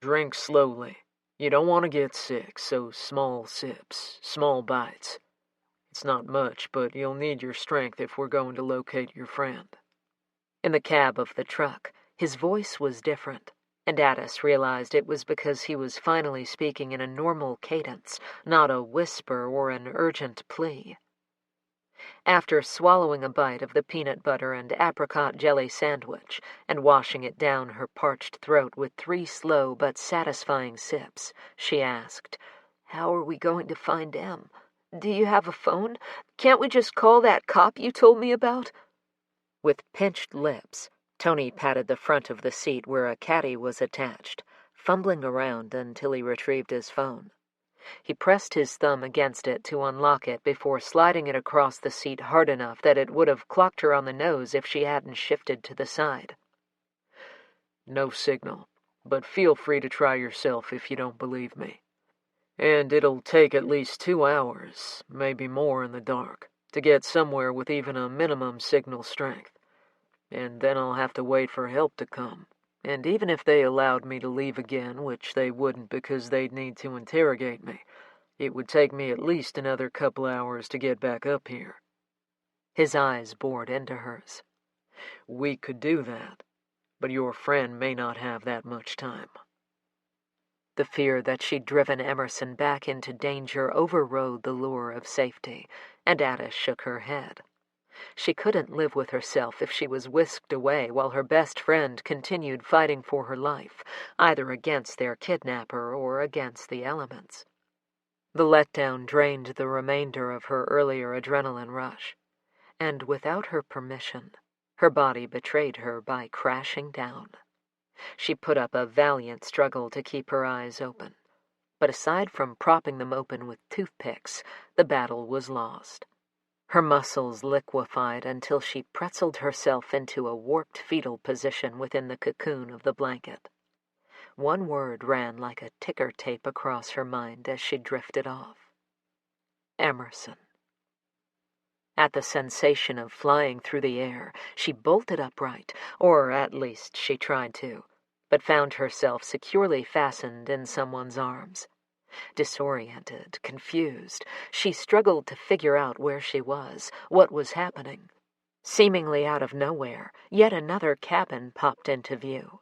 Drink slowly. You don't want to get sick, so small sips, small bites. It's not much, but you'll need your strength if we're going to locate your friend. In the cab of the truck, his voice was different, and Addis realized it was because he was finally speaking in a normal cadence, not a whisper or an urgent plea. After swallowing a bite of the peanut butter and apricot jelly sandwich and washing it down her parched throat with 3 slow but satisfying sips, she asked, "How are we going to find Em? Do you have a phone? Can't we just call that cop you told me about?" With pinched lips, Tony patted the front of the seat where a caddy was attached, fumbling around until he retrieved his phone. He pressed his thumb against it to unlock it before sliding it across the seat hard enough that it would have clocked her on the nose if she hadn't shifted to the side. No signal, but feel free to try yourself if you don't believe me. And it'll take at least 2 hours, maybe more in the dark, to get somewhere with even a minimum signal strength. And then I'll have to wait for help to come. And even if they allowed me to leave again, which they wouldn't because they'd need to interrogate me, it would take me at least another couple hours to get back up here. His eyes bored into hers. We could do that, but your friend may not have that much time. The fear that she'd driven Emerson back into danger overrode the lure of safety, and Addis shook her head. She couldn't live with herself if she was whisked away while her best friend continued fighting for her life, either against their kidnapper or against the elements. The letdown drained the remainder of her earlier adrenaline rush, and without her permission, her body betrayed her by crashing down. She put up a valiant struggle to keep her eyes open, but aside from propping them open with toothpicks, the battle was lost. Her muscles liquefied until she pretzeled herself into a warped fetal position within the cocoon of the blanket. One word ran like a ticker tape across her mind as she drifted off. Emerson. At the sensation of flying through the air, she bolted upright, or at least she tried to, but found herself securely fastened in someone's arms. Disoriented, confused, she struggled to figure out where she was, what was happening. Seemingly out of nowhere, yet another cabin popped into view.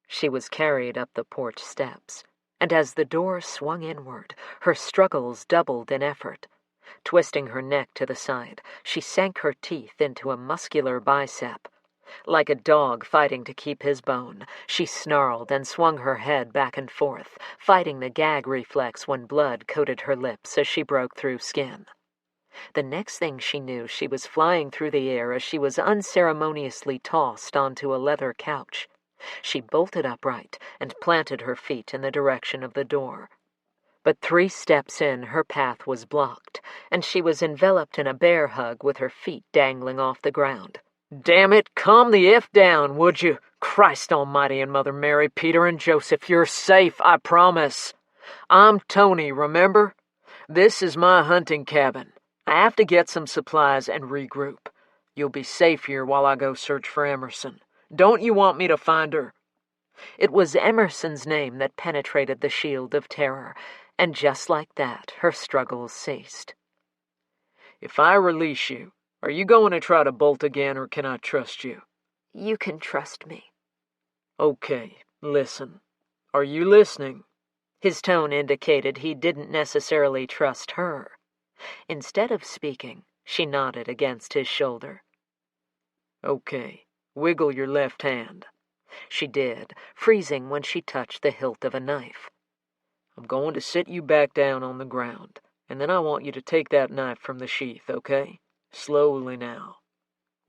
She was carried up the porch steps, and as the door swung inward, her struggles doubled in effort. Twisting her neck to the side, she sank her teeth into a muscular bicep. Like a dog fighting to keep his bone, she snarled and swung her head back and forth, fighting the gag reflex when blood coated her lips as she broke through skin. The next thing she knew, she was flying through the air as she was unceremoniously tossed onto a leather couch. She bolted upright and planted her feet in the direction of the door. But 3 steps in, her path was blocked, and she was enveloped in a bear hug with her feet dangling off the ground. Damn it, calm the F down, would you? Christ almighty and Mother Mary, Peter and Joseph, you're safe, I promise. I'm Tony, remember? This is my hunting cabin. I have to get some supplies and regroup. You'll be safe here while I go search for Emerson. Don't you want me to find her? It was Emerson's name that penetrated the shield of terror, and just like that, her struggles ceased. If I release you, are you going to try to bolt again, or can I trust you? You can trust me. Okay, listen. Are you listening? His tone indicated he didn't necessarily trust her. Instead of speaking, she nodded against his shoulder. Okay, wiggle your left hand. She did, freezing when she touched the hilt of a knife. I'm going to sit you back down on the ground, and then I want you to take that knife from the sheath, okay? Slowly now.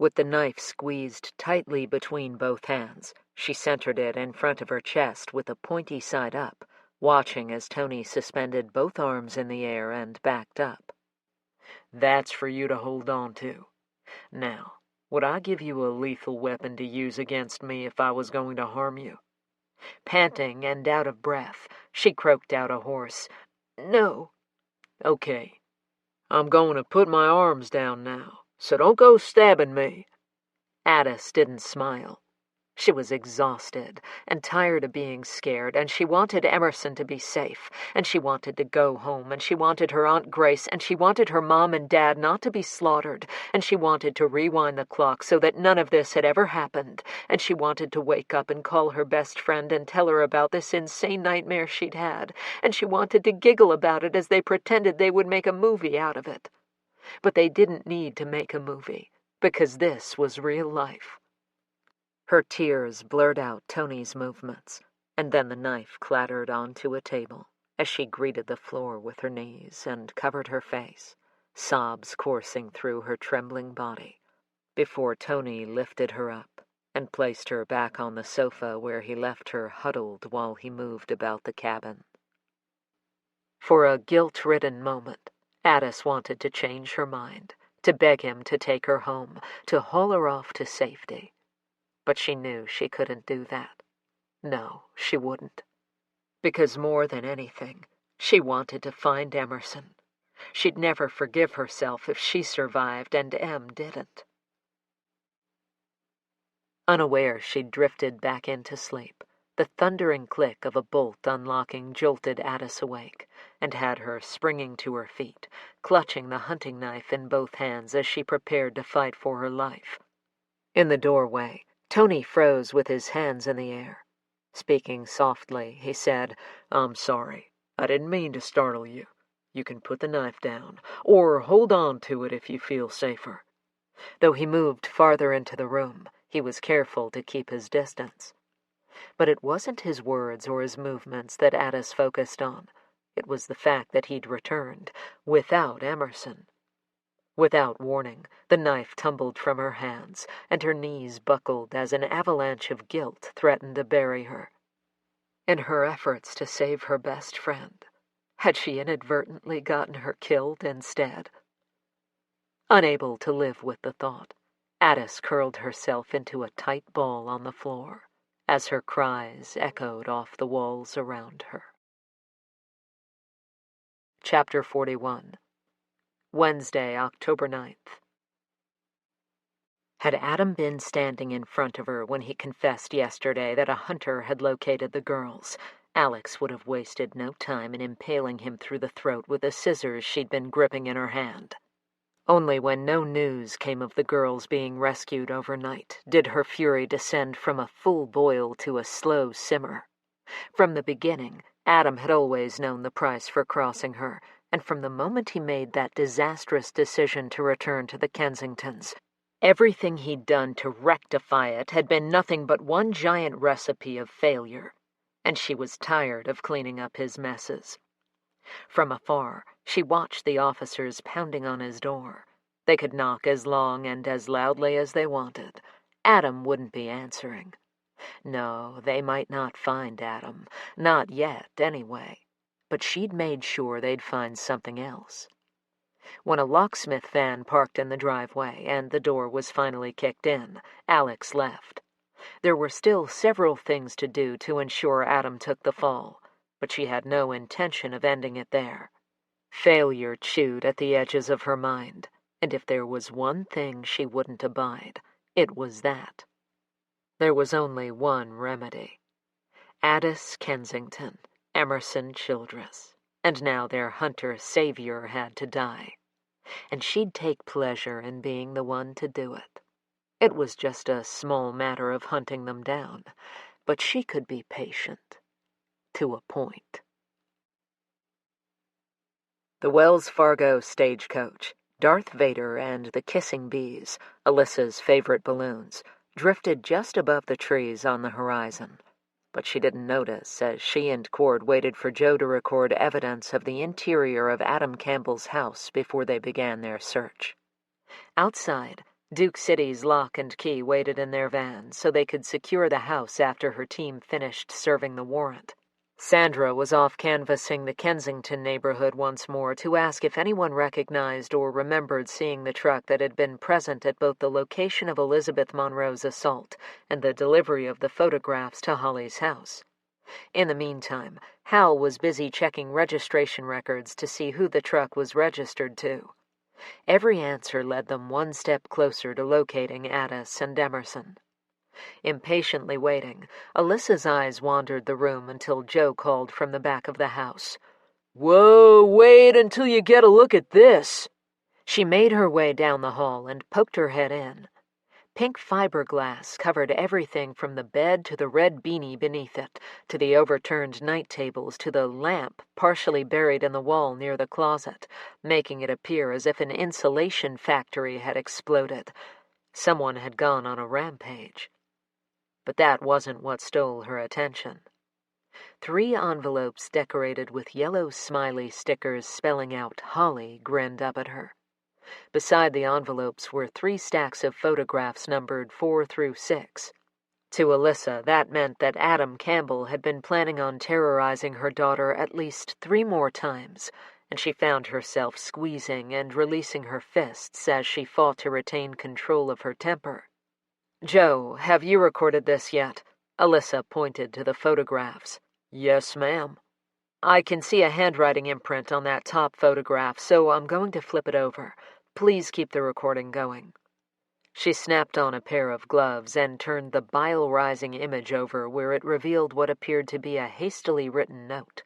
With the knife squeezed tightly between both hands, she centered it in front of her chest with the pointy side up, watching as Tony suspended both arms in the air and backed up. That's for you to hold on to. Now, would I give you a lethal weapon to use against me if I was going to harm you? Panting and out of breath, she croaked out a hoarse, "No." "Okay. I'm going to put my arms down now, so don't go stabbing me." Addis didn't smile. She was exhausted and tired of being scared, and she wanted Emerson to be safe, and she wanted to go home, and she wanted her Aunt Grace, and she wanted her mom and dad not to be slaughtered, and she wanted to rewind the clock so that none of this had ever happened, and she wanted to wake up and call her best friend and tell her about this insane nightmare she'd had, and she wanted to giggle about it as they pretended they would make a movie out of it. But they didn't need to make a movie, because this was real life. Her tears blurred out Tony's movements, and then the knife clattered onto a table as she greeted the floor with her knees and covered her face, sobs coursing through her trembling body, before Tony lifted her up and placed her back on the sofa where he left her huddled while he moved about the cabin. For a guilt-ridden moment, Addis wanted to change her mind, to beg him to take her home, to haul her off to safety. But she knew she couldn't do that. No, she wouldn't. Because more than anything, she wanted to find Emerson. She'd never forgive herself if she survived and Em didn't. Unaware, she drifted back into sleep. The thundering click of a bolt unlocking jolted Addis awake, and had her springing to her feet, clutching the hunting knife in both hands as she prepared to fight for her life. In the doorway, Tony froze with his hands in the air. Speaking softly, he said, "I'm sorry. I didn't mean to startle you. You can put the knife down, or hold on to it if you feel safer." Though he moved farther into the room, he was careful to keep his distance. But it wasn't his words or his movements that Addis focused on. It was the fact that he'd returned, without Emerson. Without warning, the knife tumbled from her hands, and her knees buckled as an avalanche of guilt threatened to bury her. In her efforts to save her best friend, had she inadvertently gotten her killed instead? Unable to live with the thought, Addis curled herself into a tight ball on the floor as her cries echoed off the walls around her. Chapter 41. Wednesday, October 9th. Had Adam been standing in front of her when he confessed yesterday that a hunter had located the girls, Alex would have wasted no time in impaling him through the throat with the scissors she'd been gripping in her hand. Only when no news came of the girls being rescued overnight did her fury descend from a full boil to a slow simmer. From the beginning, Adam had always known the price for crossing her, and from the moment he made that disastrous decision to return to the Kensingtons, everything he'd done to rectify it had been nothing but one giant recipe of failure, and she was tired of cleaning up his messes. From afar, she watched the officers pounding on his door. They could knock as long and as loudly as they wanted. Adam wouldn't be answering. No, they might not find Adam. Not yet, anyway. But she'd made sure they'd find something else. When a locksmith van parked in the driveway and the door was finally kicked in, Alex left. There were still several things to do to ensure Adam took the fall, but she had no intention of ending it there. Failure chewed at the edges of her mind, and if there was one thing she wouldn't abide, it was that. There was only one remedy. Addis Kensington, Emerson Childress, and now their hunter-savior had to die. And she'd take pleasure in being the one to do it. It was just a small matter of hunting them down, but she could be patient. To a point. The Wells Fargo stagecoach, Darth Vader and the Kissing Bees, Alyssa's favorite balloons, drifted just above the trees on the horizon. But she didn't notice as she and Cord waited for Joe to record evidence of the interior of Adam Campbell's house before they began their search. Outside, Duke City's Lock and Key waited in their van so they could secure the house after her team finished serving the warrant. Sandra was off canvassing the Kensington neighborhood once more to ask if anyone recognized or remembered seeing the truck that had been present at both the location of Elizabeth Monroe's assault and the delivery of the photographs to Holly's house. In the meantime, Hal was busy checking registration records to see who the truck was registered to. Every answer led them one step closer to locating Addis and Emerson. Impatiently waiting, Alyssa's eyes wandered the room until Joe called from the back of the house. "Whoa, wait until you get a look at this." She made her way down the hall and poked her head in. Pink fiberglass covered everything from the bed to the red beanie beneath it, to the overturned night tables, to the lamp partially buried in the wall near the closet, making it appear as if an insulation factory had exploded. Someone had gone on a rampage. But that wasn't what stole her attention. 3 envelopes decorated with yellow smiley stickers spelling out Holly grinned up at her. Beside the envelopes were 3 stacks of photographs numbered 4 through 6. To Alyssa, that meant that Adam Campbell had been planning on terrorizing her daughter at least 3 more times, and she found herself squeezing and releasing her fists as she fought to retain control of her temper. "Joe, have you recorded this yet?" Alyssa pointed to the photographs. "Yes, ma'am." "I can see a handwriting imprint on that top photograph, so I'm going to flip it over. Please keep the recording going." She snapped on a pair of gloves and turned the bile-rising image over where it revealed what appeared to be a hastily written note.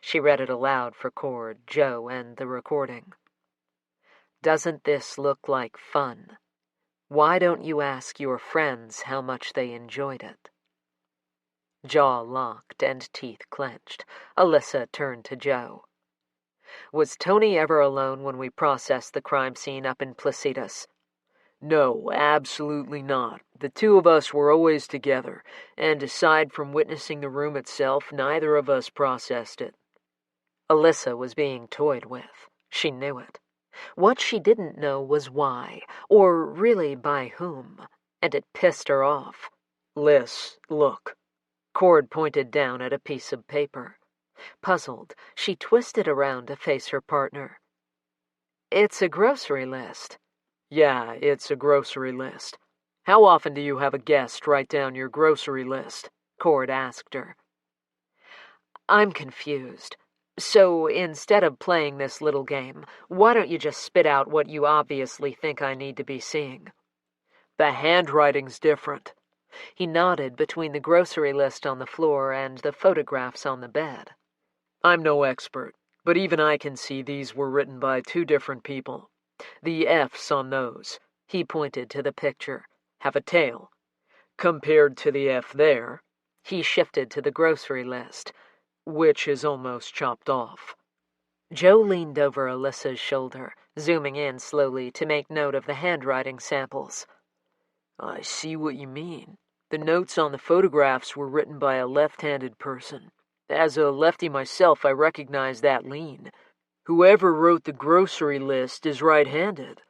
She read it aloud for Cord, Joe, and the recording. "Doesn't this look like fun? Why don't you ask your friends how much they enjoyed it?" Jaw locked and teeth clenched, Alyssa turned to Joe. "Was Tony ever alone when we processed the crime scene up in Placitas?" "No, absolutely not. The 2 of us were always together, and aside from witnessing the room itself, neither of us processed it." Alyssa was being toyed with. She knew it. What she didn't know was why, or really by whom, and it pissed her off. "Liz, look." Cord pointed down at a piece of paper. Puzzled, she twisted around to face her partner. "It's a grocery list." "Yeah, it's a grocery list. How often do you have a guest write down your grocery list?" Cord asked her. "I'm confused. So instead of playing this little game, why don't you just spit out what you obviously think I need to be seeing?" "The handwriting's different." He nodded between the grocery list on the floor and the photographs on the bed. "I'm no expert, but even I can see these were written by 2 different people. The F's on those," he pointed to the picture, "have a tail. Compared to the F there," he shifted to the grocery list, "which is almost chopped off." Joe leaned over Alyssa's shoulder, zooming in slowly to make note of the handwriting samples. "I see what you mean. The notes on the photographs were written by a left-handed person. As a lefty myself, I recognize that lean. Whoever wrote the grocery list is right-handed."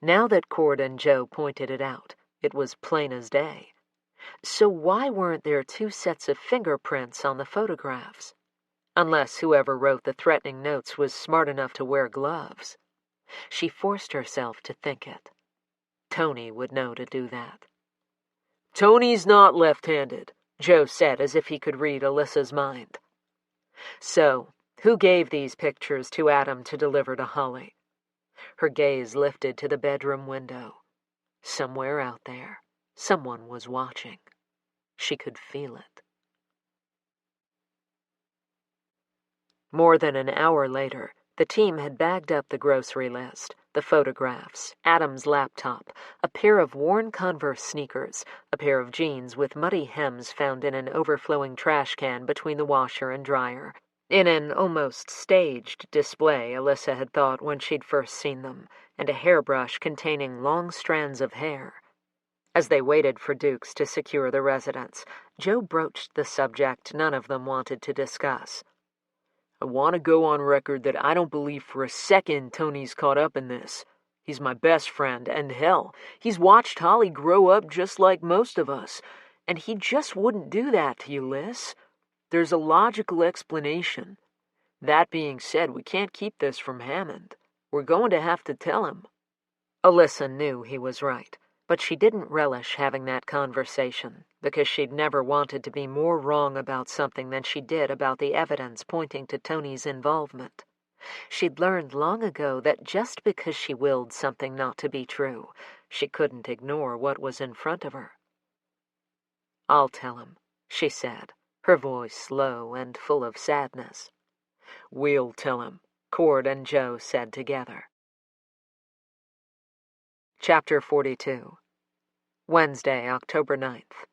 Now that Cord and Joe pointed it out, it was plain as day. So why weren't there 2 sets of fingerprints on the photographs? Unless whoever wrote the threatening notes was smart enough to wear gloves. She forced herself to think it. Tony would know to do that. "Tony's not left-handed," Joe said as if he could read Alyssa's mind. "So, who gave these pictures to Adam to deliver to Holly?" Her gaze lifted to the bedroom window. Somewhere out there, someone was watching. She could feel it. More than an hour later, the team had bagged up the grocery list, the photographs, Adam's laptop, a pair of worn Converse sneakers, a pair of jeans with muddy hems found in an overflowing trash can between the washer and dryer, in an almost staged display Alyssa had thought when she'd first seen them, and a hairbrush containing long strands of hair. As they waited for Dukes to secure the residence, Joe broached the subject none of them wanted to discuss. "I want to go on record that I don't believe for a second Tony's caught up in this. He's my best friend, and hell, he's watched Holly grow up just like most of us, and he just wouldn't do that to you, Liz. There's a logical explanation. That being said, we can't keep this from Hammond. We're going to have to tell him." Alyssa knew he was right, but she didn't relish having that conversation because she'd never wanted to be more wrong about something than she did about the evidence pointing to Tony's involvement. She'd learned long ago that just because she willed something not to be true, she couldn't ignore what was in front of her. "I'll tell him," she said, her voice low and full of sadness. "We'll tell him," Cord and Joe said together. Chapter 42. Wednesday, October 9th.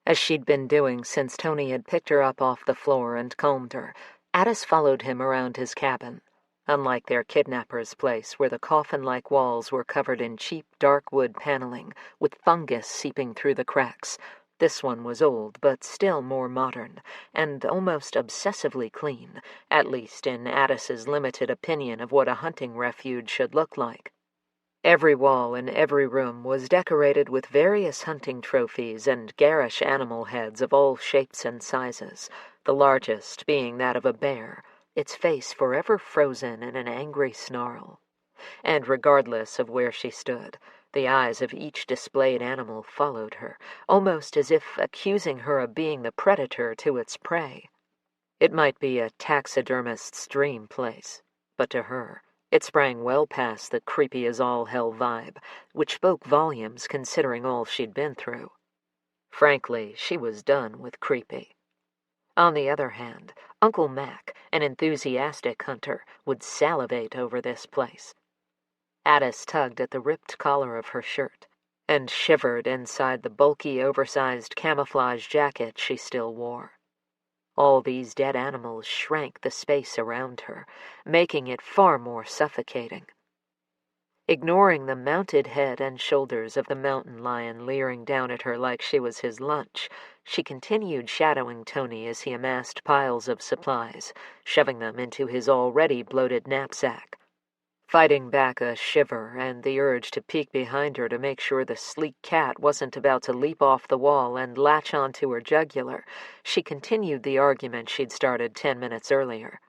As she'd been doing since Tony had picked her up off the floor and combed her, Addis followed him around his cabin. Unlike their kidnapper's place, where the coffin-like walls were covered in cheap, dark wood paneling, with fungus seeping through the cracks, this one was old, but still more modern, and almost obsessively clean, at least in Addis's limited opinion of what a hunting refuge should look like. Every wall in every room was decorated with various hunting trophies and garish animal heads of all shapes and sizes, the largest being that of a bear, its face forever frozen in an angry snarl. And regardless of where she stood, the eyes of each displayed animal followed her, almost as if accusing her of being the predator to its prey. It might be a taxidermist's dream place, but to her, it sprang well past the creepy-as-all-hell vibe, which spoke volumes considering all she'd been through. Frankly, she was done with creepy. On the other hand, Uncle Mac, an enthusiastic hunter, would salivate over this place. Addis tugged at the ripped collar of her shirt and shivered inside the bulky, oversized camouflage jacket she still wore. All these dead animals shrank the space around her, making it far more suffocating. Ignoring the mounted head and shoulders of the mountain lion leering down at her like she was his lunch, she continued shadowing Tony as he amassed piles of supplies, shoving them into his already bloated knapsack. Fighting back a shiver and the urge to peek behind her to make sure the sleek cat wasn't about to leap off the wall and latch onto her jugular, she continued the argument she'd started 10 minutes earlier.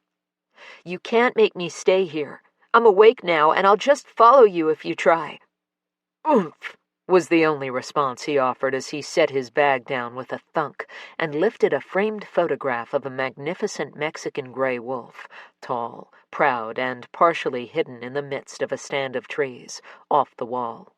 "You can't make me stay here. I'm awake now, and I'll just follow you if you try." "Oomph!" was the only response he offered as he set his bag down with a thunk and lifted a framed photograph of a magnificent Mexican gray wolf, tall, proud, and partially hidden in the midst of a stand of trees, off the wall.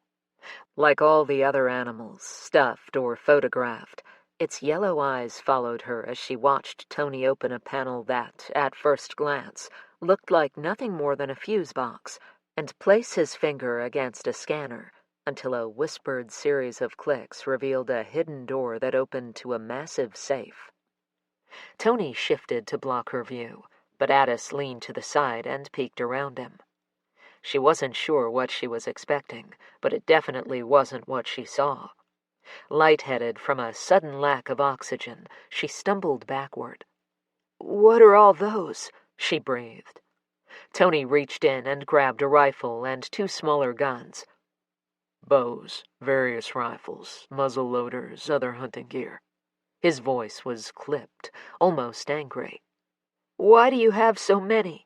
Like all the other animals, stuffed or photographed, its yellow eyes followed her as she watched Tony open a panel that, at first glance, looked like nothing more than a fuse box, and place his finger against a scanner, until a whispered series of clicks revealed a hidden door that opened to a massive safe. Tony shifted to block her view, but Addis leaned to the side and peeked around him. She wasn't sure what she was expecting, but it definitely wasn't what she saw. Lightheaded from a sudden lack of oxygen, she stumbled backward. "What are all those?" she breathed. Tony reached in and grabbed a rifle and 2 smaller guns. "Bows, various rifles, muzzle loaders, other hunting gear." His voice was clipped, almost angry. "Why do you have so many?"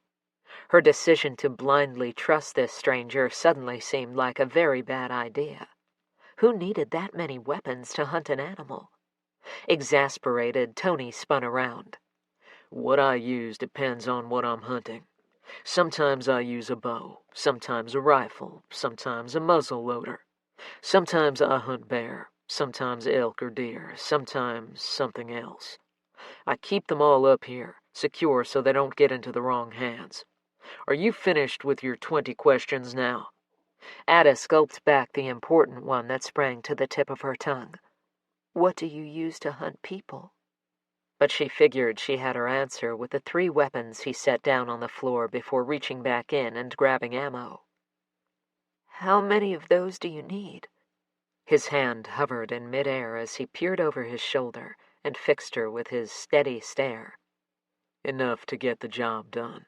Her decision to blindly trust this stranger suddenly seemed like a very bad idea. Who needed that many weapons to hunt an animal? Exasperated, Tony spun around. "What I use depends on what I'm hunting. Sometimes I use a bow, sometimes a rifle, sometimes a muzzle loader. Sometimes I hunt bear, sometimes elk or deer, sometimes something else. I keep them all up here, secure so they don't get into the wrong hands. Are you finished with your 20 questions now?" Addis gulped back the important one that sprang to the tip of her tongue. "What do you use to hunt people?" But she figured she had her answer with the 3 weapons he set down on the floor before reaching back in and grabbing ammo. "How many of those do you need?" His hand hovered in midair as he peered over his shoulder and fixed her with his steady stare. "Enough to get the job done."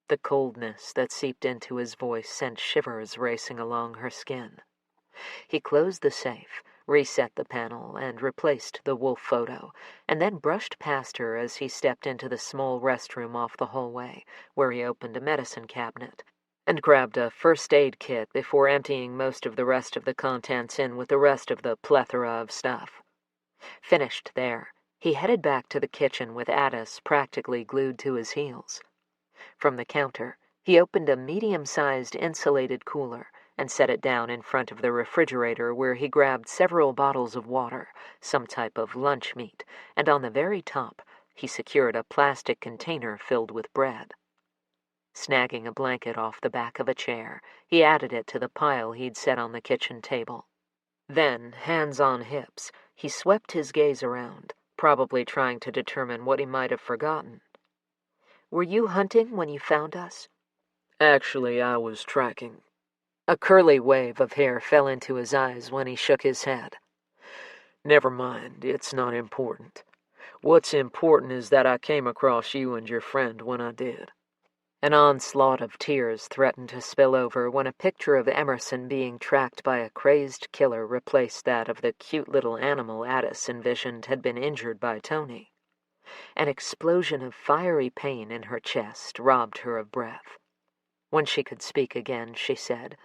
The coldness that seeped into his voice sent shivers racing along her skin. He closed the safe, reset the panel, and replaced the wolf photo, and then brushed past her as he stepped into the small restroom off the hallway, where he opened a medicine cabinet and grabbed a first aid kit before emptying most of the rest of the contents in with the rest of the plethora of stuff. Finished there, he headed back to the kitchen with Addis practically glued to his heels. From the counter, he opened a medium-sized insulated cooler and set it down in front of the refrigerator, where he grabbed several bottles of water, some type of lunch meat, and on the very top, he secured a plastic container filled with bread. Snagging a blanket off the back of a chair, he added it to the pile he'd set on the kitchen table. Then, hands on hips, he swept his gaze around, probably trying to determine what he might have forgotten. "Were you hunting when you found us?" Actually, I was tracking. A curly wave of hair fell into his eyes when he shook his head. Never mind, it's not important. What's important is that I came across you and your friend when I did. An onslaught of tears threatened to spill over when a picture of Emerson being tracked by a crazed killer replaced that of the cute little animal Addis envisioned had been injured by Tony. An explosion of fiery pain in her chest robbed her of breath. When she could speak again, she said,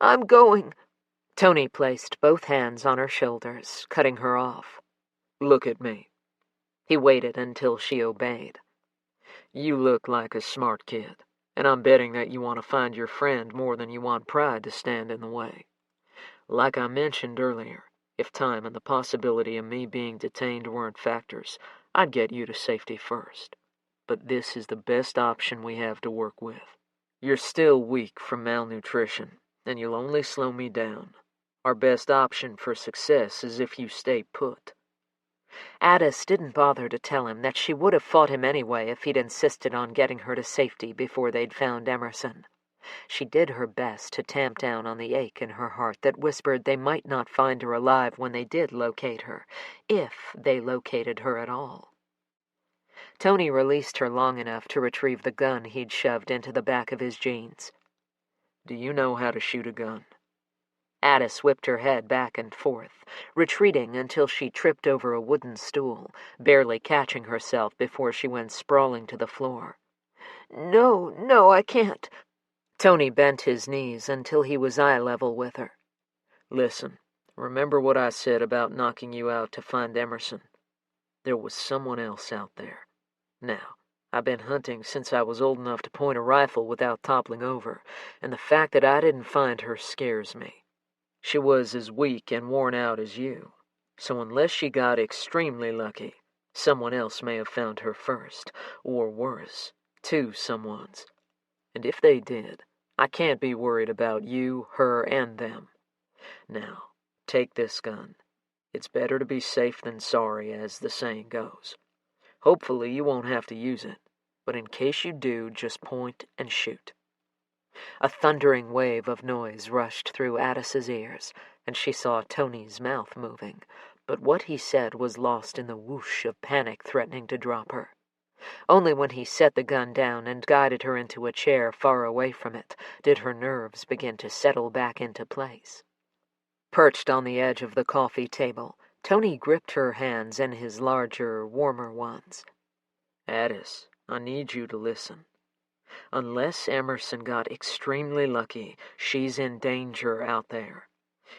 "I'm going." Tony placed both hands on her shoulders, cutting her off. "Look at me." He waited until she obeyed. "You look like a smart kid, and I'm betting that you want to find your friend more than you want pride to stand in the way. Like I mentioned earlier, if time and the possibility of me being detained weren't factors, I'd get you to safety first. But this is the best option we have to work with. You're still weak from malnutrition, and you'll only slow me down. Our best option for success is if you stay put." Addis didn't bother to tell him that she would have fought him anyway if he'd insisted on getting her to safety before they'd found Emerson. She did her best to tamp down on the ache in her heart that whispered they might not find her alive when they did locate her, if they located her at all. Tony released her long enough to retrieve the gun he'd shoved into the back of his jeans. "Do you know how to shoot a gun?" Addis whipped her head back and forth, retreating until she tripped over a wooden stool, barely catching herself before she went sprawling to the floor. No, I can't." Tony bent his knees until he was eye level with her. "Listen, remember what I said about knocking you out to find Emerson? There was someone else out there. Now, I've been hunting since I was old enough to point a rifle without toppling over, and the fact that I didn't find her scares me. She was as weak and worn out as you, so unless she got extremely lucky, someone else may have found her first, or worse, two someones. And if they did, I can't be worried about you, her, and them. Now, take this gun. It's better to be safe than sorry, as the saying goes. Hopefully you won't have to use it, but in case you do, just point and shoot." A thundering wave of noise rushed through Addis's ears, and she saw Tony's mouth moving, but what he said was lost in the whoosh of panic threatening to drop her. Only when he set the gun down and guided her into a chair far away from it did her nerves begin to settle back into place. Perched on the edge of the coffee table, Tony gripped her hands in his larger, warmer ones. "Addis, I need you to listen. Unless Emerson got extremely lucky, she's in danger out there.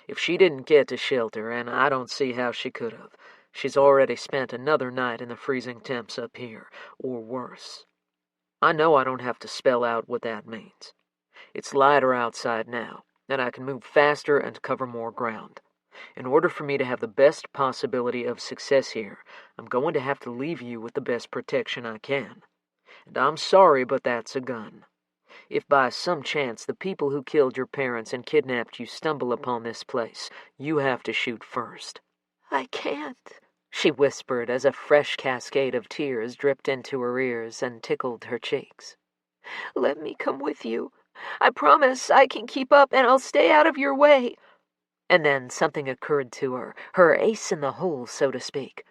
If she didn't get to shelter, and I don't see how she could have, she's already spent another night in the freezing temps up here, or worse. I know I don't have to spell out what that means. It's lighter outside now, and I can move faster and cover more ground. In order for me to have the best possibility of success here, I'm going to have to leave you with the best protection I can. And I'm sorry, but that's a gun. If by some chance the people who killed your parents and kidnapped you stumble upon this place, you have to shoot first." "I can't," she whispered as a fresh cascade of tears dripped into her ears and tickled her cheeks. "Let me come with you. I promise I can keep up and I'll stay out of your way." And then something occurred to her, her ace in the hole, so to speak.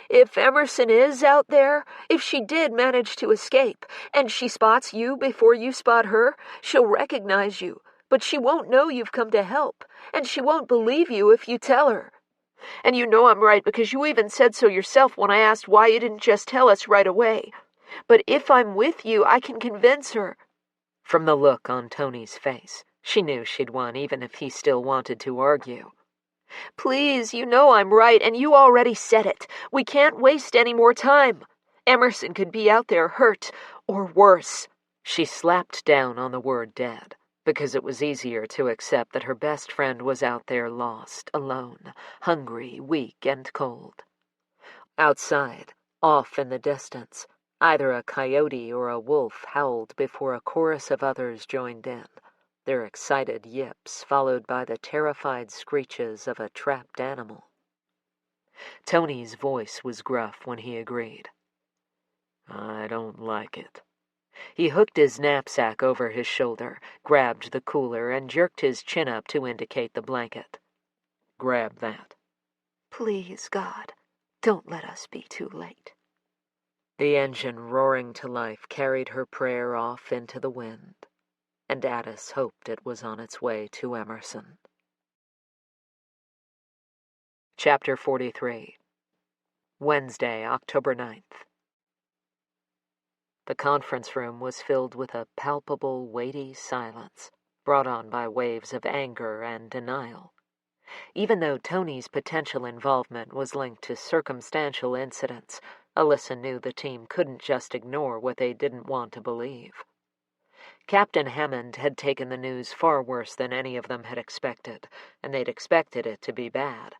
"If Emerson is out there, if she did manage to escape, and she spots you before you spot her, she'll recognize you, but she won't know you've come to help, and she won't believe you if you tell her. And you know I'm right because you even said so yourself when I asked why you didn't just tell us right away. But if I'm with you, I can convince her." From the look on Tony's face, she knew she'd won even if he still wanted to argue. "Please, you know I'm right, and you already said it. We can't waste any more time. Emerson could be out there hurt, or worse." She slapped down on the word dead, because it was easier to accept that her best friend was out there lost, alone, hungry, weak, and cold. Outside, off in the distance, either a coyote or a wolf howled before a chorus of others joined in, their excited yips followed by the terrified screeches of a trapped animal. Tony's voice was gruff when he agreed. "I don't like it." He hooked his knapsack over his shoulder, grabbed the cooler, and jerked his chin up to indicate the blanket. "Grab that." Please, God, don't let us be too late." The engine roaring to life carried her prayer off into the wind, and Addis hoped it was on its way to Emerson. Chapter 43. Wednesday, October 9th. The conference room was filled with a palpable, weighty silence, brought on by waves of anger and denial. Even though Tony's potential involvement was linked to circumstantial incidents, Alyssa knew the team couldn't just ignore what they didn't want to believe. Captain Hammond had taken the news far worse than any of them had expected, and they'd expected it to be bad.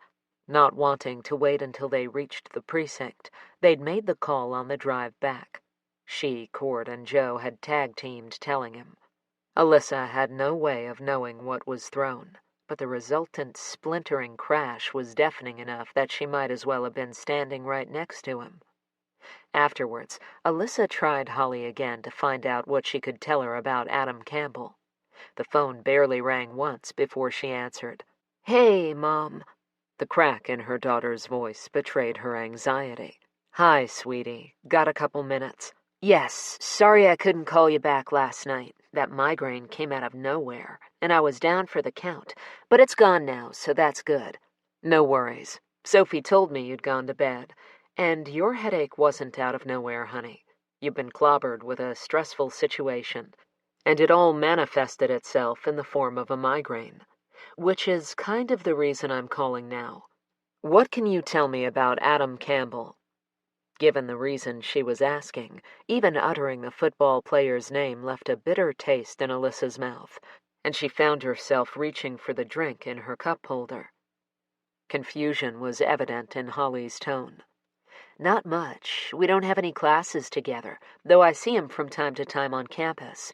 Not wanting to wait until they reached the precinct, they'd made the call on the drive back. She, Cord, and Joe had tag-teamed telling him. Alyssa had no way of knowing what was thrown, but the resultant splintering crash was deafening enough that she might as well have been standing right next to him. Afterwards, Alyssa tried Holly again to find out what she could tell her about Adam Campbell. The phone barely rang once before she answered. "Hey, Mom." The crack in her daughter's voice betrayed her anxiety. "Hi, sweetie. Got a couple minutes?" "Yes, sorry I couldn't call you back last night. That migraine came out of nowhere, and I was down for the count, but it's gone now, so that's good." "No worries. Sophie told me you'd gone to bed. And your headache wasn't out of nowhere, honey. You've been clobbered with a stressful situation, and it all manifested itself in the form of a migraine, which is kind of the reason I'm calling now. What can you tell me about Adam Campbell?" Given the reason she was asking, even uttering the football player's name left a bitter taste in Alyssa's mouth, and she found herself reaching for the drink in her cup holder. Confusion was evident in Holly's tone. "Not much. We don't have any classes together, though I see him from time to time on campus.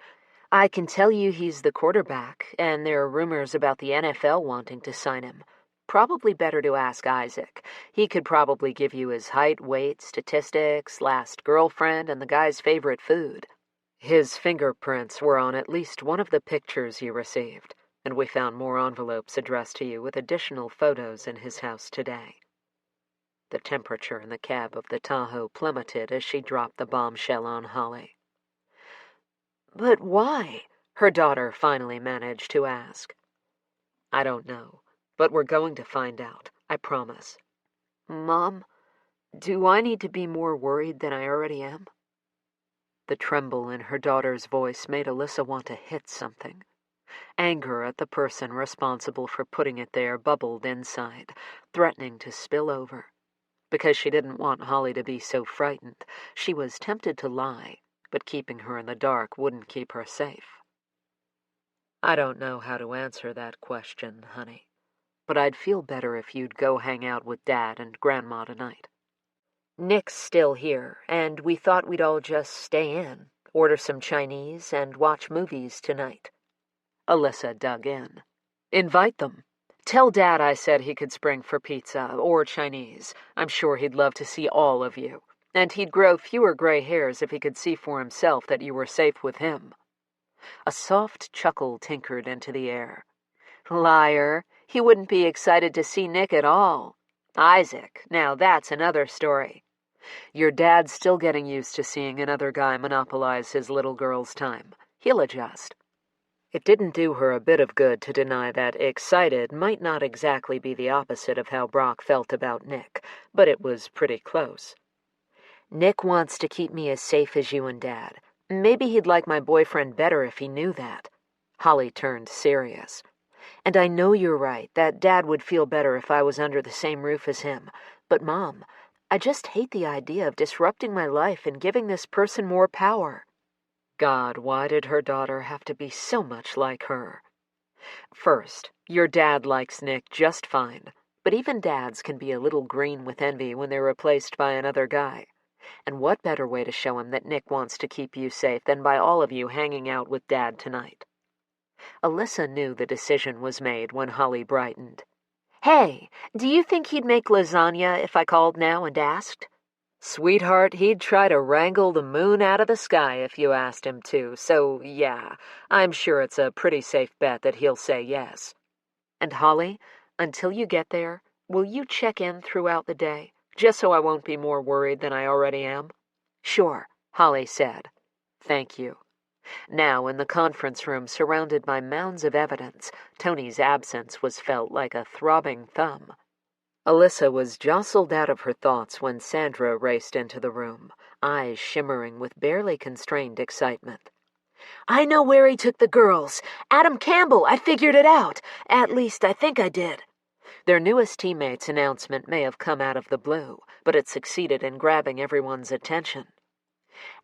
I can tell you he's the quarterback, and there are rumors about the NFL wanting to sign him. Probably better to ask Isaac. He could probably give you his height, weight, statistics, last girlfriend, and the guy's favorite food. His fingerprints were on at least one of the pictures you received, and we found more envelopes addressed to you with additional photos in his house today." The temperature in the cab of the Tahoe plummeted as she dropped the bombshell on Holly. "But why?" her daughter finally managed to ask. "I don't know. But we're going to find out, I promise." "Mom, do I need to be more worried than I already am?" The tremble in her daughter's voice made Alyssa want to hit something. Anger at the person responsible for putting it there bubbled inside, threatening to spill over. Because she didn't want Holly to be so frightened, she was tempted to lie, but keeping her in the dark wouldn't keep her safe. "I don't know how to answer that question, honey. But I'd feel better if you'd go hang out with Dad and Grandma tonight. Nick's still here, and we thought we'd all just stay in, order some Chinese, and watch movies tonight." Alyssa dug in. "Invite them. Tell Dad I said he could spring for pizza or Chinese. I'm sure he'd love to see all of you. And he'd grow fewer gray hairs if he could see for himself that you were safe with him." A soft chuckle tinkered into the air. "Liar. He wouldn't be excited to see Nick at all. Isaac, now that's another story. Your dad's still getting used to seeing another guy monopolize his little girl's time. He'll adjust." It didn't do her a bit of good to deny that excited might not exactly be the opposite of how Brock felt about Nick, but it was pretty close. Nick wants to keep me as safe as you and Dad. Maybe he'd like my boyfriend better if he knew that. Holly turned serious. And I know you're right, that Dad would feel better if I was under the same roof as him. But Mom, I just hate the idea of disrupting my life and giving this person more power. God, why did her daughter have to be so much like her? First, your dad likes Nick just fine, but even dads can be a little green with envy when they're replaced by another guy. And what better way to show him that Nick wants to keep you safe than by all of you hanging out with Dad tonight? Alyssa knew the decision was made when Holly brightened. Hey, do you think he'd make lasagna if I called now and asked? Sweetheart, he'd try to wrangle the moon out of the sky if you asked him to, so yeah, I'm sure it's a pretty safe bet that he'll say yes. And Holly, until you get there, will you check in throughout the day, just so I won't be more worried than I already am? Sure, Holly said. Thank you. Now, in the conference room surrounded by mounds of evidence, Tony's absence was felt like a throbbing thumb. Alyssa was jostled out of her thoughts when Sandra raced into the room, eyes shimmering with barely constrained excitement. I know where he took the girls. Adam Campbell, I figured it out. At least I think I did. Their newest teammate's announcement may have come out of the blue, but it succeeded in grabbing everyone's attention.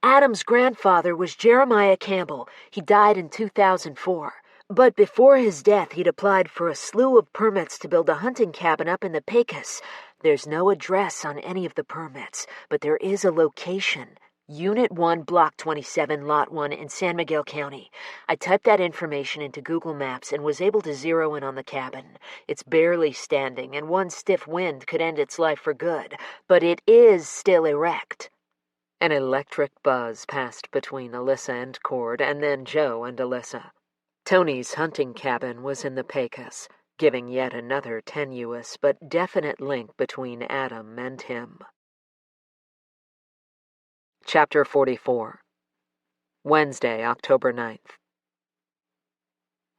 Adam's grandfather was Jeremiah Campbell. He died in 2004. But before his death, he'd applied for a slew of permits to build a hunting cabin up in the Pecos. There's no address on any of the permits, but there is a location. Unit 1, Block 27, Lot 1 in San Miguel County. I typed that information into Google Maps and was able to zero in on the cabin. It's barely standing, and one stiff wind could end its life for good, but it is still erect. An electric buzz passed between Alyssa and Cord, and then Joe and Alyssa. Tony's hunting cabin was in the Pecos, giving yet another tenuous but definite link between Adam and him. Chapter 44. Wednesday, October 9th.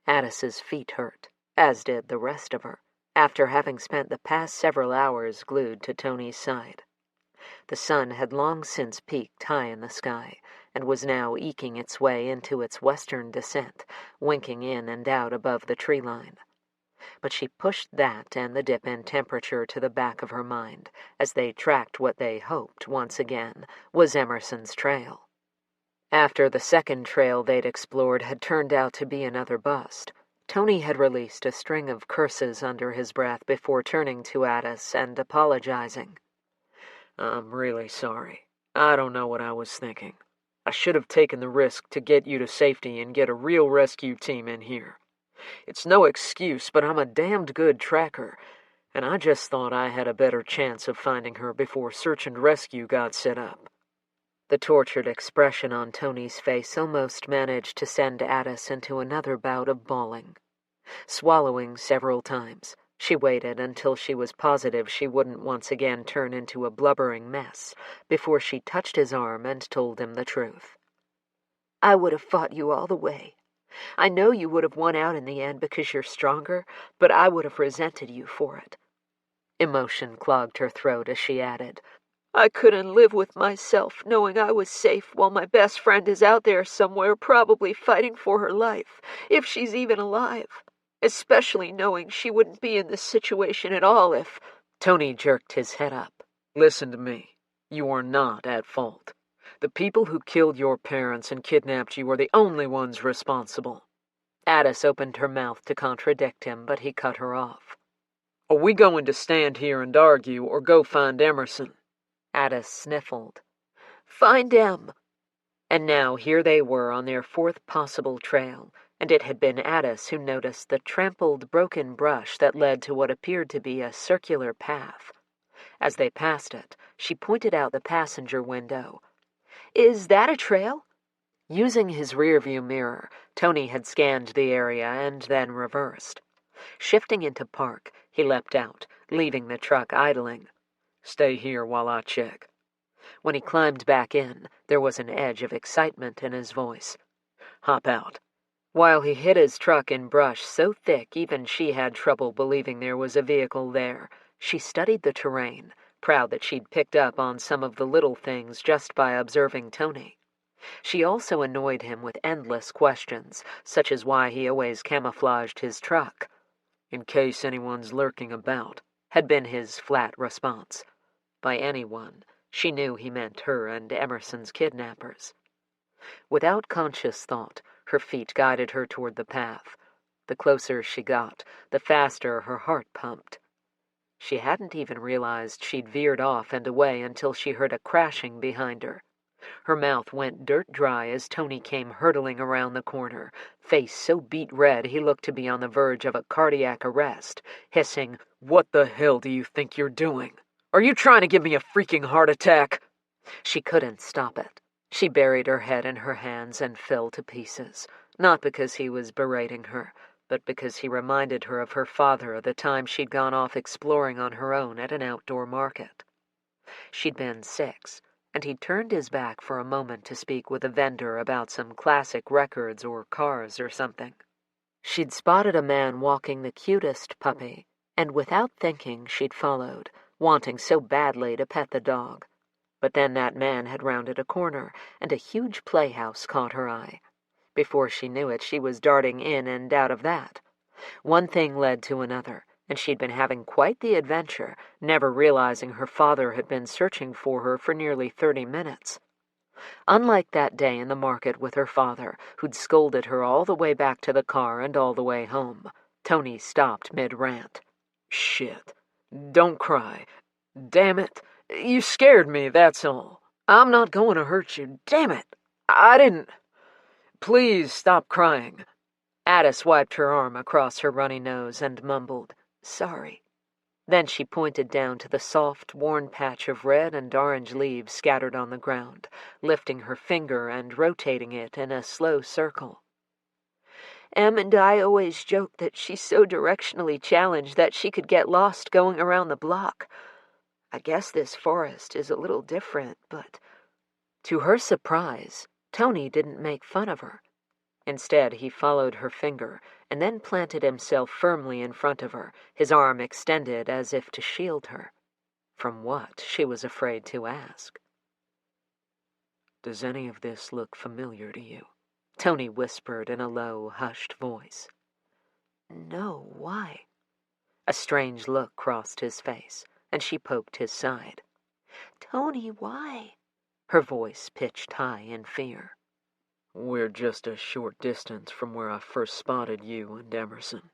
Addis's feet hurt, as did the rest of her, after having spent the past several hours glued to Tony's side. The sun had long since peaked high in the sky, and was now eking its way into its western descent, winking in and out above the tree line. But she pushed that and the dip in temperature to the back of her mind, as they tracked what they hoped, once again, was Emerson's trail. After the second trail they'd explored had turned out to be another bust, Tony had released a string of curses under his breath before turning to Addis and apologizing. I'm really sorry. I don't know what I was thinking. I should have taken the risk to get you to safety and get a real rescue team in here. It's no excuse, but I'm a damned good tracker, and I just thought I had a better chance of finding her before search and rescue got set up. The tortured expression on Tony's face almost managed to send Addis into another bout of bawling. Swallowing several times, she waited until she was positive she wouldn't once again turn into a blubbering mess before she touched his arm and told him the truth. I would have fought you all the way. I know you would have won out in the end because you're stronger, but I would have resented you for it. Emotion clogged her throat as she added, I couldn't live with myself knowing I was safe while my best friend is out there somewhere probably fighting for her life, if she's even alive. Especially knowing she wouldn't be in this situation at all if... Tony jerked his head up. Listen to me. You are not at fault. The people who killed your parents and kidnapped you are the only ones responsible. Addis opened her mouth to contradict him, but he cut her off. Are we going to stand here and argue or go find Emerson? Addis sniffled. Find him. And now here they were on their fourth possible trail, and it had been Addis who noticed the trampled, broken brush that led to what appeared to be a circular path. As they passed it, she pointed out the passenger window. Is that a trail? Using his rearview mirror, Tony had scanned the area and then reversed. Shifting into park, he leapt out, leaving the truck idling. Stay here while I check. When he climbed back in, there was an edge of excitement in his voice. Hop out. while he hid his truck in brush so thick even she had trouble believing there was a vehicle there. She studied the terrain, proud that she'd picked up on some of the little things just by observing Tony. She also annoyed him with endless questions, such as why he always camouflaged his truck. "In case anyone's lurking about," had been his flat response. By anyone, she knew he meant her and Emerson's kidnappers. Without conscious thought, her feet guided her toward the path. The closer she got, the faster her heart pumped. She hadn't even realized she'd veered off and away until she heard a crashing behind her. Her mouth went dirt dry as Tony came hurtling around the corner, face so beet red he looked to be on the verge of a cardiac arrest, hissing, "What the hell do you think you're doing? Are you trying to give me a freaking heart attack?" She couldn't stop it. She buried her head in her hands and fell to pieces, not because he was berating her, but because he reminded her of her father the time she'd gone off exploring on her own at an outdoor market. She'd been 6, and he'd turned his back for a moment to speak with a vendor about some classic records or cars or something. She'd spotted a man walking the cutest puppy, and without thinking she'd followed, wanting so badly to pet the dog. But then that man had rounded a corner, and a huge playhouse caught her eye. Before she knew it, she was darting in and out of that. One thing led to another, and she'd been having quite the adventure, never realizing her father had been searching for her for nearly 30 minutes. Unlike that day in the market with her father, who'd scolded her all the way back to the car and all the way home, Tony stopped mid-rant. "Shit. Don't cry. Damn it. You scared me, that's all. I'm not going to hurt you. Damn it. I didn't. Please stop crying." Addis wiped her arm across her runny nose and mumbled, "Sorry." Then she pointed down to the soft, worn patch of red and orange leaves scattered on the ground, lifting her finger and rotating it in a slow circle. "Em and I always joke that she's so directionally challenged that she could get lost going around the block. I guess this forest is a little different, but..." To her surprise, Tony didn't make fun of her. Instead, he followed her finger and then planted himself firmly in front of her, his arm extended as if to shield her. From what, she was afraid to ask. "Does any of this look familiar to you?" Tony whispered in a low, hushed voice. "No, why?" A strange look crossed his face, and she poked his side. "Tony, why?" Her voice pitched high in fear. "We're just a short distance from where I first spotted you and Emerson."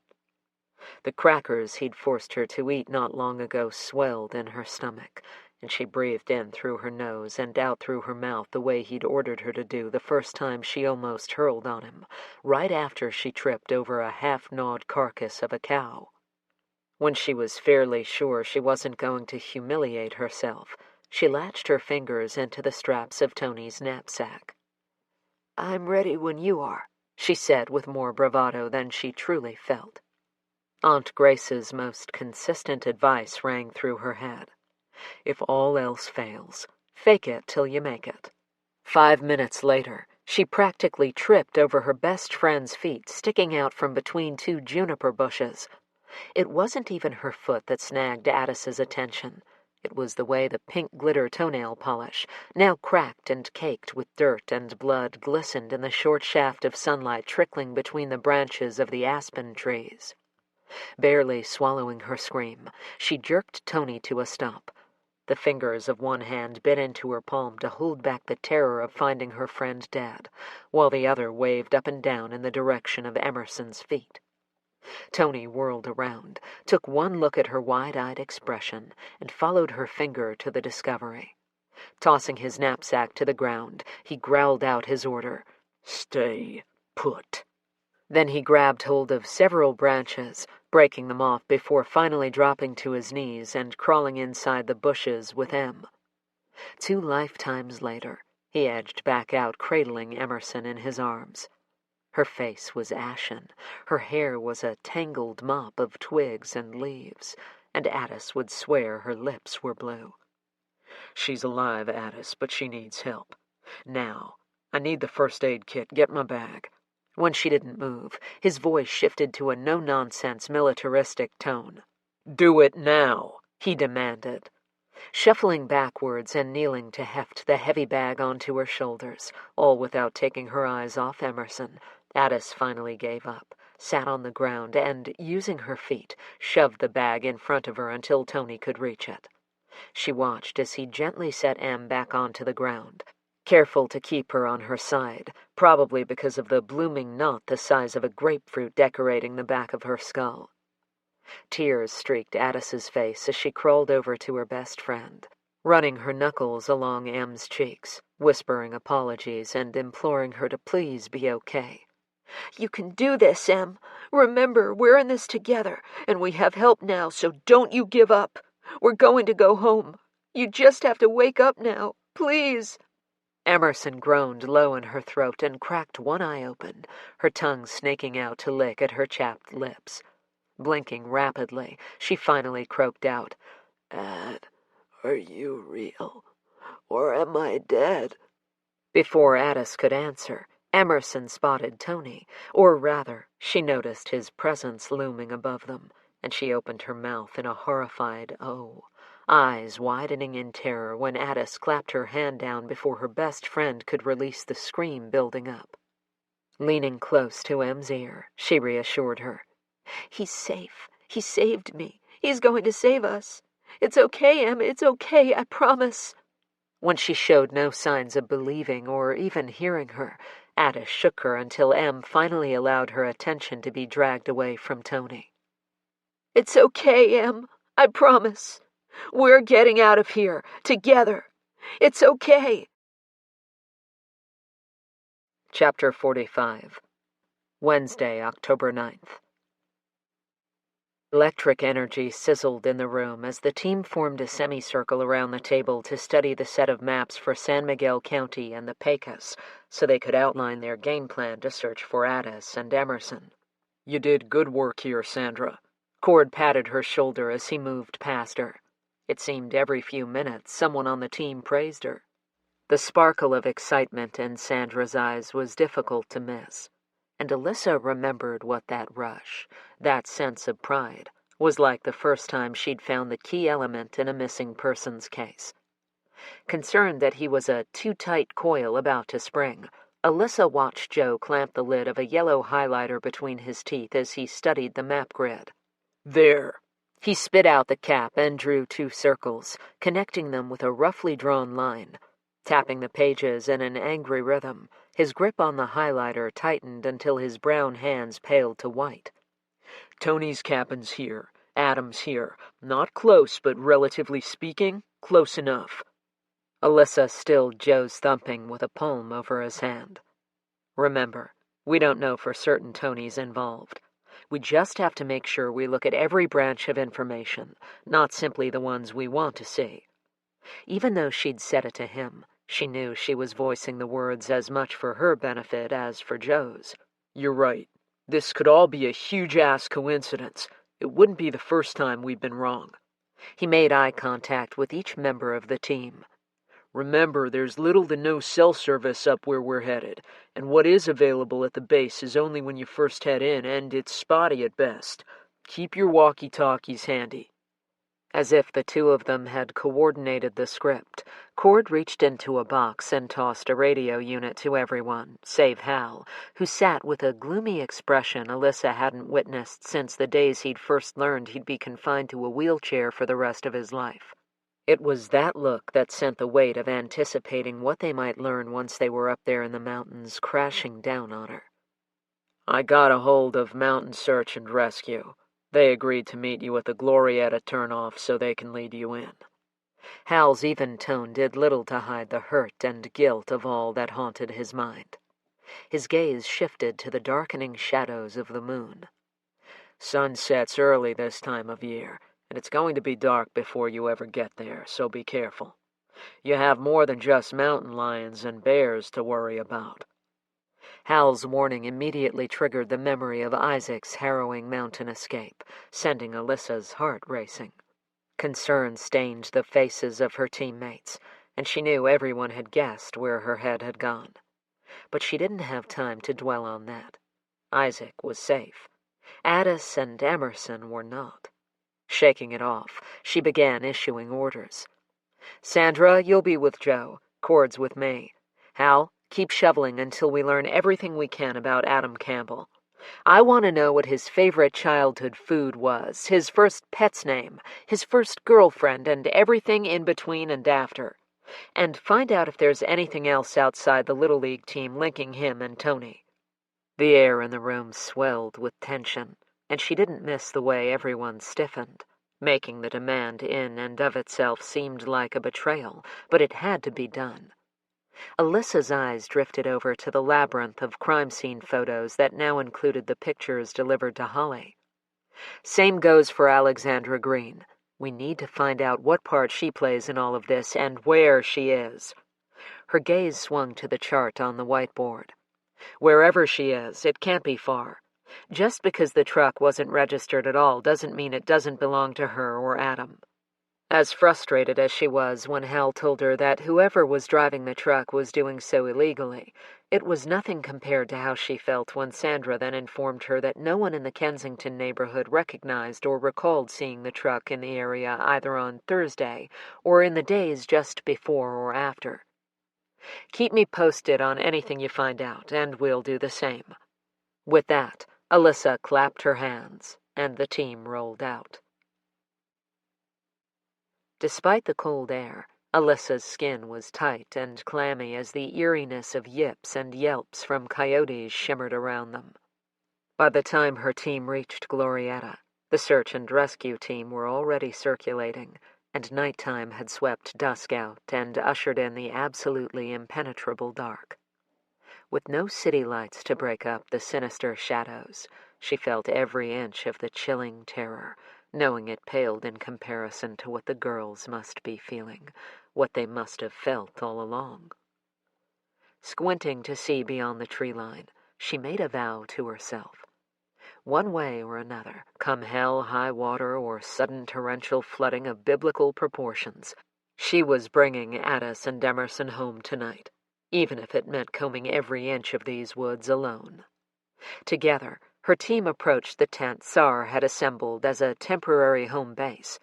The crackers he'd forced her to eat not long ago swelled in her stomach, and she breathed in through her nose and out through her mouth the way he'd ordered her to do the first time she almost hurled on him, right after she tripped over a half-gnawed carcass of a cow. When she was fairly sure she wasn't going to humiliate herself, she latched her fingers into the straps of Tony's knapsack. "I'm ready when you are," she said with more bravado than she truly felt. Aunt Grace's most consistent advice rang through her head. If all else fails, fake it till you make it. 5 minutes later, she practically tripped over her best friend's feet sticking out from between 2 juniper bushes. It wasn't even her foot that snagged Addis's attention. It was the way the pink glitter toenail polish, now cracked and caked with dirt and blood, glistened in the short shaft of sunlight trickling between the branches of the aspen trees. Barely swallowing her scream, she jerked Tony to a stop. The fingers of one hand bit into her palm to hold back the terror of finding her friend dead, while the other waved up and down in the direction of Emerson's feet. Tony whirled around, took one look at her wide-eyed expression, and followed her finger to the discovery. Tossing his knapsack to the ground, he growled out his order, "Stay put." Then he grabbed hold of several branches, breaking them off before finally dropping to his knees and crawling inside the bushes with Em. 2 lifetimes later, he edged back out, cradling Emerson in his arms. Her face was ashen, her hair was a tangled mop of twigs and leaves, and Addis would swear her lips were blue. "She's alive, Addis, but she needs help. Now, I need the first aid kit. Get my bag." When she didn't move, his voice shifted to a no-nonsense militaristic tone. "Do it now," he demanded. Shuffling backwards and kneeling to heft the heavy bag onto her shoulders, all without taking her eyes off Emerson, Addis finally gave up, sat on the ground, and, using her feet, shoved the bag in front of her until Tony could reach it. She watched as he gently set Em back onto the ground, careful to keep her on her side, probably because of the blooming knot the size of a grapefruit decorating the back of her skull. Tears streaked Addis's face as she crawled over to her best friend, running her knuckles along Em's cheeks, whispering apologies and imploring her to please be okay. "You can do this, Em. Remember, we're in this together, and we have help now, so don't you give up. We're going to go home. You just have to wake up now, please." Emerson groaned low in her throat and cracked one eye open, her tongue snaking out to lick at her chapped lips. Blinking rapidly, she finally croaked out, "Ad, are you real? Or am I dead?" Before Addis could answer, Emerson spotted Tony, or rather, she noticed his presence looming above them, and she opened her mouth in a horrified "oh," eyes widening in terror when Addis clapped her hand down before her best friend could release the scream building up. Leaning close to Em's ear, she reassured her. "He's safe. He saved me. He's going to save us. It's okay, Em. It's okay, I promise." When she showed no signs of believing or even hearing her, Addis shook her until Em finally allowed her attention to be dragged away from Tony. "It's okay, Em. I promise. We're getting out of here, together. It's okay." Chapter 45. Wednesday, October 9th. Electric energy sizzled in the room as the team formed a semicircle around the table to study the set of maps for San Miguel County and the Pecos, so they could outline their game plan to search for Addis and Emerson. "You did good work here, Sandra." Cord patted her shoulder as he moved past her. It seemed every few minutes someone on the team praised her. The sparkle of excitement in Sandra's eyes was difficult to miss, and Alyssa remembered what that rush, that sense of pride, was like the first time she'd found the key element in a missing persons case. Concerned that he was a too-tight coil about to spring, Alyssa watched Joe clamp the lid of a yellow highlighter between his teeth as he studied the map grid. "There." He spit out the cap and drew 2 circles, connecting them with a roughly drawn line. Tapping the pages in an angry rhythm, his grip on the highlighter tightened until his brown hands paled to white. "Tony's cabin's here. Adam's here. Not close, but relatively speaking, close enough." Alyssa stilled Joe's thumping with a palm over his hand. "Remember, we don't know for certain Tony's involved. We just have to make sure we look at every branch of information, not simply the ones we want to see." Even though she'd said it to him, she knew she was voicing the words as much for her benefit as for Joe's. "You're right. This could all be a huge-ass coincidence. It wouldn't be the first time we've been wrong." He made eye contact with each member of the team. "Remember, there's little to no cell service up where we're headed, and what is available at the base is only when you first head in, and it's spotty at best. Keep your walkie-talkies handy." As if the two of them had coordinated the script, Cord reached into a box and tossed a radio unit to everyone, save Hal, who sat with a gloomy expression Alyssa hadn't witnessed since the days he'd first learned he'd be confined to a wheelchair for the rest of his life. It was that look that sent the weight of anticipating what they might learn once they were up there in the mountains crashing down on her. "I got a hold of Mountain Search and Rescue. They agreed to meet you at the Glorietta turnoff so they can lead you in." Hal's even tone did little to hide the hurt and guilt of all that haunted his mind. His gaze shifted to the darkening shadows of the moon. "Sun sets early this time of year, and it's going to be dark before you ever get there, so be careful. You have more than just mountain lions and bears to worry about." Hal's warning immediately triggered the memory of Isaac's harrowing mountain escape, sending Alyssa's heart racing. Concern stained the faces of her teammates, and she knew everyone had guessed where her head had gone. But she didn't have time to dwell on that. Isaac was safe. Addis and Emerson were not. Shaking it off, she began issuing orders. Sandra, you'll be with Joe. Cord's with me. Hal, keep shoveling until we learn everything we can about Adam Campbell. I want to know what his favorite childhood food was, his first pet's name, his first girlfriend, and everything in between and after. And find out if there's anything else outside the Little League team linking him and Tony. The air in the room swelled with tension, and she didn't miss the way everyone stiffened, making the demand in and of itself seemed like a betrayal, but it had to be done. Alyssa's eyes drifted over to the labyrinth of crime scene photos that now included the pictures delivered to Holly. Same goes for Alexandra Green. We need to find out what part she plays in all of this and where she is. Her gaze swung to the chart on the whiteboard. Wherever she is, it can't be far. Just because the truck wasn't registered at all doesn't mean it doesn't belong to her or Adam. As frustrated as she was when Hal told her that whoever was driving the truck was doing so illegally, it was nothing compared to how she felt when Sandra then informed her that no one in the Kensington neighborhood recognized or recalled seeing the truck in the area either on Thursday or in the days just before or after. Keep me posted on anything you find out, and we'll do the same. With that, Alyssa clapped her hands, and the team rolled out. Despite the cold air, Alyssa's skin was tight and clammy as the eeriness of yips and yelps from coyotes shimmered around them. By the time her team reached Glorietta, the search and rescue team were already circulating, and nighttime had swept dusk out and ushered in the absolutely impenetrable dark. With no city lights to break up the sinister shadows, she felt every inch of the chilling terror, knowing it paled in comparison to what the girls must be feeling, what they must have felt all along. Squinting to see beyond the tree line, she made a vow to herself. One way or another, come hell, high water, or sudden torrential flooding of biblical proportions, she was bringing Addis and Emerson home tonight, even if it meant combing every inch of these woods alone. Together, her team approached the tent SAR had assembled as a temporary home base.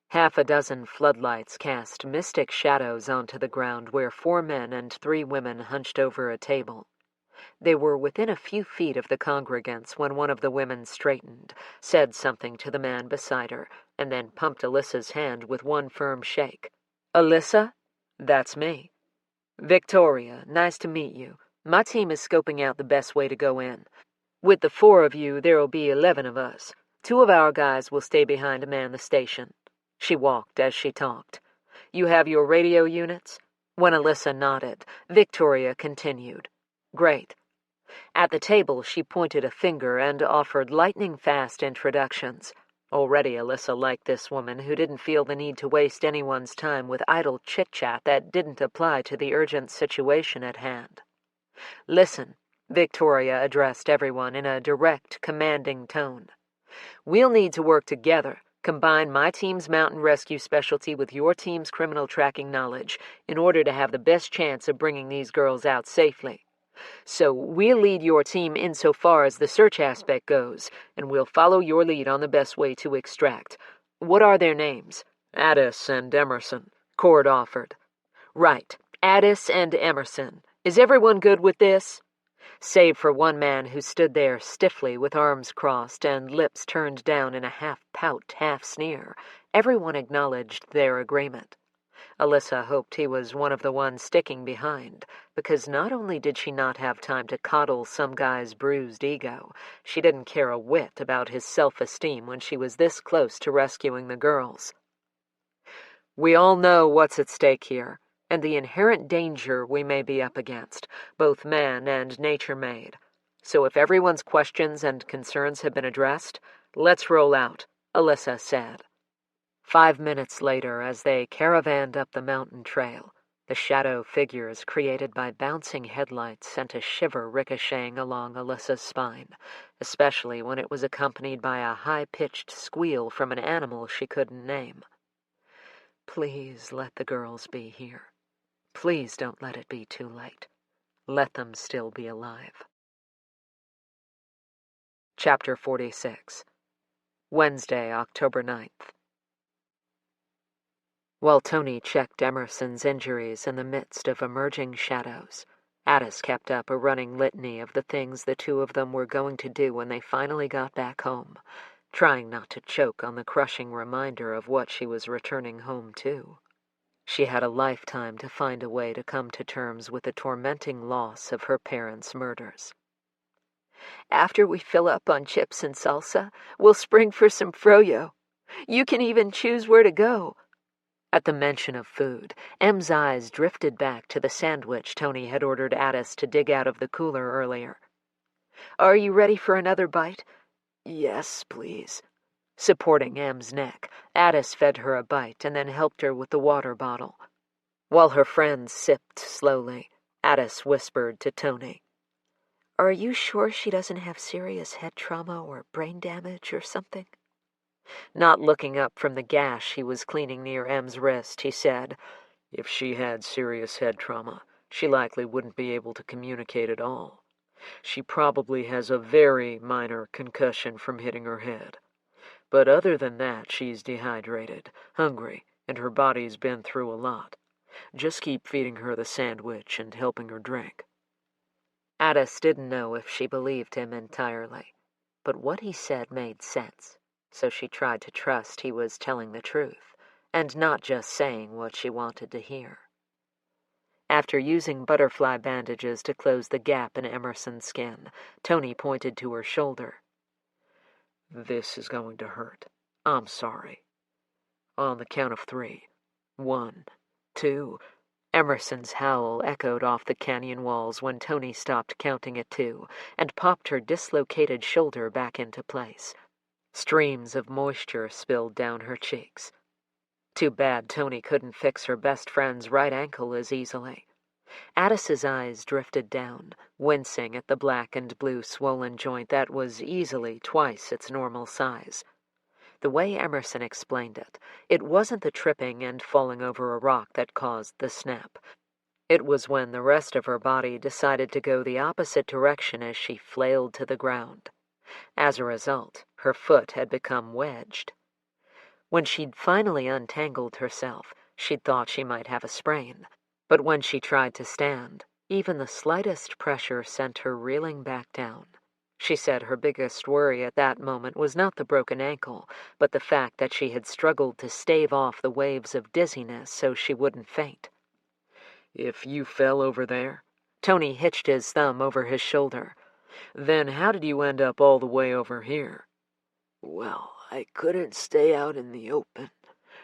Half a dozen floodlights cast mystic shadows onto the ground where 4 men and 3 women hunched over a table. They were within a few feet of the congregants when one of the women straightened, said something to the man beside her, and then pumped Alyssa's hand with one firm shake. "Alyssa? That's me. Victoria, nice to meet you. My team is scoping out the best way to go in. With the 4 of you, there'll be 11 of us. 2 of our guys will stay behind to man the station." She walked as she talked. "You have your radio units?" When Alyssa nodded, Victoria continued. "Great." At the table, she pointed a finger and offered lightning-fast introductions. Already Alyssa liked this woman who didn't feel the need to waste anyone's time with idle chit-chat that didn't apply to the urgent situation at hand. "Listen," Victoria addressed everyone in a direct, commanding tone. "We'll need to work together, combine my team's mountain rescue specialty with your team's criminal tracking knowledge in order to have the best chance of bringing these girls out safely. So we'll lead your team insofar as the search aspect goes, and we'll follow your lead on the best way to extract. What are their names?" "Addis and Emerson," Cord offered. "Right, Addis and Emerson. Is everyone good with this?" Save for one man who stood there stiffly with arms crossed and lips turned down in a half-pout, half-sneer, everyone acknowledged their agreement. Alyssa hoped he was one of the ones sticking behind, because not only did she not have time to coddle some guy's bruised ego, she didn't care a whit about his self-esteem when she was this close to rescuing the girls. "We all know what's at stake here, and the inherent danger we may be up against, both man and nature-made. So if everyone's questions and concerns have been addressed, let's roll out," Alyssa said. 5 minutes later, as they caravanned up the mountain trail, the shadow figures created by bouncing headlights sent a shiver ricocheting along Alyssa's spine, especially when it was accompanied by a high-pitched squeal from an animal she couldn't name. Please let the girls be here. Please don't let it be too late. Let them still be alive. Chapter 46. Wednesday, October 9th. While Tony checked Emerson's injuries in the midst of emerging shadows, Addis kept up a running litany of the things the two of them were going to do when they finally got back home, trying not to choke on the crushing reminder of what she was returning home to. She had a lifetime to find a way to come to terms with the tormenting loss of her parents' murders. After we fill up on chips and salsa, we'll spring for some froyo. You can even choose where to go. At the mention of food, M's eyes drifted back to the sandwich Tony had ordered Addis to dig out of the cooler earlier. Are you ready for another bite? Yes, please. Supporting M's neck, Addis fed her a bite and then helped her with the water bottle. While her friend sipped slowly, Addis whispered to Tony, "Are you sure she doesn't have serious head trauma or brain damage or something?" Not looking up from the gash he was cleaning near M's wrist, he said, "If she had serious head trauma, she likely wouldn't be able to communicate at all. She probably has a very minor concussion from hitting her head. But other than that, she's dehydrated, hungry, and her body's been through a lot. Just keep feeding her the sandwich and helping her drink." Addis didn't know if she believed him entirely, but what he said made sense, so she tried to trust he was telling the truth, and not just saying what she wanted to hear. After using butterfly bandages to close the gap in Emerson's skin, Tony pointed to her shoulder. "This is going to hurt. I'm sorry. On the count of 3. 1, 2... Emerson's howl echoed off the canyon walls when Tony stopped counting at 2 and popped her dislocated shoulder back into place. Streams of moisture spilled down her cheeks. Too bad Tony couldn't fix her best friend's right ankle as easily. Addis's eyes drifted down, wincing at the black and blue swollen joint that was easily twice its normal size. The way Emerson explained it, it wasn't the tripping and falling over a rock that caused the snap. It was when the rest of her body decided to go the opposite direction as she flailed to the ground. As a result, her foot had become wedged. When she'd finally untangled herself, she'd thought she might have a sprain. But when she tried to stand, even the slightest pressure sent her reeling back down. She said her biggest worry at that moment was not the broken ankle, but the fact that she had struggled to stave off the waves of dizziness so she wouldn't faint. "If you fell over there," Tony hitched his thumb over his shoulder, "then how did you end up all the way over here?" "Well, I couldn't stay out in the open,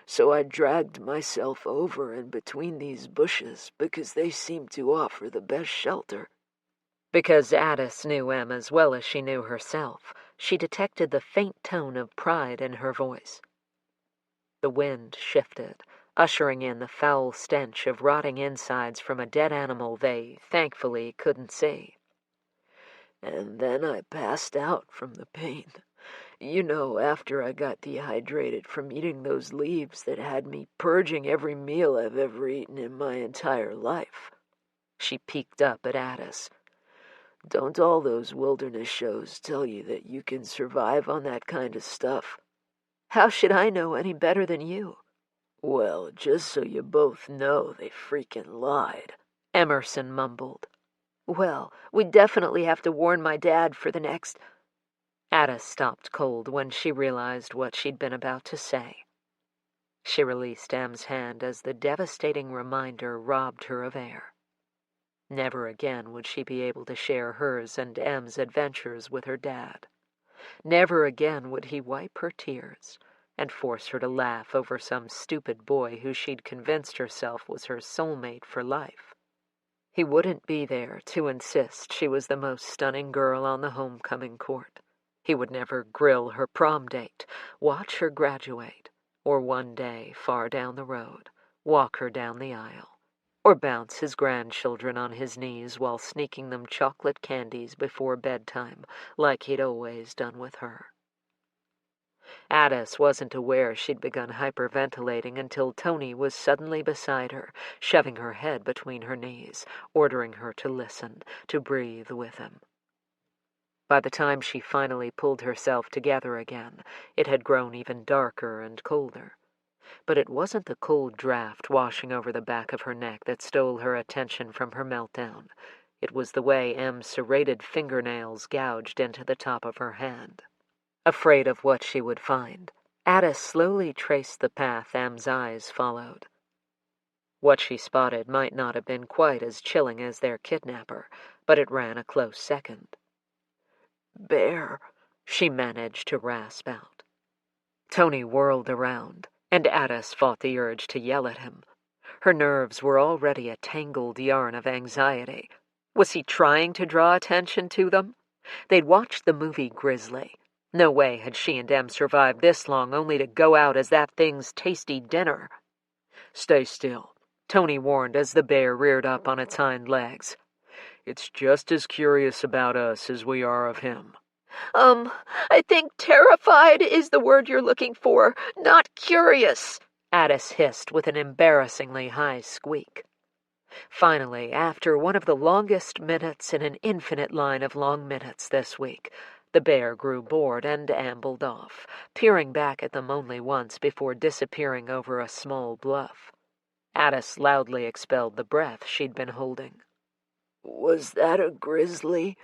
so I dragged myself over in between these bushes because they seemed to offer the best shelter." Because Addis knew Em as well as she knew herself, she detected the faint tone of pride in her voice. The wind shifted, ushering in the foul stench of rotting insides from a dead animal they, thankfully, couldn't see. "And then I passed out from the pain. You know, after I got dehydrated from eating those leaves that had me purging every meal I've ever eaten in my entire life." She peeked up at Addis. "Don't all those wilderness shows tell you that you can survive on that kind of stuff?" "How should I know any better than you?" "Well, just so you both know, they freaking lied," Emerson mumbled. "Well, we definitely have to warn my dad for the next—" Addis stopped cold when she realized what she'd been about to say. She released Em's hand as the devastating reminder robbed her of air. Never again would she be able to share hers and Em's adventures with her dad. Never again would he wipe her tears and force her to laugh over some stupid boy who she'd convinced herself was her soulmate for life. He wouldn't be there to insist she was the most stunning girl on the homecoming court. He would never grill her prom date, watch her graduate, or one day, far down the road, walk her down the aisle, or bounce his grandchildren on his knees while sneaking them chocolate candies before bedtime, like he'd always done with her. Addis wasn't aware she'd begun hyperventilating until Tony was suddenly beside her, shoving her head between her knees, ordering her to listen, to breathe with him. By the time she finally pulled herself together again, it had grown even darker and colder. But it wasn't the cold draft washing over the back of her neck that stole her attention from her meltdown. It was the way M's serrated fingernails gouged into the top of her hand. Afraid of what she would find, Ada slowly traced the path M's eyes followed. What she spotted might not have been quite as chilling as their kidnapper, but it ran a close second. "Bear," she managed to rasp out. Tony whirled around, and Addis fought the urge to yell at him. Her nerves were already a tangled yarn of anxiety. Was he trying to draw attention to them? They'd watched the movie Grizzly. No way had she and Em survived this long only to go out as that thing's tasty dinner. "Stay still," Tony warned as the bear reared up on its hind legs. "It's just as curious about us as we are of him." I think terrified is the word you're looking for, not curious," Addis hissed with an embarrassingly high squeak. Finally, after one of the longest minutes in an infinite line of long minutes this week, the bear grew bored and ambled off, peering back at them only once before disappearing over a small bluff. Addis loudly expelled the breath she'd been holding. "Was that a grizzly?"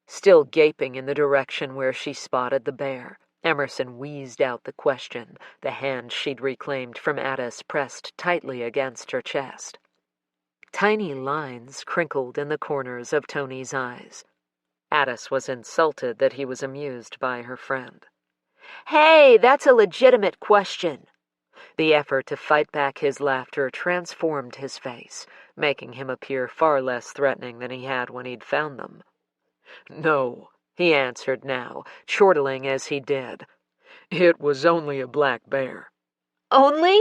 Still gaping in the direction where she spotted the bear, Emerson wheezed out the question, the hand she'd reclaimed from Addis pressed tightly against her chest. Tiny lines crinkled in the corners of Tony's eyes. Addis was insulted that he was amused by her friend. "Hey, that's a legitimate question." The effort to fight back his laughter transformed his face, making him appear far less threatening than he had when he'd found them. "No," he answered now, chortling as he did. "It was only a black bear." "Only?"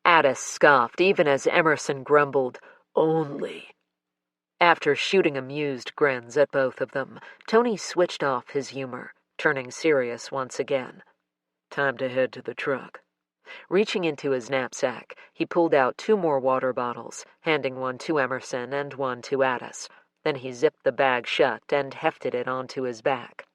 Addis scoffed, even as Emerson grumbled, "Only." After shooting amused grins at both of them, Tony switched off his humor, turning serious once again. "Time to head to the truck." Reaching into his knapsack, he pulled out 2 more water bottles, handing one to Emerson and one to Addis. Then he zipped the bag shut and hefted it onto his back.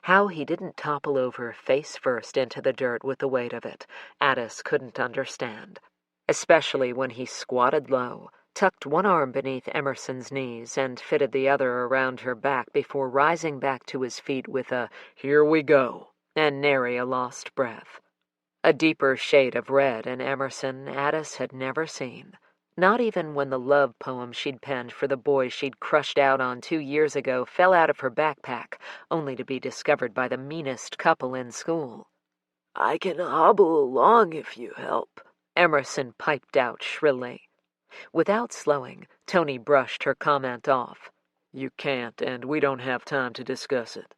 How he didn't topple over face first into the dirt with the weight of it, Addis couldn't understand, especially when he squatted low, tucked one arm beneath Emerson's knees, and fitted the other around her back before rising back to his feet with a "Here we go," and nary a lost breath. A deeper shade of red in Emerson Addis had never seen. Not even when the love poem she'd penned for the boy she'd crushed out on 2 years ago fell out of her backpack, only to be discovered by the meanest couple in school. "I can hobble along if you help," Emerson piped out shrilly. Without slowing, Tony brushed her comment off. "You can't, and we don't have time to discuss it."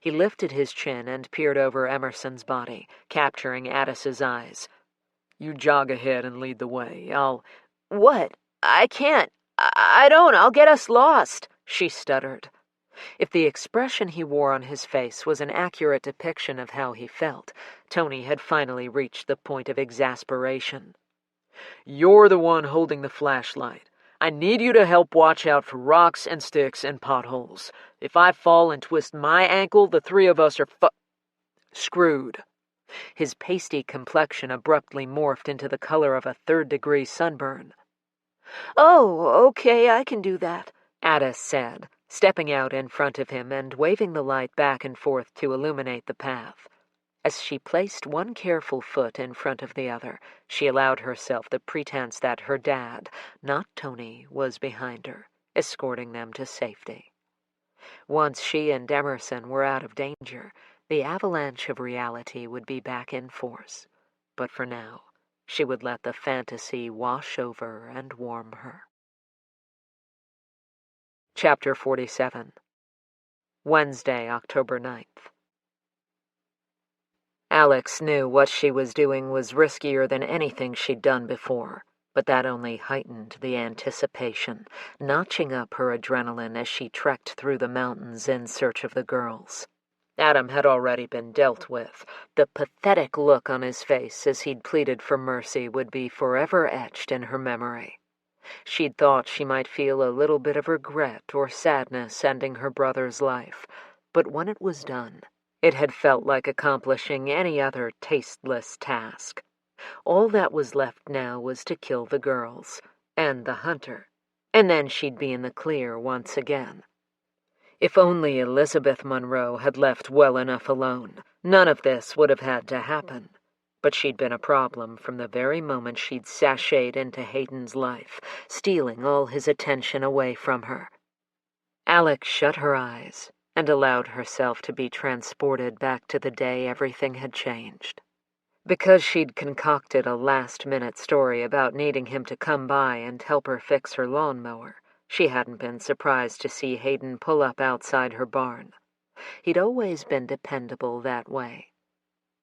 He lifted his chin and peered over Emerson's body, capturing Addis's eyes. "You jog ahead and lead the way. I'll—" "What? I can't. I don't. I'll get us lost," she stuttered. If the expression he wore on his face was an accurate depiction of how he felt, Tony had finally reached the point of exasperation. "You're the one holding the flashlight. I need you to help watch out for rocks and sticks and potholes. If I fall and twist my ankle, the 3 of us are screwed." His pasty complexion abruptly morphed into the color of a 3rd-degree sunburn. "Oh, okay, I can do that," Addis said, stepping out in front of him and waving the light back and forth to illuminate the path. As she placed one careful foot in front of the other, she allowed herself the pretense that her dad, not Tony, was behind her, escorting them to safety. Once she and Emerson were out of danger, the avalanche of reality would be back in force. But for now, she would let the fantasy wash over and warm her. Chapter 47. Wednesday, October 9th. Alex knew what she was doing was riskier than anything she'd done before, but that only heightened the anticipation, notching up her adrenaline as she trekked through the mountains in search of the girls. Adam had already been dealt with. The pathetic look on his face as he'd pleaded for mercy would be forever etched in her memory. She'd thought she might feel a little bit of regret or sadness ending her brother's life, But when it was done, it had felt like accomplishing any other tasteless task. All that was left now was to kill the girls, and the hunter, and then she'd be in the clear once again. If only Elizabeth Monroe had left well enough alone, none of this would have had to happen. But she'd been a problem from the very moment she'd sashayed into Hayden's life, stealing all his attention away from her. Alex shut her eyes and allowed herself to be transported back to the day everything had changed. Because she'd concocted a last-minute story about needing him to come by and help her fix her lawnmower, she hadn't been surprised to see Hayden pull up outside her barn. He'd always been dependable that way.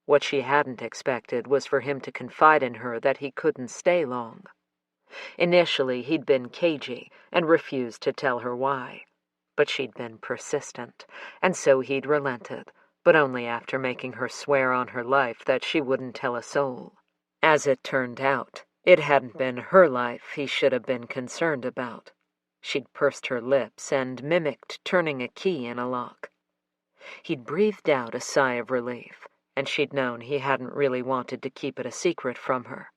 What she hadn't expected was for him to confide in her that he couldn't stay long. Initially, he'd been cagey and refused to tell her why. But she'd been persistent, and so he'd relented, but only after making her swear on her life that she wouldn't tell a soul. As it turned out, it hadn't been her life he should have been concerned about. She'd pursed her lips and mimicked turning a key in a lock. He'd breathed out a sigh of relief, and she'd known he hadn't really wanted to keep it a secret from her.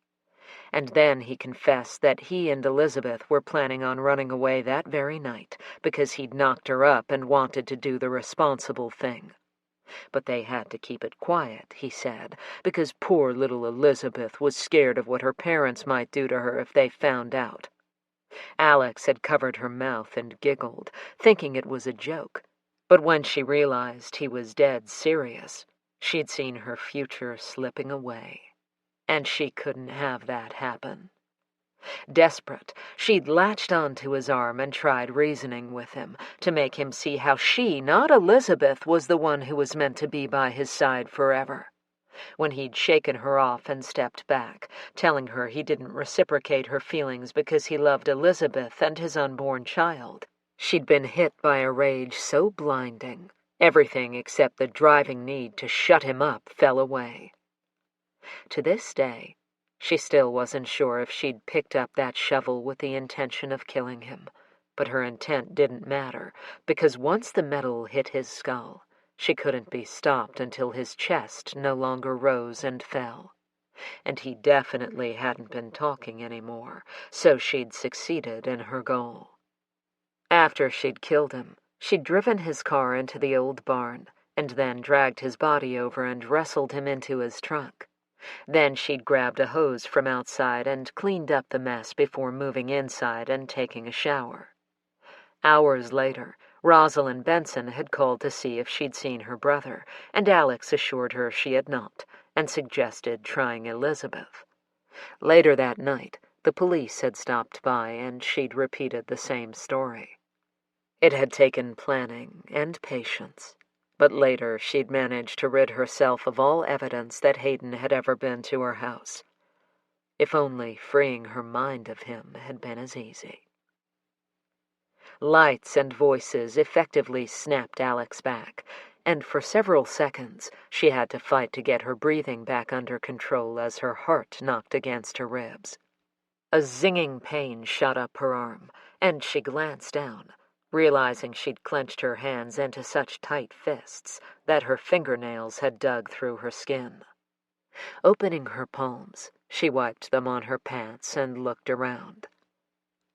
And then he confessed that he and Elizabeth were planning on running away that very night because he'd knocked her up and wanted to do the responsible thing. But they had to keep it quiet, he said, because poor little Elizabeth was scared of what her parents might do to her if they found out. Alex had covered her mouth and giggled, thinking it was a joke. But when she realized he was dead serious, she'd seen her future slipping away. And she couldn't have that happen. Desperate, she'd latched onto his arm and tried reasoning with him to make him see how she, not Elizabeth, was the one who was meant to be by his side forever. When he'd shaken her off and stepped back, telling her he didn't reciprocate her feelings because he loved Elizabeth and his unborn child, she'd been hit by a rage so blinding, everything except the driving need to shut him up fell away. To this day, she still wasn't sure if she'd picked up that shovel with the intention of killing him, but her intent didn't matter, because once the metal hit his skull, she couldn't be stopped until his chest no longer rose and fell. And he definitely hadn't been talking anymore, so she'd succeeded in her goal. After she'd killed him, she'd driven his car into the old barn, and then dragged his body over and wrestled him into his trunk. Then she'd grabbed a hose from outside and cleaned up the mess before moving inside and taking a shower. Hours later, Rosalind Benson had called to see if she'd seen her brother, and Alex assured her she had not, and suggested trying Elizabeth. Later that night, the police had stopped by, and she'd repeated the same story. It had taken planning and patience, but later she'd managed to rid herself of all evidence that Hayden had ever been to her house. If only freeing her mind of him had been as easy. Lights and voices effectively snapped Alex back, and for several seconds she had to fight to get her breathing back under control as her heart knocked against her ribs. A zinging pain shot up her arm, and she glanced down, realizing she'd clenched her hands into such tight fists that her fingernails had dug through her skin. Opening her palms, she wiped them on her pants and looked around.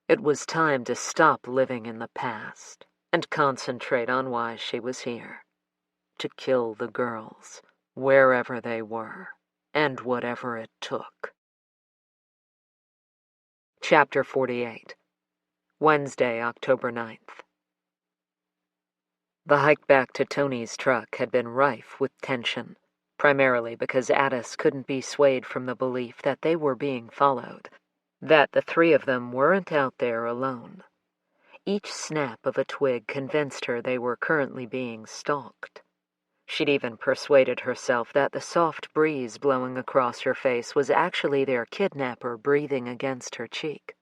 It was time to stop living in the past and concentrate on why she was here. To kill the girls, wherever they were, and whatever it took. Chapter 48. Wednesday, October 9th. The hike back to Tony's truck had been rife with tension, primarily because Addis couldn't be swayed from the belief that they were being followed, that the three of them weren't out there alone. Each snap of a twig convinced her they were currently being stalked. She'd even persuaded herself that the soft breeze blowing across her face was actually their kidnapper breathing against her cheek.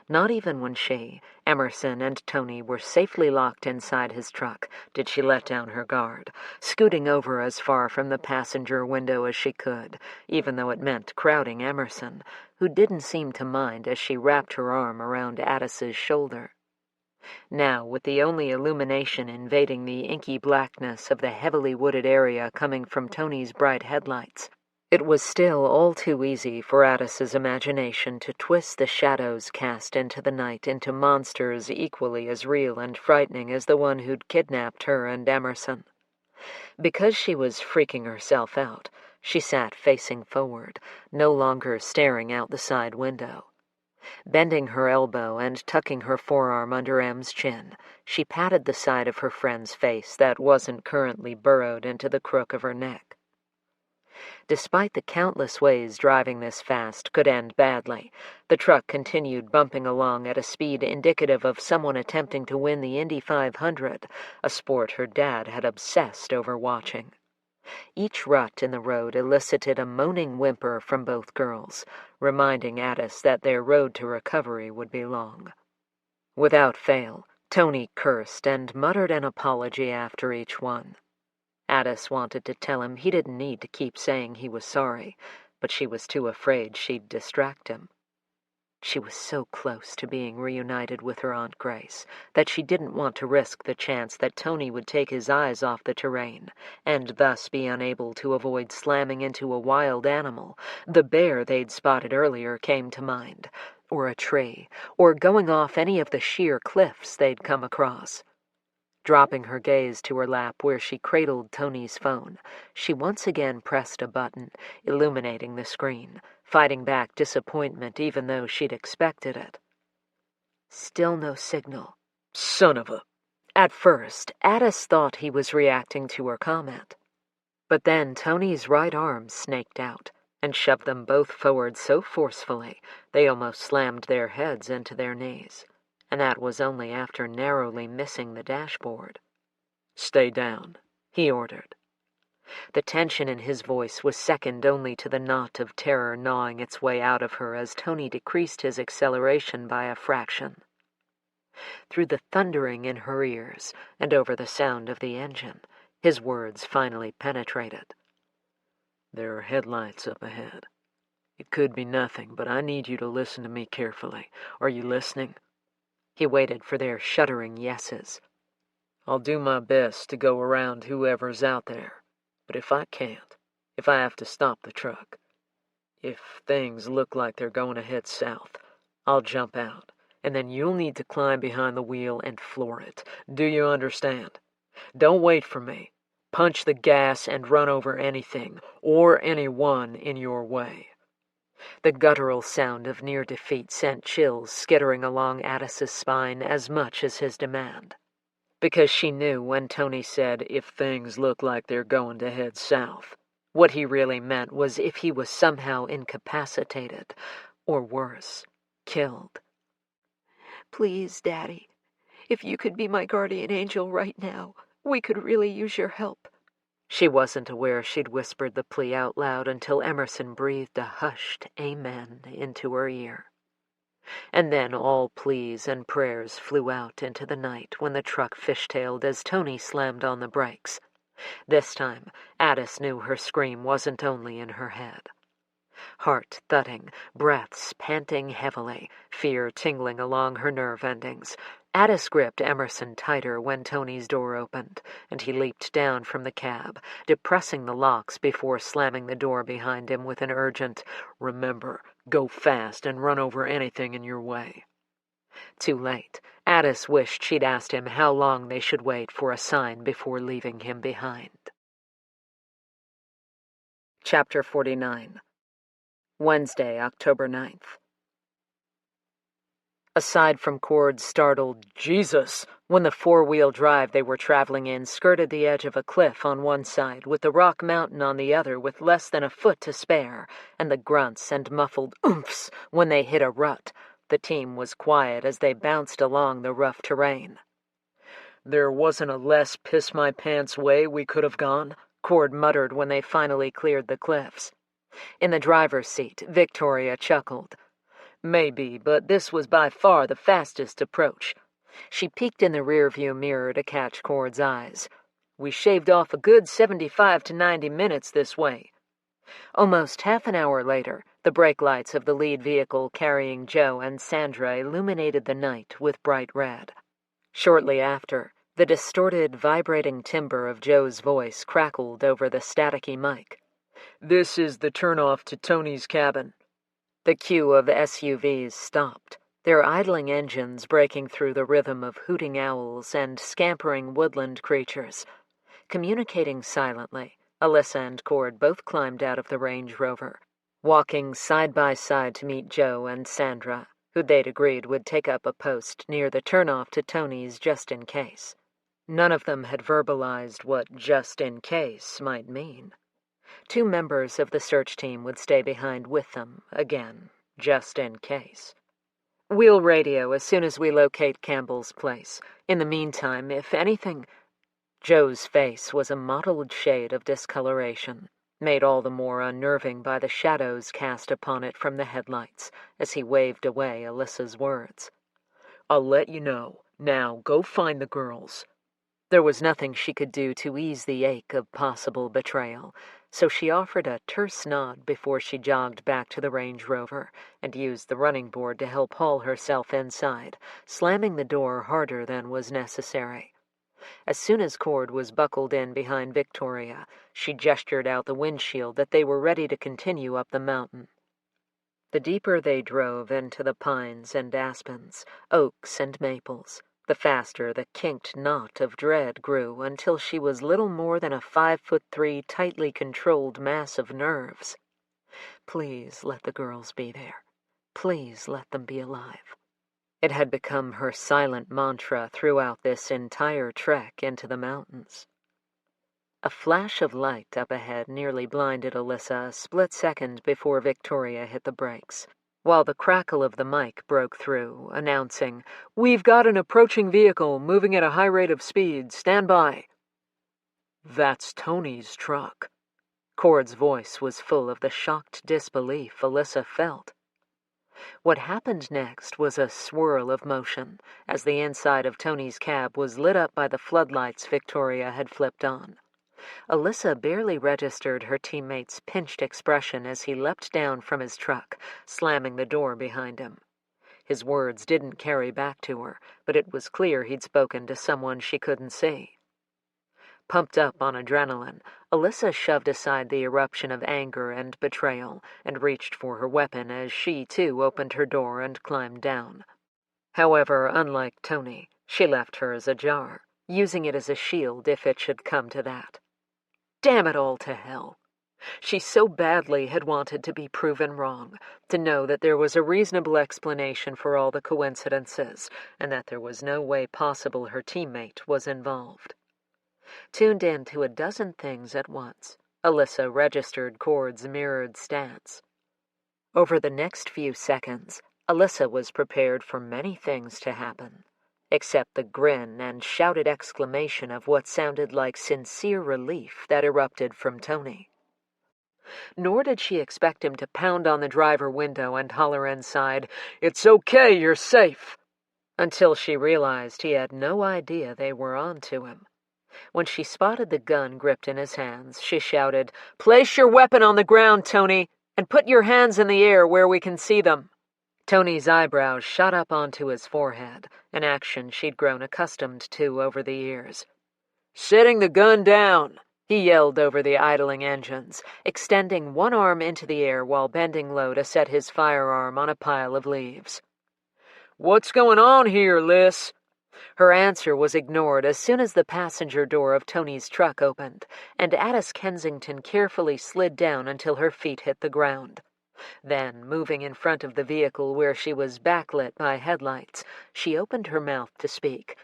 Not even when she, Emerson, and Tony were safely locked inside his truck did she let down her guard, scooting over as far from the passenger window as she could, even though it meant crowding Emerson, who didn't seem to mind as she wrapped her arm around Addis's shoulder. Now, with the only illumination invading the inky blackness of the heavily wooded area coming from Tony's bright headlights, it was still all too easy for Addis's imagination to twist the shadows cast into the night into monsters equally as real and frightening as the one who'd kidnapped her and Emerson. Because she was freaking herself out, she sat facing forward, no longer staring out the side window. Bending her elbow and tucking her forearm under M's chin, she patted the side of her friend's face that wasn't currently burrowed into the crook of her neck. Despite the countless ways driving this fast could end badly, the truck continued bumping along at a speed indicative of someone attempting to win the Indy 500, a sport her dad had obsessed over watching. Each rut in the road elicited a moaning whimper from both girls, reminding Addis that their road to recovery would be long. Without fail, Tony cursed and muttered an apology after each one. Addis wanted to tell him he didn't need to keep saying he was sorry, but she was too afraid she'd distract him. She was so close to being reunited with her Aunt Grace that she didn't want to risk the chance that Tony would take his eyes off the terrain, and thus be unable to avoid slamming into a wild animal. The bear they'd spotted earlier came to mind, or a tree, or going off any of the sheer cliffs they'd come across. Dropping her gaze to her lap where she cradled Tony's phone, she once again pressed a button, illuminating the screen, fighting back disappointment even though she'd expected it. Still no signal. Son of a... At first, Addis thought he was reacting to her comment. But then Tony's right arm snaked out and shoved them both forward so forcefully they almost slammed their heads into their knees. And that was only after narrowly missing the dashboard. "Stay down," he ordered. The tension in his voice was second only to the knot of terror gnawing its way out of her as Tony decreased his acceleration by a fraction. Through the thundering in her ears and over the sound of the engine, his words finally penetrated. "There are headlights up ahead. It could be nothing, but I need you to listen to me carefully. Are you listening?" He waited for their shuddering yeses. "I'll do my best to go around whoever's out there, but if I can't, if I have to stop the truck, if things look like they're going to head south, I'll jump out, and then you'll need to climb behind the wheel and floor it. Do you understand? Don't wait for me. Punch the gas and run over anything, or anyone in your way." The guttural sound of near defeat sent chills skittering along Addis's spine as much as his demand. Because she knew when Tony said, "if things look like they're going to head south," what he really meant was if he was somehow incapacitated, or worse, killed. "Please, Daddy, if you could be my guardian angel right now, we could really use your help." She wasn't aware she'd whispered the plea out loud until Emerson breathed a hushed amen into her ear. And then all pleas and prayers flew out into the night when the truck fishtailed as Tony slammed on the brakes. This time, Addis knew her scream wasn't only in her head. Heart thudding, breaths panting heavily, fear tingling along her nerve endings, Addis gripped Emerson tighter when Tony's door opened, and he leaped down from the cab, depressing the locks before slamming the door behind him with an urgent, "Remember, go fast and run over anything in your way." Too late. Addis wished she'd asked him how long they should wait for a sign before leaving him behind. Chapter 49. Wednesday, October 9th. Aside from Cord's startled "Jesus" when the four-wheel drive they were traveling in skirted the edge of a cliff on one side with the rock mountain on the other with less than a foot to spare, and the grunts and muffled oomphs when they hit a rut, the team was quiet as they bounced along the rough terrain. "There wasn't a less piss-my-pants way we could have gone," Cord muttered when they finally cleared the cliffs. In the driver's seat, Victoria chuckled. "Maybe, but this was by far the fastest approach." She peeked in the rearview mirror to catch Cord's eyes. "We shaved off a good 75 to 90 minutes this way." Almost half an hour later, the brake lights of the lead vehicle carrying Joe and Sandra illuminated the night with bright red. Shortly after, the distorted, vibrating timbre of Joe's voice crackled over the staticky mic. "This is the turnoff to Tony's cabin." The queue of SUVs stopped, their idling engines breaking through the rhythm of hooting owls and scampering woodland creatures. Communicating silently, Alyssa and Cord both climbed out of the Range Rover, walking side by side to meet Joe and Sandra, who they'd agreed would take up a post near the turnoff to Tony's just in case. None of them had verbalized what just in case might mean. 2 members of the search team would stay behind with them, again, just in case. "We'll radio as soon as we locate Campbell's place. In the meantime, if anything—" Joe's face was a mottled shade of discoloration, made all the more unnerving by the shadows cast upon it from the headlights, as he waved away Alyssa's words. "I'll let you know. Now, go find the girls." There was nothing she could do to ease the ache of possible betrayal, so she offered a terse nod before she jogged back to the Range Rover and used the running board to help haul herself inside, slamming the door harder than was necessary. As soon as Cord was buckled in behind Victoria, she gestured out the windshield that they were ready to continue up the mountain. The deeper they drove into the pines and aspens, oaks and maples, the faster the kinked knot of dread grew until she was little more than a 5'3" tightly controlled mass of nerves. Please let the girls be there. Please let them be alive. It had become her silent mantra throughout this entire trek into the mountains. A flash of light up ahead nearly blinded Alyssa a split second before Victoria hit the brakes, while the crackle of the mic broke through, announcing, "We've got an approaching vehicle moving at a high rate of speed. Stand by." "That's Tony's truck." Cord's voice was full of the shocked disbelief Alyssa felt. What happened next was a swirl of motion, as the inside of Tony's cab was lit up by the floodlights Victoria had flipped on. Alyssa barely registered her teammate's pinched expression as he leapt down from his truck, slamming the door behind him. His words didn't carry back to her, but it was clear he'd spoken to someone she couldn't see. Pumped up on adrenaline, Alyssa shoved aside the eruption of anger and betrayal and reached for her weapon as she, too, opened her door and climbed down. However, unlike Tony, she left hers ajar, using it as a shield if it should come to that. Damn it all to hell! She so badly had wanted to be proven wrong, to know that there was a reasonable explanation for all the coincidences, and that there was no way possible her teammate was involved. Tuned in to a dozen things at once, Alyssa registered Cord's mirrored stance. Over the next few seconds, Alyssa was prepared for many things to happen, except the grin and shouted exclamation of what sounded like sincere relief that erupted from Tony. Nor did she expect him to pound on the driver window and holler inside, "It's okay, you're safe," until she realized he had no idea they were on to him. When she spotted the gun gripped in his hands, she shouted, "Place your weapon on the ground, Tony, and put your hands in the air where we can see them." Tony's eyebrows shot up onto his forehead, an action she'd grown accustomed to over the years. "Setting the gun down," he yelled over the idling engines, extending one arm into the air while bending low to set his firearm on a pile of leaves. "What's going on here, Liz?" Her answer was ignored as soon as the passenger door of Tony's truck opened, and Addis Kensington carefully slid down until her feet hit the ground. Then, moving in front of the vehicle where she was backlit by headlights, she opened her mouth to speak,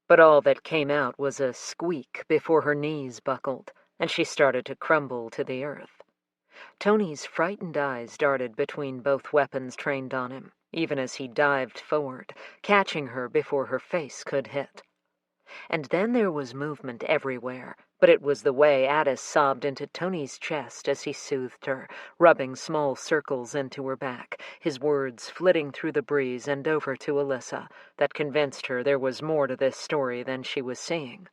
but all that came out was a squeak before her knees buckled, and she started to crumble to the earth. Tony's frightened eyes darted between both weapons trained on him, even as he dived forward, catching her before her face could hit. And then there was movement everywhere, but it was the way Addis sobbed into Tony's chest as he soothed her, rubbing small circles into her back, his words flitting through the breeze and over to Alyssa, that convinced her there was more to this story than she was seeing.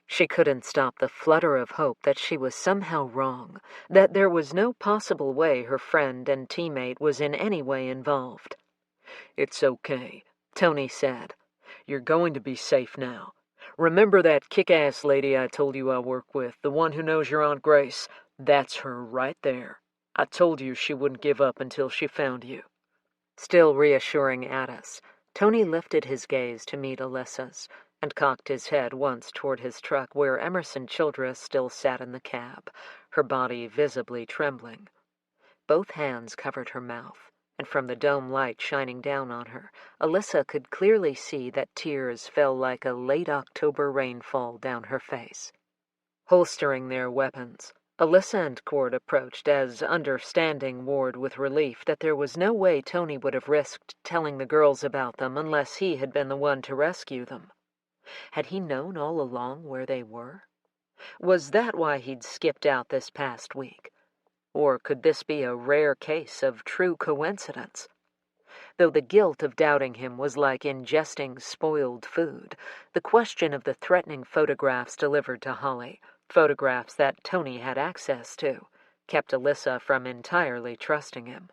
She couldn't stop the flutter of hope that she was somehow wrong, that there was no possible way her friend and teammate was in any way involved. "It's okay," Tony said. You're going to be safe now. Remember that kick-ass lady I told you I work with, the one who knows your Aunt Grace? That's her right there. I told you she wouldn't give up until she found you." Still reassuring Addis, Tony lifted his gaze to meet Alyssa's and cocked his head once toward his truck where Emerson Childress still sat in the cab, her body visibly trembling. Both hands covered her mouth, and from the dome light shining down on her, Alyssa could clearly see that tears fell like a late October rainfall down her face. Holstering their weapons, Alyssa and Cord approached as understanding Ward with relief that there was no way Tony would have risked telling the girls about them unless he had been the one to rescue them. Had he known all along where they were? Was that why he'd skipped out this past week? Or could this be a rare case of true coincidence? Though the guilt of doubting him was like ingesting spoiled food, the question of the threatening photographs delivered to Holly, photographs that Tony had access to, kept Alyssa from entirely trusting him.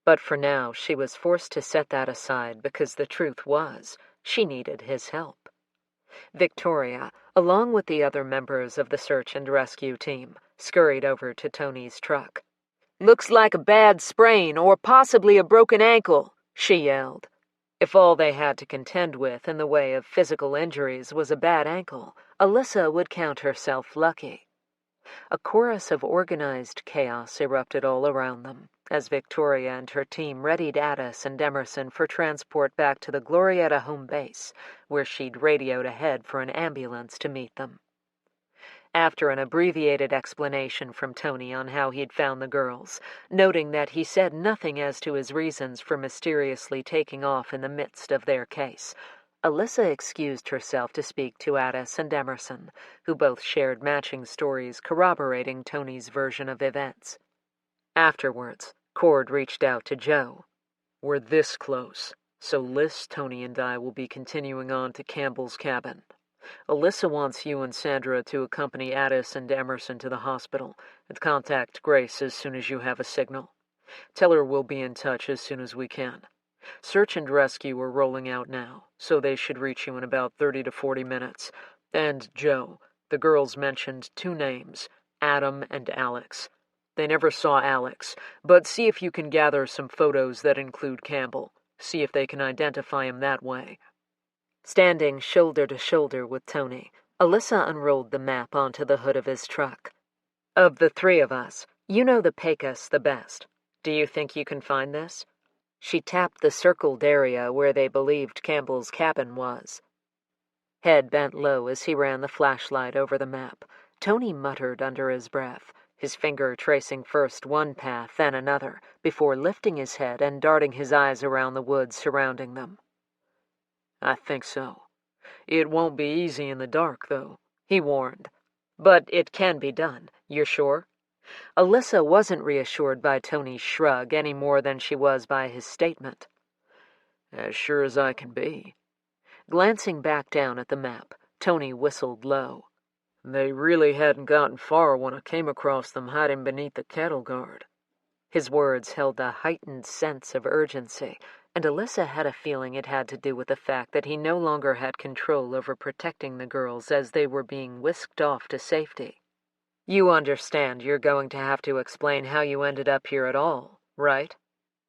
But for now, she was forced to set that aside because the truth was, she needed his help. Victoria, along with the other members of the search and rescue team, scurried over to Tony's truck. "Looks like a bad sprain or possibly a broken ankle," she yelled. If all they had to contend with in the way of physical injuries was a bad ankle, Alyssa would count herself lucky. A chorus of organized chaos erupted all around them, as Victoria and her team readied Addis and Emerson for transport back to the Glorietta home base, where she'd radioed ahead for an ambulance to meet them. After an abbreviated explanation from Tony on how he'd found the girls, noting that he said nothing as to his reasons for mysteriously taking off in the midst of their case, Alyssa excused herself to speak to Addis and Emerson, who both shared matching stories corroborating Tony's version of events. Afterwards, Cord reached out to Joe. "We're this close, so Liz, Tony, and I will be continuing on to Campbell's cabin. Alyssa wants you and Sandra to accompany Addis and Emerson to the hospital and contact Grace as soon as you have a signal. Tell her we'll be in touch as soon as we can. Search and rescue are rolling out now, so they should reach you in about 30 to 40 minutes. And Joe, the girls mentioned 2 names, Adam and Alex. They never saw Alex, but see if you can gather some photos that include Campbell. See if they can identify him that way." Standing shoulder to shoulder with Tony, Alyssa unrolled the map onto the hood of his truck. "Of the 3 of us, you know the Pecos the best. Do you think you can find this?" She tapped the circled area where they believed Campbell's cabin was. Head bent low as he ran the flashlight over the map. Tony muttered under his breath, his finger tracing first one path, then another, before lifting his head and darting his eyes around the woods surrounding them. "I think so. It won't be easy in the dark, though," he warned. "But it can be done. You're sure?" Alyssa wasn't reassured by Tony's shrug any more than she was by his statement. "As sure as I can be." Glancing back down at the map, Tony whistled low. "They really hadn't gotten far when I came across them hiding beneath the cattle guard." His words held a heightened sense of urgency, and Alyssa had a feeling it had to do with the fact that he no longer had control over protecting the girls as they were being whisked off to safety. "You understand you're going to have to explain how you ended up here at all, right?"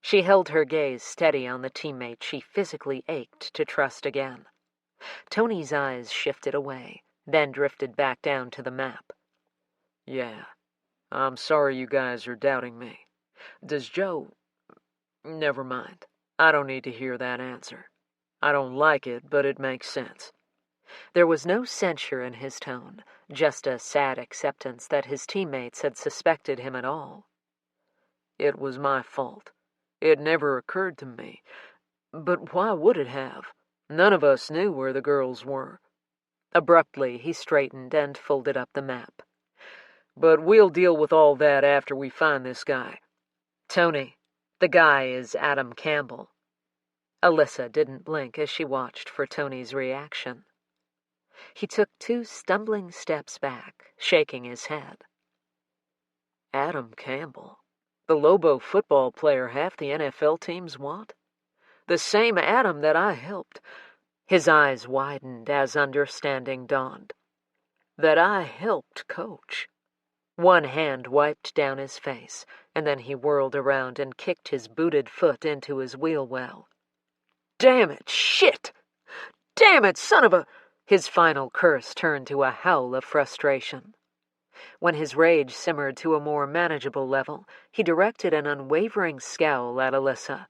She held her gaze steady on the teammate she physically ached to trust again. Tony's eyes shifted away, then drifted back down to the map. "Yeah, I'm sorry you guys are doubting me. Does Joe... Never mind. I don't need to hear that answer. I don't like it, but it makes sense." There was no censure in his tone, just a sad acceptance that his teammates had suspected him at all. "It was my fault. It never occurred to me. But why would it have? None of us knew where the girls were." Abruptly, he straightened and folded up the map. "But we'll deal with all that after we find this guy. Tony, the guy is Adam Campbell." Alyssa didn't blink as she watched for Tony's reaction. He took 2 stumbling steps back, shaking his head. "Adam Campbell? The Lobo football player half the NFL teams want? The same Adam that I helped." His eyes widened as understanding dawned. That I helped coach. One hand wiped down his face, and then he whirled around and kicked his booted foot into his wheel well. Damn it, shit! Damn it, son of a... His final curse turned to a howl of frustration. When his rage simmered to a more manageable level, he directed an unwavering scowl at Alyssa.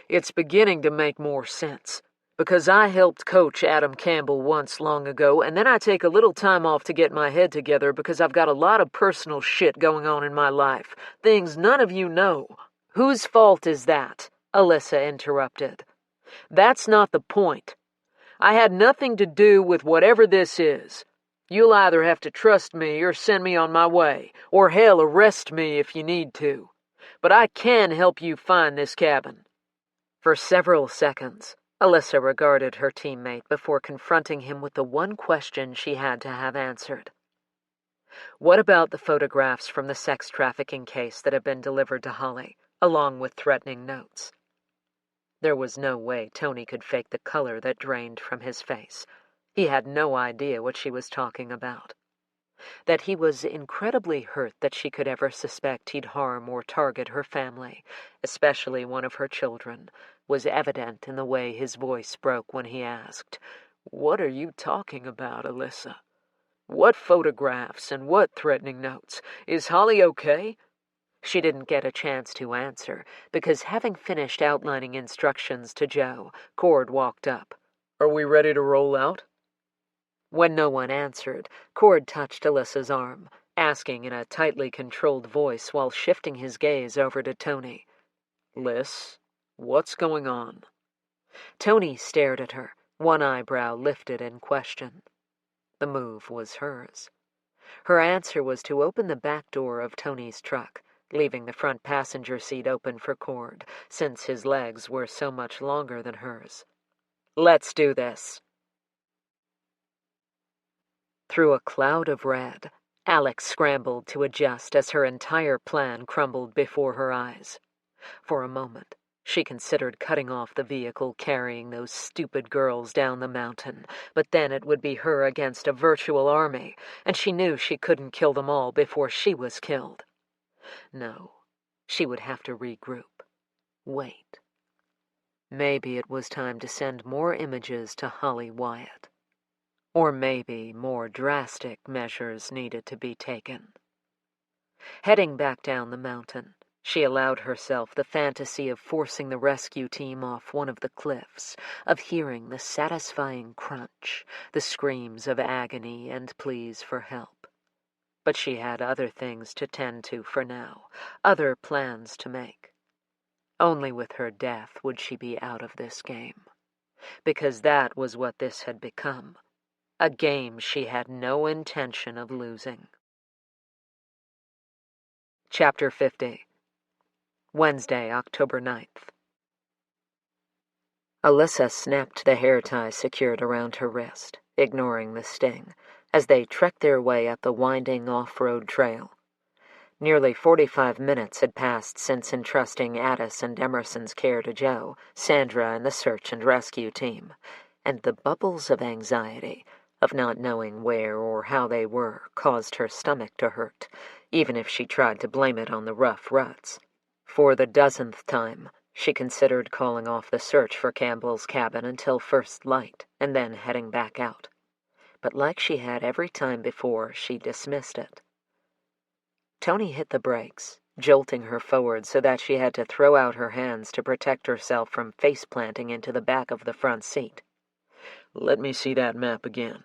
It's beginning to make more sense. Because I helped coach Adam Campbell once long ago, and then I take a little time off to get my head together because I've got a lot of personal shit going on in my life. Things none of you know. Whose fault is that? Alyssa interrupted. That's not the point. I had nothing to do with whatever this is. You'll either have to trust me or send me on my way, or hell, arrest me if you need to. But I can help you find this cabin. For several seconds, Alyssa regarded her teammate before confronting him with the one question she had to have answered. What about the photographs from the sex trafficking case that had been delivered to Holly, along with threatening notes? There was no way Tony could fake the color that drained from his face. He had no idea what she was talking about. That he was incredibly hurt that she could ever suspect he'd harm or target her family, especially one of her children, was evident in the way his voice broke when he asked, "What are you talking about, Alyssa? What photographs and what threatening notes? Is Holly okay?" She didn't get a chance to answer, because having finished outlining instructions to Joe, Cord walked up. "Are we ready to roll out?" When no one answered, Cord touched Alyssa's arm, asking in a tightly controlled voice while shifting his gaze over to Tony. "Liz, what's going on?" Tony stared at her, one eyebrow lifted in question. The move was hers. Her answer was to open the back door of Tony's truck, leaving the front passenger seat open for Cord, since his legs were so much longer than hers. "Let's do this." Through a cloud of red, Alex scrambled to adjust as her entire plan crumbled before her eyes. For a moment, she considered cutting off the vehicle carrying those stupid girls down the mountain, but then it would be her against a virtual army, and she knew she couldn't kill them all before she was killed. No, she would have to regroup. Wait. Maybe it was time to send more images to Holly Wyatt. Or maybe more drastic measures needed to be taken. Heading back down the mountain, she allowed herself the fantasy of forcing the rescue team off one of the cliffs, of hearing the satisfying crunch, the screams of agony and pleas for help. But she had other things to tend to for now, other plans to make. Only with her death would she be out of this game. Because that was what this had become. A game she had no intention of losing. Chapter 50. Wednesday, October 9th. Alyssa snapped the hair tie secured around her wrist, ignoring the sting, as they trekked their way up the winding off-road trail. Nearly 45 minutes had passed since entrusting Addis and Emerson's care to Joe, Sandra, and the search and rescue team, and the bubbles of anxiety of not knowing where or how they were caused her stomach to hurt, even if she tried to blame it on the rough ruts. For the dozenth time, she considered calling off the search for Campbell's cabin until first light, and then heading back out. But like she had every time before, she dismissed it. Tony hit the brakes, jolting her forward so that she had to throw out her hands to protect herself from face-planting into the back of the front seat. "Let me see that map again."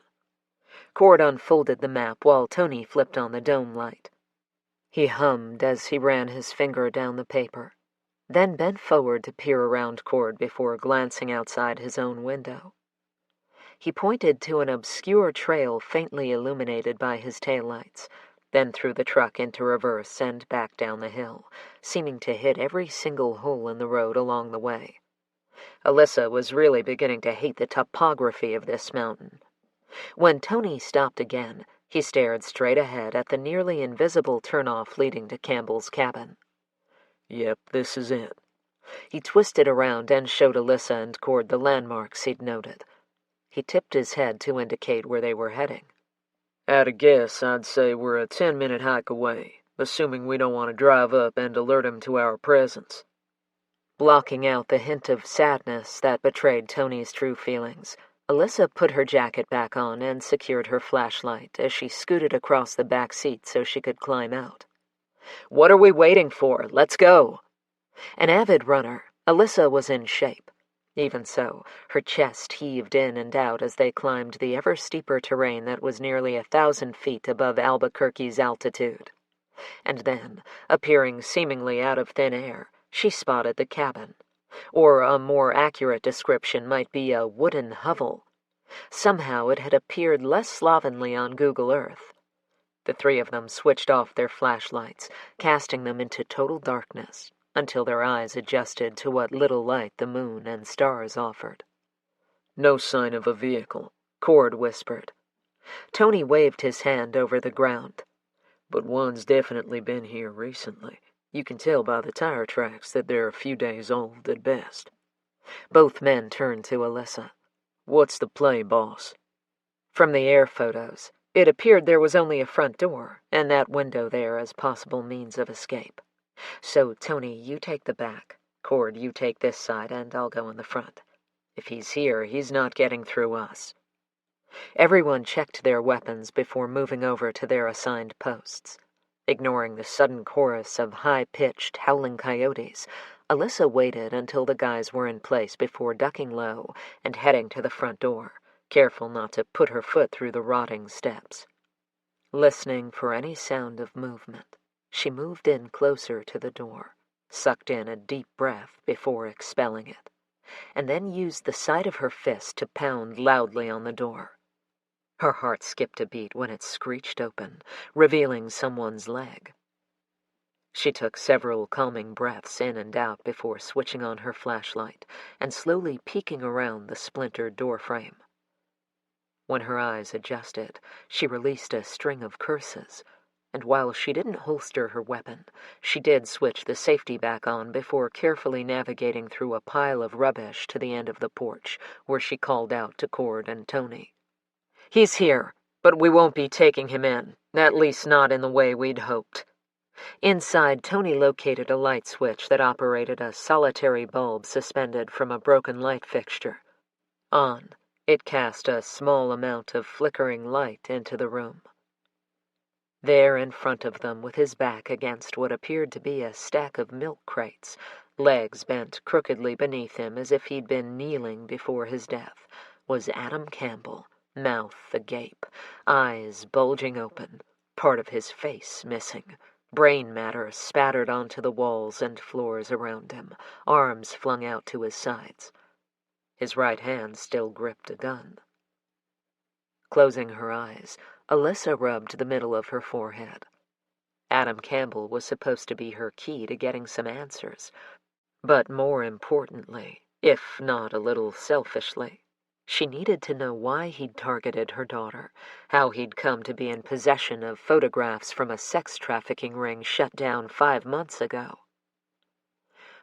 Cord unfolded the map while Tony flipped on the dome light. He hummed as he ran his finger down the paper, then bent forward to peer around Cord before glancing outside his own window. He pointed to an obscure trail faintly illuminated by his taillights, then threw the truck into reverse and back down the hill, seeming to hit every single hole in the road along the way. Alyssa was really beginning to hate the topography of this mountain. When Tony stopped again, he stared straight ahead at the nearly invisible turnoff leading to Campbell's cabin. "Yep, this is it." He twisted around and showed Alyssa and Cord the landmarks he'd noted. He tipped his head to indicate where they were heading. At a guess, I'd say we're a 10-minute hike away, assuming we don't want to drive up and alert him to our presence. Blocking out the hint of sadness that betrayed Tony's true feelings, Alyssa put her jacket back on and secured her flashlight as she scooted across the back seat so she could climb out. What are we waiting for? Let's go. An avid runner, Alyssa was in shape. Even so, her chest heaved in and out as they climbed the ever-steeper terrain that was nearly 1,000 feet above Albuquerque's altitude. And then, appearing seemingly out of thin air, she spotted the cabin. Or a more accurate description might be a wooden hovel. Somehow it had appeared less slovenly on Google Earth. The three of them switched off their flashlights, casting them into total darkness, until their eyes adjusted to what little light the moon and stars offered. No sign of a vehicle, Cord whispered. Tony waved his hand over the ground. But one's definitely been here recently. You can tell by the tire tracks that they're a few days old at best. Both men turned to Alyssa. What's the play, boss? From the air photos, it appeared there was only a front door, and that window there as possible means of escape. So, Tony, you take the back. Cord, you take this side, and I'll go in the front. If he's here, he's not getting through us. Everyone checked their weapons before moving over to their assigned posts. Ignoring the sudden chorus of high-pitched, howling coyotes, Alyssa waited until the guys were in place before ducking low and heading to the front door, careful not to put her foot through the rotting steps. Listening for any sound of movement, she moved in closer to the door, sucked in a deep breath before expelling it, and then used the side of her fist to pound loudly on the door. Her heart skipped a beat when it screeched open, revealing someone's leg. She took several calming breaths in and out before switching on her flashlight and slowly peeking around the splintered doorframe. When her eyes adjusted, she released a string of curses, and while she didn't holster her weapon, she did switch the safety back on before carefully navigating through a pile of rubbish to the end of the porch, where she called out to Cord and Tony. He's here, but we won't be taking him in, at least not in the way we'd hoped. Inside, Tony located a light switch that operated a solitary bulb suspended from a broken light fixture. On, it cast a small amount of flickering light into the room. There in front of them, with his back against what appeared to be a stack of milk crates, legs bent crookedly beneath him as if he'd been kneeling before his death, was Adam Campbell, mouth agape, eyes bulging open, part of his face missing, brain matter spattered onto the walls and floors around him, arms flung out to his sides. His right hand still gripped a gun. Closing her eyes, Alyssa rubbed the middle of her forehead. Adam Campbell was supposed to be her key to getting some answers, but more importantly, if not a little selfishly, she needed to know why he'd targeted her daughter, how he'd come to be in possession of photographs from a sex trafficking ring shut down 5 months ago.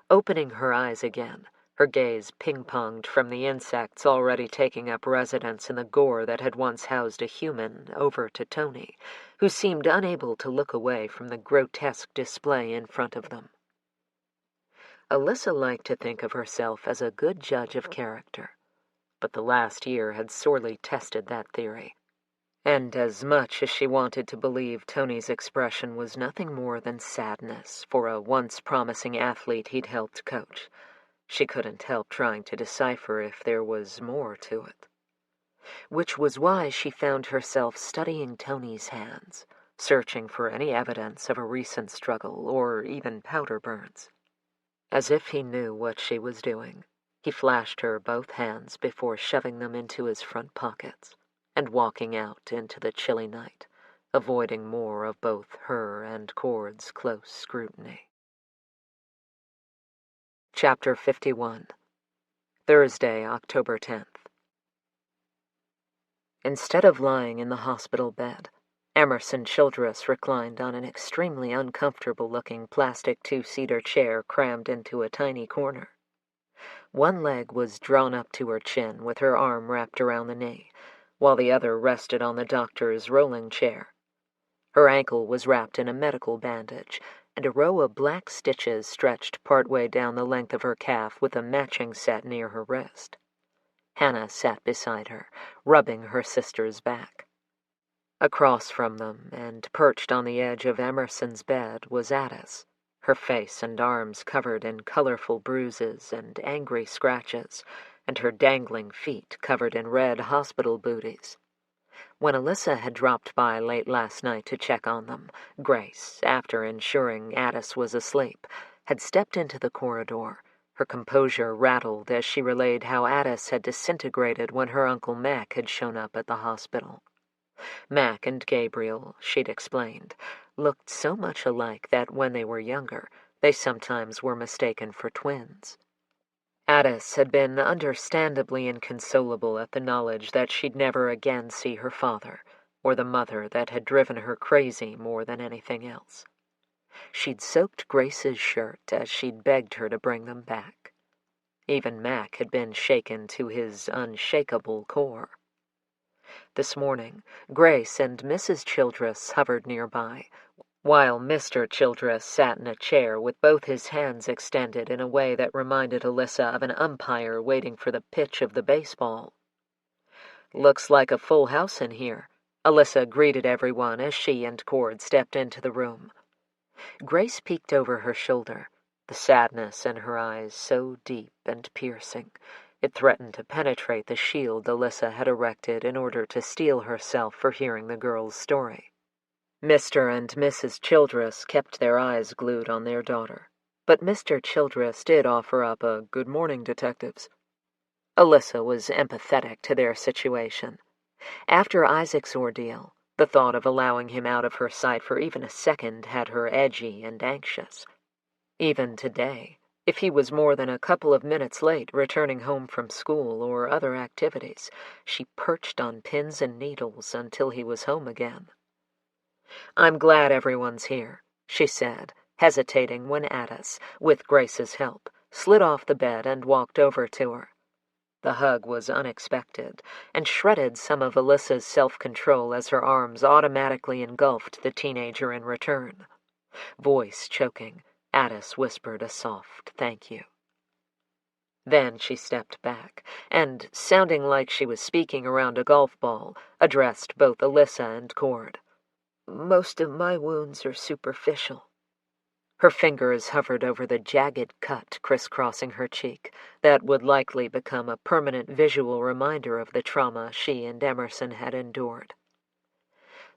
Opening her eyes again, her gaze ping-ponged from the insects already taking up residence in the gore that had once housed a human over to Tony, who seemed unable to look away from the grotesque display in front of them. Alyssa liked to think of herself as a good judge of character, but the last year had sorely tested that theory. And as much as she wanted to believe Tony's expression was nothing more than sadness for a once promising athlete he'd helped coach, she couldn't help trying to decipher if there was more to it. Which was why she found herself studying Tony's hands, searching for any evidence of a recent struggle or even powder burns. As if he knew what she was doing, he flashed her both hands before shoving them into his front pockets and walking out into the chilly night, avoiding more of both her and Cord's close scrutiny. Chapter 51. Thursday, October 10th. Instead of lying in the hospital bed, Emerson Childress reclined on an extremely uncomfortable-looking plastic 2-seater chair crammed into a tiny corner. One leg was drawn up to her chin with her arm wrapped around the knee, while the other rested on the doctor's rolling chair. Her ankle was wrapped in a medical bandage, and a row of black stitches stretched partway down the length of her calf with a matching set near her wrist. Hannah sat beside her, rubbing her sister's back. Across from them, and perched on the edge of Emerson's bed, was Addis, her face and arms covered in colorful bruises and angry scratches, and her dangling feet covered in red hospital booties. When Alyssa had dropped by late last night to check on them, Grace, after ensuring Addis was asleep, had stepped into the corridor, her composure rattled as she relayed how Addis had disintegrated when her Uncle Mac had shown up at the hospital. Mac and Gabriel, she'd explained, looked so much alike that when they were younger, they sometimes were mistaken for twins. Addis had been understandably inconsolable at the knowledge that she'd never again see her father, or the mother that had driven her crazy more than anything else. She'd soaked Grace's shirt as she'd begged her to bring them back. Even Mac had been shaken to his unshakable core. This morning, Grace and Mrs. Childress hovered nearby, while Mr. Childress sat in a chair with both his hands extended in a way that reminded Alyssa of an umpire waiting for the pitch of the baseball. "Looks like a full house in here," Alyssa greeted everyone as she and Cord stepped into the room. Grace peeked over her shoulder, the sadness in her eyes so deep and piercing. It threatened to penetrate the shield Alyssa had erected in order to steel herself for hearing the girl's story. Mr. and Mrs. Childress kept their eyes glued on their daughter, but Mr. Childress did offer up a "Good morning, detectives." Alyssa was empathetic to their situation. After Isaac's ordeal, the thought of allowing him out of her sight for even a second had her edgy and anxious. Even today, if he was more than a couple of minutes late returning home from school or other activities, she perched on pins and needles until he was home again. "I'm glad everyone's here," she said, hesitating when Addis, with Grace's help, slid off the bed and walked over to her. The hug was unexpected, and shredded some of Alyssa's self-control as her arms automatically engulfed the teenager in return. Voice choking, Addis whispered a soft thank you. Then she stepped back, and, sounding like she was speaking around a golf ball, addressed both Alyssa and Cord. "Most of my wounds are superficial." Her fingers hovered over the jagged cut crisscrossing her cheek that would likely become a permanent visual reminder of the trauma she and Emerson had endured.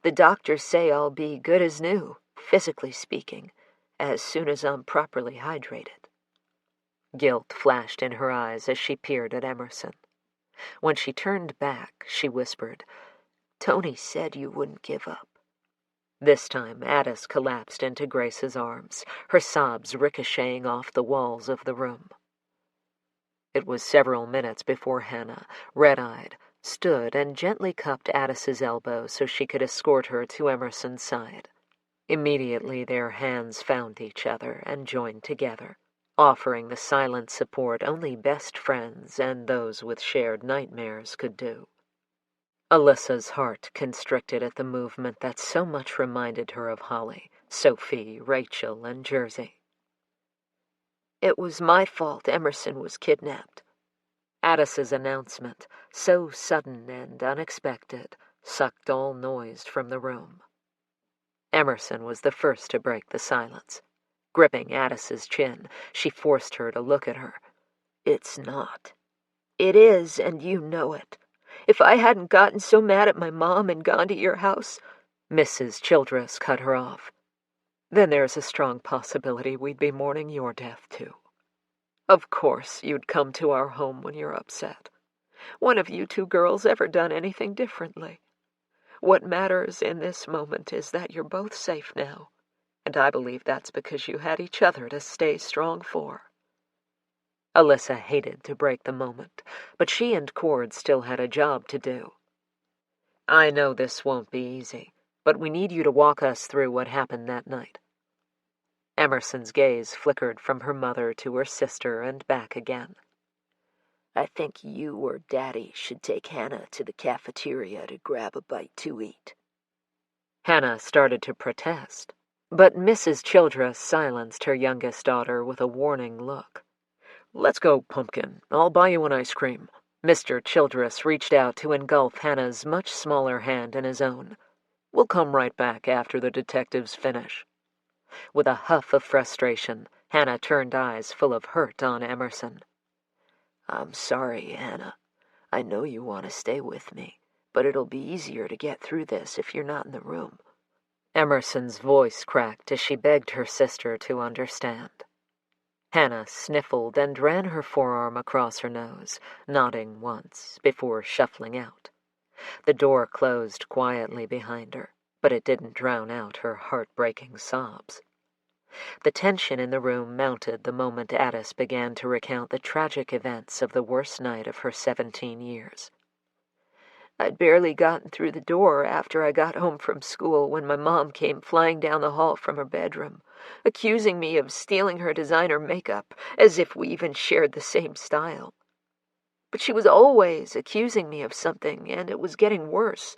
"The doctors say I'll be good as new, physically speaking, as soon as I'm properly hydrated." Guilt flashed in her eyes as she peered at Emerson. When she turned back, she whispered, "Tony said you wouldn't give up." This time, Addis collapsed into Grace's arms, her sobs ricocheting off the walls of the room. It was several minutes before Hannah, red-eyed, stood and gently cupped Addis's elbow so she could escort her to Emerson's side. Immediately their hands found each other and joined together, offering the silent support only best friends and those with shared nightmares could do. Alyssa's heart constricted at the movement that so much reminded her of Holly, Sophie, Rachel, and Jersey. "It was my fault Emerson was kidnapped." Addis's announcement, so sudden and unexpected, sucked all noise from the room. Emerson was the first to break the silence. Gripping Addis's chin, she forced her to look at her. "It's not." "It is, and you know it. If I hadn't gotten so mad at my mom and gone to your house—" Mrs. Childress cut her off. "Then there's a strong possibility we'd be mourning your death, too. Of course you'd come to our home when you're upset. When have you two girls ever done anything differently? What matters in this moment is that you're both safe now, and I believe that's because you had each other to stay strong for." Alyssa hated to break the moment, but she and Cord still had a job to do. "I know this won't be easy, but we need you to walk us through what happened that night." Emerson's gaze flickered from her mother to her sister and back again. I think you or Daddy should take Hannah to the cafeteria to grab a bite to eat. Hannah started to protest, but Mrs. Childress silenced her youngest daughter with a warning look. Let's go, Pumpkin. I'll buy you an ice cream. Mr. Childress reached out to engulf Hannah's much smaller hand in his own. We'll come right back after the detectives finish. With a huff of frustration, Hannah turned eyes full of hurt on Emerson. I'm sorry, Hannah. I know you want to stay with me, but it'll be easier to get through this if you're not in the room. Emerson's voice cracked as she begged her sister to understand. Hannah sniffled and ran her forearm across her nose, nodding once before shuffling out. The door closed quietly behind her, but it didn't drown out her heartbreaking sobs. The tension in the room mounted the moment Addis began to recount the tragic events of the worst night of her 17 years. I'd barely gotten through the door after I got home from school when my mom came flying down the hall from her bedroom, accusing me of stealing her designer makeup, as if we even shared the same style. But she was always accusing me of something, and it was getting worse.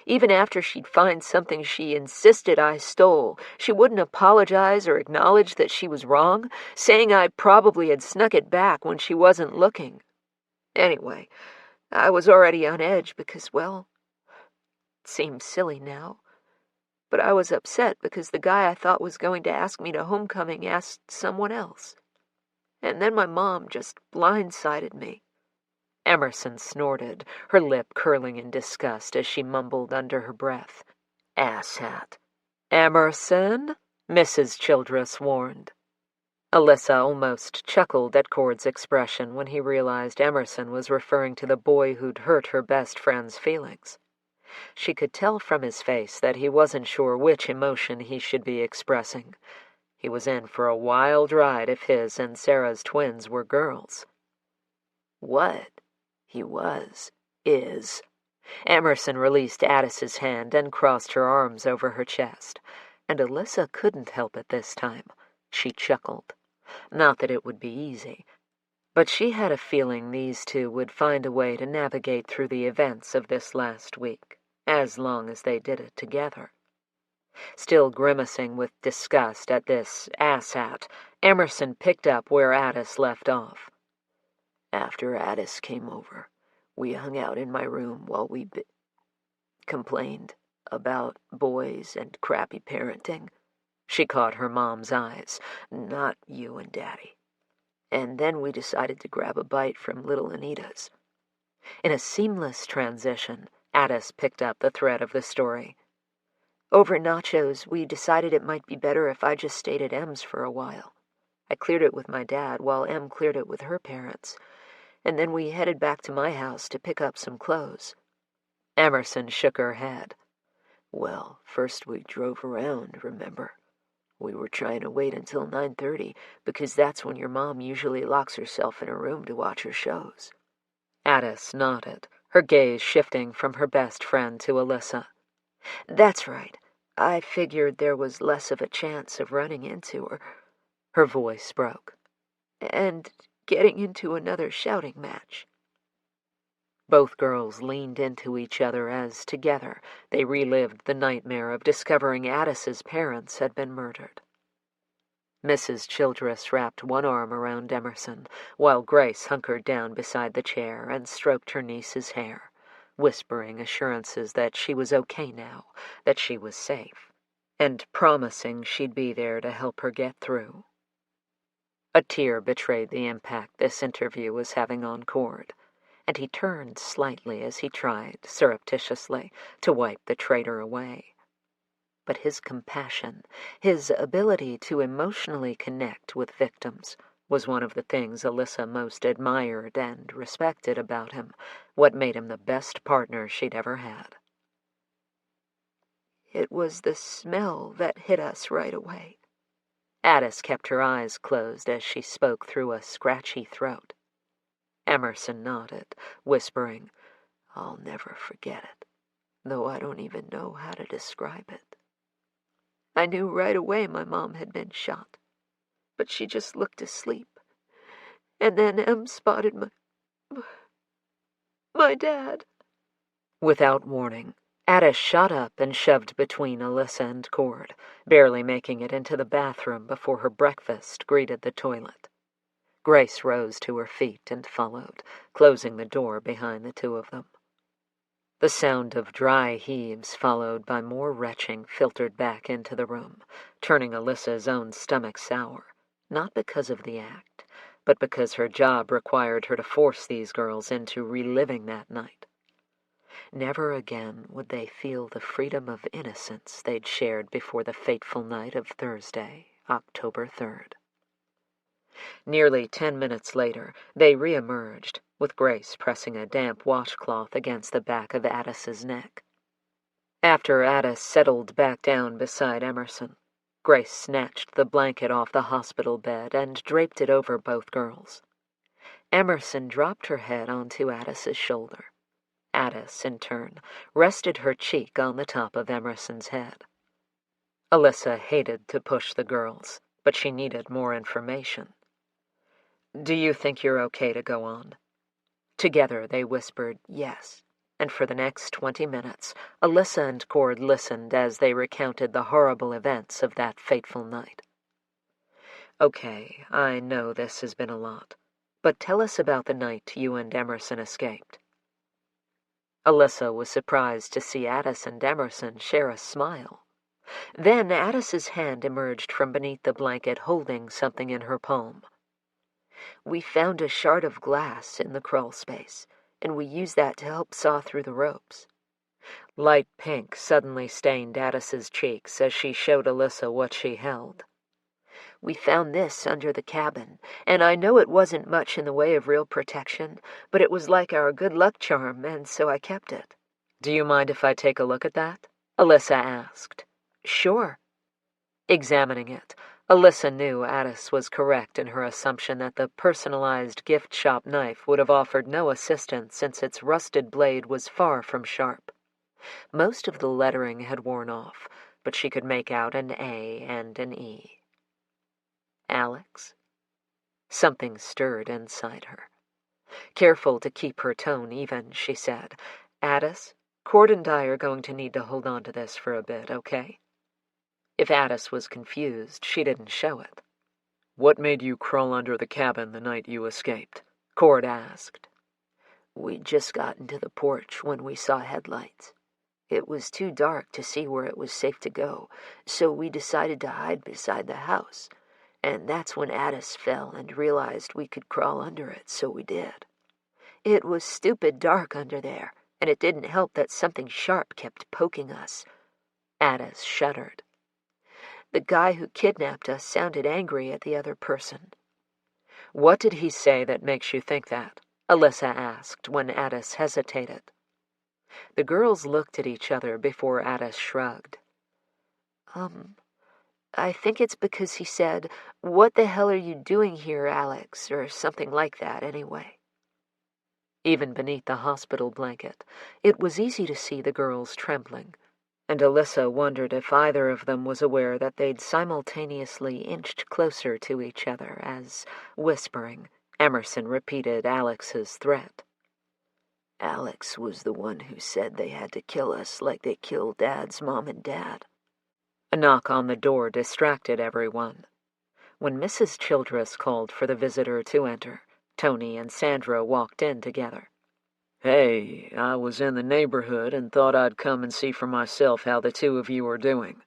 Even after she'd find something she insisted I stole, she wouldn't apologize or acknowledge that she was wrong, saying I probably had snuck it back when she wasn't looking. Anyway, I was already on edge because, well, it seems silly now, but I was upset because the guy I thought was going to ask me to homecoming asked someone else. And then my mom just blindsided me. Emerson snorted, her lip curling in disgust as she mumbled under her breath. Asshat. Emerson? Mrs. Childress warned. Alyssa almost chuckled at Cord's expression when he realized Emerson was referring to the boy who'd hurt her best friend's feelings. She could tell from his face that he wasn't sure which emotion he should be expressing. He was in for a wild ride if his and Sarah's twins were girls. What? He is. Emerson released Addis's hand and crossed her arms over her chest, and Alyssa couldn't help it this time. She chuckled. Not that it would be easy, but she had a feeling these two would find a way to navigate through the events of this last week, as long as they did it together. Still grimacing with disgust at this asshat, Emerson picked up where Addis left off. After Addis came over, we hung out in my room while we complained about boys and crappy parenting. She caught her mom's eyes. Not you and Daddy. And then we decided to grab a bite from Little Anita's. In a seamless transition, Addis picked up the thread of the story. Over nachos, we decided it might be better if I just stayed at M's for a while. I cleared it with my dad while Em cleared it with her parents, and then we headed back to my house to pick up some clothes. Emerson shook her head. Well, first we drove around, remember? We were trying to wait until 9:30 because that's when your mom usually locks herself in her room to watch her shows. Addis nodded, her gaze shifting from her best friend to Alyssa. That's right. I figured there was less of a chance of running into her. Her voice broke. And getting into another shouting match. Both girls leaned into each other as, together, they relived the nightmare of discovering Addis's parents had been murdered. Mrs. Childress wrapped one arm around Emerson, while Grace hunkered down beside the chair and stroked her niece's hair, whispering assurances that she was okay now, that she was safe, and promising she'd be there to help her get through. A tear betrayed the impact this interview was having on Cord, and he turned slightly as he tried, surreptitiously, to wipe the traitor away. But his compassion, his ability to emotionally connect with victims, was one of the things Alyssa most admired and respected about him, what made him the best partner she'd ever had. It was the smell that hit us right away. Addis kept her eyes closed as she spoke through a scratchy throat. Emerson nodded, whispering, I'll never forget it, though I don't even know how to describe it. I knew right away my mom had been shot, but she just looked asleep. And then Em spotted My dad." Without warning, Addis shot up and shoved between Alyssa and Cord, barely making it into the bathroom before her breakfast greeted the toilet. Grace rose to her feet and followed, closing the door behind the two of them. The sound of dry heaves followed by more retching filtered back into the room, turning Alyssa's own stomach sour, not because of the act, but because her job required her to force these girls into reliving that night. Never again would they feel the freedom of innocence they'd shared before the fateful night of Thursday, October 3rd. Nearly 10 minutes later, they re-emerged, with Grace pressing a damp washcloth against the back of Addis's neck. After Addis settled back down beside Emerson, Grace snatched the blanket off the hospital bed and draped it over both girls. Emerson dropped her head onto Addis's shoulder. Addis, in turn, rested her cheek on the top of Emerson's head. Alyssa hated to push the girls, but she needed more information. "Do you think you're okay to go on?" Together they whispered yes, and for the next 20 minutes, Alyssa and Cord listened as they recounted the horrible events of that fateful night. "Okay, I know this has been a lot, but tell us about the night you and Emerson escaped." Alyssa was surprised to see Addis and Emerson share a smile. Then Addis's hand emerged from beneath the blanket holding something in her palm. "We found a shard of glass in the crawl space, and we used that to help saw through the ropes." Light pink suddenly stained Addis's cheeks as she showed Alyssa what she held. "We found this under the cabin, and I know it wasn't much in the way of real protection, but it was like our good luck charm, and so I kept it." "Do you mind if I take a look at that?" Alyssa asked. "Sure." Examining it, Alyssa knew Addis was correct in her assumption that the personalized gift shop knife would have offered no assistance since its rusted blade was far from sharp. Most of the lettering had worn off, but she could make out an A and an E. Alex? Something stirred inside her. Careful to keep her tone even, she said, "Addis, Cord and I are going to need to hold on to this for a bit, okay?" If Addis was confused, she didn't show it. "What made you crawl under the cabin the night you escaped?" Cord asked. "We just got into the porch when we saw headlights. It was too dark to see where it was safe to go, so we decided to hide beside the house. And that's when Addis fell and realized we could crawl under it, so we did. It was stupid dark under there, and it didn't help that something sharp kept poking us." Addis shuddered. "The guy who kidnapped us sounded angry at the other person." "What did he say that makes you think that?" Alyssa asked when Addis hesitated. The girls looked at each other before Addis shrugged. I think it's because he said, 'What the hell are you doing here, Alex?' or something like that, anyway." Even beneath the hospital blanket, it was easy to see the girls trembling, and Alyssa wondered if either of them was aware that they'd simultaneously inched closer to each other as, whispering, Emerson repeated Alex's threat. "Alex was the one who said they had to kill us like they killed Dad's mom and dad." A knock on the door distracted everyone. When Mrs. Childress called for the visitor to enter, Tony and Sandra walked in together. "Hey, I was in the neighborhood and thought I'd come and see for myself how the two of you are doing."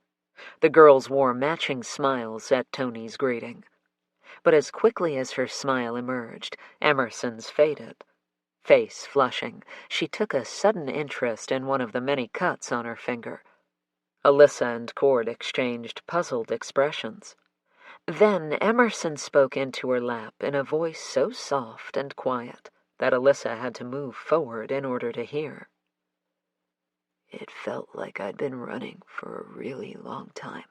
The girls wore matching smiles at Tony's greeting. But as quickly as her smile emerged, Emerson's faded. Face flushing, she took a sudden interest in one of the many cuts on her finger. Alyssa and Cord exchanged puzzled expressions. Then Emerson spoke into her lap in a voice so soft and quiet that Alyssa had to move forward in order to hear. "It felt like I'd been running for a really long time,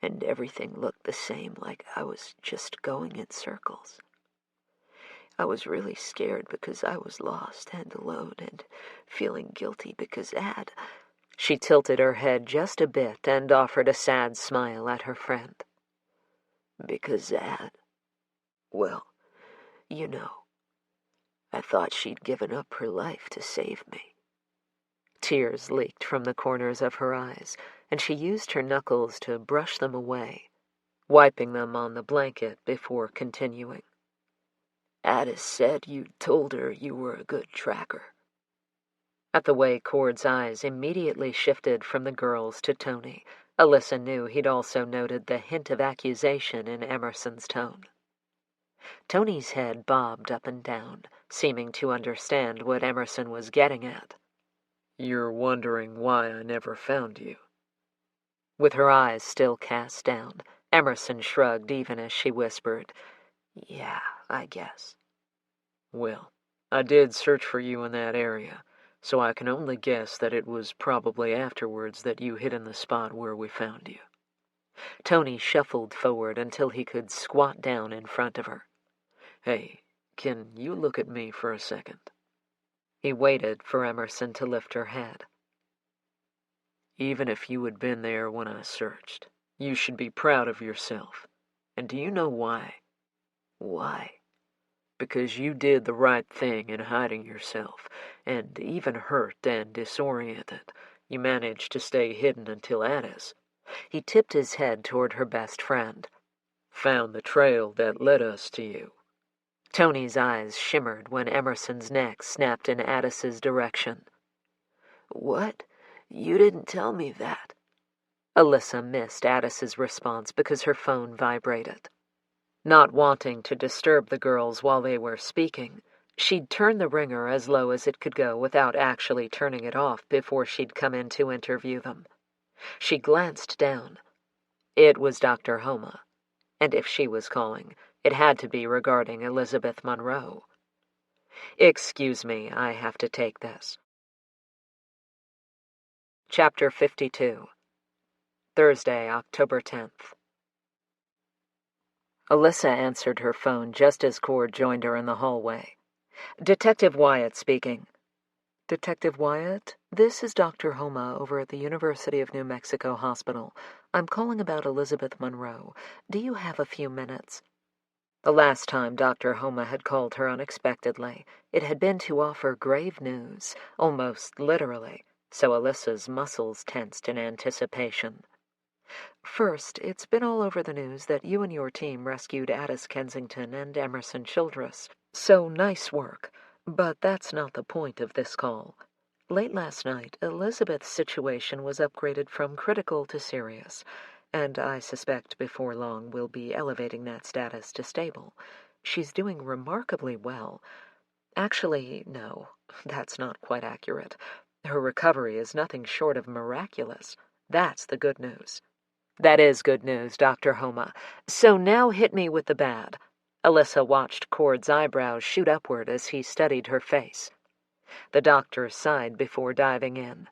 and everything looked the same, like I was just going in circles. I was really scared because I was lost and alone and feeling guilty because Ad..." She tilted her head just a bit and offered a sad smile at her friend. "Because Ad... well, you know. I thought she'd given up her life to save me." Tears leaked from the corners of her eyes, and she used her knuckles to brush them away, wiping them on the blanket before continuing. "Addis said you told her you were a good tracker." At the way Cord's eyes immediately shifted from the girls to Tony, Alyssa knew he'd also noted the hint of accusation in Emerson's tone. Tony's head bobbed up and down, seeming to understand what Emerson was getting at. "You're wondering why I never found you." With her eyes still cast down, Emerson shrugged even as she whispered, "Yeah, I guess." "Well, I did search for you in that area, so I can only guess that it was probably afterwards that you hid in the spot where we found you." Tony shuffled forward until he could squat down in front of her. "Hey, can you look at me for a second?" He waited for Emerson to lift her head. "Even if you had been there when I searched, you should be proud of yourself. And do you know why?" "Why?" "Because you did the right thing in hiding yourself, and even hurt and disoriented, you managed to stay hidden until Addis." He tipped his head toward her best friend. "Found the trail that led us to you." Tony's eyes shimmered when Emerson's neck snapped in Addis's direction. "What? You didn't tell me that." Alyssa missed Addis's response because her phone vibrated. Not wanting to disturb the girls while they were speaking, she'd turned the ringer as low as it could go without actually turning it off before she'd come in to interview them. She glanced down. It was Dr. Homa, and if she was calling, it had to be regarding Elizabeth Monroe. "Excuse me, I have to take this." Chapter 52. Thursday, October 10th. Alyssa answered her phone just as Cord joined her in the hallway. "Detective Wyatt speaking." "Detective Wyatt, this is Dr. Homa over at the University of New Mexico Hospital. I'm calling about Elizabeth Monroe. Do you have a few minutes?" The last time Dr. Homa had called her unexpectedly, it had been to offer grave news, almost literally, so Alyssa's muscles tensed in anticipation. "First, it's been all over the news that you and your team rescued Addis Kensington and Emerson Childress. So nice work. But that's not the point of this call. Late last night, Elizabeth's situation was upgraded from critical to serious, and I suspect before long we'll be elevating that status to stable. She's doing remarkably well. Actually, no, that's not quite accurate. Her recovery is nothing short of miraculous. That's the good news." "That is good news, Dr. Homa. So now hit me with the bad." Alyssa watched Cord's eyebrows shoot upward as he studied her face. The doctor sighed before diving in.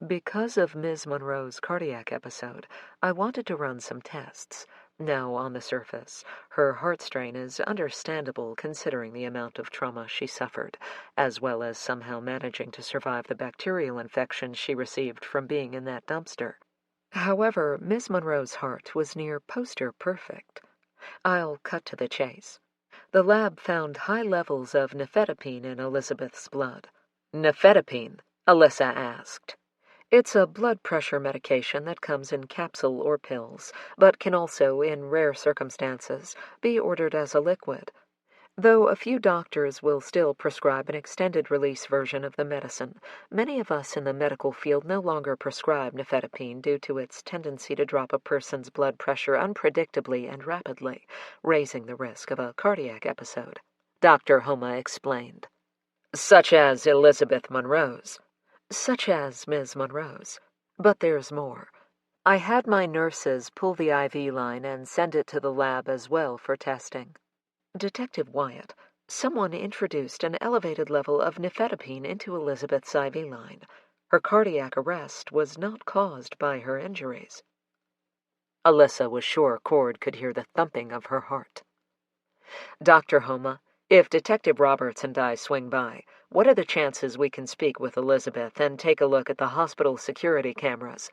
"Because of Ms. Monroe's cardiac episode, I wanted to run some tests. Now, on the surface, her heart strain is understandable considering the amount of trauma she suffered, as well as somehow managing to survive the bacterial infection she received from being in that dumpster. However, Miss Monroe's heart was near poster perfect. I'll cut to the chase. The lab found high levels of nifedipine in Elizabeth's blood." "Nifedipine?" Alyssa asked. "It's a blood pressure medication that comes in capsule or pills, but can also, in rare circumstances, be ordered as a liquid. Though a few doctors will still prescribe an extended-release version of the medicine, many of us in the medical field no longer prescribe nifedipine due to its tendency to drop a person's blood pressure unpredictably and rapidly, raising the risk of a cardiac episode," Dr. Homa explained. "Such as Elizabeth Monroe's." "Such as Ms. Monroe's. But there's more. I had my nurses pull the IV line and send it to the lab as well for testing. Detective Wyatt, someone introduced an elevated level of nifedipine into Elizabeth's IV line. Her cardiac arrest was not caused by her injuries." Alyssa was sure Cord could hear the thumping of her heart. "Dr. Homa, if Detective Roberts and I swing by, what are the chances we can speak with Elizabeth and take a look at the hospital security cameras?"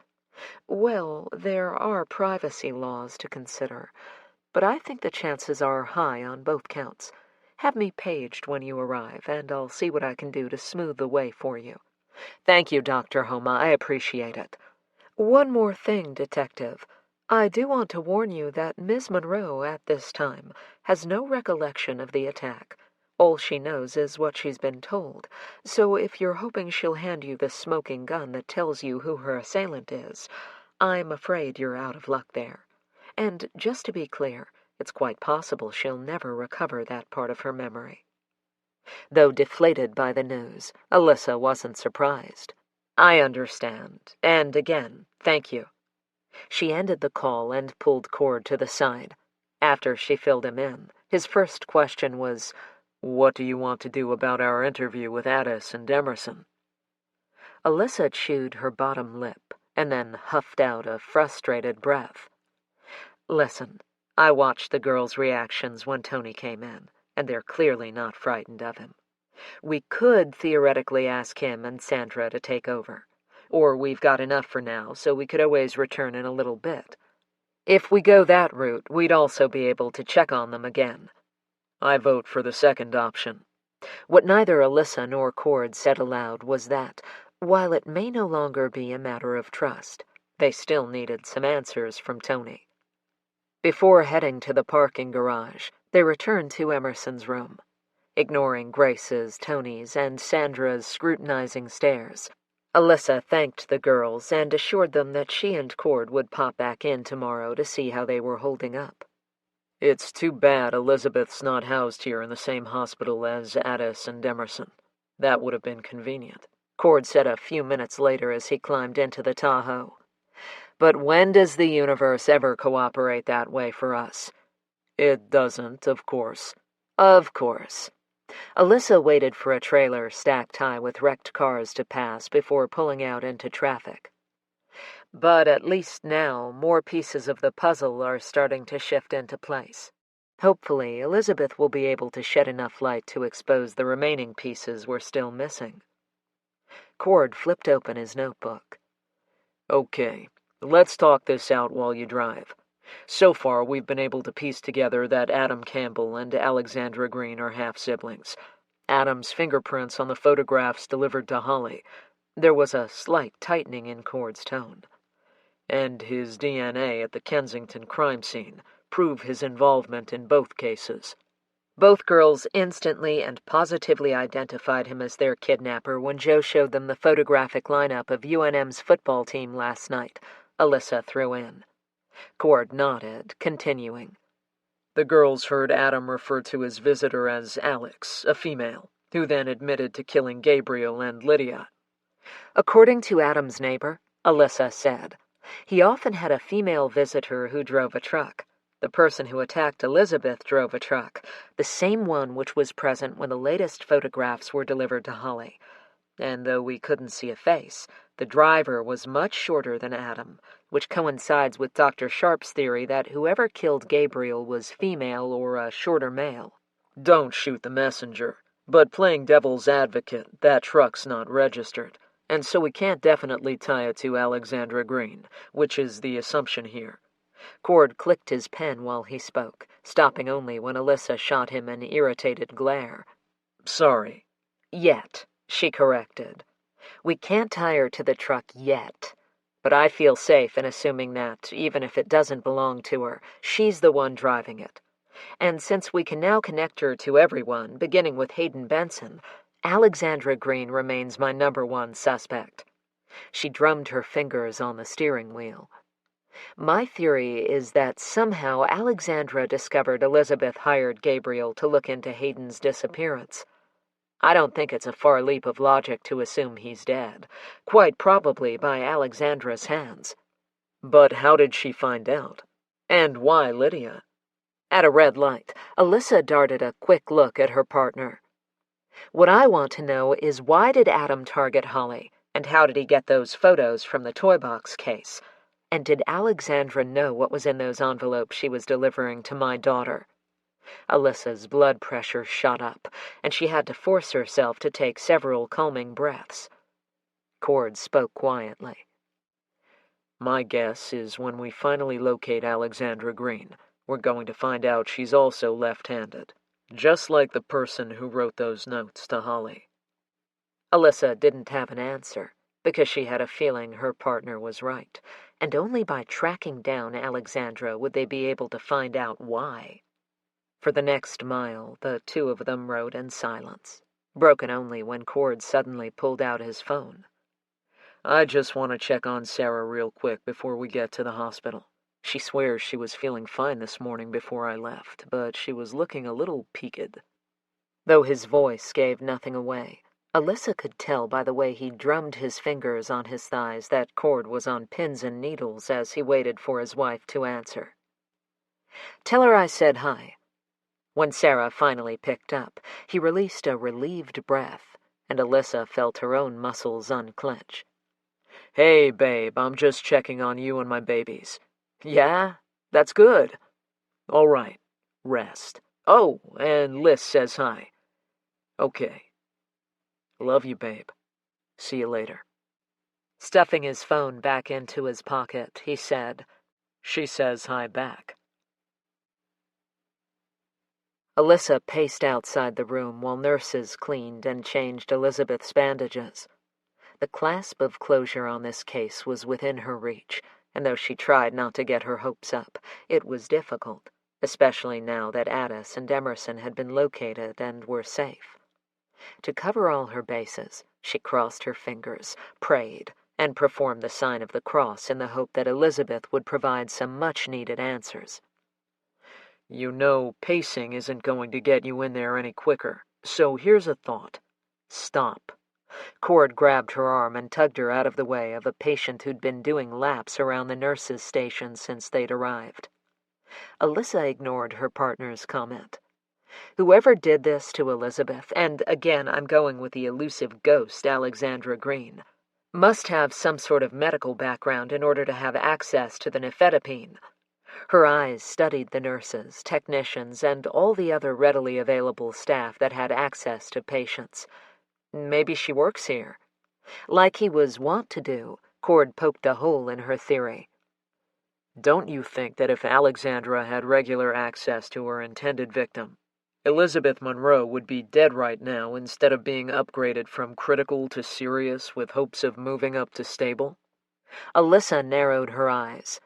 "Well, there are privacy laws to consider, but I think the chances are high on both counts. Have me paged when you arrive, and I'll see what I can do to smooth the way for you. Thank you, Dr. Homa. I appreciate it. One more thing, Detective. I do want to warn you that Miss Monroe, at this time, has no recollection of the attack. All she knows is what she's been told, so if you're hoping she'll hand you the smoking gun that tells you who her assailant is, I'm afraid you're out of luck there. And just to be clear, it's quite possible she'll never recover that part of her memory. Though deflated by the news, Alyssa wasn't surprised. I understand, and again, thank you. She ended the call and pulled Cord to the side. After she filled him in, his first question was, "What do you want to do about our interview with Addis and Emerson?" Alyssa chewed her bottom lip and then huffed out a frustrated breath. "Listen, I watched the girls' reactions when Tony came in, and they're clearly not frightened of him. We could theoretically ask him and Sandra to take over. Or we've got enough for now, so we could always return in a little bit. If we go that route, we'd also be able to check on them again." "I vote for the second option." What neither Alyssa nor Cord said aloud was that, while it may no longer be a matter of trust, they still needed some answers from Tony. Before heading to the parking garage, they returned to Emerson's room. Ignoring Grace's, Tony's, and Sandra's scrutinizing stares, Alyssa thanked the girls and assured them that she and Cord would pop back in tomorrow to see how they were holding up. "It's too bad Elizabeth's not housed here in the same hospital as Addis and Emerson. That would have been convenient," Cord said a few minutes later as he climbed into the Tahoe. "But when does the universe ever cooperate that way for us?" "It doesn't, of course." "Of course." Alyssa waited for a trailer stacked high with wrecked cars to pass before pulling out into traffic. But at least now, more pieces of the puzzle are starting to shift into place. Hopefully, Elizabeth will be able to shed enough light to expose the remaining pieces we're still missing. Cord flipped open his notebook. "Okay, let's talk this out while you drive. So far, we've been able to piece together that Adam Campbell and Alexandra Green are half-siblings. Adam's fingerprints on the photographs delivered to Holly. There was a slight tightening in Cord's tone. And his DNA at the Kensington crime scene prove his involvement in both cases. Both girls instantly and positively identified him as their kidnapper when Joe showed them the photographic lineup of UNM's football team last night," Alyssa threw in. Cord nodded, continuing. "The girls heard Adam refer to his visitor as Alex, a female, who then admitted to killing Gabriel and Lydia." "According to Adam's neighbor," Alyssa said, "he often had a female visitor who drove a truck. The person who attacked Elizabeth drove a truck, the same one which was present when the latest photographs were delivered to Holly. And though we couldn't see a face, the driver was much shorter than Adam, which coincides with Dr. Sharp's theory that whoever killed Gabriel was female or a shorter male." "Don't shoot the messenger, but playing devil's advocate, that truck's not registered, and so we can't definitely tie it to Alexandra Green, which is the assumption here." Cord clicked his pen while he spoke, stopping only when Alyssa shot him an irritated glare. "Sorry." "Yet," she corrected. "We can't tie her to the truck yet. But I feel safe in assuming that, even if it doesn't belong to her, she's the one driving it. And since we can now connect her to everyone, beginning with Hayden Benson, Alexandra Green remains my #1 suspect." She drummed her fingers on the steering wheel. "My theory is that somehow Alexandra discovered Elizabeth hired Gabriel to look into Hayden's disappearance. I don't think it's a far leap of logic to assume he's dead, quite probably by Alexandra's hands." "But how did she find out? And why Lydia?" At a red light, Alyssa darted a quick look at her partner. "What I want to know is why did Adam target Holly, and how did he get those photos from the toy box case? And did Alexandra know what was in those envelopes she was delivering to my daughter?" Alyssa's blood pressure shot up, and she had to force herself to take several calming breaths. Cord spoke quietly. "My guess is when we finally locate Alexandra Green, we're going to find out she's also left-handed. Just like the person who wrote those notes to Holly. Alyssa didn't have an answer, because she had a feeling her partner was right, and only by tracking down Alexandra would they be able to find out why. For the next mile, the two of them rode in silence, broken only when Cord suddenly pulled out his phone. I just want to check on Sarah real quick before we get to the hospital. She swears she was feeling fine this morning before I left, but she was looking a little peaked. Though his voice gave nothing away, Alyssa could tell by the way he drummed his fingers on his thighs that Cord was on pins and needles as he waited for his wife to answer. "Tell her I said hi." When Sarah finally picked up, he released a relieved breath, and Alyssa felt her own muscles unclench. Hey, babe, I'm just checking on you and my babies. Yeah? That's good. All right. Rest. Oh, and Liz says hi. Okay. Love you, babe. See you later. Stuffing his phone back into his pocket, he said, "She says hi back." Alyssa paced outside the room while nurses cleaned and changed Elizabeth's bandages. The clasp of closure on this case was within her reach, and though she tried not to get her hopes up, it was difficult, especially now that Addis and Emerson had been located and were safe. To cover all her bases, she crossed her fingers, prayed, and performed the sign of the cross in the hope that Elizabeth would provide some much-needed answers. You know pacing isn't going to get you in there any quicker, so here's a thought. Stop. Cord grabbed her arm and tugged her out of the way of a patient who'd been doing laps around the nurses' station since they'd arrived. Alyssa ignored her partner's comment. Whoever did this to Elizabeth, and again I'm going with the elusive ghost Alexandra Green, must have some sort of medical background in order to have access to the nifedipine. Her eyes studied the nurses, technicians, and all the other readily available staff that had access to patients. Maybe she works here. Like he was wont to do, Cord poked a hole in her theory. Don't you think that if Alexandra had regular access to her intended victim, Elizabeth Monroe would be dead right now instead of being upgraded from critical to serious with hopes of moving up to stable? Alyssa narrowed her eyes.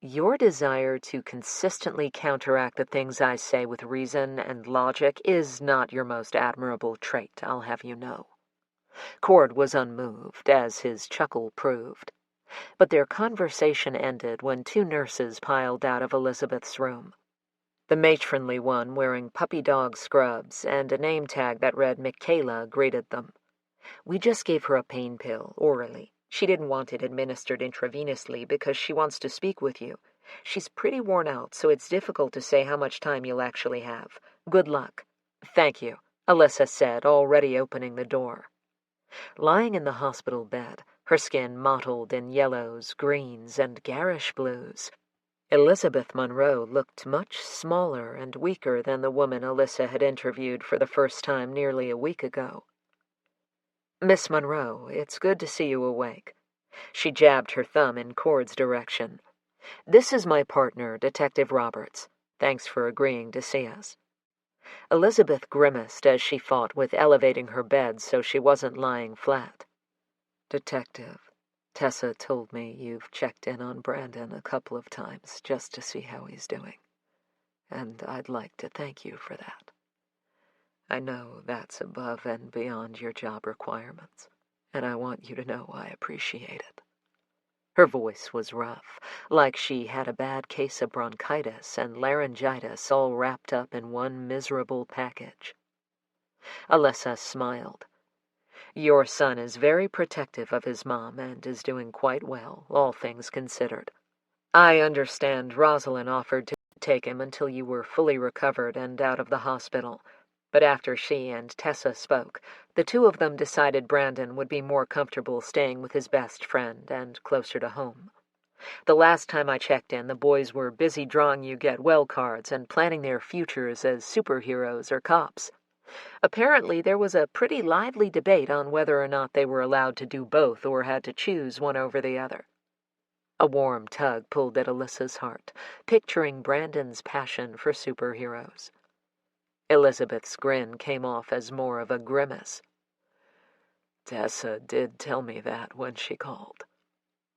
Your desire to consistently counteract the things I say with reason and logic is not your most admirable trait, I'll have you know. Cord was unmoved, as his chuckle proved. But their conversation ended when two nurses piled out of Elizabeth's room. The matronly one wearing puppy dog scrubs and a name tag that read Michaela greeted them. "We just gave her a pain pill, orally. She didn't want it administered intravenously because she wants to speak with you. She's pretty worn out, so it's difficult to say how much time you'll actually have. Good luck." "Thank you," Alyssa said, already opening the door. Lying in the hospital bed, her skin mottled in yellows, greens, and garish blues, Elizabeth Monroe looked much smaller and weaker than the woman Alyssa had interviewed for the first time nearly a week ago. "Miss Monroe, it's good to see you awake." She jabbed her thumb in Cord's direction. "This is my partner, Detective Roberts. Thanks for agreeing to see us." Elizabeth grimaced as she fought with elevating her bed so she wasn't lying flat. "Detective, Tessa told me you've checked in on Brandon a couple of times just to see how he's doing. And I'd like to thank you for that. I know that's above and beyond your job requirements, and I want you to know I appreciate it." Her voice was rough, like she had a bad case of bronchitis and laryngitis all wrapped up in one miserable package. Alyssa smiled. "Your son is very protective of his mom and is doing quite well, all things considered. I understand Rosalind offered to take him until you were fully recovered and out of the hospital. But after she and Tessa spoke, the two of them decided Brandon would be more comfortable staying with his best friend and closer to home. The last time I checked in, the boys were busy drawing you get-well cards and planning their futures as superheroes or cops. Apparently, there was a pretty lively debate on whether or not they were allowed to do both or had to choose one over the other." A warm tug pulled at Alyssa's heart, picturing Brandon's passion for superheroes. Elizabeth's grin came off as more of a grimace. Tessa did tell me that when she called.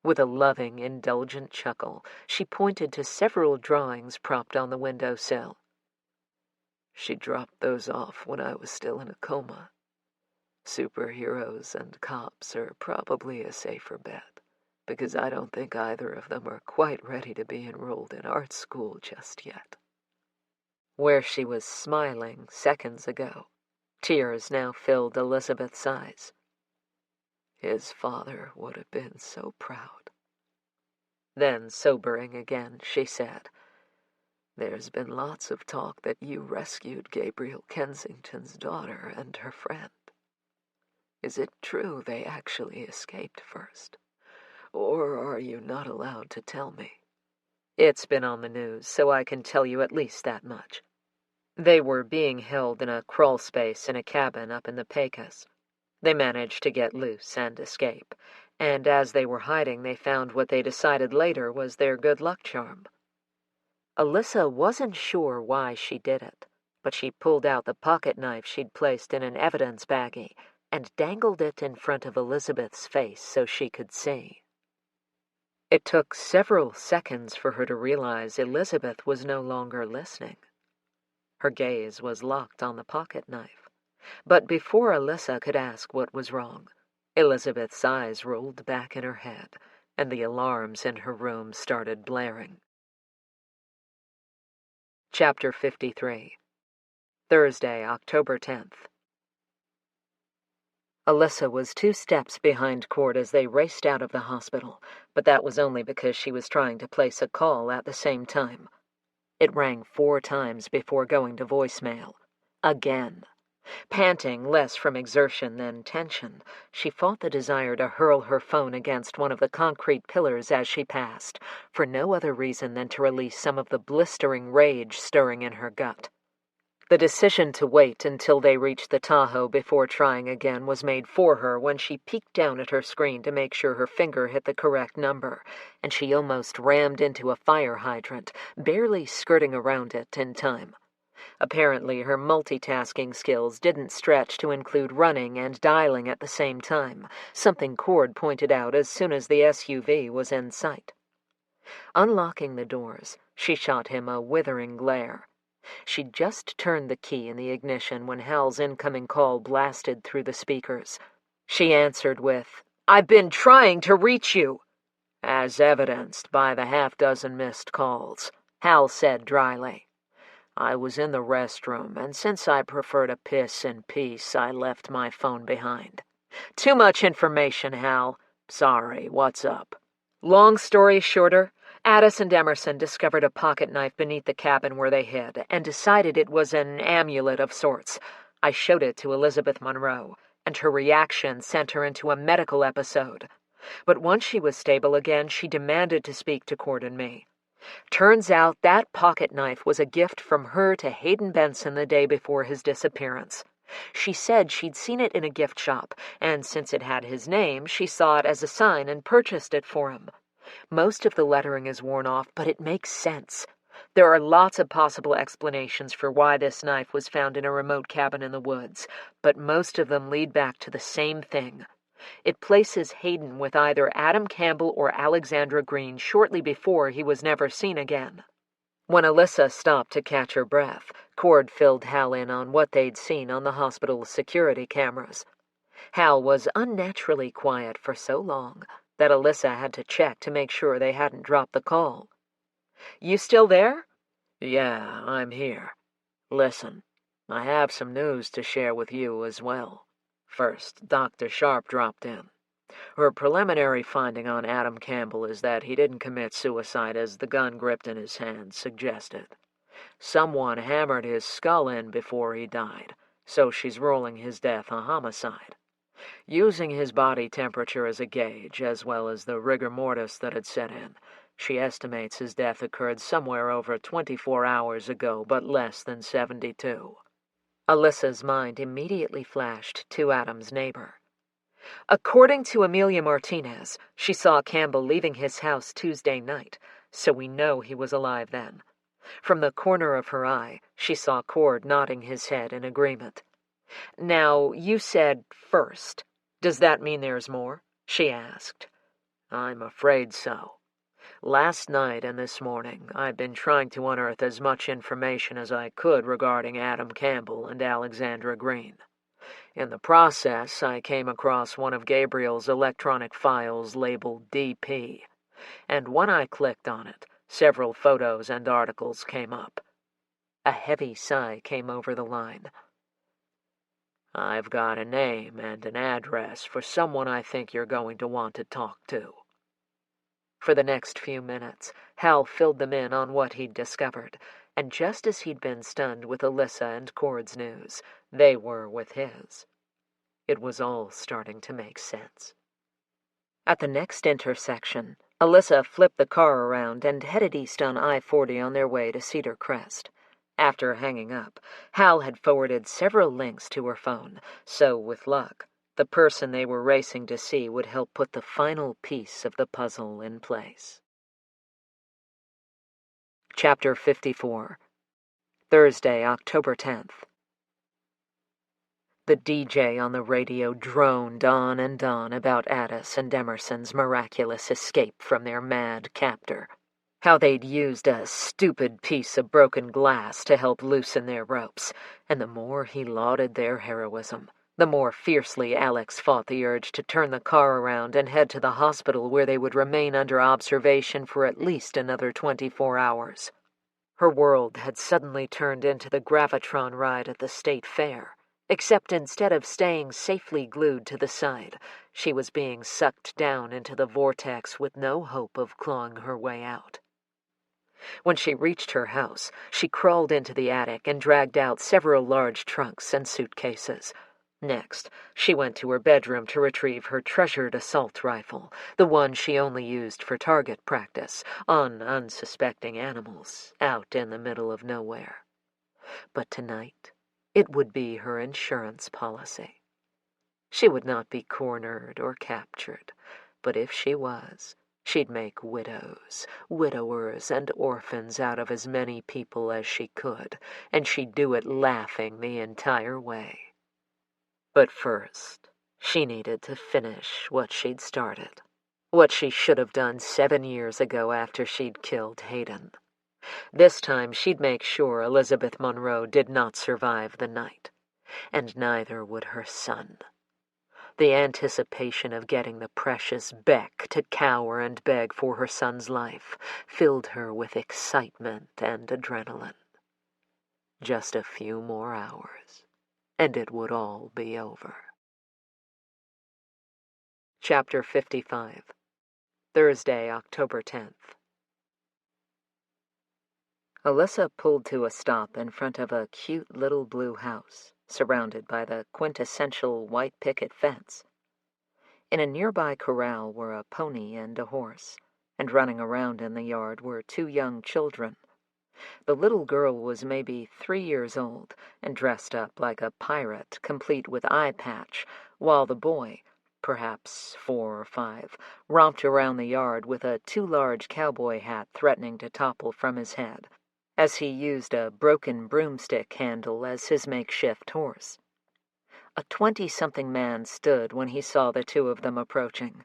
With a loving, indulgent chuckle, she pointed to several drawings propped on the windowsill. She dropped those off when I was still in a coma. Superheroes and cops are probably a safer bet, because I don't think either of them are quite ready to be enrolled in art school just yet. Where she was smiling seconds ago, tears now filled Elizabeth's eyes. His father would have been so proud. Then, sobering again, she said, There's been lots of talk that you rescued Gabriel Kensington's daughter and her friend. Is it true they actually escaped first? Or are you not allowed to tell me? It's been on the news, so I can tell you at least that much. They were being held in a crawl space in a cabin up in the Pecos. They managed to get loose and escape, and as they were hiding, they found what they decided later was their good luck charm. Alyssa wasn't sure why she did it, but she pulled out the pocket knife she'd placed in an evidence baggie and dangled it in front of Elizabeth's face so she could see. It took several seconds for her to realize Elizabeth was no longer listening. Her gaze was locked on the pocket knife, but before Alyssa could ask what was wrong, Elizabeth's eyes rolled back in her head, and the alarms in her room started blaring. Chapter 53. Thursday, October 10th. Alyssa was 2 steps behind Cord as they raced out of the hospital, but that was only because she was trying to place a call at the same time. It rang 4 times before going to voicemail. Again. Panting less from exertion than tension, she fought the desire to hurl her phone against one of the concrete pillars as she passed, for no other reason than to release some of the blistering rage stirring in her gut. The decision to wait until they reached the Tahoe before trying again was made for her when she peeked down at her screen to make sure her finger hit the correct number, and she almost rammed into a fire hydrant, barely skirting around it in time. Apparently, her multitasking skills didn't stretch to include running and dialing at the same time, something Cord pointed out as soon as the SUV was in sight. Unlocking the doors, she shot him a withering glare. She'd just turned the key in the ignition when Hal's incoming call blasted through the speakers. She answered with, "I've been trying to reach you," as evidenced by the half-dozen missed calls, Hal said dryly. I was in the restroom, and since I prefer to piss in peace, I left my phone behind. Too much information, Hal. Sorry, what's up? Long story shorter, Addis and Emerson discovered a pocket knife beneath the cabin where they hid and decided it was an amulet of sorts. I showed it to Elizabeth Monroe, and her reaction sent her into a medical episode. But once she was stable again, she demanded to speak to Cord and me. Turns out that pocket knife was a gift from her to Hayden Benson the day before his disappearance. She said she'd seen it in a gift shop, and since it had his name, she saw it as a sign and purchased it for him. Most of the lettering is worn off, but it makes sense. There are lots of possible explanations for why this knife was found in a remote cabin in the woods, but most of them lead back to the same thing. It places Hayden with either Adam Campbell or Alexandra Green shortly before he was never seen again. When Alyssa stopped to catch her breath, Cord filled Hal in on what they'd seen on the hospital's security cameras. Hal was unnaturally quiet for so long that Alyssa had to check to make sure they hadn't dropped the call. "You still there?" "Yeah, I'm here. Listen, I have some news to share with you as well. First, Dr. Sharp dropped in. Her preliminary finding on Adam Campbell is that he didn't commit suicide as the gun gripped in his hand suggested. Someone hammered his skull in before he died, so she's ruling his death a homicide. Using his body temperature as a gauge, as well as the rigor mortis that had set in, she estimates his death occurred somewhere over 24 hours ago, but less than 72. Alyssa's mind immediately flashed to Adam's neighbor. According to Amelia Martinez, she saw Campbell leaving his house Tuesday night, so we know he was alive then. From the corner of her eye, she saw Cord nodding his head in agreement. "Now, you said first. Does that mean there's more?" she asked. "I'm afraid so. Last night and this morning, I've been trying to unearth as much information as I could regarding Adam Campbell and Alexandra Green. In the process, I came across one of Gabriel's electronic files labeled DP, and when I clicked on it, several photos and articles came up." A heavy sigh came over the line. "I've got a name and an address for someone I think you're going to want to talk to." For the next few minutes, Hal filled them in on what he'd discovered, and just as he'd been stunned with Alyssa and Cord's news, they were with his. It was all starting to make sense. At the next intersection, Alyssa flipped the car around and headed east on I-40 on their way to Cedar Crest. After hanging up, Hal had forwarded several links to her phone, so with luck, the person they were racing to see would help put the final piece of the puzzle in place. Chapter 54. Thursday, October 10th. The DJ on the radio droned on and on about Addis and Emerson's miraculous escape from their mad captor. How they'd used a stupid piece of broken glass to help loosen their ropes, and the more he lauded their heroism, the more fiercely Alex fought the urge to turn the car around and head to the hospital where they would remain under observation for at least another 24 hours. Her world had suddenly turned into the Gravitron ride at the state fair, except instead of staying safely glued to the side, she was being sucked down into the vortex with no hope of clawing her way out. When she reached her house, she crawled into the attic and dragged out several large trunks and suitcases. Next, she went to her bedroom to retrieve her treasured assault rifle, the one she only used for target practice, on unsuspecting animals, out in the middle of nowhere. But tonight, it would be her insurance policy. She would not be cornered or captured, but if she was, she'd make widows, widowers, and orphans out of as many people as she could, and she'd do it laughing the entire way. But first, she needed to finish what she'd started, what she should have done 7 years ago after she'd killed Hayden. This time she'd make sure Elizabeth Monroe did not survive the night, and neither would her son. The anticipation of getting the precious Beck to cower and beg for her son's life filled her with excitement and adrenaline. Just a few more hours, and it would all be over. Chapter 55. Thursday, October 10th. Alyssa pulled to a stop in front of a cute little blue house, surrounded by the quintessential white picket fence. In a nearby corral were a pony and a horse, and running around in the yard were 2 young children. The little girl was maybe 3 years old and dressed up like a pirate, complete with eye patch, while the boy, perhaps 4 or 5, romped around the yard with a too large cowboy hat threatening to topple from his head, as he used a broken broomstick handle as his makeshift horse. A 20-something man stood when he saw the 2 of them approaching.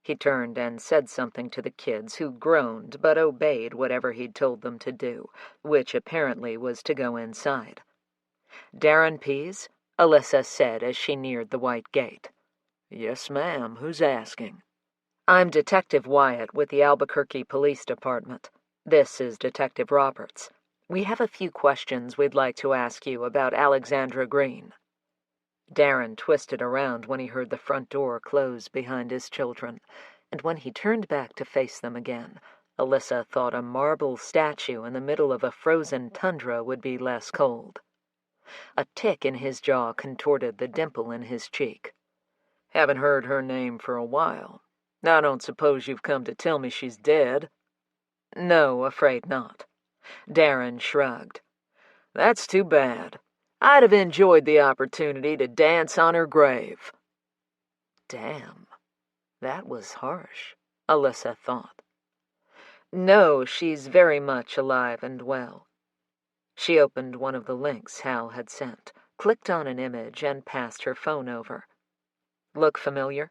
He turned and said something to the kids, who groaned but obeyed whatever he'd told them to do, which apparently was to go inside. "Darren Pease?" Alyssa said as she neared the white gate. "Yes, ma'am. Who's asking?" "I'm Detective Wyatt with the Albuquerque Police Department. This is Detective Roberts. We have a few questions we'd like to ask you about Alexandra Green." Darren twisted around when he heard the front door close behind his children, and when he turned back to face them again, Alyssa thought a marble statue in the middle of a frozen tundra would be less cold. A tick in his jaw contorted the dimple in his cheek. "Haven't heard her name for a while. I don't suppose you've come to tell me she's dead?" "No, afraid not." Darren shrugged. "That's too bad. I'd have enjoyed the opportunity to dance on her grave." Damn, that was harsh, Alyssa thought. No, she's very much alive and well. She opened one of the links Hal had sent, clicked on an image, and passed her phone over. Look familiar?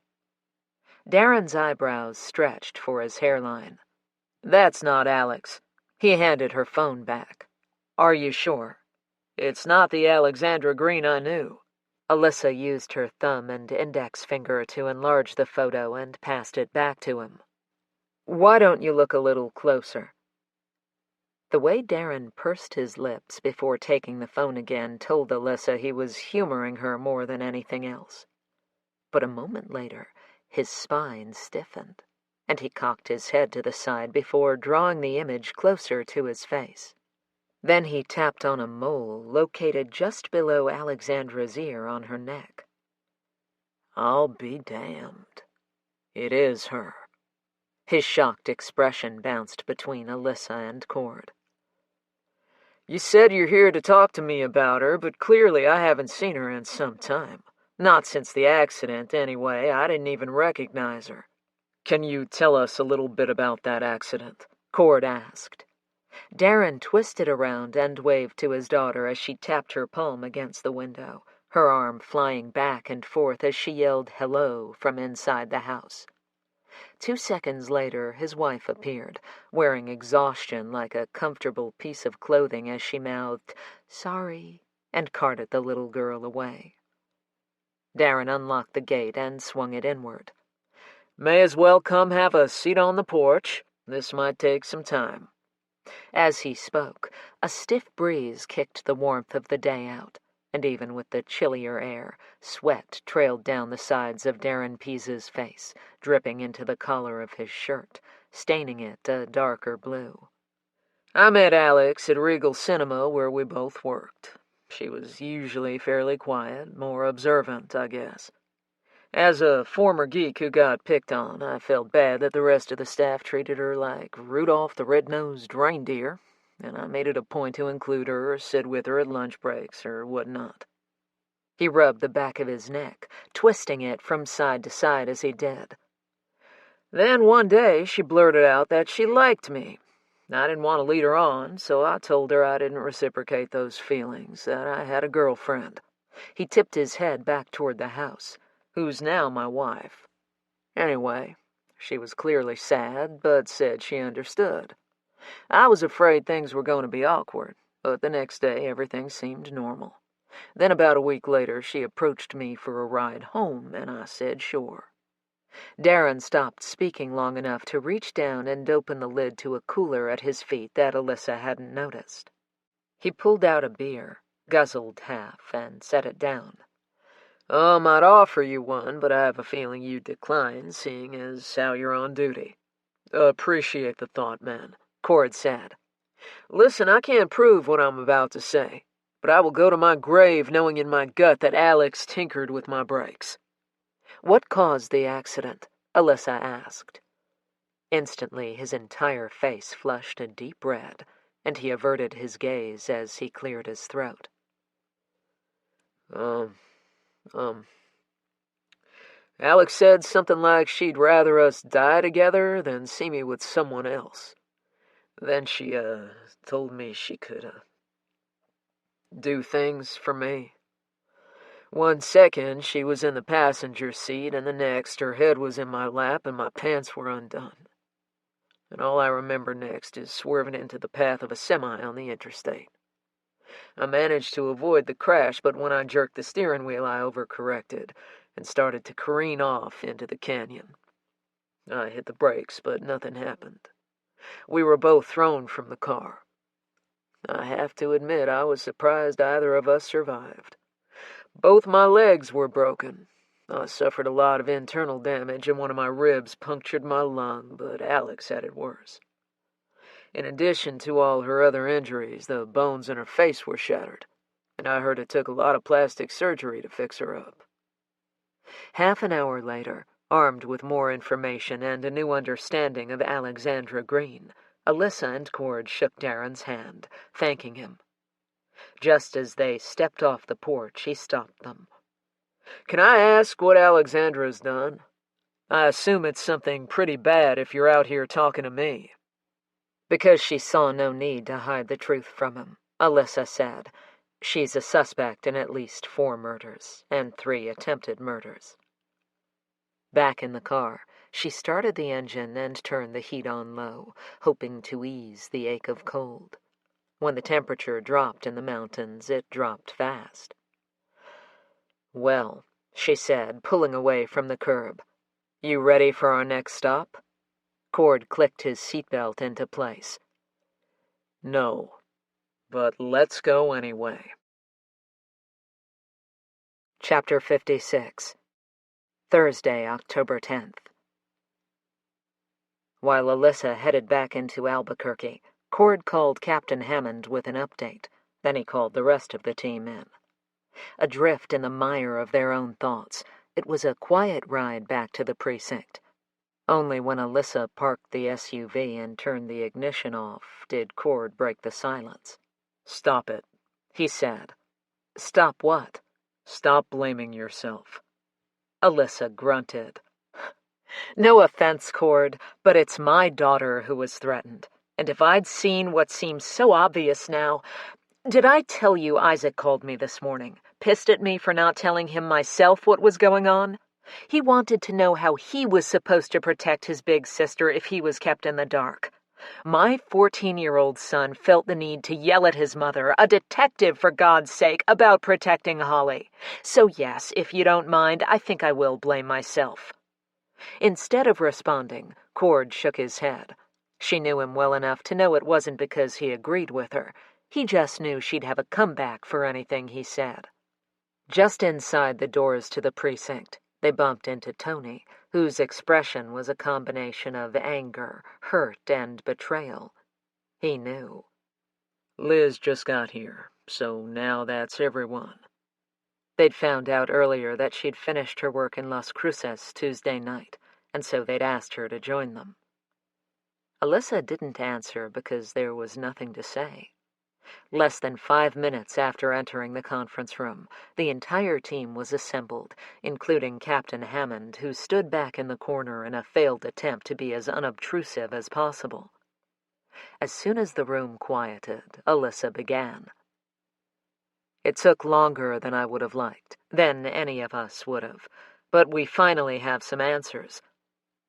Darren's eyebrows stretched for his hairline. That's not Alex. He handed her phone back. Are you sure? It's not the Alexandra Green I knew. Alyssa used her thumb and index finger to enlarge the photo and passed it back to him. Why don't you look a little closer? The way Darren pursed his lips before taking the phone again told Alyssa he was humoring her more than anything else. But a moment later, his spine stiffened, and he cocked his head to the side before drawing the image closer to his face. Then he tapped on a mole located just below Alexandra's ear on her neck. I'll be damned. It is her. His shocked expression bounced between Alyssa and Cord. You said you're here to talk to me about her, but clearly I haven't seen her in some time. Not since the accident, anyway. I didn't even recognize her. Can you tell us a little bit about that accident? Cord asked. Darren twisted around and waved to his daughter as she tapped her palm against the window, her arm flying back and forth as she yelled hello from inside the house. 2 seconds later, his wife appeared, wearing exhaustion like a comfortable piece of clothing as she mouthed, "Sorry," and carted the little girl away. Darren unlocked the gate and swung it inward. May as well come have a seat on the porch. This might take some time. As he spoke, a stiff breeze kicked the warmth of the day out, and even with the chillier air, sweat trailed down the sides of Darren Pease's face, dripping into the collar of his shirt, staining it a darker blue. I met Alex at Regal Cinema where we both worked. She was usually fairly quiet, more observant, I guess. As a former geek who got picked on, I felt bad that the rest of the staff treated her like Rudolph the Red-Nosed Reindeer, and I made it a point to include her or sit with her at lunch breaks or whatnot. He rubbed the back of his neck, twisting it from side to side as he did. Then one day she blurted out that she liked me. I didn't want to lead her on, so I told her I didn't reciprocate those feelings, that I had a girlfriend. He tipped his head back toward the house. Who's now my wife. Anyway, she was clearly sad, but said she understood. I was afraid things were going to be awkward, but the next day everything seemed normal. Then about a week later, she approached me for a ride home, and I said sure. Darren stopped speaking long enough to reach down and open the lid to a cooler at his feet that Alyssa hadn't noticed. He pulled out a beer, guzzled half, and set it down. I might offer you one, but I have a feeling you'd decline, seeing as how you're on duty. Appreciate the thought, man, Cord said. Listen, I can't prove what I'm about to say, but I will go to my grave knowing in my gut that Alex tinkered with my brakes. What caused the accident? Alyssa asked. Instantly, his entire face flushed a deep red, and he averted his gaze as he cleared his throat. Alex said something like she'd rather us die together than see me with someone else. Then she, told me she could, do things for me. 1 second, she was in the passenger seat, and the next, her head was in my lap and my pants were undone. And all I remember next is swerving into the path of a semi on the interstate. I managed to avoid the crash, but when I jerked the steering wheel, I overcorrected and started to careen off into the canyon. I hit the brakes, but nothing happened. We were both thrown from the car. I have to admit I was surprised either of us survived. Both my legs were broken. I suffered a lot of internal damage, and one of my ribs punctured my lung, but Alex had it worse. In addition to all her other injuries, the bones in her face were shattered, and I heard it took a lot of plastic surgery to fix her up. Half an hour later, armed with more information and a new understanding of Alexandra Green, Alyssa and Cord shook Darren's hand, thanking him. Just as they stepped off the porch, he stopped them. Can I ask what Alexandra's done? I assume it's something pretty bad if you're out here talking to me. Because she saw no need to hide the truth from him, Alyssa said, "She's a suspect in at least 4 murders, and 3 attempted murders." Back in the car, she started the engine and turned the heat on low, hoping to ease the ache of cold. When the temperature dropped in the mountains, it dropped fast. "Well," she said, pulling away from the curb, "you ready for our next stop?" Cord clicked his seatbelt into place. "No, but let's go anyway." Chapter 56. Thursday, October 10th. While Alyssa headed back into Albuquerque, Cord called Captain Hammond with an update. Then he called the rest of the team in. Adrift in the mire of their own thoughts, it was a quiet ride back to the precinct. Only when Alyssa parked the SUV and turned the ignition off did Cord break the silence. "Stop it," he said. "Stop what?" "Stop blaming yourself." Alyssa grunted. "No offense, Cord, but it's my daughter who was threatened. And if I'd seen what seems so obvious now... Did I tell you Isaac called me this morning, pissed at me for not telling him myself what was going on? He wanted to know how he was supposed to protect his big sister if he was kept in the dark. My 14-year-old son felt the need to yell at his mother, a detective for God's sake, about protecting Holly. So yes, if you don't mind, I think I will blame myself." Instead of responding, Cord shook his head. She knew him well enough to know it wasn't because he agreed with her. He just knew she'd have a comeback for anything he said. Just inside the doors to the precinct, they bumped into Tony, whose expression was a combination of anger, hurt, and betrayal. He knew. "Liz just got here, so now that's everyone." They'd found out earlier that she'd finished her work in Las Cruces Tuesday night, and so they'd asked her to join them. Alyssa didn't answer because there was nothing to say. Less than 5 minutes after entering the conference room, the entire team was assembled, including Captain Hammond, who stood back in the corner in a failed attempt to be as unobtrusive as possible. As soon as the room quieted, Alyssa began. "It took longer than I would have liked, than any of us would have, but we finally have some answers.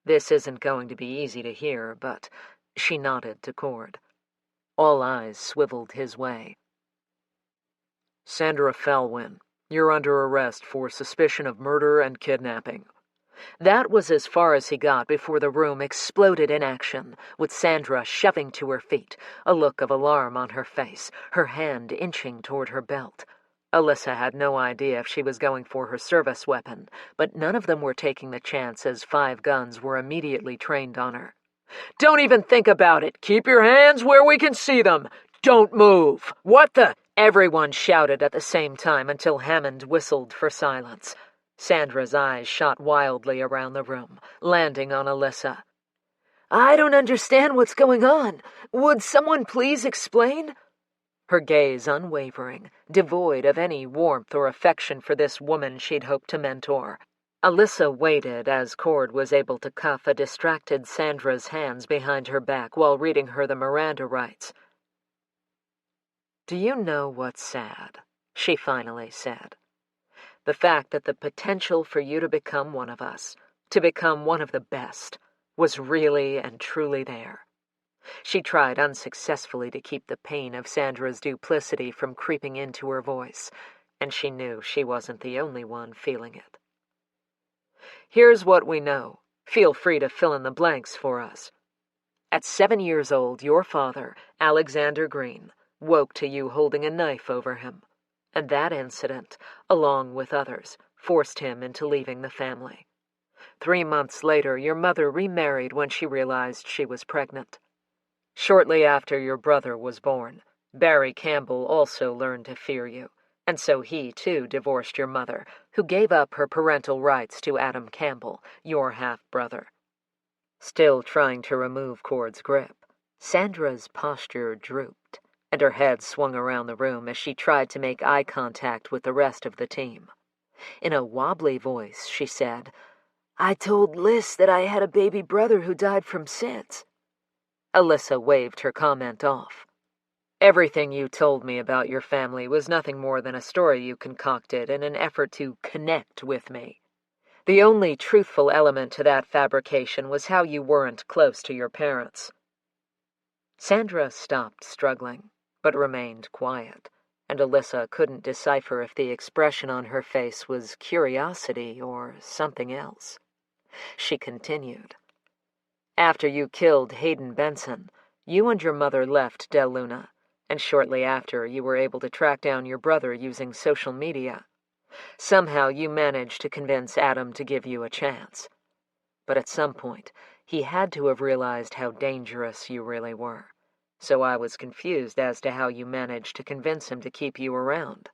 This isn't going to be easy to hear, but..." She nodded to Cord. All eyes swiveled his way. "Sandra Falwyn, you're under arrest for suspicion of murder and kidnapping." That was as far as he got before the room exploded in action, with Sandra shoving to her feet, a look of alarm on her face, her hand inching toward her belt. Alyssa had no idea if she was going for her service weapon, but none of them were taking the chance as 5 guns were immediately trained on her. "Don't even think about it! Keep your hands where we can see them! Don't move! What the..." Everyone shouted at the same time until Hammond whistled for silence. Sandra's eyes shot wildly around the room, landing on Alyssa. "I don't understand what's going on. Would someone please explain?" Her gaze unwavering, devoid of any warmth or affection for this woman she'd hoped to mentor. Alyssa waited as Cord was able to cuff a distracted Sandra's hands behind her back while reading her the Miranda rights. "Do you know what's sad?" she finally said. "The fact that the potential for you to become one of us, to become one of the best, was really and truly there." She tried unsuccessfully to keep the pain of Sandra's duplicity from creeping into her voice, and she knew she wasn't the only one feeling it. "Here's what we know. Feel free to fill in the blanks for us. At 7 years old, your father, Alexander Green, woke to you holding a knife over him, and that incident, along with others, forced him into leaving the family. 3 months later, your mother remarried when she realized she was pregnant. Shortly after your brother was born, Barry Campbell also learned to fear you, and so he, too, divorced your mother, who gave up her parental rights to Adam Campbell, your half-brother." Still trying to remove Cord's grip, Sandra's posture drooped, and her head swung around the room as she tried to make eye contact with the rest of the team. In a wobbly voice, she said, "I told Liz that I had a baby brother who died from SIDS." Alyssa waved her comment off. Everything you told me about your family was nothing more than a story you concocted in an effort to connect with me. The only truthful element to that fabrication was how you weren't close to your parents. Sandra stopped struggling, but remained quiet, and Alyssa couldn't decipher if the expression on her face was curiosity or something else. She continued. After you killed Hayden Benson, you and your mother left Del Luna, and shortly after you were able to track down your brother using social media. Somehow you managed to convince Adam to give you a chance. But at some point, he had to have realized how dangerous you really were. So I was confused as to how you managed to convince him to keep you around.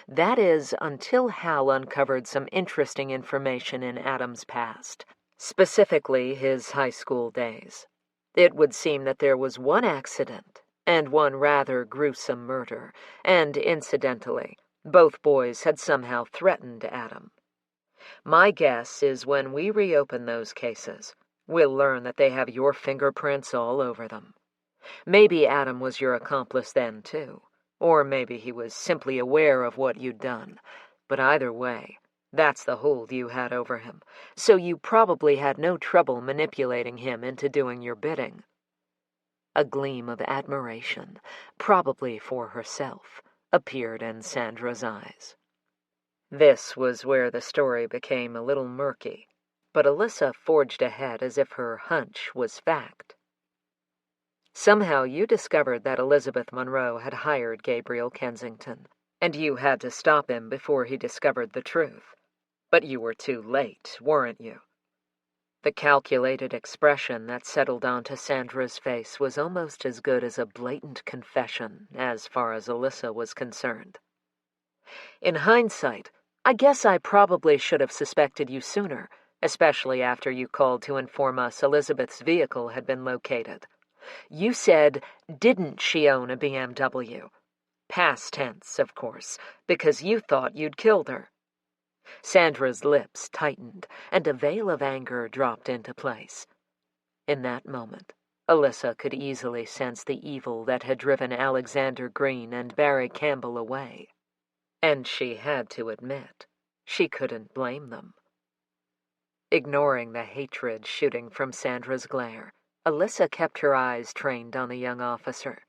That is, until Hal uncovered some interesting information in Adam's past, specifically his high school days. It would seem that there was one accident and one rather gruesome murder, and incidentally, both boys had somehow threatened Adam. My guess is when we reopen those cases, we'll learn that they have your fingerprints all over them. Maybe Adam was your accomplice then, too. Or maybe he was simply aware of what you'd done. But either way, that's the hold you had over him, so you probably had no trouble manipulating him into doing your bidding. A gleam of admiration, probably for herself, appeared in Sandra's eyes. This was where the story became a little murky, but Alyssa forged ahead as if her hunch was fact. Somehow you discovered that Elizabeth Monroe had hired Gabriel Kensington, and you had to stop him before he discovered the truth. But you were too late, weren't you? The calculated expression that settled onto Sandra's face was almost as good as a blatant confession, as far as Alyssa was concerned. In hindsight, I guess I probably should have suspected you sooner, especially after you called to inform us Elizabeth's vehicle had been located. You said, didn't she own a BMW? Past tense, of course, because you thought you'd killed her. Sandra's lips tightened, and a veil of anger dropped into place. In that moment, Alyssa could easily sense the evil that had driven Alexander Green and Barry Campbell away. And she had to admit, she couldn't blame them. Ignoring the hatred shooting from Sandra's glare, Alyssa kept her eyes trained on the young officer.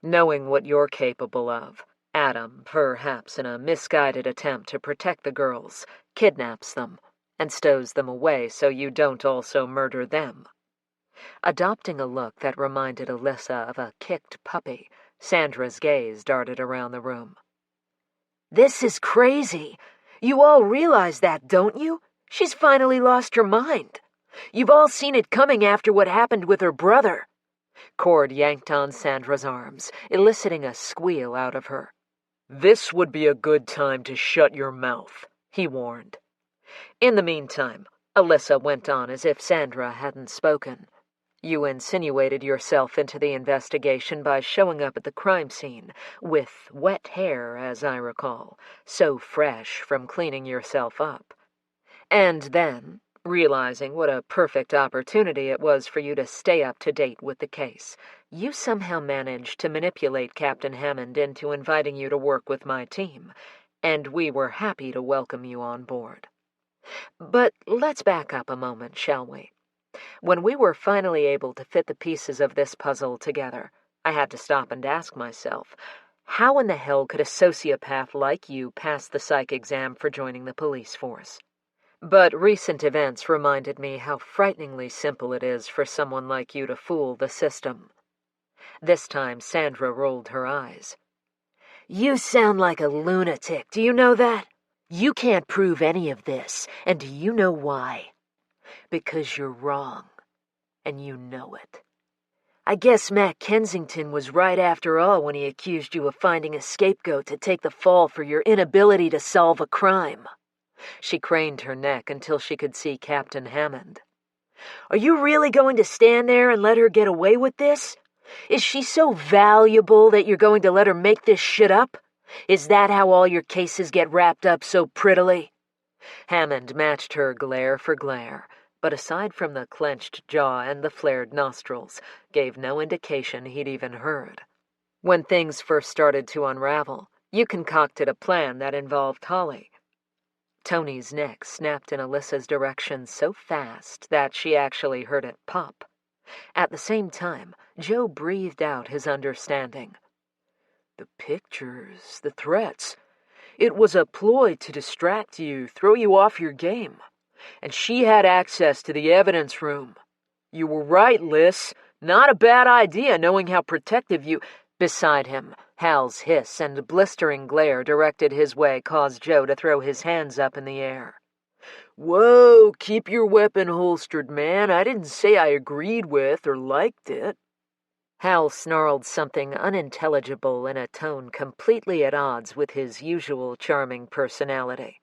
Knowing what you're capable of, Adam, perhaps in a misguided attempt to protect the girls, kidnaps them and stows them away so you don't also murder them. Adopting a look that reminded Alyssa of a kicked puppy, Sandra's gaze darted around the room. This is crazy. You all realize that, don't you? She's finally lost her mind. You've all seen it coming after what happened with her brother. Cord yanked on Sandra's arms, eliciting a squeal out of her. This would be a good time to shut your mouth, he warned. In the meantime, Alyssa went on as if Sandra hadn't spoken. You insinuated yourself into the investigation by showing up at the crime scene, with wet hair, as I recall, so fresh from cleaning yourself up. And then, realizing what a perfect opportunity it was for you to stay up to date with the case, you somehow managed to manipulate Captain Hammond into inviting you to work with my team, and we were happy to welcome you on board. But let's back up a moment, shall we? When we were finally able to fit the pieces of this puzzle together, I had to stop and ask myself, how in the hell could a sociopath like you pass the psych exam for joining the police force? But recent events reminded me how frighteningly simple it is for someone like you to fool the system. This time Sandra rolled her eyes. You sound like a lunatic, do you know that? You can't prove any of this, and do you know why? Because you're wrong, and you know it. I guess Matt Kensington was right after all when he accused you of finding a scapegoat to take the fall for your inability to solve a crime. She craned her neck until she could see Captain Hammond. Are you really going to stand there and let her get away with this? Is she so valuable that you're going to let her make this shit up? Is that how all your cases get wrapped up so prettily? Hammond matched her glare for glare, but aside from the clenched jaw and the flared nostrils, gave no indication he'd even heard. When things first started to unravel, you concocted a plan that involved Holly. Tony's neck snapped in Alyssa's direction so fast that she actually heard it pop. At the same time, Joe breathed out his understanding. The pictures, the threats. It was a ploy to distract you, throw you off your game. And she had access to the evidence room. You were right, Liz. Not a bad idea, knowing how protective you... Beside him, Hal's hiss and blistering glare directed his way caused Joe to throw his hands up in the air. Whoa, keep your weapon holstered, man. I didn't say I agreed with or liked it. Hal snarled something unintelligible in a tone completely at odds with his usual charming personality.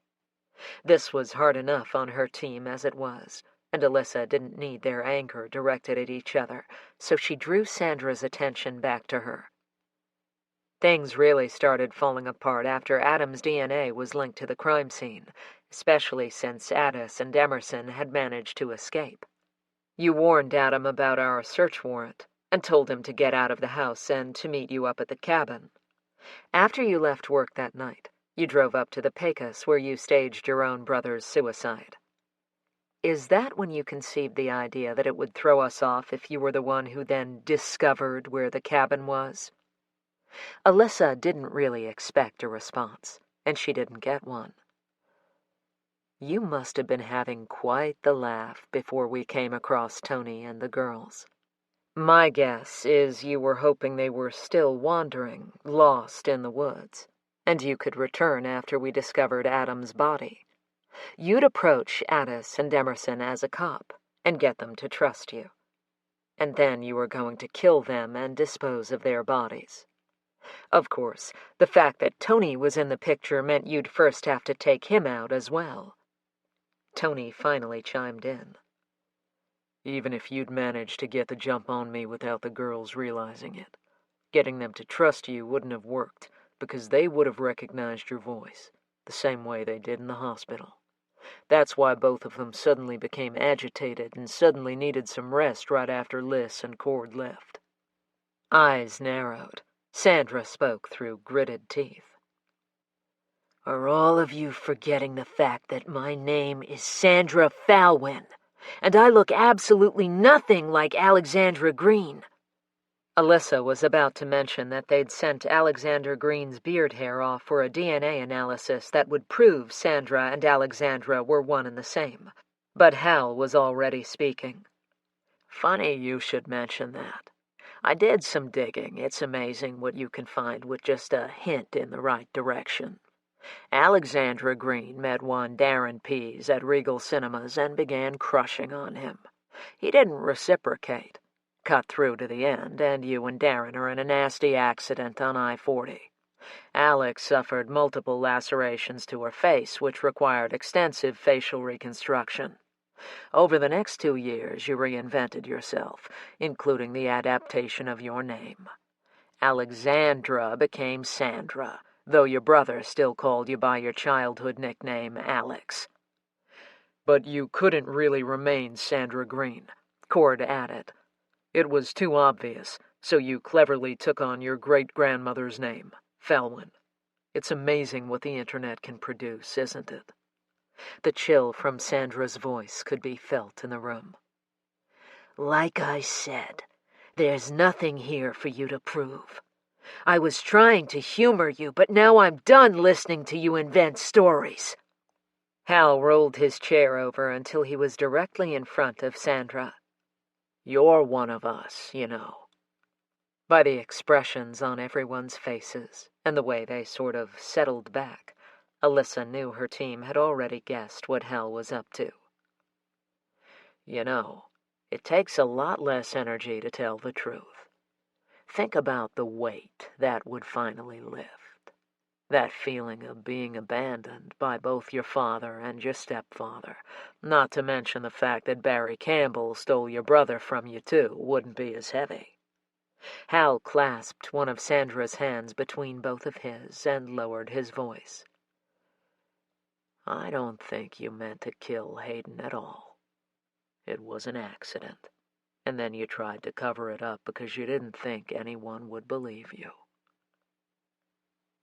This was hard enough on her team as it was, and Alyssa didn't need their anger directed at each other, so she drew Sandra's attention back to her. Things really started falling apart after Adam's DNA was linked to the crime scene, especially since Addis and Emerson had managed to escape. You warned Adam about our search warrant, and told him to get out of the house and to meet you up at the cabin. After you left work that night, you drove up to the Pecos where you staged your own brother's suicide. Is that when you conceived the idea that it would throw us off if you were the one who then discovered where the cabin was? Alyssa didn't really expect a response, and she didn't get one. You must have been having quite the laugh before we came across Tony and the girls. My guess is you were hoping they were still wandering, lost in the woods, and you could return after we discovered Adam's body. You'd approach Addis and Emerson as a cop and get them to trust you. And then you were going to kill them and dispose of their bodies. Of course, the fact that Tony was in the picture meant you'd first have to take him out as well. Tony finally chimed in. Even if you'd managed to get the jump on me without the girls realizing it, getting them to trust you wouldn't have worked because they would have recognized your voice, the same way they did in the hospital. That's why both of them suddenly became agitated and suddenly needed some rest right after Liz and Cord left. Eyes narrowed. Sandra spoke through gritted teeth. Are all of you forgetting the fact that my name is Sandra Falwyn, and I look absolutely nothing like Alexandra Green? Alyssa was about to mention that they'd sent Alexander Green's beard hair off for a DNA analysis that would prove Sandra and Alexandra were one and the same, but Hal was already speaking. Funny you should mention that. I did some digging. It's amazing what you can find with just a hint in the right direction. Alexandra Green met one Darren Pease at Regal Cinemas and began crushing on him. He didn't reciprocate. Cut through to the end, and you and Darren are in a nasty accident on I-40. Alex suffered multiple lacerations to her face, which required extensive facial reconstruction. Over the next 2 years, you reinvented yourself, including the adaptation of your name. Alexandra became Sandra, though your brother still called you by your childhood nickname, Alex. But you couldn't really remain Sandra Green, Cord added. It was too obvious, so you cleverly took on your great-grandmother's name, Falwyn. It's amazing what the internet can produce, isn't it? The chill from Sandra's voice could be felt in the room. Like I said, there's nothing here for you to prove. I was trying to humor you, but now I'm done listening to you invent stories. Hal rolled his chair over until he was directly in front of Sandra. You're one of us, you know. By the expressions on everyone's faces and the way they sort of settled back, Alyssa knew her team had already guessed what Hal was up to. You know, it takes a lot less energy to tell the truth. Think about the weight that would finally lift. That feeling of being abandoned by both your father and your stepfather, not to mention the fact that Barry Campbell stole your brother from you too, wouldn't be as heavy. Hal clasped one of Sandra's hands between both of his and lowered his voice. I don't think you meant to kill Hayden at all. It was an accident. And then you tried to cover it up because you didn't think anyone would believe you."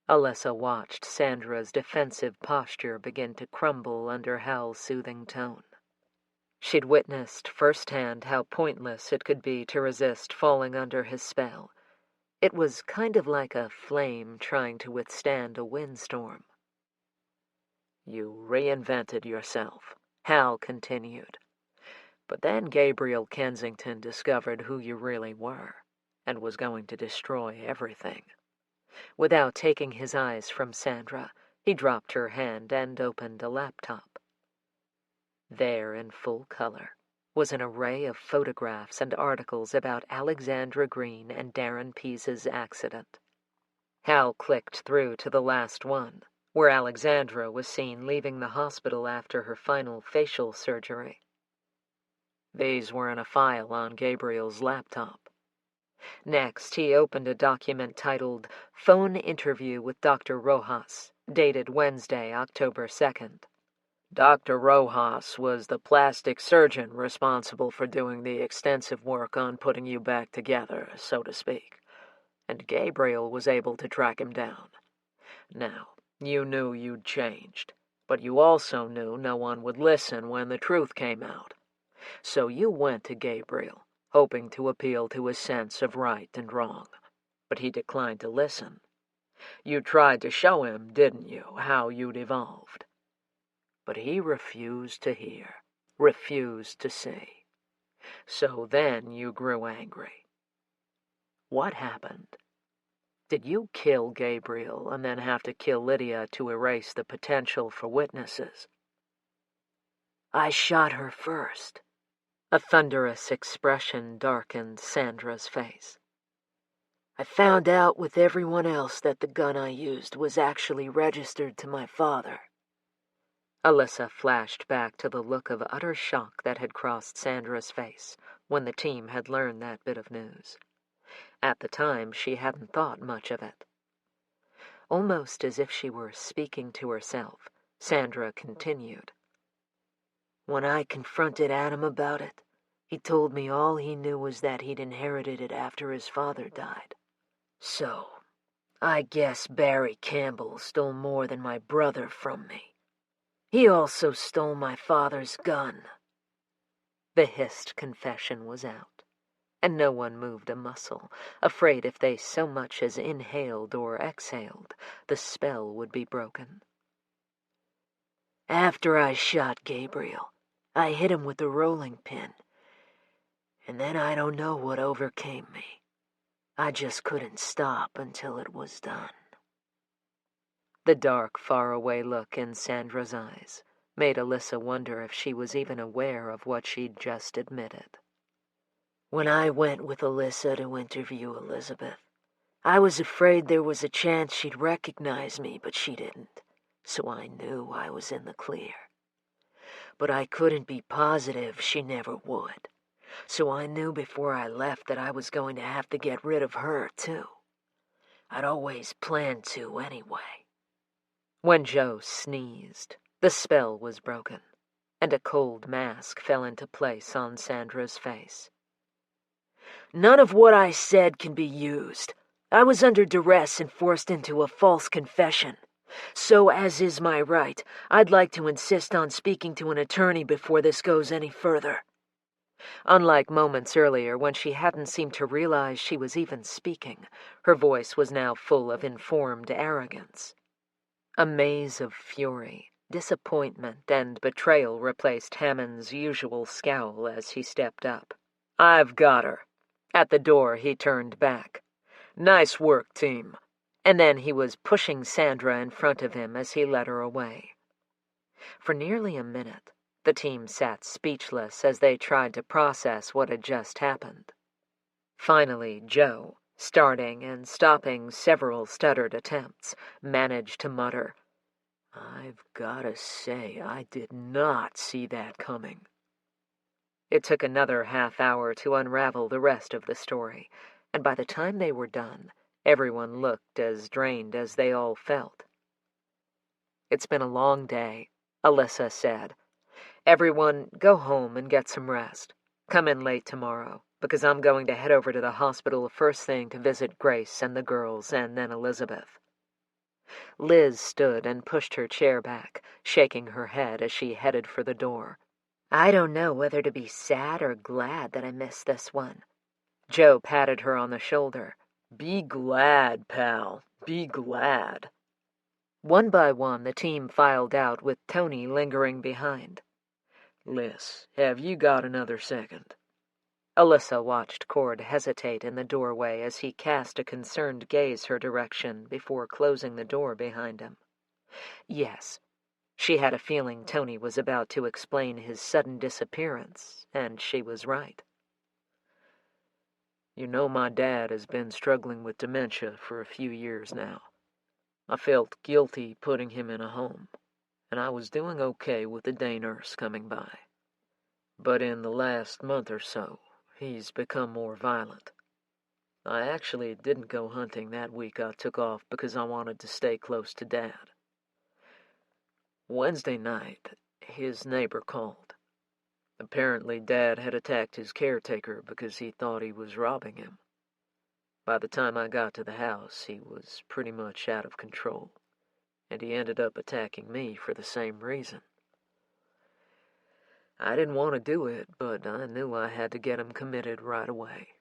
Alyssa watched Sandra's defensive posture begin to crumble under Hal's soothing tone. She'd witnessed firsthand how pointless it could be to resist falling under his spell. It was kind of like a flame trying to withstand a windstorm. "You reinvented yourself," Hal continued. "But then Gabriel Kensington discovered who you really were, and was going to destroy everything." Without taking his eyes from Sandra, he dropped her hand and opened a laptop. There, in full color, was an array of photographs and articles about Alexandra Green and Darren Pease's accident. Hal clicked through to the last one, where Alexandra was seen leaving the hospital after her final facial surgery. These were in a file on Gabriel's laptop. Next, he opened a document titled Phone Interview with Dr. Rojas, dated Wednesday, October 2nd. "Dr. Rojas was the plastic surgeon responsible for doing the extensive work on putting you back together, so to speak, and Gabriel was able to track him down. Now, you knew you'd changed, but you also knew no one would listen when the truth came out. So you went to Gabriel, hoping to appeal to his sense of right and wrong, but he declined to listen. You tried to show him, didn't you, how you'd evolved? But he refused to hear, refused to see. So then you grew angry. What happened? Did you kill Gabriel and then have to kill Lydia to erase the potential for witnesses?" "I shot her first." A thunderous expression darkened Sandra's face. "I found out with everyone else that the gun I used was actually registered to my father." Alyssa flashed back to the look of utter shock that had crossed Sandra's face when the team had learned that bit of news. At the time, she hadn't thought much of it. Almost as if she were speaking to herself, Sandra continued. "When I confronted Adam about it, he told me all he knew was that he'd inherited it after his father died. So, I guess Barry Campbell stole more than my brother from me. He also stole my father's gun." The hissed confession was out, and no one moved a muscle, afraid if they so much as inhaled or exhaled, the spell would be broken. "After I shot Gabriel, I hit him with a rolling pin, and then I don't know what overcame me. I just couldn't stop until it was done." The dark, faraway look in Sandra's eyes made Alyssa wonder if she was even aware of what she'd just admitted. "When I went with Alyssa to interview Elizabeth, I was afraid there was a chance she'd recognize me, but she didn't, so I knew I was in the clear. But I couldn't be positive she never would, so I knew before I left that I was going to have to get rid of her, too. I'd always planned to anyway." When Joe sneezed, the spell was broken, and a cold mask fell into place on Sandra's face. "None of what I said can be used. I was under duress and forced into a false confession. So, as is my right, I'd like to insist on speaking to an attorney before this goes any further." Unlike moments earlier when she hadn't seemed to realize she was even speaking, her voice was now full of informed arrogance. A maze of fury, disappointment, and betrayal replaced Hammond's usual scowl as he stepped up. "I've got her." At the door, he turned back. "Nice work, team." And then he was pushing Sandra in front of him as he led her away. For nearly a minute, the team sat speechless as they tried to process what had just happened. Finally, Joe, starting and stopping several stuttered attempts, managed to mutter, "I've gotta say, I did not see that coming." It took another half hour to unravel the rest of the story, and by the time they were done, everyone looked as drained as they all felt. "It's been a long day," Alyssa said, Everyone, go home and get some rest. Come in late tomorrow, because I'm going to head over to the hospital first thing to visit Grace and the girls and then Elizabeth." Liz stood and pushed her chair back, shaking her head as she headed for the door. "I don't know whether to be sad or glad that I missed this one." Joe patted her on the shoulder. "Be glad, pal. Be glad." One by one, the team filed out, with Tony lingering behind. "Liz, have you got another second?" Alyssa watched Cord hesitate in the doorway as he cast a concerned gaze her direction before closing the door behind him. Yes, she had a feeling Tony was about to explain his sudden disappearance, and she was right. "You know my dad has been struggling with dementia for a few years now. I felt guilty putting him in a home, and I was doing okay with the day nurse coming by. But in the last month or so, he's become more violent. I actually didn't go hunting that week I took off because I wanted to stay close to Dad. Wednesday night, his neighbor called. Apparently, Dad had attacked his caretaker because he thought he was robbing him. By the time I got to the house, he was pretty much out of control, and he ended up attacking me for the same reason. I didn't want to do it, but I knew I had to get him committed right away,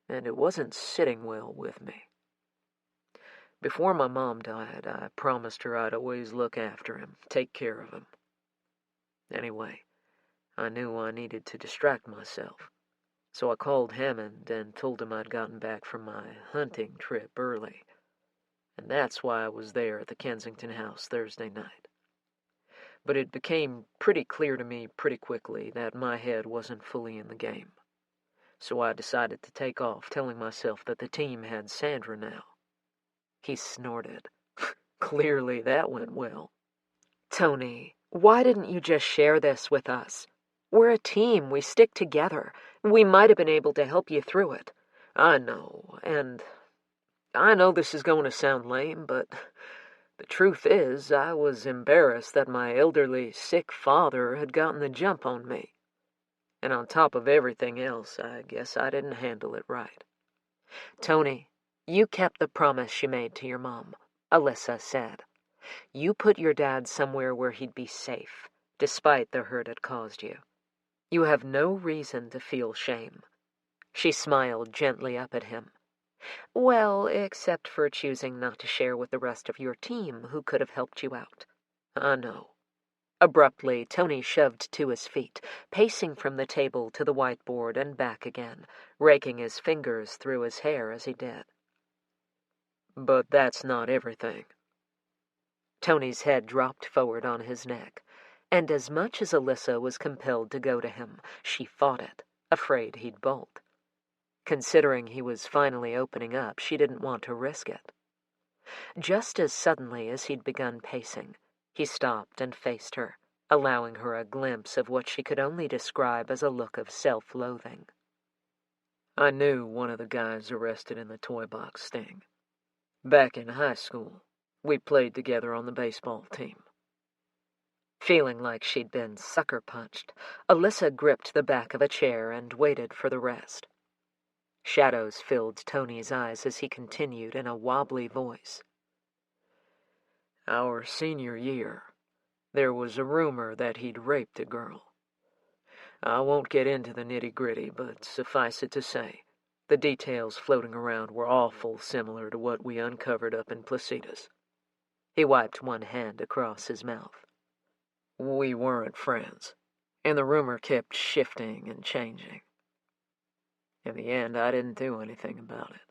and it wasn't sitting well with me. Before my mom died, I promised her I'd always look after him, take care of him. Anyway, I knew I needed to distract myself, so I called Hammond and told him I'd gotten back from my hunting trip early, and that's why I was there at the Kensington house Thursday night. But it became pretty clear to me pretty quickly that my head wasn't fully in the game, so I decided to take off, telling myself that the team had Sandra now. He snorted. Clearly that went well. "Tony, why didn't you just share this with us? We're a team. We stick together. We might have been able to help you through it." I know, and I know this is going to sound lame, but the truth is I was embarrassed that my elderly, sick father had gotten the jump on me. And on top of everything else, I guess I didn't handle it right. "Tony, you kept the promise you made to your mom," Alyssa said. "You put your dad somewhere where he'd be safe, despite the hurt it caused you. You have no reason to feel shame." She smiled gently up at him. "Well, except for choosing not to share with the rest of your team who could have helped you out." I know. Abruptly, Tony shoved to his feet, pacing from the table to the whiteboard and back again, raking his fingers through his hair as he did. But that's not everything. Tony's head dropped forward on his neck, and as much as Alyssa was compelled to go to him, she fought it, afraid he'd bolt. Considering he was finally opening up, she didn't want to risk it. Just as suddenly as he'd begun pacing, he stopped and faced her, allowing her a glimpse of what she could only describe as a look of self-loathing. I knew one of the guys arrested in the toy box sting. Back in high school, we played together on the baseball team. Feeling like she'd been sucker-punched, Alyssa gripped the back of a chair and waited for the rest. Shadows filled Tony's eyes as he continued in a wobbly voice. Our senior year, there was a rumor that he'd raped a girl. I won't get into the nitty-gritty, but suffice it to say, the details floating around were awful similar to what we uncovered up in Placitas. He wiped one hand across his mouth. We weren't friends, and the rumor kept shifting and changing. In the end, I didn't do anything about it.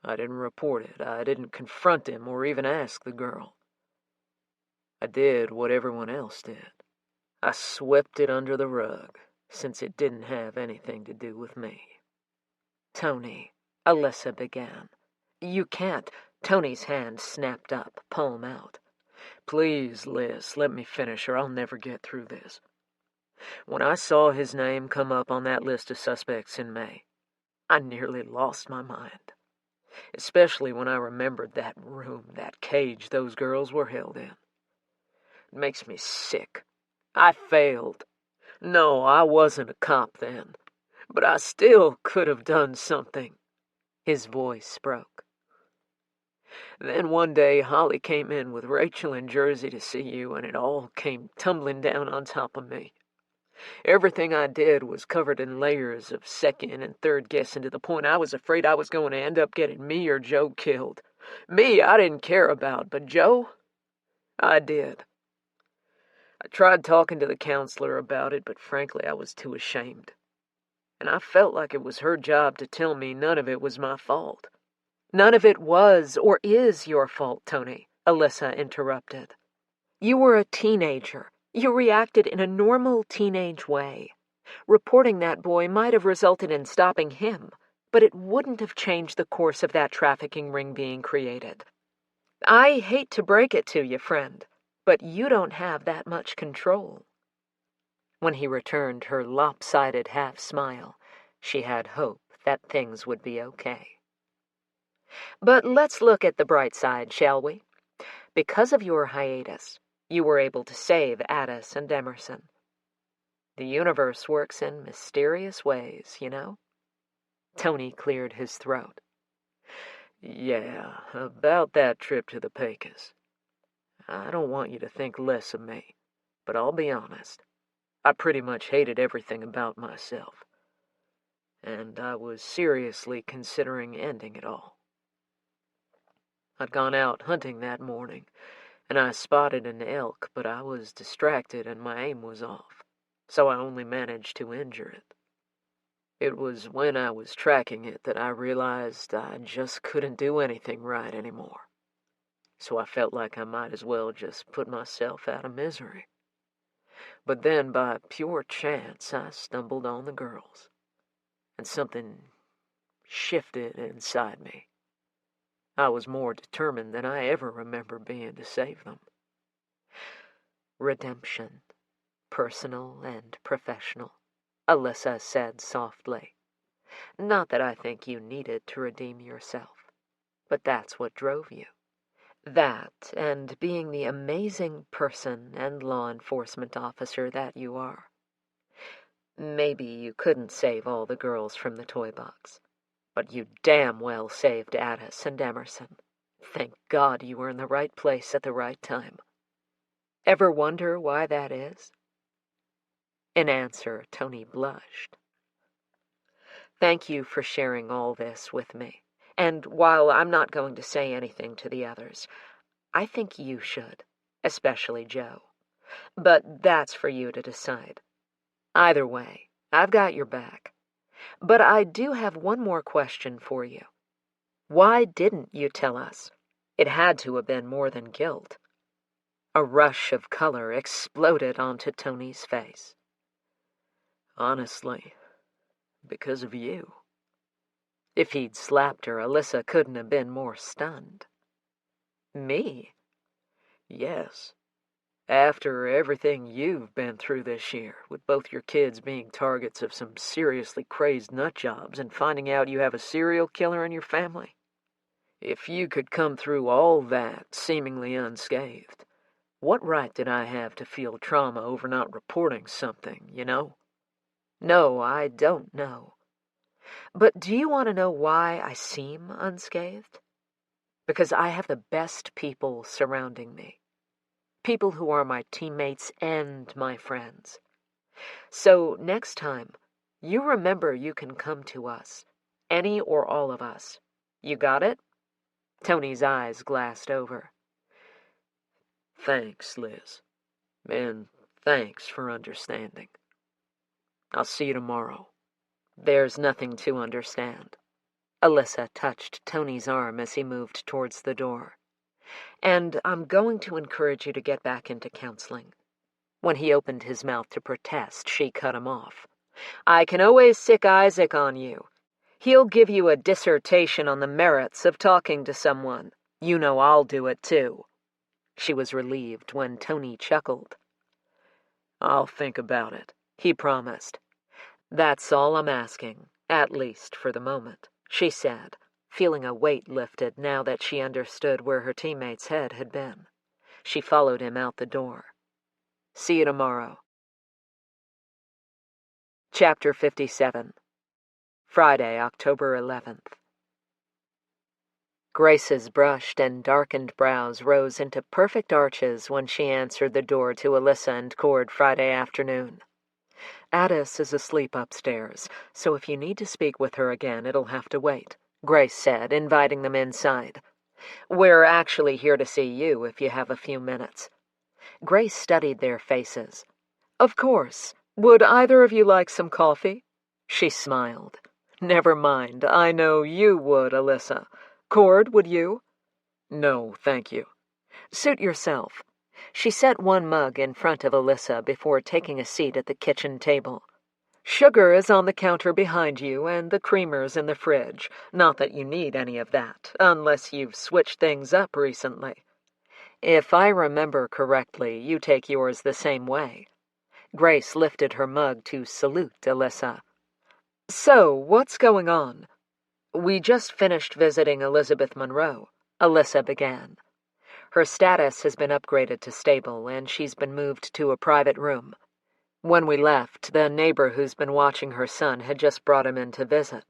I didn't report it. I didn't confront him or even ask the girl. I did what everyone else did. I swept it under the rug, since it didn't have anything to do with me. "Tony," Alyssa began. "You can't." Tony's hand snapped up, palm out. Please, Liz, let me finish or I'll never get through this. When I saw his name come up on that list of suspects in May, I nearly lost my mind. Especially when I remembered that room, that cage those girls were held in. It makes me sick. I failed. No, I wasn't a cop then, but I still could have done something. His voice broke. Then one day, Holly came in with Rachel in Jersey to see you, and it all came tumbling down on top of me. Everything I did was covered in layers of second and third guessing to the point I was afraid I was going to end up getting me or Joe killed. Me, I didn't care about, but Joe, I did. I tried talking to the counselor about it, but frankly, I was too ashamed. And I felt like it was her job to tell me none of it was my fault. None of it was or is your fault, Tony, Alyssa interrupted. You were a teenager. You reacted in a normal teenage way. Reporting that boy might have resulted in stopping him, but it wouldn't have changed the course of that trafficking ring being created. I hate to break it to you, friend, but you don't have that much control. When he returned her lopsided half-smile, she had hope that things would be okay. But let's look at the bright side, shall we? Because of your hiatus, you were able to save Addis and Emerson. The universe works in mysterious ways, you know? Tony cleared his throat. Yeah, about that trip to the Pecos. I don't want you to think less of me, but I'll be honest. I pretty much hated everything about myself. And I was seriously considering ending it all. I'd gone out hunting that morning, and I spotted an elk, but I was distracted and my aim was off, so I only managed to injure it. It was when I was tracking it that I realized I just couldn't do anything right anymore. So I felt like I might as well just put myself out of misery. But then, by pure chance, I stumbled on the girls, and something shifted inside me. I was more determined than I ever remember being to save them. Redemption, personal and professional, Alyssa said softly. Not that I think you needed to redeem yourself, but that's what drove you. That, and being the amazing person and law enforcement officer that you are. Maybe you couldn't save all the girls from the toy box, but you damn well saved Addis and Emerson. Thank God you were in the right place at the right time. Ever wonder why that is? In answer, Tony blushed. Thank you for sharing all this with me. And while I'm not going to say anything to the others, I think you should, especially Joe. But that's for you to decide. Either way, I've got your back. But I do have one more question for you. Why didn't you tell us? It had to have been more than guilt. A rush of color exploded onto Tony's face. Honestly, because of you. If he'd slapped her, Alyssa couldn't have been more stunned. Me? Yes. After everything you've been through this year, with both your kids being targets of some seriously crazed nutjobs and finding out you have a serial killer in your family. If you could come through all that seemingly unscathed, what right did I have to feel trauma over not reporting something, you know? No, I don't know. But do you want to know why I seem unscathed? Because I have the best people surrounding me. People who are my teammates and my friends. So next time, you remember you can come to us, any or all of us. You got it? Tony's eyes glassed over. Thanks, Liz. And thanks for understanding. I'll see you tomorrow. There's nothing to understand. Alyssa touched Tony's arm as he moved towards the door. And I'm going to encourage you to get back into counseling. When he opened his mouth to protest, she cut him off. I can always sick Isaac on you. He'll give you a dissertation on the merits of talking to someone. You know I'll do it too. She was relieved when Tony chuckled. I'll think about it, he promised. That's all I'm asking, at least for the moment, she said, feeling a weight lifted now that she understood where her teammate's head had been. She followed him out the door. See you tomorrow. Chapter 57. Friday, October 11th. Grace's brushed and darkened brows rose into perfect arches when she answered the door to Alyssa and Cord Friday afternoon. Addis is asleep upstairs, so if you need to speak with her again, it'll have to wait, Grace said, inviting them inside. We're actually here to see you if you have a few minutes. Grace studied their faces. Of course. Would either of you like some coffee? She smiled. Never mind, I know you would, Alyssa. Cord, would you? No, thank you. Suit yourself. She set one mug in front of Alyssa before taking a seat at the kitchen table. Sugar is on the counter behind you, and the creamer's in the fridge. Not that you need any of that, unless you've switched things up recently. If I remember correctly, you take yours the same way. Grace lifted her mug to salute Alyssa. So, what's going on? We just finished visiting Elizabeth Monroe, Alyssa began. Her status has been upgraded to stable, and she's been moved to a private room. When we left, the neighbor who's been watching her son had just brought him in to visit.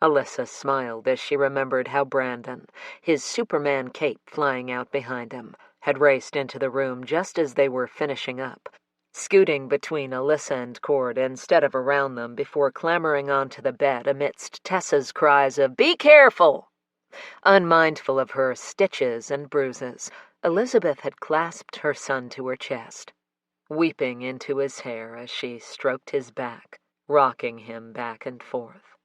Alyssa smiled as she remembered how Brandon, his Superman cape flying out behind him, had raced into the room just as they were finishing up, scooting between Alyssa and Cord instead of around them before clambering onto the bed amidst Tessa's cries of, "Be careful!" Unmindful of her stitches and bruises, Elizabeth had clasped her son to her chest, weeping into his hair as she stroked his back, rocking him back and forth.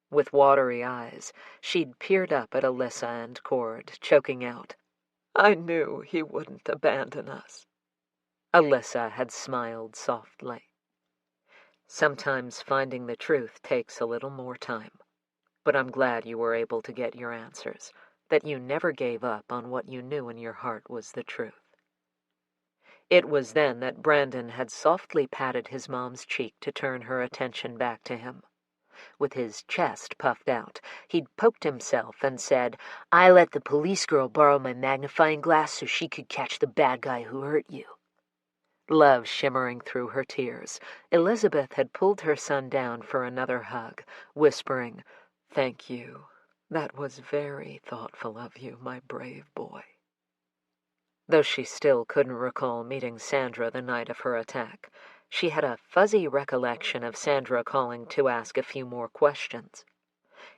With watery eyes, she'd peered up at Alyssa and Cord, choking out, "I knew he wouldn't abandon us." Alyssa had smiled softly. Sometimes finding the truth takes a little more time, but I'm glad you were able to get your answers, that you never gave up on what you knew in your heart was the truth. It was then that Brandon had softly patted his mom's cheek to turn her attention back to him. With his chest puffed out, he'd poked himself and said, "I let the police girl borrow my magnifying glass so she could catch the bad guy who hurt you." Love shimmering through her tears, Elizabeth had pulled her son down for another hug, whispering, "Thank you. That was very thoughtful of you, my brave boy." Though she still couldn't recall meeting Sandra the night of her attack, she had a fuzzy recollection of Sandra calling to ask a few more questions.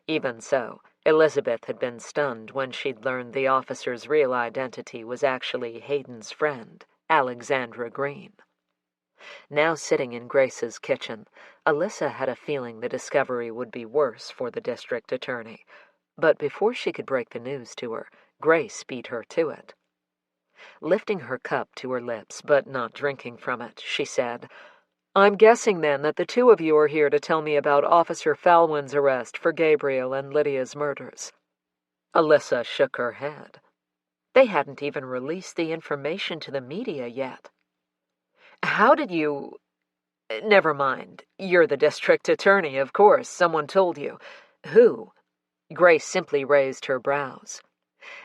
Even so, Elizabeth had been stunned when she'd learned the officer's real identity was actually Hayden's friend, Alexandra Green. Now sitting in Grace's kitchen, Alyssa had a feeling the discovery would be worse for the district attorney, but before she could break the news to her, Grace beat her to it. Lifting her cup to her lips, but not drinking from it, she said, "I'm guessing, then, that the two of you are here to tell me about Officer Falwin's arrest for Gabriel and Lydia's murders." Alyssa shook her head. They hadn't even released the information to the media yet. "How did you... Never mind. You're the district attorney, of course. Someone told you. Who?" Grace simply raised her brows.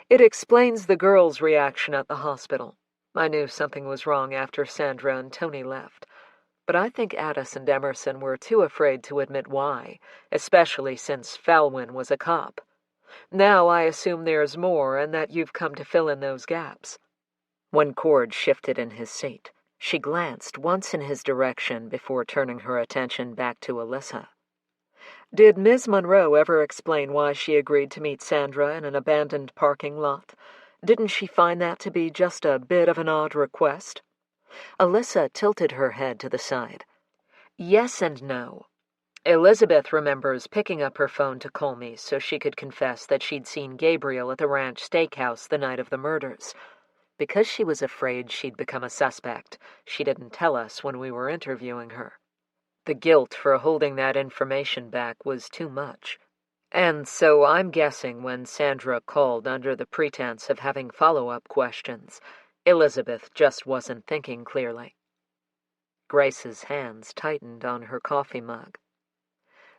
"It explains the girl's reaction at the hospital. I knew something was wrong after Sandra and Tony left. But I think Addis and Emerson were too afraid to admit why, especially since Falwin was a cop. Now I assume there's more and that you've come to fill in those gaps." When Cord shifted in his seat, she glanced once in his direction before turning her attention back to Alyssa. "Did Ms. Monroe ever explain why she agreed to meet Sandra in an abandoned parking lot? Didn't she find that to be just a bit of an odd request?" Alyssa tilted her head to the side. "Yes and no. Elizabeth remembers picking up her phone to call me so she could confess that she'd seen Gabriel at the ranch steakhouse the night of the murders. Because she was afraid she'd become a suspect, she didn't tell us when we were interviewing her. The guilt for holding that information back was too much. And so I'm guessing when Sandra called under the pretense of having follow-up questions, Elizabeth just wasn't thinking clearly." Grace's hands tightened on her coffee mug.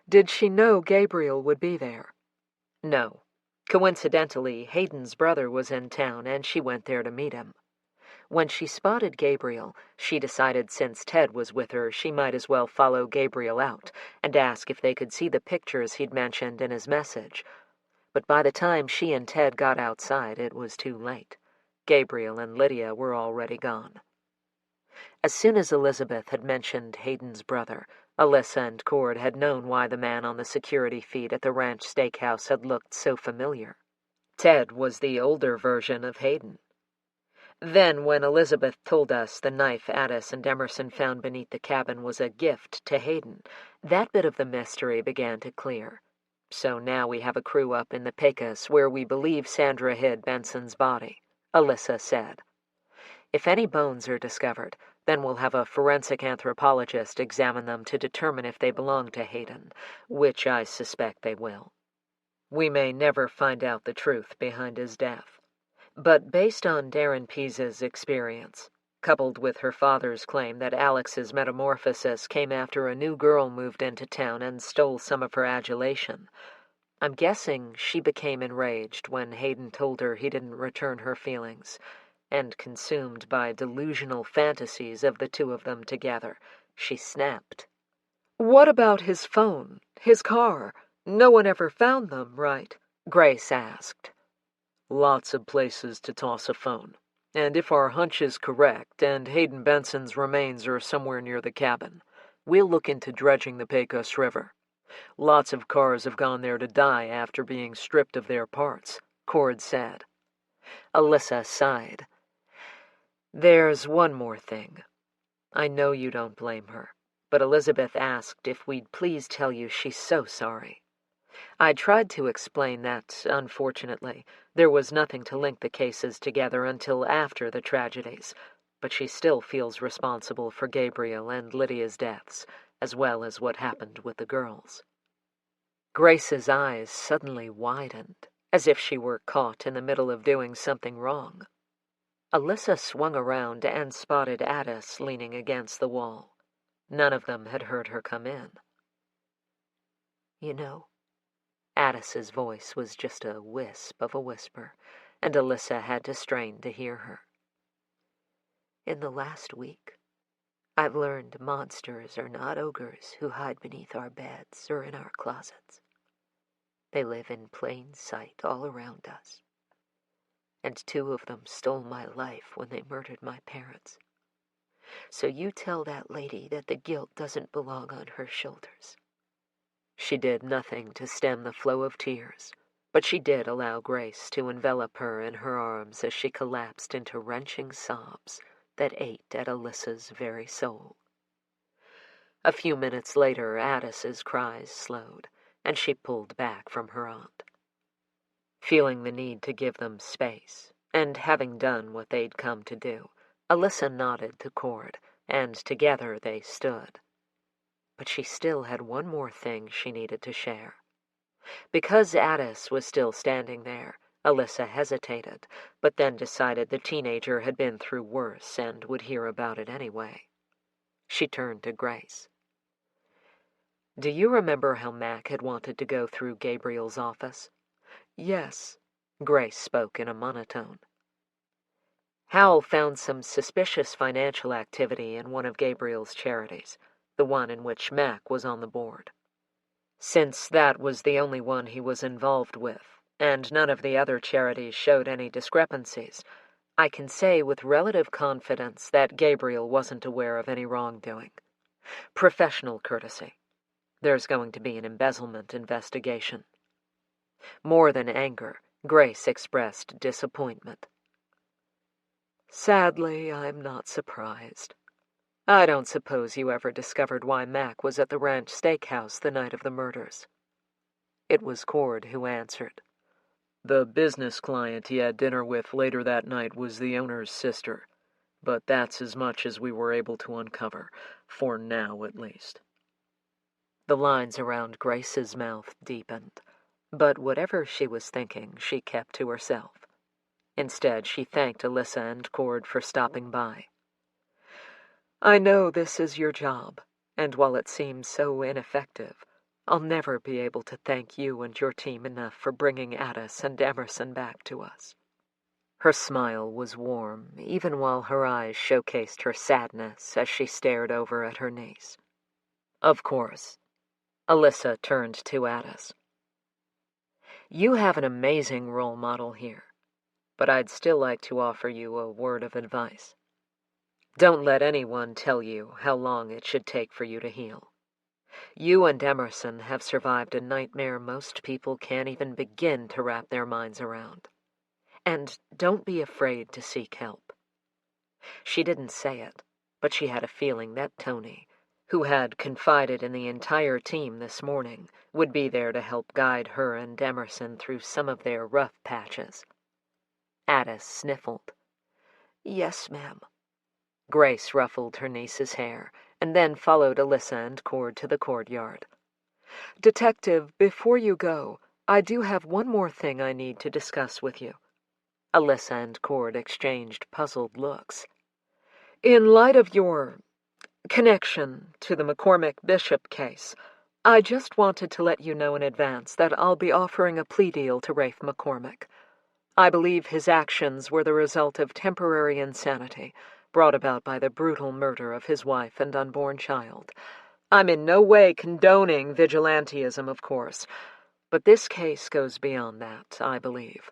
"Did she know Gabriel would be there?" "No. Coincidentally, Hayden's brother was in town and she went there to meet him. When she spotted Gabriel, she decided since Ted was with her, she might as well follow Gabriel out and ask if they could see the pictures he'd mentioned in his message. But by the time she and Ted got outside, it was too late. Gabriel and Lydia were already gone. As soon as Elizabeth had mentioned Hayden's brother, Alyssa and Cord had known why the man on the security feed at the ranch steakhouse had looked so familiar. Ted was the older version of Hayden. Then, when Elizabeth told us the knife Addis and Emerson found beneath the cabin was a gift to Hayden, that bit of the mystery began to clear. So now we have a crew up in the Pecos where we believe Sandra hid Benson's body, Alyssa said. If any bones are discovered, then we'll have a forensic anthropologist examine them to determine if they belong to Hayden, which I suspect they will. We may never find out the truth behind his death. But based on Darren Pease's experience, coupled with her father's claim that Alex's metamorphosis came after a new girl moved into town and stole some of her adulation, I'm guessing she became enraged when Hayden told her he didn't return her feelings, and consumed by delusional fantasies of the two of them together, she snapped. "What about his phone, his car? No one ever found them, right?" Grace asked. Lots of places to toss a phone. And if our hunch is correct, and Hayden Benson's remains are somewhere near the cabin, we'll look into dredging the Pecos River. Lots of cars have gone there to die after being stripped of their parts, Cord said. Alyssa sighed. There's one more thing. I know you don't blame her, but Elizabeth asked if we'd please tell you she's so sorry. I tried to explain that, unfortunately, there was nothing to link the cases together until after the tragedies, but she still feels responsible for Gabriel and Lydia's deaths, as well as what happened with the girls. Grace's eyes suddenly widened, as if she were caught in the middle of doing something wrong. Alyssa swung around and spotted Addis leaning against the wall. None of them had heard her come in. You know, Addis's voice was just a wisp of a whisper, and Alyssa had to strain to hear her. In the last week, I've learned monsters are not ogres who hide beneath our beds or in our closets. They live in plain sight all around us. And two of them stole my life when they murdered my parents. So you tell that lady that the guilt doesn't belong on her shoulders. She did nothing to stem the flow of tears, but she did allow Grace to envelop her in her arms as she collapsed into wrenching sobs that ate at Alyssa's very soul. A few minutes later, Addis's cries slowed, and she pulled back from her aunt. Feeling the need to give them space, and having done what they'd come to do, Alyssa nodded to Cord, and together they stood. But she still had one more thing she needed to share. Because Addis was still standing there, Alyssa hesitated, but then decided the teenager had been through worse and would hear about it anyway. She turned to Grace. Do you remember how Mac had wanted to go through Gabriel's office? Yes, Grace spoke in a monotone. Hal found some suspicious financial activity in one of Gabriel's charities, the one in which Mac was on the board. Since that was the only one he was involved with, and none of the other charities showed any discrepancies, I can say with relative confidence that Gabriel wasn't aware of any wrongdoing. Professional courtesy. There's going to be an embezzlement investigation. More than anger, Grace expressed disappointment. Sadly, I'm not surprised. I don't suppose you ever discovered why Mac was at the ranch steakhouse the night of the murders. It was Cord who answered. The business client he had dinner with later that night was the owner's sister, but that's as much as we were able to uncover, for now at least. The lines around Grace's mouth deepened, but whatever she was thinking, she kept to herself. Instead, she thanked Alyssa and Cord for stopping by. I know this is your job, and while it seems so ineffective, I'll never be able to thank you and your team enough for bringing Addis and Emerson back to us. Her smile was warm, even while her eyes showcased her sadness as she stared over at her niece. Of course. Alyssa turned to Addis. You have an amazing role model here, but I'd still like to offer you a word of advice. Don't let anyone tell you how long it should take for you to heal. You and Emerson have survived a nightmare most people can't even begin to wrap their minds around. And don't be afraid to seek help. She didn't say it, but she had a feeling that Tony, who had confided in the entire team this morning, would be there to help guide her and Emerson through some of their rough patches. Addis sniffled. Yes, ma'am. Grace ruffled her niece's hair, and then followed Alyssa and Cord to the courtyard. Detective, before you go, I do have one more thing I need to discuss with you. Alyssa and Cord exchanged puzzled looks. In light of your connection to the McCormick Bishop case, I just wanted to let you know in advance that I'll be offering a plea deal to Rafe McCormick. I believe his actions were the result of temporary insanity, brought about by the brutal murder of his wife and unborn child. I'm in no way condoning vigilantism, of course, but this case goes beyond that, I believe.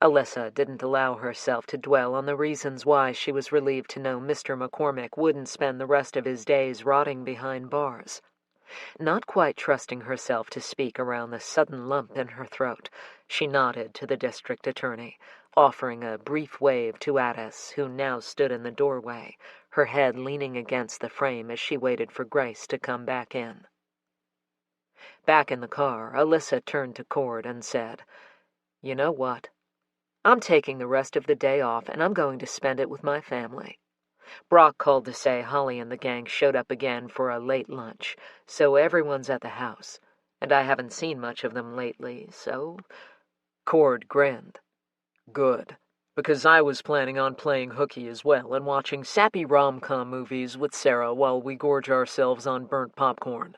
Alyssa didn't allow herself to dwell on the reasons why she was relieved to know Mr. McCormick wouldn't spend the rest of his days rotting behind bars. Not quite trusting herself to speak around the sudden lump in her throat, she nodded to the district attorney, offering a brief wave to Addis, who now stood in the doorway, her head leaning against the frame as she waited for Grace to come back in. Back in the car, Alyssa turned to Cord and said, You know what? I'm taking the rest of the day off, and I'm going to spend it with my family. Brock called to say Holly and the gang showed up again for a late lunch, so everyone's at the house, and I haven't seen much of them lately, so... Cord grinned. Good, because I was planning on playing hooky as well and watching sappy rom-com movies with Sarah while we gorge ourselves on burnt popcorn.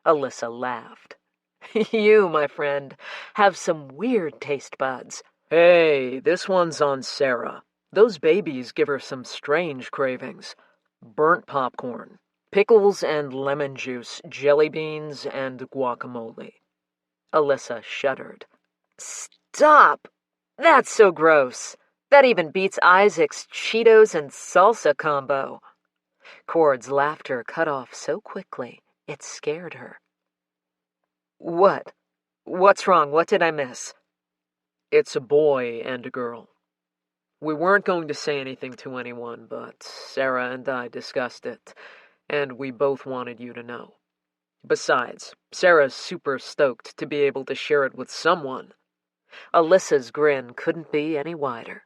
Alyssa laughed. You, my friend, have some weird taste buds. Hey, this one's on Sarah. Those babies give her some strange cravings. Burnt popcorn, pickles and lemon juice, jelly beans, and guacamole. Alyssa shuddered. Stop! That's so gross. That even beats Isaac's Cheetos and salsa combo. Cord's laughter cut off so quickly, it scared her. What? What's wrong? What did I miss? It's a boy and a girl. We weren't going to say anything to anyone, but Sarah and I discussed it, and we both wanted you to know. Besides, Sarah's super stoked to be able to share it with someone. Alyssa's grin couldn't be any wider.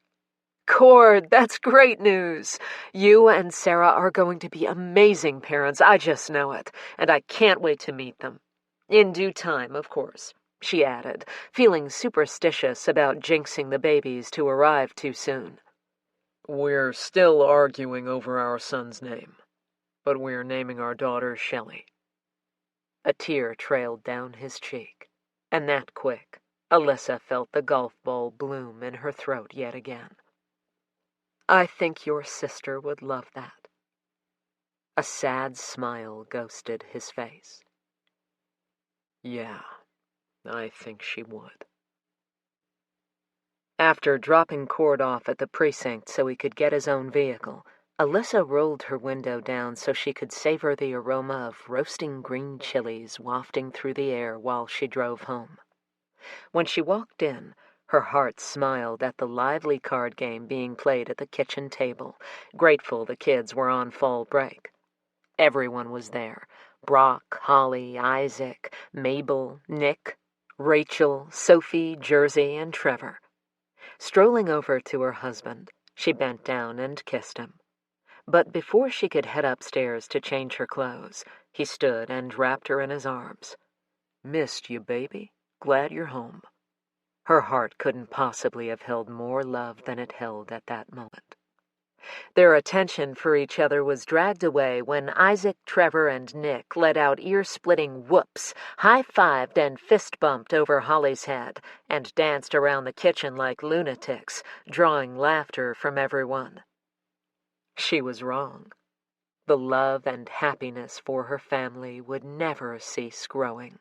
Cord, that's great news. You and Sarah are going to be amazing parents, I just know it, and I can't wait to meet them. In due time, of course, she added, feeling superstitious about jinxing the babies to arrive too soon. We're still arguing over our son's name, but we're naming our daughter Shelley. A tear trailed down his cheek, and that quick, Alyssa felt the golf ball bloom in her throat yet again. I think your sister would love that. A sad smile ghosted his face. Yeah, I think she would. After dropping Cord off at the precinct so he could get his own vehicle, Alyssa rolled her window down so she could savor the aroma of roasting green chilies wafting through the air while she drove home. When she walked in, her heart smiled at the lively card game being played at the kitchen table, grateful the kids were on fall break. Everyone was there. Brock, Holly, Isaac, Mabel, Nick, Rachel, Sophie, Jersey, and Trevor. Strolling over to her husband, she bent down and kissed him. But before she could head upstairs to change her clothes, he stood and wrapped her in his arms. Missed you, baby. Glad you're home. Her heart couldn't possibly have held more love than it held at that moment. Their attention for each other was dragged away when Isaac, Trevor, and Nick let out ear-splitting whoops, high-fived and fist-bumped over Holly's head, and danced around the kitchen like lunatics, drawing laughter from everyone. She was wrong. The love and happiness for her family would never cease growing.